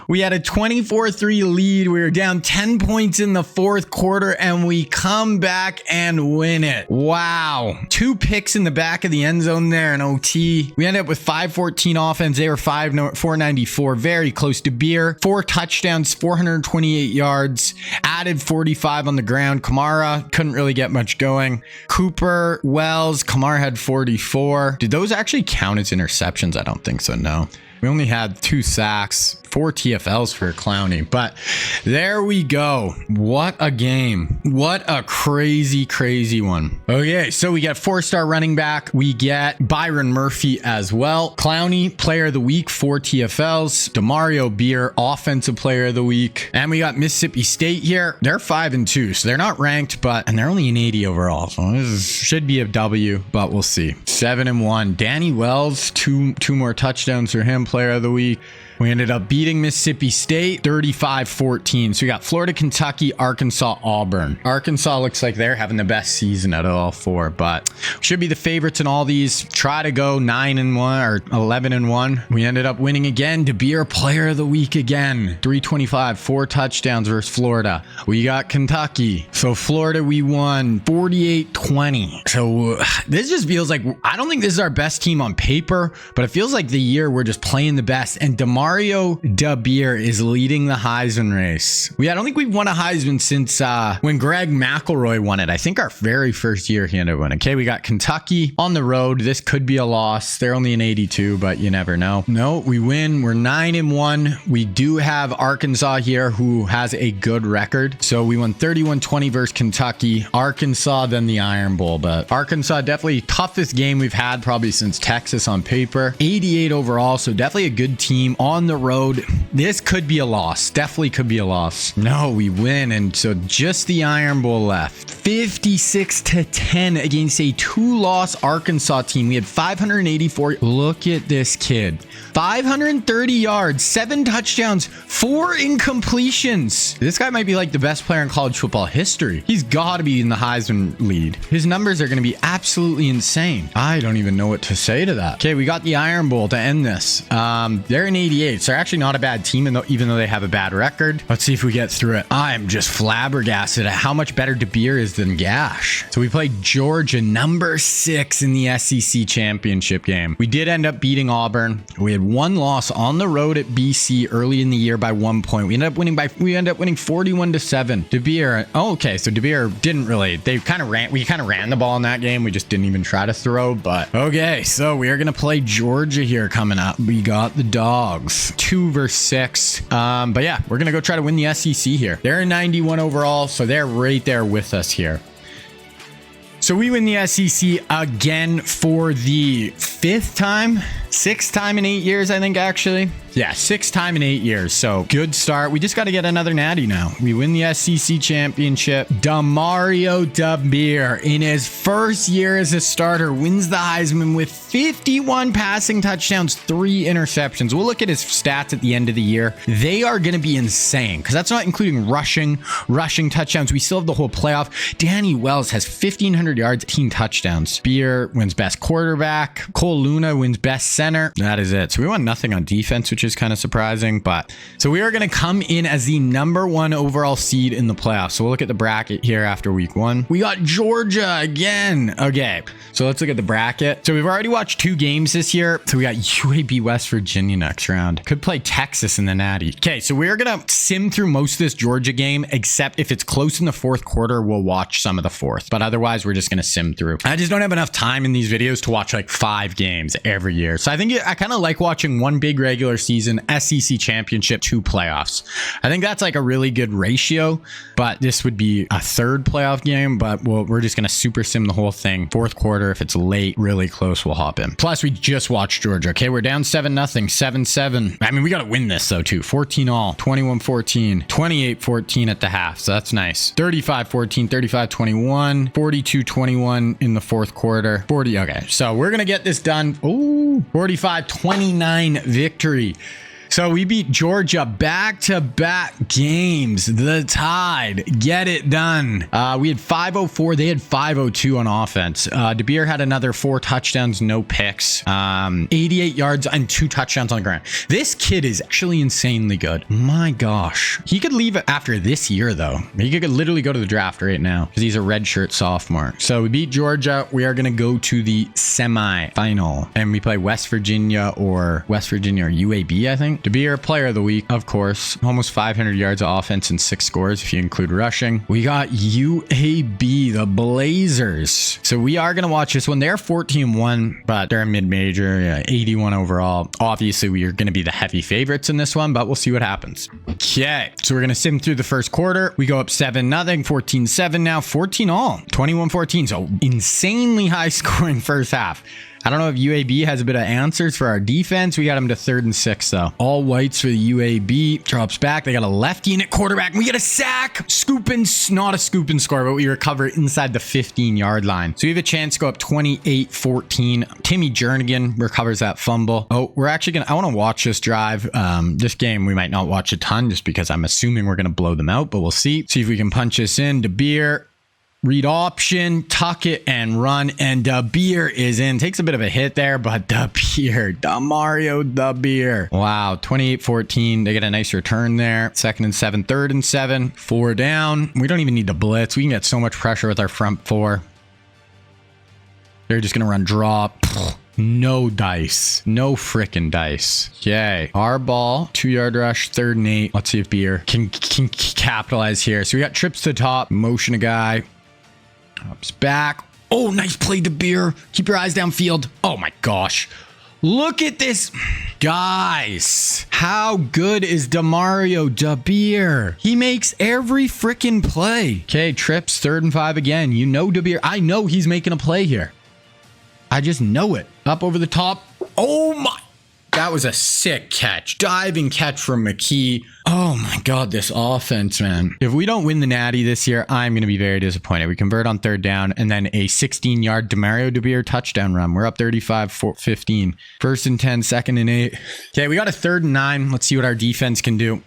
We had a 24-3 lead. We were down 10 points in the fourth quarter, and we come back and win it. Wow. 2 picks in the back of the end zone there in OT. We ended up with 514 offense. They were 494. Very close to beer. 4 touchdowns, 428 yards. Added 45 on the ground. Kamara couldn't really get much going. Cooper, Wells, Kamara had 44. Did those actually count as interceptions? I don't think so, no. We only had 2 sacks, 4 TFLs for Clowney, but there we go. What a game. What a crazy, crazy one. Okay, so we get 4-star running back. We get Byron Murphy as well. Clowney, player of the week, 4 TFLs. Demario Beer, offensive player of the week. And we got Mississippi State here. They're 5-2, so they're not ranked, and they're only an 80 overall. So this should be a W, but we'll see. 7-1. Danny Wells, two more touchdowns for him, player of the week. We ended up beating Mississippi State 35-14. So we got Florida, Kentucky, Arkansas, Auburn. Arkansas looks like they're having the best season out of all 4, but should be the favorites in all these. Try to go 9-1 or 11-1. We ended up winning again. DeBeer, player of the week again. 325, 4 touchdowns versus Florida. We got Kentucky. So Florida, we won 48-20. So this just feels like, I don't think this is our best team on paper, but it feels like the year we're just playing the best. And Demario DeBeer is leading the Heisman race. I don't think we've won a Heisman since when Greg McElroy won it. I think our very first year he ended up winning. Okay, we got Kentucky on the road. This could be a loss. They're only an 82, but you never know. No, we win. We're 9-1. We do have Arkansas here, who has a good record. So we won 31-20 versus Kentucky. Arkansas, then the Iron Bowl. But Arkansas, definitely toughest game we've had probably since Texas on paper. 88 overall, so definitely a good team on the road. This could be a loss. Definitely could be a loss. No, we win. And so just the Iron Bowl left. 56-10 against a 2-loss Arkansas team. We had 584. Look at this kid. 530 yards, 7 touchdowns, 4 incompletions. This guy might be like the best player in college football history. He's got to be in the Heisman lead. His numbers are going to be absolutely insane. I don't even know what to say to that. Okay, we got the Iron Bowl to end this. They're in 88, so they're actually not a bad team, even though they have a bad record. Let's see if we get through it. I'm just flabbergasted at how much better DeBeer is than Gash. So we played Georgia, number 6 in the SEC championship game. We did end up beating Auburn. We had 1 loss on the road at BC early in the year by 1 point. We ended up winning 41-7. DeBeer. Oh, okay. So DeBeer didn't really. We kind of ran the ball in that game. We just didn't even try to throw. But okay, so we are gonna play Georgia here coming up. We got the Dogs, 2 versus 6. But yeah, we're gonna go try to win the SEC here. They're 91 overall, so they're right there with us here. So we win the SEC again for the 6th time in 8 years, I think, actually. Yeah, 6th time in 8 years. So good start. We just got to get another natty now. We win the SEC championship. Demario DeBeer, in his first year as a starter, wins the Heisman with 51 passing touchdowns, 3 interceptions. We'll look at his stats at the end of the year. They are going to be insane because that's not including rushing touchdowns. We still have the whole playoff. Danny Wells has 1,500 yards, 18 touchdowns. Beer wins best quarterback. Cole Luna wins best center. That is it. So we won nothing on defense, which is kind of surprising. But so we are going to come in as the number 1 overall seed in the playoffs. So we'll look at the bracket here after week 1. We got Georgia again. Okay, so let's look at the bracket. So we've already watched 2 games this year. So we got UAB West Virginia next round. Could play Texas in the Natty. Okay, so we're going to sim through most of this Georgia game, except if it's close in the 4th quarter, we'll watch some of the 4th. But otherwise, we're just going to sim through. I just don't have enough time in these videos to watch like 5 games every year. So I think I kind of like watching 1 big regular season, SEC championship, 2 playoffs. I think that's like a really good ratio, but this would be a 3rd playoff game, but we're just going to super sim the whole thing. 4th quarter, if it's late, really close, we'll hop in. Plus, we just watched Georgia. Okay, we're down 7-0, 7-7. I mean, we got to win this though too. 14 all, 21-14, 28-14 at the half. So that's nice. 35-14, 35-21, 42-21 in the 4th quarter. 40. Okay, so we're going to get this done. Ooh, 45-29 victory. So we beat Georgia back-to-back games. The Tide get it done. We had 504. They had 502 on offense. DeBeer had another 4 touchdowns, no picks, 88 yards and 2 touchdowns on the ground. This kid is actually insanely good. My gosh. He could leave after this year, though. He could literally go to the draft right now because he's a redshirt sophomore. So we beat Georgia. We are going to go to the semi-final, and we play West Virginia or UAB, I think. DeBeer, player of the week, of course. Almost 500 yards of offense and 6 scores if you include rushing. We got UAB, the Blazers. So we are going to watch this one. They're 14-1, but they're a mid-major, 81 overall. Obviously, we are going to be the heavy favorites in this one, but we'll see what happens. Okay, so we're going to sim through the first quarter. We go up 7-0, 14-7 now, 14-all, 21-14. So insanely high scoring first half. I don't know if UAB has a bit of answers for our defense. We got them to 3rd and 6, though. All whites for the UAB. Drops back. They got a lefty in at quarterback. We get a sack. Not a scoop and score, but we recover inside the 15-yard line. So we have a chance to go up 28-14. Timmy Jernigan recovers that fumble. Oh, we're actually going to... I want to watch this drive. This game, we might not watch a ton just because I'm assuming we're going to blow them out, but we'll see. See if we can punch this in. DeBeer. Read option, tuck it, and run. And DeBeer is in. Takes a bit of a hit there, but Demario DeBeer. Wow, 28-14. They get a nice return there. 2nd and 7, 3rd and 7. 4 down. We don't even need to blitz. We can get so much pressure with our front 4. They're just going to run drop. No dice. No frickin' dice. Okay. Our ball. 2-yard rush. 3rd and 8. Let's see if Beer can capitalize here. So we got trips to the top. Motion a guy. Drops back. Oh, nice play to Beer. Keep your eyes downfield. Oh my gosh. Look at this. Guys, how good is Demario DeBeer? He makes every freaking play. Okay, trips, 3rd and 5 again. You know DeBeer. I know he's making a play here. I just know it. Up over the top. Oh my. That was a sick catch. Diving catch from McKee. Oh my God, this offense, man. If we don't win the Natty this year, I'm going to be very disappointed. We convert on 3rd down and then a 16-yard Demario DeBeer touchdown run. We're up 35-15. 1st and 10, 2nd and 8. Okay, we got a 3rd and 9. Let's see what our defense can do.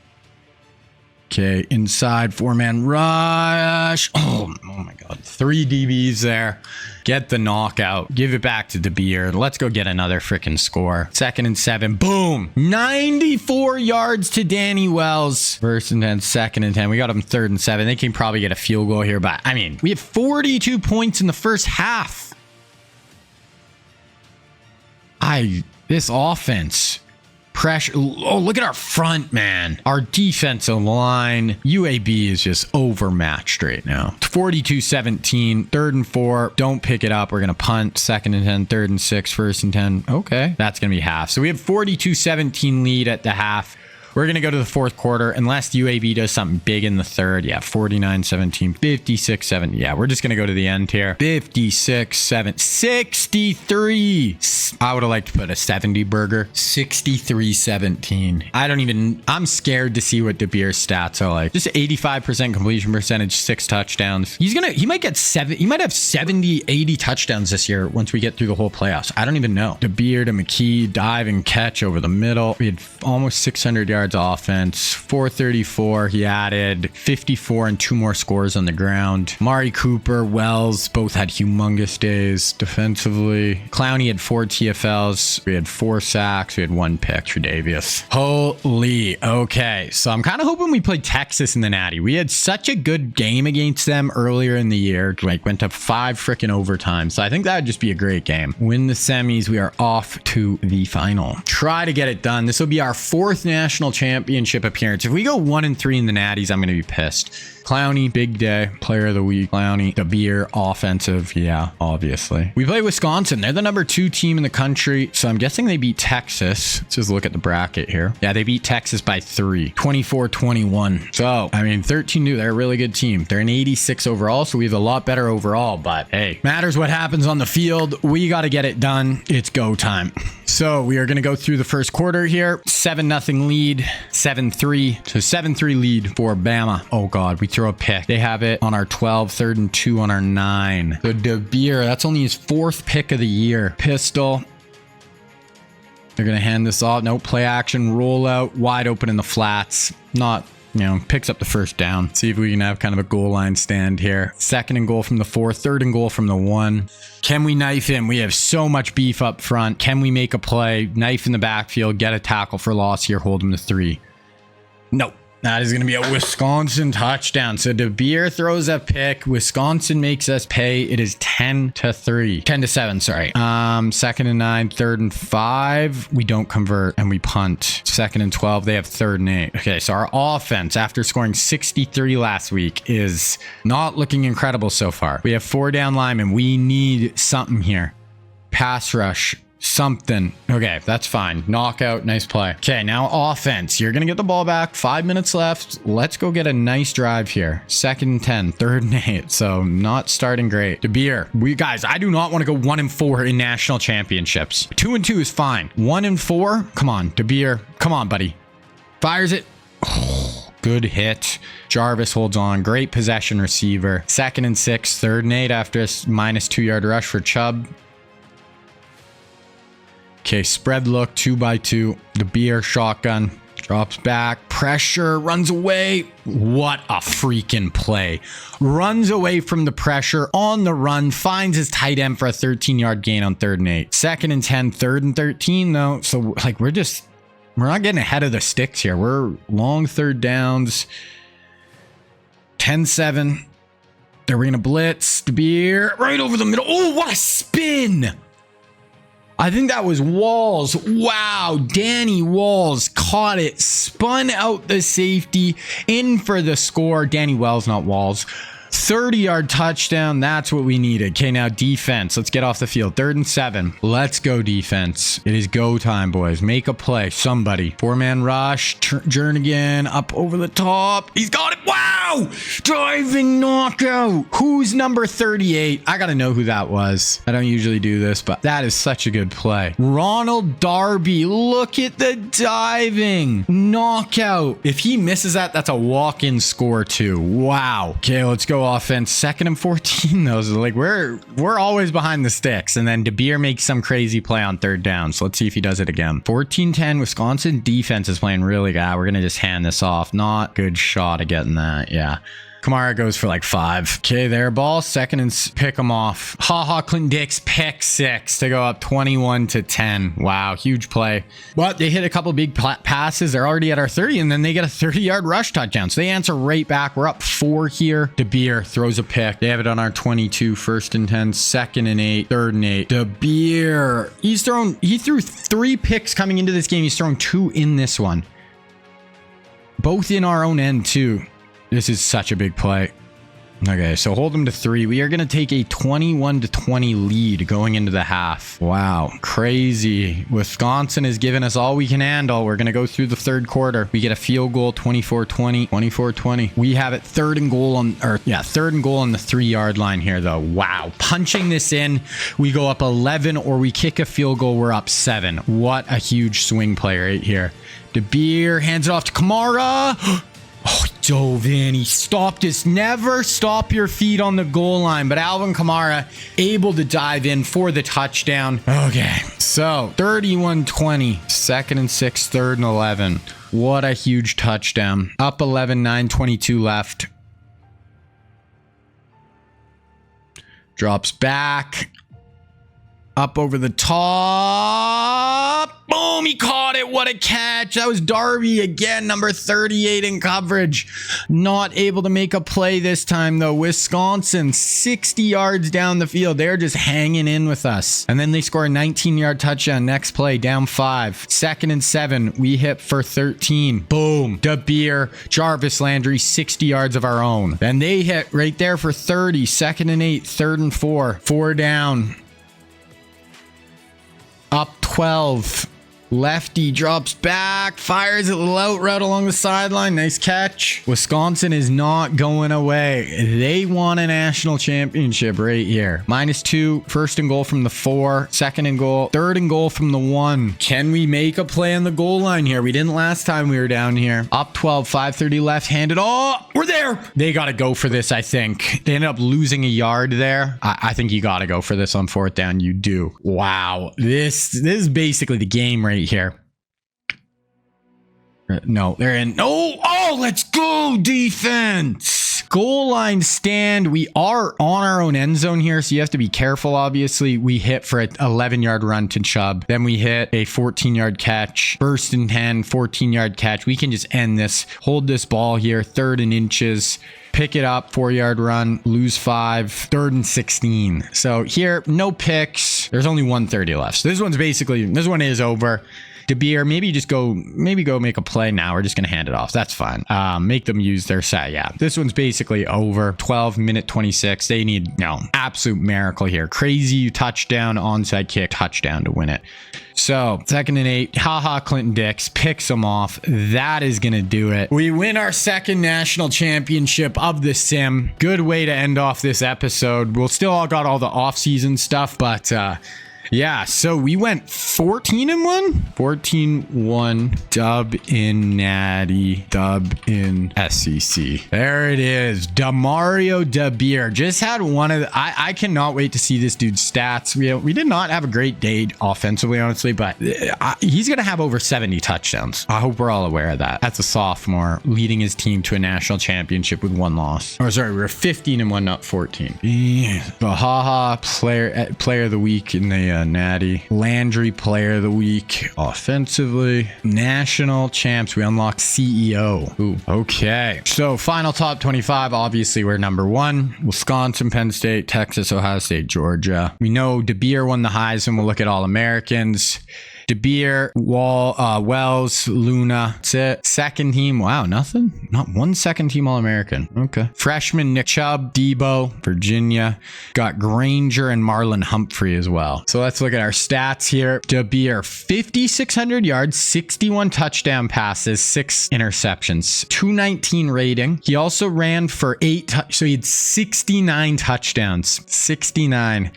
Okay, inside 4-man rush. Oh my God. 3 DBs there. Get the knockout. Give it back to DeBeer. Let's go get another freaking score. 2nd and 7. Boom. 94 yards to Danny Wells. 1st and 10, 2nd and 10. We got them 3rd and 7. They can probably get a field goal here, but I mean, we have 42 points in the first half. This offense. Pressure. Oh, look at our front, man. Our defensive line. UAB is just overmatched right now. 42-17. 3rd and 4. Don't pick it up. We're going to punt. 2nd and 10. 3rd and 6. 1st and 10. Okay. That's going to be half. So we have 42-17 lead at the half. We're going to go to the 4th quarter unless UAB does something big in the 3rd. Yeah, 49-17, 56-7. Yeah, we're just going to go to the end here. 56-7, 63. I would have liked to put a 70 burger. 63-17. I'm scared to see what DeBeer's stats are like. Just 85% completion percentage, 6 touchdowns. He might have 70, 80 touchdowns this year once we get through the whole playoffs. I don't even know. DeBeer to McKee, dive and catch over the middle. We had almost 600 yards offense, 434. He added 54 and 2 more scores on the ground. Mari Cooper, Wells, both had humongous days defensively. Clowney had 4 TFLs. We had 4 sacks. We had 1 pick. Tre'Davious. Holy. Okay. So I'm kind of hoping we play Texas in the Natty. We had such a good game against them earlier in the year. Like went to 5 freaking overtimes. So I think that would just be a great game. Win the semis. We are off to the final. Try to get it done. This will be our 4th national championship appearance. If we go 1-3 in the Natties, I'm going to be pissed. Clowney, big day. Player of the week. Clowney, DeBeer, offensive. Yeah, obviously. We play Wisconsin. They're the number 2 team in the country. So I'm guessing they beat Texas. Let's just look at the bracket here. Yeah, they beat Texas by 3. 24-21. So, I mean, 13-2. They're a really good team. They're an 86 overall, so we have a lot better overall. But hey, matters what happens on the field. We got to get it done. It's go time. So we are going to go through the first quarter here. 7-0 lead. 7-3. So 7-3 lead for Bama. Oh God, we throw a pick. They have it on our 12, 3rd and 2 on our 9. So DeBeer, that's only his 4th pick of the year. Pistol. They're going to hand this off. No play action, roll out, wide open in the flats. Not, picks up the first down. See if we can have kind of a goal line stand here. 2nd and goal from the 4, 3rd and goal from the 1. Can we knife him? We have so much beef up front. Can we make a play? Knife in the backfield, get a tackle for loss here, hold him to 3. Nope. That is going to be a Wisconsin touchdown. So DeBeer throws a pick. Wisconsin makes us pay. It is 10-3. 10-7, sorry. 2nd and 9, 3rd and 5. We don't convert and we punt. 2nd and 12. They have 3rd and 8. Okay, so our offense, after scoring 63 last week, is not looking incredible so far. We have 4 down linemen. We need something here. Pass rush. Something. Okay, that's fine. Knockout. Nice play. Okay, now offense. You're going to get the ball back. 5 minutes left. Let's go get a nice drive here. 2nd and 10. 3rd and 8. So not starting great. DeBeer. Guys, I do not want to go 1-4 in national championships. 2-2 is fine. 1-4. Come on, DeBeer. Come on, buddy. Fires it. Oh, good hit. Jarvis holds on. Great possession receiver. 2nd and 6. 3rd and 8 after a -2 yard rush for Chubb. Okay, spread look, 2x2. DeBeer shotgun, drops back, pressure, runs away. What a freaking play. Runs away from the pressure on the run, finds his tight end for a 13-yard gain on 3rd and 8. 2nd and 10, 3rd and 13 though. So like we're not getting ahead of the sticks here. We're long 3rd downs. 10-7. They're going to blitz. DeBeer right over the middle. Oh, what a spin. I think that was Walls. Wow. Danny Walls caught it, spun out the safety, in for the score. Danny Wells, not Walls. 30-yard touchdown. That's what we needed. Okay, now defense. Let's get off the field. 3rd and 7. Let's go defense. It is go time, boys. Make a play. Somebody. 4-man rush. Jernigan up over the top. He's got it. Wow! Driving knockout. Who's number 38? I got to know who that was. I don't usually do this, but that is such a good play. Ronald Darby. Look at the diving. Knockout. If he misses that, that's a walk-in score too. Wow. Okay, let's go offense. 2nd and 14 though. So like we're always behind the sticks, and then DeBeer makes some crazy play on 3rd down. So let's see if he does it again. 14-10. Wisconsin defense is playing really good. We're gonna just hand this off. Not good shot at getting that. Yeah. Kamara goes for like 5. Okay, their ball. 2nd and pick them off. Clinton Dix pick 6 to go up 21-10. Wow, huge play. But they hit a couple big passes. They're already at our 30, and then they get a 30-yard rush touchdown. So they answer right back. We're up 4 here. DeBeer throws a pick. They have it on our 22. 1st and 10. 2nd and 8. 3rd and 8. DeBeer. He threw 3 picks coming into this game. He's thrown 2 in this one. Both in our own end too. This is such a big play. Okay, so hold them to 3. We are going to take a 21-20 lead going into the half. Wow, crazy. Wisconsin has given us all we can handle. We're going to go through the 3rd quarter. We get a field goal, 24-20, 24-20. We have it 3rd and goal on the 3-yard line here though. Wow, punching this in. We go up 11, or we kick a field goal. We're up 7. What a huge swing play right here. DeBeer hands it off to Kamara. Oh, he dove in. He stopped us. Never stop your feet on the goal line. But Alvin Kamara able to dive in for the touchdown. Okay, so 31-20. 2nd and 6, 3rd and 11. What a huge touchdown. Up 11, 9:22 left. Drops back. Up over the top. Boom, he caught it. What a catch. That was Darby again, number 38 in coverage. Not able to make a play this time though. Wisconsin 60 yards down the field. They're just hanging in with us. And then they score a 19-yard touchdown. Next play, down 5. 2nd and 7. We hit for 13. Boom. DeBeer, Jarvis Landry, 60 yards of our own. Then they hit right there for 30. 2nd and 8. 3rd and 4. 4 down. Up 12. Lefty drops back, fires a little out route along the sideline. Nice catch. Wisconsin is not going away. They won a national championship right here. -2, 1st and goal from the 4, 2nd and goal, 3rd and goal from the 1. Can we make a play on the goal line here? We didn't last time we were down here. Up 12, 5:30 left, handed. Oh, we're there. They got to go for this, I think. They ended up losing a yard there. I think you got to go for this on 4th down. You do. Wow. This is basically the game right right here. No, they're in. Oh, let's go, defense. Goal line stand. We are on our own end zone here, so you have to be careful. Obviously, we hit for an 11-yard run to Chubb. Then we hit a 14-yard catch. First and 10, 14-yard catch. We can just end this. Hold this ball here. 3rd and inches. Pick it up, 4-yard run, lose 5, 3rd and 16. So here, no picks. There's only 1:30 left. So this one is over. DeBeer, maybe go make a play now. We're just going to hand it off. That's fine. Make them use their set. Yeah, this one's basically over. 12 minute 26. They need, absolute miracle here. Crazy touchdown, onside kick, touchdown to win it. So 2nd and 8. Clinton Dix picks them off. That is going to do it. We win our 2nd national championship of the sim. Good way to end off this episode. We'll still all got all the off-season stuff, but yeah, so we went 14-1, 14-1, dub in Natty, dub in SEC. There it is. Demario DeBeer just had one of the, I cannot wait to see this dude's stats. We did not have a great day offensively, honestly, but he's going to have over 70 touchdowns. I hope we're all aware of that. That's a sophomore leading his team to a national championship with 1 loss. Or sorry, we were 15-1, not 14. Bahaha, player of the week in the Natty. Landry, player of the week offensively. National champs, we unlocked CEO. Ooh, okay. So final top 25, obviously we're number 1. Wisconsin, Penn State, Texas, Ohio State, Georgia. We know DeBeer won the Heisman. We'll look at all Americans. DeBeer, Wells, Luna. That's it. Second team. Wow, nothing? Not one second team All-American. Okay. Freshman Nick Chubb, Debo, Virginia. Got Granger and Marlon Humphrey as well. So let's look at our stats here. DeBeer, 5,600 yards, 61 touchdown passes, 6 interceptions, 219 rating. He also ran for 8, so he had 69 touchdowns. 69.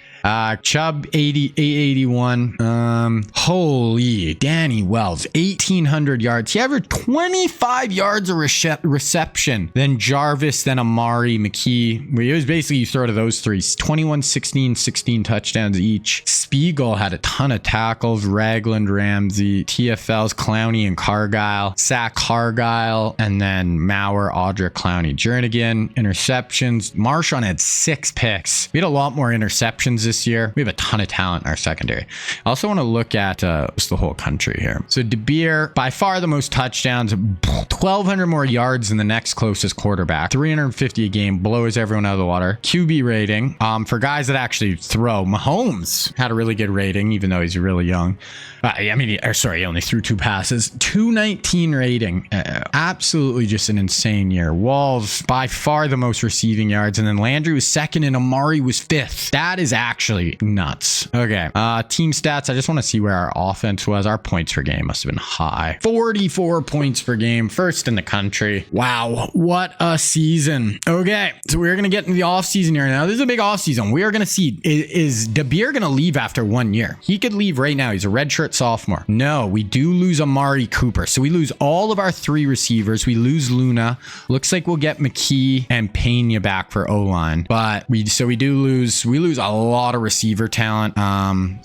Chubb 881. Holy Danny Wells, 1,800 yards. He averaged 25 yards of reception. Then Jarvis, then Amari, McKee. It was basically you throw to those 3. 21, 16, 16 touchdowns each. Spiegel had a ton of tackles. Ragland, Ramsey, TFLs, Clowney and Cargyle. Sack Cargyle, and then Maurer, Audra, Clowney, Jernigan. Interceptions. Marshawn had 6 picks. We had a lot more interceptions this year. We have a ton of talent in our secondary. I also want to look at just the whole country here. So DeBeer, by far the most touchdowns, 1,200 more yards than the next closest quarterback, 350 a game, blows everyone out of the water. QB rating, for guys that actually throw, Mahomes had a really good rating, even though he's really young. He only threw 2 passes. 219 rating. Absolutely just an insane year. Walls, by far the most receiving yards, and then Landry was 2nd and Amari was 5th. That is actually nuts. Okay. Team stats. I just want to see where our offense was. Our points per game must have been high. 44 points per game. 1st in the country. Wow. What a season. Okay. So we're going to get into the offseason here now. This is a big offseason. We are going to see, is DeBeer going to leave after 1 year? He could leave right now. He's a redshirt sophomore. No, we do lose Amari Cooper. So we lose all of our 3 receivers. We lose Luna. Looks like we'll get McKee and Pena back for O-line. But we lose a lot of receiver talent.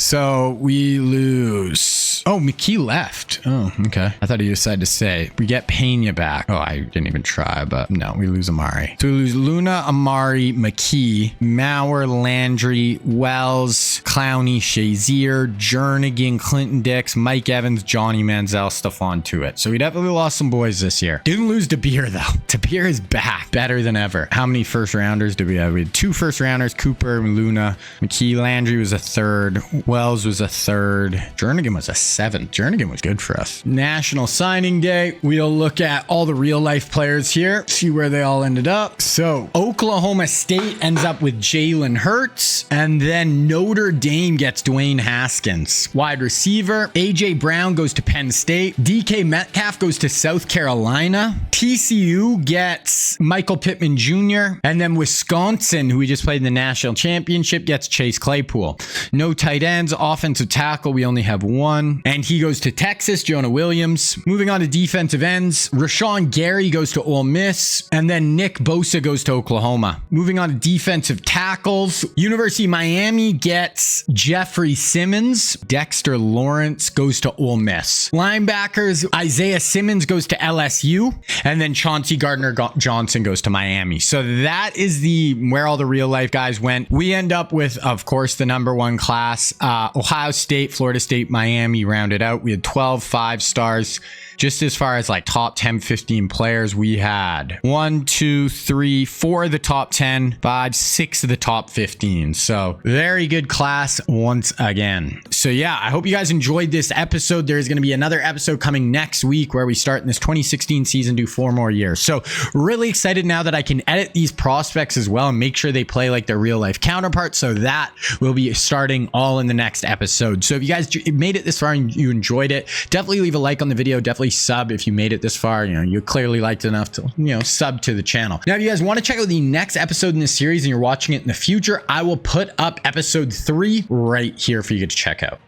So we lose. Oh, McKee left. Oh, okay. I thought he decided to say we get Pena back. Oh, I didn't even try, but no, we lose Amari. So we lose Luna, Amari, McKee, Maurer, Landry, Wells, Clowney, Shazier, Jernigan, Clinton Dix, Mike Evans, Johnny Manziel, Stephon Tuitt. So we definitely lost some boys this year. Didn't lose DeBeer though. DeBeer is back, better than ever. How many first rounders did we have? We had 2 first rounders, Cooper, Luna, McKee. Landry was a 3rd. Wells was a 3rd. Jernigan was a 7th. Jernigan was good for us. National Signing Day. We'll look at all the real life players here, see where they all ended up. So Oklahoma State ends up with Jalen Hurts, and then Notre Dame gets Dwayne Haskins. Wide receiver, AJ Brown goes to Penn State. DK Metcalf goes to South Carolina. TCU gets Michael Pittman Jr. And then Wisconsin, who we just played in the national championship, gets Chase Claypool. No tight ends. Offensive tackle, we only have 1. 1, and he goes to Texas, Jonah Williams. Moving on to defensive ends, Rashawn Gary goes to Ole Miss, and then Nick Bosa goes to Oklahoma. Moving on to defensive tackles, University of Miami gets Jeffrey Simmons. Dexter Lawrence goes to Ole Miss. Linebackers, Isaiah Simmons goes to LSU, and then Chauncey Gardner-Johnson goes to Miami. So that is where all the real life guys went. We end up with, of course, the number 1 class. Ohio State, Florida State, Miami rounded out. We had 12 5-stars. Just as far as like top 10, 15 players, we had 1, 2, 3, 4 of the top 10, 5, 6 of the top 15. So very good class once again. So yeah, I hope you guys enjoyed this episode. There's going to be another episode coming next week where we start in this 2016 season, do 4 more years. So really excited now that I can edit these prospects as well and make sure they play like their real life counterparts. So that will be starting all in the next episode. So if you guys made it this far and you enjoyed it, definitely leave a like on the video. Definitely sub if you made it this far. You clearly liked enough to sub to the channel. Now if you guys want to check out the next episode in this series and you're watching it in the future, I will put up episode 3 right here for you to check out.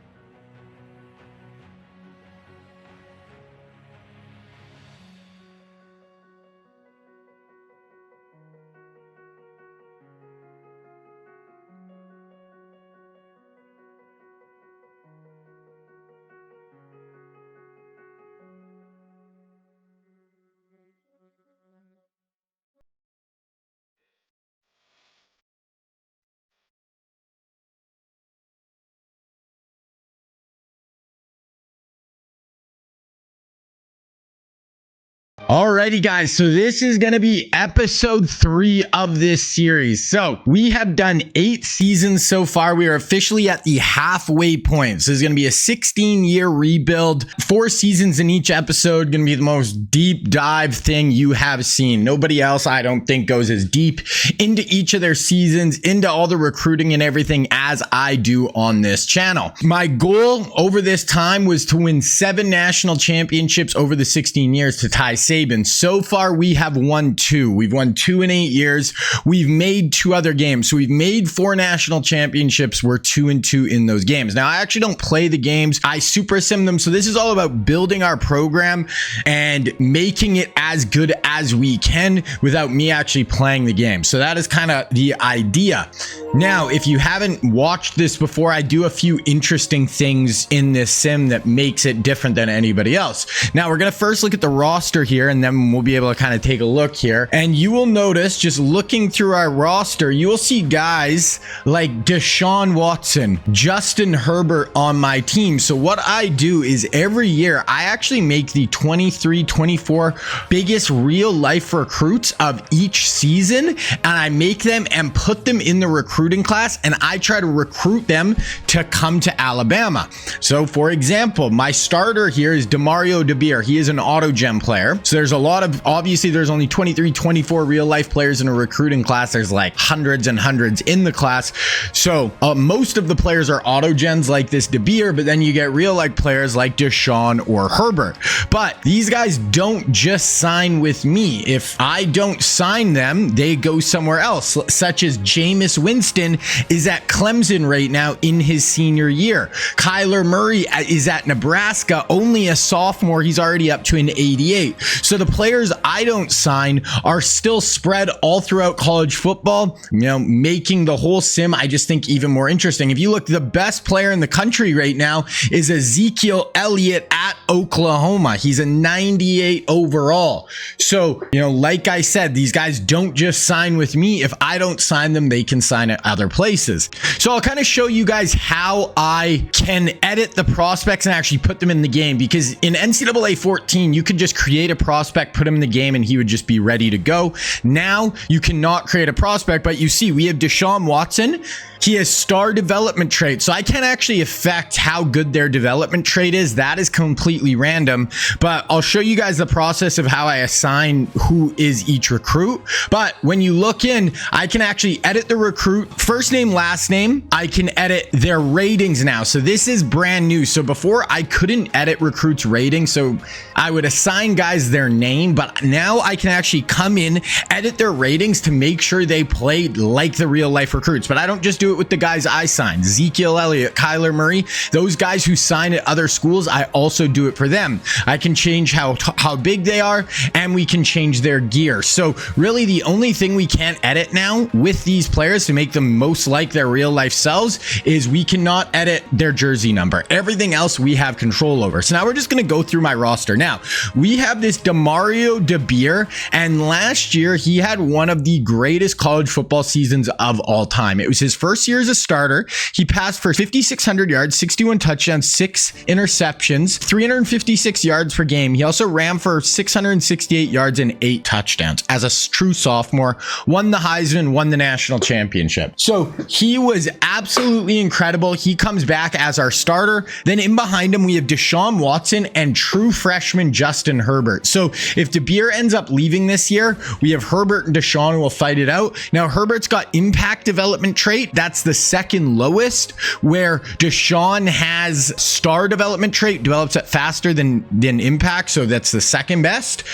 Alrighty guys, so this is going to be episode 3 of this series. So we have done 8 seasons so far. We are officially at the halfway point. So this is going to be a 16-year rebuild, 4 seasons in each episode. Going to be the most deep dive thing you have seen. Nobody else, I don't think, goes as deep into each of their seasons, into all the recruiting and everything as I do on this channel. My goal over this time was to win 7 national championships over the 16 years to tie Saban. So far, we have won 2. We've won 2 in 8 years. We've made 2 other games. So we've made 4 national championships. We're 2-2 in those games. Now, I actually don't play the games. I super sim them. So this is all about building our program and making it as good as we can without me actually playing the game. So that is kind of the idea. Now, if you haven't watched this before, I do a few interesting things in this sim that makes it different than anybody else. Now, we're going to first look at the roster here, and then we'll be able to kind of take a look here. And you will notice, just looking through our roster, you will see guys like Deshaun Watson, Justin Herbert on my team. So what I do is every year, I actually make the 23, 24 biggest real life recruits of each season, and I make them and put them in the recruiting class, and I try to recruit them to come to Alabama. So for example, my starter here is Demario DeBeer. He is an auto gem player. So there's a lot of, obviously there's only 23, 24 real life players in a recruiting class. There's like hundreds and hundreds in the class. So most of the players are auto gens like this DeBeer, but then you get real life players like Deshaun or Herbert. But these guys don't just sign with me. If I don't sign them, they go somewhere else, such as Jameis Winston is at Clemson right now in his senior year. Kyler Murray is at Nebraska, only a sophomore. He's already up to an 88. So the players I don't sign are still spread all throughout college football, making the whole sim, I just think, even more interesting. If you look, the best player in the country right now is Ezekiel Elliott at Oklahoma. He's a 98 overall. So, like I said, these guys don't just sign with me. If I don't sign them, they can sign at other places. So I'll kind of show you guys how I can edit the prospects and actually put them in the game, because in NCAA 14, you could just create a prospect, put him in the game, and he would just be ready to go. Now you cannot create a prospect, but you see we have Deshaun Watson. He has star development trait, so I can't actually affect how good their development trait is. That is completely random, but I'll show you guys the process of how I assign who is each recruit. But when you look in, I can actually edit the recruit, first name, last name. I can edit their ratings now. So this is brand new. So before I couldn't edit recruits' ratings, so I would assign guys their name, but now I can actually come in, edit their ratings to make sure they play like the real life recruits. But I don't just do do it with the guys I signed. Ezekiel Elliott, Kyler Murray, those guys who sign at other schools, I also do it for them. I can change how big they are, and we can change their gear. So really the only thing we can't edit now with these players to make them most like their real life selves is we cannot edit their jersey number. Everything else we have control over. So now we're just going to go through my roster. Now we have this Demario DeBeer, and last year he had one of the greatest college football seasons of all time. It was his first year as a starter. He passed for 5,600 yards, 61 touchdowns, 6 interceptions, 356 yards per game. He also ran for 668 yards and 8 touchdowns as a true sophomore, won the Heisman, won the national championship. So he was absolutely incredible. He comes back as our starter. Then in behind him, we have Deshaun Watson and true freshman Justin Herbert. So if DeBeer ends up leaving this year, we have Herbert and Deshaun who will fight it out. Now Herbert's got impact development trait. That's the second lowest, where Deshaun has star development trait, develops it faster than impact. So that's the second best.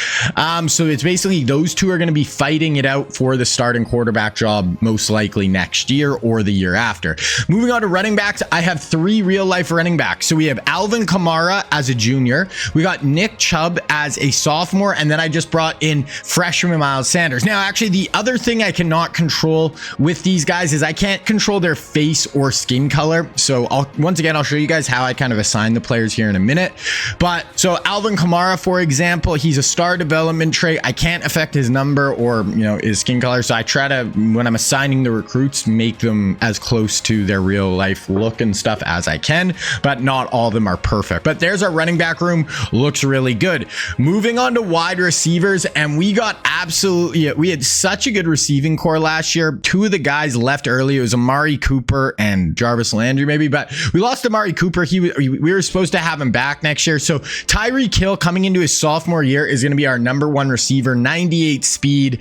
So it's basically those two are going to be fighting it out for the starting quarterback job most likely next year or the year after. Moving on to running backs, I have 3 real life running backs. So we have Alvin Kamara as a junior. We got Nick Chubb as a sophomore. And then I just brought in freshman Miles Sanders. Now, actually, the other thing I cannot control with these guys is I can't control their face or skin color. So once again, I'll show you guys how I kind of assign the players here in a minute. But so Alvin Kamara, for example, he's a star development trait. I can't affect his number or, his skin color. So I try to, when I'm assigning the recruits, make them as close to their real life look and stuff as I can, but not all of them are perfect. But there's our running back room. Looks really good. Moving on to wide receivers, and we had such a good receiving core last year. 2 of the guys left early. It was Amari Cooper and Jarvis Landry maybe, but we lost Amari Cooper. We were supposed to have him back next year. So Tyreek Hill coming into his sophomore year is going to be our number 1 receiver, 98 speed.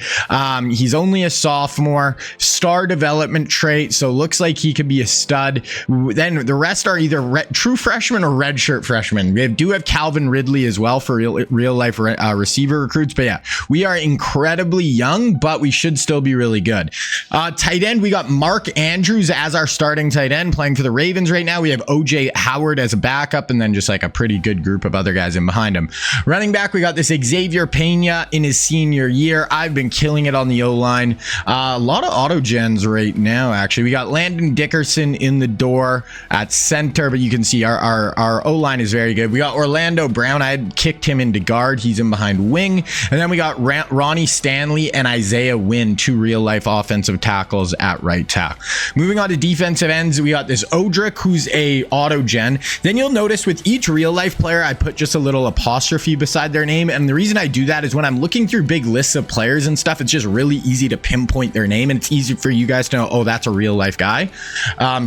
He's only a sophomore, star development trait. So looks like he could be a stud. Then the rest are either true freshmen or redshirt freshmen. We do have Calvin Ridley as well for real life receiver recruits. But yeah, we are incredibly young, but we should still be really good. Tight end, we got Mark Andrews as our starting tight end playing for the Ravens right now. We have OJ Howard as a backup, and then just like a pretty good group of other guys in behind him. Running back, we got this Xavier Pena in his senior year. I've been killing it on the O-line. A lot of auto gens right now, actually. We got Landon Dickerson in the door at center, but you can see our O-line is very good. We got Orlando Brown. I had kicked him into guard. He's in behind wing. And then we got Ronnie Stanley and Isaiah Wynn, 2 real-life offensive tackles at right tackle. Moving on to defensive ends, we got this Odrick, who's a auto gen. Then you'll notice with each real-life player, I put just a little apostrophe beside their name. And the reason I do that is when I'm looking through big lists of players and stuff, it's just really easy to pinpoint their name, and it's easy for you guys to know, oh, that's a real-life guy.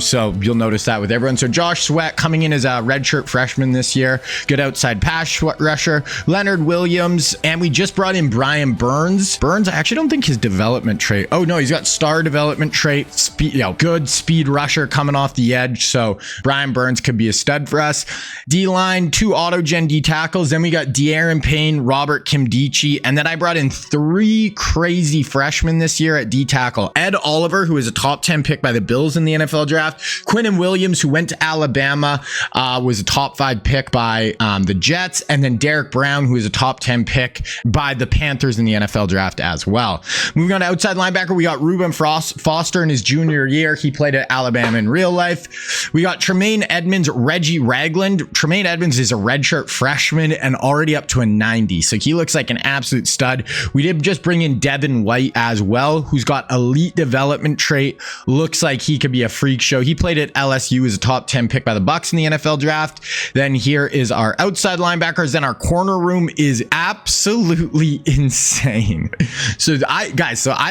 So you'll notice that with everyone. So Josh Sweat coming in as a redshirt freshman this year, good outside pass rusher. Leonard Williams, and we just brought in Brian Burns. I actually don't think his development trait. Oh no, he's got star development trait. Speed, good speed rusher coming off the edge. So Brian Burns could be a stud for us. D-line, 2 auto gen D tackles. Then we got De'Aaron Payne, Robert Kimdichie, and then I brought in 3 crazy freshmen this year at D tackle. Ed Oliver, who was a top 10 pick by the Bills in the NFL draft. Quinnen Williams, who went to Alabama, was a top 5 pick by the Jets, and then Derek Brown, who is a top 10 pick by the Panthers in the NFL draft as well. Moving on to outside linebacker, we got Reuben Foster in his junior year. He played at Alabama in real life. We got Tremaine Edmonds, Reggie Ragland. Tremaine Edmonds is a redshirt freshman and already up to a 90. So he looks like an absolute stud. We did just bring in Devin White as well, who's got elite development trait. Looks like he could be a freak show. He played at LSU as a top 10 pick by the Bucs in the NFL draft. Then here is our outside linebackers. Then our corner room is absolutely insane. So I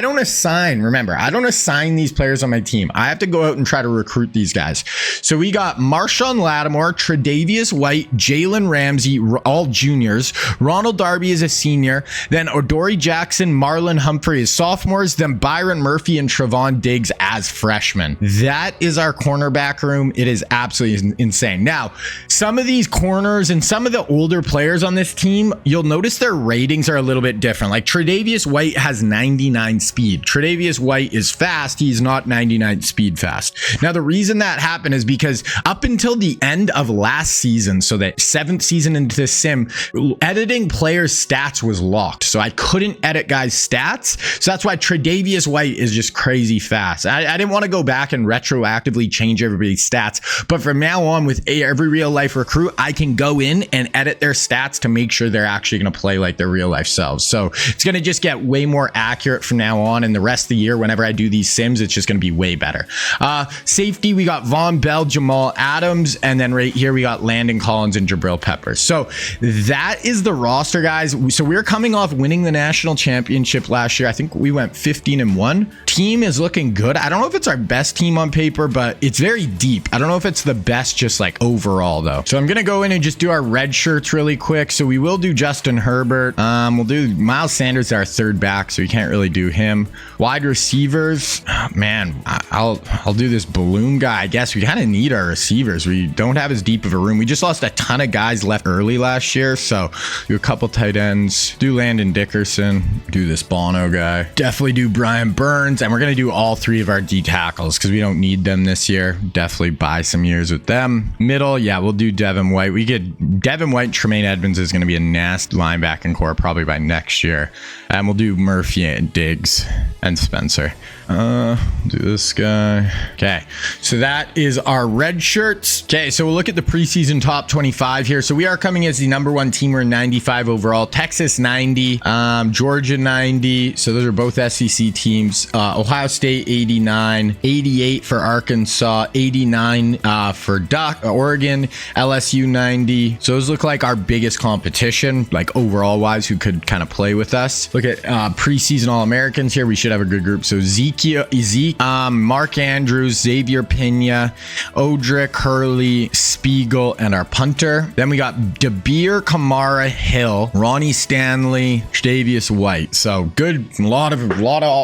don't assign these players on my team. I have to go out and try to recruit these guys. So we got Marshawn Lattimore, Tre'Davious White, Jalen Ramsey, all juniors. Ronald Darby is a senior. Then Odori Jackson, Marlon Humphrey is sophomores. Then Byron Murphy and Trevon Diggs as freshmen. That is our cornerback room. It is absolutely insane. Now, some of these corners and some of the older players on this team, you'll notice their ratings are a little bit different. Like Tre'Davious White has 99 speed. Tre'Davious White is fast. He's not 99 99 speed fast. Now, the reason that happened is because up until the end of last season, so that 7th season into this sim, editing players' stats was locked. So I couldn't edit guys' stats. So that's why Tre'Davious White is just crazy fast. I didn't want to go back and retroactively change everybody's stats. But from now on, with every real life recruit, I can go in and edit their stats to make sure they're actually going to play like their real life selves. So it's going to just get way more accurate from now on. And the rest of the year, whenever I do these sims, it's just going to be way better. Safety, we got Von Bell, Jamal Adams, and then right here we got Landon Collins and Jabril Peppers. So that is the roster, guys. So we're coming off winning the national championship last year. I think we went 15-1. Team is looking good. I don't know if it's our best team on paper, but it's very deep. I don't know if it's the best just like overall though. So I'm gonna go in and just do our red shirts really quick. So we will do Justin Herbert. We'll do Miles Sanders, our third back, so we can't really do him. Wide receivers, man, I'll do this balloon guy. I guess we kind of need our receivers. We don't have as deep of a room. We just lost a ton of guys left early last year, so do a couple tight ends. Do Landon Dickerson. Do this Bono guy. Definitely do Brian Burns, and we're gonna do all 3 of our D tackles because we don't need them this year. Definitely buy some years with them. Middle, yeah, we'll do Devin White. We get Devin White. Tremaine Edmonds is gonna be a nasty linebacking core probably by next year, and we'll do Murphy and Diggs and Spencer. Do this guy. Okay, so that is our red shirts. Okay, so we'll look at the preseason top 25 here. So we are coming as the #1 team. We're 95 overall. Texas 90, Georgia 90. So those are both SEC teams. Ohio State 89, 88 for Arkansas, 89 for Oregon, LSU 90. So those look like our biggest competition, like overall wise, who could kind of play with us. Look at preseason All-Americans here. We should have a good group. So Zeke, Mark Andrews, Xavier Pena, Odrick, Hurley, Spiegel, and our punter. Then we got DeBeer, Kamara, Hill, Ronnie Stanley, Tre'Davious White. So good, a lot of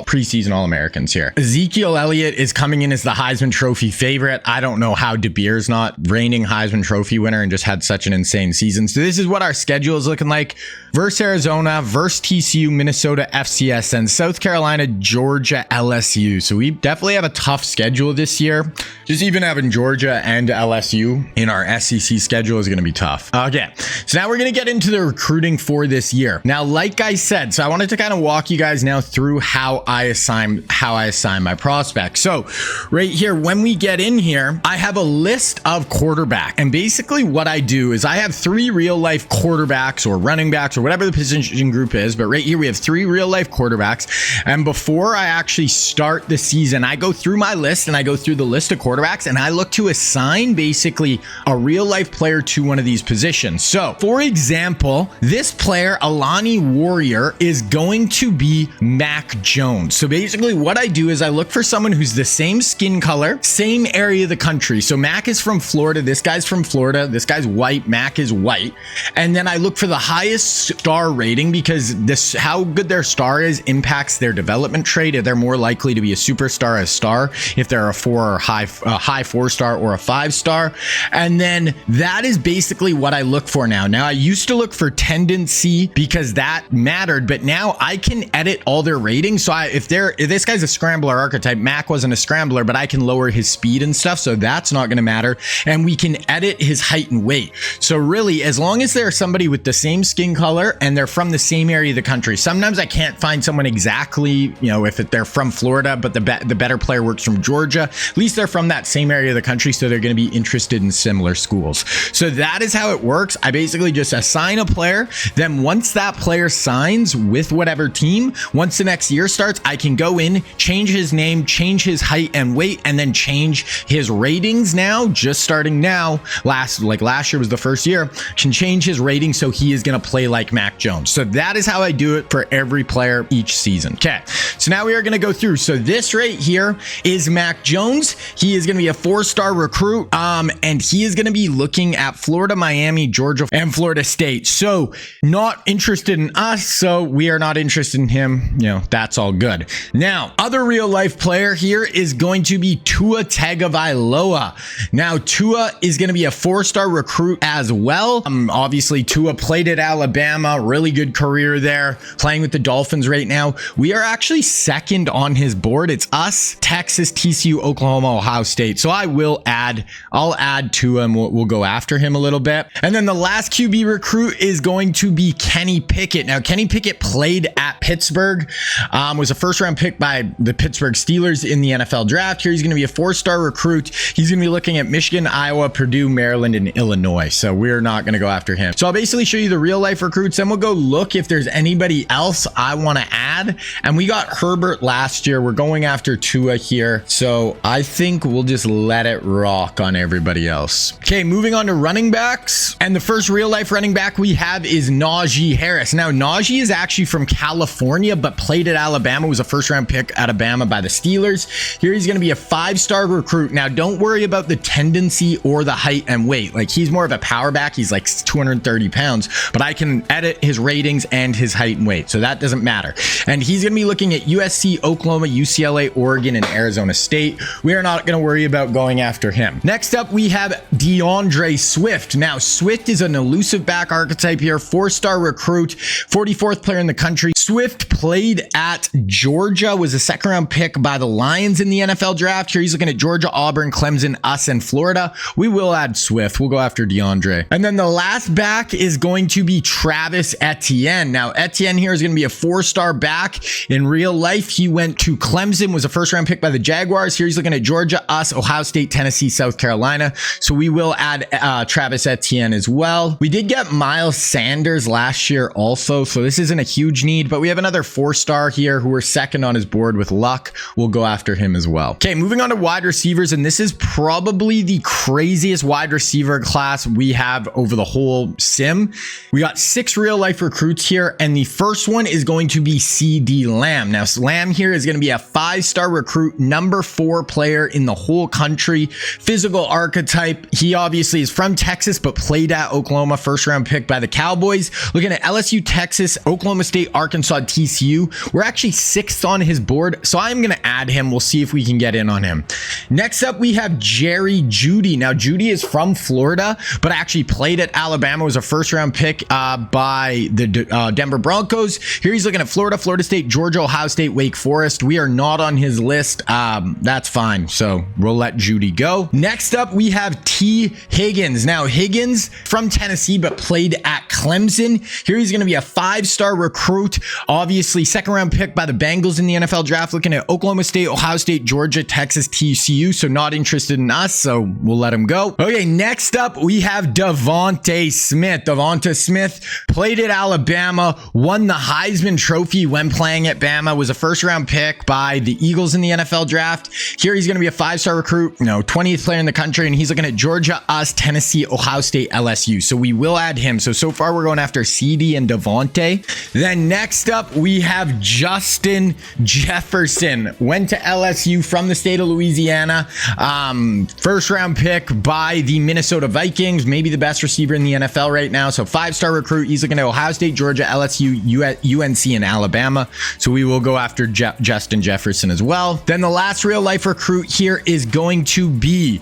preseason All-Americans here. Ezekiel Elliott is coming in as the Heisman Trophy favorite. I don't know how DeBeer's not reigning Heisman Trophy winner and just had such an insane season. So this is what our schedule is looking like. Versus Arizona, versus TCU, Minnesota, FCS, and South Carolina, Georgia, LSU. So we definitely have a tough schedule this year. Just even having Georgia and LSU in our SEC schedule is going to be tough. Okay, so now we're going to get into the recruiting for this year. Now, like I said, so I wanted to kind of walk you guys now through how I assign my prospects. So right here, when we get in here, I have a list of quarterback, and basically what I do is I have 3 real life quarterbacks or running backs or whatever the position group is, but right here we have 3 real life quarterbacks. And before I actually start the season, I go through my list and I go through the list of quarterbacks and I look to assign basically a real life player to one of these positions. So for example, this player, Alani Warrior, is going to be Mac Jones. So basically what I do is I look for someone who's the same skin color, same area of the country. So Mac is from Florida. This guy's from Florida. This guy's white. Mac is white. And then I look for the highest star rating because this, how good their star is impacts their development trait. They're more likely to be a superstar, a star, if they're a 4 or high 4-star or a 5-star. And then that is basically what I look for now. Now I used to look for tendency because that mattered, but now I can edit all their ratings. So if this guy's a scrambler archetype, Mac wasn't a scrambler, but I can lower his speed and stuff. So that's not going to matter. And we can edit his height and weight. So really, as long as they're somebody with the same skin color and they're from the same area of the country. Sometimes I can't find someone exactly, if they're from Florida, but the better player works from Georgia. At least they're from that same area of the country, so they're going to be interested in similar schools. So that is how it works. I basically just assign a player. Then once that player signs with whatever team, once the next year starts, I can go in, change his name, change his height and weight, and then change his ratings now, just starting now. Last year was the first year, can change his rating so he is going to play like Mac Jones. So that is how I do it for every player each season. Okay, so now we are going to go through. So this right here is Mac Jones. He is going to be a 4-star recruit, and he is going to be looking at Florida, Miami, Georgia, and Florida State. So not interested in us, so we are not interested in him. That's all good. Now, other real life player here is going to be Tua Tagovailoa. Now, Tua is going to be a 4-star recruit as well. Obviously, Tua played at Alabama, really good career there, playing with the Dolphins right now. We are actually second on his board. It's us, Texas, TCU, Oklahoma, Ohio State. So I'll add to him. We'll go after him a little bit. And then the last QB recruit is going to be Kenny Pickett. Now, Kenny Pickett played at Pittsburgh, was a first round pick by the Pittsburgh Steelers in the NFL draft. Here he's going to be a 4-star recruit. He's going to be looking at Michigan, Iowa, Purdue, Maryland, and Illinois. So we're not going to go after him. So I'll basically show you the real life recruits, and we'll go look if there's anybody else I want to add. And we got Herbert last year. We're going after Tua here. So I think we'll just let it rock on everybody else. Okay, moving on to running backs. And the first real life running back we have is Najee Harris. Now, Najee is actually from California, but played at Alabama, was a first round pick at Alabama by the Steelers. Here he's going to be a 5-star recruit. Now, don't worry about the tendency or the height and weight. Like, he's more of a power back. He's like 230 pounds, but I can edit his ratings and his height and weight. So that doesn't matter. And he's going to be looking at USC, Oklahoma, UCLA, Oregon, and Arizona State. We are not going to worry about going after him. Next up, we have DeAndre Swift. Now, Swift is an elusive back archetype here, 4-star recruit, 44th player in the country. Swift played at Georgia, was a 2nd-round pick by the Lions in the NFL draft. Here he's looking at Georgia, Auburn, Clemson, us, and Florida. We will add Swift. We'll go after DeAndre. And then the last back is going to be Travis Etienne. Now, Etienne here is going to be a 4-star back. In real life, he went to Clemson, was a 1st-round pick by the Jaguars. Here he's looking at Georgia, us, Ohio State, Tennessee, South Carolina. So we will add Travis Etienne as well. We did get Miles Sanders last year also, so this isn't a huge need, but we have another 4-star here who we're 2nd on his board with luck. We'll go after him as well. Okay, moving on to wide receivers, and this is probably the craziest wide receiver class we have over the whole sim. We got 6 real life recruits here, and the first one is going to be CD Lamb. Now, Lamb here is going to be a 5-star recruit, number 4 player in the whole country, physical archetype. He obviously is from Texas, but played at Oklahoma, 1st-round pick by the Cowboys. Looking at LSU, Texas, Oklahoma State, Arkansas, TCU. We're actually 6th on his board, so I'm going to add him. We'll see if we can get in on him. Next up, we have Jerry Jeudy. Now, Jeudy is from Florida, but actually played at Alabama, was a 1st-round pick by the Denver Broncos. Here he's looking at Florida, Florida State, Georgia, Ohio State, Wake Forest. We are not on his list. That's fine. So we'll let Jeudy go. Next up, we have T. Higgins. Now, Higgins from Tennessee, but played at Clemson. Here he's going to be a 5-star recruit. Obviously, 2nd-round pick by the Bengals in the NFL draft. Looking at Oklahoma State, Ohio State, Georgia, Texas, TCU. So not interested in us. So we'll let him go. Okay, next up, we have Devonta Smith. Devonta Smith played at Alabama, won the Heisman Trophy when playing at Bama, was a 1st-round pick by the Eagles in the NFL draft. Here he's going to be a 5-star recruit, 20th player in the country, and he's looking at Georgia, us, Tennessee, Ohio State, LSU. So we will add him. So far we're going after CD and Devontae. Then next up, we have Justin Jefferson. Went to LSU from the state of Louisiana. 1st-round pick by the Minnesota Vikings, maybe the best receiver in the NFL right now. So 5-star recruit. He's looking at Ohio State, Georgia, LSU, UNC, and Alabama. So we will go after Justin Jefferson as well. Then the last real life recruit here is going to be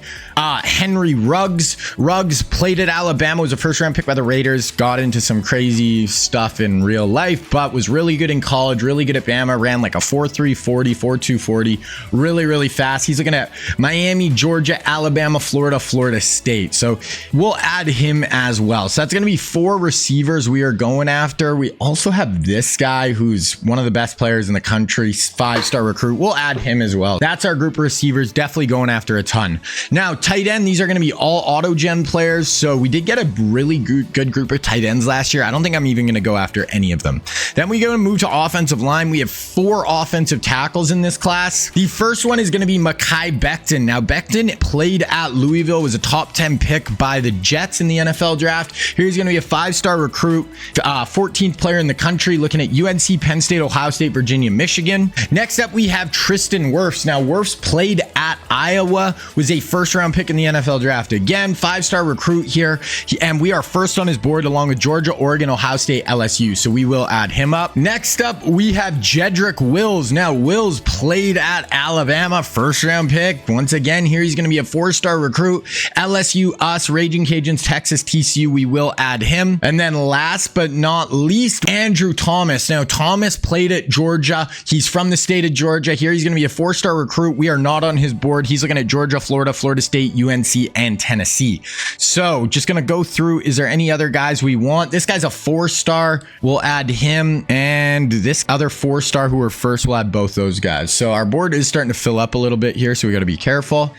Henry Ruggs. Ruggs played at Alabama, was a 1st-round pick by the Raiders, got into some crazy stuff in real life, but was really good in college, really good at Bama, ran like a 4.3 40, 4.2 40, really fast. He's looking at Miami, Georgia, Alabama, Florida, Florida State. So we'll add him as well. So that's going to be 4 receivers we are going after. We also have this guy who's one of the best players in the country, 5-star recruit. We'll add him as well. That's our group of receivers, definitely going after a ton. Now, tight end, these are going to be all auto gen players. So we did get a really good group of tight ends last year. I don't think I'm even going to go after any of them. Then we go and move to offensive line. We have 4 offensive tackles in this class. The first one is going to be Mekhi Becton. Now, Becton played at Louisville, was a top 10 pick by the Jets in the NFL draft. Here he's going to be a 5-star recruit, 14th player in the country, looking at UNC, Penn State, Ohio State, Virginia, Michigan. Next up, we have Tristan Wirfs. Now, Wirfs played at Iowa, was a 1st-round pick in the NFL draft. Again, 5-star recruit here, and we are 1st on his board along with Georgia, Oregon, Ohio State, LSU. So we will add him up. up. Next up, we have Jedrick Wills. Now, Wills played at Alabama, first round pick. Once again, here he's going to be a 4-star recruit. LSU, us, Raging Cajuns, Texas, TCU, we will add him. And then last but not least, Andrew Thomas. Now, Thomas played at Georgia. He's from the state of Georgia. Here he's going to be a 4-star recruit. We are not on his board. He's looking at Georgia, Florida, Florida State, UNC, and Tennessee. So just going to go through. Is there any other guys we want? This guy's a 4-star. We'll add him. And this other 4-star who are first, we'll add both those guys. So our board is starting to fill up a little bit here, so we got to be careful.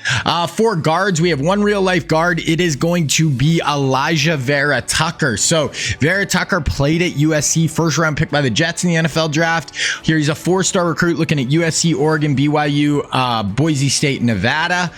For guards, we have one real life guard. It is going to be Elijah Vera Tucker. So Vera Tucker played at USC, first round pick by the Jets in the NFL draft. Here he's a 4-star recruit looking at USC, Oregon, BYU, Boise State, Nevada.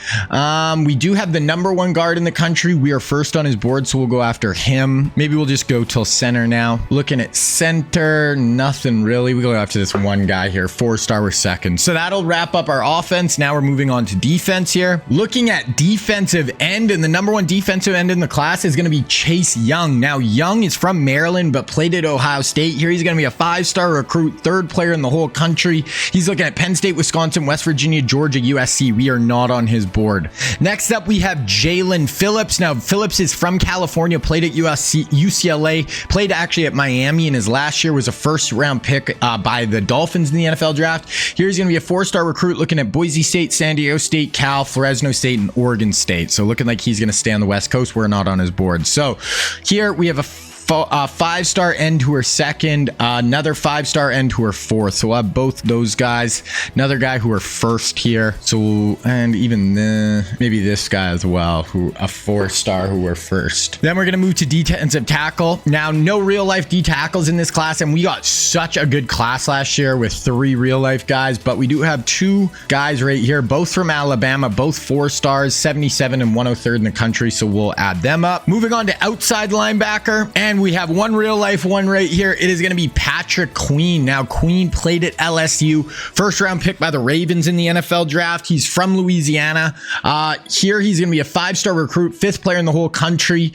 We do have the #1 guard in the country. We are first on his board, so we'll go after him. Maybe we'll just go till center now. Looking at center, nothing really. We go after this one guy here, 4-star, we're second. So that'll wrap up our offense. Now we're moving on to defense here. Looking at defensive end, and the #1 defensive end in the class is going to be Chase Young. Now, Young is from Maryland, but played at Ohio State. Here he's going to be a 5-star recruit, 3rd player in the whole country. He's looking at Penn State, Wisconsin, West Virginia, Georgia, USC. We are not on his board. Next up, we have Jalen Phillips. Now, Phillips is from California, played at UCLA, played actually at Miami in his last year, was a 1st-round pick by the Dolphins in the NFL draft. Here he's going to be a 4-star recruit looking at Boise State, San Diego State, Cal, Fresno State, and Oregon State. So looking like he's going to stay on the West Coast. We're not on his board. So here we have a 5-star end who are second, another 5-star end who are fourth. So we'll have both those guys, another guy who are first here. So, and even maybe this guy as well, who a 4-star who are first. Then we're going to move to defensive tackle. Now, no real life D tackles in this class, and we got such a good class last year with 3 real life guys, but we do have 2 guys right here, both from Alabama, both 4-stars, 77 and 103rd in the country. So we'll add them up. Moving on to outside linebacker, and we have one real life one right here. It is going to be Patrick Queen. Now, Queen played at LSU, 1st-round pick by the Ravens in the NFL draft. He's from Louisiana. Here he's going to be a 5-star recruit, 5th player in the whole country.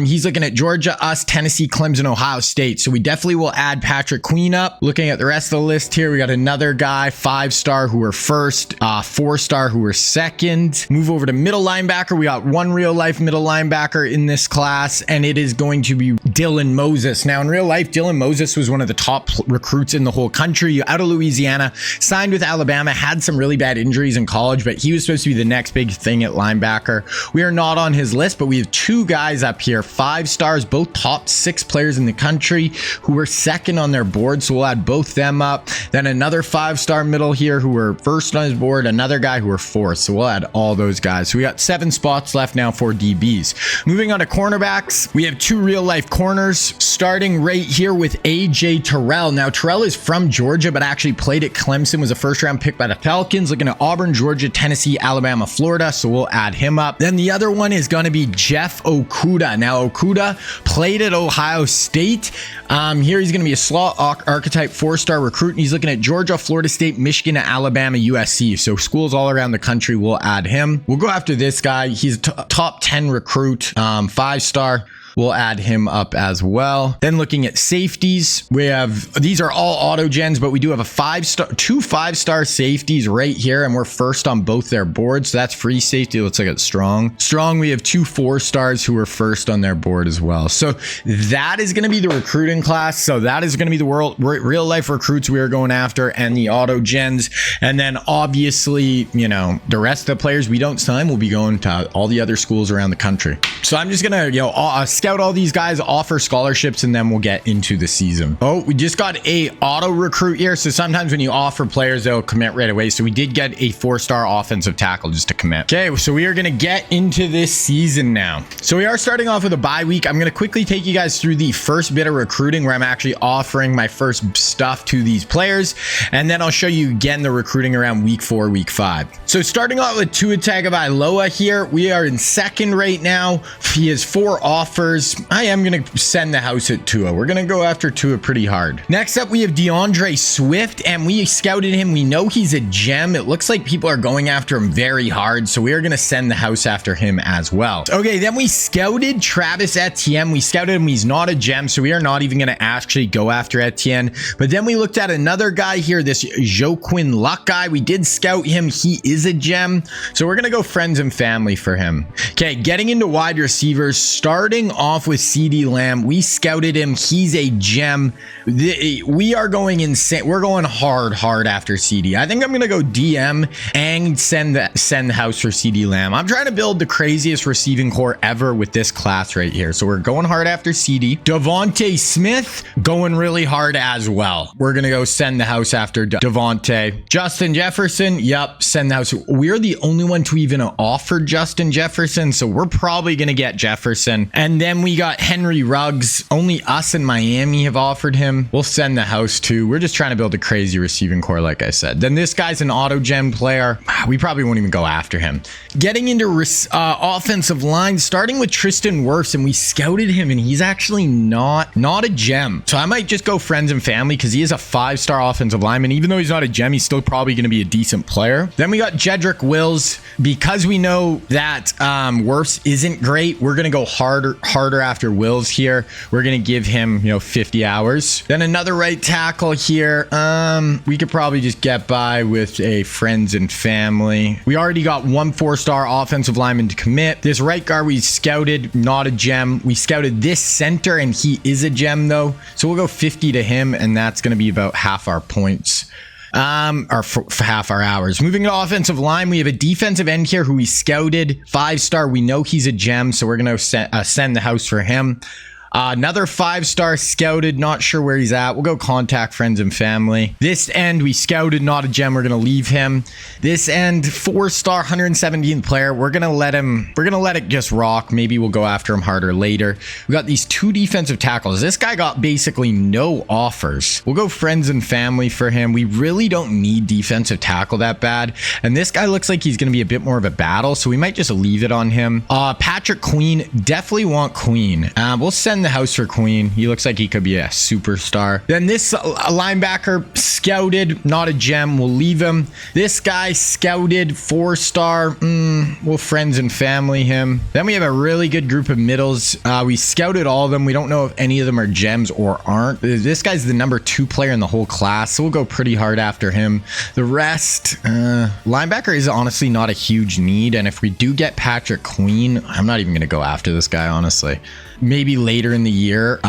He's looking at Georgia, us, Tennessee, Clemson, Ohio State. So we definitely will add Patrick Queen up. Looking at the rest of the list here, we got another guy, 5-star who were first, 4-star who were second. Move over to middle linebacker. We got one real life middle linebacker in this class, and it is going to be Dylan Moses. Now, in real life, Dylan Moses was one of the top recruits in the whole country, out of Louisiana, signed with Alabama, had some really bad injuries in college, but he was supposed to be the next big thing at linebacker. We are not on his list, but we have 2 guys up here, 5-stars, both top 6 players in the country who were second on their board. So we'll add both them up. Then another 5-star middle here who were first on his board, another guy who were 4th. So we'll add all those guys. So we got 7 spots left now for DBs. Moving on to cornerbacks, we have 2 real life corners, starting right here with AJ Terrell. Now, Terrell is from Georgia, but actually played at Clemson, was a 1st-round pick by the Falcons, looking at Auburn, Georgia, Tennessee, Alabama, Florida. So we'll add him up. Then the other one is going to be Jeff Okuda. Now, Okuda played at Ohio State. Here he's going to be a slot archetype 4-star recruit, and he's looking at Georgia, Florida State, Michigan, Alabama, USC. So schools all around the country will add him. We'll go after this guy. He's a top 10 recruit, 5-star. We'll add him up as well. Then looking at safeties, we have, these are all auto gens, but we do have a 2 5-star safeties right here, and we're first on both their boards. So that's free safety. Let's look at strong. Strong, we have 2 4-stars who are first on their board as well. So that is going to be the recruiting class. So that is going to be the real life recruits we are going after, and the auto gens. And then obviously, you know, the rest of the players we don't sign will be going to all the other schools around the country. So I'm just going to, you know, scout all these guys, offer scholarships, and then we'll get into the season. Oh, we just got a auto recruit here. So sometimes when you offer players, they'll commit right away. So we did get a 4-star offensive tackle just to commit. Okay, so we are going to get into this season now. So we are starting off with a bye week. I'm going to quickly take you guys through the first bit of recruiting where I'm actually offering my first stuff to these players. And then I'll show you again the recruiting around week 4, week 5. So starting off with Tua Tagovailoa here, we are in second right now. He has 4 offers. receivers, I am going to send the house at Tua. We're going to go after Tua pretty hard. Next up, we have DeAndre Swift, and we scouted him. We know he's a gem. It looks like people are going after him very hard, so we are going to send the house after him as well. Okay, then we scouted Travis Etienne. We scouted him. He's not a gem, so we are not even going to actually go after Etienne. But then we looked at another guy here, this Joaquin Luck guy. We did scout him. He is a gem, so we're going to go friends and family for him. Okay, getting into wide receivers, starting off with CeeDee Lamb. We scouted him. He's a gem. We are going insane. We're going hard after CeeDee. I think I'm going to go DM and send the house for CeeDee Lamb. I'm trying to build the craziest receiving core ever with this class right here. So we're going hard after CeeDee. Devontae Smith going really hard as well. We're going to go send the house after Devontae. Justin Jefferson. Yep. Send the house. We're the only one to even offer Justin Jefferson. So we're probably going to get Jefferson. And then we got Henry Ruggs. Only us in Miami have offered him. We'll send the house too. We're just trying to build a crazy receiving core, like I said. Then this guy's an auto gem player. We probably won't even go after him. Getting into offensive line, starting with Tristan Wirfs, and we scouted him, and he's actually not a gem. So I might just go friends and family because he is a 5-star offensive lineman. Even though he's not a gem, he's still probably going to be a decent player. Then we got Jedrick Wills. Because we know that Wirfs isn't great, we're going to go harder after Wills here. We're going to give him, 50 hours. Then another right tackle here. We could probably just get by with a friends and family. We already got one 4-star offensive lineman to commit. This right guard we scouted, not a gem. We scouted this center, and he is a gem though. So we'll go 50 to him, and that's going to be about half our points. Or for half our hours. Moving to offensive line, we have a defensive end here who we scouted, 5-star. We know he's a gem, so we're going to send the house for him. Another 5-star scouted, not sure where he's at. We'll go contact friends and family. This end we scouted, not a gem. We're going to leave him. This end 4-star 117th player. We're going to let it just rock. Maybe we'll go after him harder later. We got these 2 defensive tackles. This guy got basically no offers. We'll go friends and family for him. We really don't need defensive tackle that bad. And this guy looks like he's going to be a bit more of a battle, so we might just leave it on him. Patrick Queen, definitely want Queen. We'll send the house for Queen. He looks like he could be a superstar. Then this linebacker scouted, not a gem. We'll leave him. This guy scouted, 4-star. We'll friends and family him. Then we have a really good group of middles. We scouted all of them. We don't know if any of them are gems or aren't. This guy's the number 2 player in the whole class, so we'll go pretty hard after him. The rest, linebacker is honestly not a huge need, and if we do get Patrick Queen, I'm not even going to go after this guy, honestly. Maybe later in the year,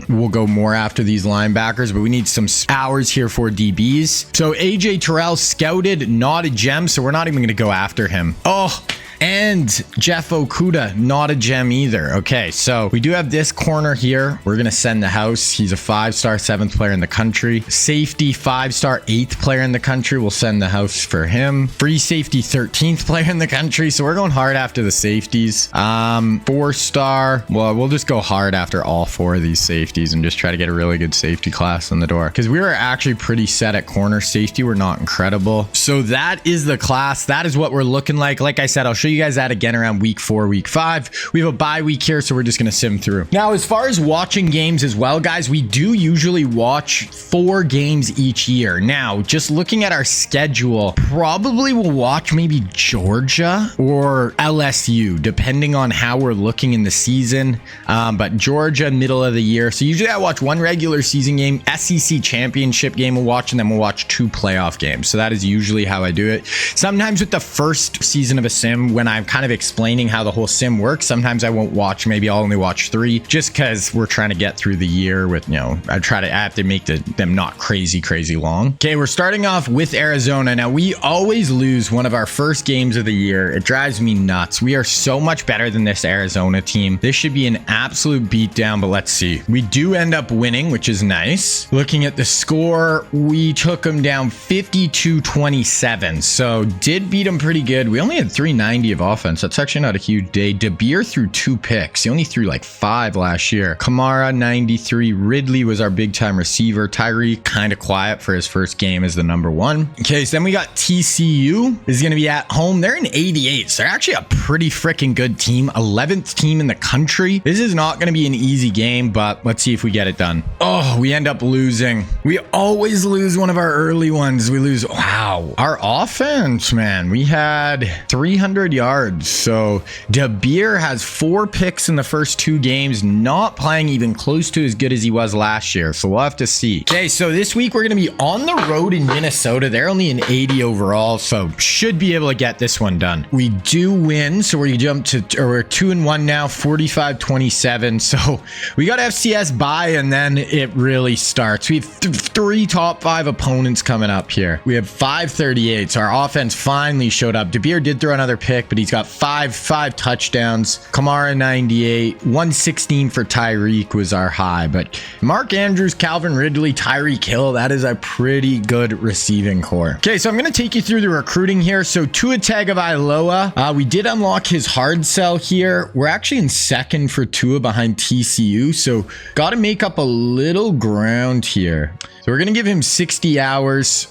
we'll go more after these linebackers, but we need some hours here for DBs. So AJ Terrell scouted, not a gem, so we're not even going to go after him. Oh, and Jeff Okuda, not a gem either. Okay, so we do have this corner here. We're going to send the house. He's a 5-star 7th player in the country. Safety, 5-star 8th player in the country. We'll send the house for him. Free safety, 13th player in the country. So we're going hard after the safeties. 4-star. Well, we'll just go hard after all 4 of these safeties and just try to get a really good safety class in the door. Because we were actually pretty set at corner safety. We're not incredible. So that is the class. That is what we're looking like. Like I said, I'll show you guys that again around week 4, week 5. We have a bye week here, so we're just going to sim through. Now, as far as watching games as well, guys, we do usually watch 4 games each year. Now, just looking at our schedule, probably we'll watch maybe Georgia or LSU, depending on how we're looking in the season. But Georgia, middle of the year. So usually I watch 1 regular season game, SEC championship game we'll watch, and then we'll watch 2 playoff games. So that is usually how I do it. Sometimes with the first season of a sim, when I'm kind of explaining how the whole sim works, sometimes I won't watch, maybe I'll only watch 3 just because we're trying to get through the year with, I have to make them not crazy long. Okay, we're starting off with Arizona. Now, we always lose one of our first games of the year. It drives me nuts. We are so much better than this Arizona team. This should be an absolute beatdown, but let's see. We do end up winning, which is nice. Looking at the score, we took them down 52-27. So did beat them pretty good. We only had 390 90 of offense. That's actually not a huge day. DeBeer threw 2 picks. He only threw like 5 last year. Kamara, 93. Ridley was our big time receiver. Tyreek, kind of quiet for his first game as the number 1. Okay, so then we got TCU. This is going to be at home. They're in 88. So they're actually a pretty freaking good team. 11th team in the country. This is not going to be an easy game, but let's see if we get it done. Oh, we end up losing. We always lose one of our early ones. We lose. Wow. Our offense, man. We had 300 yards. So DeBeer has 4 picks in the first 2 games, not playing even close to as good as he was last year. So we'll have to see. Okay, so this week we're going to be on the road in Minnesota. They're only an 80 overall, so should be able to get this one done. We do win, so we're we're 2-1 now, 45-27. So we got FCS bye, and then it really starts. We have 3 top 5 opponents coming up here. We have 538. So our offense finally showed up. DeBeer did throw another pick, but he's got five touchdowns. Kamara, 98. 116 for Tyreek was our high, but Mark Andrews, Calvin Ridley, Tyreek Hill, that is a pretty good receiving core. Okay, so I'm going to take you through the recruiting here. So Tua Tagovailoa, we did unlock his hard sell here. We're actually in second for Tua behind TCU, so got to make up a little ground here. So we're going to give him 60 hours.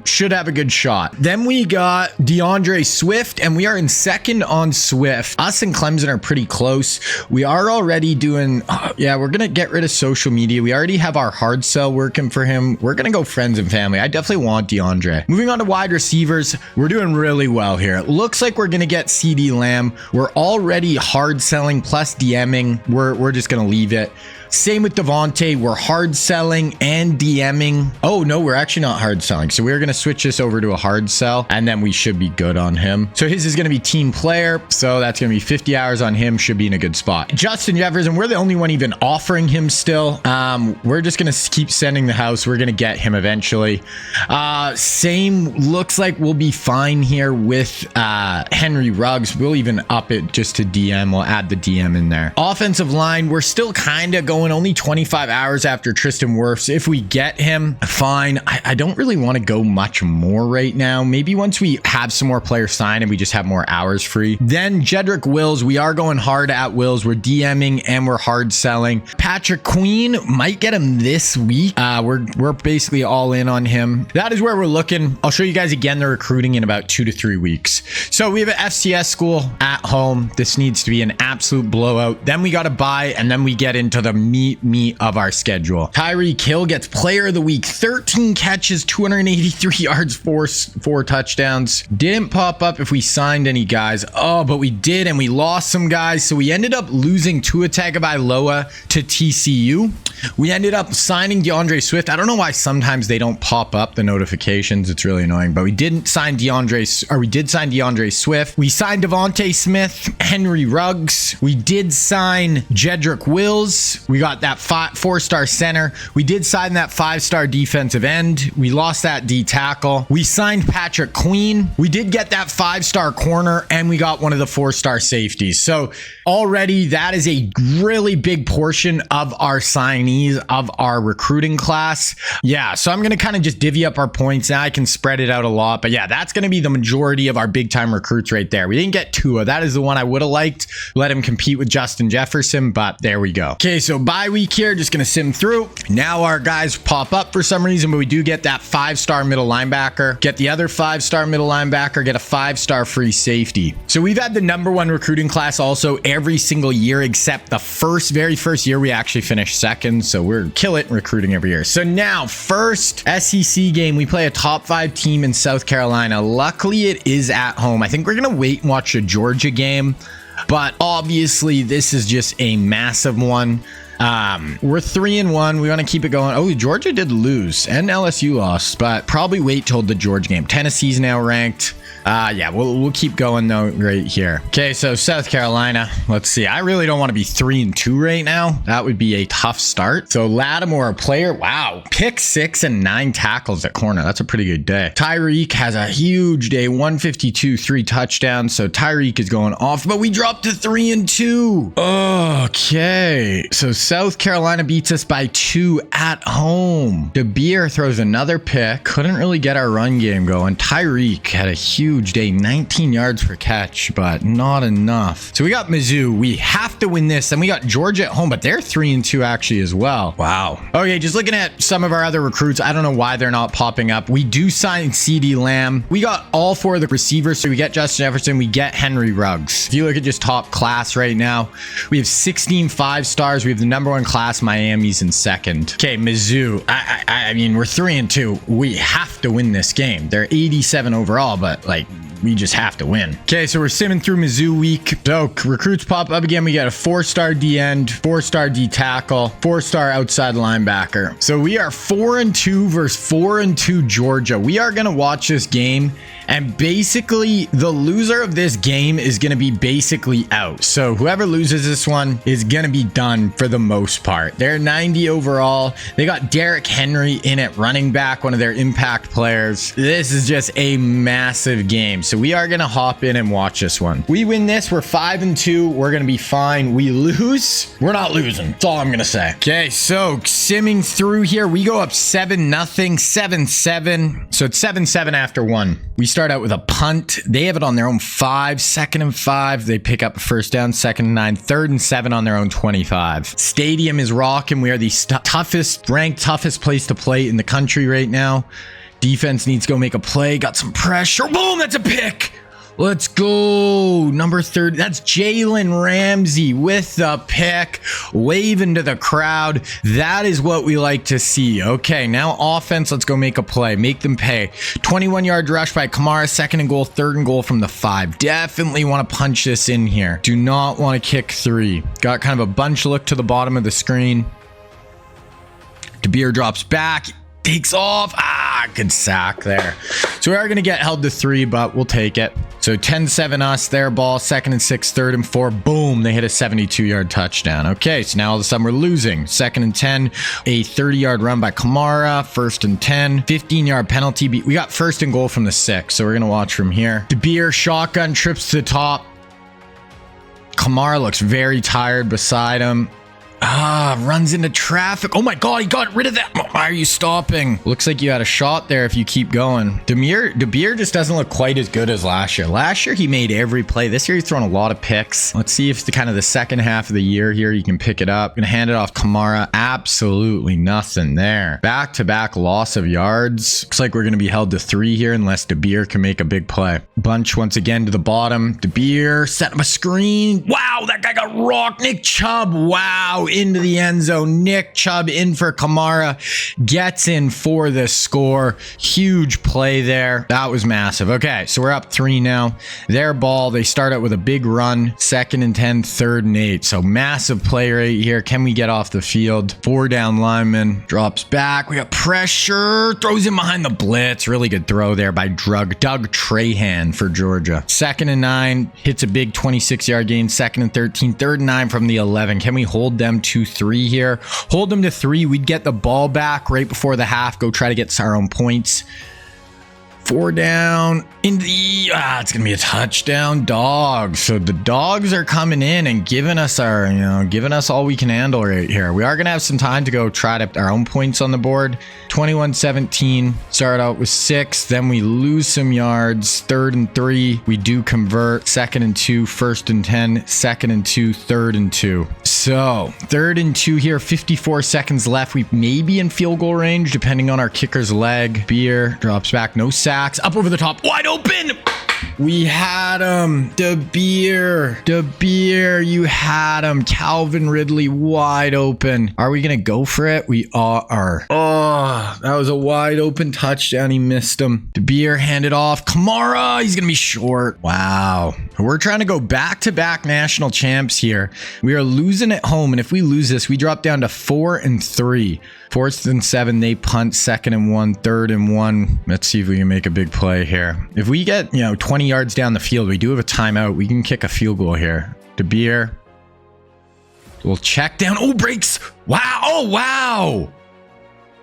Should have a good shot. Then we got DeAndre Swift, and we are in second on Swift. Us and Clemson are pretty close. We are already doing, we're going to get rid of social media. We already have our hard sell working for him. We're going to go friends and family. I definitely want DeAndre. Moving on to wide receivers. We're doing really well here. It looks like we're going to get CD Lamb. We're already hard selling plus DMing. We're just going to leave it. Same with Devontae. We're hard selling and DMing. Oh, no, we're actually not hard selling. So we're going to switch this over to a hard sell, and then we should be good on him. So his is going to be team player. So that's going to be 50 hours on him. Should be in a good spot. Justin Jefferson, we're the only one even offering him still. We're just going to keep sending the house. We're going to get him eventually. Same looks like we'll be fine here with Henry Ruggs. We'll even up it just to DM. We'll add the DM in there. Offensive line, we're still kind of going only 25 hours after Tristan Wirfs. If we get him, fine. I don't really want to go much more right now. Maybe once we have some more players signed and we just have more hours free. Then Jedrick Wills, we are going hard at Wills. We're DMing and we're hard selling. Patrick Queen, might get him this week. We're basically all in on him. That is where we're looking. I'll show you guys again the recruiting in about 2 to 3 weeks. So we have an FCS school at home. This needs to be an absolute blowout. Then we got to buy, and then we get into the meat of our schedule. Tyreek Hill gets player of the week. 13 catches, 283 yards, four touchdowns. Didn't pop up if we signed any guys. Oh, but we did, and we lost some guys. So we ended up losing Tua Tagovailoa to TCU. We ended up signing DeAndre Swift. I don't know why sometimes they don't pop up the notifications. It's really annoying, but we did sign DeAndre Swift. We signed Devontae Smith, Henry Ruggs. We did sign Jedrick Wills. We got that 4-star center. We did sign that 5-star defensive end. We lost that D tackle. We signed Patrick Queen. We did get that 5-star corner, and we got one of the 4-star safeties. So already that is a really big portion of our signees of our recruiting class. Yeah, so I'm going to kind of just divvy up our points. Now I can spread it out a lot, but yeah, that's going to be the majority of our big time recruits right there. We didn't get Tua. That is the one I would have liked. Let him compete with Justin Jefferson, but there we go. Okay, so bye week here, just going to sim through. Now our guys pop up for some reason, but we do get that 5-star middle linebacker, get the other 5-star middle linebacker, get a 5-star free safety. So we've had the #1 recruiting class also every single year, except the very first year we actually finished second. So we're kill it in recruiting every year. So now first SEC game, we play a top 5 team in South Carolina. Luckily it is at home. I think we're going to wait and watch a Georgia game, but obviously this is just a massive one. We're 3-1. We want to keep it going. Oh, Georgia did lose and LSU lost, but probably wait till the Georgia game. Tennessee's now ranked. Yeah, we'll keep going though right here. Okay, so South Carolina, let's see. I really don't want to be 3-2 right now. That would be a tough start. So Lattimore, a player, wow, pick 6 and 9 tackles at corner. That's a pretty good day. Tyreek has a huge day, 152, 3 touchdowns. So Tyreek is going off, but we dropped to 3-2. Okay, so South Carolina beats us by 2 at home. DeBeer throws another pick. Couldn't really get our run game going. Tyreek had a huge huge day. 19 yards per catch, but not enough. So we got Mizzou. We have to win this. Then we got Georgia at home, but they're 3-2 actually as well. Wow. Okay, just looking at some of our other recruits, I don't know why they're not popping up. We do sign CeeDee Lamb. We got all 4 of the receivers. So we get Justin Jefferson, we get Henry Ruggs. If you look at just top class right now, we have 16 5-stars. We have the #1 class. Miami's in second. Okay, Mizzou. I mean, we're 3-2. We have to win this game. They're 87 overall, but like, we just have to win. Okay, so we're simming through Mizzou week. So recruits pop up again. We got a 4-star D end, 4-star D tackle, 4-star outside linebacker. So we are 4-2 versus 4-2 Georgia. We are going to watch this game, and basically the loser of this game is going to be basically out. So whoever loses this one is going to be done for the most part. They're 90 overall. They got Derrick Henry in at running back, one of their impact players. This is just a massive game. So we are going to hop in and watch this one. We win this, we're 5-2. We're going to be fine. We lose, we're not losing. That's all I'm going to say. Okay, so simming through here, we go up 7-0, 7-7. So it's 7-7 after 1. We start out with a punt. They have it on their own 5, 2nd and 5. They pick up a first down, 2nd and 9, 3rd and 7 on their own 25. Stadium is rocking. We are the ranked toughest place to play in the country right now. Defense needs to go make a play. Got some pressure. Boom, that's a pick. Let's go. Number 30. That's Jalen Ramsey with the pick, waving to the crowd. That is what we like to see. Okay, now offense. Let's go make a play. Make them pay. 21-yard rush by Kamara. 2nd and goal. 3rd and goal from the 5. Definitely want to punch this in here. Do not want to kick 3. Got kind of a bunch look to the bottom of the screen. DeBeer drops back. Takes off. Good sack there. So we are going to get held to 3, but we'll take it. So 10-7 us, their ball, 2nd and 6, 3rd and 4. Boom, they hit a 72-yard touchdown. Okay, so now all of a sudden we're losing. 2nd and 10, a 30-yard run by Kamara, 1st and 10, 15-yard penalty. We got 1st and goal from the 6, so we're going to watch from here. DeBeer shotgun trips to the top. Kamara looks very tired beside him. Runs into traffic. Oh my God, he got rid of that. Why are you stopping? Looks like you had a shot there if you keep going. DeBeer just doesn't look quite as good as last year. Last year, he made every play. This year, he's thrown a lot of picks. Let's see if the kind of the second half of the year here, you can pick it up. Gonna hand it off Kamara. Absolutely nothing there. Back-to-back loss of yards. Looks like we're gonna be held to 3 here unless DeBeer can make a big play. Bunch once again to the bottom. DeBeer set up a screen. Wow, that guy got rocked. Nick Chubb. Wow, into the end zone. Nick Chubb in for Kamara, gets in for the score. Huge play there. That was massive. Okay, so we're up 3 now. Their ball, they start out with a big run. 2nd and 10, 3rd and 8. So massive play right here. Can we get off the field? 4 down lineman, drops back. We got pressure, throws him behind the blitz. Really good throw there by Doug Trahan for Georgia. 2nd and 9, hits a big 26-yard gain. 2nd and 13, 3rd and 9 from the 11. Can we hold them to 3 here? Hold them to 3. We'd get the ball back right before the half. Go try to get our own points. 4 down in the it's gonna be a touchdown. Dogs. So the dogs are coming in and giving us all we can handle right here. We are gonna have some time to go try to our own points on the board. 21-17. Start out with 6, then we lose some yards. 3rd and 3, we do convert. 2nd and 2, 1st and 10, 2nd and 2, 3rd and 2. So 3rd and 2 here, 54 seconds left. We may be in field goal range depending on our kicker's leg. Beer drops back, no sacks, up over the top, wide open. We had him. DeBeer, you had him. Calvin Ridley wide open. Are we gonna go for it? We are. Oh, that was a wide open touchdown. He missed him. DeBeer handed off. Kamara, he's gonna be short. Wow. We're trying to go back-to-back national champs here. We are losing at home, and if we lose this, we drop down to 4 and 3. 4th and 7, they punt. 2nd and 1, 3rd and 1. Let's see if we can make a big play here. If we get 20 yards down the field, we do have a timeout. We can kick a field goal here. DeBeer, we'll check down. Oh, breaks. Wow. Oh, wow.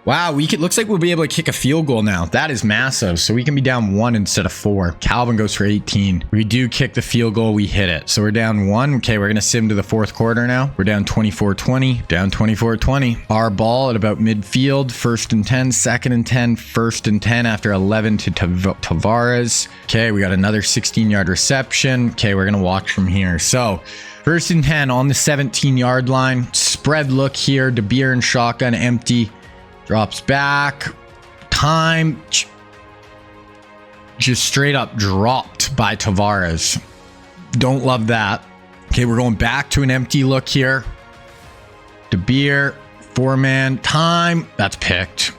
Wow, looks like we'll be able to kick a field goal now. That is massive. So we can be down 1 instead of 4. Calvin goes for 18. We do kick the field goal, we hit it. So we're down 1. Okay, we're going to sim to the fourth quarter now. We're down 24-20. Down 24-20. Our ball at about midfield. 1st and 10, 2nd and 10, 1st and 10 after 11 to Tavares. Okay, we got another 16-yard reception. Okay, we're going to watch from here. So 1st and 10 on the 17-yard line. Spread look here. De Beer and shotgun empty. Drops back. Time. Just straight up dropped by Tavares. Don't love that. Okay, we're going back to an empty look here. De Beer. 4-man. Time. That's picked.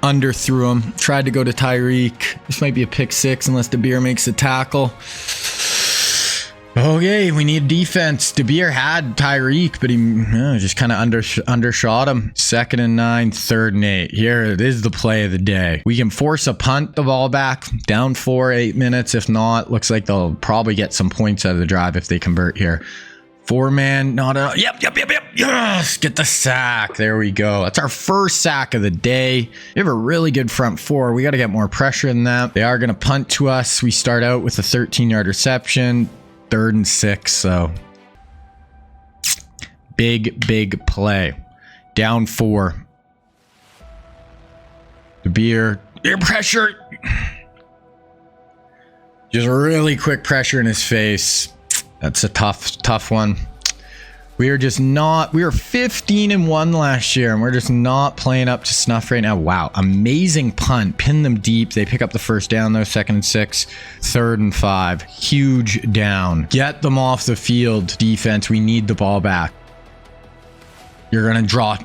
Underthrew him. Tried to go to Tyreek. This might be a pick 6 unless De Beer makes a tackle. Okay, we need defense. De Beer had Tyreek, but he just kind of undershot him. 2nd and 9, 3rd and 8. Here it is, the play of the day. We can force a punt the ball back. Down 4, 8 minutes. If not, looks like they'll probably get some points out of the drive if they convert here. 4-man, not a... Yep. Yes, get the sack. There we go. That's our first sack of the day. We have a really good front 4. We got to get more pressure than that. They are going to punt to us. We start out with a 13-yard reception. 3rd and 6, so big play. Down 4. De Beer, air pressure. Just really quick pressure in his face. That's a tough one. We are 15-1 last year, and we're just not playing up to snuff right now. Wow, amazing punt. Pin them deep. They pick up the first down though. 2nd and 6, 3rd and 5. Huge down. Get them off the field, defense. We need the ball back. You're gonna draw.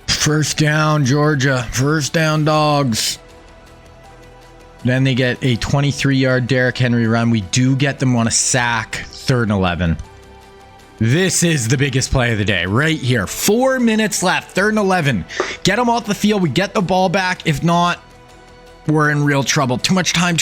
First down, Georgia. First down, dogs. Then they get a 23-yard Derrick Henry run. We do get them on a sack. 3rd and 11. This is the biggest play of the day right here. 4 minutes left. 3rd and 11. Get them off the field. We get the ball back. If not, we're in real trouble. Too much time.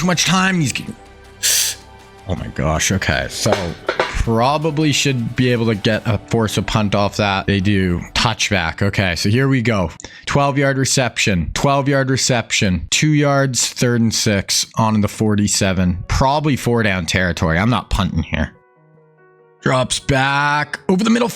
Oh my gosh. Okay. So probably should be able to force a punt off that. They do. Touchback. Okay. So here we go. 12-yard reception. 12-yard reception. 2 yards. 3rd and 6 on the 47. Probably 4-down territory. I'm not punting here. Drops back over the middle.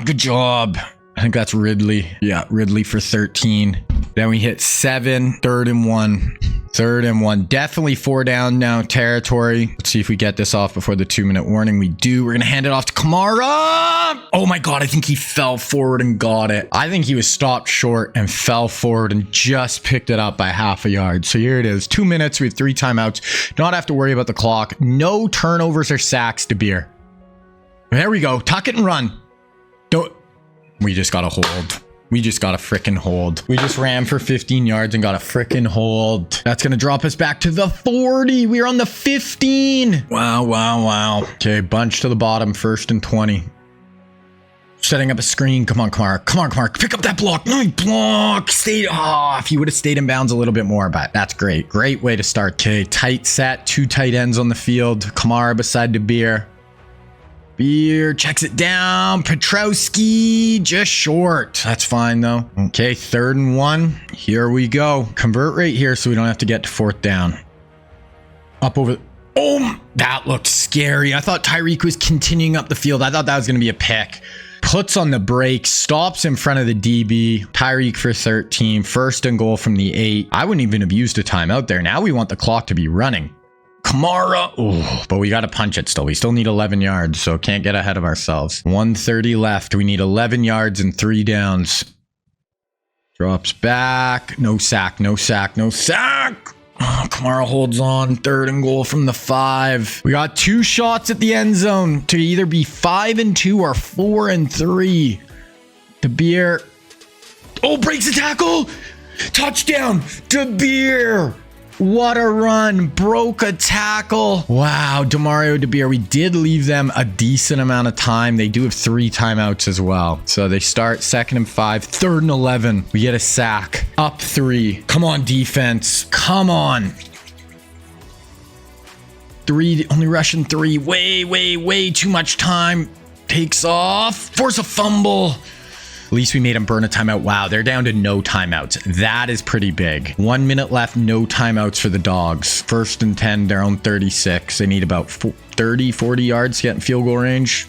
Good job. I think that's Ridley. Yeah, Ridley for 13. Then we hit 7. 3rd and 1. 3rd and 1. Definitely 4-down now territory. Let's see if we get this off before the 2-minute warning. We do. We're going to hand it off to Kamara. Oh my God. I think he fell forward and got it. I think he was stopped short and fell forward and just picked it up by half a yard. So here it is. 2 minutes with 3 timeouts. Don't have to worry about the clock. No turnovers or sacks. De Beer. There we go. Tuck it and run. We just got a hold. We just got a frickin' hold. We just ran for 15 yards and got a frickin' hold. That's going to drop us back to the 40. We're on the 15. Wow. Okay, bunch to the bottom. 1st and 20. Setting up a screen. Come on, Kamara. Pick up that block. Nice block. If he would have stayed in bounds a little bit more, but that's great. Great way to start. Okay, tight set. 2 tight ends on the field. Kamara beside De Beer. Beer checks it down. Petrowski just short. That's fine though. Okay, 3rd and 1. Here we go. Convert right here so we don't have to get to 4th down. Up over. Oh, that looked scary. I thought Tyreek was continuing up the field. I thought that was going to be a pick. Puts on the brakes, stops in front of the DB. Tyreek for 13. 1st and goal from the 8. I wouldn't even have used a timeout there. Now we want the clock to be running. Kamara. Oh, but we got to punch it still. We still need 11 yards, so can't get ahead of ourselves. 1:30 left. We need 11 yards and 3 downs. Drops back. No sack. Oh, Kamara holds on. 3rd and goal from the 5. We got 2 shots at the end zone to either be 5-2 or 4-3. De Beer. Oh, breaks the tackle. Touchdown. De Beer. What a run. Broke a tackle. Wow. Demario De Beer. We did leave them a decent amount of time. They do have 3 timeouts as well. So they start 2nd and 5. 3rd and 11. We get a sack. Up 3. Come on, defense. Come on. 3. Only rushing 3. Way too much time. Takes off. Force a fumble. At least we made them burn a timeout. Wow, they're down to no timeouts. That is pretty big. 1 minute left, no timeouts for the Dogs. 1st and 10, they're on 36. They need about 30, 40 yards to get in field goal range.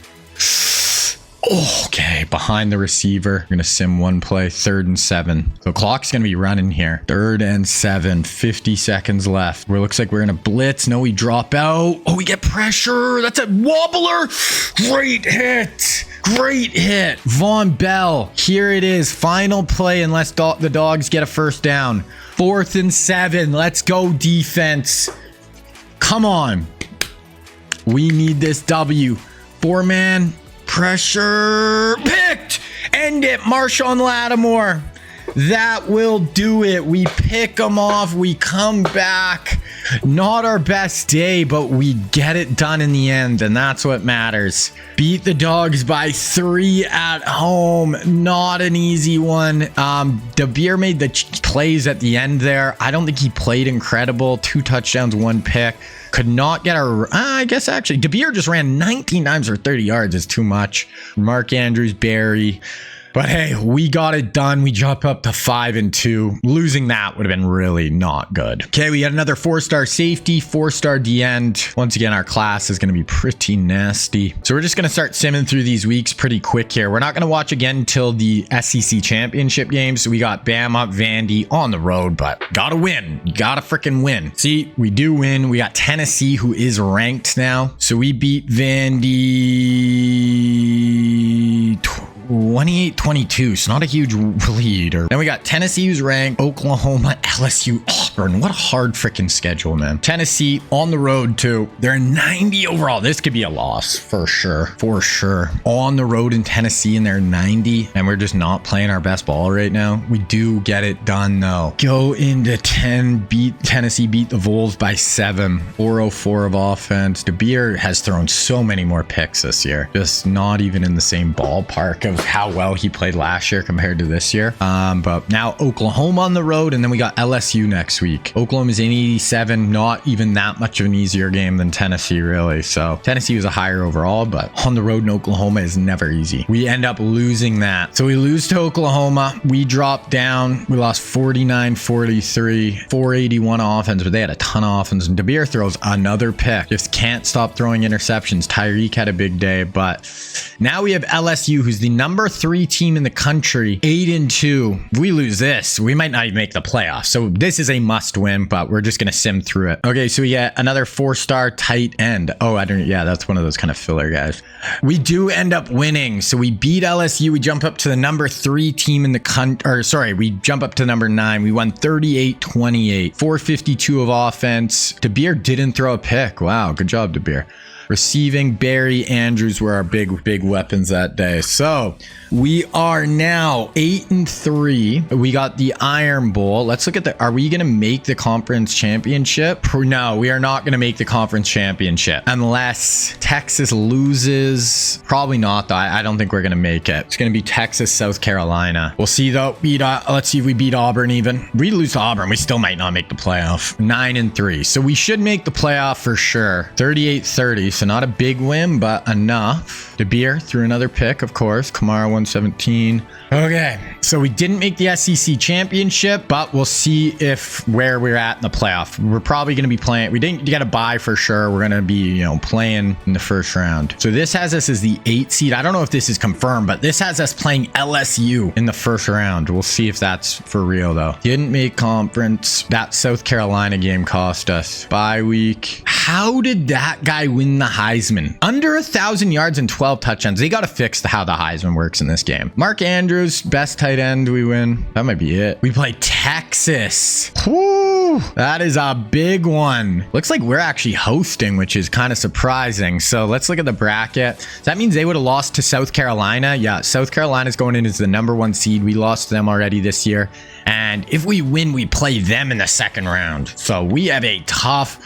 Okay, behind the receiver. We're going to sim one play. 3rd and 7. The clock's going to be running here. 3rd and 7. 50 seconds left. Where it looks like we're in a blitz. No, we drop out. Oh, we get pressure. That's a wobbler. Great hit. Great hit. Von Bell. Here it is. Final play unless the Dogs get a first down. 4th and 7. Let's go, defense. Come on. We need this W. 4-man. Pressure. Picked. End it. Marshawn Lattimore. That will do it. We pick them off. We come back. Not our best day, but we get it done in the end, and that's what matters. Beat the Dogs by 3 at home. Not an easy one. DeBeer made the plays at the end there. I don't think he played incredible. 2 touchdowns, 1 pick. Could not get I guess actually, DeBeer just ran 19 times for 30 yards. Is too much. Mark Andrews, Barry. But hey, we got it done. We jump up to 5 and 2. Losing that would have been really not good. Okay, we got another 4-star safety, 4-star D-end. Once again, our class is going to be pretty nasty. So we're just going to start simming through these weeks pretty quick here. We're not going to watch again until the SEC championship games. So we got Bama, Vandy on the road, but gotta win. You gotta freaking win. See, we do win. We got Tennessee, who is ranked now. So we beat Vandy 28-22, so not a huge lead. Then we got Tennessee, who's ranked, Oklahoma, LSU, Auburn. What a hard freaking schedule, man. Tennessee on the road too. They're 90 overall. This could be a loss for sure. For sure. On the road in Tennessee, and they're 90, and we're just not playing our best ball right now. We do get it done though. Go into 10, beat Tennessee, beat the Vols by 7. 404 of offense. DeBeer has thrown so many more picks this year. Just not even in the same ballpark of how well he played last year compared to this year. But now Oklahoma on the road, and then we got LSU next week. Oklahoma's in 87, not even that much of an easier game than Tennessee, really. So Tennessee was a higher overall, but on the road in Oklahoma is never easy. We end up losing that. So we lose to Oklahoma. We drop down. We lost 49-43, 481 offense, but they had a ton of offense. And DeBeer throws another pick. Just can't stop throwing interceptions. Tyreek had a big day, but now we have LSU, who's the number 3 team in the country, 8 and 2. If we lose this, we might not even make the playoffs. So this is a must win, but we're just going to sim through it. Okay, so we get another 4-star tight end. Oh, yeah, that's one of those kind of filler guys. We do end up winning. So we beat LSU. We jump up to the number 3 team in the country, or sorry, we jump up to number 9. We won 38-28, 452 of offense. DeBeer didn't throw a pick. Wow, good job, DeBeer. Receiving, Barry, Andrews were our big weapons that day. So we are now 8 and 3. We got the Iron Bowl. Let's look at are we going to make the conference championship? No, we are not going to make the conference championship unless Texas loses. Probably not though. I don't think we're going to make it. It's going to be Texas, South Carolina. We'll see though. Let's see if we beat Auburn even. We lose to Auburn, we still might not make the playoff. 9 and 3. So we should make the playoff for sure. 38-30. So not a big win, but enough. DeBeer threw another pick, of course. Kamara 117. Okay, so we didn't make the SEC championship, but we'll see where we're at in the playoff. We're probably going to be playing. We didn't get a bye for sure. We're going to be, playing in the first round. So this has us as the 8 seed. I don't know if this is confirmed, but this has us playing LSU in the first round. We'll see if that's for real though. Didn't make conference. That South Carolina game cost us bye week. How did that guy win the Heisman? Under 1,000 yards and 12 touchdowns. They got to fix how the Heisman works in this game. Mark Andrews, best tight end, we win. That might be it. We play Texas. Woo! That is a big one. Looks like we're actually hosting, which is kind of surprising. So let's look at the bracket. That means they would have lost to South Carolina. Yeah, South Carolina's going in as the number 1 seed. We lost to them already this year. And if we win, we play them in the second round. So we have a tough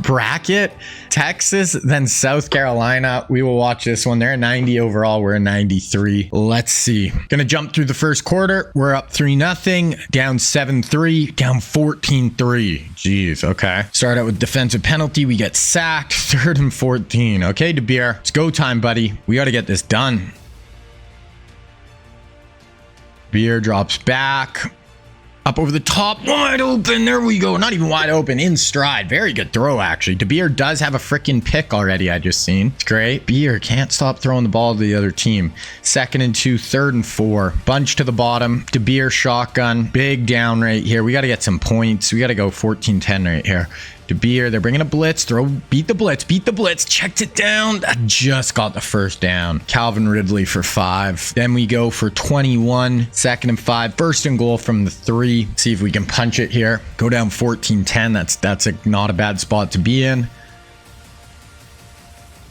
bracket. Texas, then South Carolina. We will watch this one. They're 90 overall. We're 93. Let's see. Gonna jump through the first quarter. We're up 3-0, down 7-3, down 14. 14-3. Jeez, okay. Start out with defensive penalty. We get sacked. 3rd and 14. Okay, DeBeer. It's go time, buddy. We got to get this done. DeBeer drops back. Up over the top, wide open. There we go. Not even wide open, in stride. Very good throw, actually. DeBeer does have a freaking pick already, I just seen. It's great. Beer can't stop throwing the ball to the other team. 2nd and 2, 3rd and 4. Bunch to the bottom. DeBeer shotgun. Big down right here. We got to get some points. We got to go 14-10 right here. DeBeer, they're bringing a blitz. Beat the blitz. Checked it down. That just got the first down. Calvin Ridley for 5. Then we go for 21. 2nd and 5. 1st and goal from the 3. See if we can punch it here. Go down 14-10. That's not a bad spot to be in.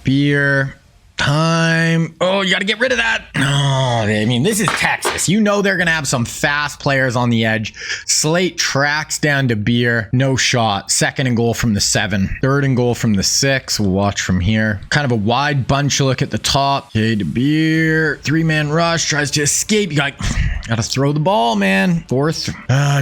Beer. Time. Oh, you got to get rid of that. Oh, I mean, this is Texas. You know they're going to have some fast players on the edge. Slate tracks down to Beer. No shot. 2nd and goal from the 7. 3rd and goal from the 6. We'll watch from here. Kind of a wide bunch look at the top. Okay, to Beer. 3-man rush. Tries to escape. You got to throw the ball, man. 4th.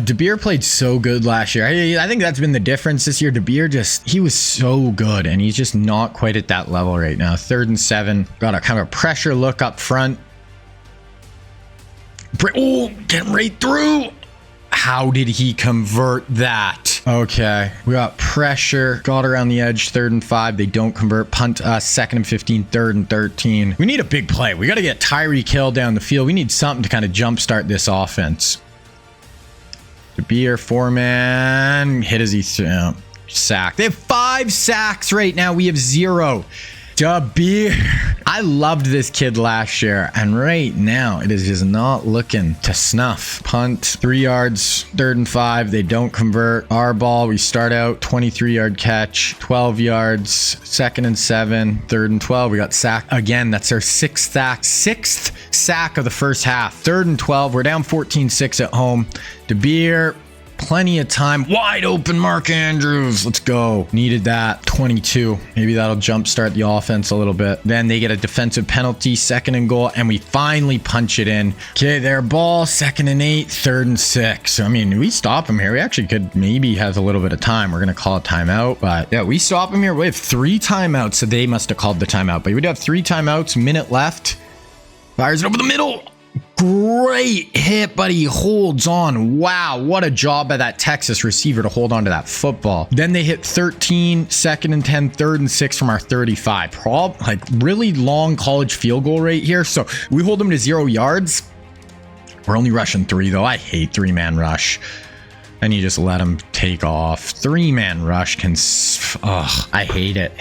DeBeer played so good last year. I think that's been the difference this year. DeBeer he was so good, and he's just not quite at that level right now. 3rd and 7. Got a kind of a pressure look up front. Oh, getting right through. How did he convert that? Okay, we got pressure. Got around the edge. 3rd and 5. They don't convert. Punt us. 2nd and 15. 3rd and 13. We need a big play. We got to get Tyreek Hill down the field. We need something to kind of jumpstart this offense. DeBeer, 4-man. Hit as he sacked. They have 5 sacks right now. We have 0. DeBeer. I loved this kid last year, and right now it is just not looking to snuff. Punt, 3 yards, 3rd and 5. They don't convert. Our ball, we start out 23-yard catch, 12 yards, 2nd and 7, 3rd and 12. We got sacked again. That's our 6th sack of the first half. 3rd and 12. We're down 14-6 at home. DeBeer. Plenty of time. Wide open Mark Andrews. Let's go. Needed that. 22. Maybe that'll jumpstart the offense a little bit. Then they get a defensive penalty. 2nd and goal. And we finally punch it in. Okay, their ball. 2nd and 8. 3rd and 6. I mean, we stop them here. We actually could maybe have a little bit of time. We're going to call a timeout. But yeah, we stop them here. We have 3 timeouts. So they must have called the timeout. But we'd have 3 timeouts. Minute left. Fires it over the middle. Great hit, but he holds on. Wow, what a job by that Texas receiver to hold on to that football. Then they hit 13, 2nd and 10, 3rd and 6 from our 35. Like really long college field goal right here. So we hold them to 0 yards. We're only rushing 3 though. I hate 3-man rush. And you just let them take off. 3-man rush can... I hate it.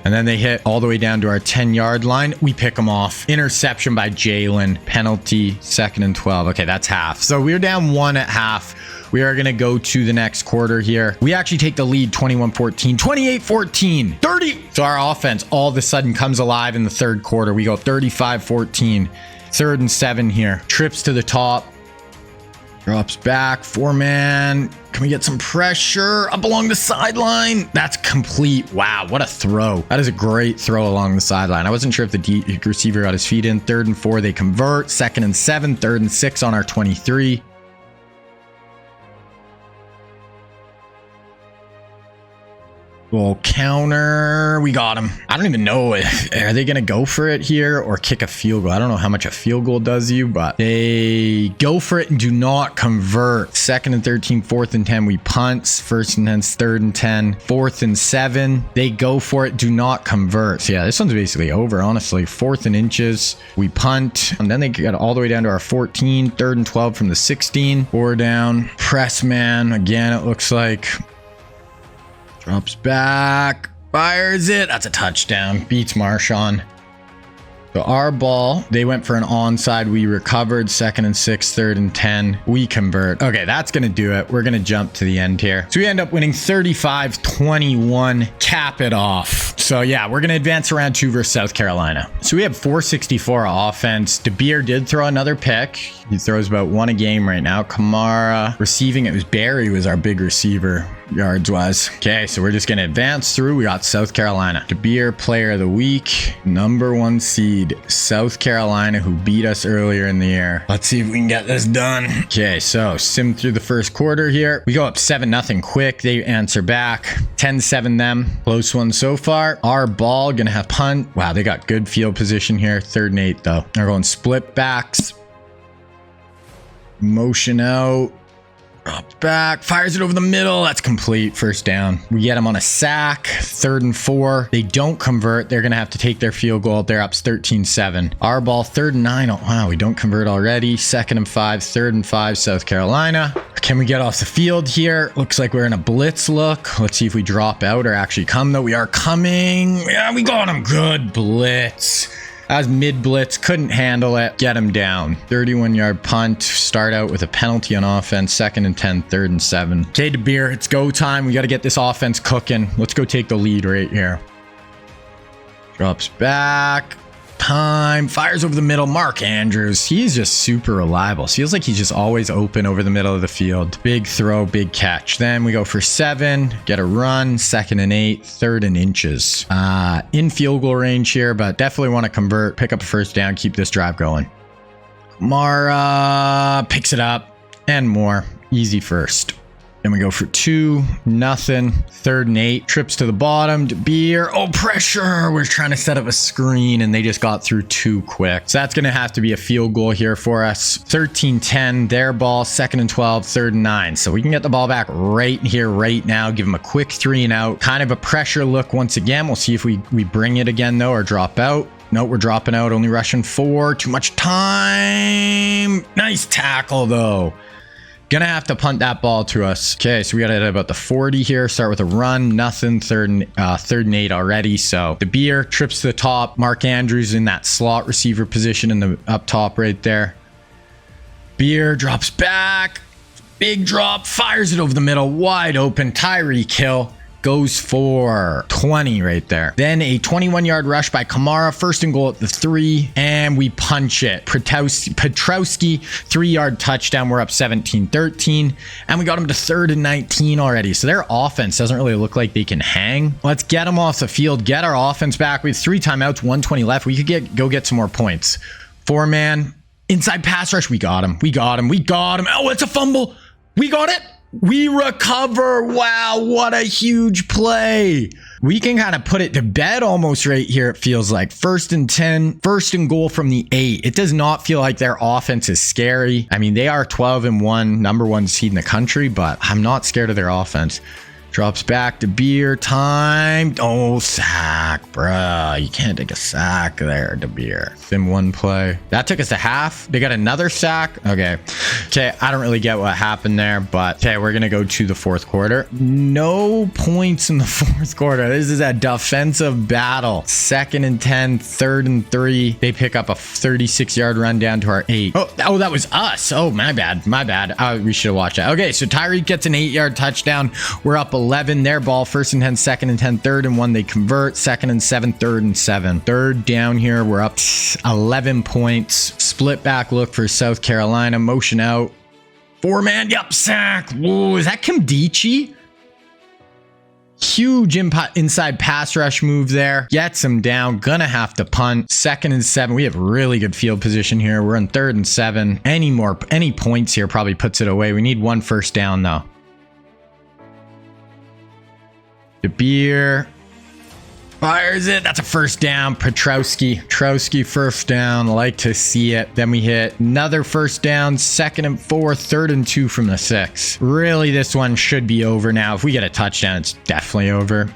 And then they hit all the way down to our 10-yard line. We pick them off. Interception by Jalen. Penalty. 2nd and 12. Okay, that's half. So we're down 1 at half. We are going to go to the next quarter here. We actually take the lead 21-14, 28-14, 30. So our offense all of a sudden comes alive in the 3rd quarter. We go 35-14. 3rd and 7 here. Trips to the top. Drops back, 4-man. Can we get some pressure up along the sideline? That's complete. Wow, what a throw. That is a great throw along the sideline. I wasn't sure if the receiver got his feet in. 3rd and 4, they convert. 2nd and 7, 3rd and 6 on our 23. We'll counter. We got him. I don't even know are they going to go for it here or kick a field goal. I don't know how much a field goal does you, but they go for it and do not convert. 2nd and 13, 4th and 10. We punt. 1st and 10, 3rd and 10, 4th and 7. They go for it, do not convert. So yeah, this one's basically over, honestly. 4th and inches. We punt. And then they get all the way down to our 14, 3rd and 12 from the 16. 4 down. Press man. Again, it looks like. Drops back, fires it. That's a touchdown. Beats Marshawn. So our ball, they went for an onside. We recovered. 2nd and 6, 3rd and 10. We convert. Okay, that's going to do it. We're going to jump to the end here. So we end up winning 35-21. Cap it off. So yeah, we're going to advance around 2 versus South Carolina. So we have 464 offense. DeBeer did throw another pick. He throws about 1 a game right now. Kamara receiving. It was Barry was our big receiver. yards wise. Okay, so we're just going to advance through. We got South Carolina. DeBeer, player of the week. #1 seed, South Carolina, who beat us earlier in the year. Let's see if we can get this done. Okay, so sim through the first quarter here. We go up 7-0 quick. They answer back. 10-7 them. Close one so far. Our ball going to have punt. Wow, they got good field position here. 3rd and 8 though. They're going split backs. Motion out. Drops back, fires it over the middle. That's complete. First down. We get them on a sack. 3rd and 4. They don't convert. They're going to have to take their field goal. They're up 13-7. Our ball, 3rd and 9. Oh, wow, we don't convert already. 2nd and 5. 3rd and 5, South Carolina. Can we get off the field here? Looks like we're in a blitz look. Let's see if we drop out or actually come, though. We are coming. Yeah, we got them. Good blitz. That was mid-blitz, couldn't handle it. Get him down. 31-yard punt. Start out with a penalty on offense. 2nd and 10, 3rd and 7. Okay, DeBeer, it's go time. We got to get this offense cooking. Let's go take the lead right here. Drops back. Time. Fires over the middle. Mark Andrews. He's just super reliable. Feels like he's just always open over the middle of the field. Big throw, big catch. Then we go for 7. Get a run. 2nd and 8. 3rd and inches. In field goal range here, but definitely want to convert. Pick up a first down. Keep this drive going. Mara picks it up and more. Easy first. Then we go for 2-0. 3rd and 8. Trips to the bottom. DeBeer. Oh, pressure. We're trying to set up a screen and they just got through too quick. So that's going to have to be a field goal here for us. 13-10. Their ball. 2nd and 12. 3rd and 9. So we can get the ball back right here, right now. Give them a quick 3 and out. Kind of a pressure look once again. We'll see if we bring it again, though, or drop out. No, we're dropping out. Only rushing 4. Too much time. Nice tackle, though. Gonna have to punt that ball to us. Okay, so we got it at about the 40 here. Start with a run. Nothing. 3rd and 8 already. So DeBeer trips to the top. Mark Andrews in that slot receiver position in the up top right there. Beer drops back. Big drop. Fires it over the middle. Wide open. Tyreek Hill goes for 20 right there. Then a 21-yard rush by Kamara. 1st and goal at the 3. And we punch it. Petrowski, 3-yard touchdown. We're up 17-13. And we got them to 3rd and 19 already. So their offense doesn't really look like they can hang. Let's get them off the field. Get our offense back. We have 3 timeouts, 1:20 left. We could go get some more points. 4-man. Inside pass rush. We got him. We got him. We got him. Oh, it's a fumble. We got it. We recover. Wow, what a huge play. We can kind of put it to bed almost right here, it feels like. 1st and 10, 1st and goal from the 8. It does not feel like their offense is scary. I mean, they are 12-1, #1 seed in the country, but I'm not scared of their offense. Drops back to Beer. Time. Oh, sack, bruh. You can't take a sack there, to Beer. Sim 1 play. That took us to half. They got another sack. Okay. Okay, I don't really get what happened there, but okay, we're going to go to the 4th quarter. No points in the 4th quarter. This is a defensive battle. 2nd and 10, 3rd and 3. They pick up a 36-yard run down to our 8. Oh, that was us. Oh, my bad. My bad. We should have watched that. Okay, so Tyreek gets an 8-yard touchdown. We're up 11. Their ball. 1st and 10, 2nd and 10, 3rd and 1. They convert. 2nd and 7, 3rd and 7. 3rd down here. We're up 11 points. Split back look for South Carolina. Motion out. 4-man. Yep. Sack. Whoa. Is that Kimdichie? Huge inside pass rush move there. Gets him down. Gonna have to punt. 2nd and 7. We have really good field position here. We're in 3rd and 7. Any points here probably puts it away. We need 1 first down though. DeBeer fires it. That's a first down. Petrowski 1st down. Like to see it. Then we hit another first down. 2nd and 4. 3rd and 2 from the 6. Really, this one should be over now. If we get a touchdown, it's definitely over.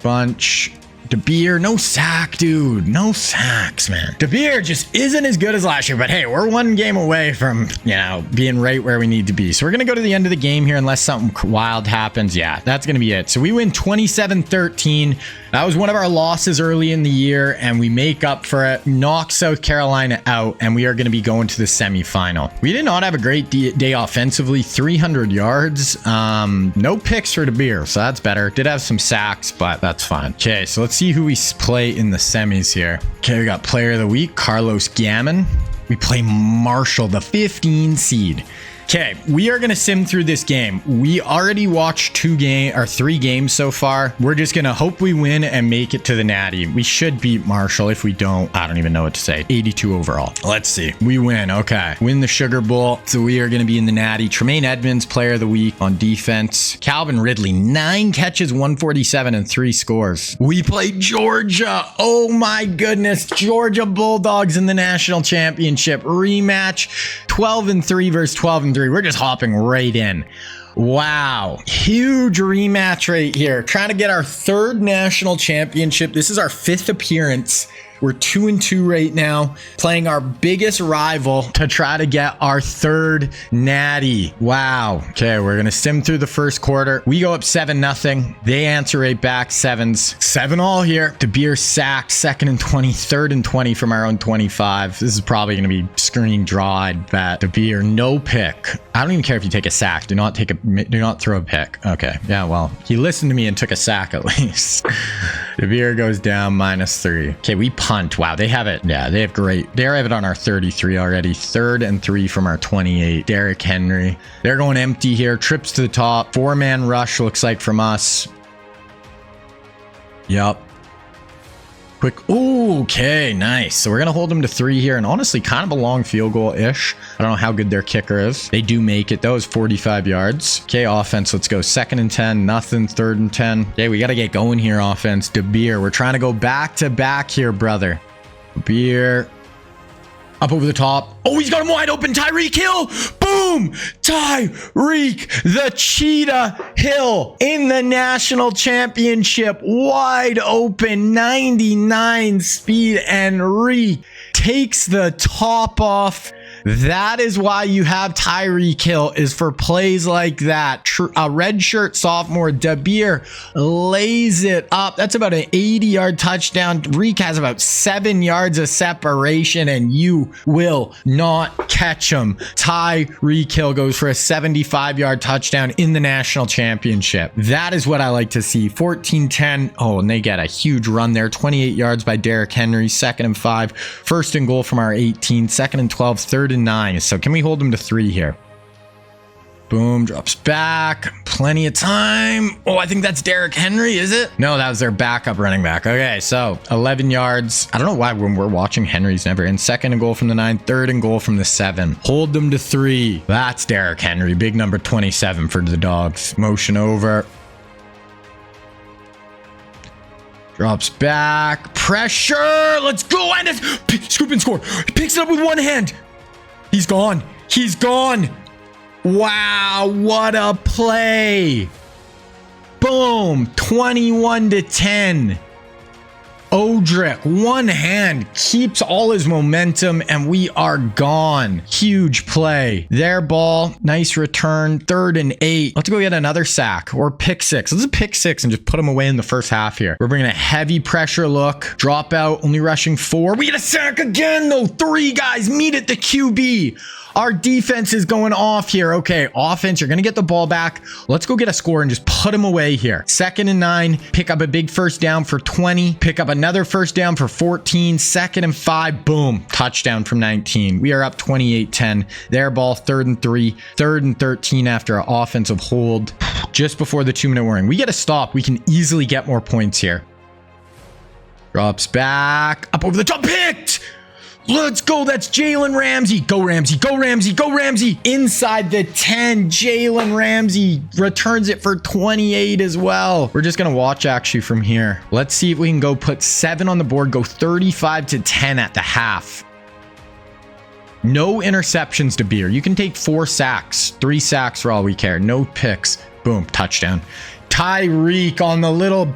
Bunch. DeBeer, no sack, dude. No sacks, man. DeBeer just isn't as good as last year, but hey, we're 1 game away from, being right where we need to be. So we're going to go to the end of the game here unless something wild happens. Yeah, that's going to be it. So we win 27-13. That was one of our losses early in the year, and we make up for it, knock South Carolina out, and we are going to be going to the semifinal. We did not have a great day offensively. 300 yards. No picks for DeBeer, so that's better. Did have some sacks, but that's fine. Okay, so let's see who we play in the semis here. Okay, we got player of the week, Carlos Gammon. We play Marshall, the 15 seed. Okay, we are going to sim through this game. We already watched 3 games so far. We're just going to hope we win and make it to the natty. We should beat Marshall. If we don't, I don't even know what to say. 82 overall. Let's see. We win. Okay. Win the Sugar Bowl. So we are going to be in the natty. Tremaine Edmonds, player of the week on defense. Calvin Ridley, 9 catches, 147 and 3 scores. We play Georgia. Oh my goodness. Georgia Bulldogs in the national championship rematch. 12-3 versus 12-3. We're just hopping right in. Wow. Huge rematch right here. Trying to get our 3rd national championship. This is our 5th appearance. We're 2-2 right now, playing our biggest rival to try to get our 3rd natty. Wow. Okay, we're going to sim through the first quarter. We go up 7-0. They answer right back, 7s. 7-all here. DeBeer sack, 2nd and 20, 3rd and 20 from our own 25. This is probably going to be screen draw, I'd bet. DeBeer, no pick. I don't even care if you take a sack. Do not throw a pick. Okay. Yeah, well, he listened to me and took a sack at least. DeBeer goes down -3. Okay, we punt. Wow, they have it. Yeah, they have great. They have it on our 33 already. 3rd and 3 from our 28. Derrick Henry. They're going empty here. Trips to the top. 4-man rush looks like from us. Yup. Quick. Ooh, okay, nice. So we're going to hold them to 3 here. And honestly, kind of a long field goal-ish. I don't know how good their kicker is. They do make it, though. It's 45 yards. Okay, offense. Let's go. 2nd and 10. Nothing. 3rd and 10. Okay, we got to get going here, offense. DeBeer. We're trying to go back-to-back here, brother. DeBeer. Up over the top. Oh, he's got him wide open. Tyreek Hill. Boom. Tyreek, the Cheetah Hill in the national championship. Wide open. 99 speed. And Reek takes the top off. That is why you have Tyreek Hill, is for plays like that. A redshirt sophomore, DeBeer lays it up. That's about an 80-yard touchdown. Reek has about 7 yards of separation, and you will not catch him. Tyreek Hill goes for a 75-yard touchdown in the national championship. That is what I like to see. 14-10. Oh, and they get a huge run there. 28 yards by Derrick Henry. 2nd and 5. 1st and goal from our 18. 2nd and 12. 3rd and 9. So can we hold them to 3 here? Boom, drops back. Plenty of time. Oh, I think that's Derrick Henry, is it? No, that was their backup running back. Okay, so 11 yards. I don't know why when we're watching Henry's never in. 2nd and goal from the 9. 3rd and goal from the 7. Hold them to 3. That's Derrick Henry. Big number 27 for the Dogs. Motion over. Drops back. Pressure. Let's go. And it's scoop and score. He picks it up with one hand. He's gone. He's gone. Wow. What a play. Boom. 21-10. Odrick, one hand, keeps all his momentum, and we are gone. Huge play. Their ball, nice return, 3rd and 8. Let's go get another sack or pick 6. Let's pick 6 and just put them away in the first half here. We're bringing a heavy pressure look. Drop out, only rushing 4. We get a sack again, though. 3 guys meet at the QB. Our defense is going off here. Okay, offense, you're going to get the ball back. Let's go get a score and just put them away here. 2nd and 9, pick up a big first down for 20. Pick up another first down for 14. 2nd and 5, boom, touchdown from 19. We are up 28-10. Their ball, 3rd and 3. 3rd and 13 after an offensive hold. Just before the 2-minute warning. We get a stop. We can easily get more points here. Drops back. Up over the top. Picked! Let's go. That's Jalen Ramsey. Go Ramsey. Go Ramsey. Go Ramsey. Inside the 10. Jalen Ramsey returns it for 28 as well. We're just going to watch actually from here. Let's see if we can go put 7 on the board. Go 35-10 at the half. No interceptions to Beer. You can take 4 sacks. 3 sacks for all we care. No picks. Boom. Touchdown. Tyreek on the little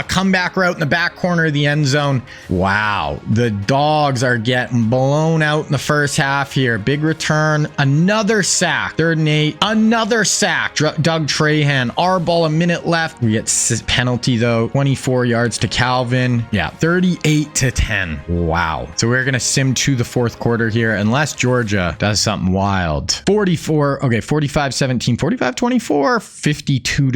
comeback route in the back corner of the end zone. Wow. The Dogs are getting blown out in the first half here. Big return. Another sack. 3rd and 8. Another sack. Doug Trahan. Our ball, a minute left. We get penalty, though. 24 yards to Calvin. Yeah, 38-10. Wow. So we're going to sim to the 4th quarter here, unless Georgia does something wild. 45-17. 45-24.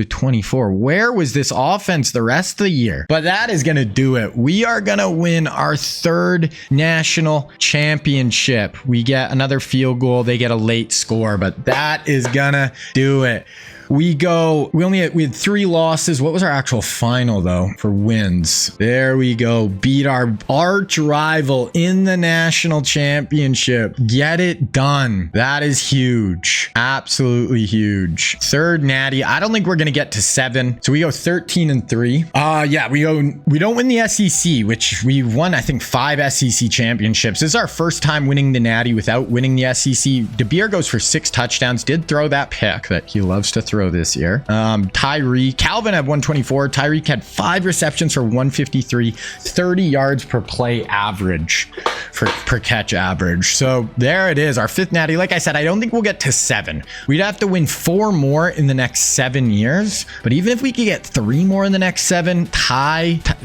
52-24. Where was this offense the rest of the year? But that is going to do it. We are going to win our 3rd national championship. We get another field goal. They get a late score, but that is going to do it. We had 3 losses. What was our actual final though for wins? There we go. Beat our arch rival in the national championship. Get it done. That is huge. Absolutely huge. 3rd natty. I don't think we're going to get to 7. So we go 13-3. Yeah, we don't win the SEC, which we won, I think 5 SEC championships. This is our first time winning the natty without winning the SEC. DeBeer goes for 6 touchdowns. Did throw that pick that he loves to throw this year. Calvin had 124. Tyreek had 5 receptions for 153, 30 yards per play average, per catch average. So there it is, our 5th natty. Like I said, I don't think we'll get to 7. We'd have to win 4 more in the next 7 years. But even if we could get 3 more in the next 7,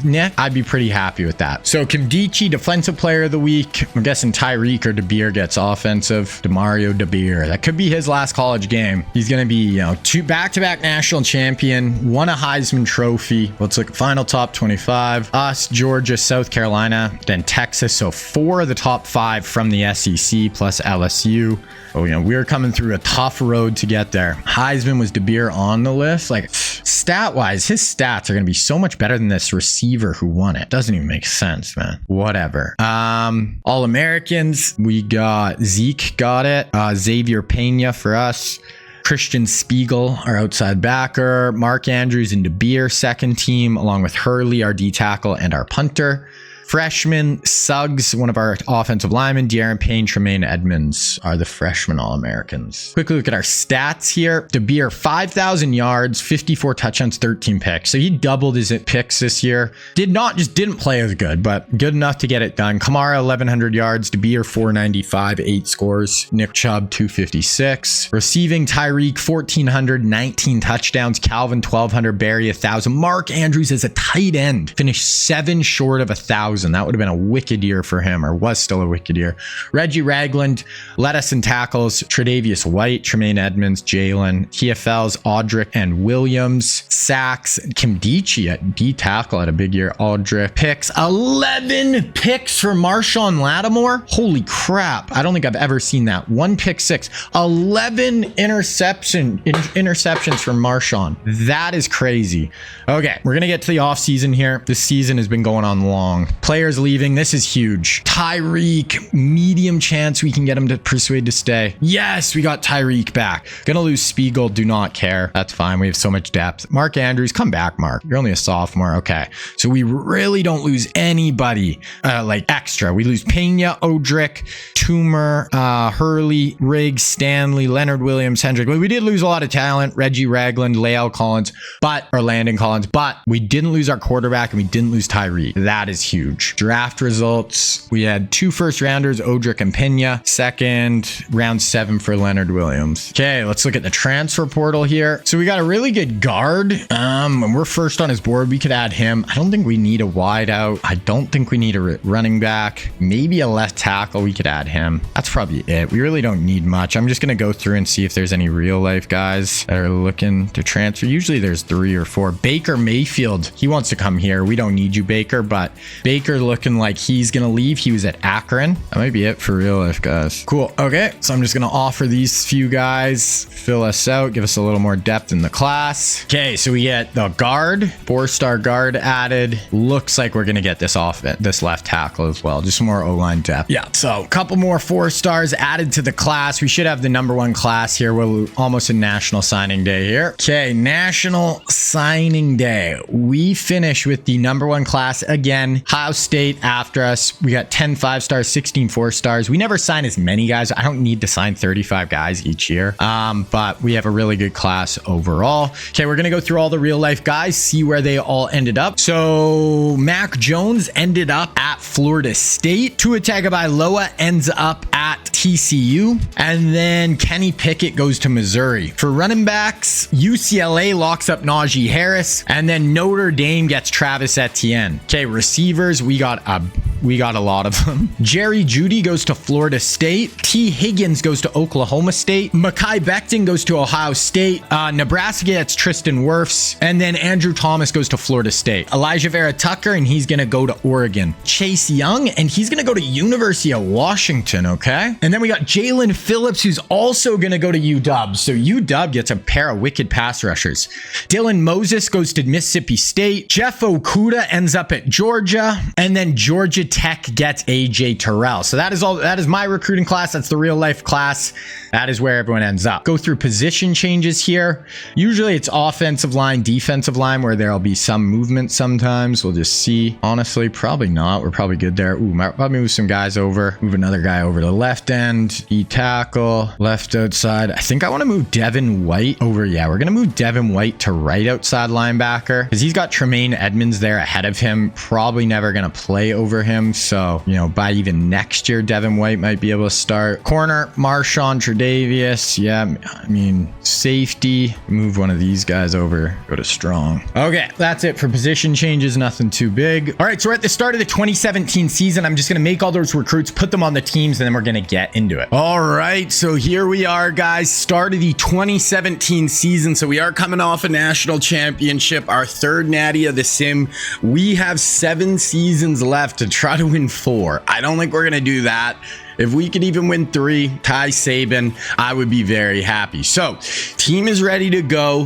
Nick, I'd be pretty happy with that. So Kimdichie, defensive player of the week. I'm guessing Tyreek or DeBeer gets offensive. DeMario DeBeer. That could be his last college game. He's going to be, 2 back-to-back national champion, won a Heisman Trophy. Let's look at final top 25. Us, Georgia, South Carolina, then Texas. So 4 of the top 5 from the SEC plus LSU. Oh, we were coming through a tough road to get there. Heisman was DeBeer on the list. Like, stat-wise, his stats are going to be so much better than this receiver who won it. Doesn't even make sense, man. Whatever. All-Americans, we got Zeke got it. Xavier Pena for us. Christian Spiegel, our outside backer. Mark Andrews and DeBeer, 2nd team, along with Hurley, our D tackle, and our punter. Freshman, Suggs, one of our offensive linemen. De'Aaron Payne, Tremaine Edmonds are the freshman All-Americans. Quickly look at our stats here. DeBeer, 5,000 yards, 54 touchdowns, 13 picks. So he doubled his picks this year. Didn't play as good, but good enough to get it done. Kamara, 1,100 yards. DeBeer, 495, 8 scores. Nick Chubb, 256. Receiving, Tyreek, 1,400, 19 touchdowns. Calvin, 1,200. Barry, 1,000. Mark Andrews as a tight end finished 7 short of 1,000. That would have been a wicked year for him, or was still a wicked year. Reggie Ragland led us in tackles. Tre'Davious White, Tremaine Edmonds, Jalen, TFLs, Audric and Williams. Sacks, Kimdichie at D tackle had a big year. Audric. Picks, 11 picks for Marshawn Lattimore. Holy crap. I don't think I've ever seen that. 1 pick 6. 11 interceptions from Marshawn. That is crazy. Okay, we're going to get to the offseason here. This season has been going on long. Players leaving. This is huge. Tyreek, medium chance we can get him to persuade to stay. Yes, we got Tyreek back. Gonna lose Spiegel. Do not care. That's fine. We have so much depth. Mark Andrews, come back, Mark. You're only a sophomore. Okay. So we really don't lose anybody like extra. We lose Pena, Odrick, Toomer, Hurley, Riggs, Stanley, Leonard Williams, Hendrick. We did lose a lot of talent. Reggie Ragland, Lael Collins, Landon Collins, but we didn't lose our quarterback and we didn't lose Tyreek. That is huge. Draft results. We had 2 first rounders, Odrick and Pena. 2nd, round 7 for Leonard Williams. Okay, let's look at the transfer portal here. So we got a really good guard. And we're first on his board. We could add him. I don't think we need a wide out. I don't think we need a running back. Maybe a left tackle. We could add him. That's probably it. We really don't need much. I'm just going to go through and see if there's any real life guys that are looking to transfer. Usually there's 3 or 4. Baker Mayfield, he wants to come here. We don't need you, Baker, but Baker looking like he's gonna leave. He was at Akron. That might be it for real life guys. Cool. Okay, so I'm just gonna offer these few guys, fill us out, give us a little more depth in the class. Okay, so we get the guard, 4-star guard added. Looks like we're gonna get this left tackle as well. Just some more O-line depth. Yeah, so a couple more 4-stars added to the class. We should have the #1 class here. We're almost in National Signing Day here. Okay, National Signing Day. We finish with the #1 class again. Ohio State after us. We got 10 5-stars, 16 4-stars. We never sign as many guys. I don't need to sign 35 guys each year. But we have a really good class overall. Okay, we're going to go through all the real life guys, see where they all ended up. So Mac Jones ended up at Florida State. Tua Tagovailoa ends up at TCU. And then Kenny Pickett goes to Missouri. For running backs, UCLA locks up Najee Harris. And then Notre Dame gets Travis Etienne. Okay, receivers, we got a we got a lot of them. Jerry Jeudy goes to Florida State. T. Higgins goes to Oklahoma State. Mekhi Becton goes to Ohio State. Nebraska gets Tristan Wirfs. And then Andrew Thomas goes to Florida State. Elijah Vera Tucker, and he's going to go to Oregon. Chase Young, and he's going to go to University of Washington, okay? And then we got Jalen Phillips, who's also going to go to UW. So UW gets a pair of wicked pass rushers. Dylan Moses goes to Mississippi State. Jeff Okuda ends up at Georgia. And then Georgia Tech gets AJ Terrell. So that is all. That is my recruiting class. That's the real life class. That is where everyone ends up. Go through position changes here. Usually it's offensive line, defensive line, where there'll be some movement sometimes. We'll just see. Honestly, probably not. We're probably good there. Ooh, probably move some guys over. Move another guy over to the left end. E-tackle. Left outside. I think I want to move Devin White over. Yeah, we're going to move Devin White to right outside linebacker because he's got Tremaine Edmonds there ahead of him. Probably never going to play over him. So, you know, by even next year, Devin White might be able to start. Corner, Marshawn Tre'Davious. Yeah, I mean, safety. Move one of these guys over. Go to strong. Okay, that's it for position changes. Nothing too big. All right, so we're at the start of the 2017 season. I'm just going to make all those recruits, put them on the teams, and then we're going to get into it. All right, so here we are, guys. Start of the 2017 season. So we are coming off a national championship, our third natty of the sim. We have 7 seasons left to try to win 4. I don't think we're going to do that. If we could even win 3, Ty Saban, I would be very happy. So, team is ready to go.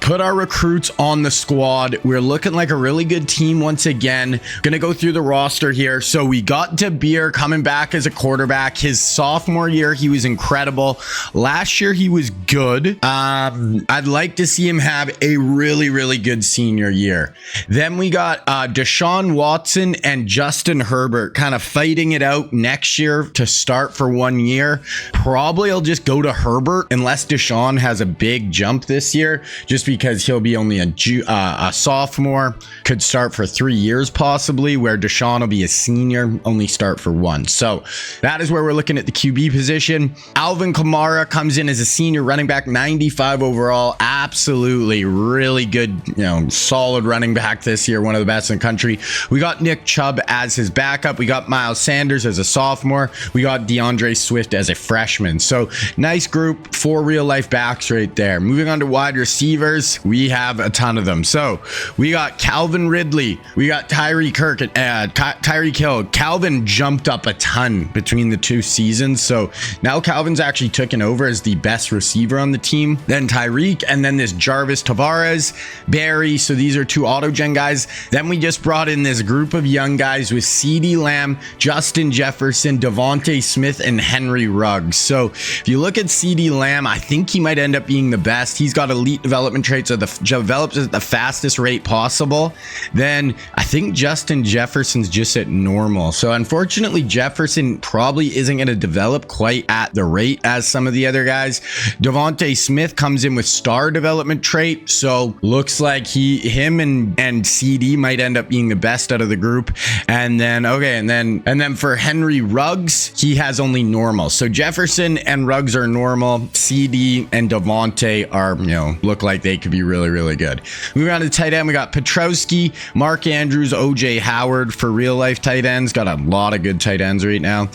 Put our recruits on the squad. We're looking like a really good team once again. Gonna go through the roster here. So, we got DeBeer coming back as a quarterback. His sophomore year, he was incredible. Last year, he was good. I'd like to see him have a really, really good senior year. Then we got Deshaun Watson and Justin Herbert kind of fighting it out next year to start for 1 year. Probably I'll just go to Herbert unless Deshaun has a big jump this year, just because he'll be only a sophomore, could start for 3 years possibly, where Deshaun will be a senior, only start for 1. So that is where we're looking at the QB position. Alvin Kamara comes in as a senior running back, 95 overall. Absolutely really good, you know, solid running back this year, one of the best in the country. We got Nick Chubb as his backup. We got Miles Sanders as a sophomore. We got DeAndre Swift as a freshman. So nice group, 4 real life backs right there. Moving on to wide receivers, we have a ton of them. So we got Calvin Ridley, we got Tyreek Hill. Calvin jumped up a ton between the 2 seasons. So now Calvin's actually taken over as the best receiver on the team. Then Tyreek, and then this Jarvis Tavares, Barry. So these are 2 autogen guys. Then we just brought in this group of young guys with CeeDee Lamb, Justin Jefferson, Devontae Smith, and Henry Ruggs. So if you look at CeeDee Lamb, I think he might end up being the best. He's got elite development traits, so develops at the fastest rate possible. Then I think Justin Jefferson's just at normal. So unfortunately, Jefferson probably isn't going to develop quite at the rate as some of the other guys. Devontae Smith comes in with star development trait. So looks like him and CD might end up being the best out of the group. And then, okay. And then for Henry Ruggs, he has only normal. So Jefferson and Ruggs are normal. CD and Devontae are, you know, look like they could be really, really good. Moving on to tight end, we got Petrowski, Mark Andrews, OJ Howard for real life tight ends. Got a lot of good tight ends right now.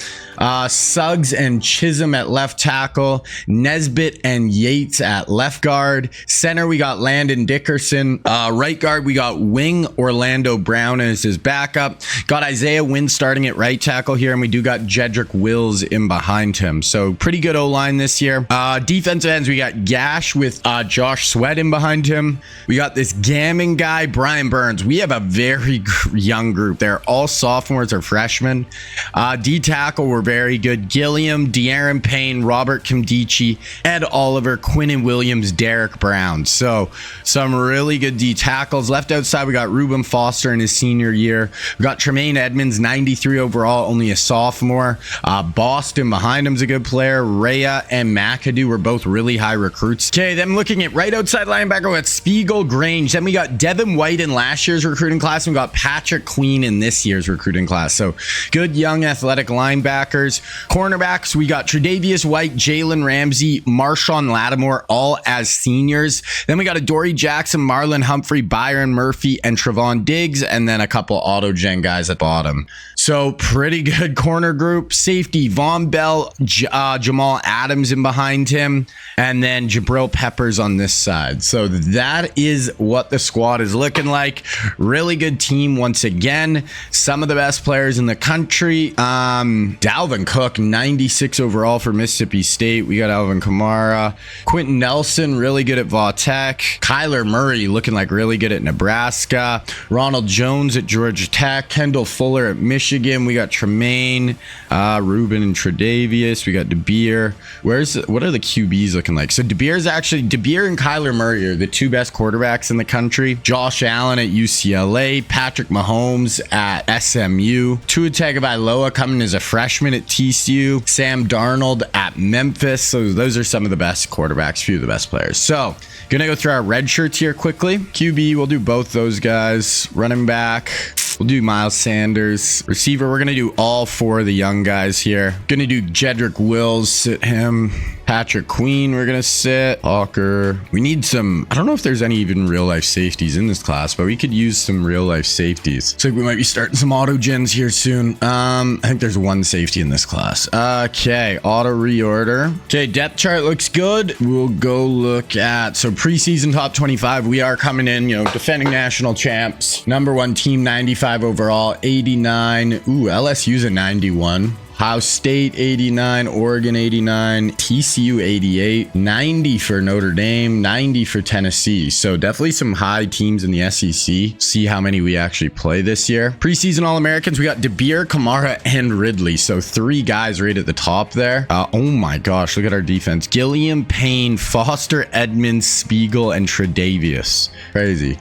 Suggs and Chisholm at left tackle, Nesbitt and Yates at left guard. Center, we got Landon Dickerson. Right guard, we got wing Orlando Brown as his backup. Got Isaiah Wynn starting at right tackle here, and we do got Jedrick Wills in behind him. So pretty good O-line this year. Defensive ends, we got Gash with Josh Sweat in behind him. We got this Gammon guy, Brian Burns. We have a very young group. They're all sophomores or freshmen. D-tackle, we're very good. Gilliam, De'Aaron Payne, Robert Kimdichie, Ed Oliver, Quinnen Williams, Derek Brown. So some really good D tackles. Left outside, we got Reuben Foster in his senior year. We got Tremaine Edmonds, 93 overall, only a sophomore. Lattimore. Boston behind him's a good player. Rhea and McAdoo were both really high recruits. Okay, then looking at right outside linebacker, we got Spiegel, Grange. Then we got Devin White in last year's recruiting class. And we got Patrick Queen in this year's recruiting class. So good young athletic linebackers. Cornerbacks, we got Tre'Davious White, Jalen Ramsey, Marshawn Lattimore, all as seniors. Then we got Adoree Jackson, Marlon Humphrey, Byron Murphy, and Trevon Diggs, and then a couple auto-gen guys at bottom. So pretty good corner group. Safety, Von Bell, Jamal Adams in behind him, and then Jabril Peppers on this side. So that is what the squad is looking like. Really good team once again. Some of the best players in the country. Dalvin Cook, 96 overall for Mississippi State. We got Alvin Kamara. Quentin Nelson, really good at Vautech. Kyler Murray looking like really good at Nebraska. Ronald Jones at Georgia Tech. Kendall Fuller at Michigan. We got Tremaine, Ruben and Tre'Davious. We got DeBeer. What are the QBs looking like? So DeBeer and Kyler Murray are the two best quarterbacks in the country. Josh Allen at UCLA. Patrick Mahomes at SMU. Tua Tagovailoa coming as a freshman at TCU. Sam Darnold at Memphis. So those are some of the best quarterbacks, few of the best players. So gonna go through our red shirts here quickly. QB, we'll do both those guys. Running back, we'll do Miles Sanders. Receiver, we're gonna do all four of the young guys here. Gonna do Jedrick Wills, sit him. Patrick Queen, we're gonna sit. Hawker. We need some, I don't know if there's any even real life safeties in this class, but we could use some real life safeties. So we might be starting some auto gens here soon. I think there's one safety in this class. Okay, auto reorder. Okay, depth chart looks good. We'll go look at, so preseason top 25, we are coming in, defending national champs. Number one team, 95 overall, 89. Ooh, LSU's a 91. Ohio State 89, Oregon 89, TCU 88, 90 for Notre Dame, 90 for Tennessee. So definitely some high teams in the SEC. See how many we actually play this year. Preseason All-Americans, we got DeBeer, Kamara, and Ridley. So three guys right at the top there. Oh my gosh, look at our defense. Gilliam, Payne, Foster, Edmonds, Spiegel, and Tre'Davious. Crazy.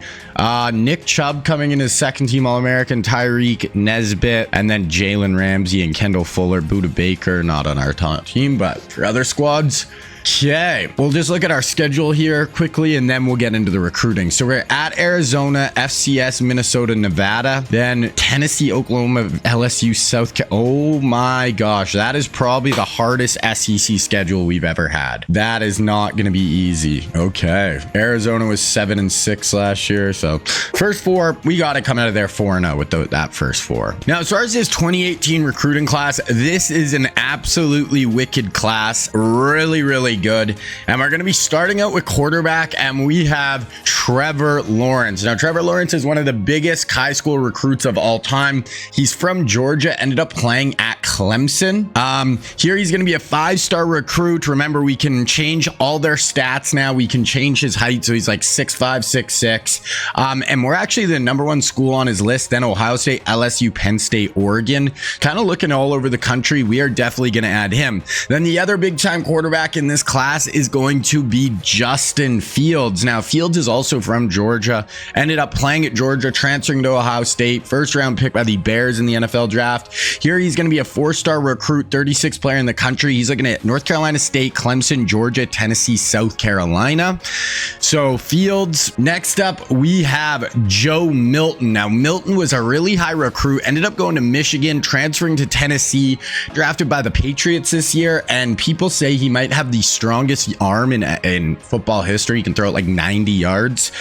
Nick Chubb coming in as second team All-American, Tyreek, Nesbitt, and then Jalen Ramsey and Kendall Fuller. Buda Baker, not on our team, but for other squads. Okay, we'll just look at our schedule here quickly and then we'll get into the recruiting. So we're at Arizona, FCS, Minnesota, Nevada, then Tennessee, Oklahoma, LSU, South Carolina. Oh my gosh, that is probably the hardest SEC schedule we've ever had. That is not going to be easy. Okay, Arizona was 7-6 last year, so first four, we got to come out of there 4-0 with that first four. Now, as far as this 2018 recruiting class, this is an absolutely wicked class. Really good. And we're going to be starting out with quarterback, and we have Trevor Lawrence. Now, Trevor Lawrence is one of the biggest high school recruits of all time. He's from Georgia, ended up playing at Clemson. Here he's going to be a 5-star recruit. Remember, we can change all their stats now. We can change his height, so he's like 6'5", 6'6". And we're actually the number one school on his list. Then Ohio State, LSU, Penn State, Oregon. Kind of looking all over the country. We are definitely going to add him. Then the other big time quarterback in this class is going to be Justin Fields. Now, Fields is also from Georgia, ended up playing at Georgia, transferring to Ohio State, first round pick by the Bears in the NFL draft. Here he's going to be a 4-star recruit, 36th player in the country. He's looking at North Carolina State, Clemson, Georgia, Tennessee, South Carolina. So Fields. Next up, we have Joe Milton. Now, Milton was a really high recruit, ended up going to Michigan, transferring to Tennessee, drafted by the Patriots this year, and people say he might have the strongest arm in football history. He can throw it like 90 yards.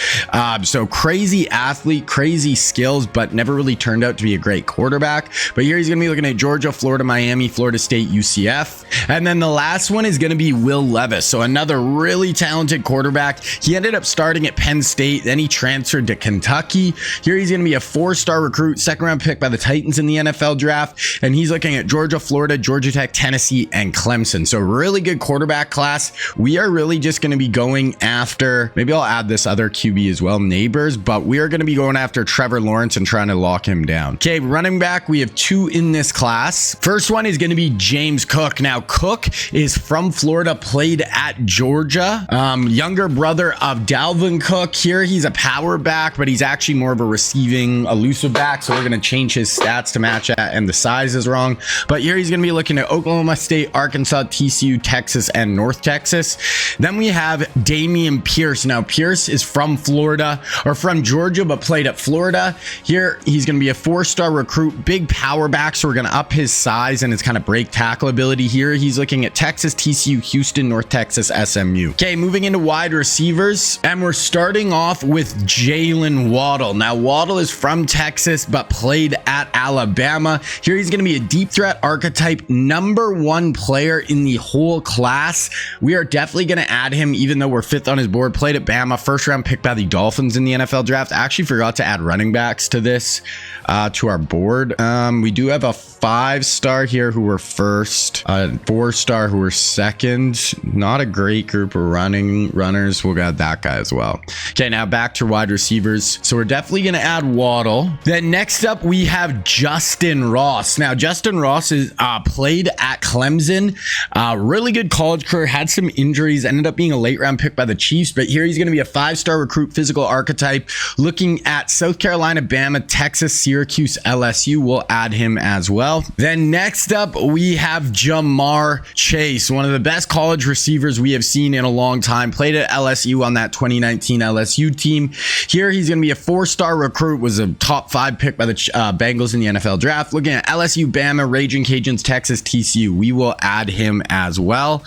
So crazy athlete, crazy skills, but never really turned out to be a great quarterback. But here he's going to be looking at Georgia, Florida, Miami, Florida State, UCF. And then the last one is going to be Will Levis. So another really talented quarterback. He ended up starting at Penn State. Then he transferred to Kentucky. Here he's going to be a 4-star recruit, second round pick by the Titans in the NFL draft. And he's looking at Georgia, Florida, Georgia Tech, Tennessee, and Clemson. So really good quarterback class, we are really just going to be going after, maybe I'll add this other QB as well, Neighbors, but we are going to be going after Trevor Lawrence and trying to lock him down. Okay, running back, we have 2 in this class. First one is going to be James Cook. Now, Cook is from Florida, played at Georgia. Younger brother of Dalvin Cook. Here, he's a power back, but he's actually more of a receiving elusive back, so we're going to change his stats to match that, and the size is wrong. But here he's going to be looking at Oklahoma State, Arkansas, TCU, Texas, and North Texas. Then we have Dameon Pierce. Now, Pierce is from Florida, or from Georgia, but played at Florida. Here, he's going to be a 4-star recruit, big power back, so we're going to up his size and his kind of break tackle ability. Here, he's looking at Texas, TCU, Houston, North Texas, SMU. Okay, moving into wide receivers, and we're starting off with Jalen Waddle. Now, Waddle is from Texas, but played at Alabama. Here, he's going to be a deep threat archetype, #1 player in the whole class. We are definitely going to add him, even though we're 5th on his board. Played at Bama, 1st round pick by the Dolphins in the NFL draft. I actually forgot to add running backs to this, to our board. We do have a 5-star here who were 1st, a 4-star who were 2nd. Not a great group of runners. We'll get that guy as well. Okay, now back to wide receivers. So we're definitely going to add Waddle. Then next up, we have Justin Ross. Now, Justin Ross is played at Clemson. Really good college career, had some injuries, ended up being a late round pick by the Chiefs, but here he's going to be a 5-star recruit, physical archetype, looking at South Carolina, Bama, Texas, Syracuse, LSU. We'll add him as well. Then next up, we have Jamar Chase, one of the best college receivers we have seen in a long time. Played at LSU on that 2019 LSU team. Here, he's going to be a 4-star recruit, was a top 5 pick by the Bengals in the NFL draft. Looking at LSU, Bama, Raging Cajuns, Texas, TCU. We will add him as well.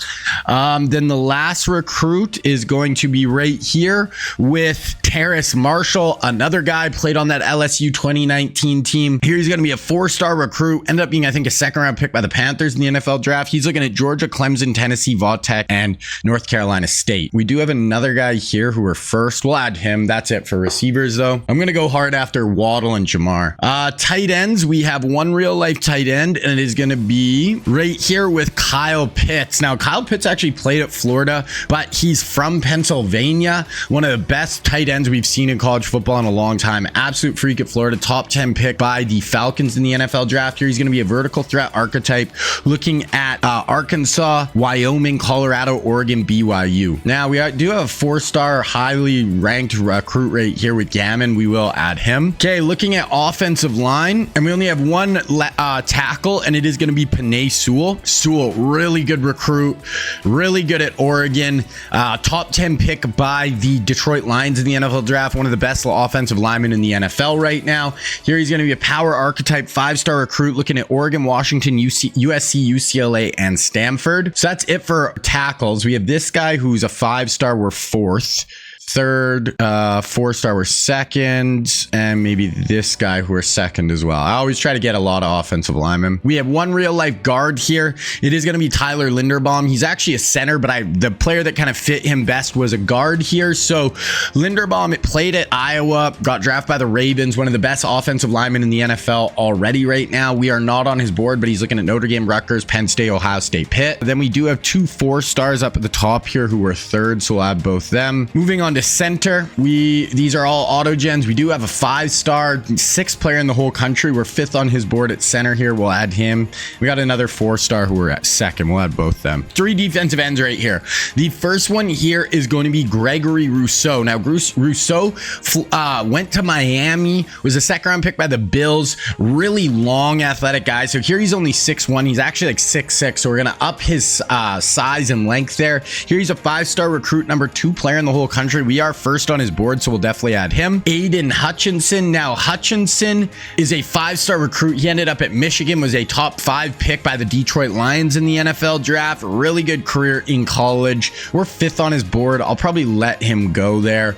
Then the last recruit is going to be right here with Terrace Marshall, another guy played on that LSU 2019 team. Here he's going to be a 4-star recruit, ended up being, I think, a 2nd round pick by the Panthers in the NFL draft. He's looking at Georgia, Clemson, Tennessee, Vautech, and North Carolina State. We do have another guy here who are 1st. We'll add him. That's it for receivers, though. I'm going to go hard after Waddle and Jamar. Tight ends, we have one real life tight end, and it is going to be right here with Kyle Pitts. Now, Kyle Pitts actually played at Florida, but he's from Pennsylvania. One of the best tight ends we've seen in college football in a long time. Absolute freak at Florida. Top 10 pick by the Falcons in the NFL draft. Here he's going to be a vertical threat archetype, looking at Arkansas, Wyoming, Colorado, Oregon, BYU. Now, we do have a 4-star highly ranked recruit right here with Gammon. We will add him. Okay, looking at offensive line, and we only have one tackle, and it is going to be Penei Sewell. Sewell, really good recruit, really good at Oregon. Top 10 pick by the Detroit Lions in the NFL draft. One of the best offensive linemen in the NFL right now. Here he's going to be a power archetype, 5-star recruit, looking at Oregon, Washington, USC, UCLA, and Stanford. So that's it for tackles. We have this guy who's a 5-star. We're 4th. 3rd, 4-star were 2nd, and maybe this guy who are 2nd as well. I always try to get a lot of offensive linemen. We have one real life guard here. It is going to be Tyler Linderbaum. He's actually a center, but the player that kind of fit him best was a guard here. So Linderbaum, it played at Iowa, got drafted by the Ravens, one of the best offensive linemen in the NFL already right now. We are not on his board, but he's looking at Notre Dame, Rutgers, Penn State, Ohio State, Pitt. Then we do have 2 4-stars up at the top here who were 3rd, so we'll add both them. Moving on to center, these are all auto gens. We do have a 5-star, 6th player in the whole country. We're 5th on his board at center here. We'll add him. We got another 4-star who we're at 2nd. We'll add both them. 3 defensive ends right here. The first one here is going to be Gregory Rousseau. Now, Rousseau went to Miami, was a 2nd round pick by the Bills. Really long, athletic guy. So here he's only 6'1". He's actually like 6'6". So we're going to up his size and length there. Here he's a 5-star recruit, #2 player in the whole country. We are 1st on his board, so we'll definitely add him. Aiden Hutchinson. Now, Hutchinson is a 5-star recruit. He ended up at Michigan, was a top 5 pick by the Detroit Lions in the NFL draft. Really good career in college. We're 5th on his board. I'll probably let him go there.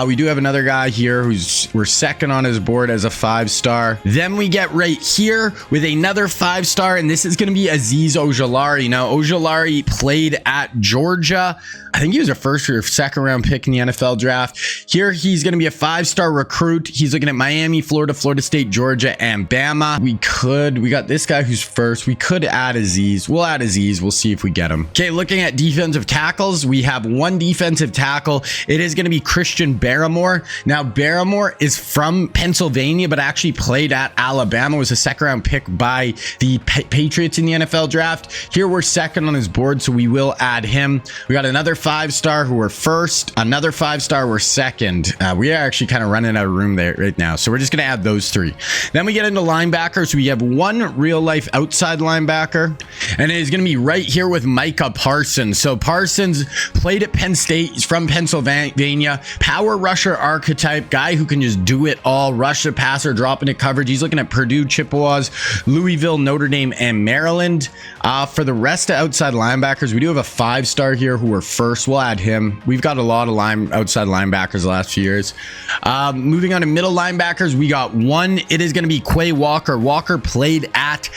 We do have another guy here we're 2nd on his board as a 5-star. Then we get right here with another 5-star, and this is going to be Azeez Ojulari. Now, Ojulari played at Georgia. I think he was a 1st or 2nd round pick in the NFL draft. Here, he's going to be a 5-star recruit. He's looking at Miami, Florida, Florida State, Georgia, and Bama. We got this guy who's first. We could add Aziz. We'll add Aziz. We'll see if we get him. Okay, looking at defensive tackles, we have one defensive tackle. It is going to be Christian Barrymore. Now, Barrymore is from Pennsylvania, but actually played at Alabama, was a second-round pick by the Patriots in the NFL draft. Here, we're second on his board, so we will add him. We got another 5-star who we're first, another 5-star we're second. We are actually kind of running out of room there right now, so we're just going to add those 3. Then we get into linebackers. We have one real-life outside linebacker, and it is going to be right here with Micah Parsons. So Parsons played at Penn State. He's from Pennsylvania. Power rusher archetype, guy who can just do it all, rush the passer, drop into coverage. He's looking at Purdue, Chippewas, Louisville, Notre Dame, and Maryland. For the rest of outside linebackers, we do have a 5-star here who are first. We'll add him. We've got a lot of outside linebackers the last few years. Moving on to middle linebackers, we got one. It is going to be Quay Walker. Walker played at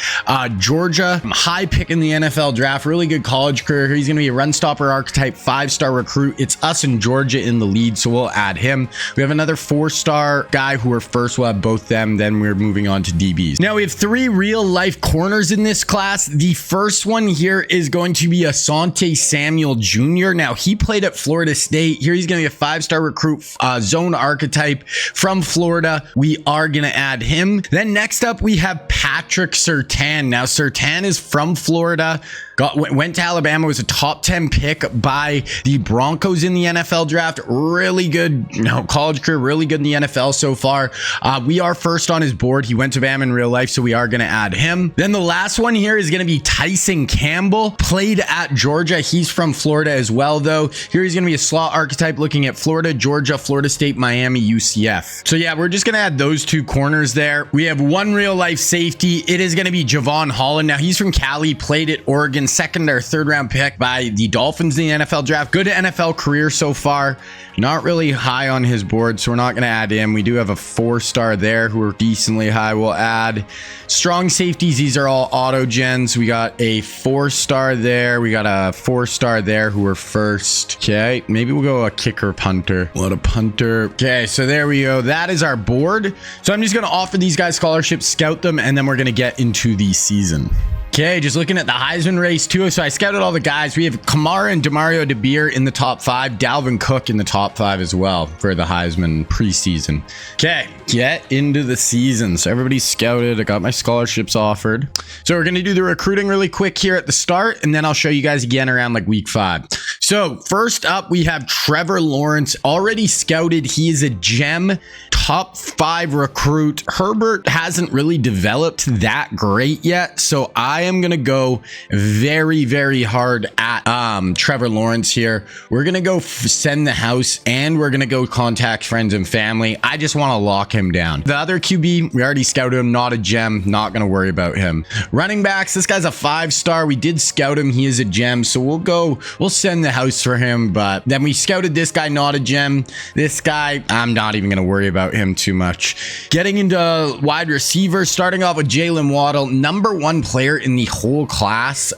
Georgia. High pick in the NFL draft. Really good college career. He's going to be a run stopper archetype, 5-star recruit. It's us and Georgia in the lead, so we'll add him. We have another 4-star guy who are first. We'll have both them. Then we're moving on to DBs. Now we have 3 real life corners in this class. The first one here is going to be Asante Samuel Jr. Now he played at Florida State. Here he's going to be a 5-star recruit, zone archetype from Florida. We are going to add him. Then next up we have Patrick Surtain. Now Surtain is from Florida. Went to Alabama, was a top 10 pick by the Broncos in the NFL draft. Really good, college career, really good in the NFL so far. We are first on his board. He went to Bama in real life, so we are going to add him. Then the last one here is going to be Tyson Campbell. Played at Georgia. He's from Florida as well, though. Here he's going to be a slot archetype looking at Florida, Georgia, Florida State, Miami, UCF. So yeah, we're just going to add those 2 corners there. We have one real life safety. It is going to be Javon Holland. Now he's from Cali, played at Oregon, second or third round pick by the Dolphins in the NFL draft. Good NFL career so far. Not really high on his board, so we're not going to add him. We do have a 4-star there who are decently high. We'll add strong safeties. These are all auto gens. We got a 4-star there. We got a 4-star there who are first. Okay, maybe we'll go a kicker punter. What a punter. Okay, so there we go. That is our board. So I'm just going to offer these guys scholarships, scout them, and then we're going to get into the season. Okay, just looking at the Heisman race too. So I scouted all the guys. We have Kamara and Demario DeBeer in the top 5. Dalvin Cook in the top 5 as well for the Heisman preseason. Okay, get into the season. So everybody's scouted. I got my scholarships offered. So we're going to do the recruiting really quick here at the start, and then I'll show you guys again around like week 5. So first up, we have Trevor Lawrence, already scouted. He is a gem, top 5 recruit. Herbert hasn't really developed that great yet, so I am going to go very, very hard at Trevor Lawrence here. We're going to go send the house, and we're going to go contact friends and family. I just want to lock him down. The other QB, we already scouted him, not a gem, not going to worry about him. Running backs, this guy's a 5-star. We did scout him. He is a gem, so we'll send the house for him, but then we scouted this guy, not a gem. This guy, I'm not even going to worry about him too much. Getting into wide receivers, starting off with Jalen Waddle, number 1 player in the whole class.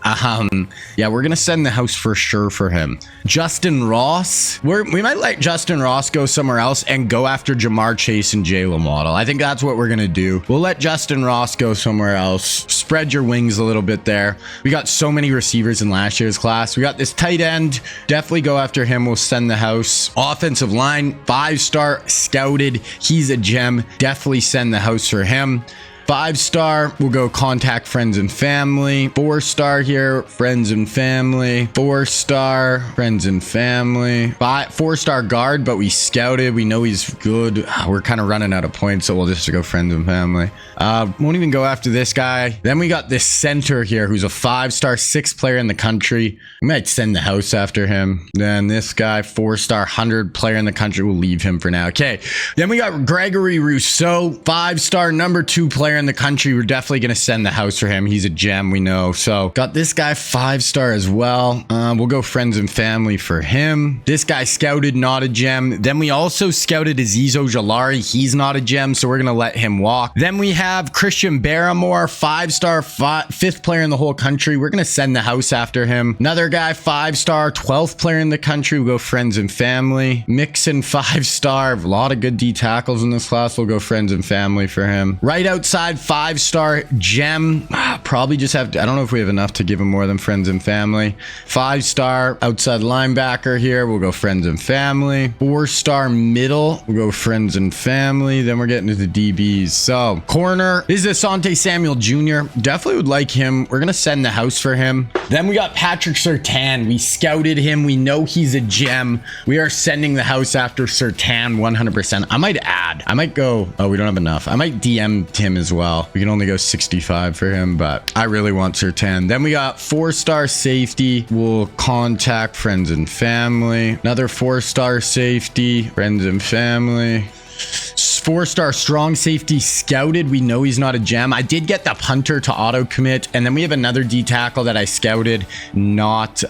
Yeah, we're gonna send the house for sure for him. Justin Ross, we might let Justin Ross go somewhere else and go after Jamar Chase and Jalen Waddle. I think that's what we're gonna do. We'll let Justin Ross go somewhere else. Spread your wings a little bit there. We got so many receivers in last year's class. We got this tight end, definitely go after him. We'll send the house. Offensive line, 5-star scouted. He's a gem, definitely send the house for him. 5-star, we'll go contact friends and family. 4-star here, friends and family. 4-star, friends and family. 4-star guard, but we scouted. We know he's good. We're kind of running out of points, so we'll just go friends and family. Won't even go after this guy. Then we got this center here, who's a 5-star, 6th player in the country. We might send the house after him. Then this guy, 4-star, 100 player in the country. We'll leave him for now. Okay. Then we got Gregory Rousseau, 5-star, number 2 player in the country. We're definitely going to send the house for him. He's a gem, we know. So got this guy 5-star as well. We'll go friends and family for him. This guy scouted, not a gem. Then we also scouted Aziz Ojolari. He's not a gem, so we're going to let him walk. Then we have Christian Barrymore, 5-star, 5th player in the whole country. We're going to send the house after him. Another guy, 5-star, 12th player in the country. We'll go friends and family. Mixon, 5-star. A lot of good D tackles in this class. We'll go friends and family for him. Right outside, 5-star gem. Probably just have to, I don't know if we have enough to give him more than friends and family. 5-star outside linebacker here. We'll go friends and family. 4-star middle. We'll go friends and family. Then we're getting to the DBs. So corner, this is Asante Samuel Jr. Definitely would like him. We're going to send the house for him. Then we got Patrick Surtain. We scouted him. We know he's a gem. We are sending the house after Surtain 100%. I might add. I might go, oh, we don't have enough. I might DM him as well. We can only go 65 for him, but I really want Surtain. Then we got 4-star safety. We'll contact friends and family. Another 4-star safety, friends and family. 4-star strong safety scouted. We know he's not a gem. I did get the punter to auto commit, and then we have another D tackle that I scouted. Not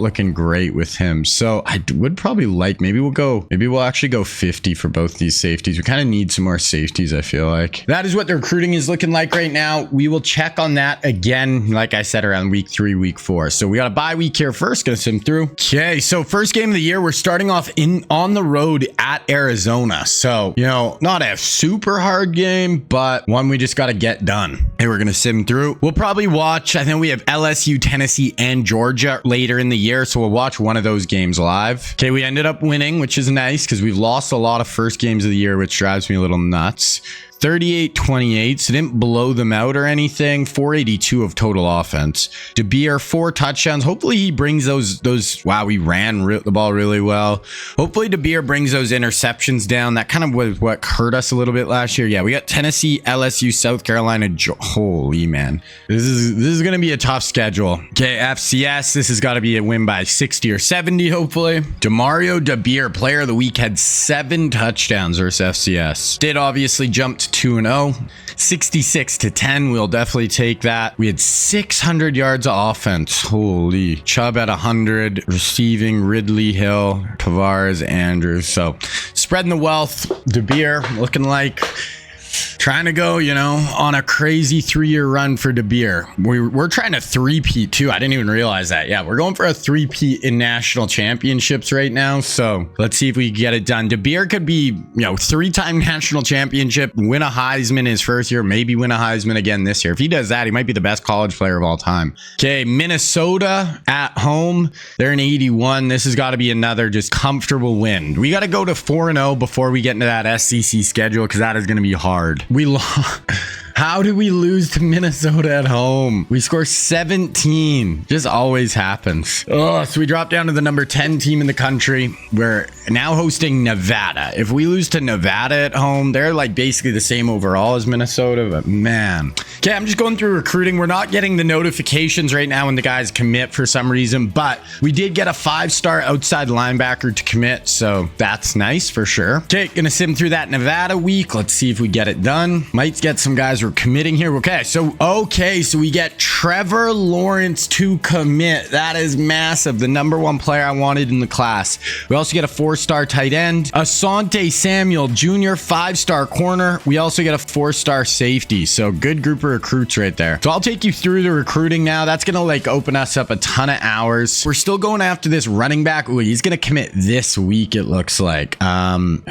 looking great with him. So I would probably like, maybe we'll actually go 50 for both these safeties. We kind of need some more safeties, I feel like. That is what the recruiting is looking like right now. We will check on that again, like I said, around week 3, week 4. So we got a bye week here first. Gonna sim through. Okay, so first game of the year, we're starting off on the road at Arizona. So, you know, not a super hard game, but one we just got to get done. Hey, we're going to sim through. We'll probably watch, I think we have LSU, Tennessee, and Georgia later in the year. So we'll watch one of those games live. Okay, we ended up winning, which is nice because we've lost a lot of first games of the year, which drives me a little nuts. 38-28, so didn't blow them out or anything. 482 of total offense. DeBeer, 4 touchdowns. Hopefully he brings those. Wow, we ran the ball really well. Hopefully DeBeer brings those interceptions down. That kind of was what hurt us a little bit last year. Yeah, we got Tennessee, LSU, South Carolina. Holy man, this is gonna be a tough schedule. Okay, FCS. This has got to be a win by 60 or 70. Hopefully. Demario DeBeer, player of the week, had 7 touchdowns versus FCS. Did obviously jump to 2-0, 66-10. We'll definitely take that. We had 600 yards of offense. Holy. Chubb at 100, receiving Ridley, Hill, Tavares, Andrews. So spreading the wealth. DeBeer looking like trying to go, you know, on a crazy 3-year run for DeBeer. We're trying to 3-peat too. I didn't even realize that. Yeah, we're going for a 3-peat in national championships right now. So let's see if we can get it done. DeBeer could be, you know, 3-time national championship, win a Heisman his first year, maybe win a Heisman again this year. If he does that, he might be the best college player of all time. Okay, Minnesota at home. They're an 81. This has got to be another just comfortable win. We got to go to 4-0 before we get into that SEC schedule because that is going to be hard. We lost. How did we lose to Minnesota at home? We score 17. Just always happens. Oh, so we dropped down to the number 10 team in the country. We're now hosting Nevada. If we lose to Nevada at home, they're like basically the same overall as Minnesota, but man. Okay, I'm just going through recruiting. We're not getting the notifications right now when the guys commit for some reason, but we did get a 5-star outside linebacker to commit, so that's nice for sure. Okay, gonna sim through that Nevada week. Let's see if we get it done. Might get some guys we're committing here. Okay, so we get Trevor Lawrence to commit. That is massive. The number 1 player I wanted in the class. We also get a 4-star tight end. Asante Samuel Jr., 5-star corner. We also get a 4-star safety. So good group of recruits right there. So I'll take you through the recruiting now. That's gonna like open us up a ton of hours. We're still going after this running back. Ooh, he's gonna commit this week, it looks like.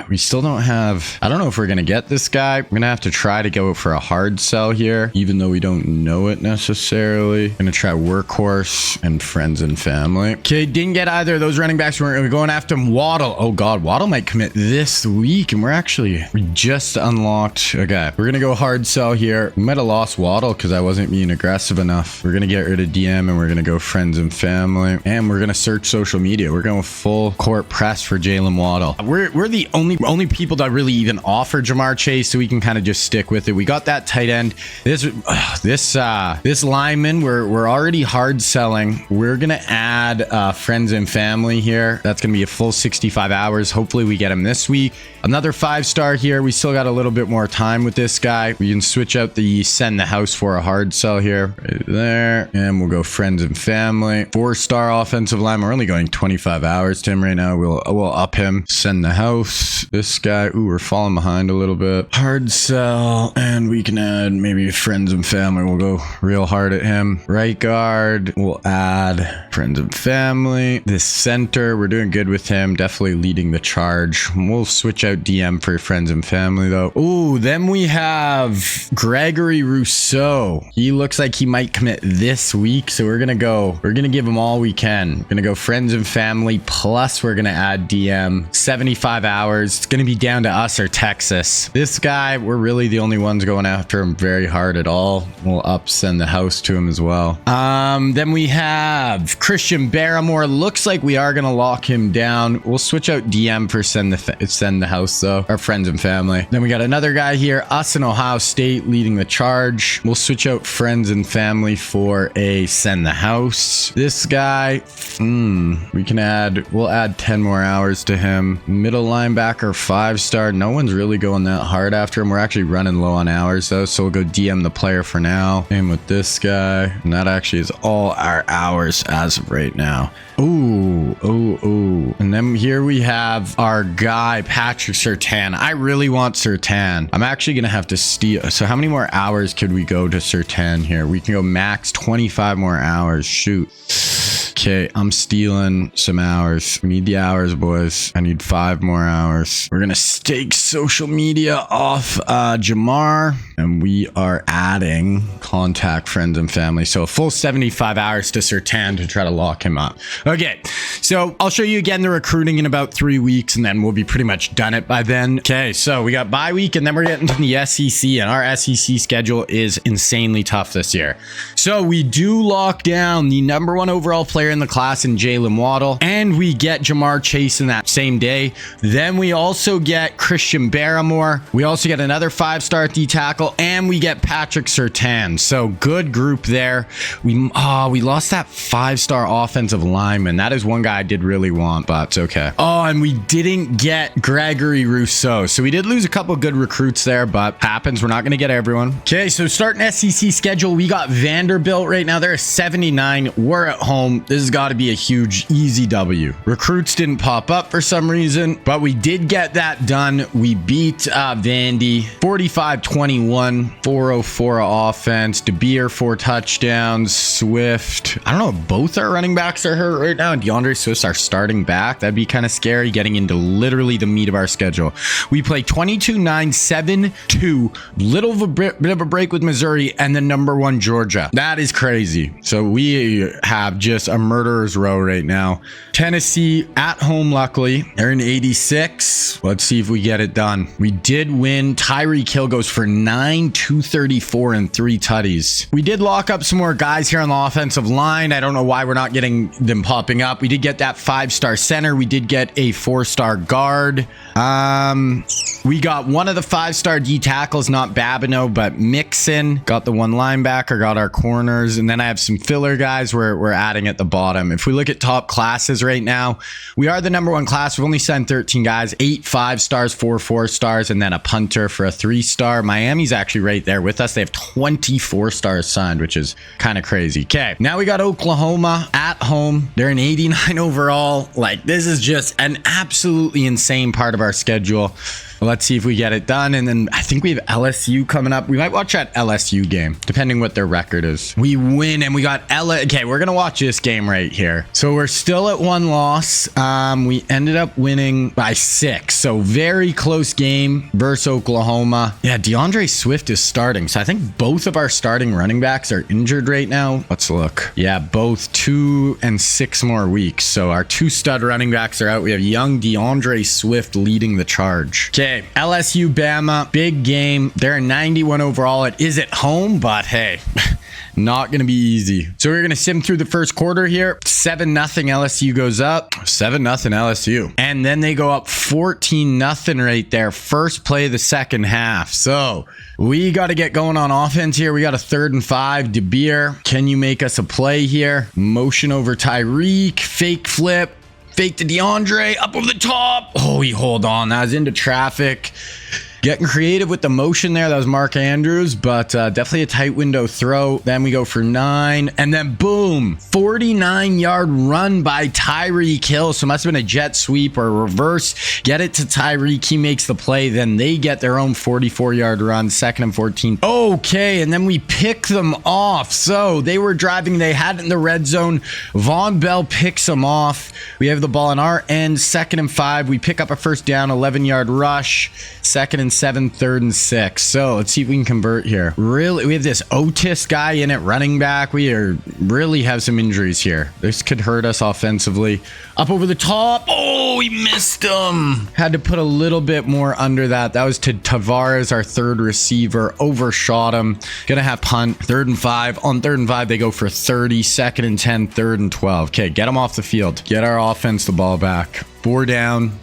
We still don't have, I don't know if we're gonna get this guy. We're gonna have to try to go for a hard sell here, even though we don't know it necessarily. Gonna try workhorse and friends and family. Okay, didn't get either of those running backs. We're going after him. Waddle. Oh god, Waddle might commit this week, and we just unlocked. Okay, we're gonna go hard sell here. We might have lost Waddle because I wasn't being aggressive enough. We're gonna get rid of DM and we're gonna go friends and family, and we're gonna search social media. We're going full court press for Jalen Waddle. We're the only people that really even offer Jamar Chase, so we can kind of just stick with it. We got that tight end. This lineman, we're already hard selling. We're gonna add friends and family here. That's gonna be a full 65 hours. Hopefully we get him this week. Another 5-star here. We still got a little bit more time with this guy. We can switch out the send the house for a hard sell here, right there, and we'll go friends and family. 4-star offensive line. We're only going 25 hours to him right now. We'll up him. Send the house. This guy, ooh, we're falling behind a little bit. Hard sell, and we can add maybe friends and family. We'll go real hard at him. Right guard, we'll add friends and family. This center, we're doing good with him. Definitely leading the charge. We'll switch out DM for friends and family though. Ooh, then we have Gregory Rousseau. He looks like he might commit this week, so we're gonna give him all we can. We're gonna go friends and family, plus we're gonna add DM. 75 hours. It's gonna be down to us or Texas. This guy, we're really the only ones going after him very hard at all. We'll send the house to him as well. Then we have Christian Barrymore. Looks like we are gonna lock him down. We'll switch out DM for send the house though, our friends and family. Then we got another guy here, us in Ohio State leading the charge. We'll switch out friends and family for a send the house. This guy, we'll add 10 more hours to him. Middle linebacker, 5-star. No one's really going that hard after him. We're actually running low on hours though, so we'll go DM the player for now. Same with this guy, and that actually is all our hours as of right now. Ooh. And then here we have our guy, Patrick Surtain. I really want Surtain. I'm actually going to have to steal. So how many more hours could we go to Surtain here? We can go max 25 more hours. Shoot. Okay, I'm stealing some hours. We need the hours, boys. I need 5 more hours. We're going to stake social media off Jamar, and we are adding contact friends and family. So a full 75 hours to Surtain to try to lock him up. Okay, so I'll show you again the recruiting in about 3 weeks, and then we'll be pretty much done it by then. Okay, so we got bye week, and then we're getting to the SEC, and our SEC schedule is insanely tough this year. So we do lock down the #1 overall player in the class in Jalen Waddle, and we get Jamar Chase in that same day. Then we also get Christian Barrymore. We also get another 5-star D tackle, and we get Patrick Surtain. So good group there. We lost that 5-star offensive lineman. That is one guy I did really want, but it's okay. Oh, and we didn't get Gregory Rousseau. So we did lose a couple good recruits there, but happens. We're not going to get everyone. Okay, so starting SEC schedule, we got Vanderbilt right now. They're a 79. We're at home. This has got to be a huge, easy W. Recruits didn't pop up for some reason, but we did get that done. We beat Vandy 45-21, 404 offense. DeBeer 4 touchdowns. Swift, I don't know if both our running backs are hurt right now. DeAndre Swift's our starting back. That'd be kind of scary getting into literally the meat of our schedule. We play 22-9, 7-2, little bit of a break with Missouri, and then #1 Georgia. That is crazy. So we have just a murderer's row right now. Tennessee at home, luckily. They're in 86. Let's see if we get it done. We did win. Tyreek Hill goes for 9, 234, and 3 tutties. We did lock up some more guys here on the offensive line. I don't know why we're not getting them popping up. We did get that 5-star center. We did get a 4-star guard. We got one of the 5-star D tackles, not Babineau, but Mixon. Got the 1 linebacker, got our corners, and then I have some filler guys we're adding at the bottom. If we look at top classes right now, we are the #1 class. We've only sent 13 guys, 8 5-stars, 4 4-stars, and then a punter for a 3-star. Miami's actually right there with us. They have 24 stars signed, which is kind of crazy. Okay, now we got Oklahoma at home. They're an 89 overall. Like, this is just an absolutely insane part of our schedule. Let's see if we get it done. And then I think we have LSU coming up. We might watch that LSU game, depending what their record is. We win, and we got Okay, we're going to watch this game right here. So we're still at 1 loss. We ended up winning by 6. So very close game versus Oklahoma. Yeah, DeAndre Swift is starting. So I think both of our starting running backs are injured right now. Let's look. Yeah, both 2 and 6 more weeks. So our 2 stud running backs are out. We have young DeAndre Swift leading the charge. Okay. LSU Bama, big game. They're a 91 overall. It is at home, but hey, Not going to be easy. So we're going to sim through the first quarter here. 7-0 LSU goes up. 7-0 LSU. And then they go up 14-0 right there. First play of the second half. So we got to get going on offense here. We got a 3rd and 5. DeBeer, can you make us a play here? Motion over Tyreek. Fake flip. Fake to DeAndre. Up over the top. Oh, he hold on. That was into traffic. Getting creative with the motion there. That was Mark Andrews, but definitely a tight window throw. Then we go for 9, and then boom, 49-yard run by Tyreek Hill. So it must have been a jet sweep or a reverse. Get it to Tyreek. He makes the play. Then they get their own 44-yard run, 2nd and 14. Okay, and then we pick them off. So they were driving. They had it in the red zone. Von Bell picks them off. We have the ball on our end, 2nd and 5. We pick up a first down, 11-yard rush, 2nd and 7, 3rd and 6. So let's see if we can convert here. Really, we have this Otis guy in it, running back. We really have some injuries here. This could hurt us offensively. Up over the top. Oh, he missed him. Had to put a little bit more under that. That was to Tavares, our 3rd receiver. Overshot him. Gonna have punt. 3rd and 5. On 3rd and 5, they go for 30. 2nd and 10, 3rd and 12. Okay, get them off the field. Get our offense the ball back. 4 down.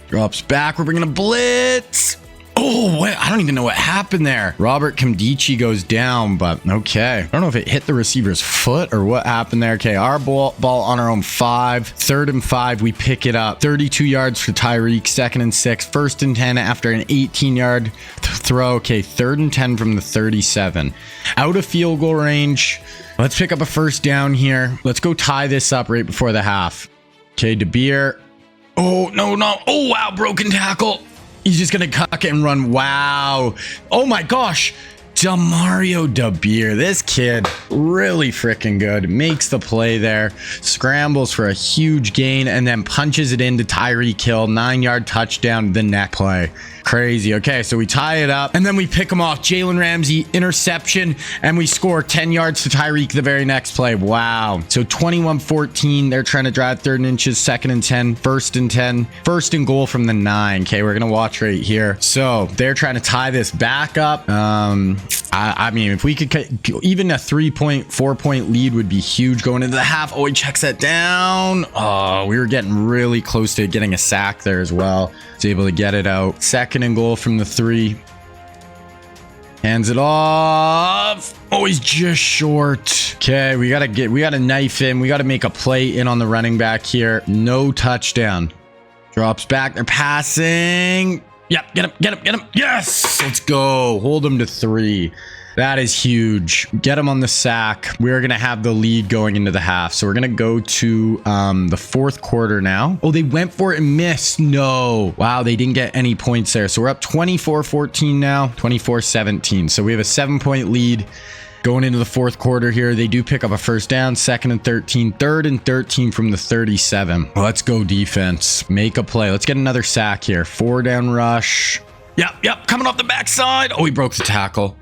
Drops back. We're bringing a blitz. Oh, what? I don't even know what happened there. Robert Kamdichi goes down, but okay. I don't know if it hit the receiver's foot or what happened there. Okay, our ball on our own 5. 3rd and 5, we pick it up. 32 yards for Tyreek. 2nd and 6. 1st and 10 after an 18-yard throw. Okay, 3rd and 10 from the 37. Out of field goal range. Let's pick up a first down here. Let's go tie this up right before the half. Okay, DeBeer. Oh, no. Oh, wow. Broken tackle. He's just going to cuck it and run. Wow. Oh, my gosh. Demario DeBeer. This kid really freaking good. Makes the play there. Scrambles for a huge gain and then punches it into Tyreek Hill. 9-yard touchdown the next play. Crazy. Okay, so we tie it up and then we pick him off. Jalen Ramsey interception and we score 10 yards to Tyreek the very next play. Wow. So 21-14. They're trying to drive 3rd and inches, 2nd and 10, 1st and 10, 1st and goal from the 9. Okay, we're gonna watch right here. So they're trying to tie this back up. I mean, if we could even a 4-point lead would be huge going into the half. Oh, he checks that down. Oh, we were getting really close to getting a sack there as well. Was able to get it out. 2nd and goal from the 3. Hands it off. Oh, he's just short. Okay, we gotta knife him. We gotta make a play in on the running back here. No touchdown. Drops back. They're passing. Yep, get him. Yes, let's go. Hold him to 3. That is huge. Get him on the sack. We're going to have the lead going into the half. So we're going to go to the 4th quarter now. Oh, they went for it and missed. No. Wow, they didn't get any points there. So we're up 24-14 now, 24-17. So we have a 7-point lead. Going into the 4th quarter here, they do pick up a first down, 2nd and 13, 3rd and 13 from the 37. Let's go defense. Make a play. Let's get another sack here. 4 down rush. Yep. Coming off the backside. Oh, he broke the tackle.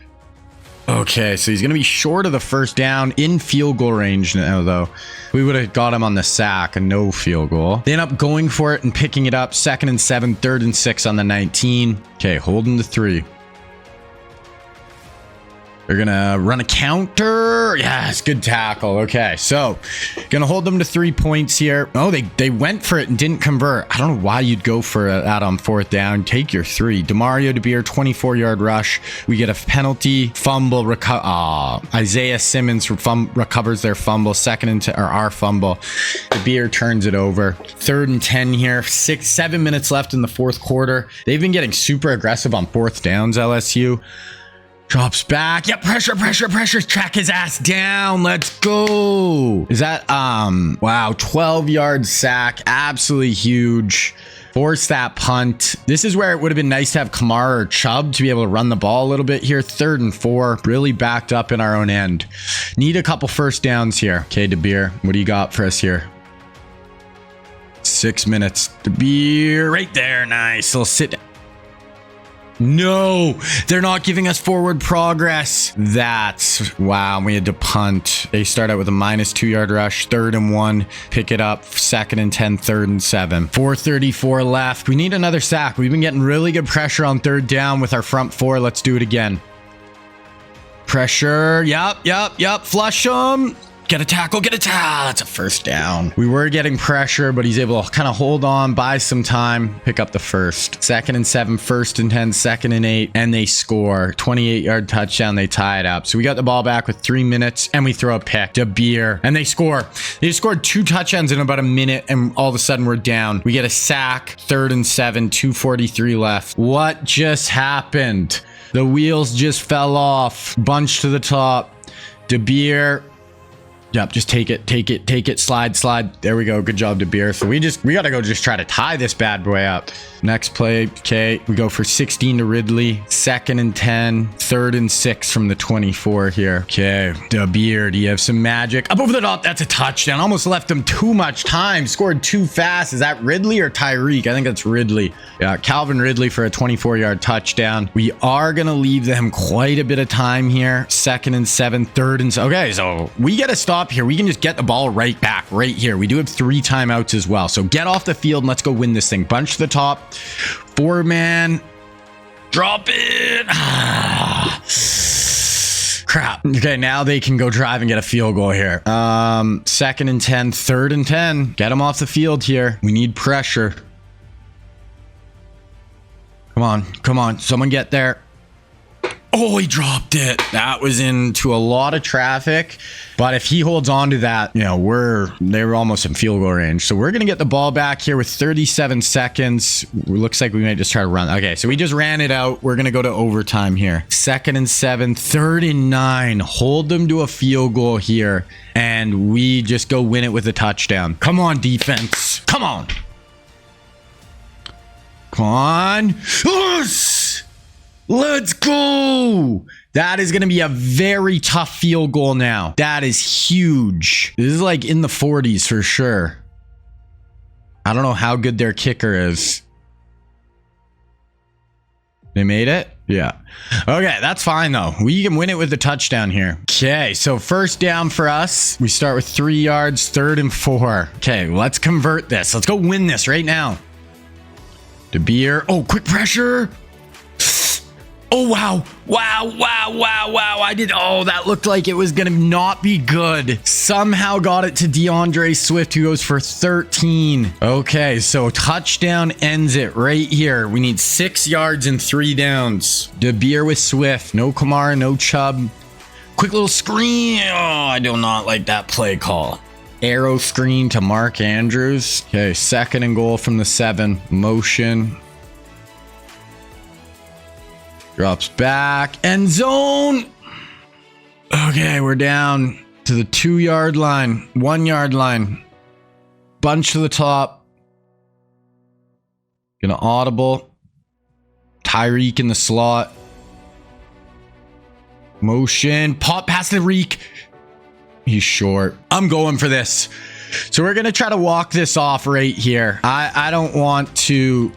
Okay, so he's going to be short of the first down in field goal range now, though. We would have got him on the sack, a no field goal. They end up going for it and picking it up. 2nd and 7, 3rd and 6 on the 19. Okay, holding the 3. They're going to run a counter. Yes, good tackle. Okay, so going to hold them to 3 points here. Oh, they went for it and didn't convert. I don't know why you'd go for that on 4th down. Take your 3. Demario DeBeer, 24-yard rush. We get a penalty, fumble, Isaiah Simmons recovers their fumble, 2nd and our fumble. DeBeer turns it over. 3rd and 10 here. 7 minutes left in the 4th quarter. They've been getting super aggressive on 4th downs, LSU. Drops back. Yep, pressure. Track his ass down. Let's go. Is that, wow, 12-yard sack. Absolutely huge. Force that punt. This is where it would have been nice to have Kamara or Chubb to be able to run the ball a little bit here. 3rd and 4. Really backed up in our own end. Need a couple first downs here. Okay, DeBeer, what do you got for us here? 6 minutes. DeBeer, right there. Nice. Little sit down. No, they're not giving us forward progress. That's wow. We had to punt. They start out with a -2-yard rush, 3rd and 1, pick it up, 2nd and 10, 3rd and 7. 4:34 left. We need another sack. We've been getting really good pressure on 3rd down with our front 4. Let's do it again. Pressure. Yep. Flush him. Get a tackle. That's a first down. We were getting pressure, but he's able to kind of hold on, buy some time, pick up the first. 2nd and 7, 1st and 10, 2nd and 8, and they score. 28-yard touchdown. They tie it up. So we got the ball back with 3 minutes, and we throw a pick to Beer, and they score. They scored 2 touchdowns in about a minute, and all of a sudden we're down. We get a sack. 3rd and 7, 2:43 left. What just happened? The wheels just fell off. Bunch to the top. DeBeer. Yep, just take it, slide. There we go. Good job, DeBeer. So we gotta go just try to tie this bad boy up. Next play, okay, we go for 16 to Ridley. 2nd and 10, 3rd and 6 from the 24 here. Okay, DeBeer, do you have some magic? Up over the top, that's a touchdown. Almost left him too much time. Scored too fast. Is that Ridley or Tyreek? I think that's Ridley. Yeah, Calvin Ridley for a 24-yard touchdown. We are gonna leave them quite a bit of time here. 2nd and 7, 3rd and... Okay, so we gotta stop here. We can just get the ball right back right here. We do have 3 timeouts as well. So get off the field and let's go win this thing. Bunch to the top. 4-man. Drop it. Crap. Okay, now they can go drive and get a field goal here. 2nd and 10, 3rd and 10. Get them off the field here. We need pressure. Come on. Someone get there. Oh, he dropped it. That was into a lot of traffic. But if he holds on to that, you know, they were almost in field goal range. So we're going to get the ball back here with 37 seconds. Looks like we might just try to run. Okay, so we just ran it out. We're going to go to overtime here. 2nd and 7, 3rd and 9. Hold them to a field goal here. And we just go win it with a touchdown. Come on, defense. Come on. Yes! Let's go. That is going to be a very tough field goal now. That is huge. This is like in the 40s for sure. I don't know how good their kicker is. They made it? Yeah. Okay, that's fine though. We can win it with a touchdown here. Okay, so first down for us. We start with 3 yards, 3rd and 4. Okay, let's convert this. Let's go win this right now. DeBeer. Oh, quick pressure. Oh, wow. That looked like it was going to not be good. Somehow got it to DeAndre Swift, who goes for 13. Okay, so touchdown ends it right here. We need 6 yards and 3 downs. DeBeer with Swift. No Kamara, no Chubb. Quick little screen. Oh, I do not like that play call. Arrow screen to Mark Andrews. Okay, 2nd and goal from the 7. Motion. Drops back. End zone. Okay, we're down to the 2-yard line. 1-yard line. Bunch to the top. Gonna audible. Tyreek in the slot. Motion. Pop past the Reek. He's short. I'm going for this. So we're going to try to walk this off right here. I don't want to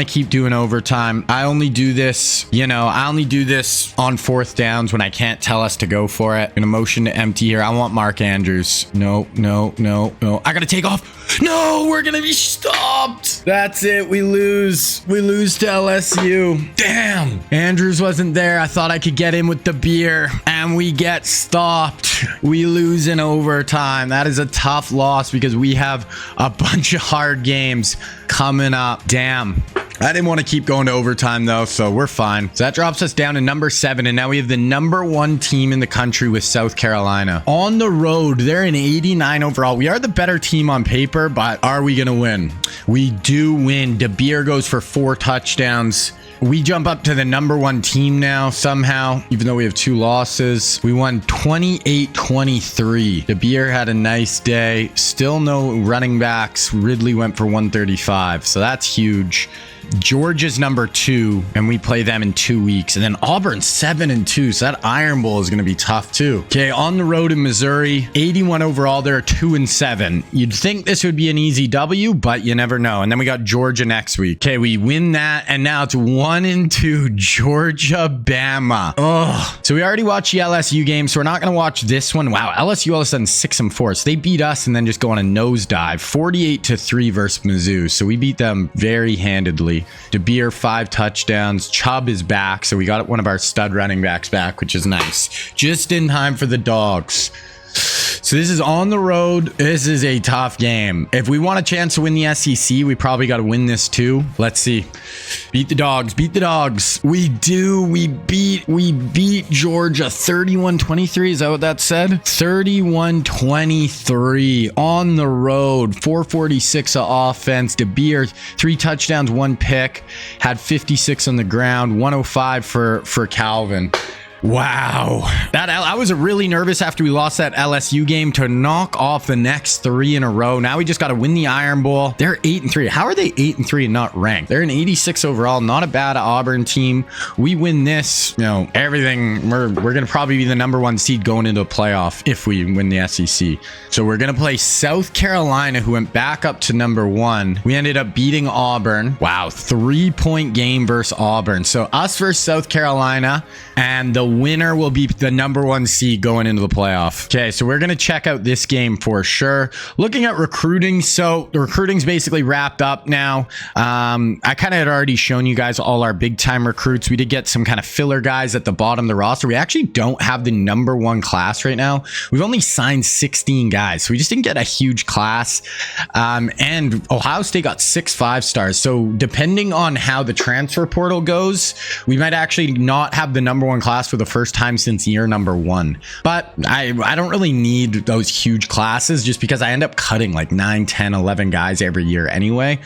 keep doing overtime. I only do this, I only do this on 4th downs when I can't tell us to go for it. I'm going to motion to empty here. I want Mark Andrews. No. I got to take off. No, we're going to be stopped. That's it. We lose. We lose to LSU. Damn. Andrews wasn't there. I thought I could get in with the beer and we get stopped. We lose in overtime. That is a tough loss because we have a bunch of hard games coming up. Damn. I didn't want to keep going to overtime though, so we're fine. So that drops us down to number 7, and now we have the number 1 team in the country with South Carolina. On the road, they're an 89 overall. We are the better team on paper, but are we going to win? We do win. DeBeer goes for 4 touchdowns. We jump up to the number 1 team now somehow, even though we have 2 losses. We won 28-23. DeBeer had a nice day. Still no running backs. Ridley went for 135, so that's huge. Georgia's number 2, and we play them in 2 weeks. And then Auburn 7-2, so that Iron Bowl is going to be tough too. Okay, on the road in Missouri, 81 overall. They're 2-7. You'd think this would be an easy W, but you never know. And then we got Georgia next week. Okay, we win that, and now it's 1-2 Georgia Bama. Oh, so we already watched the LSU game, so we're not going to watch this one. Wow, LSU all of a sudden 6-4, so they beat us and then just go on a nosedive, 48-3 versus Mizzou. So we beat them very handedly. 3. DeBeer 5 touchdowns. Chubb is back, so we got one of our stud running backs back, which is nice. Just in time for the dogs. So this is on the road. This is a tough game. If we want a chance to win the SEC, we probably got to win this too. Let's see. Beat the dogs. Beat the dogs. We do. We beat Georgia 31-23. Is that what that said? 31-23 on the road. 446 of offense. DeBeer 3 touchdowns, 1 pick. Had 56 on the ground. 105 for Calvin. Wow. I was really nervous after we lost that LSU game to knock off the next 3 in a row. Now we just got to win the Iron Bowl. They're 8-3. How are they 8-3 and not ranked? They're an 86 overall. Not a bad Auburn team. We win this, everything. We're going to probably be the #1 seed going into a playoff if we win the SEC. So we're going to play South Carolina, who went back up to #1. We ended up beating Auburn. Wow. 3-point game versus Auburn. So us versus South Carolina, and the winner will be the #1 seed going into the playoff. Okay, so we're going to check out this game for sure. Looking at recruiting, so the recruiting's basically wrapped up now. I kind of had already shown you guys all our big time recruits. We did get some kind of filler guys at the bottom of the roster. We actually don't have the #1 class right now. We've only signed 16 guys, so we just didn't get a huge class. And Ohio State got 6 5-stars. So depending on how the transfer portal goes, we might actually not have the #1 class for the first time since year #1. But I don't really need those huge classes just because I end up cutting like 9, 10, 11 guys every year anyway.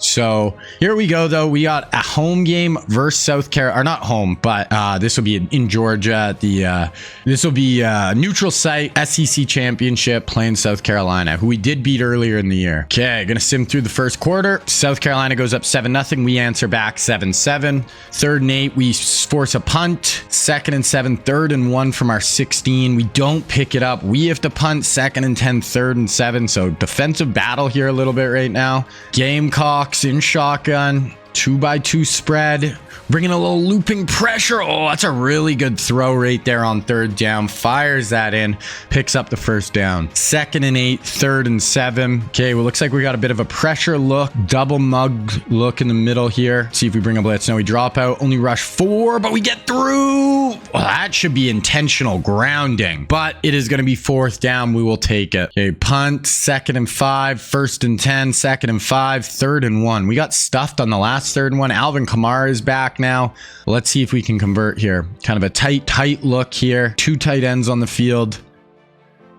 So here we go, though. We got a home game versus South Carolina, or not home, but this will be in Georgia. This will be a neutral site SEC championship playing South Carolina, who we did beat earlier in the year. Okay, gonna sim through the first quarter. South Carolina goes up 7-0. We answer back 7-7. 3rd and 8, we force a punt. 2nd and 7, 3rd and 1 from our 16. We don't pick it up. We have to punt. 2nd and 10, 3rd and 7. So defensive battle here a little bit right now. Gamecock in shotgun, 2x2 spread, bringing a little looping pressure. Oh, that's a really good throw right there on 3rd down. Fires that in, picks up the 1st down. 2nd and 8, 3rd and 7. Okay, well, looks like we got a bit of a pressure look, double mug look in the middle here. See if we bring a blitz. No, we drop out, only rush 4, but we get through. Well, that should be intentional grounding, but it is going to be 4th down. We will take it. Okay, punt, 2nd and 5, 1st and 10, 2nd and 5, 3rd and 1. We got stuffed on the last 3rd and 1. Alvin Kamara is back now. Let's see if we can convert here. Kind of a tight look here. 2 tight ends on the field.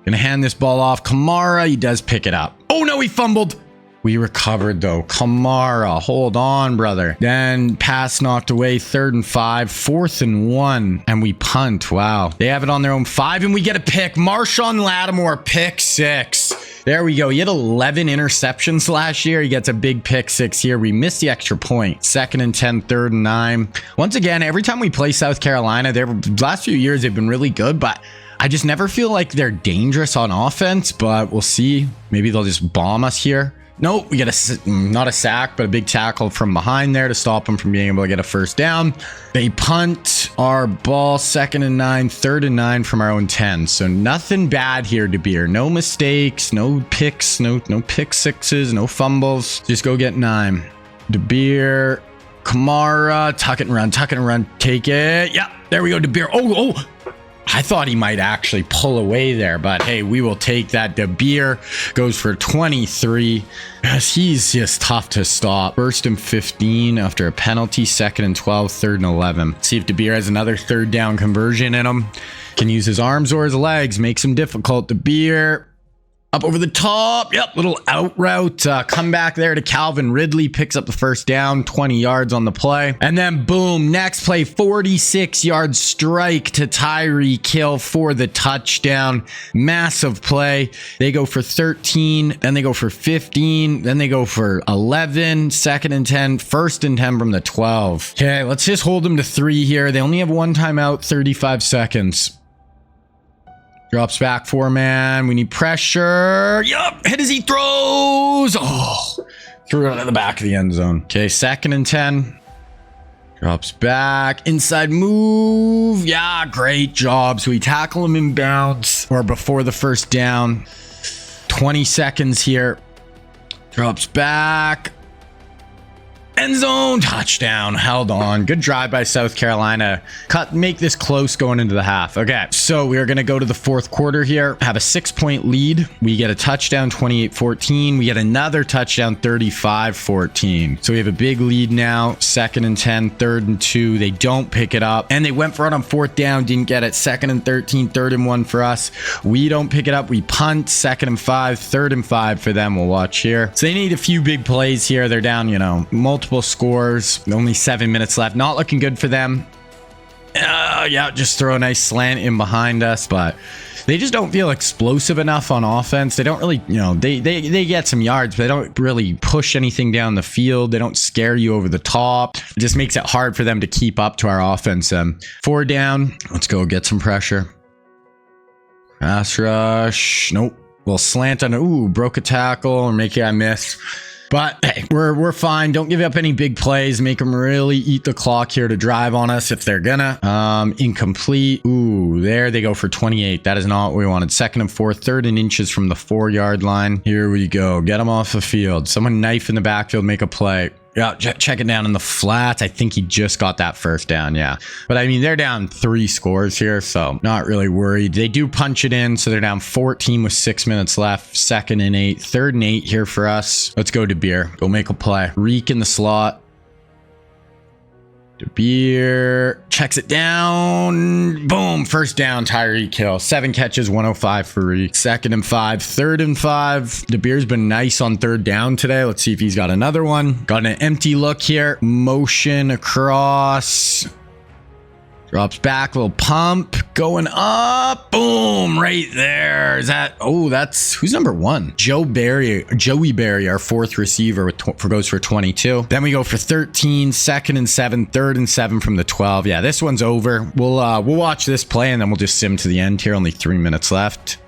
Gonna hand this ball off. Kamara, he does pick it up. Oh no, he fumbled. We recovered though. Kamara, hold on, brother. Then pass knocked away. 3rd and 5, 4th and 1, and we punt. Wow. They have it on their own 5, and we get a pick. Marshawn Lattimore, pick 6. There we go. He had 11 interceptions last year. He gets a big pick 6 here. We missed the extra point. 2nd and 10, 3rd and 9. Once again, every time we play South Carolina, the last few years they've been really good, but I just never feel like they're dangerous on offense. But we'll see. Maybe they'll just bomb us here. Nope, we get not a sack, but a big tackle from behind there to stop them from being able to get a 1st down. They punt our ball. 2nd and 9, 3rd and 9 from our own 10. So nothing bad here, DeBeer. No mistakes, no picks, no pick 6s, no fumbles. Just go get 9. DeBeer, Kamara, tuck it and run, take it. Yeah, there we go, DeBeer. Oh. I thought he might actually pull away there, but hey, we will take that. DeBeer goes for 23. He's just tough to stop. 1st and 15 after a penalty. 2nd and 12, 3rd and 11. See if DeBeer has another 3rd down conversion in him. Can use his arms or his legs. Makes him difficult. DeBeer up over the top. Yep, little out route. Come back there to Calvin Ridley. Picks up the 1st down. 20 yards on the play. And then boom, next play, 46-yard strike to Tyreek Hill for the touchdown. Massive play. They go for 13. Then they go for 15. Then they go for 11. 2nd and 10. 1st and 10 from the 12. Okay, let's just hold them to 3 here. They only have 1 timeout, 35 seconds. Drops back 4-man. We need pressure. Yup. Hit as he throws. Oh, threw it out of the back of the end zone. Okay, 2nd and 10. Drops back. Inside move. Yeah, great job. So we tackle him in bounds or before the 1st down. 20 seconds here. Drops back. End zone. Touchdown. Held on. Good drive by South Carolina. Make this close going into the half. Okay, so we are going to go to the fourth quarter here. Have a 6-point lead. We get a touchdown, 28-14. We get another touchdown, 35-14. So we have a big lead now. 2nd and 10, 3rd and 2. They don't pick it up. And they went for it on 4th down. Didn't get it. 2nd and 13, 3rd and 1 for us. We don't pick it up. We punt. 2nd and 5, 3rd and 5 for them. We'll watch here. So they need a few big plays here. They're down, multiple scores. Only 7 minutes left. Not looking good for them. Yeah, just throw a nice slant in behind us, but they just don't feel explosive enough on offense. They don't really, they get some yards, but they don't really push anything down the field. They don't scare you over the top. It just makes it hard for them to keep up to our offense. 4 down. Let's go get some pressure. Pass rush. Nope. We'll slant on. Ooh, broke a tackle or make it I miss. But hey, we're fine. Don't give up any big plays. Make them really eat the clock here to drive on us if they're gonna. Incomplete. Ooh, there they go for 28. That is not what we wanted. 2nd and 4, 3rd and inches from the 4-yard line. Here we go. Get them off the field. Someone knife in the backfield. Make a play. Yeah, check it down in the flat. I think he just got that 1st down. Yeah. But I mean, they're down 3 scores here, so not really worried. They do punch it in, so they're down 14 with 6 minutes left. 2nd and 8, 3rd and 8 here for us. Let's go to Beer. Go make a play. Reek in the slot. DeBeer checks it down. Boom. 1st down. Tyreek Hill. 7 catches, 105 for Reek. 2nd and 5. 3rd and 5. DeBeer's been nice on 3rd down today. Let's see if he's got another one. Got an empty look here. Motion across. Drops back, little pump, going up, boom, right there. Is that, that's, who's number 1? Joey Berry, our 4th receiver, goes for 22. Then we go for 13, 2nd and 7, 3rd and 7 from the 12. Yeah, this one's over. We'll watch this play and then we'll just sim to the end here. Only 3 minutes left.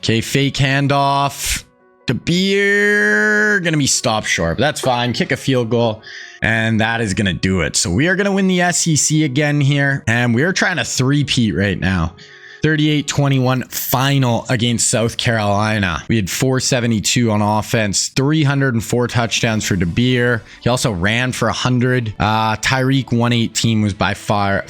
Okay, fake handoff. DeBeer gonna be stopped short, but that's fine. Kick a field goal, and that is gonna do it. So we are gonna win the SEC again here, and we are trying to three-peat right now. 38-21 final against South Carolina. We had 472 on offense, 304 touchdowns for DeBeer. He also ran for 100. Tyreek 118 was by far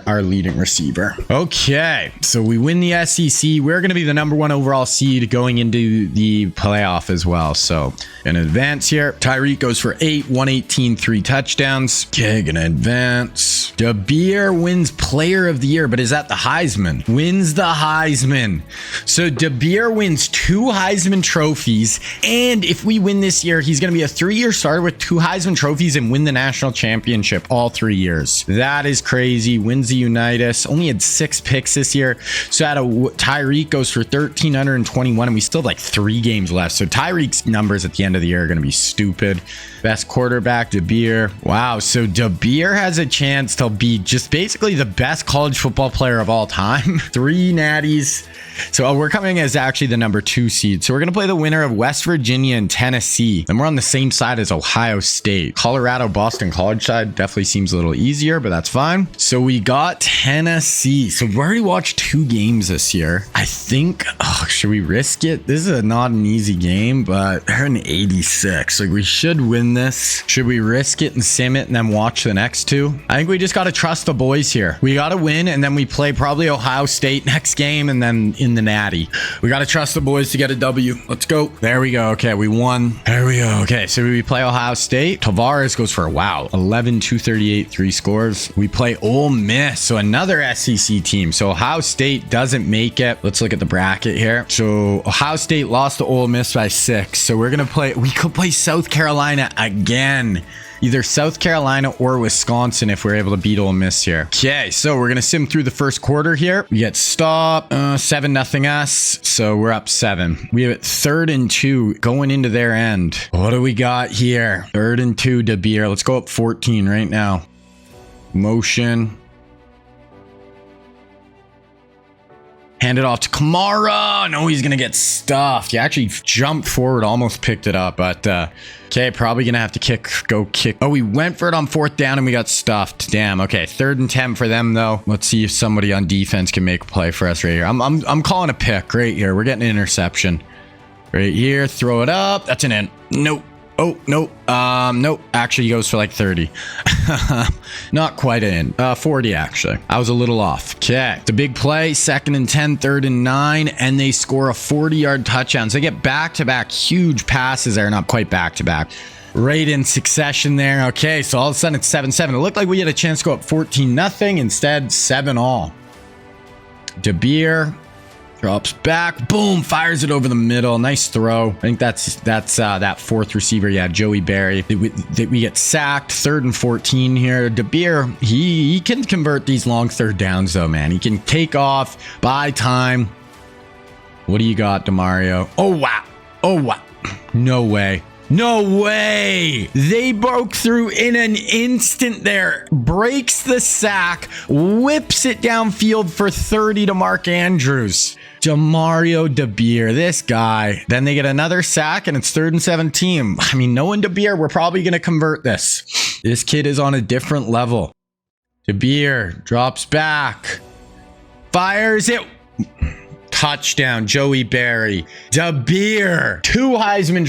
our leading receiver. Okay, so we win the SEC. We're going to be the number 1 overall seed going into the playoff as well. So gonna advance here. Tyreek goes for 8, 118, 3 touchdowns. Okay, gonna advance. DeBeer wins Player of the Year, but is that the Heisman? Wins the Heisman. So DeBeer wins 2 Heisman trophies, and if we win this year, he's going to be a 3-year starter with 2 Heisman trophies and win the national championship all 3 years. That is crazy. Wins the Unitas. Only had 6 picks this year. So Tyreek goes for 1,321, and we still have like 3 games left. So Tyreek's numbers at the end of the year are going to be stupid. Best quarterback, DeBeer. Wow. So DeBeer has a chance to be just basically the best college football player of all time. 3 natties. So we're coming as actually the number 2 seed. So we're going to play the winner of West Virginia and Tennessee. And we're on the same side as Ohio State. Colorado, Boston College side definitely seems a little easier, but that's fine. So we got Tennessee. So we've already watched 2 games this year. I think, should we risk it? This is not an easy game, but they're an 86. Like we should win this. Should we risk it and sim it and then watch the next 2? I think we just got to trust the boys here. We got to win, and then we play probably Ohio State next game, and then in the natty. We got to trust the boys to get a W. Let's go. There we go. Okay, we won. There we go. Okay, so we play Ohio State. Tavares goes for, 11, 238, 3 scores. We play Ole Miss, so another SEC team. So Ohio State doesn't make it. Let's look at the bracket here. So Ohio State lost to Ole Miss by 6. So we could play South Carolina again. Either South Carolina or Wisconsin if we're able to beat Ole Miss here. Okay, so we're going to sim through the first quarter here. We get stopped, 7-0 us. So we're up 7. We have it 3rd and 2 going into their end. What do we got here? 3rd and 2 DeBeer. Let's go up 14 right now. Motion. Hand it off to Kamara. No, he's going to get stuffed. He actually jumped forward, almost picked it up. But, okay, probably going to have to kick. Oh, we went for it on 4th down and we got stuffed. Damn. Okay, 3rd and 10 for them, though. Let's see if somebody on defense can make a play for us right here. I'm calling a pick right here. We're getting an interception. Right here. Throw it up. That's an in. Nope. Oh, no. Nope. Actually, he goes for like 30. Not quite in. 40, actually. I was a little off. Okay. It's a big play. 2nd and 10, 3rd and 9, and they score a 40-yard touchdown. So they get back-to-back huge passes there. Not quite back-to-back. Right in succession there. Okay, so all of a sudden it's 7-7. It looked like we had a chance to go up 14-0. Instead, 7-all. DeBeer drops back. Boom. Fires it over the middle. Nice throw. I think that's that fourth receiver. Yeah, Joey Barry. We get sacked. 3rd and 14 here. DeBeer, he can convert these long 3rd downs, though, man. He can take off, buy time. What do you got, DeMario? Oh, wow. Oh, wow. No way. No way. They broke through in an instant there. Breaks the sack. Whips it downfield for 30 to Mark Andrews. DeMario DeBeer, this guy. Then they get another sack and it's 3rd and 17. I mean, knowing DeBeer, we're probably going to convert this. This kid is on a different level. DeBeer drops back. Fires it. Touchdown, Joey Barry. DeBeer, 2-time Heisman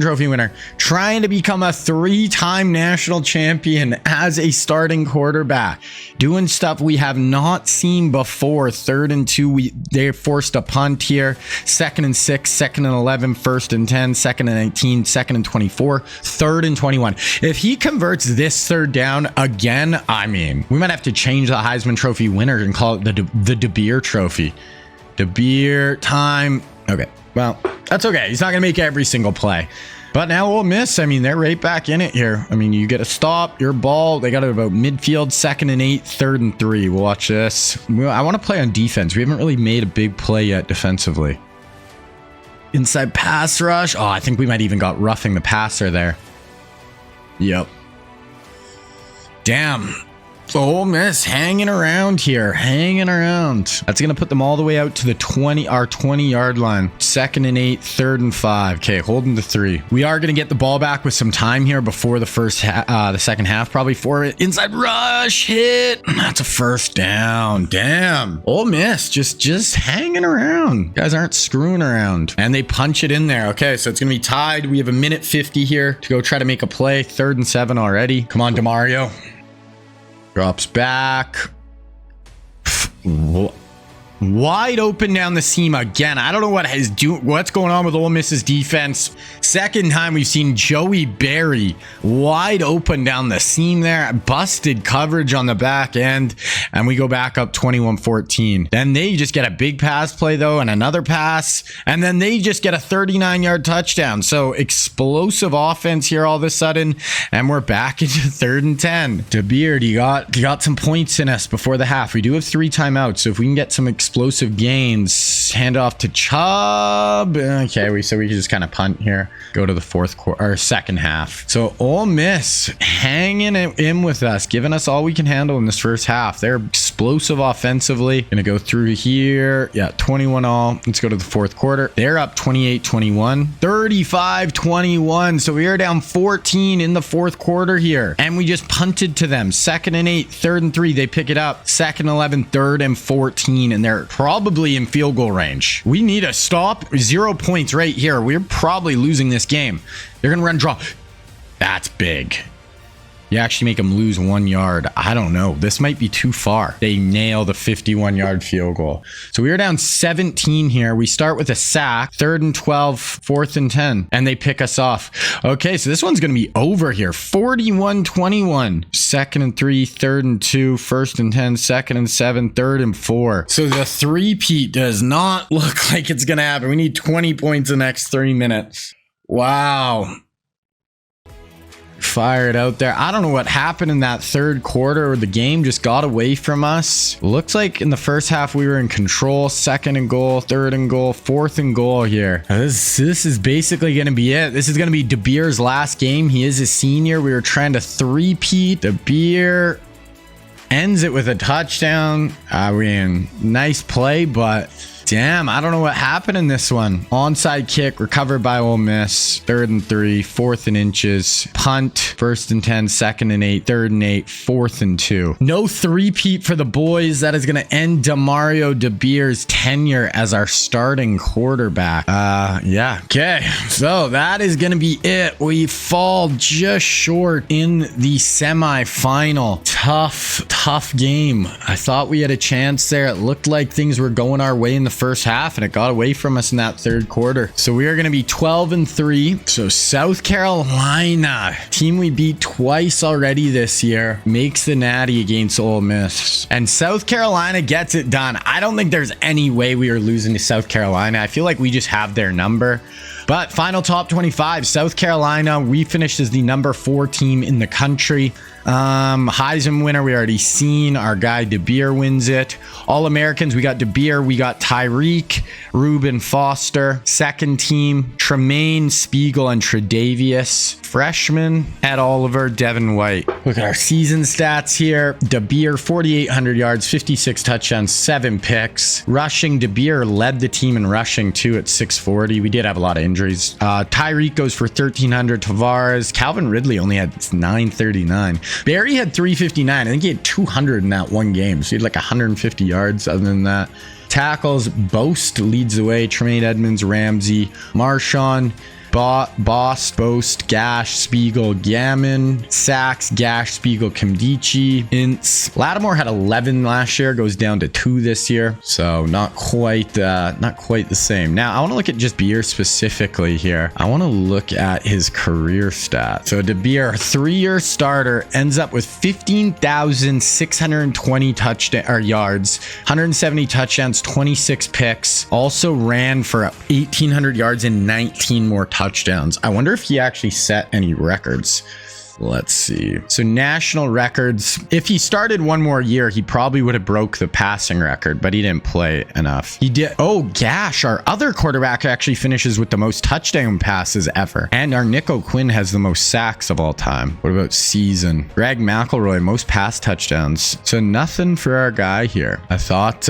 Trophy winner, trying to become a 3-time national champion as a starting quarterback, doing stuff we have not seen before. 3rd and 2, they forced a punt here. 2nd and 6, 2nd and 11, 1st and 10, 2nd and 19, 2nd and 24, 3rd and 21. If he converts this 3rd down again, I mean, we might have to change the Heisman Trophy winner and call it the DeBeer Trophy. DeBeer time. Okay, well, that's okay. He's not going to make every single play. But now Ole Miss, I mean, they're right back in it here. I mean, you get a stop, your ball. They got it about midfield, 2nd and 8, 3rd and 3. We'll watch this. I want to play on defense. We haven't really made a big play yet defensively. Inside pass rush. Oh, I think we might even got roughing the passer there. Yep. Damn. Ole Miss hanging around here, hanging around. That's going to put them all the way out to the 20-yard line. 2nd and 8, 3rd and 5. Okay, holding the 3. We are going to get the ball back with some time here before the second half, probably for it. Inside rush hit. That's a 1st down. Damn. Ole Miss just hanging around. Guys aren't screwing around. And they punch it in there. Okay, so it's going to be tied. We have a minute 50 here to go try to make a play. 3rd and 7 already. Come on, DeMario. Drops back. Wide open down the seam again. I don't know what's going on with Ole Miss's defense. 2nd time we've seen Joey Barry wide open down the seam there. Busted coverage on the back end. And we go back up 21-14. Then they just get a big pass play, though, and another pass. And then they just get a 39-yard touchdown. So explosive offense here all of a sudden. And we're back into 3rd and 10. DeBeer, you got some points in us before the half. We do have 3 timeouts. So if we can get some explosive gains, hand off to Chubb. Okay, so we can just kind of punt here. Go to the 2nd half. So Ole Miss hanging in with us, giving us all we can handle in this 1st half. They're explosive offensively. Gonna go through here. Yeah, 21-all. Let's go to the 4th quarter. They're up 28-21, 35-21. So we are down 14 in the 4th quarter here, and we just punted to them. 2nd and 8, 3rd and 3. They pick it up. 2nd and 11, 3rd and 14, and they're probably in field goal range. We need a stop. 0 points right here. We're probably losing this game. They're gonna run draw. That's big. You actually make them lose 1 yard. I don't know. This might be too far. They nail the 51-yard field goal. So we are down 17 here. We start with a sack. 3rd and 12, 4th and 10. And they pick us off. Okay, so this one's going to be over here. 41-21. 2nd and 3, 3rd and 2, 1st and 10, 2nd and 7, 3rd and 4. So the three-peat does not look like it's going to happen. We need 20 points in the next 3 minutes. Wow. Fired out there. I don't know what happened in that 3rd quarter. The game just got away from us. Looks like in the 1st half we were in control. 2nd and goal, 3rd and goal, 4th and goal here. This is basically going to be it. This is going to be DeBeer's last game. He is a senior. We were trying to three-peat. DeBeer ends it with a touchdown. I mean, nice play, but Damn, I don't know what happened in this one. Onside kick, recovered by Ole Miss. 3rd and 3, 4th and inches. Punt, 1st and 10, 2nd and 8, 3rd and 8, 4th and 2. No three-peat for the boys. That is going to end Demario DeBeer's tenure as our starting quarterback. Yeah. Okay, so that is going to be it. We fall just short in the semifinal. Tough game. I thought we had a chance there. It looked like things were going our way in the first half, and it got away from us in that 3rd quarter. So we are going to be 12 and 3. So South Carolina, team we beat twice already this year, makes the natty against Ole Miss, and South Carolina gets it done. I don't think there's any way we are losing to South Carolina. I feel like we just have their number. But final top 25, South Carolina, we finished as the number 4 team in the country. Heisman winner, we already seen. Our guy DeBeer wins it. All-Americans, we got DeBeer, we got Tyreek, Reuben Foster. Second team, Tremaine, Spiegel, and Tre'Davious. Freshman, Ed Oliver, Devin White. Look at our season stats here. DeBeer, 4,800 yards, 56 touchdowns, 7 picks. Rushing, DeBeer led the team in rushing too at 640. We did have a lot of injuries. Tyreek goes for 1,300. Tavares, Calvin Ridley only had 939. Barry had 359. I think he had 200 in that one game. So he had like 150 yards other than that. Tackles, Boast leads the way. Tremaine Edmonds, Ramsey, Marshawn, Bost, Gash, Spiegel, Gammon, Sachs, Gash, Spiegel, Kimdichie, Ince. Lattimore had 11 last year, goes down to 2 this year, so not quite the same. Now I want to look at just Beer specifically here. I want to look at his career stats. So DeBeer, 3-year starter, ends up with 15,620 yards, 170 touchdowns, 26 picks. Also ran for 1,800 yards and 19 more touchdowns. I wonder if he actually set any records. Let's see. So national records. If he started one more year, he probably would have broke the passing record, but he didn't play enough. He did. Oh, Gash, our other quarterback, actually finishes with the most touchdown passes ever. And our Nick O'Quinn has the most sacks of all time. What about season? Greg McElroy, most pass touchdowns. So nothing for our guy here. I thought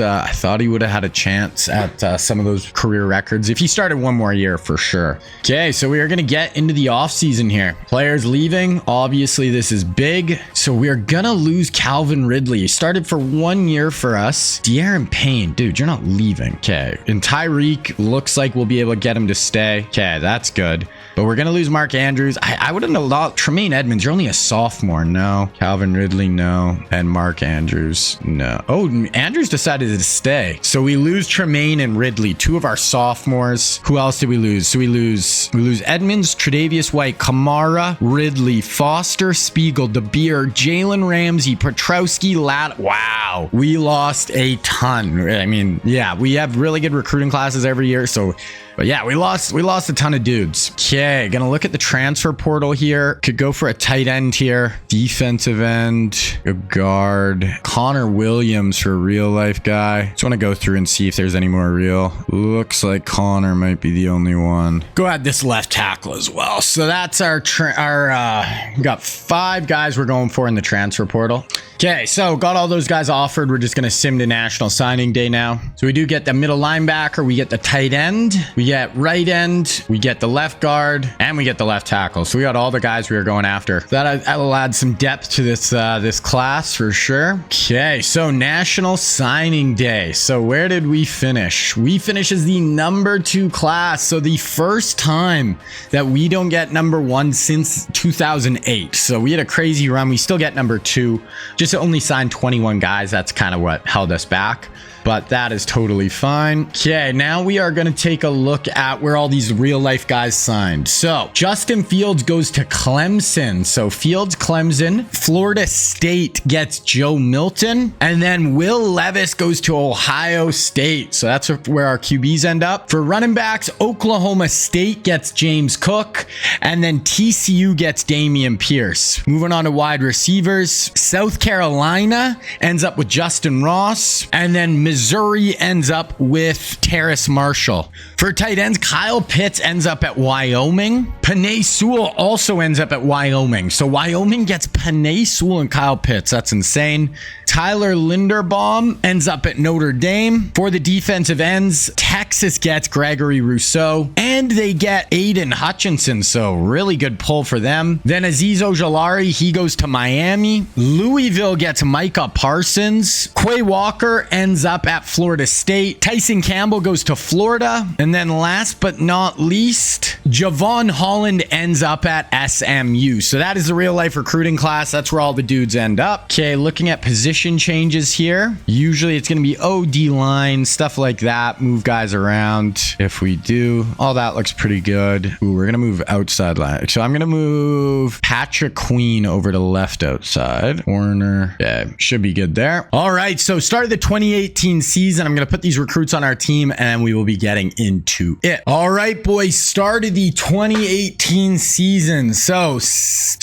he would have had a chance at some of those career records if he started one more year for sure. Okay, so we are going to get into the offseason here. Players leaving. Obviously, this is big. So we are going to lose Calvin Ridley. He started for 1 year for us. De'Aaron Payne, dude, you're not leaving. Okay. And Tyreek looks like we'll be able to get him to stay. Okay, that's good. But we're going to lose Mark Andrews. I wouldn't have thought. Tremaine Edmonds, you're only a sophomore. No. Calvin Ridley, no. And Mark Andrews, no. Oh, Andrews decided to stay. So we lose Tremaine and Ridley, 2 of our sophomores. Who else did we lose? So we lose Edmonds, Tre'Davious White, Kamara, Ridley, Foster, Spiegel, DeBeer, Jalen Ramsey, Petrowski, Wow. We lost a ton. I mean, yeah, we have really good recruiting classes every year. So, but yeah, we lost a ton of dudes. Okay, gonna look at the transfer portal here. Could go for a tight end here. Defensive end, a guard. Connor Williams for a real life guy. Just want to go through and see if there's any more real. Looks like Connor might be the only one. Go add this left tackle as well. So that's we got 5 guys we're going for in the transfer portal. Okay, so got all those guys offered. We're just going to sim to National Signing Day now. So we do get the middle linebacker, we get the tight end, we get right end, we get the left guard, and we get the left tackle. So we got all the guys we are going after. That'll add some depth to this class for sure. Okay, so National Signing Day. So where did we finish? We finish as the number 2 class. So the first time that we don't get number 1 since 2008. So we had a crazy run. We still get number 2. Just only signed 21 guys. That's kind of what held us back. But that is totally fine. Okay, now we are going to take a look at where all these real life guys signed. So Justin Fields goes to Clemson. So Fields, Clemson. Florida State gets Joe Milton. And then Will Levis goes to Ohio State. So that's where our QBs end up. For running backs, Oklahoma State gets James Cook. And then TCU gets Damian Pierce. Moving on to wide receivers, South Carolina ends up with Justin Ross. And then Missouri ends up with Terrace Marshall. For tight ends, Kyle Pitts ends up at Wyoming. Penei Sewell also ends up at Wyoming. So Wyoming gets Penei Sewell and Kyle Pitts. That's insane. Tyler Linderbaum ends up at Notre Dame. For the defensive ends, Texas gets Gregory Rousseau, and they get Aiden Hutchinson, so really good pull for them. Then Azeez Ojulari, he goes to Miami. Louisville gets Micah Parsons. Quay Walker ends up at Florida State. Tyson Campbell goes to Florida. And then last but not least, Javon Holland ends up at SMU. So that is the real life recruiting class. That's where all the dudes end up. Okay, looking at position changes here. Usually it's going to be OD line, stuff like that. Move guys around. If we do, all that looks pretty good. Ooh, we're going to move outside line. So I'm going to move Patrick Queen over to left outside. Warner. Yeah, should be good there. All right, so start of the 2018 season. I'm going to put these recruits on our team and we will be getting into it. All right, boys, start of the 2018 season. So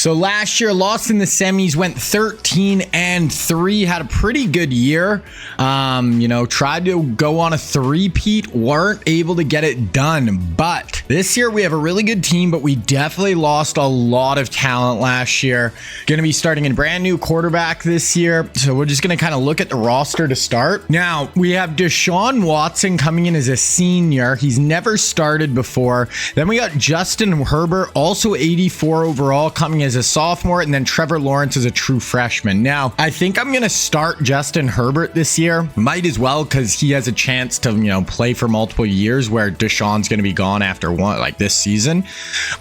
last year, lost in the semis, went 13-3, had a pretty good year. Tried to go on a three-peat, weren't able to get it done. But this year we have a really good team, but we definitely lost a lot of talent last year. Going to be starting a brand new quarterback this year. So we're just going to kind of look at the roster to start. Now, we have Deshaun Watson coming in as a senior. He's never started before. Then we got Justin Herbert, also 84 overall, coming as a sophomore. And then Trevor Lawrence is a true freshman. Now, I think I'm going to start Justin Herbert this year. Might as well, because he has a chance to, play for multiple years, where Deshaun's going to be gone after one, like this season.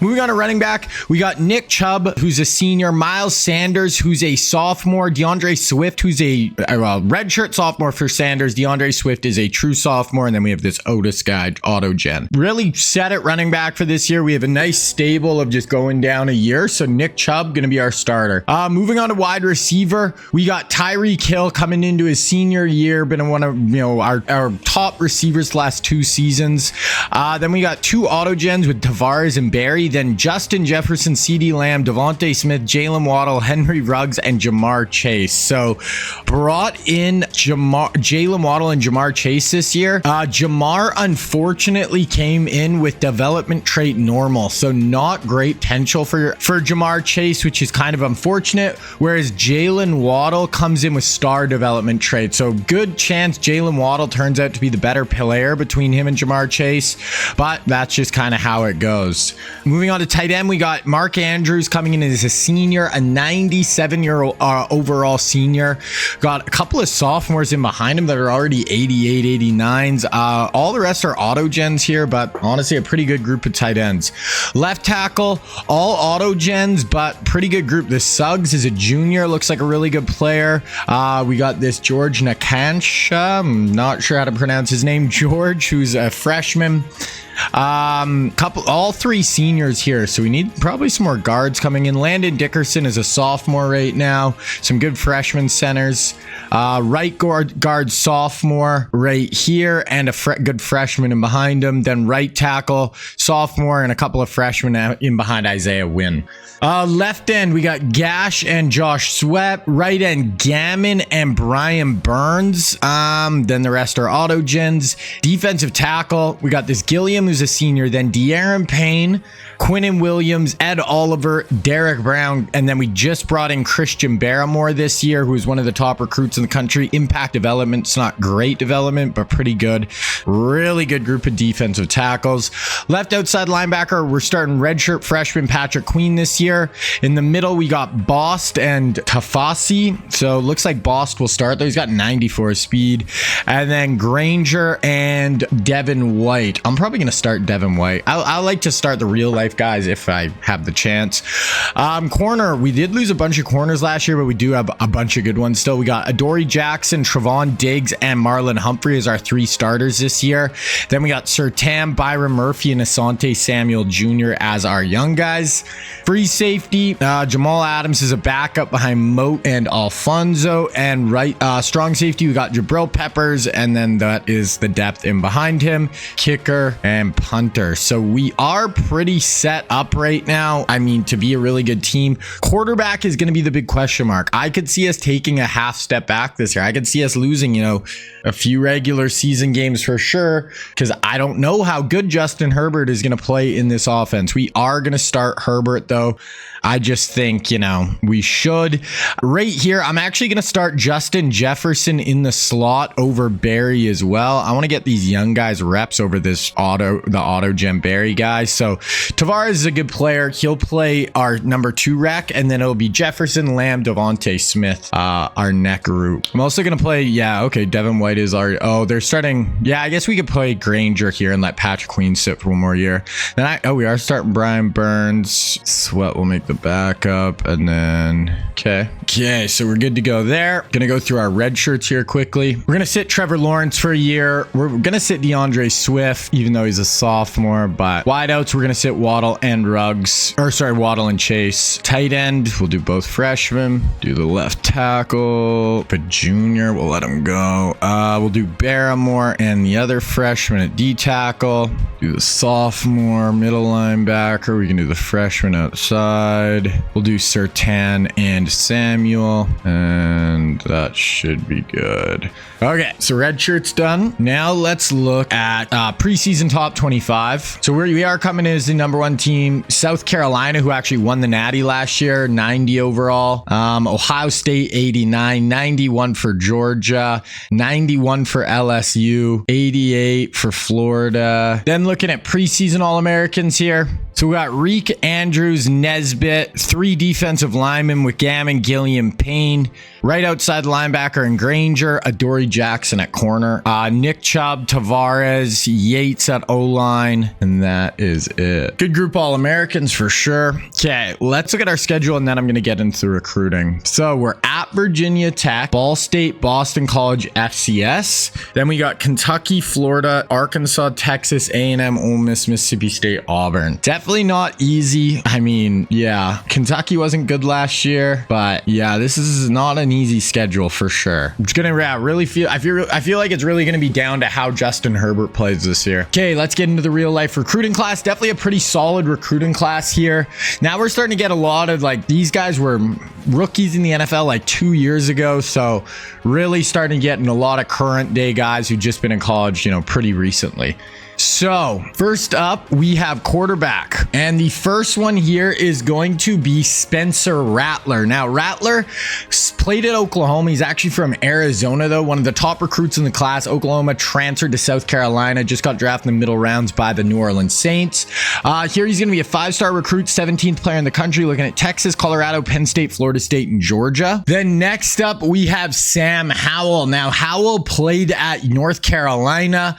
Moving on to running back, we got Nick Chubb, who's a senior, Miles Sanders, who's a sophomore, DeAndre Swift, who's a redshirt sophomore for Sanders. DeAndre Swift is a true sophomore, and then we have this Otis guy, Autogen. Really set at running back for this year. We have a nice stable of just going down a year, so Nick Chubb going to be our starter. Moving on to wide receiver, we got Tyreek Hill coming into his senior year, been one of our top receivers the last two seasons. Then we got two Autogens with Tavares and Barry. Then Justin Jefferson, CeeDee Lamb, Devontae Smith, Jalen Waddle, Henry Ruggs, and Jamar Chase. So brought in Jalen Waddle and Jamar Chase this year. Jamar unfortunately came in with development trait normal, so not great potential for Jamar Chase, which is kind of unfortunate. Whereas Jalen Waddle comes in with star development trait, so good chance Jalen Waddle turns out to be the better player between him and Jamar Chase, but that's just kind of how it goes. Moving on to tight end, we got Mark Andrews coming in as a senior, a 97-year-old overall senior. Got a couple of sophomores in behind him that are already 88, 89s. All the rest are Autogens here, but honestly, a pretty good group of tight ends. Left tackle, all Autogens, but pretty good group. The Suggs is a junior, looks like a really good player. We got this George Nakansha, I'm not sure how to pronounce his name, George, who's a freshman. All three seniors here, so we need probably some more guards coming in. Landon Dickerson is a sophomore right now. Some good freshman centers. Right guard sophomore right here, and a good freshman in behind him. Then right tackle sophomore, and a couple of freshmen in behind Isaiah Wynn. Left end, we got Gash and Josh Sweat. Right end, Gammon and Brian Burns. Then the rest are Autogens. Defensive tackle, we got this Gilliam, who's a senior. Then De'Aaron Payne, Quinnen Williams, Ed Oliver, Derek Brown, and then we just brought in Christian Barrymore this year, who is one of the top recruits in the country. Impact development, it's not great development, but pretty good. Really good group of defensive tackles. Left outside linebacker, we're starting redshirt freshman Patrick Queen this year. In the middle, we got Bost and Tafasi. So looks like Bost will start, though. He's got 94 speed. And then Granger and Devin White. I'm probably going to start Devin White. I like to start the real life guys if I have the chance. Corner, we did lose a bunch of corners last year, but we do have a bunch of good ones still. We got Adoree Jackson, Trevon Diggs, and Marlon Humphrey as our three starters this year. Then we got Sir Tam, Byron Murphy, and Asante Samuel Jr. as our young guys. Free safety, Jamal Adams is a backup behind Moat and Alfonso. And right strong safety, we got Jabril Peppers, and then that is the depth in behind him. Kicker and and punter. So we are pretty set up right now. I mean, to be a really good team. Quarterback is going to be the big question mark. I could see us taking a half step back this year. I could see us losing, you know, a few regular season games for sure, because I don't know how good Justin Herbert is going to play in this offense. We are going to start Herbert though. I just think, you know, we should. Right here, I'm actually going to start Justin Jefferson in the slot over Barry as well. I want to get these young guys reps over this the auto gem Barry guy. So Tavares is a good player. He'll play our number 2 rec, and then it'll be Jefferson, Lamb, Devontae Smith, our neck group. I'm also going to play, yeah, okay, Devin White is our, oh, they're starting, yeah, I guess we could play Granger here and let Patrick Queen sit for one more year. Then we are starting Brian Burns. Sweat will make the backup, and then okay, so we're good to go there. Gonna go through our red shirts here quickly. We're gonna sit Trevor Lawrence for a year. We're gonna sit DeAndre Swift, even though he's a sophomore. But wideouts, we're gonna sit Waddle and Waddle and Chase. Tight end, we'll do both freshmen. Do the left tackle, but junior, we'll let him go. We'll do Barrymore and the other freshman at D tackle. Do the sophomore middle linebacker. We can do the freshman outside. We'll do Sertan and Samuel, and that should be good. Okay, so red shirt's done. Now let's look at preseason top 25. So we are coming in as the number 1 team. South Carolina, who actually won the Natty last year, 90 overall. Ohio State, 89. 91 for Georgia. 91 for LSU. 88 for Florida. Then looking at preseason All-Americans here. So we got Reek, Andrews, Nesbitt, 3 defensive linemen with Gammon, Gilliam, Payne. Right outside linebacker and Granger, Adoree Jackson at corner. Nick Chubb, Tavares, Yates at O-line. And that is it. Good group All-Americans for sure. Okay, let's look at our schedule, and then I'm going to get into recruiting. So we're at Virginia Tech, Ball State, Boston College, FCS. Then we got Kentucky, Florida, Arkansas, Texas, A&M, Ole Miss, Mississippi State, Auburn. Definitely not easy. I mean, yeah, Kentucky wasn't good last year, but yeah, this is not an easy schedule for sure. I'm just gonna really feel like it's really gonna be down to how Justin Herbert plays this year. Okay, let's get into the real life recruiting class. Definitely a pretty solid recruiting class here. Now we're starting to get a lot of, like, these guys were rookies in the NFL like 2 years ago, so really starting to get in a lot of current day guys who've just been in college, you know, pretty recently. So first up, we have quarterback, and the first one here is going to be Spencer Rattler. Now Rattler played at Oklahoma. He's actually from Arizona though, one of the top recruits in the class. Oklahoma transferred to South Carolina, just got drafted in the middle rounds by the New Orleans Saints. Here he's going to be a 5-star recruit, 17th player in the country, looking at Texas, Colorado, Penn State, Florida State, and Georgia. Then next up, we have Sam Howell. Now Howell played at North Carolina.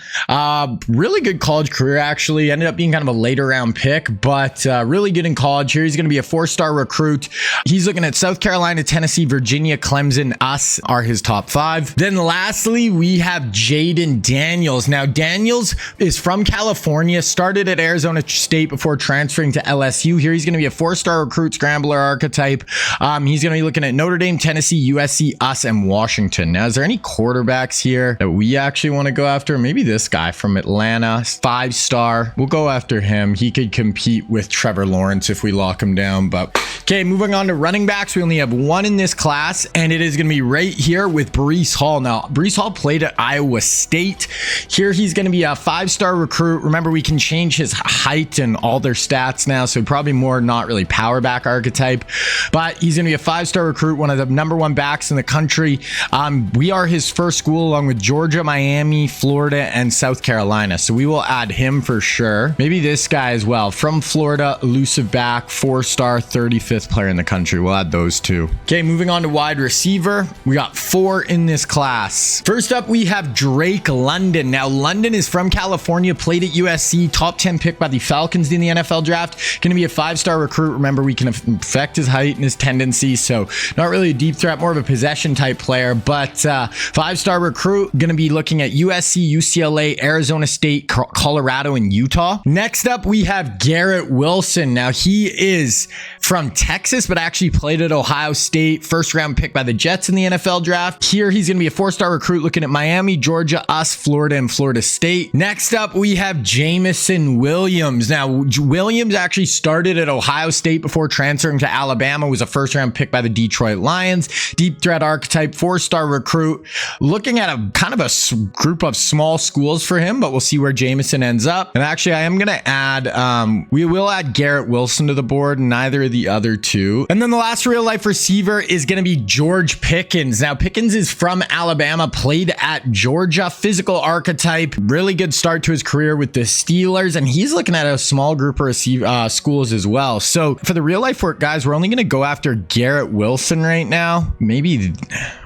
Really good college career, actually. Ended up being kind of a later round pick, but really good in college. Here he's going to be a 4-star recruit. He's looking at South Carolina, Tennessee, Virginia, Clemson. Us are his top 5. Then lastly, we have Jaden Daniels. Now Daniels is from California, started at Arizona State before transferring to LSU. Here he's going to be a 4-star recruit, scrambler archetype. He's going to be looking at Notre Dame, Tennessee, USC, us, and Washington. Now, is there any quarterbacks here that we actually want to go after? Maybe this guy from Atlanta, 5-star. We'll go after him. He could compete with Trevor Lawrence if we lock him down. But okay, moving on to running backs. We only have 1 in this class, and it is going to be right here with Breece Hall. Now, Breece Hall played at Iowa State. Here he's going to be a 5-star recruit. Remember, we can change his height and all their stats now, so probably more not really power back archetype, but he's going to be a 5-star recruit, one of the number 1 backs in the country. We are his first school, along with Georgia, Miami, Florida, and South Carolina, so we will add him for sure. Maybe this guy as well, from Florida, elusive back, 4-star, 35th player in the country. We'll add those 2. Okay, moving on to wide receiver. We got 4 in this class. First up, we have Drake London. Now, London is from California, played at USC, top 10 pick by the Falcons in the NFL draft. Going to be a 5-star recruit. Remember, we can affect his height and his tendencies, so not really a deep threat, more of a possession type player, but 5-star recruit. Going to be looking at USC, UCLA, Arizona State, Colorado, and Utah. Next up, we have Garrett Wilson. Now, he is from Texas, but actually played at Ohio State. First round pick by the Jets in the NFL draft. Here, he's going to be a 4-star recruit looking at Miami, Georgia, us, Florida, and Florida State. Next up, we have Jamison Williams. Now, Williams actually started at Ohio State before transferring to Alabama, was a first round pick by the Detroit Lions. Deep threat archetype, 4-star recruit. Looking at a kind of a group of small schools for him, but we'll see where Jamison ends up. And actually, I am going to add, we will add Garrett Wilson to the board, neither of the other two. And then the last real life receiver is going to be George Pickens. Now, Pickens is from Alabama, played at Georgia, physical archetype, really good start to his career with the Steelers, and he's looking at a small group of schools as well. So for the real life work, guys, we're only going to go after Garrett Wilson right now. Maybe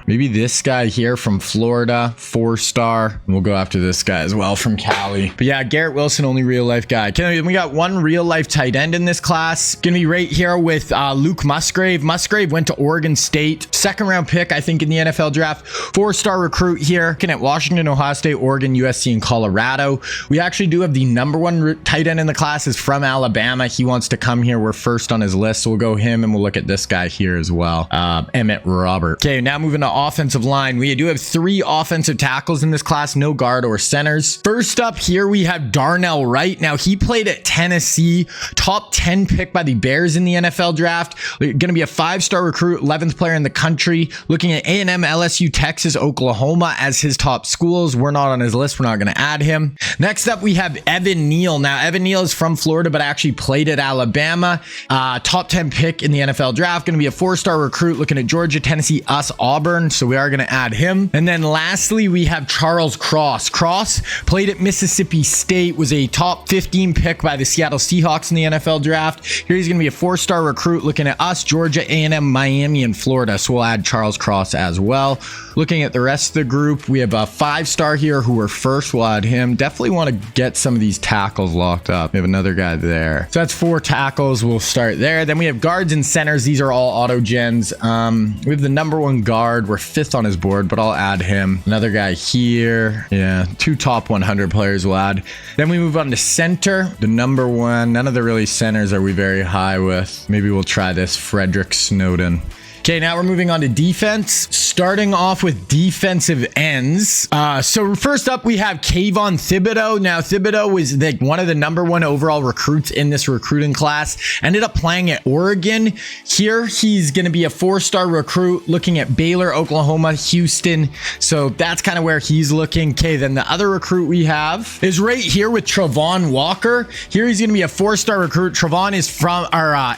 this guy here from Florida, 4-star. We'll go after this guy as well from Cali. But yeah, Garrett Wilson, only real life guy. We got one real life tight end in this class. Gonna be right here with Luke Musgrave. Musgrave went to Oregon State. 2nd round pick, I think, in the NFL draft. 4-star recruit here. Looking at Washington, Ohio State, Oregon, USC, and Colorado. We actually do have the number 1 tight end in the class is from Alabama. He wants to come here. We're first on his list. So we'll go him and we'll look at this guy here as well. Emmett Robert. Okay, now moving to offensive line. We do have 3 offensive tackles in this class, no guard or centers. First up here, we have Darnell Wright. Now, he played at Tennessee, top 10 pick by the Bears in the NFL draft. Going to be a 5-star recruit, 11th player in the country. Looking at A&M, LSU, Texas, Oklahoma as his top schools. We're not on his list. We're not going to add him. Next up, we have Evan Neal. Now, Evan Neal is from Florida, but actually played at Alabama. Top 10 pick in the NFL draft. Going to be a 4-star recruit looking at Georgia, Tennessee, us, Auburn. So we are going to add him. And then lastly, we have Charles Cross. Cross played at Mississippi State, was a top 15 pick by the Seattle Seahawks in the NFL draft. Here he's going to be a 4-star recruit looking at us, Georgia, A&M, Miami, and Florida. So we'll add Charles Cross as well. Looking at the rest of the group, we have a 5-star here who were first. We'll add him. Definitely want to get some of these tackles locked up. We have another guy there. So that's 4 tackles. We'll start there. Then we have guards and centers. These are all auto gens. We have the number 1 guard. We're 5th on his board, but I'll add him. Another guy here. Yeah, 2 top 100 players we'll add. Then we move on to center. The number 1. None of the really centers are we very high with. Maybe we'll try this Frederick Snowden. Okay, now we're moving on to defense. Starting off with defensive ends. So first up, we have Kayvon Thibodeau. Now, Thibodeau was one of the number 1 overall recruits in this recruiting class. Ended up playing at Oregon. Here, he's going to be a 4-star recruit looking at Baylor, Oklahoma, Houston. So that's kind of where he's looking. Okay, then the other recruit we have is right here with Travon Walker. Here, he's going to be a 4-star recruit. Travon is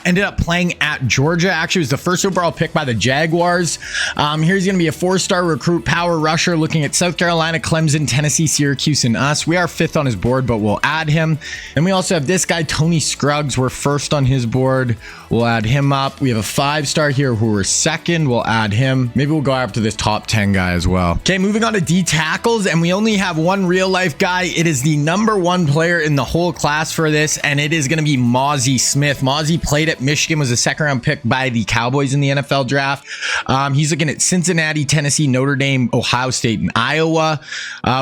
ended up playing at Georgia. Actually, was the first overall pick by the Jaguars. Here's going to be a 4-star recruit, power rusher, looking at South Carolina, Clemson, Tennessee, Syracuse, and us. We are 5th on his board, but we'll add him. And we also have this guy, Tony Scruggs. We're 1st on his board. We'll add him up. We have a 5-star here who we're 2nd. We'll add him. Maybe we'll go after this top 10 guy as well. Okay, moving on to D tackles, and we only have 1 real life guy. It is the number 1 player in the whole class for this, and it is going to be Mozzie Smith. Mozzie played at Michigan, was a 2nd round pick by the Cowboys in the NFL draft. He's looking at Cincinnati, Tennessee, Notre Dame, Ohio State, and Iowa.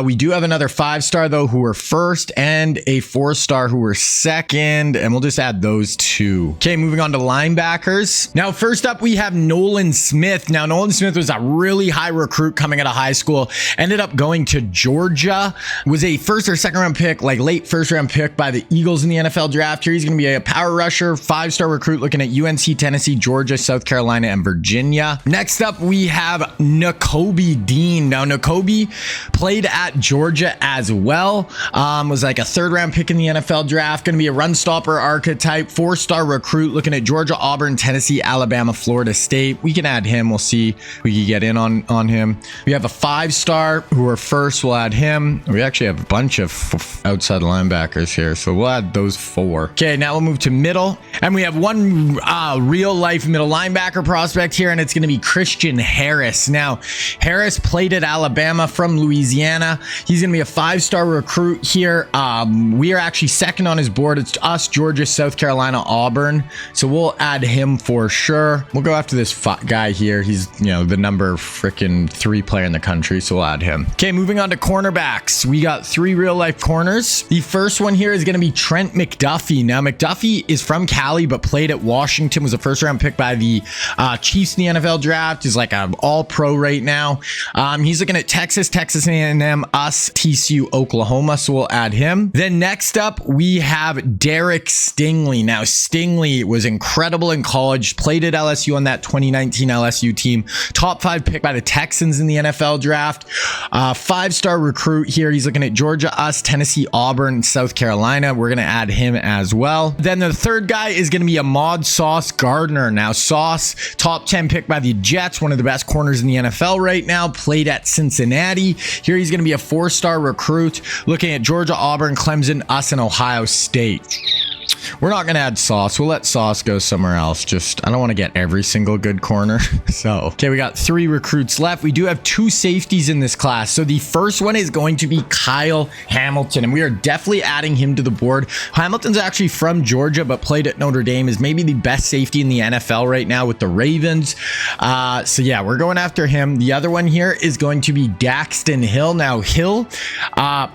We do have another 5-star though who were 1st, and a 4-star who were 2nd, and we'll just add those 2. Okay, moving on to linebackers. Now, first up, we have Nolan Smith. Now, Nolan Smith was a really high recruit coming out of high school. Ended up going to Georgia. Was a 1st or 2nd round pick, like late 1st round pick by the Eagles in the NFL draft. Here he's going to be a power rusher, 5-star recruit looking at UNC, Tennessee, Georgia, South Carolina, and Virginia. Next up, we have Nakobe Dean. Now, Nakobe played at Georgia as well. Was like a 3rd round pick in the NFL draft. Going to be a run stopper archetype, 4-star recruit looking at Georgia, Auburn, Tennessee, Alabama, Florida State. We can add him. We'll see if we can get in on him. We have a 5-star who are 1st. We'll add him. We actually have a bunch of outside linebackers here, so we'll add those 4. Okay, now we'll move to middle, and we have 1 real life middle linebacker prospect. prospect here, and it's going to be Christian Harris. Now, Harris played at Alabama from Louisiana. He's going to be a 5-star recruit here. We are actually second on his board. It's us, Georgia, South Carolina, Auburn. So we'll add him for sure. We'll go after this guy here. He's, you know, the number freaking 3 player in the country. So we'll add him. Okay, moving on to cornerbacks. We got 3 real life corners. The first one here is going to be Trent McDuffie. Now, McDuffie is from Cali, but played at Washington, was a first-round pick by the Chiefs in the NFL draft. He's like an all-pro right now. He's looking at Texas, Texas A&M, us, TCU, Oklahoma, so we'll add him. Then next up, we have Derek Stingley. Now, Stingley was incredible in college, played at LSU on that 2019 LSU team, top 5 pick by the Texans in the NFL draft. 5-star recruit here. He's looking at Georgia, us, Tennessee, Auburn, South Carolina. We're going to add him as well. Then the third guy is going to be Ahmad Sauce Gardner. Now, Sauce, top 10 pick by the Jets, one of the best corners in the NFL right now, played at Cincinnati. Here he's going to be a 4-star recruit, looking at Georgia, Auburn, Clemson, us, and Ohio State. We're not going to add Sauce. We'll let Sauce go somewhere else. I don't want to get every single good corner. Okay, we got 3 recruits left. We do have 2 safeties in this class. So the first one is going to be Kyle Hamilton, and we are definitely adding him to the board. Hamilton's actually from Georgia, but played at Notre Dame, is maybe the best safety in the NFL right now with the Ravens. So yeah, we're going after him. The other one here is going to be Daxton Hill. Now, Hill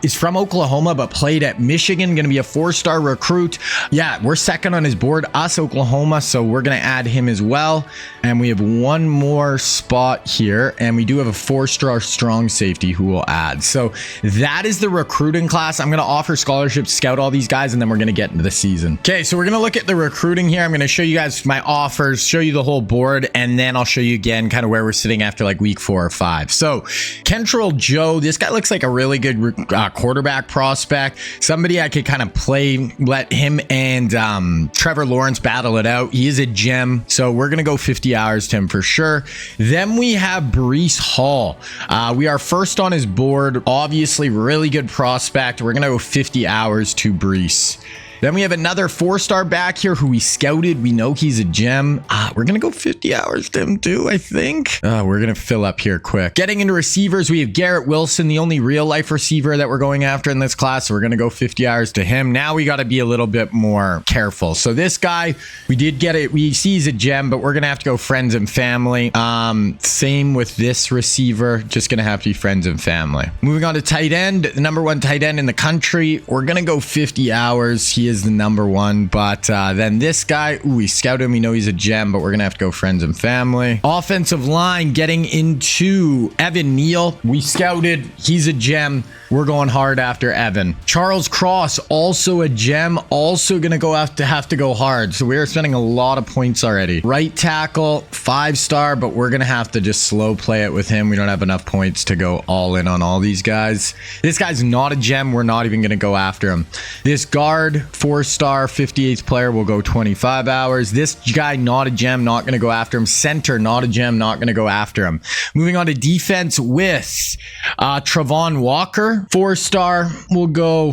is from Oklahoma, but played at Michigan, going to be a 4-star recruit. Yeah, we're second on his board, us, Oklahoma, so we're going to add him as well. And we have one more spot here, and we do have a 4-star strong safety who we'll add. So that is the recruiting class. I'm going to offer scholarships, scout all these guys, and then we're going to get into the season. Okay, so we're going to look at the recruiting here. I'm going to show you guys my offers, show you the whole board, and then I'll show you again kind of where we're sitting after like week 4 or 5. So Kentrell Joe, this guy looks like a really good quarterback prospect. Somebody I could kind of play, let him and Trevor Lawrence battle it out. He is a gem, so we're gonna go 50 hours to him for sure. Then we have Breece Hall. We are first on his board, obviously really good prospect. We're gonna go 50 hours to Breece. Then we have another 4-star back here who we scouted. We know he's a gem. We're going to go 50 hours to him too, I think. We're going to fill up here quick. Getting into receivers, we have Garrett Wilson, the only real life receiver that we're going after in this class. So we're going to go 50 hours to him. Now we got to be a little bit more careful. So this guy, we did get it. We see he's a gem, but we're going to have to go friends and family. Same with this receiver. Just going to have to be friends and family. Moving on to tight end, the number 1 tight end in the country. We're going to go 50 hours. He is the number 1, but then this guy, we scout him, we know he's a gem, but we're gonna have to go friends and family. Offensive line, getting into Evan Neal, we scouted, he's a gem, we're going hard after Evan. Charles Cross, also a gem, also gonna have to go hard, so we're spending a lot of points already. Right tackle, 5-star, but we're gonna have to just slow play it with him. We don't have enough points to go all in on all these guys. This guy's not a gem, we're not even gonna go after him. This guard, 4-star, 58th player, will go 25 hours. This guy, not a gem, not going to go after him. Center, not a gem, not going to go after him. Moving on to defense with Travon Walker, 4-star. We'll go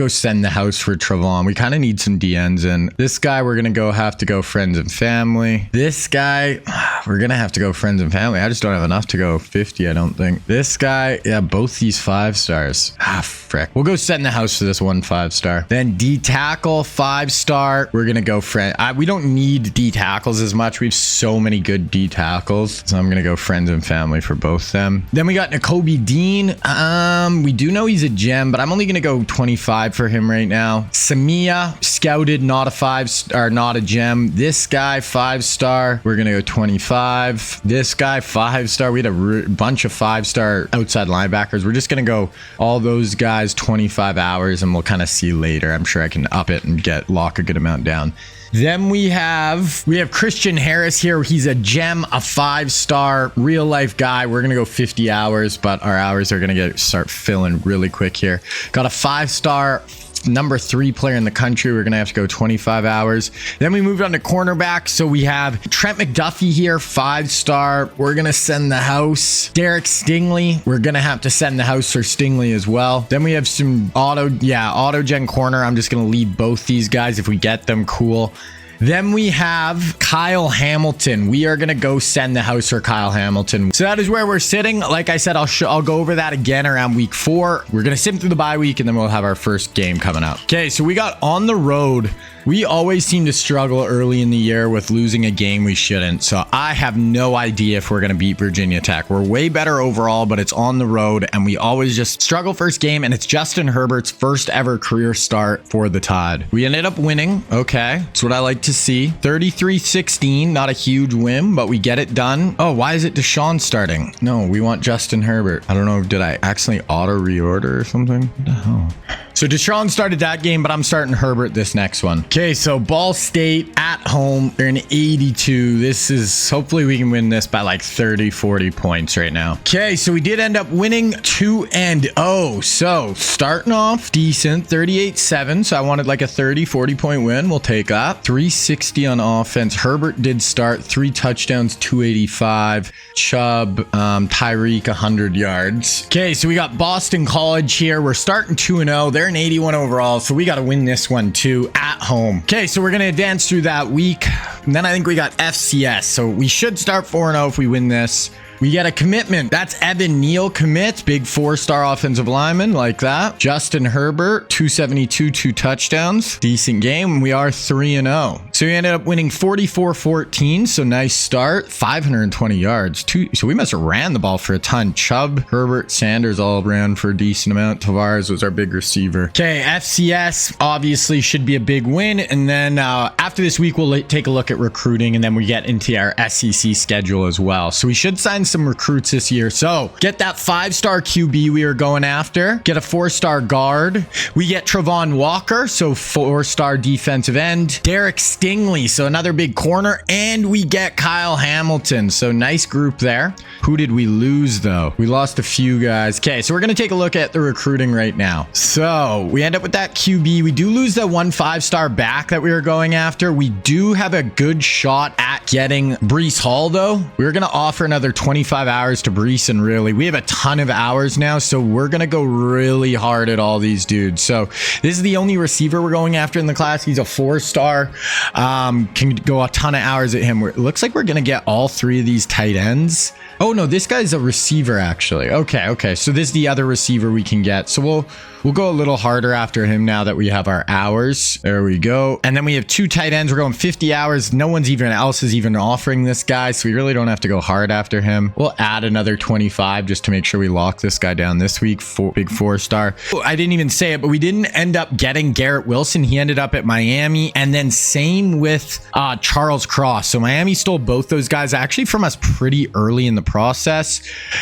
send the house for Travon. We kind of need some DNs in. This guy, we're going to have to go friends and family. This guy, we're going to have to go friends and family. I just don't have enough to go 50, I don't think. This guy, yeah, both these 5-stars. Frick. We'll go send the house for this one 5-star. Then D tackle, 5-star. We're gonna go friend. We don't need D tackles as much. We have so many good D tackles, so I'm gonna go friends and family for both them. Then we got Nakobe Dean. We do know he's a gem, but I'm only gonna go 25 for him right now. Samia, scouted, not a 5-star, not a gem. This guy, 5-star. We're gonna go 25. This guy, 5-star. We had a bunch of 5-star outside linebackers. We're just gonna go all those guys 25 hours, and we'll kind of see later. I'm sure I can up it and lock a good amount down. Then we have Christian Harris here. He's a gem, a 5-star real life guy. We're gonna go 50 hours, but our hours are gonna start filling really quick here. Got a 5-star number 3 player in the country. We're gonna have to go 25 hours. Then we moved on to cornerback. So we have Trent McDuffie here, 5-star. We're gonna send the house. Derek Stingley, we're gonna have to send the house for Stingley as well. Then we have some auto gen corner. I'm just gonna leave both these guys if we get them. Cool. Then we have Kyle Hamilton. We are going to go send the house for Kyle Hamilton. So that is where we're sitting. Like I said, I'll go over that again around week 4. We're going to sim through the bye week, and then we'll have our first game coming up. Okay, so we got on the road. We always seem to struggle early in the year with losing a game we shouldn't. So I have no idea if we're going to beat Virginia Tech. We're way better overall, but it's on the road, and we always just struggle first game, and it's Justin Herbert's first ever career start for the Tide. We ended up winning. Okay, that's what I like to see. 33-16, not a huge win, but we get it done. Oh, why is it Deshaun starting? No, we want Justin Herbert. I don't know, did I accidentally auto reorder or something? What the hell? So Deshaun started that game, but I'm starting Herbert this next one. Okay, so Ball State at home. They're in 82. This is, hopefully we can win this by like 30, 40 points right now. Okay, so we did end up winning 2-0. So starting off decent, 38-7. So I wanted like a 30, 40 point win. We'll take that. 360 on offense. Herbert did start 3 touchdowns, 285. Chubb, Tyreek, 100 yards. Okay, so we got Boston College here. We're starting 2-0. They're an 81 overall, so we got to win this one too at home. Okay, so we're going to advance through that week. And then I think we got FCS, so we should start 4-0 if we win this. We get a commitment. That's Evan Neal commits. Big 4-star offensive lineman like that. Justin Herbert, 272, 2 touchdowns. Decent game. We are 3-0. So we ended up winning 44-14. So nice start. 520 yards. So we must have ran the ball for a ton. Chubb, Herbert, Sanders all ran for a decent amount. Tavares was our big receiver. Okay, FCS obviously should be a big win. And then after this week, we'll take a look at recruiting. And then we get into our SEC schedule as well. So we should sign some recruits this year. So get that 5-star QB we are going after. Get a 4-star guard. We get Travon Walker, so 4-star defensive end. Derek Stingley, so another big corner. And we get Kyle Hamilton. So nice group there. Who did we lose though? We lost a few guys. Okay, so we're going to take a look at the recruiting right now. So we end up with that QB. We do lose that 1 5-star back that we were going after. We do have a good shot at getting Breece Hall though. We're going to offer another 25 hours to Breece, and really we have a ton of hours now, so we're gonna go really hard at all these dudes. So this is the only receiver we're going after in the class. He's a 4-star, can go a ton of hours at him. It looks like we're gonna get all 3 of these tight ends. Oh no, this guy's a receiver actually. Okay, so this is the other receiver we can get. So we'll go a little harder after him now that we have our hours. There we go. And then we have 2 tight ends. We're going 50 hours. No one's else is even offering this guy, so we really don't have to go hard after him. We'll add another 25 just to make sure we lock this guy down this week. Big 4-star. I didn't even say it, but we didn't end up getting Garrett Wilson. He ended up at Miami. And then same with Charles Cross. So Miami stole both those guys actually from us pretty early in the process.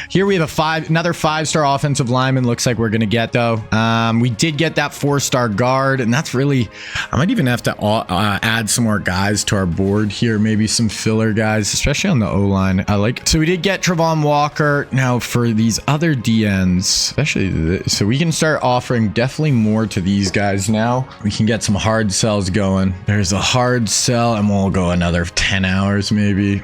Here we have another 5-star offensive lineman. Looks like we're going to get though. We did get that 4-star guard, and that's really, I might even have to add some more guys to our board here. Maybe some filler guys, especially on the O-line. So we did get Travon Walker. Now for these other DNs, especially so we can start offering definitely more to these guys now. We can get some hard sells going. There's a hard sell, and we'll go another 10 hours maybe.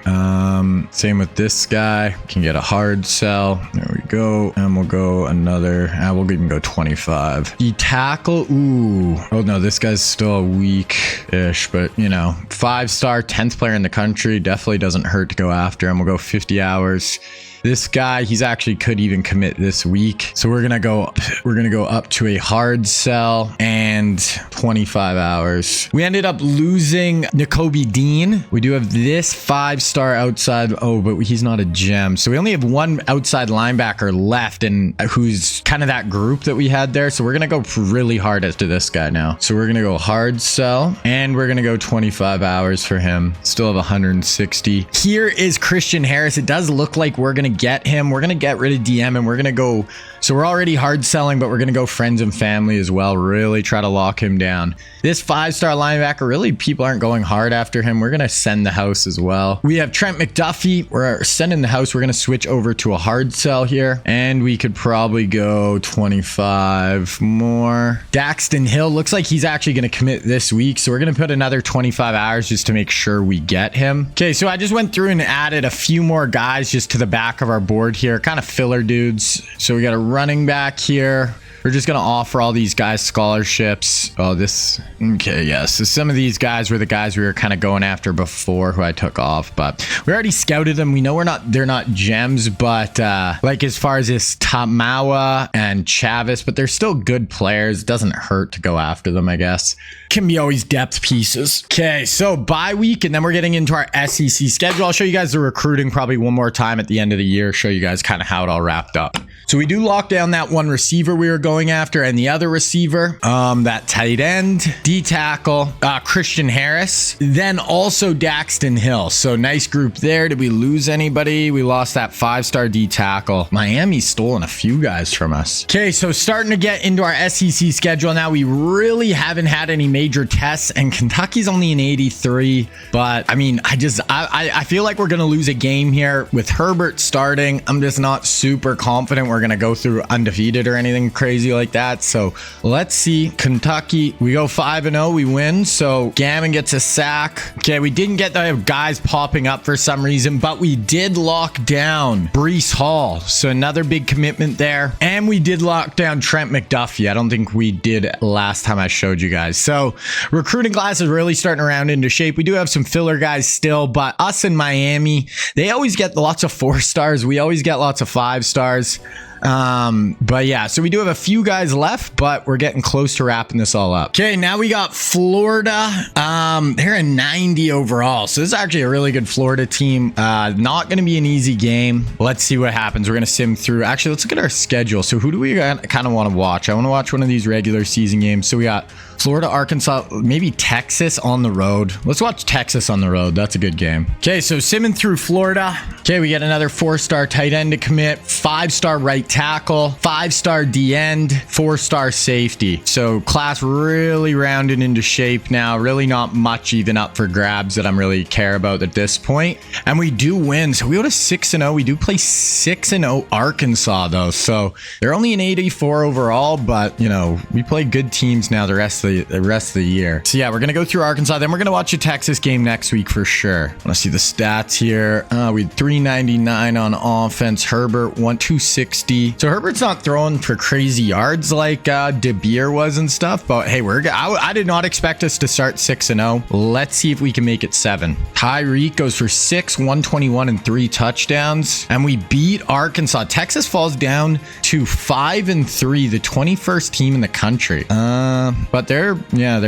Same with this guy. Can get a hard sell. There we go. And we'll go another, we'll even go 25. The tackle, oh no, this guy's still a weak-ish, but you know, 5-star, 10th player in the country, definitely doesn't hurt to go after him. We'll go 50 hours. This guy, he's actually could even commit this week. So we're gonna go up to a hard sell and 25 hours. We ended up losing Nakobe Dean. We do have this 5-star outside. Oh, but he's not a gem. So we only have 1 outside linebacker left, and who's kind of that group that we had there. So we're gonna go really hard as to this guy now. So we're gonna go hard sell, and we're gonna go 25 hours for him. Still have 160. Here is Christian Harris. It does look like we're gonna get him. We're gonna get rid of DM, and we're gonna go, so we're already hard selling, but we're gonna go friends and family as well. Really try to lock him down. This 5-star linebacker, really people aren't going hard after him. We're gonna send the house as well. We have Trent McDuffie. We're sending the house. We're gonna switch over to a hard sell here, and we could probably go 25 more. Daxton Hill looks like he's actually gonna commit this week, so we're gonna put another 25 hours just to make sure we get him. Okay, so I just went through and added a few more guys just to the back of our board here, kind of filler dudes. So we got a running back here. We're just going to offer all these guys scholarships. Oh, this. Okay, yeah. So some of these guys were the guys we were kind of going after before who I took off, but we already scouted them. We know they're not gems, but like as far as this Tamawa and Chavis, but they're still good players. It doesn't hurt to go after them, I guess. Can be always depth pieces. Okay, so bye week, and then we're getting into our SEC schedule. I'll show you guys the recruiting probably one more time at the end of the year, show you guys kind of how it all wrapped up. So we do lock down that one receiver we were going after and the other receiver, that tight end, D tackle, Christian Harris, then also Daxton Hill. So nice group there. Did we lose anybody? We lost that 5-star D tackle. Miami's stolen a few guys from us. Okay, so starting to get into our SEC schedule now. We really haven't had any major tests, and Kentucky's only an 83. But I mean, I feel like we're gonna lose a game here with Herbert starting. I'm just not super confident we're gonna go through undefeated or anything crazy like that. So let's see. Kentucky, we go 5-0, we win. So Gammon gets a sack. Okay, we didn't get the guys popping up for some reason, but we did lock down Breece Hall. So another big commitment there. And we did lock down Trent McDuffie. I don't think we did last time I showed you guys. So recruiting class is really starting to round into shape. We do have some filler guys still, but us in Miami, they always get lots of 4-stars. We always get lots of 5-stars. But yeah, so we do have a few guys left, but we're getting close to wrapping this all up. Okay, now we got Florida. They're a 90 overall, so this is actually a really good Florida team. Not going to be an easy game. Let's see what happens. We're going to sim through. Actually, let's look at our schedule. So who do we kind of want to watch? I want to watch one of these regular season games. So we got Florida, Arkansas, maybe Texas on the road. Let's watch Texas on the road. That's a good game. Okay, so simming through Florida. Okay, we get another 4-star tight end to commit, 5-star right tackle, 5-star D end, 4-star safety. So class really rounded into shape now. Really not much even up for grabs that I'm really care about at this point. And we do win. So we go to 6-0. We do play 6-0 Arkansas though. So they're only an 84 overall, but you know, we play good teams now the rest of the year. So yeah, we're gonna go through Arkansas. Then we're gonna watch a Texas game next week for sure. I want to see the stats here. We had 399 on offense. Herbert 260. So Herbert's not throwing for crazy yards like DeBeer was and stuff, but hey, I did not expect us to start 6-0. Let's see if we can make it 7. Tyreek goes for 6, 121 and 3 touchdowns, and we beat Arkansas. Texas falls down to 5-3, the 21st team in the country. But they're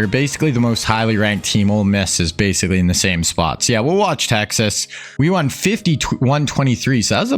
basically the most highly ranked team. Ole Miss is basically in the same spot. So yeah, we'll watch Texas. We won 51-23, so that was the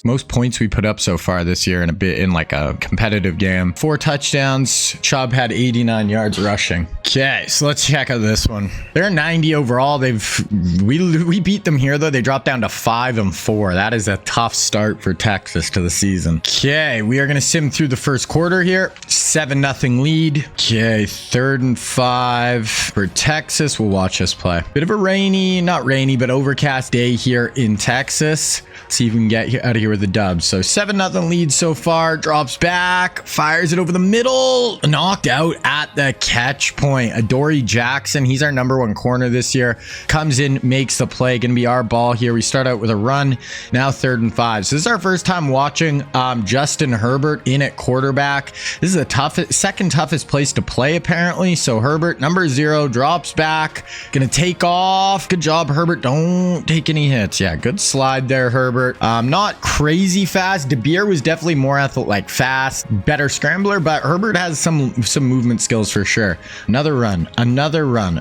most points we put up so far this year in like a competitive game. 4 touchdowns. Chubb had 89 yards rushing. Okay, so let's check out this one. They're 90 overall. We beat them here though. They dropped down to 5-4. That is a tough start for Texas to the season. Okay, we are gonna sim through the first quarter here. 7-0 lead. Okay, 3rd and 5 for Texas. We'll watch us play. Bit of a not rainy, but overcast day here in Texas. See if we can get out of here with the dub. So 7-0 lead so far. Drops back, fires it over the middle, knocked out at the catch point. Adoree Jackson, he's our #1 corner this year, comes in, makes the play. Gonna be our ball here. We start out with a run. Now 3rd and 5. So this is our first time watching Justin Herbert in at quarterback. This is the second toughest place to play apparently. So Herbert, #0, drops back, gonna take off. Good job, Herbert. Don't take any hits. Yeah, good slide there, Herbert. Not crazy fast. DeBeer was definitely more athletic, fast, better scrambler, but Herbert has some movement skills for sure. Another run.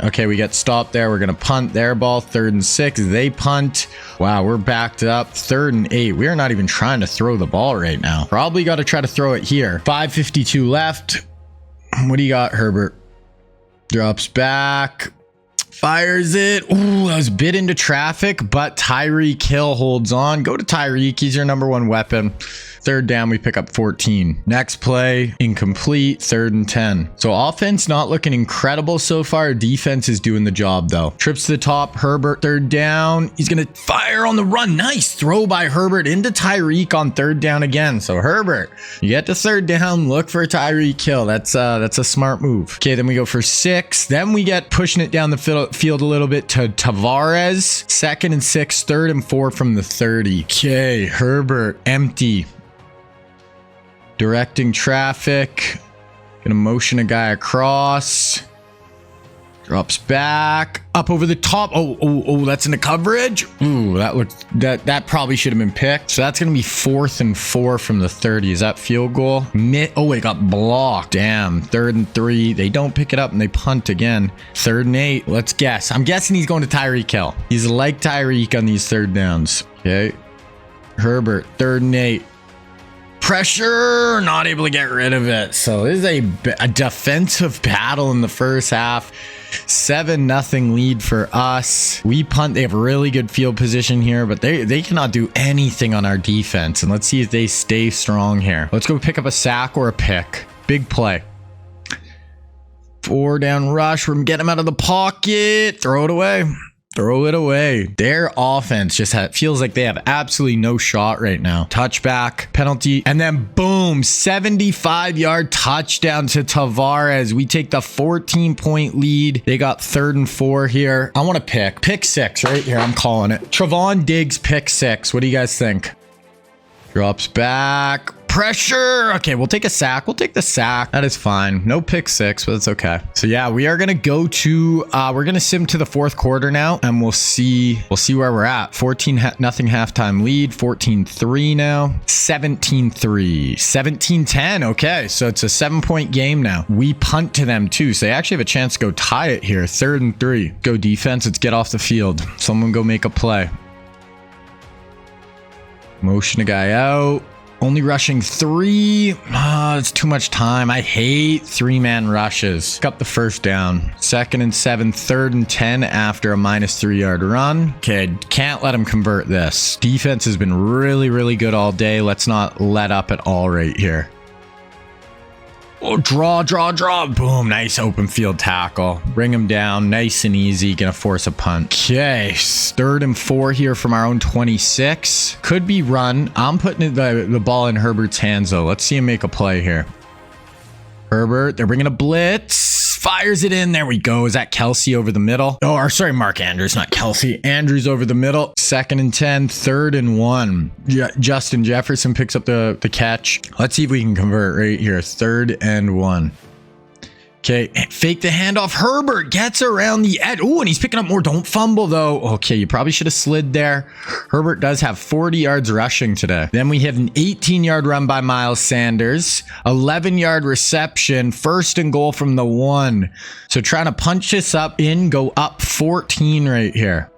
Okay, we get stopped there. We're gonna punt their ball. 3rd and 6. They punt. Wow, we're backed up. 3rd and 8. We are not even trying to throw the ball right now. Probably got to try to throw it here. 5:52 left. What do you got, Herbert? Drops back. Fires it. Ooh, that was a bit into traffic, but Tyreek Hill holds on. Go to Tyreek. He's your #1 weapon. 3rd down, we pick up 14. Next play, incomplete. 3rd and 10. So offense not looking incredible so far. Defense is doing the job though. Trips to the top. Herbert, 3rd down. He's going to fire on the run. Nice throw by Herbert into Tyreek on 3rd down again. So Herbert, you get to 3rd down. Look for Tyreek Hill. That's a smart move. Okay, then we go for 6. Then we get pushing it down the field a little bit to Tavares. 2nd and 6. 3rd and 4 from the 30. Okay, Herbert, empty. Directing traffic. Gonna motion a guy across. Drops back. Up over the top. Oh, that's in the coverage. Ooh, that probably should have been picked. So that's gonna be 4th and 4 from the 30. Is that field goal? Oh, it got blocked. Damn. 3rd and 3. They don't pick it up and they punt again. 3rd and 8. Let's guess. I'm guessing he's going to Tyreek Hill. He's like Tyreek on these 3rd downs. Okay. Herbert, 3rd and 8. Pressure, not able to get rid of it. So this is a defensive battle in the first half. 7-0 lead for us. We punt. They have really good field position here, but they cannot do anything on our defense. And let's see if they stay strong here. Let's go pick up a sack or a pick. Big play. 4 down rush. We're getting them out of the pocket. Throw it away. Throw it away. Their offense just feels like they have absolutely no shot right now. Touchback, penalty, and then boom, 75-yard touchdown to Tavares. We take the 14-point lead. They got 3rd and 4 here. I want to pick 6 right here. I'm calling it. Trevon Diggs, pick 6. What do you guys think? Drops back. Pressure. Okay, we'll take a sack. We'll take the sack. That is fine. No pick 6, but it's okay. So yeah, we are gonna go to we're gonna sim to the 4th quarter now, and we'll see where we're at. 14-0 halftime lead. 14-3 now. 17-3. 17-10. Okay, so it's a 7-point game now. We punt to them too, so they actually have a chance to go tie it here. 3rd and 3. Go defense. Let's get off the field. Someone go make a play. Motion a guy out. Only rushing 3. It's too much time. I hate 3-man rushes. Pick up the 1st down. 2nd and 7, 3rd and 10 after a -3-yard run. Okay, can't let him convert this. Defense has been really, really good all day. Let's not let up at all right here. Oh, draw. Boom. Nice open field tackle. Bring him down. Nice and easy. Gonna force a punt. Okay. 3rd and 4 here from our own 26. Could be run. I'm putting the ball in Herbert's hands, though. Let's see him make a play here. Herbert. They're bringing a blitz. Fires it in. There we go. Is that Kelsey over the middle? Oh, or sorry, Mark Andrews, not Kelsey. Andrews over the middle. 2nd and 10. 3rd and 1. Justin Jefferson picks up the catch. Let's see if we can convert right here. 3rd and 1. Okay, fake the handoff. Herbert gets around the edge. Oh, and he's picking up more. Don't fumble, though. Okay, you probably should have slid there. Herbert does have 40 yards rushing today. Then we have an 18-yard run by Miles Sanders. 11-yard reception. 1st and goal from the 1. So trying to punch this up in, go up 14 right here.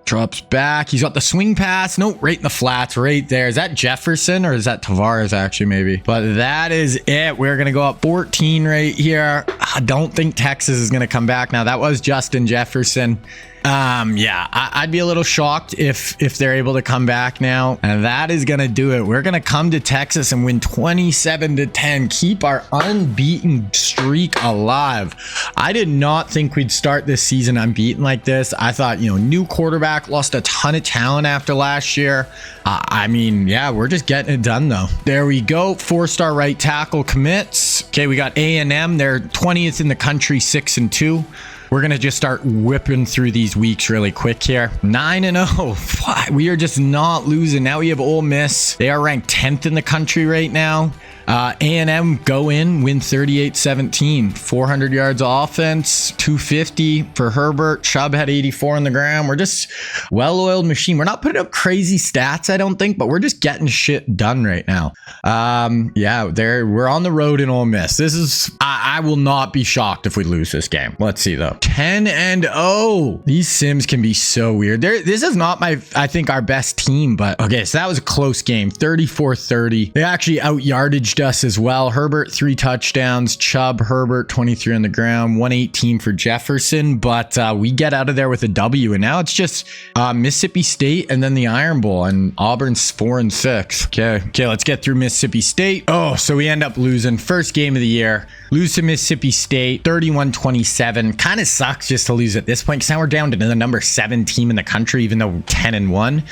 Drops back. He's got the swing pass. Nope, right in the flats right there. Is that Jefferson or is that Tavares actually maybe? But that is it. We're going to go up 14 right here. I don't think Texas is going to come back now. That was Justin Jefferson. Yeah, I'd be a little shocked if they're able to come back now. And that is going to do it. We're going to come to Texas and win 27-10. Keep our unbeaten streak alive. I did not think we'd start this season unbeaten like this. I thought, new quarterback, lost a ton of talent after last year. I mean, yeah, we're just getting it done though. There we go. 4-star right tackle commits. Okay, we got A&M. They're 20th in the country, 6-2. We're going to just start whipping through these weeks really quick here. 9-0. We are just not losing. Now we have Ole Miss. They are ranked 10th in the country right now. A&M go in, win 38-17. 400 yards of offense, 250 for Herbert. Chubb had 84 on the ground. We're just well-oiled machine. We're not putting up crazy stats, I don't think, but we're just getting shit done right now. Yeah, we're on the road in Ole Miss. This is, I will not be shocked if we lose this game. Let's see though. 10-0. These sims can be so weird. This is not I think our best team, but okay, so that was a close game. 34-30. They actually out-yardaged us as well. Herbert 3 touchdowns. Chubb, Herbert 23 on the ground, 118 for Jefferson, but we get out of there with a W, and now it's just Mississippi State and then the Iron Bowl, and Auburn's 4-6. Okay, let's get through Mississippi State. Oh, so we end up losing first game of the year. Lose to Mississippi State 31-27. Kind of sucks just to lose at this point because now we're down to the number 7 team in the country, even though we're 10-1.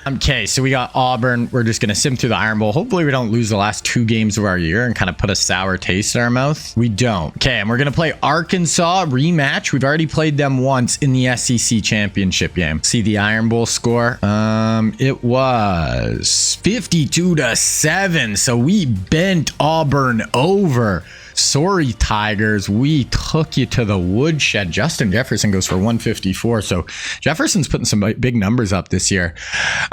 Okay, so we got Auburn. We're just going to sim through the Iron Bowl. Hopefully we don't lose the last 2 games of our year and kind of put a sour taste in our mouth. We don't. Okay, and we're going to play Arkansas rematch. We've already played them once in the SEC championship game. See the Iron Bowl score. It was 52-7. So we bent Auburn over. Sorry, Tigers. We took you to the woodshed. Justin Jefferson goes for 154. So Jefferson's putting some big numbers up this year.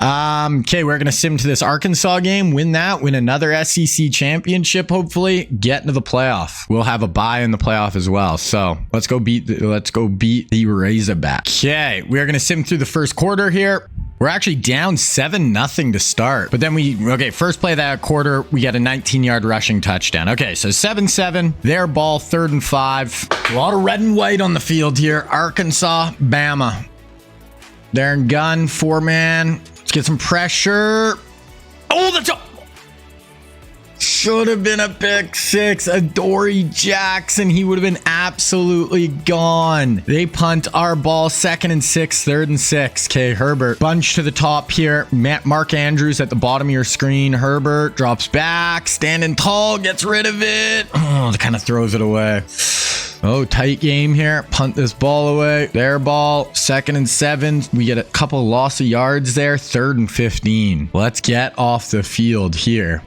Okay, we're going to sim to this Arkansas game, win that, win another SEC championship, hopefully, get into the playoff. We'll have a bye in the playoff as well. So let's go beat the Razorback. Okay, we're going to sim through the first quarter here. We're actually down 7-0 to start. But then first play of that quarter, we get a 19-yard rushing touchdown. Okay, so 7-7, their ball, 3rd and 5. A lot of red and white on the field here. Arkansas, Bama. They're in gun, 4-man. Let's get some pressure. Oh, that's should have been a pick 6. Adoree Jackson, he would have been absolutely gone. They punt our ball, 2nd and 6, 3rd and 6. Okay, Herbert bunch to the top here. Mark Andrews at the bottom of your screen. Herbert drops back, standing tall, gets rid of it. Oh, kind of throws it away. Oh, tight game here. Punt this ball away. Their ball, 2nd and 7. We get a couple loss of yards there. 3rd and 15. Let's get off the field here.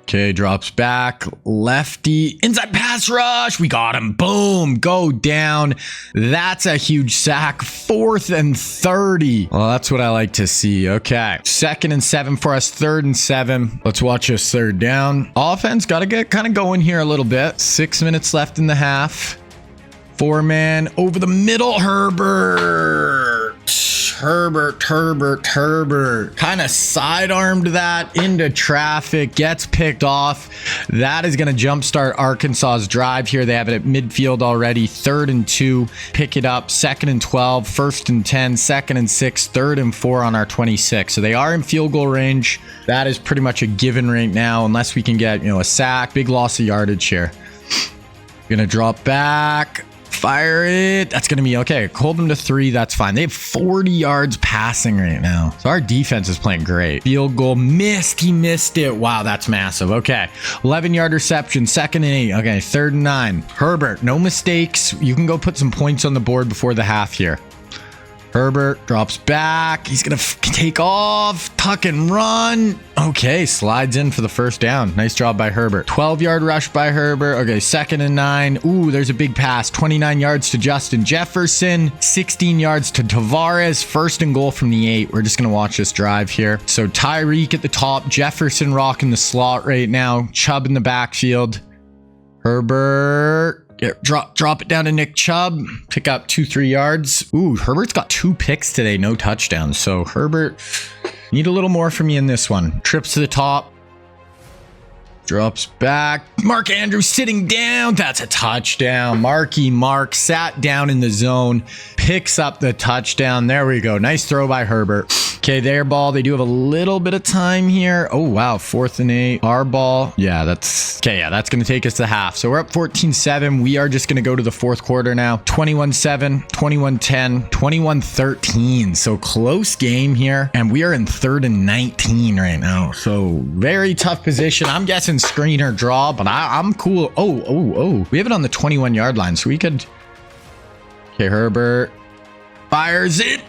Okay, drops back, lefty, inside pass rush. We got him. Boom, go down. That's a huge sack. 4th and 30. Well, that's what I like to see. Okay, 2nd and 7 for us, 3rd and 7. Let's watch us 3rd down. Offense got to get kind of going here a little bit. 6 minutes left in the half. 4-man over the middle. Herbert kind of sidearmed that into traffic, gets picked off. That is going to jumpstart Arkansas's drive here. They have it at midfield already. 3rd and 2, pick it up. 2nd and 12, 1st and 10, 2nd and 6, 3rd and 4 on our 26. So they are in field goal range. That is pretty much a given right now, unless we can get, a sack. Big loss of yardage here. Gonna drop back. Fire it. That's going to be okay. Hold them to 3. That's fine. They have 40 yards passing right now. So our defense is playing great. Field goal missed. He missed it. Wow, that's massive. Okay. 11-yard reception. 2nd and 8. Okay. 3rd and 9. Herbert, no mistakes. You can go put some points on the board before the half here. Herbert drops back. He's going to take off, tuck and run. Okay, slides in for the 1st down. Nice job by Herbert. 12-yard rush by Herbert. Okay, 2nd and 9. Ooh, there's a big pass. 29 yards to Justin Jefferson. 16 yards to Tavares. 1st and goal from the 8. We're just going to watch this drive here. So Tyreek at the top. Jefferson rocking the slot right now. Chubb in the backfield. Herbert. Drop it down to Nick Chubb. Pick up 2-3 yards. Ooh, Herbert's got 2 picks today, no touchdowns. So Herbert, need a little more from you in this one. Trips to the top. Drops back. Mark Andrews sitting down. That's a touchdown. Mark sat down in the zone. Picks up the touchdown. There we go. Nice throw by Herbert. Okay, their ball. They do have a little bit of time here. Oh, wow. 4th and 8. Our ball. Yeah, that's okay. Yeah, that's going to take us to half. So we're up 14-7. We are just going to go to the 4th quarter now. 21-7, 21-10, 21-13. So close game here. And we are in 3rd and 19 right now. So very tough position. I'm guessing screen or draw, but I'm cool. Oh. We have it on the 21-yard line, so we could. Okay, Herbert fires it.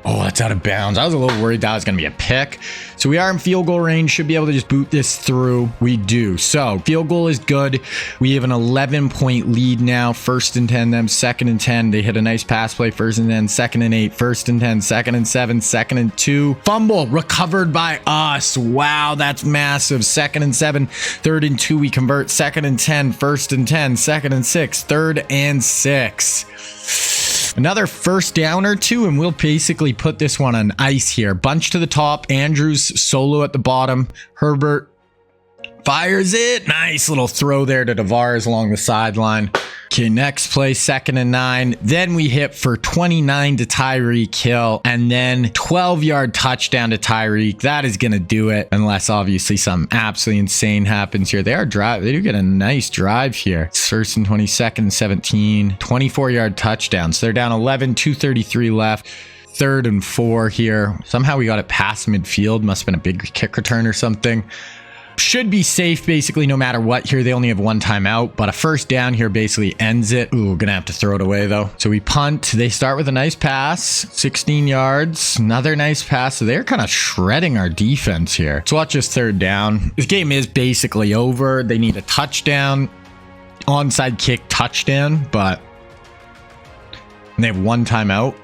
Oh, that's out of bounds. I was a little worried that was going to be a pick. So we are in field goal range. Should be able to just boot this through. We do. So field goal is good. We have an 11-point lead now. 1st and 10, them 2nd and 10. They hit a nice pass play. 1st and 10, 2nd and 8, 1st and 10, 2nd and 7, 2nd and 2. Fumble recovered by us. Wow, that's massive. 2nd and 7, 3rd and 2. We convert. 2nd and 10, 1st and 10, 2nd and 6, 3rd and 6. Another 1st down or 2, and we'll basically put this one on ice here. Bunch to the top. Andrews solo at the bottom. Herbert fires it. Nice little throw there to Tavares along the sideline. Okay, next play, 2nd and 9. Then we hit for 29 to Tyreek Hill, and then 12-yard touchdown to Tyreek. That is going to do it, unless obviously something absolutely insane happens here. They do get a nice drive here. It's 1st and 20, 2nd and 17, 24-yard touchdown. So they're down 11, 2:33 left. 3rd and 4 here. Somehow we got it past midfield. Must have been a big kick return or something. should be safe basically no matter what here. They only have one timeout, but a first down here basically ends it. Ooh, gonna have to throw it away though. So we punt. They start with a nice pass, 16 yards, another nice pass. So they're kind of shredding our defense here. So watch this third down. This game is basically over. They need a touchdown, onside kick, touchdown, but they have one timeout.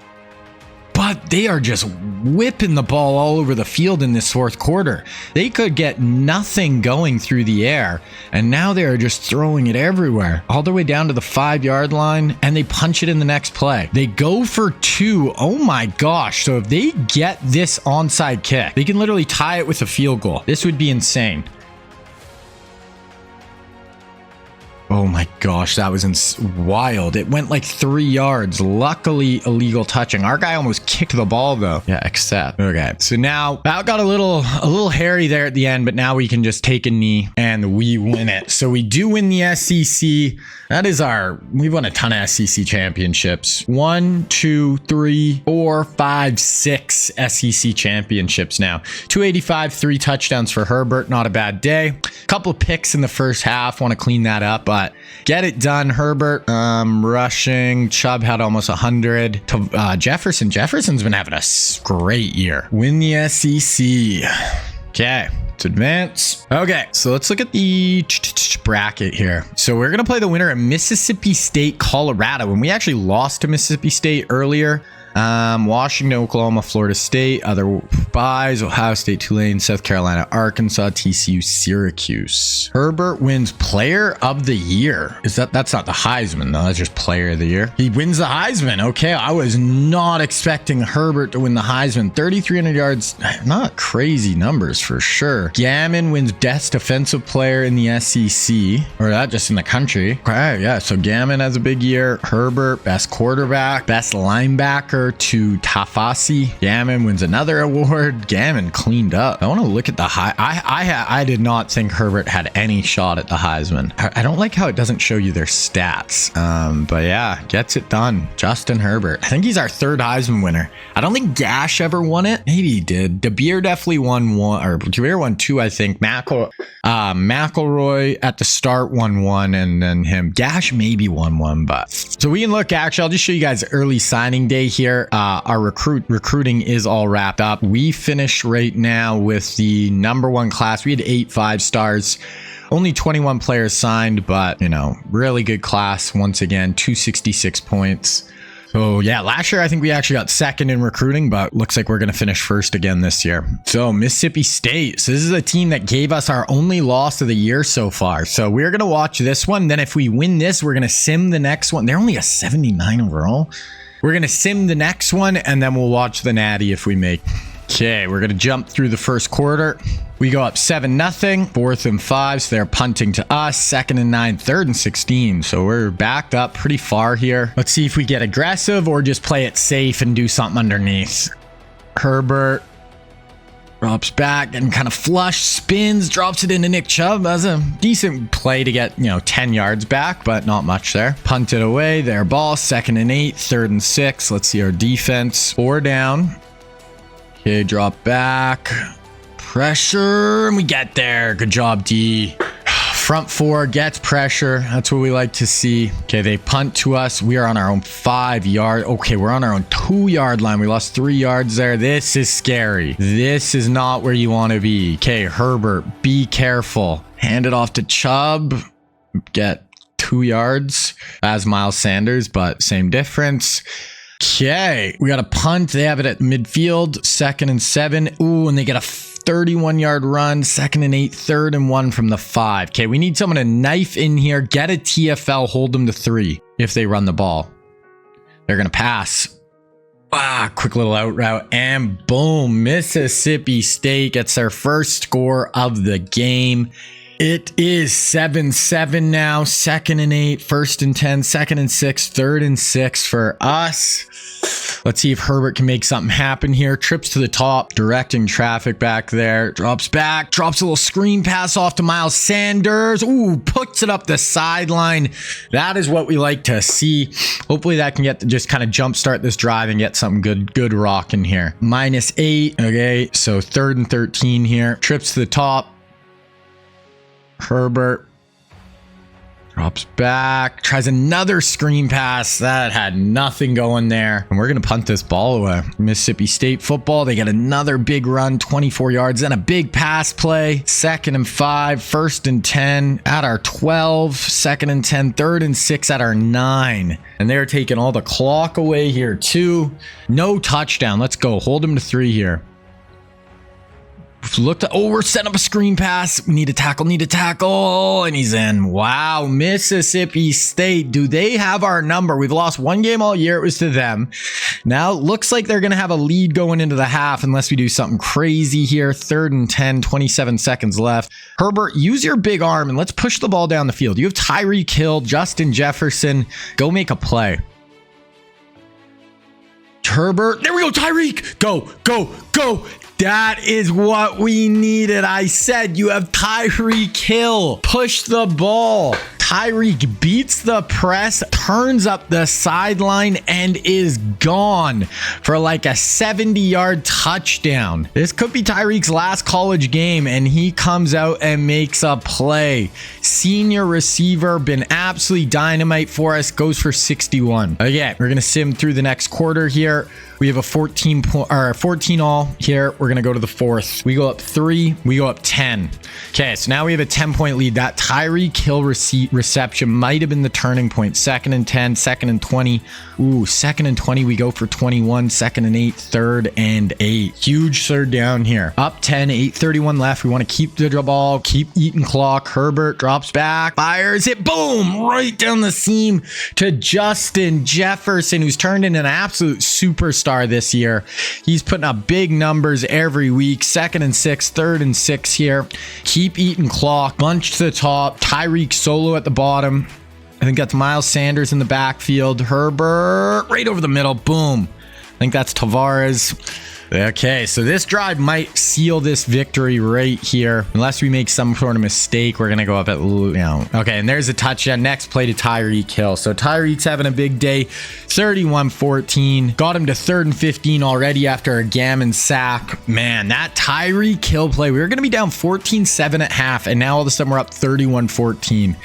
But they are just whipping the ball all over the field in this fourth quarter. They could get nothing going through the air, and now they are just throwing it everywhere, all the way down to the 5-yard line, and they punch it in the next play. They go for 2. Oh my gosh. So if they get this onside kick, they can literally tie it with a field goal. This would be insane. Oh my gosh, that was wild. It went like 3 yards. Luckily, illegal touching. Our guy almost kicked the ball though. Yeah, except. Okay, so now that got a little hairy there at the end, but now we can just take a knee and we win it. So we do win the SEC. That is we've won a ton of SEC championships. 1, 2, 3, 4, 5, 6 SEC championships now. 285, 3 touchdowns for Herbert. Not a bad day. Couple picks in the first half. Want to clean that up, but get it done. Herbert rushing. Chubb had almost 100. Jefferson. Jefferson's been having a great year. Win the SEC. Okay. Let's advance. Okay, so let's look at the bracket here. So we're going to play the winner at Mississippi State, Colorado. And we actually lost to Mississippi State earlier. Washington, Oklahoma, Florida State, other buys, Ohio State, Tulane, South Carolina, Arkansas, TCU, Syracuse. Herbert wins player of the year. That's not the Heisman though. That's just player of the year. He wins the Heisman. Okay. I was not expecting Herbert to win the Heisman. 3,300 yards. Not crazy numbers for sure. Gammon wins best defensive player in the SEC, or that just in the country. Okay. Yeah. So Gammon has a big year. Herbert, best quarterback, best linebacker to Tafasi. Gammon wins another award. Gammon cleaned up. I want to look at the high. I did not think Herbert had any shot at the Heisman. I don't like how it doesn't show you their stats. But yeah, gets it done. Justin Herbert. I think he's our 3rd Heisman winner. I don't think Gash ever won it. Maybe he did. DeBeer definitely won 1, or DeBeer won 2, I think. McElroy at the start won 1, and then him. Gash maybe won 1, but so we can look. Actually, I'll just show you guys early signing day here. Our recruiting is all wrapped up. We finished right now with the #1 class. We had 8 5-stars. Only 21 players signed, but really good class. Once again, 266 points. So yeah, last year I think we actually got 2nd in recruiting, but looks like we're going to finish 1st again this year. So Mississippi State. So this is a team that gave us our only loss of the year so far. So we're going to watch this one. Then if we win this, we're going to sim the next one. They're only a 79 overall. We're going to sim the next one, and then we'll watch the natty if we make. Okay, we're going to jump through the first quarter. We go up 7-0, 4th and 5. So they're punting to us. 2nd and 9, 3rd and 16. So we're backed up pretty far here. Let's see if we get aggressive or just play it safe and do something underneath. Herbert drops back and kind of flush, spins, drops it into Nick Chubb. That's a decent play to get, 10 yards back, but not much there. Punt it away. Their ball. 2nd and 8, 3rd and 6. Let's see our defense. 4 down. Okay, drop back. Pressure, and we get there. Good job, D. Front 4 gets pressure. That's what we like to see. Okay, they punt to us. We are on our own 5-yard. Okay, we're on our own 2-yard line. We lost 3 yards there. This is scary. This is not where you want to be. Okay, Herbert, be careful. Hand it off to Chubb. Get 2 yards as Miles Sanders, but same difference. Okay, we got a punt. They have it at midfield. 2nd and 7. Ooh, and they get a 31-yard run. 2nd and 8, 3rd and 1 from the 5. Okay, we need someone to knife in here, get a TFL, hold them to 3 if they run the ball. They're going to pass. Quick little out route, and boom, Mississippi State gets their first score of the game. It is 7-7 now. 2nd and 8, 1st and 10, 2nd and 6, 3rd and 6 for us. Let's see if Herbert can make something happen here. Trips to the top, directing traffic back there. Drops back, drops a little screen pass off to Miles Sanders. Ooh, puts it up the sideline. That is what we like to see. Hopefully that can get to just kind of jumpstart this drive and get something good rocking here. -8. Okay, so 3rd and 13 here. Trips to the top. Herbert drops back, tries another screen pass. That had nothing going there. And we're going to punt this ball away. Mississippi State football. They get another big run, 24 yards, then a big pass play. 2nd and 5, 1st and 10 at our 12, 2nd and 10, 3rd and 6 at our 9. And they're taking all the clock away here too. No touchdown. Let's go. Hold them to 3 here. We're setting up a screen pass. We need a tackle, and he's in. Wow, Mississippi State. Do they have our number? We've lost 1 game all year. It was to them. Now, it looks like they're going to have a lead going into the half unless we do something crazy here. 3rd and 10, 27 seconds left. Herbert, use your big arm and let's push the ball down the field. You have Tyreek Hill, Justin Jefferson. Go make a play. Herbert, there we go, Tyreek. Go, go, go. That is what we needed. I said you have Tyreek Hill. Push the ball. Tyreek beats the press, turns up the sideline, and is gone for like a 70-yard touchdown. This could be Tyreek's last college game, and he comes out and makes a play. Senior receiver, been absolutely dynamite for us, goes for 61. Okay, we're going to sim through the next quarter here. We have a 14 all here. We're going to go to the 4th. We go up 3. We go up 10. Okay, so now we have a 10-point lead. That Tyreek Hill reception might have been the turning point. 2nd and 10, 2nd and 20. Ooh, 2nd and 20. We go for 21. 2nd and 8, 3rd and 8. Huge 3rd down here. Up 10, 8:31 left. We want to keep the ball, keep eating clock. Herbert drops back, fires it. Boom! Right down the seam to Justin Jefferson, who's turned into an absolute superstar this year. He's putting up big numbers every week. 2nd and 6, 3rd and 6 here. Keep eating clock. Bunch to the top. Tyreek solo at the bottom. I think that's Miles Sanders in the backfield. Herbert right over the middle. Boom. I think that's Tavares. Okay, so this drive might seal this victory right here. Unless we make some sort of mistake, we're going to go up at, Okay, and there's a touchdown. Next play to Tyreek Hill. So Tyreek's having a big day. 31-14. Got him to 3rd and 15 already after a gammon sack. Man, that Tyreek Hill play. We were going to be down 14-7 at half, and now all of a sudden we're up 31-14.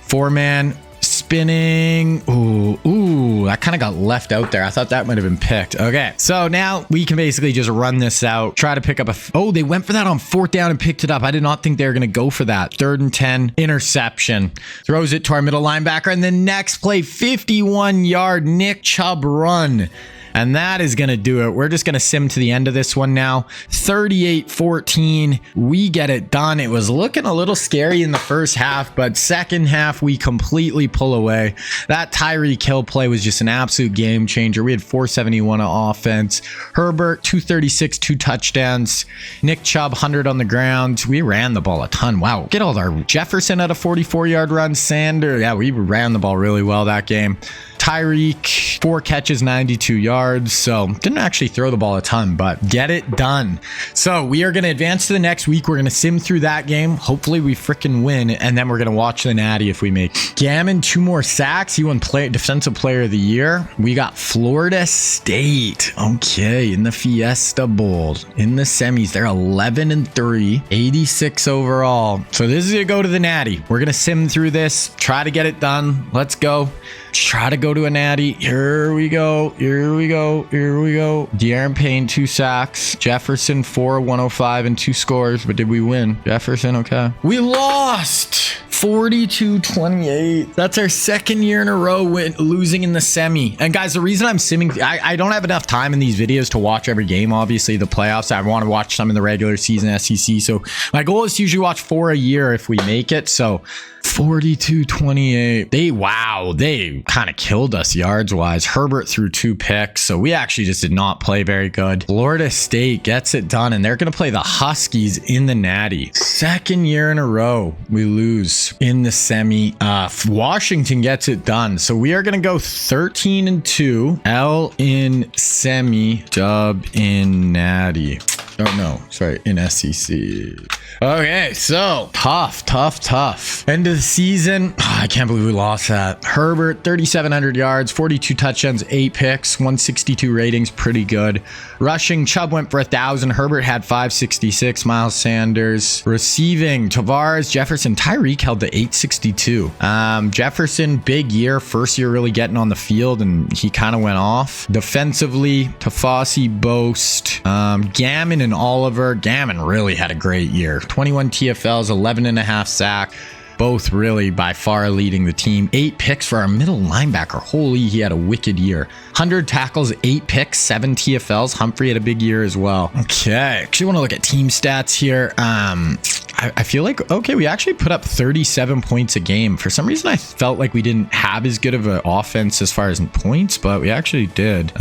4-man. Spinning. Ooh, that kind of got left out there. I thought that might have been picked. Okay, so now we can basically just run this out, try to pick up oh, they went for that on 4th down and picked it up. I did not think they were going to go for that. 3rd and 10, interception. Throws it to our middle linebacker, and the next play, 51-yard Nick Chubb run. And that is going to do it. We're just going to sim to the end of this one now. 38-14. We get it done. It was looking a little scary in the first half, but second half, we completely pull away. That Tyreek Hill play was just an absolute game changer. We had 471 on offense. Herbert, 236, 2 touchdowns. Nick Chubb, 100 on the ground. We ran the ball a ton. Wow. Get all our Jefferson at a 44-yard run. Sanders. Yeah, we ran the ball really well that game. Tyreek, 4 catches, 92 yards. So didn't actually throw the ball a ton, but get it done. So we are going to advance to the next week. We're going to sim through that game. Hopefully we freaking win. And then we're going to watch the Natty if we make. Gammon, 2 more sacks. He won Defensive Player of the Year. We got Florida State. Okay, in the Fiesta Bowl. In the semis, they're 11-3, 86 overall. So this is going to go to the Natty. We're going to sim through this, try to get it done. Let's go. Try to go to a Natty. Here we go. Here we go. Here we go. De'Aaron Payne, 2 sacks. Jefferson, 4, 105 and 2 scores. But did we win? Jefferson, okay. We lost 42-28. That's our 2nd year in a row losing in the semi. And guys, the reason I'm simming, I don't have enough time in these videos to watch every game. Obviously, the playoffs, I want to watch some in the regular season SEC. So my goal is to usually watch 4 a year if we make it. So 42-28. They kind of killed us yards wise. Herbert threw 2 picks, so we actually just did not play very good. Florida State gets it done, and they're going to play the Huskies in the Natty. 2nd year in a row we lose in the semi. Washington gets it done, so we are going to go 13-2. L in semi, dub in Natty. Oh no, sorry, in SEC. Okay, so tough. End of the season. I can't believe we lost that. Herbert, 3,700 yards, 42 touchdowns, 8 picks, 162 ratings, pretty good. Rushing, Chubb went for 1,000. Herbert had 566. Miles Sanders. Receiving, Tavares, Jefferson, Tyreek held to 862. Jefferson, big year, first year really getting on the field, and he kind of went off. Defensively, Tafasi, Boast, Gammon and Oliver. Gammon really had a great year. 21 TFLs, 11.5 sack. Both really by far leading the team. 8 picks for our middle linebacker. Holy, he had a wicked year. 100 tackles, 8 picks, 7 TFLs. Humphrey had a big year as well. Okay, actually want to look at team stats here. I feel like, okay, we actually put up 37 points a game. For some reason, I felt like we didn't have as good of an offense as far as in points, but we actually did.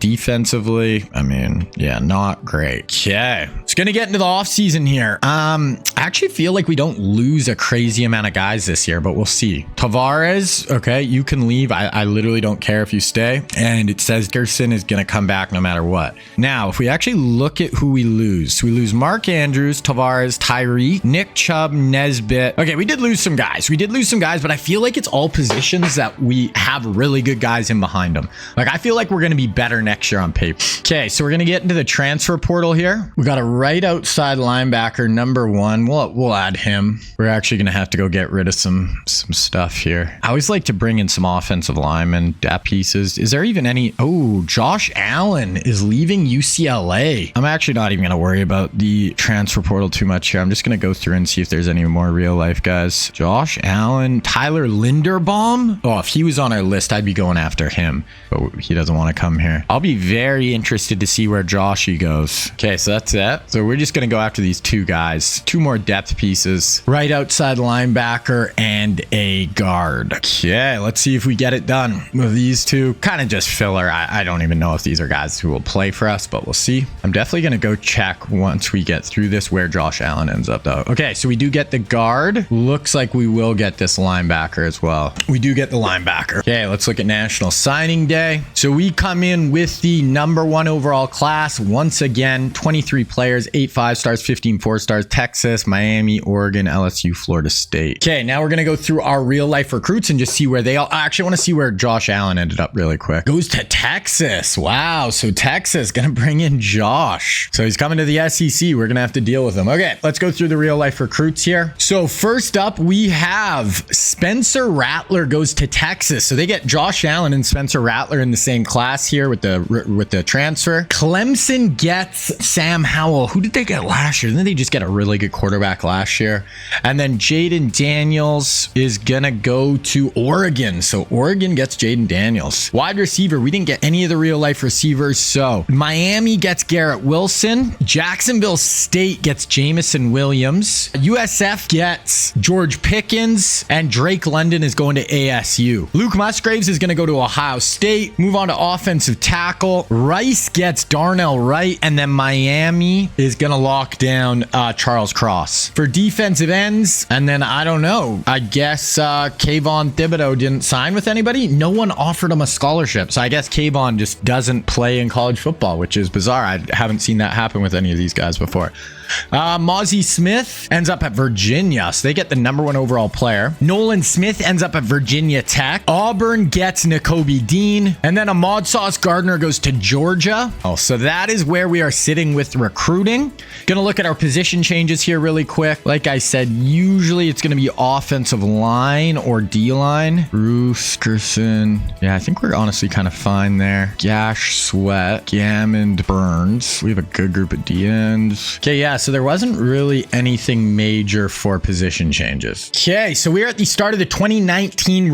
Defensively, I mean, yeah, not great. Okay, it's going to get into the offseason here. I actually feel like we don't lose a crazy amount of guys this year, but we'll see. Tavares, okay, you can leave. I literally don't care if you stay. And it says Gerson is going to come back no matter what. Now, if we actually look at who we lose Mark Andrews, Tavares, Tyree, Nick Chubb, Nesbitt. Okay, we did lose some guys. But I feel like it's all positions that we have really good guys in behind them. Like, I feel like we're going to be better next year on paper. Okay, so we're going to get into the transfer portal here. We got a right outside linebacker, number 1. We'll add him. We're actually going to have to go get rid of some stuff here. I always like to bring in some offensive linemen, depth pieces. Is there even any? Oh, Josh Allen is leaving UCLA. I'm actually not even going to worry about the transfer portal too much here. I'm just going to go through and see if there's any more real life guys. Josh Allen, Tyler Linderbaum. Oh, if he was on our list, I'd be going after him, but he doesn't want to come here. I'll be very interested to see where Joshy goes. Okay, so that's it. So we're just going to go after these 2 guys, 2 more depth pieces, right outside linebacker and a guard. Okay, let's see if we get it done with these 2. Kind of just filler. I don't even know if these are guys who will play for us, but we'll see. I'm definitely going to go check once we get through this where Josh Allen ends up though. Okay, so we do get the guard. Looks like we will get this linebacker as well. We do get the linebacker. Okay, let's look at National Signing Day. So we come in with the number 1 overall class. Once again, 23 players, 8 5-stars, 15 4-stars, Texas, Miami, Oregon, LSU, Florida State. Okay, now we're going to go through our real life recruits and just see where they all, I actually want to see where Josh Allen ended up really quick. Goes to Texas. Wow. So Texas going to bring in Josh. So he's coming to the SEC. We're going to have to deal with him. Okay, let's go through the real life recruits here. So first up, we have Spencer Rattler goes to Texas. So they get Josh Allen and Spencer Rattler in the same class here with the transfer. Clemson gets Sam Howell. Who did they get last year? Didn't they just get a really good quarterback last year? And then Jaden Daniels is gonna go to Oregon. So Oregon gets Jaden Daniels. Wide receiver, we didn't get any of the real life receivers. So Miami gets Garrett Wilson. Jacksonville State gets Jamison Williams. USF gets George Pickens, and Drake London is going to ASU. Luke Musgraves is going to go to Ohio State. Move on to offensive tackle. Rice gets Darnell Wright, and then Miami is going to lock down Charles Cross. For defensive ends, and then I don't know, I guess Kayvon Thibodeau didn't sign with anybody. No one offered him a scholarship, so I guess Kayvon just doesn't play in college football, which is bizarre. I haven't seen that happen with any of these guys before. Mozzie Smith ends up at Virginia, so they get the number 1 overall player. Nolan Smith ends up at Virginia Tech. Auburn gets Nakobe Dean, and then Ahmad Sauce Gardner goes to Georgia. Oh, so that is where we are sitting with recruiting. Gonna look at our position changes here really quick. Like I said, usually it's gonna be offensive line or D-line. Bruce, Gerson. Yeah, I think we're honestly kind of fine there. Gash, Sweat, Gammond, Burns. We have a good group of D-ends. Okay, yeah, so there wasn't really anything major for position changes. Okay, so we're at the start of the 2019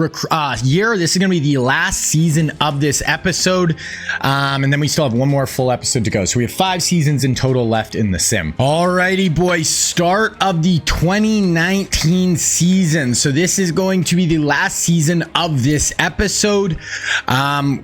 year. This is going to be the last season of this episode. And then we still have one more full episode to go. So we have 5 seasons in total left in the sim. Alrighty, boys, start of the 2019 season. So this is going to be the last season of this episode.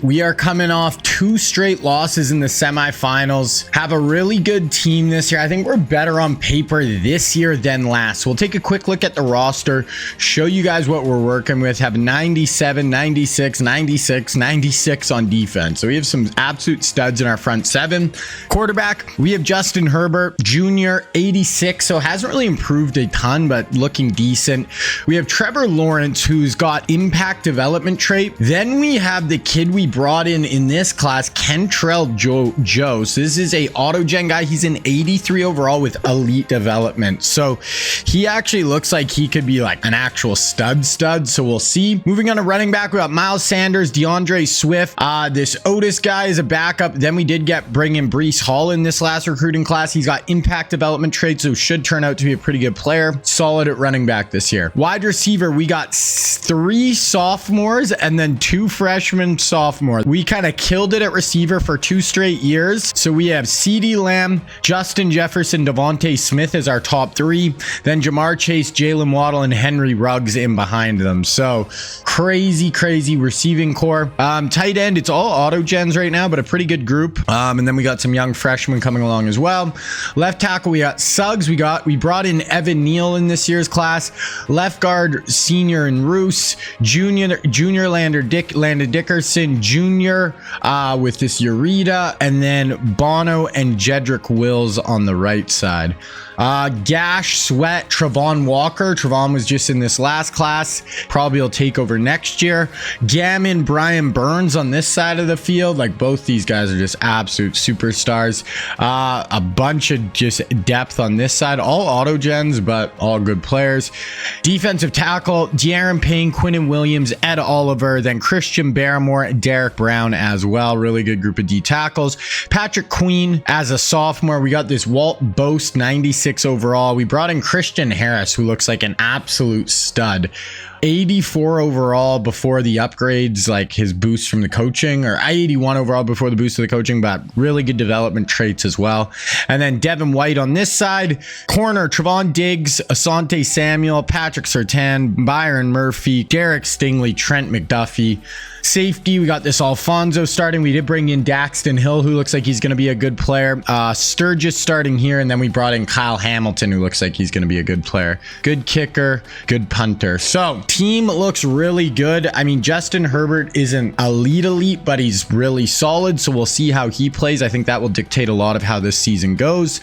We are coming off 2 straight losses in the semifinals. Have a really good team this year. I think we're better on paper this year than last. We'll take a quick look at the roster, show you guys what we're working with. Have 97, 96, 96, 96 on defense. So we have some absolute studs in our front seven. Quarterback, we have Justin Herbert Jr., 86. So hasn't really improved a ton, but looking decent. We have Trevor Lawrence, who's got impact development trait. Then we have the kid we brought in this class, Kentrell Joe. So this is a auto gen guy. He's an 83 overall with elite development. So he actually looks like he could be like an actual stud. So we'll see. Moving on to running back, we got Miles Sanders, DeAndre Swift. This Otis guy is a backup. Then we did bring in Breece Hall in this last recruiting class. He's got impact development traits, so should turn out to be a pretty good player. Solid at running back this year. Wide receiver, we got 3 sophomores and then 2 freshmen sophomores. We kind of killed it at receiver for 2 straight years. So we have CeeDee Lamb, Justin Jefferson, Devontae Smith as our top 3. Then Jamar Chase, Jalen Waddle, and Henry Ruggs in behind them. So crazy receiving core. Tight end, it's all auto gens right now, but a pretty good group. And then we got some young freshmen coming along as well. Left tackle, we got Suggs. We brought in Evan Neal in this year's class. Left guard, senior and Roos. Junior Landon Dickerson Jr. With this Ureta, and then Bono and Jedrick Wills on the right side. Gash, Sweat, Travon Walker. Travon was just in this last class. Probably will take over next year. Gammon, Brian Burns on this side of the field. Like, both these guys are just absolute superstars. A bunch of just depth on this side. All auto gens, but all good players. Defensive tackle, De'Aaron Payne, Quinnen Williams, Ed Oliver, then Christian Barrymore, Derek Brown as well. Really good group of D tackles. Patrick Queen as a sophomore. We got this Walt Boast, 96 overall. We brought in Christian Harris, who looks like an absolute stud. 84 overall before the upgrades, like his boost from the coaching, or 81 overall before the boost of the coaching, but really good development traits as well. And then Devin White on this side. Corner, Trevon Diggs, Asante Samuel, Patrick Surtain, Byron Murphy, Derek Stingley, Trent McDuffie. Safety, we got this Alfonso starting. We did bring in Daxton Hill, who looks like he's going to be a good player. Sturgis starting here, and then we brought in Kyle Hamilton, who looks like he's going to be a good player. Good kicker, good punter. So team looks really good. I mean, Justin Herbert isn't elite, but he's really solid. So we'll see how he plays. I think that will dictate a lot of how this season goes.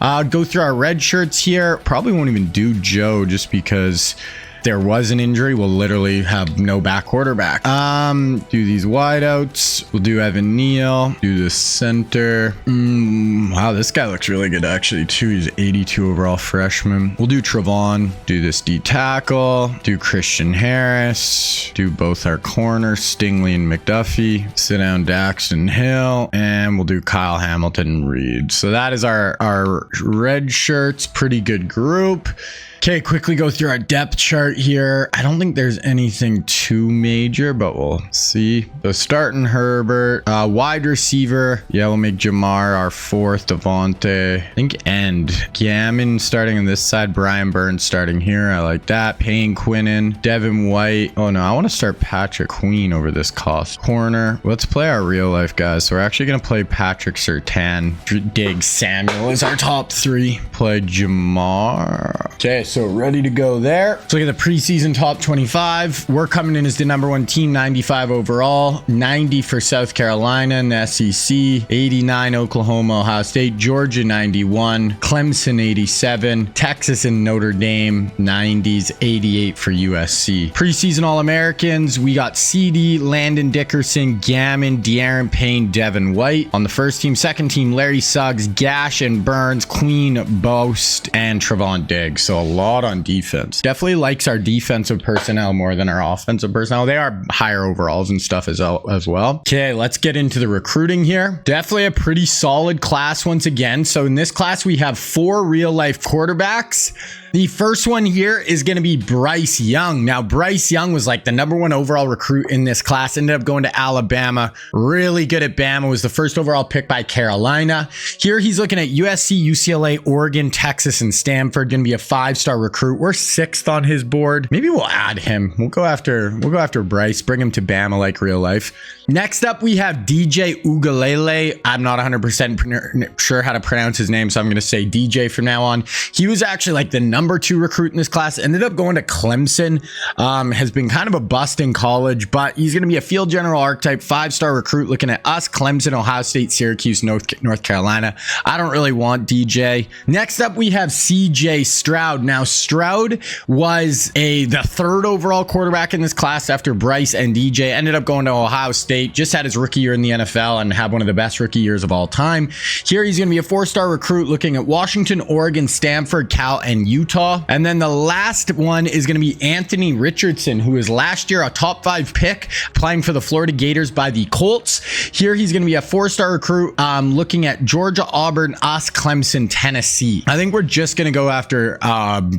Go through our red shirts here. Probably won't even do Joe just because there was an injury. We'll literally have no back quarterback. Do these wideouts. We'll do Evan Neal. Do the center. Wow, this guy looks really good actually too. He's 82 overall freshman. We'll do Travon. Do this D tackle. Do Christian Harris. Do both our corners, Stingley and McDuffie. Sit down Daxton Hill. And we'll do Kyle Hamilton and Reed. So that is our red shirts. Pretty good group. Okay, quickly go through our depth chart here. I don't think there's anything too major, but we'll see. So starting Herbert, wide receiver. Yeah, we'll make Jamar our 4th, Devontae. I think end. Gammon starting on this side, Brian Burns starting here. I like that. Payne Quinnen, Devin White. Oh no, I want to start Patrick Queen over this cost. Corner. Let's play our real life guys. So we're actually going to play Patrick Surtain. Diggs Samuel is our top 3. Play Jamar. Okay, so ready to go there. Let's look at the preseason top 25. We're coming in as the #1 team, 95 overall, 90 for South Carolina in the SEC, 89 Oklahoma, Ohio State, Georgia 91, Clemson 87, Texas and Notre Dame 90s, 88 for USC. Preseason All-Americans, we got CD, Landon Dickerson, Gammon, De'Aaron Payne, Devin White. On the first team, second team, Larry Suggs, Gash and Burns, Queen, Boast, and Trevon Diggs. So a lot on defense. Definitely likes our defensive personnel more than our offensive personnel. They are higher overalls and stuff as well. Okay, let's get into the recruiting here. Definitely a pretty solid class once again. So in this class, we have 4 real life quarterbacks. The first one here is going to be Bryce Young. Now, Bryce Young was like the #1 overall recruit in this class, ended up going to Alabama. Really good at Bama, was the first overall pick by Carolina. Here he's looking at USC, UCLA, Oregon, Texas, and Stanford. Going to be a 5-star 4-star recruit. We're 6th on his board. Maybe we'll add him. We'll go after Bryce, bring him to Bama like real life. Next up, we have DJ Ugalele. I'm not 100% sure how to pronounce his name, so I'm going to say DJ from now on. He was actually like the number 2 recruit in this class, ended up going to Clemson, has been kind of a bust in college, but he's going to be a field general archetype, 5-star recruit, looking at us, Clemson, Ohio State, Syracuse, North Carolina. I don't really want DJ. Next up, we have CJ Stroud. Now, Stroud was the 3rd overall quarterback in this class after Bryce and DJ. Ended up going to Ohio State, just had his rookie year in the NFL and had one of the best rookie years of all time. Here, he's going to be a 4-star recruit looking at Washington, Oregon, Stanford, Cal, and Utah. And then the last one is going to be Anthony Richardson, who was last year a top 5 pick, playing for the Florida Gators by the Colts. Here, he's going to be a 4-star recruit looking at Georgia, Auburn, us, Clemson, Tennessee. I think we're just going to go after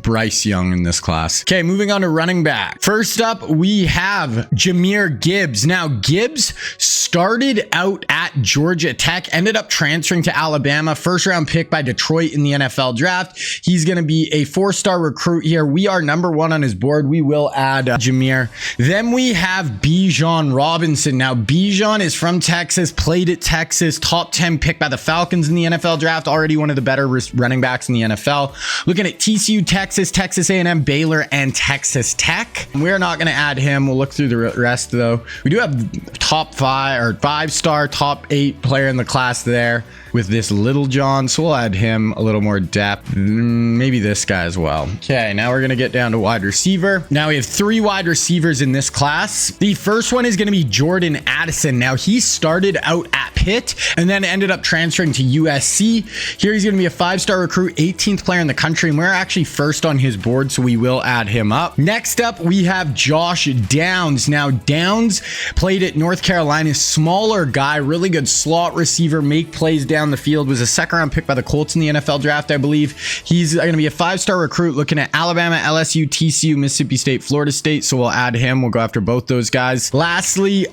Bryce Young in this class. Okay, moving on to running back. First up, we have Jahmyr Gibbs. Now, Gibbs started out at Georgia Tech, ended up transferring to Alabama, 1st-round pick by Detroit in the NFL draft. He's going to be a 4-star recruit here. We are number 1 on his board. We will add Jahmyr. Then we have Bijan Robinson. Now, Bijan is from Texas, played at Texas, top 10 pick by the Falcons in the NFL draft, already one of the better running backs in the NFL. Looking at TCU, Texas, Texas A&M, Baylor, and Texas Tech. We're not going to add him. We'll look through the rest, though. We do have top 5 or 5-star, top 8 player in the class there with this Little John, so we'll add him a little more depth. Maybe this guy as well. Okay, now we're gonna get down to wide receiver. Now we have 3 wide receivers in this class. The first one is gonna be Jordan Addison. Now, he started out at Pitt and then ended up transferring to USC. Here, he's gonna be a 5-star recruit, 18th player in the country, and we're actually 1st on his board, so we will add him up. Next up, we have Josh Downs. Now, Downs played at North Carolina, smaller guy, really good slot receiver, make plays down the field, was a 2nd-round pick by the Colts in the NFL draft, I believe. He's going to be a 5-star recruit looking at Alabama, LSU, TCU, Mississippi State, Florida State, so we'll add him. We'll go after both those guys. Lastly,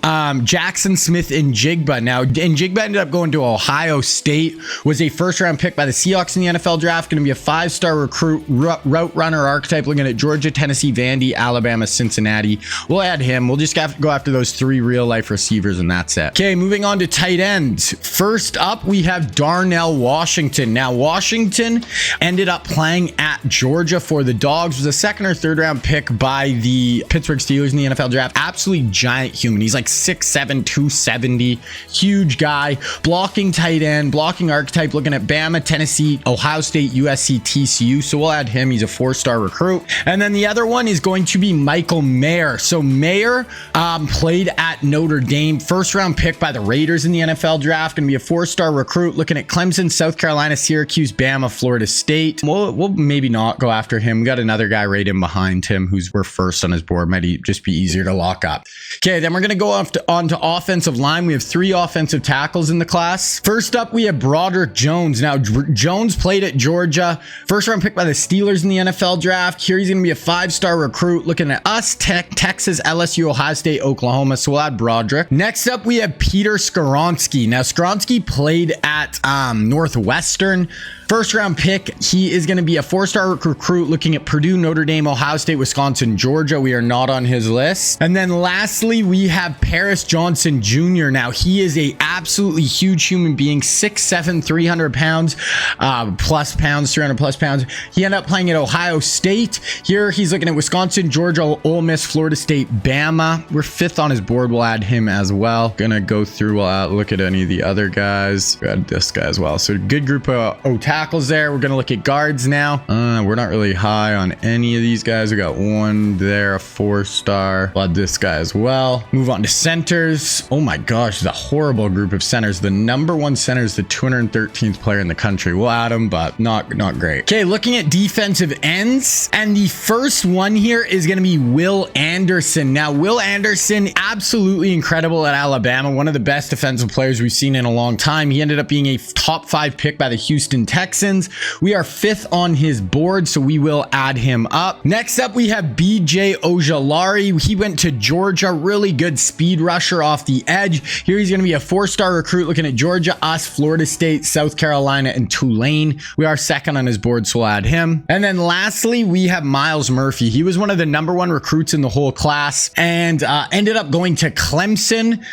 Jackson Smith-Njigba. Now, Njigba ended up going to Ohio State, was a 1st-round pick by the Seahawks in the NFL draft, going to be a 5-star recruit, route runner archetype, looking at Georgia, Tennessee, Vandy, Alabama, Cincinnati. We'll add him. We'll just go after those 3 real-life receivers, and that's it. Okay, moving on to tight ends. First up, we have Darnell Washington. Now, Washington ended up playing at Georgia for the Dogs, was a 2nd or 3rd round pick by the Pittsburgh Steelers in the NFL draft. Absolutely giant human. He's like 6'7", 270, huge guy, blocking tight end, blocking archetype, looking at Bama, Tennessee, Ohio State, USC, TCU. So we'll add him. He's a 4-star recruit. And then the other one is going to be Michael Mayer. So Mayer played at Notre Dame, 1st round pick by the Raiders in the NFL draft, going to be a 4-star recruit, looking at Clemson, South Carolina, Syracuse, Bama, Florida State. We'll maybe not go after him. We got another guy right in behind him we're 1st on his board. Might just be easier to lock up. Okay, then we're going to go on to offensive line. We have 3 offensive tackles in the class. First up, we have Broderick Jones. Now, Jones played at Georgia, 1st round pick by the Steelers in the NFL draft. Here, he's going to be a 5-star recruit, looking at us, Texas, LSU, Ohio State, Oklahoma. So we'll add Broderick. Next up, we have Peter Skoronsky. Now, Skoronsky played at Northwestern, 1st round pick. He is going to be a 4-star recruit looking at Purdue, Notre Dame, Ohio State, Wisconsin, Georgia. We are not on his list. And then lastly, we have Paris Johnson Jr. Now, he is a absolutely huge human being, 6'7", 300 pounds, plus pounds, 300 plus pounds. He ended up playing at Ohio State. Here, he's looking at Wisconsin, Georgia, Ole Miss, Florida State, Bama. We're 5th on his board. We'll add him as well. Gonna go through, we'll look at any of the other guys. We'll add this guy as well. So good group of tackles there. We're gonna look at guards now. We're not really high on any of these guys. We got one there, a 4-star. We'll add this guy as well. Move on to centers. Oh my gosh, it's a horrible group of centers. The number 1 center is the 213th player in the country. We'll add him, but not great. Okay, looking at defensive ends, and the first one here is gonna be Will Anderson. Now, Will Anderson, absolutely incredible at Alabama, one of the best defensive players we've seen in a long time. He ended up being a top 5 pick by the Houston Texans. Texans. We are 5th on his board, so we will add him up. Next up, we have BJ Ojulari. He went to Georgia, really good speed rusher off the edge. Here he's going to be a 4-star recruit looking at Georgia, us, Florida State, South Carolina, and Tulane. We are 2nd on his board, so we'll add him. And then lastly, we have Miles Murphy. He was one of the #1 recruits in the whole class and ended up going to Clemson.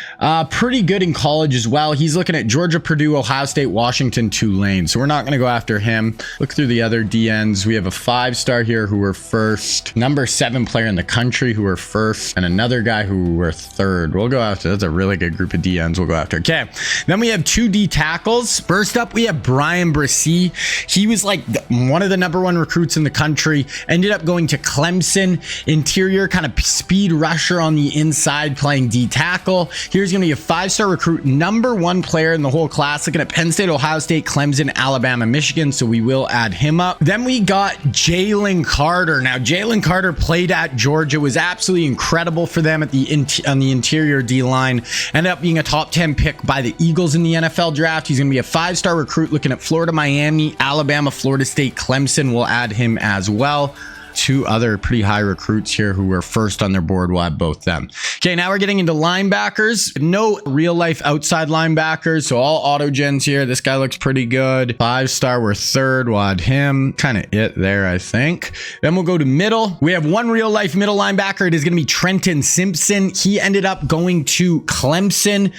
Pretty good in college as well. He's looking at Georgia, Purdue, Ohio State, Washington, Tulane. So we're not going to go after him. Look through the other DNs. We have a 5-star here who were 1st, #7 player in the country who were 1st, and another guy who were 3rd. We'll go after. That's a really good group of DNs we'll go after. Okay. Then we have 2 D tackles. First up, we have Brian Brissy. He was like one of the #1 recruits in the country. Ended up going to Clemson. Interior kind of speed rusher on the inside, playing D tackle. Here's going to be a 5-star recruit, #1 player in the whole class, looking at Penn State, Ohio State, Clemson, Alabama, Michigan. So we will add him up. Then we got Jalen Carter. Now, Jalen Carter played at Georgia, was absolutely incredible for them at on the interior D line. Ended up being a top 10 pick by the Eagles in the NFL draft. He's going to be a 5-star recruit looking at Florida, Miami, Alabama, Florida State, Clemson. We'll add him as well. 2 other pretty high recruits here who were 1st on their board. We'll have both them. Okay, now we're getting into linebackers. No real life outside linebackers, so all auto gens here. This guy looks pretty good. 5-star, we're 3rd. We'll add him. Kind of it there, I think. Then we'll go to middle. We have 1 real life middle linebacker. It is going to be Trenton Simpson. He ended up going to Clemson.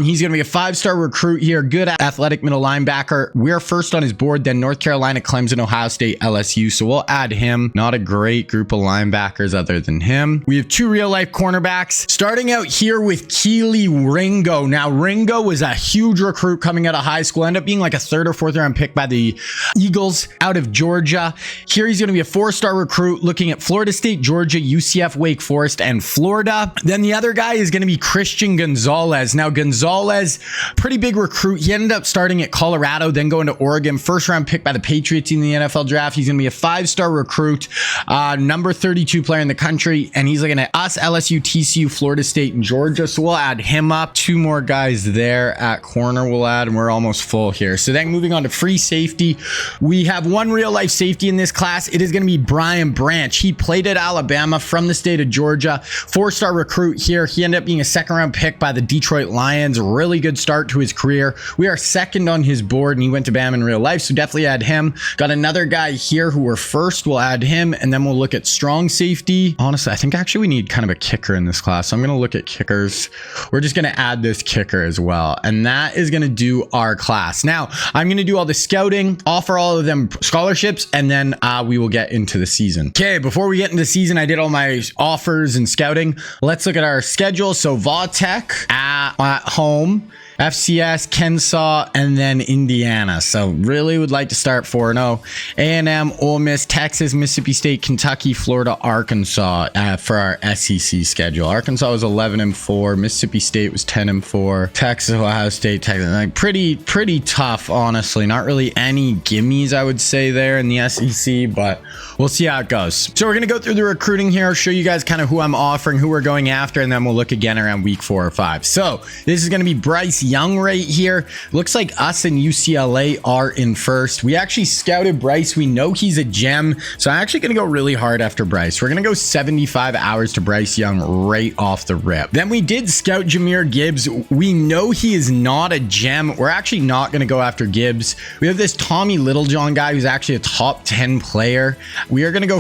He's going to be a 5-star recruit here. Good athletic middle linebacker. We're 1st on his board, then North Carolina, Clemson, Ohio State, LSU. So we'll add him. Not a great group of linebackers other than him. We have 2 real life cornerbacks. Starting out here with Keely Ringo. Now, Ringo was a huge recruit coming out of high school. Ended up being like a 3rd or 4th round pick by the Eagles out of Georgia. Here he's going to be a 4-star recruit looking at Florida State, Georgia, UCF, Wake Forest, and Florida. Then the other guy is going to be Christian Gonzalez. Now, Gonzalez, pretty big recruit. He ended up starting at Colorado, then going to Oregon. 1st round pick by the Patriots in the NFL draft. He's going to be a 5-star recruit. Number 32 player in the country, and he's looking at us, LSU, TCU, Florida State, and Georgia. So we'll add him up. 2 more guys there at corner we'll add, and we're almost full here. So then moving on to free safety, we have 1 real life safety in this class. It is going to be Brian Branch. He played at Alabama from the state of Georgia. 4-star recruit here. He ended up being a 2nd round pick by the Detroit Lions. Really good start to his career. We are 2nd on his board, and he went to Bama in real life, so definitely add him. Got another guy here who we're 1st. We'll add him, and then we'll look at strong safety. Honestly, I think actually we need kind of a kicker in this class. So I'm going to look at kickers. We're just going to add this kicker as well. And that is going to do our class. Now, I'm going to do all the scouting, offer all of them scholarships, and then we will get into the season. Okay, before we get into the season, I did all my offers and scouting. Let's look at our schedule. So Vautech at home, FCS, Kennesaw, and then Indiana. So really would like to start 4-0. A&M, Ole Miss, Texas, Mississippi State, Kentucky, Florida, Arkansas for our SEC schedule. Arkansas was 11-4. Mississippi State was 10-4. Texas, Ohio State, Texas. Like pretty tough, honestly. Not really any gimmies, I would say, there in the SEC, but we'll see how it goes. So we're going to go through the recruiting here. I'll show you guys kind of who I'm offering, who we're going after, and then we'll look again around week 4 or 5. So this is going to be Bryce Young right here. Looks like us and UCLA are in 1st. We actually scouted Bryce. We know he's a gem. So I'm actually going to go really hard after Bryce. We're going to go 75 hours to Bryce Young right off the rip. Then we did scout Jahmyr Gibbs. We know he is not a gem. We're actually not going to go after Gibbs. We have this Tommy Littlejohn guy who's actually a top 10 player. We are going to go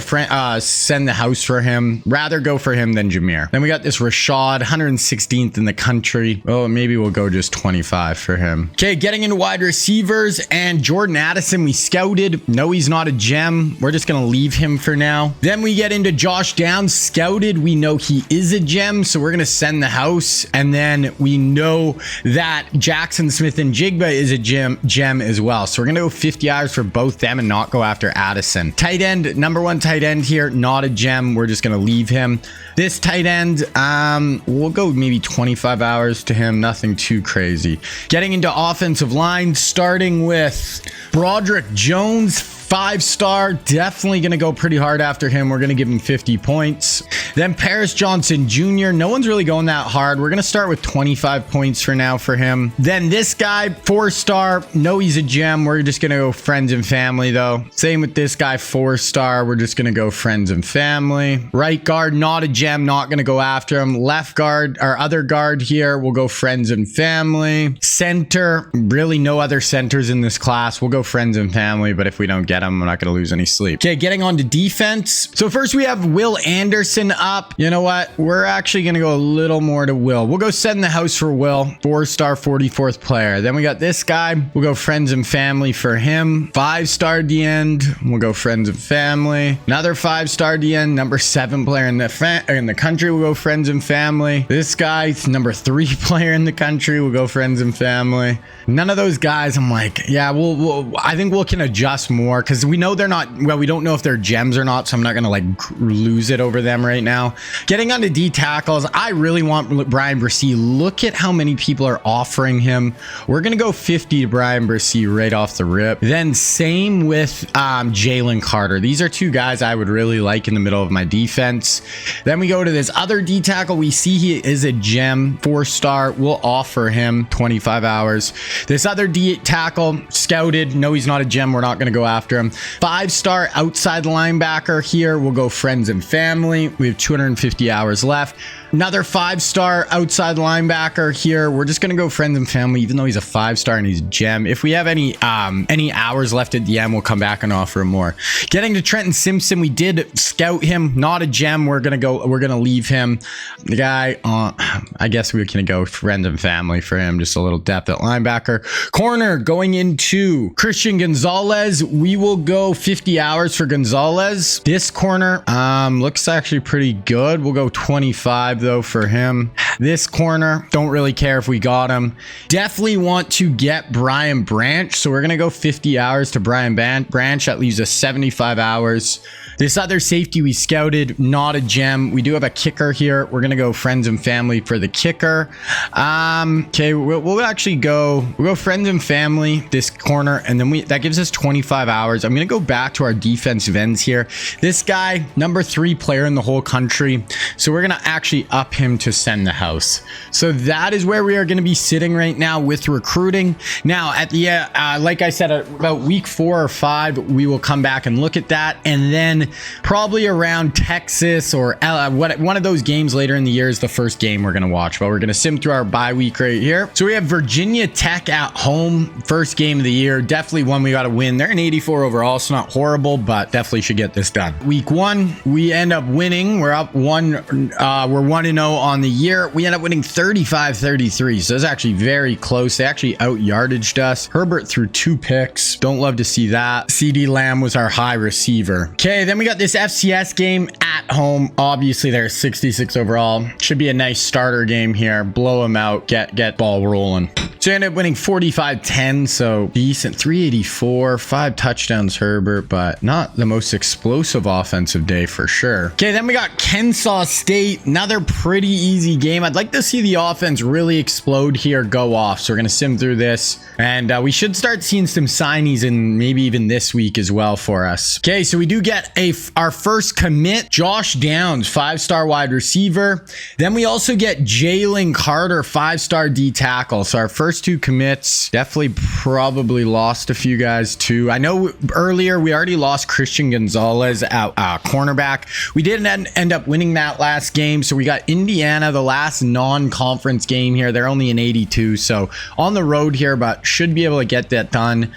send the house for him. Rather go for him than Jahmyr. Then we got this Rashad, 116th in the country. Oh, maybe we'll go just 25 for him. Okay, getting into wide receivers, and Jordan Addison we scouted. No, he's not a gem. We're just going to leave him for now. Then we get into Josh Downs, scouted. We know he is a gem, so we're going to send the house. And then we know that Jackson Smith and Jigba is a gem as well. So we're going to go 50 hours for both them and not go after Addison. Tight end, #1 tight end here, not a gem. We're just going to leave him. This tight end, we'll go maybe 25 hours to him. Nothing too crazy. Getting into offensive line, starting with Broderick Jones, 5-star. Definitely going to go pretty hard after him. We're going to give him 50 points. Then Paris Johnson Jr. No one's really going that hard. We're going to start with 25 points for now for him. Then this guy, 4-star. No, he's a gem. We're just going to go friends and family though. Same with this guy, 4-star. We're just going to go friends and family. Right guard, not a gem. Not going to go after him. Left guard, our other guard here, we'll go friends and family. Center, really no other centers in this class. We'll go friends and family, but if we don't get them, I'm not going to lose any sleep. Okay, getting on to defense. So first we have Will Anderson up. You know what? We're actually going to go a little more to Will. We'll go set in the house for Will. 4-star, 44th player. Then we got this guy. We'll go friends and family for him. 5-star at the end. We'll go friends and family. Another 5-star at the end. Number 7 player in the country. We'll go friends and family. This guy, number 3 player in the country. We'll go friends and family. None of those guys, I'm like, yeah, I think we can adjust more because we know they're not, well, we don't know if they're gems or not, so I'm not going to like lose it over them right now. Getting on to D tackles, I really want Brian Brissy. Look at how many people are offering him. We're going to go 50 to Brian Brissy right off the rip. Then same with Jalen Carter. These are 2 guys I would really like in the middle of my defense. Then we go to this other D tackle. We see he is a gem, 4-star. We'll offer him 25 hours. This other D tackle, scouted. No, he's not a gem. We're not going to go after him. 5-star outside linebacker here. We'll go friends and family. We have 250 hours left. Another 5-star outside linebacker here. We're just going to go friends and family, even though he's a 5-star and he's a gem. If we have any hours left at the end, we'll come back and offer him more. Getting to Trenton Simpson, we did scout him. Not a gem. We're going to leave him. The guy, I guess we can go friends and family for him. Just a little depth at linebacker. Corner going into Christian Gonzalez. We will go 50 hours for Gonzalez. This corner looks actually pretty good. We'll go 25 though for him. This corner, don't really care if we got him. Definitely want to get Brian Branch, so we're gonna go 50 hours to Brian Branch. That leaves us 75 hours. This other safety we scouted, not a gem. We do have a kicker here. We're gonna go friends and family for the kicker. Okay, we'll actually we'll go friends and family this corner, and then that gives us 25 hours. I'm gonna go back to our defensive ends here. This guy, number 3 player in the whole country, so we're gonna actually up him to send the house. So that is where we are gonna be sitting right now with recruiting. Now at the like I said, about week 4 or 5, we will come back and look at that, and then probably around Texas or one of those games later in the year is the first game we're going to watch. But we're going to sim through our bye week right here. So we have Virginia Tech at home, first game of the year. Definitely one we got to win. They're an 84 overall, so not horrible, but definitely should get this done. Week 1, we end up winning. We're up we're 1-0 on the year. We end up winning 35-33. So it's actually very close. They actually out yardaged us. Herbert threw 2 picks. Don't love to see that. CD Lamb was our high receiver. Okay, then we got this FCS game at home. Obviously, they're 66 overall. Should be a nice starter game here. Blow them out. Get ball rolling. So I ended up winning 45-10, so decent. 384, 5 touchdowns Herbert, but not the most explosive offensive day for sure. Okay, then we got Kennesaw State. Another pretty easy game. I'd like to see the offense really explode here, go off. So we're going to sim through this, and we should start seeing some signees in maybe even this week as well for us. Okay, so we do get our first commit, Josh Downs, 5-star wide receiver. Then we also get Jalen Carter, 5-star D tackle. So our first 2 commits. Definitely probably lost a few guys too. I know earlier we already lost Christian Gonzalez at cornerback. We didn't end up winning that last game. So we got Indiana, the last non-conference game here. They're only an 82. So on the road here, but should be able to get that done.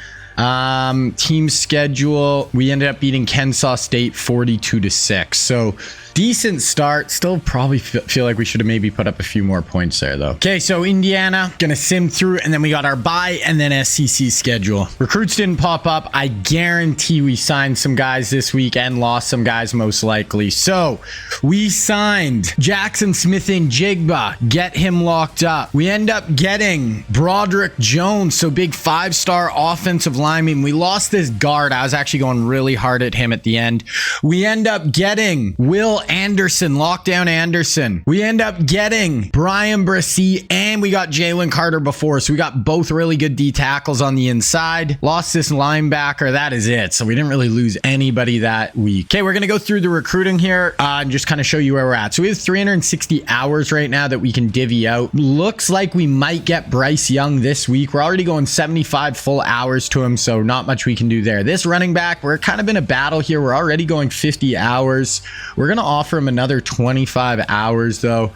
Team schedule, we ended up beating Kennesaw State 42-6. So decent start. Still probably feel like we should have maybe put up a few more points there though. Okay, so Indiana, gonna sim through, and then we got our bye and then SEC schedule. Recruits didn't pop up. I guarantee we signed some guys this week and lost some guys most likely. So we signed Jackson Smith and Jigba, get him locked up. We end up getting Broderick Jones, so big 5-star offensive lineman. We lost this guard. I was actually going really hard at him at the end. We end up getting Will Anderson, lockdown Anderson. We end up getting Brian Brissy, and we got Jalen Carter before. So we got both really good D tackles on the inside. Lost this linebacker. That is it. So we didn't really lose anybody that week. Okay, we're going to go through the recruiting here and just kind of show you where we're at. So we have 360 hours right now that we can divvy out. Looks like we might get Bryce Young this week. We're already going 75 full hours to him, so not much we can do there. This running back, we're kind of in a battle here. We're already going 50 hours. We're going to offer him another 25 hours though.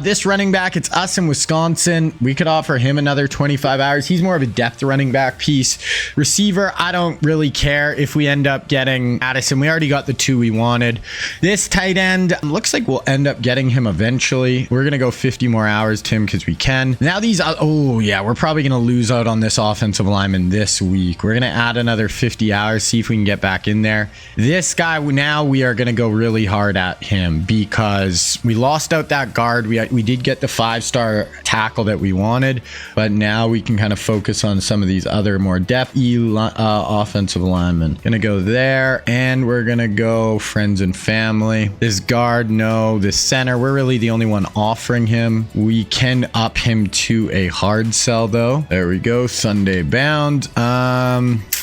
This running back, it's us in Wisconsin. We could offer him another 25 hours. He's more of a depth running back piece. Receiver, I don't really care if we end up getting Addison. We already got the two we wanted. This tight end, looks like we'll end up getting him eventually. We're going to go 50 more hours to him because we can. Now these, oh yeah, we're probably going to lose out on this offensive lineman this week. We're going to add another 50 hours, see if we can get back in there. This guy, now we are going to go really hard at him because we lost out that guard. We did get the 5-star tackle that we wanted, but now we can kind of focus on some of these other more depth offensive linemen. Gonna go there, and we're gonna go friends and family. This guard, no. This center, we're really the only one offering him. We can up him to a hard sell though. There we go. Sunday bound.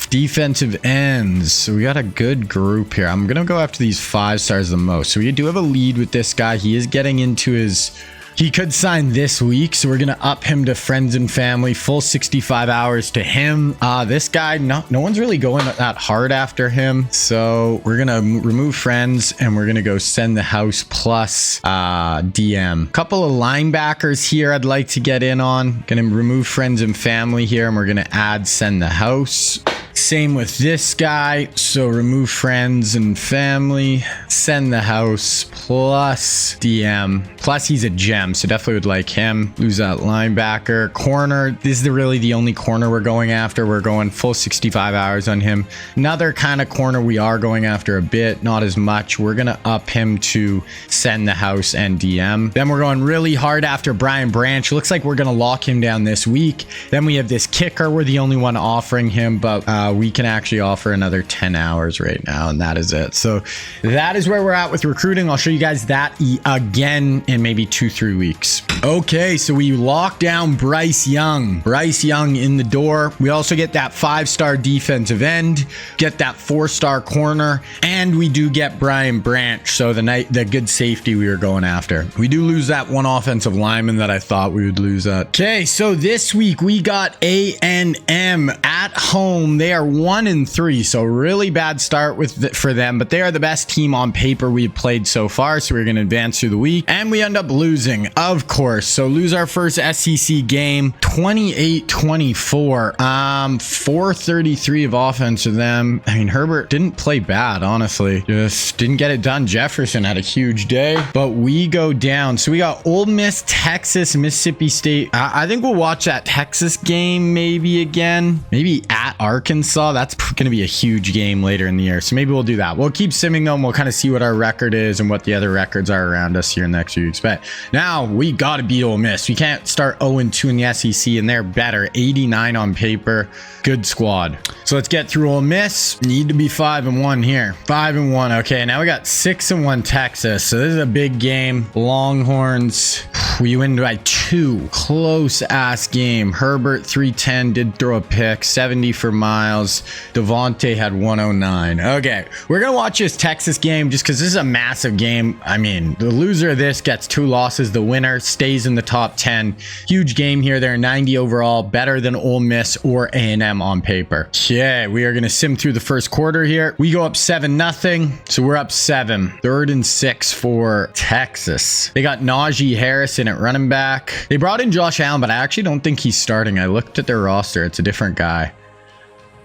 Defensive ends. So we got a good group here. I'm gonna go after these 5 stars the most. So we do have a lead with this guy. He is getting into his, he could sign this week, so we're gonna up him to friends and family, full 65 hours to him. This guy, no one's really going that hard after him, so we're gonna remove friends and we're gonna go send the house plus DM. Couple of linebackers here I'd like to get in on. Gonna remove friends and family here, and we're gonna add send the house. Same with this guy. So remove friends and family, send the house plus DM. Plus he's a gem, so definitely would like him. Lose that linebacker. Corner, this is really the only corner we're going after. We're going full 65 hours on him. Another kind of corner we are going after a bit, not as much. We're gonna up him to send the house and DM. Then we're going really hard after Brian Branch. Looks like we're gonna lock him down this week. Then we have this kicker. We're the only one offering him, but we can actually offer another 10 hours right now, and that is it. So that is where we're at with recruiting. I'll show you guys that again in maybe 2-3 weeks. Okay, so we lock down Bryce Young. Bryce Young in the door. We also get that 5-star defensive end, get that 4-star corner, and we do get Brian Branch. So the good safety we were going after. We do lose that one offensive lineman that I thought we would lose at. Okay, so this week we got A&M at home. They are 1-3, so really bad start for them, but they are the best team on paper we've played so far, so we're going to advance through the week, and we end up losing, of course. So lose our first SEC game, 28-24, 433 of offense to them. I mean, Herbert didn't play bad, honestly, just didn't get it done. Jefferson had a huge day, but we go down. So we got Ole Miss, Texas, Mississippi State. I think we'll watch that Texas game maybe again, maybe at Arkansas. That's going to be a huge game later in the year, so maybe we'll do that. We'll keep simming them. We'll kind of see what our record is and what the other records are around us here in the next few weeks. But now we got to beat Ole Miss. We can't start 0-2 in the SEC, and they're better. 89 on paper. Good squad. So let's get through Ole Miss. Need to be 5-1 here. 5-1. Okay, now we got 6-1 Texas. So this is a big game. Longhorns. We win by 2. Close ass game. Herbert 310 did throw a pick. 70 for Miles. Devontae had 109. Okay, we're gonna watch this Texas game just because this is a massive game. I mean, the loser of this gets 2 losses. The winner stays in the top 10. Huge game here. They're 90 overall, better than Ole Miss or A&M on paper. Okay, we are gonna sim through the first quarter here. We go up 7-0, so we're up 7. 3rd and 6 for Texas. They got Najee Harrison at running back. They brought in Josh Allen, but I actually don't think he's starting. I looked at their roster. It's a different guy.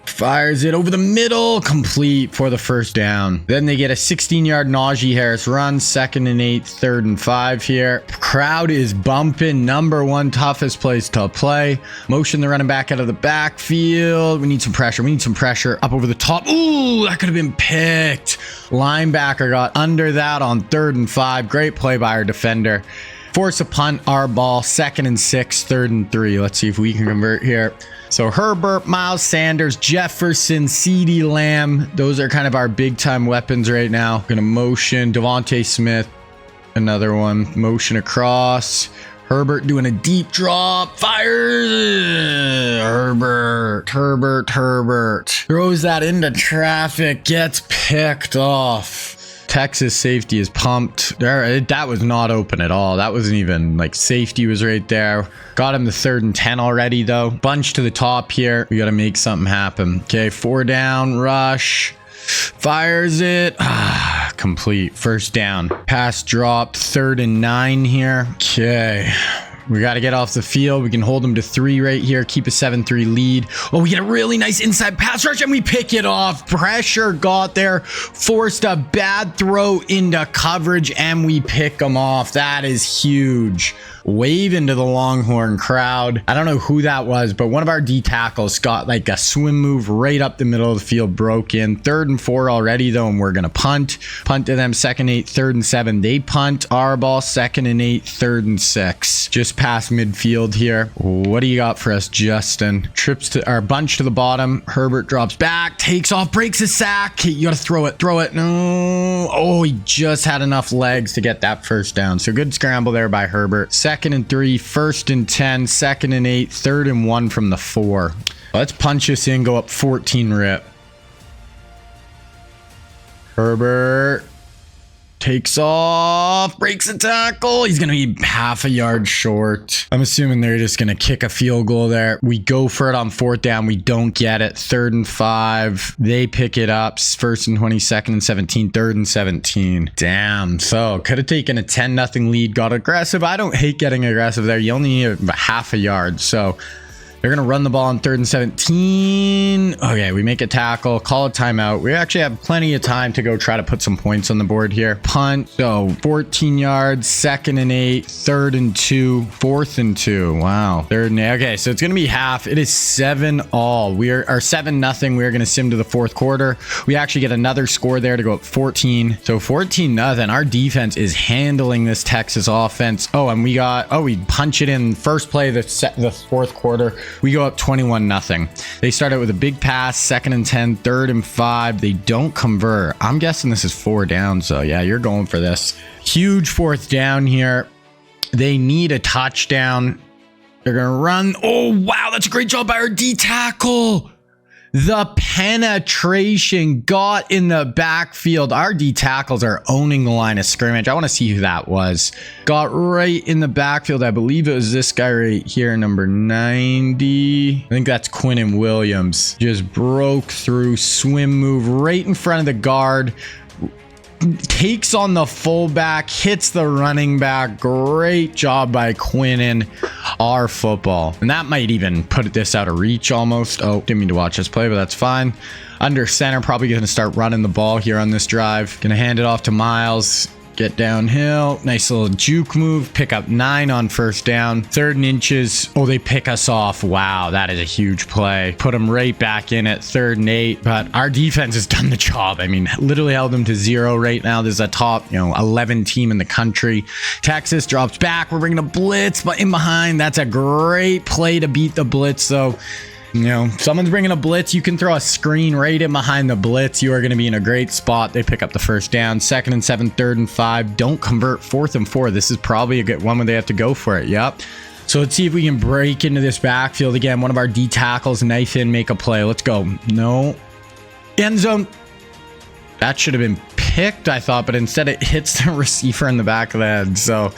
Fires it over the middle, complete for the first down. Then they get a 16-yard Najee Harris run, 2nd and 8, 3rd and 5 here. Crowd is bumping. Number 1 toughest place to play. Motion the running back out of the backfield. We need some pressure. We need some pressure up over the top. Ooh, that could have been picked. Linebacker got under that on 3rd and 5. Great play by our defender. Force a punt, our ball, 2nd and 6, 3rd and 3. Let's see if we can convert here. So Herbert, Miles Sanders, Jefferson, CeeDee Lamb. Those are kind of our big time weapons right now. Gonna motion Devontae Smith. Another one. Motion across. Herbert doing a deep drop. Fires. Herbert. Throws that into traffic. Gets picked off. Texas safety is pumped. That was not open at all. That wasn't even like safety was right there. Got him the 3rd and 10 already though. Bunch to the top here. We got to make something happen. Okay, 4 down, rush. Fires it. Complete. 1st down. Pass drop. 3rd and 9 here. Okay. We got to get off the field. We can hold them to 3 right here. Keep a 7-3 lead. Oh, we get a really nice inside pass rush and we pick it off. Pressure got there. Forced a bad throw into coverage and we pick them off. That is huge. Wave into the Longhorn crowd. I don't know who that was, but one of our D tackles got like a swim move right up the middle of the field, broke in. 3rd and 4 already though, and we're gonna punt to them. 2nd 8, 3rd and 7. They punt. Our ball, 2nd and 8, 3rd and 6. Just past midfield here. What do you got for us, Justin? Trips to our bunch to the bottom. Herbert drops back, takes off, breaks a sack. Okay, you gotta throw it. No. Oh, he just had enough legs to get that 1st down. So good scramble there by Herbert. 2nd and 3, 1st and 10, 2nd and 8, 3rd and 1 from the 4. Let's punch this in, go up 14 rip. Herbert takes off, breaks a tackle. He's going to be half a yard short. I'm assuming they're just going to kick a field goal there. We go for it on 4th down. We don't get it. 3rd and 5. They pick it up. 1st and 20, 2nd and 17, 3rd and 17. Damn. So could have taken a 10-0 lead. Got aggressive. I don't hate getting aggressive there. You only need about half a yard. So they're going to run the ball on 3rd and 17. Okay, we make a tackle, call a timeout. We actually have plenty of time to go try to put some points on the board here. Punt. So 14 yards, 2nd and 8, 3rd and 2, 4th and 2. Wow. 3rd and 8. Okay, so it's going to be half. It is 7-all. We are 7-0. We are going to sim to the 4th quarter. We actually get another score there to go up 14. So 14-0. Our defense is handling this Texas offense. Oh, and we punch it in first play the 4th quarter. We go up 21-0. They start out with a big pass, 2nd and 10, 3rd and 5. They don't convert. I'm guessing this is 4 down. So yeah, you're going for this. Huge 4th down here. They need a touchdown. They're going to run. Oh, wow. That's a great job by our D tackle. The penetration got in the backfield. Our D tackles are owning the line of scrimmage. I want to see who that was. Got right in the backfield. I believe it was this guy right here, number 90. I think that's Quinnen Williams. Just broke through, swim move right in front of the guard. Takes on the fullback, hits the running back. Great job by Quinnen. Our football. And that might even put this out of reach almost. Oh, didn't mean to watch this play, but that's fine. Under center, probably going to start running the ball here on this drive. Going to hand it off to Miles. Get downhill. Nice little juke move. Pick up 9 on 1st down. 3rd and inches. Oh, they pick us off. Wow, that is a huge play. Put them right back in at 3rd and 8. But our defense has done the job. I mean, literally held them to 0 right now. There's a top, 11 team in the country. Texas drops back. We're bringing a blitz, but in behind. That's a great play to beat the blitz, though. Someone's bringing a blitz. You can throw a screen right in behind the blitz. You are going to be in a great spot. They pick up the 1st down. 2nd and 7, 3rd and 5. Don't convert. 4th and 4. This is probably a good one where they have to go for it. Yep. So let's see if we can break into this backfield again. One of our D tackles, knife in, make a play. Let's go. No. End zone. That should have been picked, I thought, but instead it hits the receiver in the back of the head. So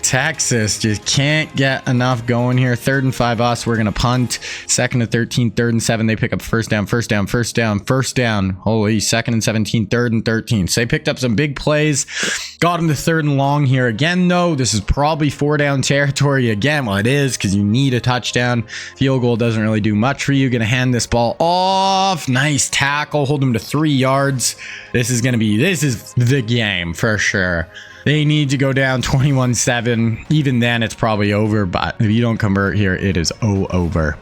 Texas just can't get enough going here. 3rd and 5 us. We're going to punt. 2nd and 13, 3rd and 7. They pick up 1st down, 1st down. Holy, 2nd and 17, 3rd and 13. So they picked up some big plays. Got him to 3rd and long here again, though. This is probably 4 down territory again. Well, it is because you need a touchdown. Field goal doesn't really do much for you. Going to hand this ball off. Nice tackle. Hold him to 3 yards. This is the game for sure. They need to go down 21-7. Even then, it's probably over. But if you don't convert here, it is over.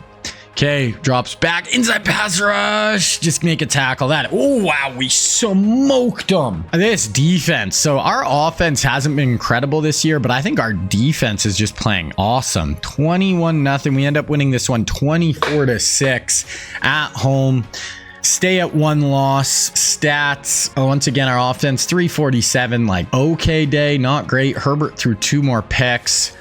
Okay, drops back, inside pass rush. Just make a tackle that. Oh, wow, we smoked them. This defense. So our offense hasn't been incredible this year, but I think our defense is just playing awesome. 21-0. We end up winning this one 24-6 at home. Stay at 1 loss. Stats. Once again, our offense 347. Like, okay day, not great. Herbert threw 2 more picks.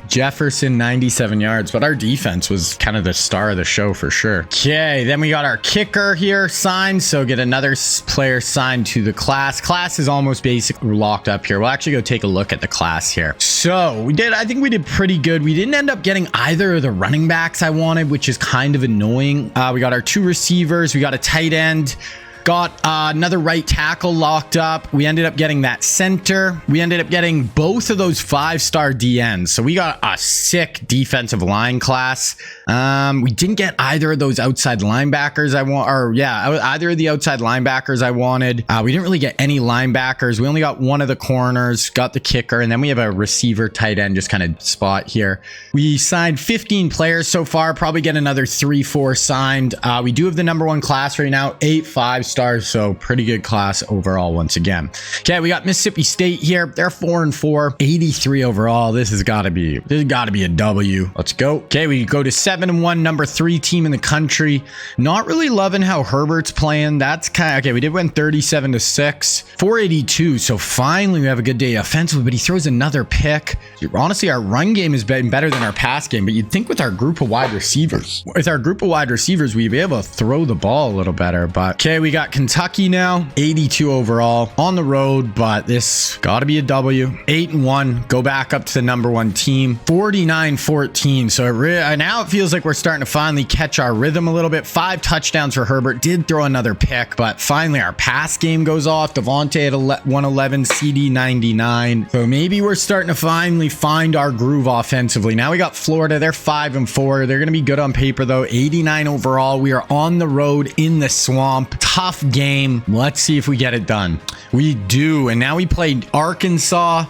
Jefferson 97 yards, but our defense was kind of the star of the show for sure. Okay, then we got our kicker here signed, so get another player signed to the class. Class is almost basically locked up here. We'll actually go take a look at the class here. So I think we did pretty good. We didn't end up getting either of the running backs I wanted, which is kind of annoying. We got our 2 receivers, we got a tight end. Got another right tackle locked up. We ended up getting that center. We ended up getting both of those 5-star DNs. So we got a sick defensive line class. We didn't get either of those outside linebackers either of the outside linebackers I wanted. We didn't really get any linebackers. We only got one of the corners, got the kicker, and then we have a receiver tight end just kind of spot here. We signed 15 players so far, probably get another 3-4 signed. We do have the #1 class right now, 8 5-stars, so pretty good class overall once again. Okay, we got Mississippi State here. They're 4-4, 83 overall. This has got to be a W. Let's go. Okay, we go to 7-1, #3 team in the country. Not really loving how Herbert's playing. That's kind of okay. We did win 37-6, 482. So finally we have a good day offensively, but he throws another pick. Honestly, our run game has been better than our pass game, but you'd think with our group of wide receivers, we'd be able to throw the ball a little better. But okay, we got Kentucky now, 82 overall on the road, but this got to be a W. 8-1, go back up to the #1 team, 49-14. So now it feels like we're starting to finally catch our rhythm a little bit. 5 touchdowns for Herbert, did throw another pick, but finally our pass game goes off. Devontae at 111, CD 99. So maybe we're starting to finally find our groove offensively. Now we got Florida, they're 5-4. They're going to be good on paper though, 89 overall. We are on the road in the swamp. Tough game. Let's see if we get it done. We do. And now we played Arkansas.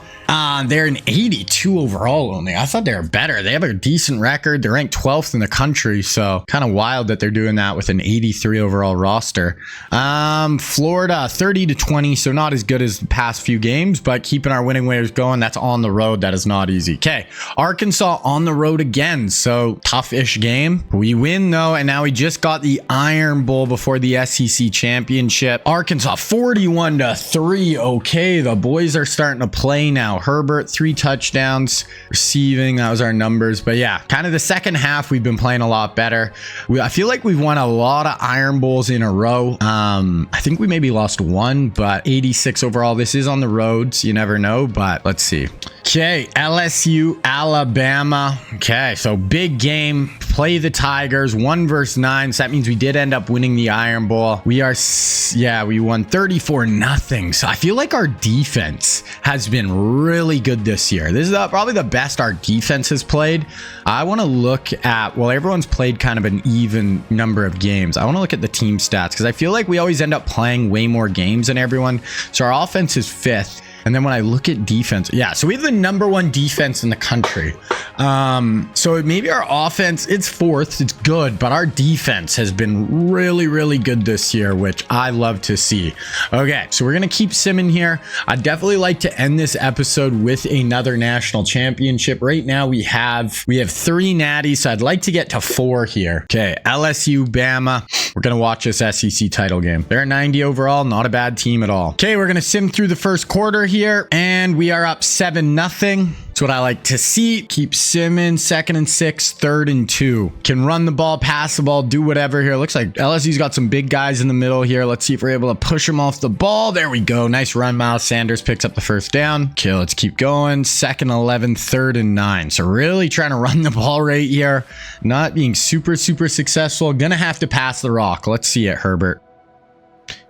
They're an 82 overall only. I thought they were better. They have a decent record. They're ranked 12th in the country. So kind of wild that they're doing that with an 83 overall roster. Florida 30-20. So not as good as the past few games, but keeping our winning ways going. That's on the road. That is not easy. Okay. Arkansas on the road again. So tough-ish game. We win though. And now we just got the Iron Bowl before the SEC championship. Arkansas 41-3. Okay. The boys are starting to play now. Herbert 3 touchdowns receiving, that was our numbers. But yeah, kind of the second half we've been playing a lot better. I feel like we've won a lot of Iron Bowls in a row. I think we maybe lost 1, but 86 overall. This is on the roads, you never know, but let's see. Okay, LSU Alabama. Okay, so big game, play the Tigers, 1 versus 9. So that means we did end up winning the Iron Bowl. We won 34-0. So I feel like our defense has been really good this year. This is probably the best our defense has played. I want to look at, well, everyone's played kind of an even number of games. I want to look at the team stats because I feel like we always end up playing way more games than everyone. So our offense is 5th. And then when I look at defense, yeah, so we have the #1 defense in the country. So maybe our offense, it's 4th, it's good, but our defense has been really, really good this year, which I love to see. Okay, so we're going to keep simming here. I'd definitely like to end this episode with another national championship. Right now we have 3 natties, so I'd like to get to 4 here. Okay, LSU, Bama. We're going to watch this SEC title game. They're 90 overall, not a bad team at all. Okay, we're going to sim through the first quarter here, and we are up 7-0. That's what I like to see. Keep simming. 2nd and 6, 3rd and 2. Can run the ball, pass the ball, do whatever here. Looks like LSU's got some big guys in the middle here. Let's see if we're able to push them off the ball. There we go. Nice run. Miles Sanders picks up the first down. Okay, let's keep going. 2nd, 11, 3rd and 9. So really trying to run the ball right here. Not being super successful. Gonna have to pass the rock. Let's see it, Herbert.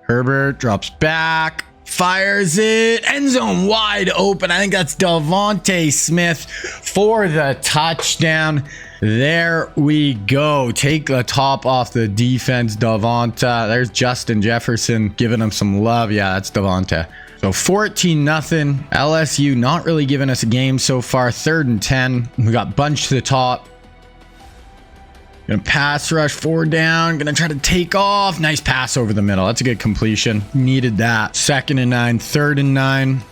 Herbert drops back. Fires it, end zone wide open. I think that's Devontae Smith for the touchdown. There we go. Take the top off the defense, Devonta. There's Justin Jefferson giving him some love. Yeah, that's Devonta. So 14-0. LSU not really giving us a game so far. 3rd and 10. We got bunched to the top. Gonna pass rush, 4 down. Gonna try to take off. Nice pass over the middle. That's a good completion. Needed that. 2nd and 9, 3rd and 9.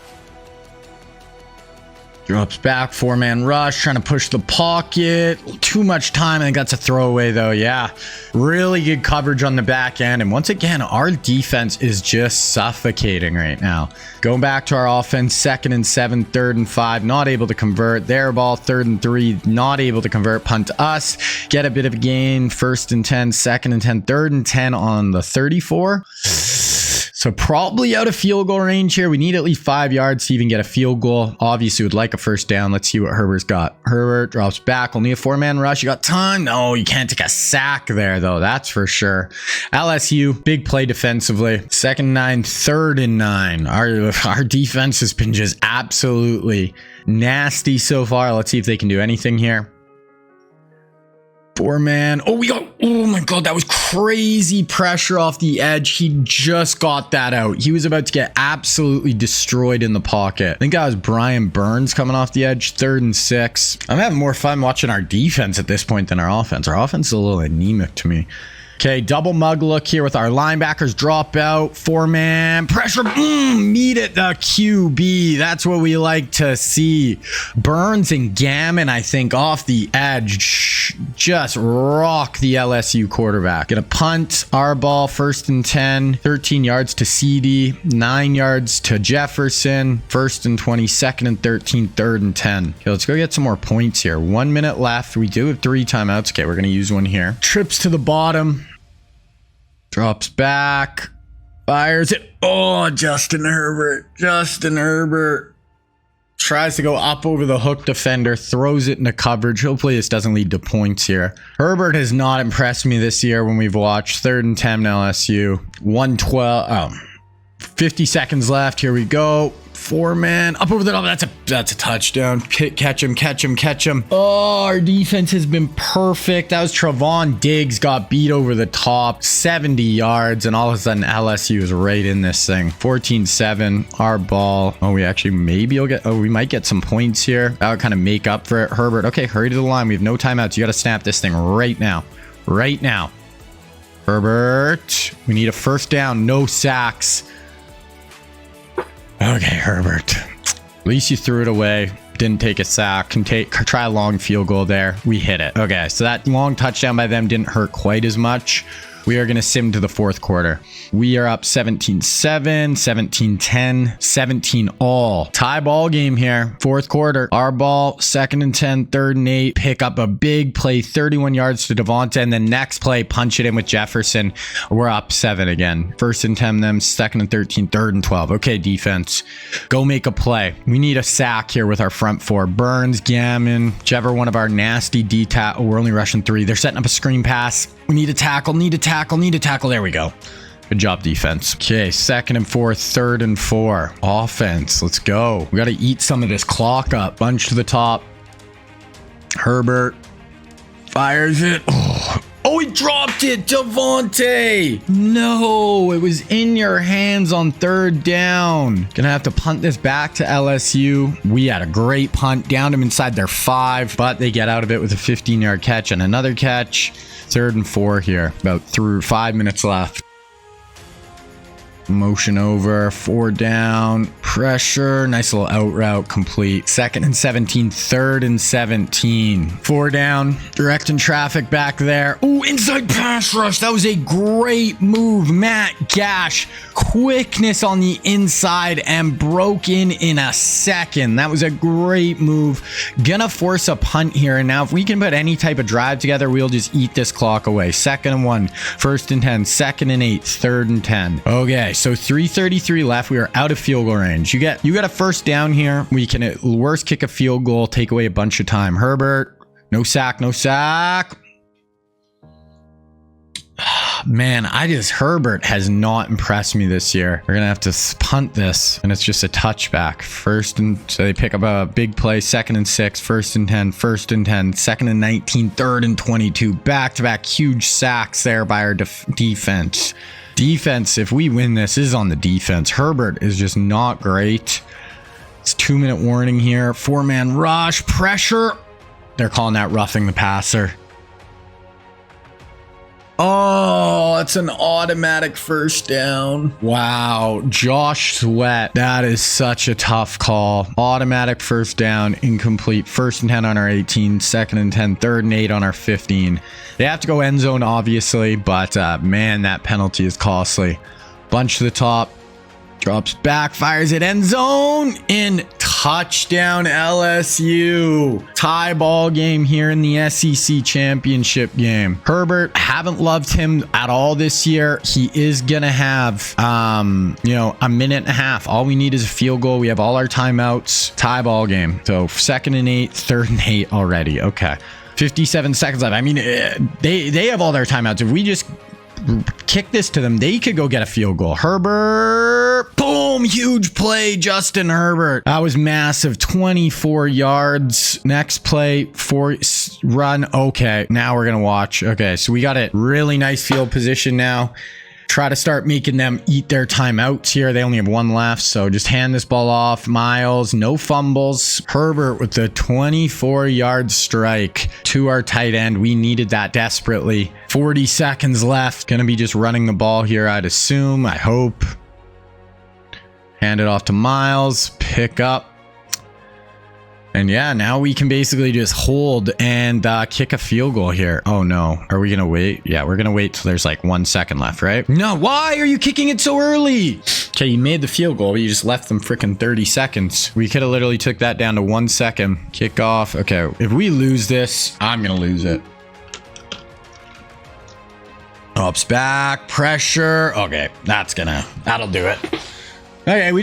Drops back, 4-man rush, trying to push the pocket. Too much time. I think that's a throwaway though. Yeah, really good coverage on the back end. And once again, our defense is just suffocating right now. Going back to our offense, 2nd and 7, 3rd and 5, not able to convert. Their ball, 3rd and 3, not able to convert. Punt to us, get a bit of a gain. 1st and 10, 2nd and 10, 3rd and 10 on the 34. So probably out of field goal range here. We need at least 5 yards to even get a field goal. Obviously would like a first down. Let's see what Herbert's got. Herbert drops back. Only a 4-man rush. You got time? No, you can't take a sack there though. That's for sure. LSU, big play defensively. 2nd and 9, 3rd and 9. Our defense has been just absolutely nasty so far. Let's see if they can do anything here. 4-man. Oh my God, that was crazy pressure off the edge. He just got that out. He was about to get absolutely destroyed in the pocket. I think that was Brian Burns coming off the edge. 3rd and 6. I'm having more fun watching our defense at this point than our offense. Our offense is a little anemic to me. Okay, double mug look here with our linebackers drop out. 4-man pressure. Meet it, the QB. That's what we like to see. Burns and Gammon, I think, off the edge. Just rock the LSU quarterback. Gonna punt. Our ball, 1st and 10. 13 yards to CD. 9 yards to Jefferson. 1st and 20. 2nd and 13. 3rd and 10. Okay, let's go get some more points here. 1 minute left. We do have 3 timeouts. Okay, we're gonna use one here. Trips to the bottom. Drops back, fires it. Oh, Justin Herbert tries to go up over the hook defender, throws it into coverage. Hopefully this doesn't lead to points here. Herbert has not impressed me this year when we've watched. 3rd and 10 LSU. 112. 50 seconds left. Here we go. 4-man up over the top. That's a touchdown. Catch him. Oh, our defense has been perfect. That was Trevon Diggs got beat over the top, 70 yards, and all of a sudden LSU is right in this thing. 14-7, our ball. Oh, we actually we might get some points here. That would kind of make up for it. Herbert, okay, hurry to the line. We have no timeouts. You got to snap this thing right now. Herbert, we need a first down, no sacks. Okay, Herbert. At least you threw it away. Didn't take a sack. Try a long field goal there. We hit it. Okay, so that long touchdown by them didn't hurt quite as much. We are going to sim to the 4th quarter. We are up 17-7, 17-10, 17 all. Tie ball game here. 4th quarter. Our ball, 2nd and 10, 3rd and 8. Pick up a big play, 31 yards to Devonta. And the next play, punch it in with Jefferson. We're up 7 again. 1st and 10 them, 2nd and 13, 3rd and 12. Okay, defense. Go make a play. We need a sack here with our front 4. Burns, Gammon, whichever one of our nasty D-tackle. We're only rushing 3. They're setting up a screen pass. We need a tackle. There we go. Good job, defense. Okay, 2nd and 4, 3rd and 4. Offense, let's go. We got to eat some of this clock up. Bunch to the top. Herbert fires it. Oh, he dropped it. Devontae. No, it was in your hands on 3rd down. Gonna have to punt this back to LSU. We had a great punt. Downed them inside their 5, but they get out of it with a 15-yard catch and another catch. 3rd and 4 here. About 5 minutes left. Motion over, 4 down, pressure, nice little out route complete. 2nd and 17, 3rd and 17. 4 down, directing traffic back there. Ooh, inside pass rush. That was a great move. Matt Gash, quickness on the inside and broke in a second. That was a great move. Gonna force a punt here. And now if we can put any type of drive together, we'll just eat this clock away. 2nd and 1, 1st and 10, 2nd and 8, 3rd and 10. Okay. So 3:33 left. We are out of field goal range. You got a first down here. We can at worst kick a field goal, take away a bunch of time. Herbert, no sack. Man, Herbert has not impressed me this year. We're gonna have to punt this, and it's just a touchback. So they pick up a big play. 2nd and 6, 1st and 10, 1st and 10, 2nd and 19, 3rd and 22. Back-to-back huge sacks there by our defense. Defense, if we win this is on the defense. Herbert is just not great. It's 2-minute warning here. 4-man rush, pressure. They're calling that roughing the passer. Oh, it's an automatic first down. Wow. Josh Sweat. That is such a tough call. Automatic first down, incomplete. 1st and 10 on our 18, 2nd and 10, 3rd and 8 on our 15. They have to go end zone, obviously, but man, that penalty is costly. Bunch to the top. Drops back, fires it, end zone, in, touchdown LSU. Tie ball game here in the SEC championship game. Herbert, haven't loved him at all this year. He is gonna have, you know, a minute and a half. All we need is a field goal. We have all our timeouts. Tie ball game. So 2nd and 8, 3rd and 8 already. Okay. 57 seconds left. I mean, they have all their timeouts. If we just kick this to them, they could go get a field goal. Herbert, boom, huge play, Justin Herbert. That was massive, 24 yards. Next play, run. Okay, now we're gonna watch. Okay, so we got a really nice field position now. Try to start making them eat their timeouts here. They only have 1 left, so just hand this ball off. Miles, no fumbles. Herbert with the 24-yard strike to our tight end. We needed that desperately. 40 seconds left. Gonna be just running the ball here, I'd assume. I hope. Hand it off to Miles. Pick up. And yeah, now we can basically just hold and kick a field goal here. Oh no. Are we going to wait? Yeah, we're going to wait till there's like 1 second left, right? No, why are you kicking it so early? Okay, you made the field goal, but you just left them freaking 30 seconds. We could have literally took that down to 1 second. Kick off. Okay, if we lose this, I'm going to lose it. Ups back, pressure. Okay, that'll do it. Okay, we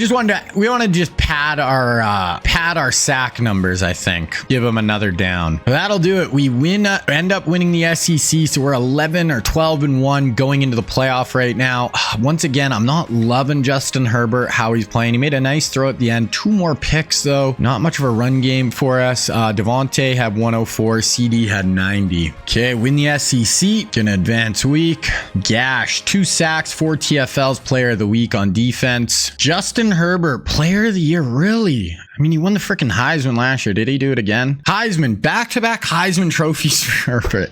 want to just pad our sack numbers, I think. Give them another down. That'll do it. We end up winning the SEC, so we're 11 or 12-1 going into the playoff right now. Once again, I'm not loving Justin Herbert, how he's playing. He made a nice throw at the end. 2 more picks, though. Not much of a run game for us. Devontae had 104. CD had 90. Okay, win the SEC. Gonna advance week. Gash, 2 sacks, 4 TFLs, player of the week on defense. Justin Herbert, player of the year, really? I mean, he won the freaking Heisman last year. Did he do it again? Heisman, back-to-back Heisman trophies for Herbert.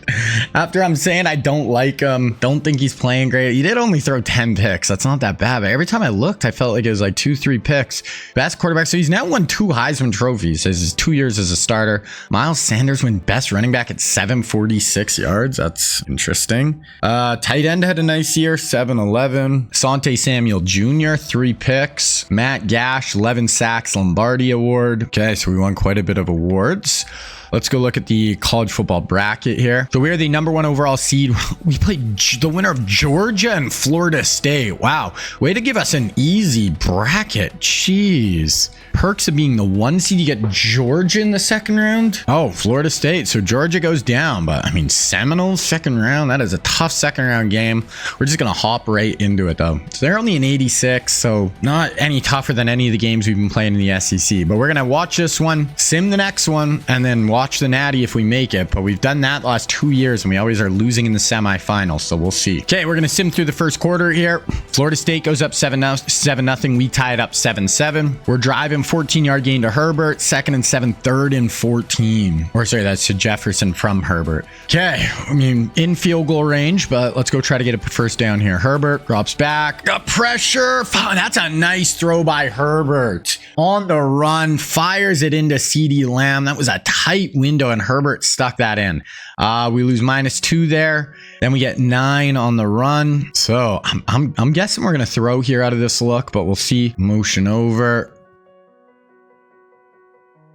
After I'm saying I don't like him, don't think he's playing great. He did only throw 10 picks. That's not that bad. But every time I looked, I felt like it was like 2-3 picks. Best quarterback. So he's now won 2 Heisman trophies. His 2 years as a starter. Miles Sanders won best running back at 746 yards. That's interesting. Tight end had a nice year, 7-11. Sante Samuel Jr., 3 picks. Matt Gash, 11 sacks, Lombardi Award. Okay, so we won quite a bit of awards. Let's go look at the college football bracket here. So we're the #1 overall seed. We played the winner of Georgia and Florida State. Wow. Way to give us an easy bracket. Jeez. Perks of being the 1 seed, you get Georgia in the 2nd round. Oh, Florida State. So Georgia goes down, but I mean, Seminoles 2nd round. That is a tough 2nd round game. We're just going to hop right into it though. So they're only an 86, so not any tougher than any of the games we've been playing in the SEC, but we're going to watch this one, sim the next one, and then watch the Natty if we make it. But we've done that the last 2 years and we always are losing in the semifinals, so we'll see. Okay, we're going to sim through the first quarter here. Florida State goes up 7-0. We tie it up 7-7. We're driving 14-yard gain to Herbert, 2nd and 7, 3rd and 14. Or sorry, that's to Jefferson from Herbert. Okay, I mean, in field goal range, but let's go try to get a first down here. Herbert drops back, got pressure. That's a nice throw by Herbert. On the run, fires it into CD Lamb. That was a tight window and Herbert stuck that in. We lose -2 there. Then we get 9 on the run. So I'm guessing we're going to throw here out of this look, but we'll see. Motion over.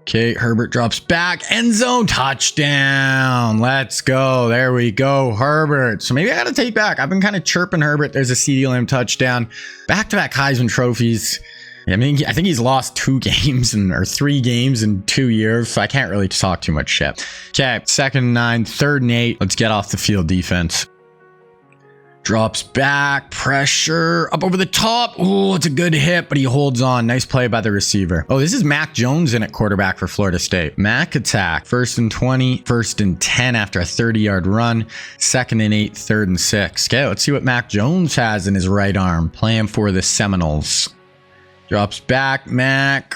Okay, Herbert drops back. End zone touchdown. Let's go. There we go. Herbert. So maybe I got to take back. I've been kind of chirping Herbert. There's a CD Lamb touchdown. Back-to-back Heisman trophies. I mean, I think he's lost 2 games or 3 games in 2 years, so I can't really talk too much shit. Okay, 2nd and 9, 3rd and 8. Let's get off the field defense. Drops back, pressure, up over the top. Oh, it's a good hit, but he holds on. Nice play by the receiver. Oh, this is Mac Jones in at quarterback for Florida State. Mac attack, 1st and 20, 1st and 10 after a 30-yard run, 2nd and 8, 3rd and 6. Okay, let's see what Mac Jones has in his right arm. Playing for the Seminoles. Drops back, Mac.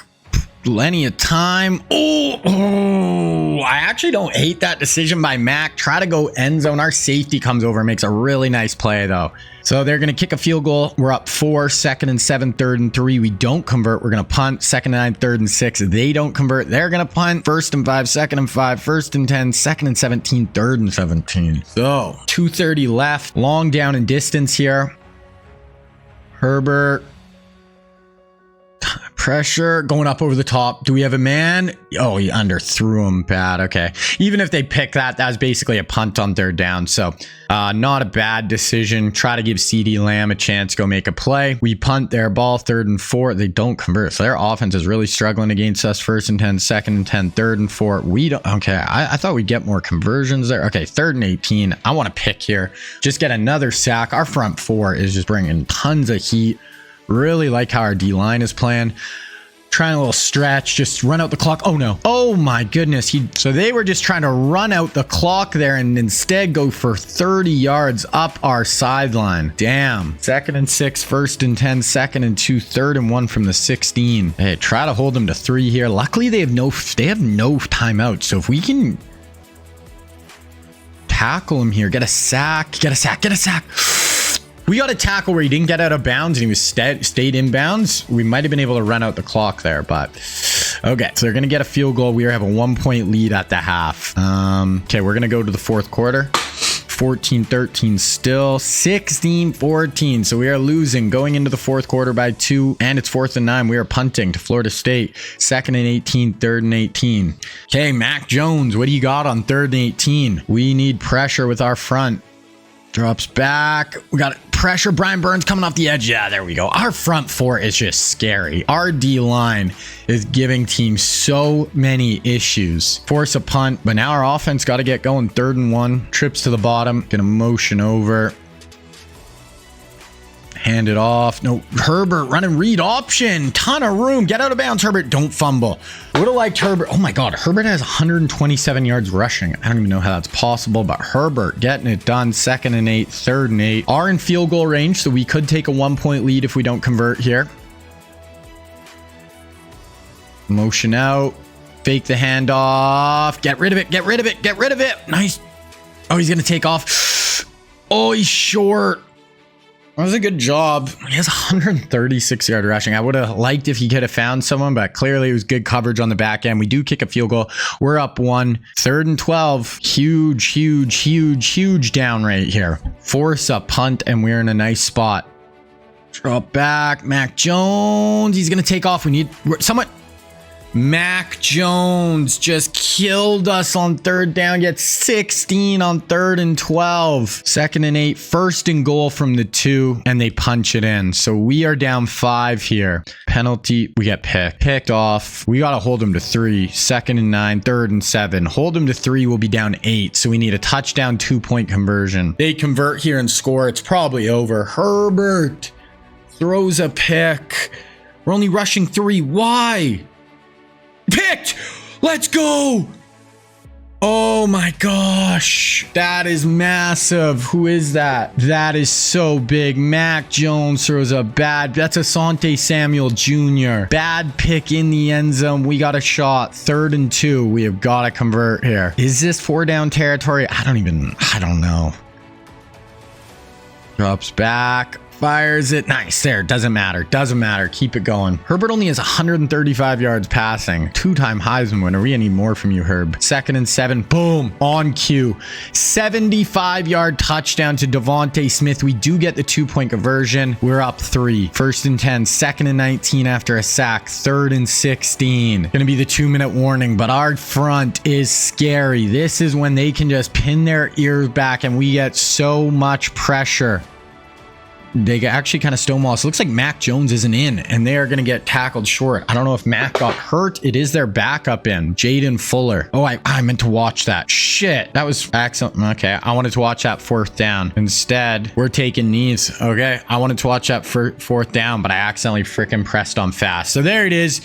Plenty of time. Oh, I actually don't hate that decision by Mac. Try to go end zone. Our safety comes over and makes a really nice play, though. So they're going to kick a field goal. We're up 4, 2nd and 7, 3rd and 3. We don't convert. We're going to punt. 2nd and 9, 3rd and 6. They don't convert. They're going to punt. 1st and 5, 2nd and 5, 1st and 10, 2nd and 17, 3rd and 17. So 2:30 left. Long down and distance here. Herbert. Pressure going up over the top. Do we have a man? Oh, he underthrew him. Bad. Okay. Even if they pick that, that's basically a punt on 3rd down. So not a bad decision. Try to give CeeDee Lamb a chance to go make a play. We punt their ball 3rd and 4. They don't convert. So their offense is really struggling against us. 1st and 10, 2nd and 10, 3rd and 4. We don't. Okay. I thought we'd get more conversions there. Okay. 3rd and 18. I want to pick here. Just get another sack. Our front 4 is just bringing tons of heat. Really like how our D-line is playing. Trying a little stretch, just run out the clock. Oh no. Oh my goodness. So they were just trying to run out the clock there and instead go for 30 yards up our sideline. Damn. 2nd and 6, 1st and 10, 2nd and 2, 3rd and 1 from the 16. Hey, try to hold them to 3 here. Luckily they have no timeout. So if we can tackle him here, get a sack. We got a tackle where he didn't get out of bounds and he was stayed in bounds. We might have been able to run out the clock there, but okay. So they're going to get a field goal. We have a 1-point lead at the half. Okay, we're going to go to the 4th quarter. 14-13 still. 16-14. So we are losing going into the 4th quarter by 2, and it's 4th and 9. We are punting to Florida State. 2nd and 18, 3rd and 18. Okay, Mac Jones, what do you got on 3rd and 18? We need pressure with our front. Drops back. We got pressure. Brian Burns coming off the edge. Yeah, there we go. Our front 4 is just scary. Our D-line is giving teams so many issues. Force a punt, but now our offense got to get going. 3rd and 1. Trips to the bottom. Gonna motion over. Hand it off. No, Herbert running read option. Ton of room. Get out of bounds, Herbert. Don't fumble. Would have liked Herbert. Oh my God. Herbert has 127 yards rushing. I don't even know how that's possible, but Herbert getting it done. 2nd and 8, 3rd and 8. Are in field goal range, so we could take a 1-point lead if we don't convert here. Motion out. Fake the handoff. Get rid of it. Get rid of it. Get rid of it. Nice. Oh, he's going to take off. Oh, he's short. That was a good job. He has 136 yard rushing. I would have liked if he could have found someone, but clearly it was good coverage on the back end. We do kick a field goal. We're up 1. 3rd and 12. Huge down right here. Force a punt, and we're in a nice spot. Drop back. Mac Jones. He's going to take off. We need someone. Mac Jones just killed us on 3rd down. Gets 16 on 3rd and 12. 2nd and 8. 1st and goal from the 2. And they punch it in. So we are down 5 here. Penalty. We get picked off. We got to hold them to 3. 2nd and 9. 3rd and 7. Hold them to 3. We'll be down 8. So we need a touchdown 2-point conversion. They convert here and score. It's probably over. Herbert throws a pick. We're only rushing 3. Why? Picked. Let's go. Oh my gosh. That is massive. Who is that? That is so big. Mac Jones throws that's Asante Samuel Jr. Bad pick in the end zone. We got a shot. 3rd and 2. We have got to convert here. Is this 4 down territory? I don't know. Drops back. Fires it. Nice. There. Doesn't matter. Keep it going. Herbert only has 135 yards passing. 2-time Heisman winner. We need more from you, Herb. 2nd and 7. Boom. On cue. 75-yard touchdown to Devontae Smith. We do get the 2-point conversion. We're up 3. 1st and 10. 2nd and 19 after a sack. 3rd and 16. Gonna be the 2-minute warning, but our front is scary. This is when they can just pin their ears back and we get so much pressure. They actually kind of stonewall. So it looks like Mac Jones isn't in, and they are going to get tackled short. I don't know if Mac got hurt. It is their backup in, Jaden Fuller. Oh, I meant to watch that. Shit. That was excellent. Okay. I wanted to watch that 4th down. Instead, we're taking knees. Okay. I wanted to watch that 4th down, but I accidentally freaking pressed on fast. So there it is.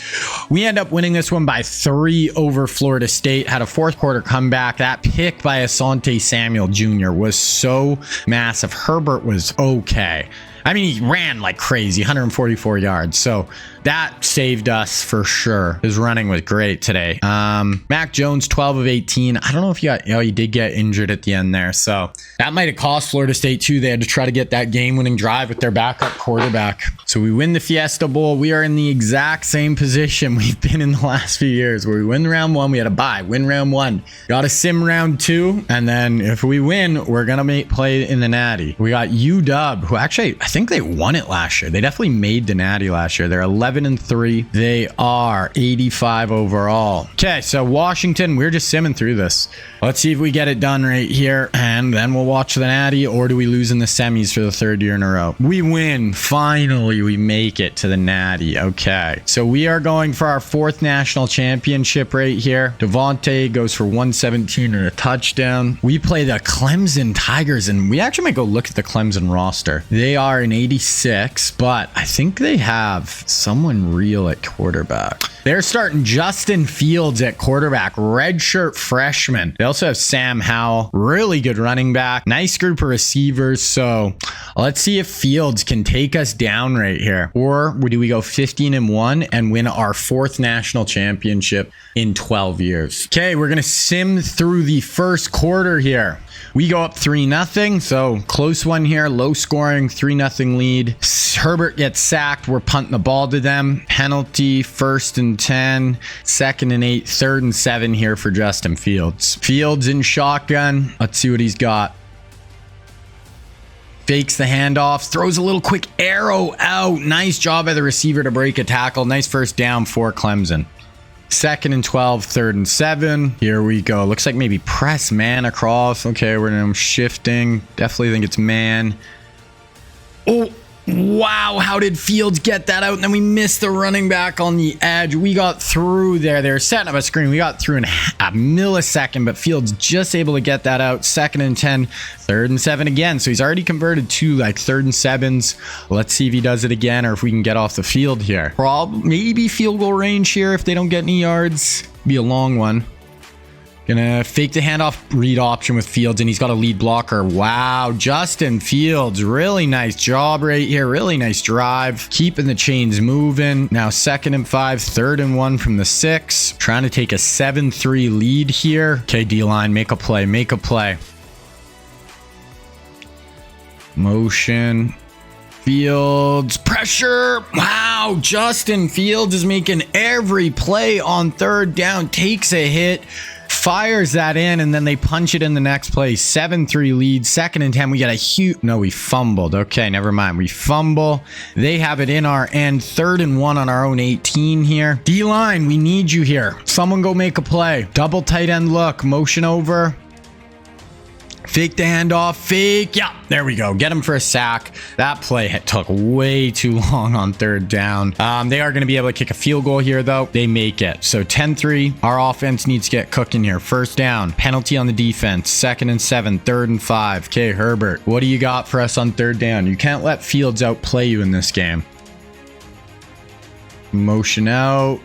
We end up winning this one by 3 over Florida State. Had a 4th quarter comeback. That pick by Asante Samuel Jr. was so massive. Herbert was okay. I mean, he ran like crazy, 144 yards. So that saved us for sure. His running was great today. Mac Jones, 12 of 18. I don't know if he did get injured at the end there. So that might have cost Florida State too. They had to try to get that game-winning drive with their backup quarterback. So we win the Fiesta Bowl. We are in the exact same position we've been in the last few years, where we win round 1. We had a bye, win round 1. Got a sim round 2. And then if we win, we're going to play in the Natty. We got UW, who actually, I think they won it last year. They definitely made the Natty last year. They're 11-3. They are 85 overall. Okay, so Washington, we're just simming through this. Let's see if we get it done right here, and then we'll watch the Natty, or do we lose in the semis for the 3rd year in a row? We win. Finally, we make it to the Natty. Okay, so we are going for our 4th national championship right here. Devontae goes for 117 and a touchdown. We play the Clemson Tigers, and we actually might go look at the Clemson roster. They are in 86, but I think they have someone real at quarterback. They're starting Justin Fields at quarterback, redshirt freshman. They also have Sam Howell, really good running back, nice group of receivers. So let's see if Fields can take us down right here, or do we go 15-1 and win our 4th national championship in 12 years? Okay, we're gonna sim through the first quarter here. We go up 3-0, so close one here, low scoring, 3-0 lead. Herbert gets sacked. We're punting the ball to them. Penalty, 1st and 10, 2nd and 8, 3rd and 7 here for Justin Fields. Fields in shotgun. Let's see what he's got. Fakes the handoff, throws a little quick arrow out. Nice job by the receiver to break a tackle. Nice first down for Clemson. 2nd and 12, 3rd and 7. Here we go. Looks like maybe press man across. Okay, we're now shifting. Definitely think it's man. Oh, wow. How did Fields get that out? And then we missed the running back on the edge. We got through there. They're setting up a screen. We got through in a millisecond, but Fields just able to get that out. 2nd and 10, 3rd and 7 again. So he's already converted 2 like 3rd and 7s. Let's see if he does it again, or if we can get off the field here. Maybe field goal range here if they don't get any yards. Be a long one. Gonna fake the handoff, read option with Fields, and he's got a lead blocker. Wow, Justin Fields, really nice job right here. Really nice drive. Keeping the chains moving. Now 2nd and 5, 3rd and 1 from the 6. Trying to take a 7-3 lead here. Okay, D-line, make a play, make a play. Motion. Fields, pressure. Wow, Justin Fields is making every play on 3rd down. Takes a hit. Fires that in, and then they punch it in the next play. 7-3 lead. 2nd and 10. We got a huge... No, we fumbled. Okay, never mind. We fumble. They have it in our end. 3rd and 1 on our own 18 here. D-line, we need you here. Someone go make a play. Double tight end look. Motion over. Fake the handoff. Fake. Yeah, there we go. Get him for a sack. That play took way too long on 3rd down. They are going to be able to kick a field goal here, though. They make it. So 10-3. Our offense needs to get cooking here. 1st down. Penalty on the defense. 2nd and 7. 3rd and 5. Okay, Herbert, what do you got for us on 3rd down? You can't let Fields outplay you in this game. Motion out.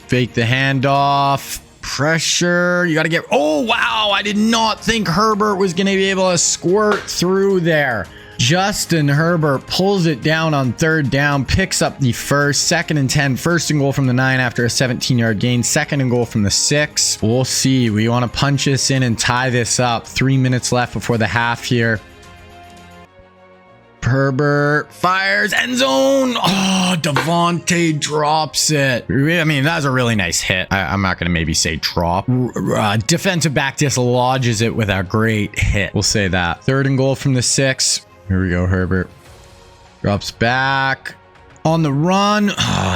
Fake the handoff. Pressure. You got to get... Oh, wow. I did not think Herbert was going to be able to squirt through there. Justin Herbert pulls it down on 3rd down, picks up the 1st, 2nd and 10, 1st and goal from the 9 after a 17-yard gain, 2nd and goal from the 6. We'll see. We want to punch this in and tie this up. 3 minutes left before the half here. Herbert fires, end zone. Oh, Devontae drops it. I mean, that was a really nice hit. I'm not going to maybe say drop. Defensive back dislodges it with a great hit. We'll say that. 3rd and goal from the 6. Here we go, Herbert. Drops back. On the run,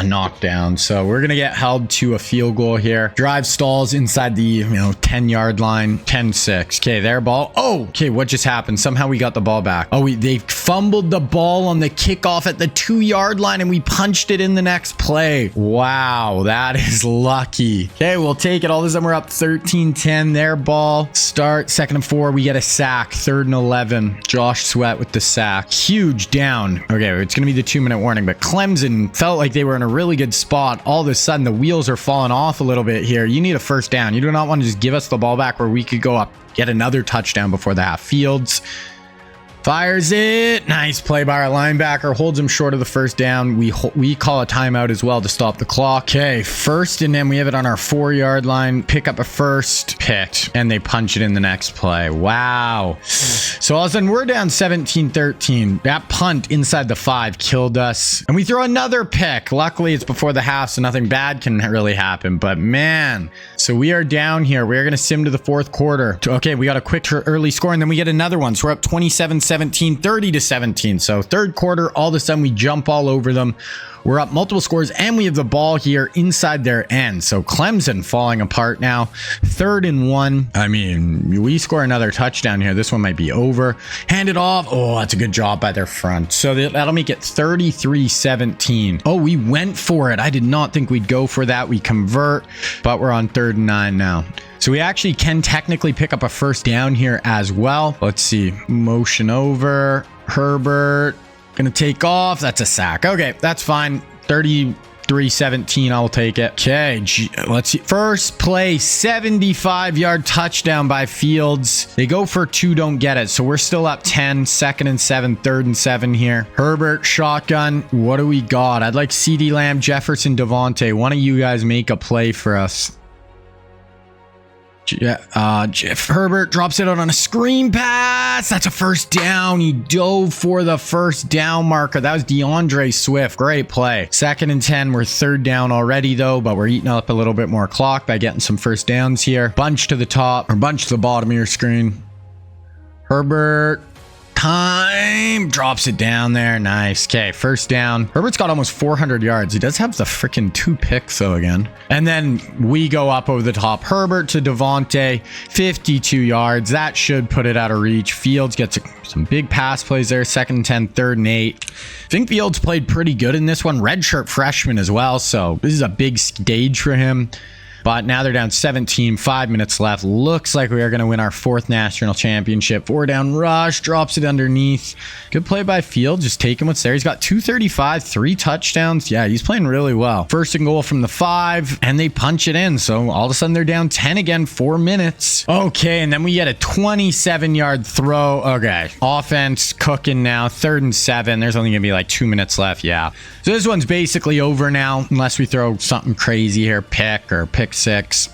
knockdown. So we're going to get held to a field goal here. Drive stalls inside the 10-yard line. 10-6. Okay, their ball. Oh, okay, what just happened? Somehow we got the ball back. Oh, they fumbled the ball on the kickoff at the 2-yard line, and we punched it in the next play. Wow, that is lucky. Okay, we'll take it. All of a sudden, we're up 13-10. Their ball. Start. 2nd and 4. We get a sack. 3rd and 11. Josh Sweat with the sack. Huge down. Okay, it's going to be the 2-minute warning, but Clemson felt like they were in a really good spot. All of a sudden, the wheels are falling off a little bit here. You need a 1st down. You do not want to just give us the ball back where we could go up, get another touchdown before the half. Fields. Fires it. Nice play by our linebacker. Holds him short of the first down. We call a timeout as well to stop the clock. Okay, first and then we have it on our 4-yard line. Pick up a first. Picked. And they punch it in the next play. Wow. So all of a sudden we're down 17-13. That punt inside the 5 killed us. And we throw another pick. Luckily it's before the half, so nothing bad can really happen. But man, so we are down here. We're going to sim to the 4th quarter. Okay, we got a quick early score and then we get another one. So we're up 27-17, 30-17. So 3rd quarter, all of a sudden we jump all over them. We're up multiple scores and we have the ball here inside their end. So Clemson falling apart now. 3rd and 1. I mean, we score another touchdown here. This one might be over. Hand it off. Oh, that's a good job by their front. So that'll make it 33-17. Oh, we went for it. I did not think we'd go for that. We convert, but we're on 3rd and 9 now. So we actually can technically pick up a first down here as well. Let's see. Motion over. Herbert. Gonna take off. That's a sack. Okay, that's fine. 33-17. I'll take it. Okay, let's see. First play, 75-yard touchdown by Fields. They go for 2, don't get it. So we're still up 10. 2nd and 7, 3rd and 7 here. Herbert, shotgun. What do we got? I'd like CeeDee Lamb, Jefferson, Devontae. One of you guys make a play for us. Jeff Herbert drops it out on a screen pass. That's a first down. He dove for the first down marker. That was DeAndre Swift. Great play. 2nd and 10. We're 3rd down already though, but we're eating up a little bit more clock by getting some first downs here. Bunch to the top or bunch to the bottom of your screen. Herbert. Time drops it down there. Nice. Okay, first down. Herbert's got almost 400 yards. He does have the freaking 2 picks though again. And then we go up over the top. Herbert to Devontae, 52 yards. That should put it out of reach. Fields gets some big pass plays there. 2nd and 10, 3rd and 8. I think Fields played pretty good in this one. Redshirt freshman as well. So this is a big stage for him. But now they're down 17, 5 minutes left. Looks like we are going to win our 4th national championship. 4 down rush, drops it underneath. Good play by Field, just taking what's there. He's got 235, 3 touchdowns. Yeah, he's playing really well. 1st and goal from the 5, and they punch it in. So all of a sudden they're down 10 again, 4 minutes. Okay, and then we get a 27-yard throw. Okay, offense cooking now. 3rd and 7. There's only going to be like 2 minutes left. Yeah. So this one's basically over now, unless we throw something crazy here. Pick 6.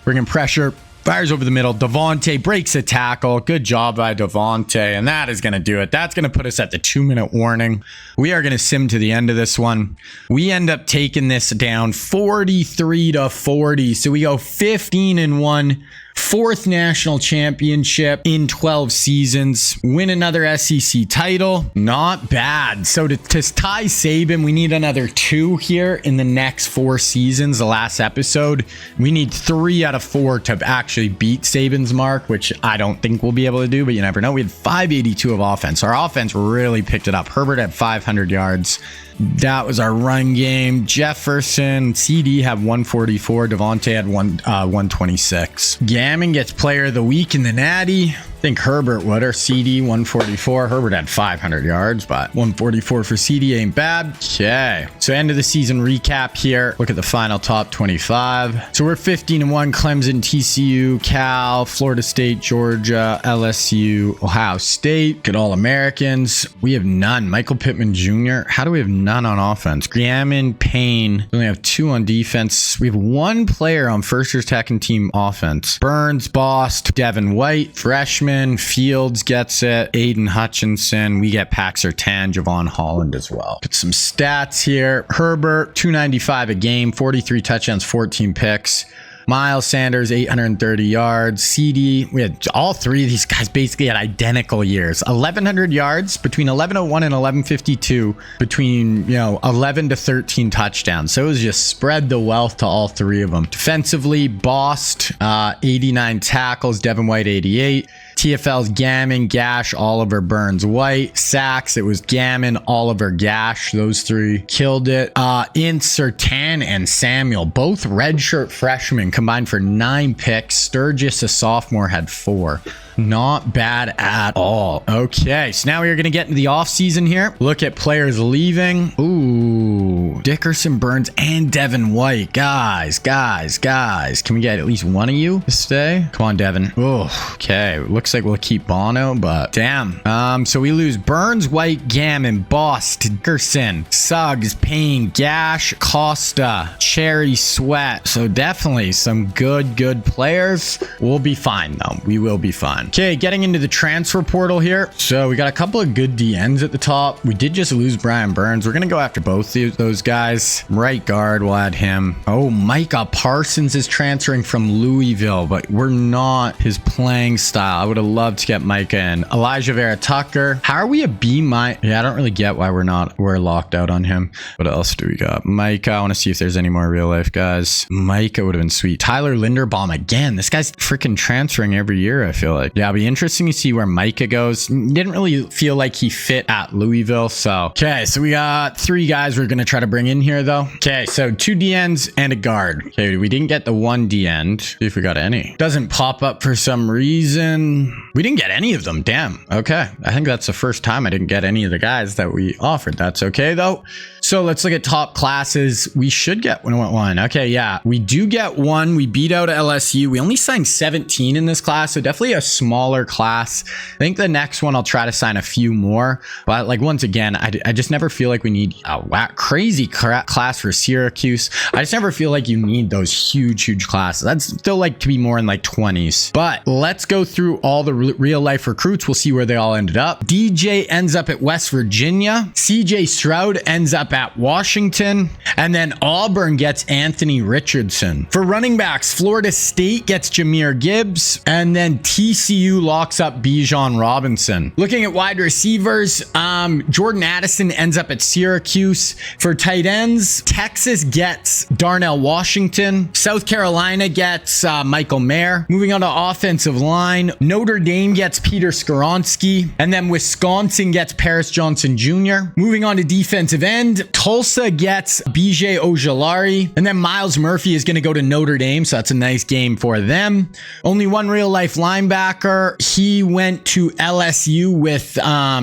Bringing pressure. Fires over the middle. Devontae breaks a tackle. Good job by Devontae. And that is going to do it. That's going to put us at the 2-minute warning. We are going to sim to the end of this one. We end up taking this down 43-40. So we go 15 and 1. 4th national championship in 12 seasons. Win another SEC title. Not bad. So to tie Saban, we need another 2 here in the next 4 seasons. The last episode, we need 3 out of 4 to actually beat Saban's mark, which I don't think we'll be able to do, but you never know. We had 582 of offense. Our offense really picked it up. Herbert had 500 yards. That was our run game. Jefferson, CD had 144. Devontae had 126. Gammon gets player of the week in the Natty. I think Herbert would, or CD 144. Herbert had 500 yards, but 144 for CD ain't bad. Okay, so end of the season recap here. Look at the final top 25. So we're 15 and 1. Clemson, TCU, Cal, Florida State, Georgia, LSU, Ohio State. Good All-Americans. We have none. Michael Pittman Jr. How do we have none on offense? Gammon, Payne. We only have 2 on defense. We have 1 player on first or second team offense. Burns, Bost, Devin White, freshman. Fields gets it. Aiden Hutchinson. We get Paxer Tan, Javon Holland as well. Put some stats here. Herbert, 295 a game, 43 touchdowns, 14 picks. Miles Sanders, 830 yards. CD, we had all 3 of these guys basically had identical years. 1,100 yards between 1101 and 1152, between 11 to 13 touchdowns. So it was just spread the wealth to all 3 of them. Defensively, Bost, 89 tackles. Devin White, 88. TFL's Gammon, Gash, Oliver, Burns, White. Sacks, it was Gammon, Oliver, Gash. Those 3 killed it. Sertan and Samuel, both redshirt freshmen, combined for 9 picks. Sturgis, a sophomore, had 4. Not bad at all. Okay, so now we're going to get into the offseason here. Look at players leaving. Ooh, Dickerson, Burns, and Devin White. Guys. Can we get at least one of you to stay? Come on, Devin. Oh, okay. Looks like we'll keep Bono, but damn. So we lose Burns, White, Gammon, Boss, Dickerson, Suggs, Payne, Gash, Costa, Cherry, Sweat. So definitely some good players. We'll be fine though. We will be fine. Okay, getting into the transfer portal here. So we got a couple of good DNs at the top. We did just lose Brian Burns. We're gonna go after both those guys. Right guard, we'll add him. Oh, Micah Parsons is transferring from Louisville, but we're not his playing style. I would have loved to get Micah in. Elijah Vera Tucker. How are we a B-? Yeah, I don't really get why we're locked out on him. What else do we got? Micah. I want to see if there's any more real life guys. Micah would have been sweet. Tyler Linderbaum again. This guy's freaking transferring every year, I feel like. Yeah, it'll be interesting to see where Micah goes. Didn't really feel like he fit at Louisville. So, okay, so we got 3 guys we're going to try to bring in here though. Okay, so 2 DNs and a guard. Okay, we didn't get the 1 DN. See if we got any. Doesn't pop up for some reason. We didn't get any of them. Damn. Okay. I think that's the first time I didn't get any of the guys that we offered. That's okay though. So let's look at top classes. We should get one. Okay, yeah. We do get 1. We beat out LSU. We only signed 17 in this class, so definitely a smaller class. I think the next one I'll try to sign a few more. But like once again, I just never feel like we need a crazy class for Syracuse. I just never feel like you need those huge classes. I'd still like to be more in like 20s. But let's go through all the real life recruits. We'll see where they all ended up. DJ ends up at West Virginia. CJ Stroud ends up at Washington. And then Auburn gets Anthony Richardson. For running backs, Florida State gets Jahmyr Gibbs. And then TCU locks up Bijan Robinson. Looking at wide receivers, Jordan Addison ends up at Syracuse. For tight ends, Texas gets Darnell Washington. South Carolina gets Michael Mayer. Moving on to offensive line, Notre Dame gets Peter Skoronski. And then Wisconsin gets Paris Johnson Jr. Moving on to defensive end, Tulsa gets BJ Ojolari. And then Miles Murphy is going to go to Notre Dame, so that's a nice game for them. Only one real life linebacker. He went to LSU with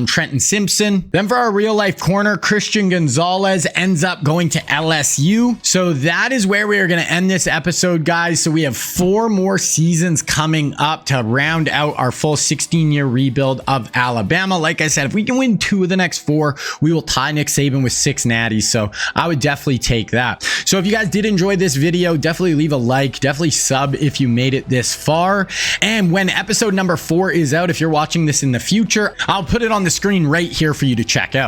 Trenton Simpson. Then for our real life corner, Christian Gonzalez ends up going to LSU. So that is where we are going to end this episode, guys. So we have 4 more seasons coming up to round out our full 16-year rebuild of Alabama. Like I said, if we can win 2 of the next 4, we will tie Nick Saban with 6 natties. So I would definitely take that. So if you guys did enjoy this video, definitely leave a like, definitely sub if you made it this far. And when episode number 4 is out, if you're watching this in the future, I'll put it on the screen right here for you to check out.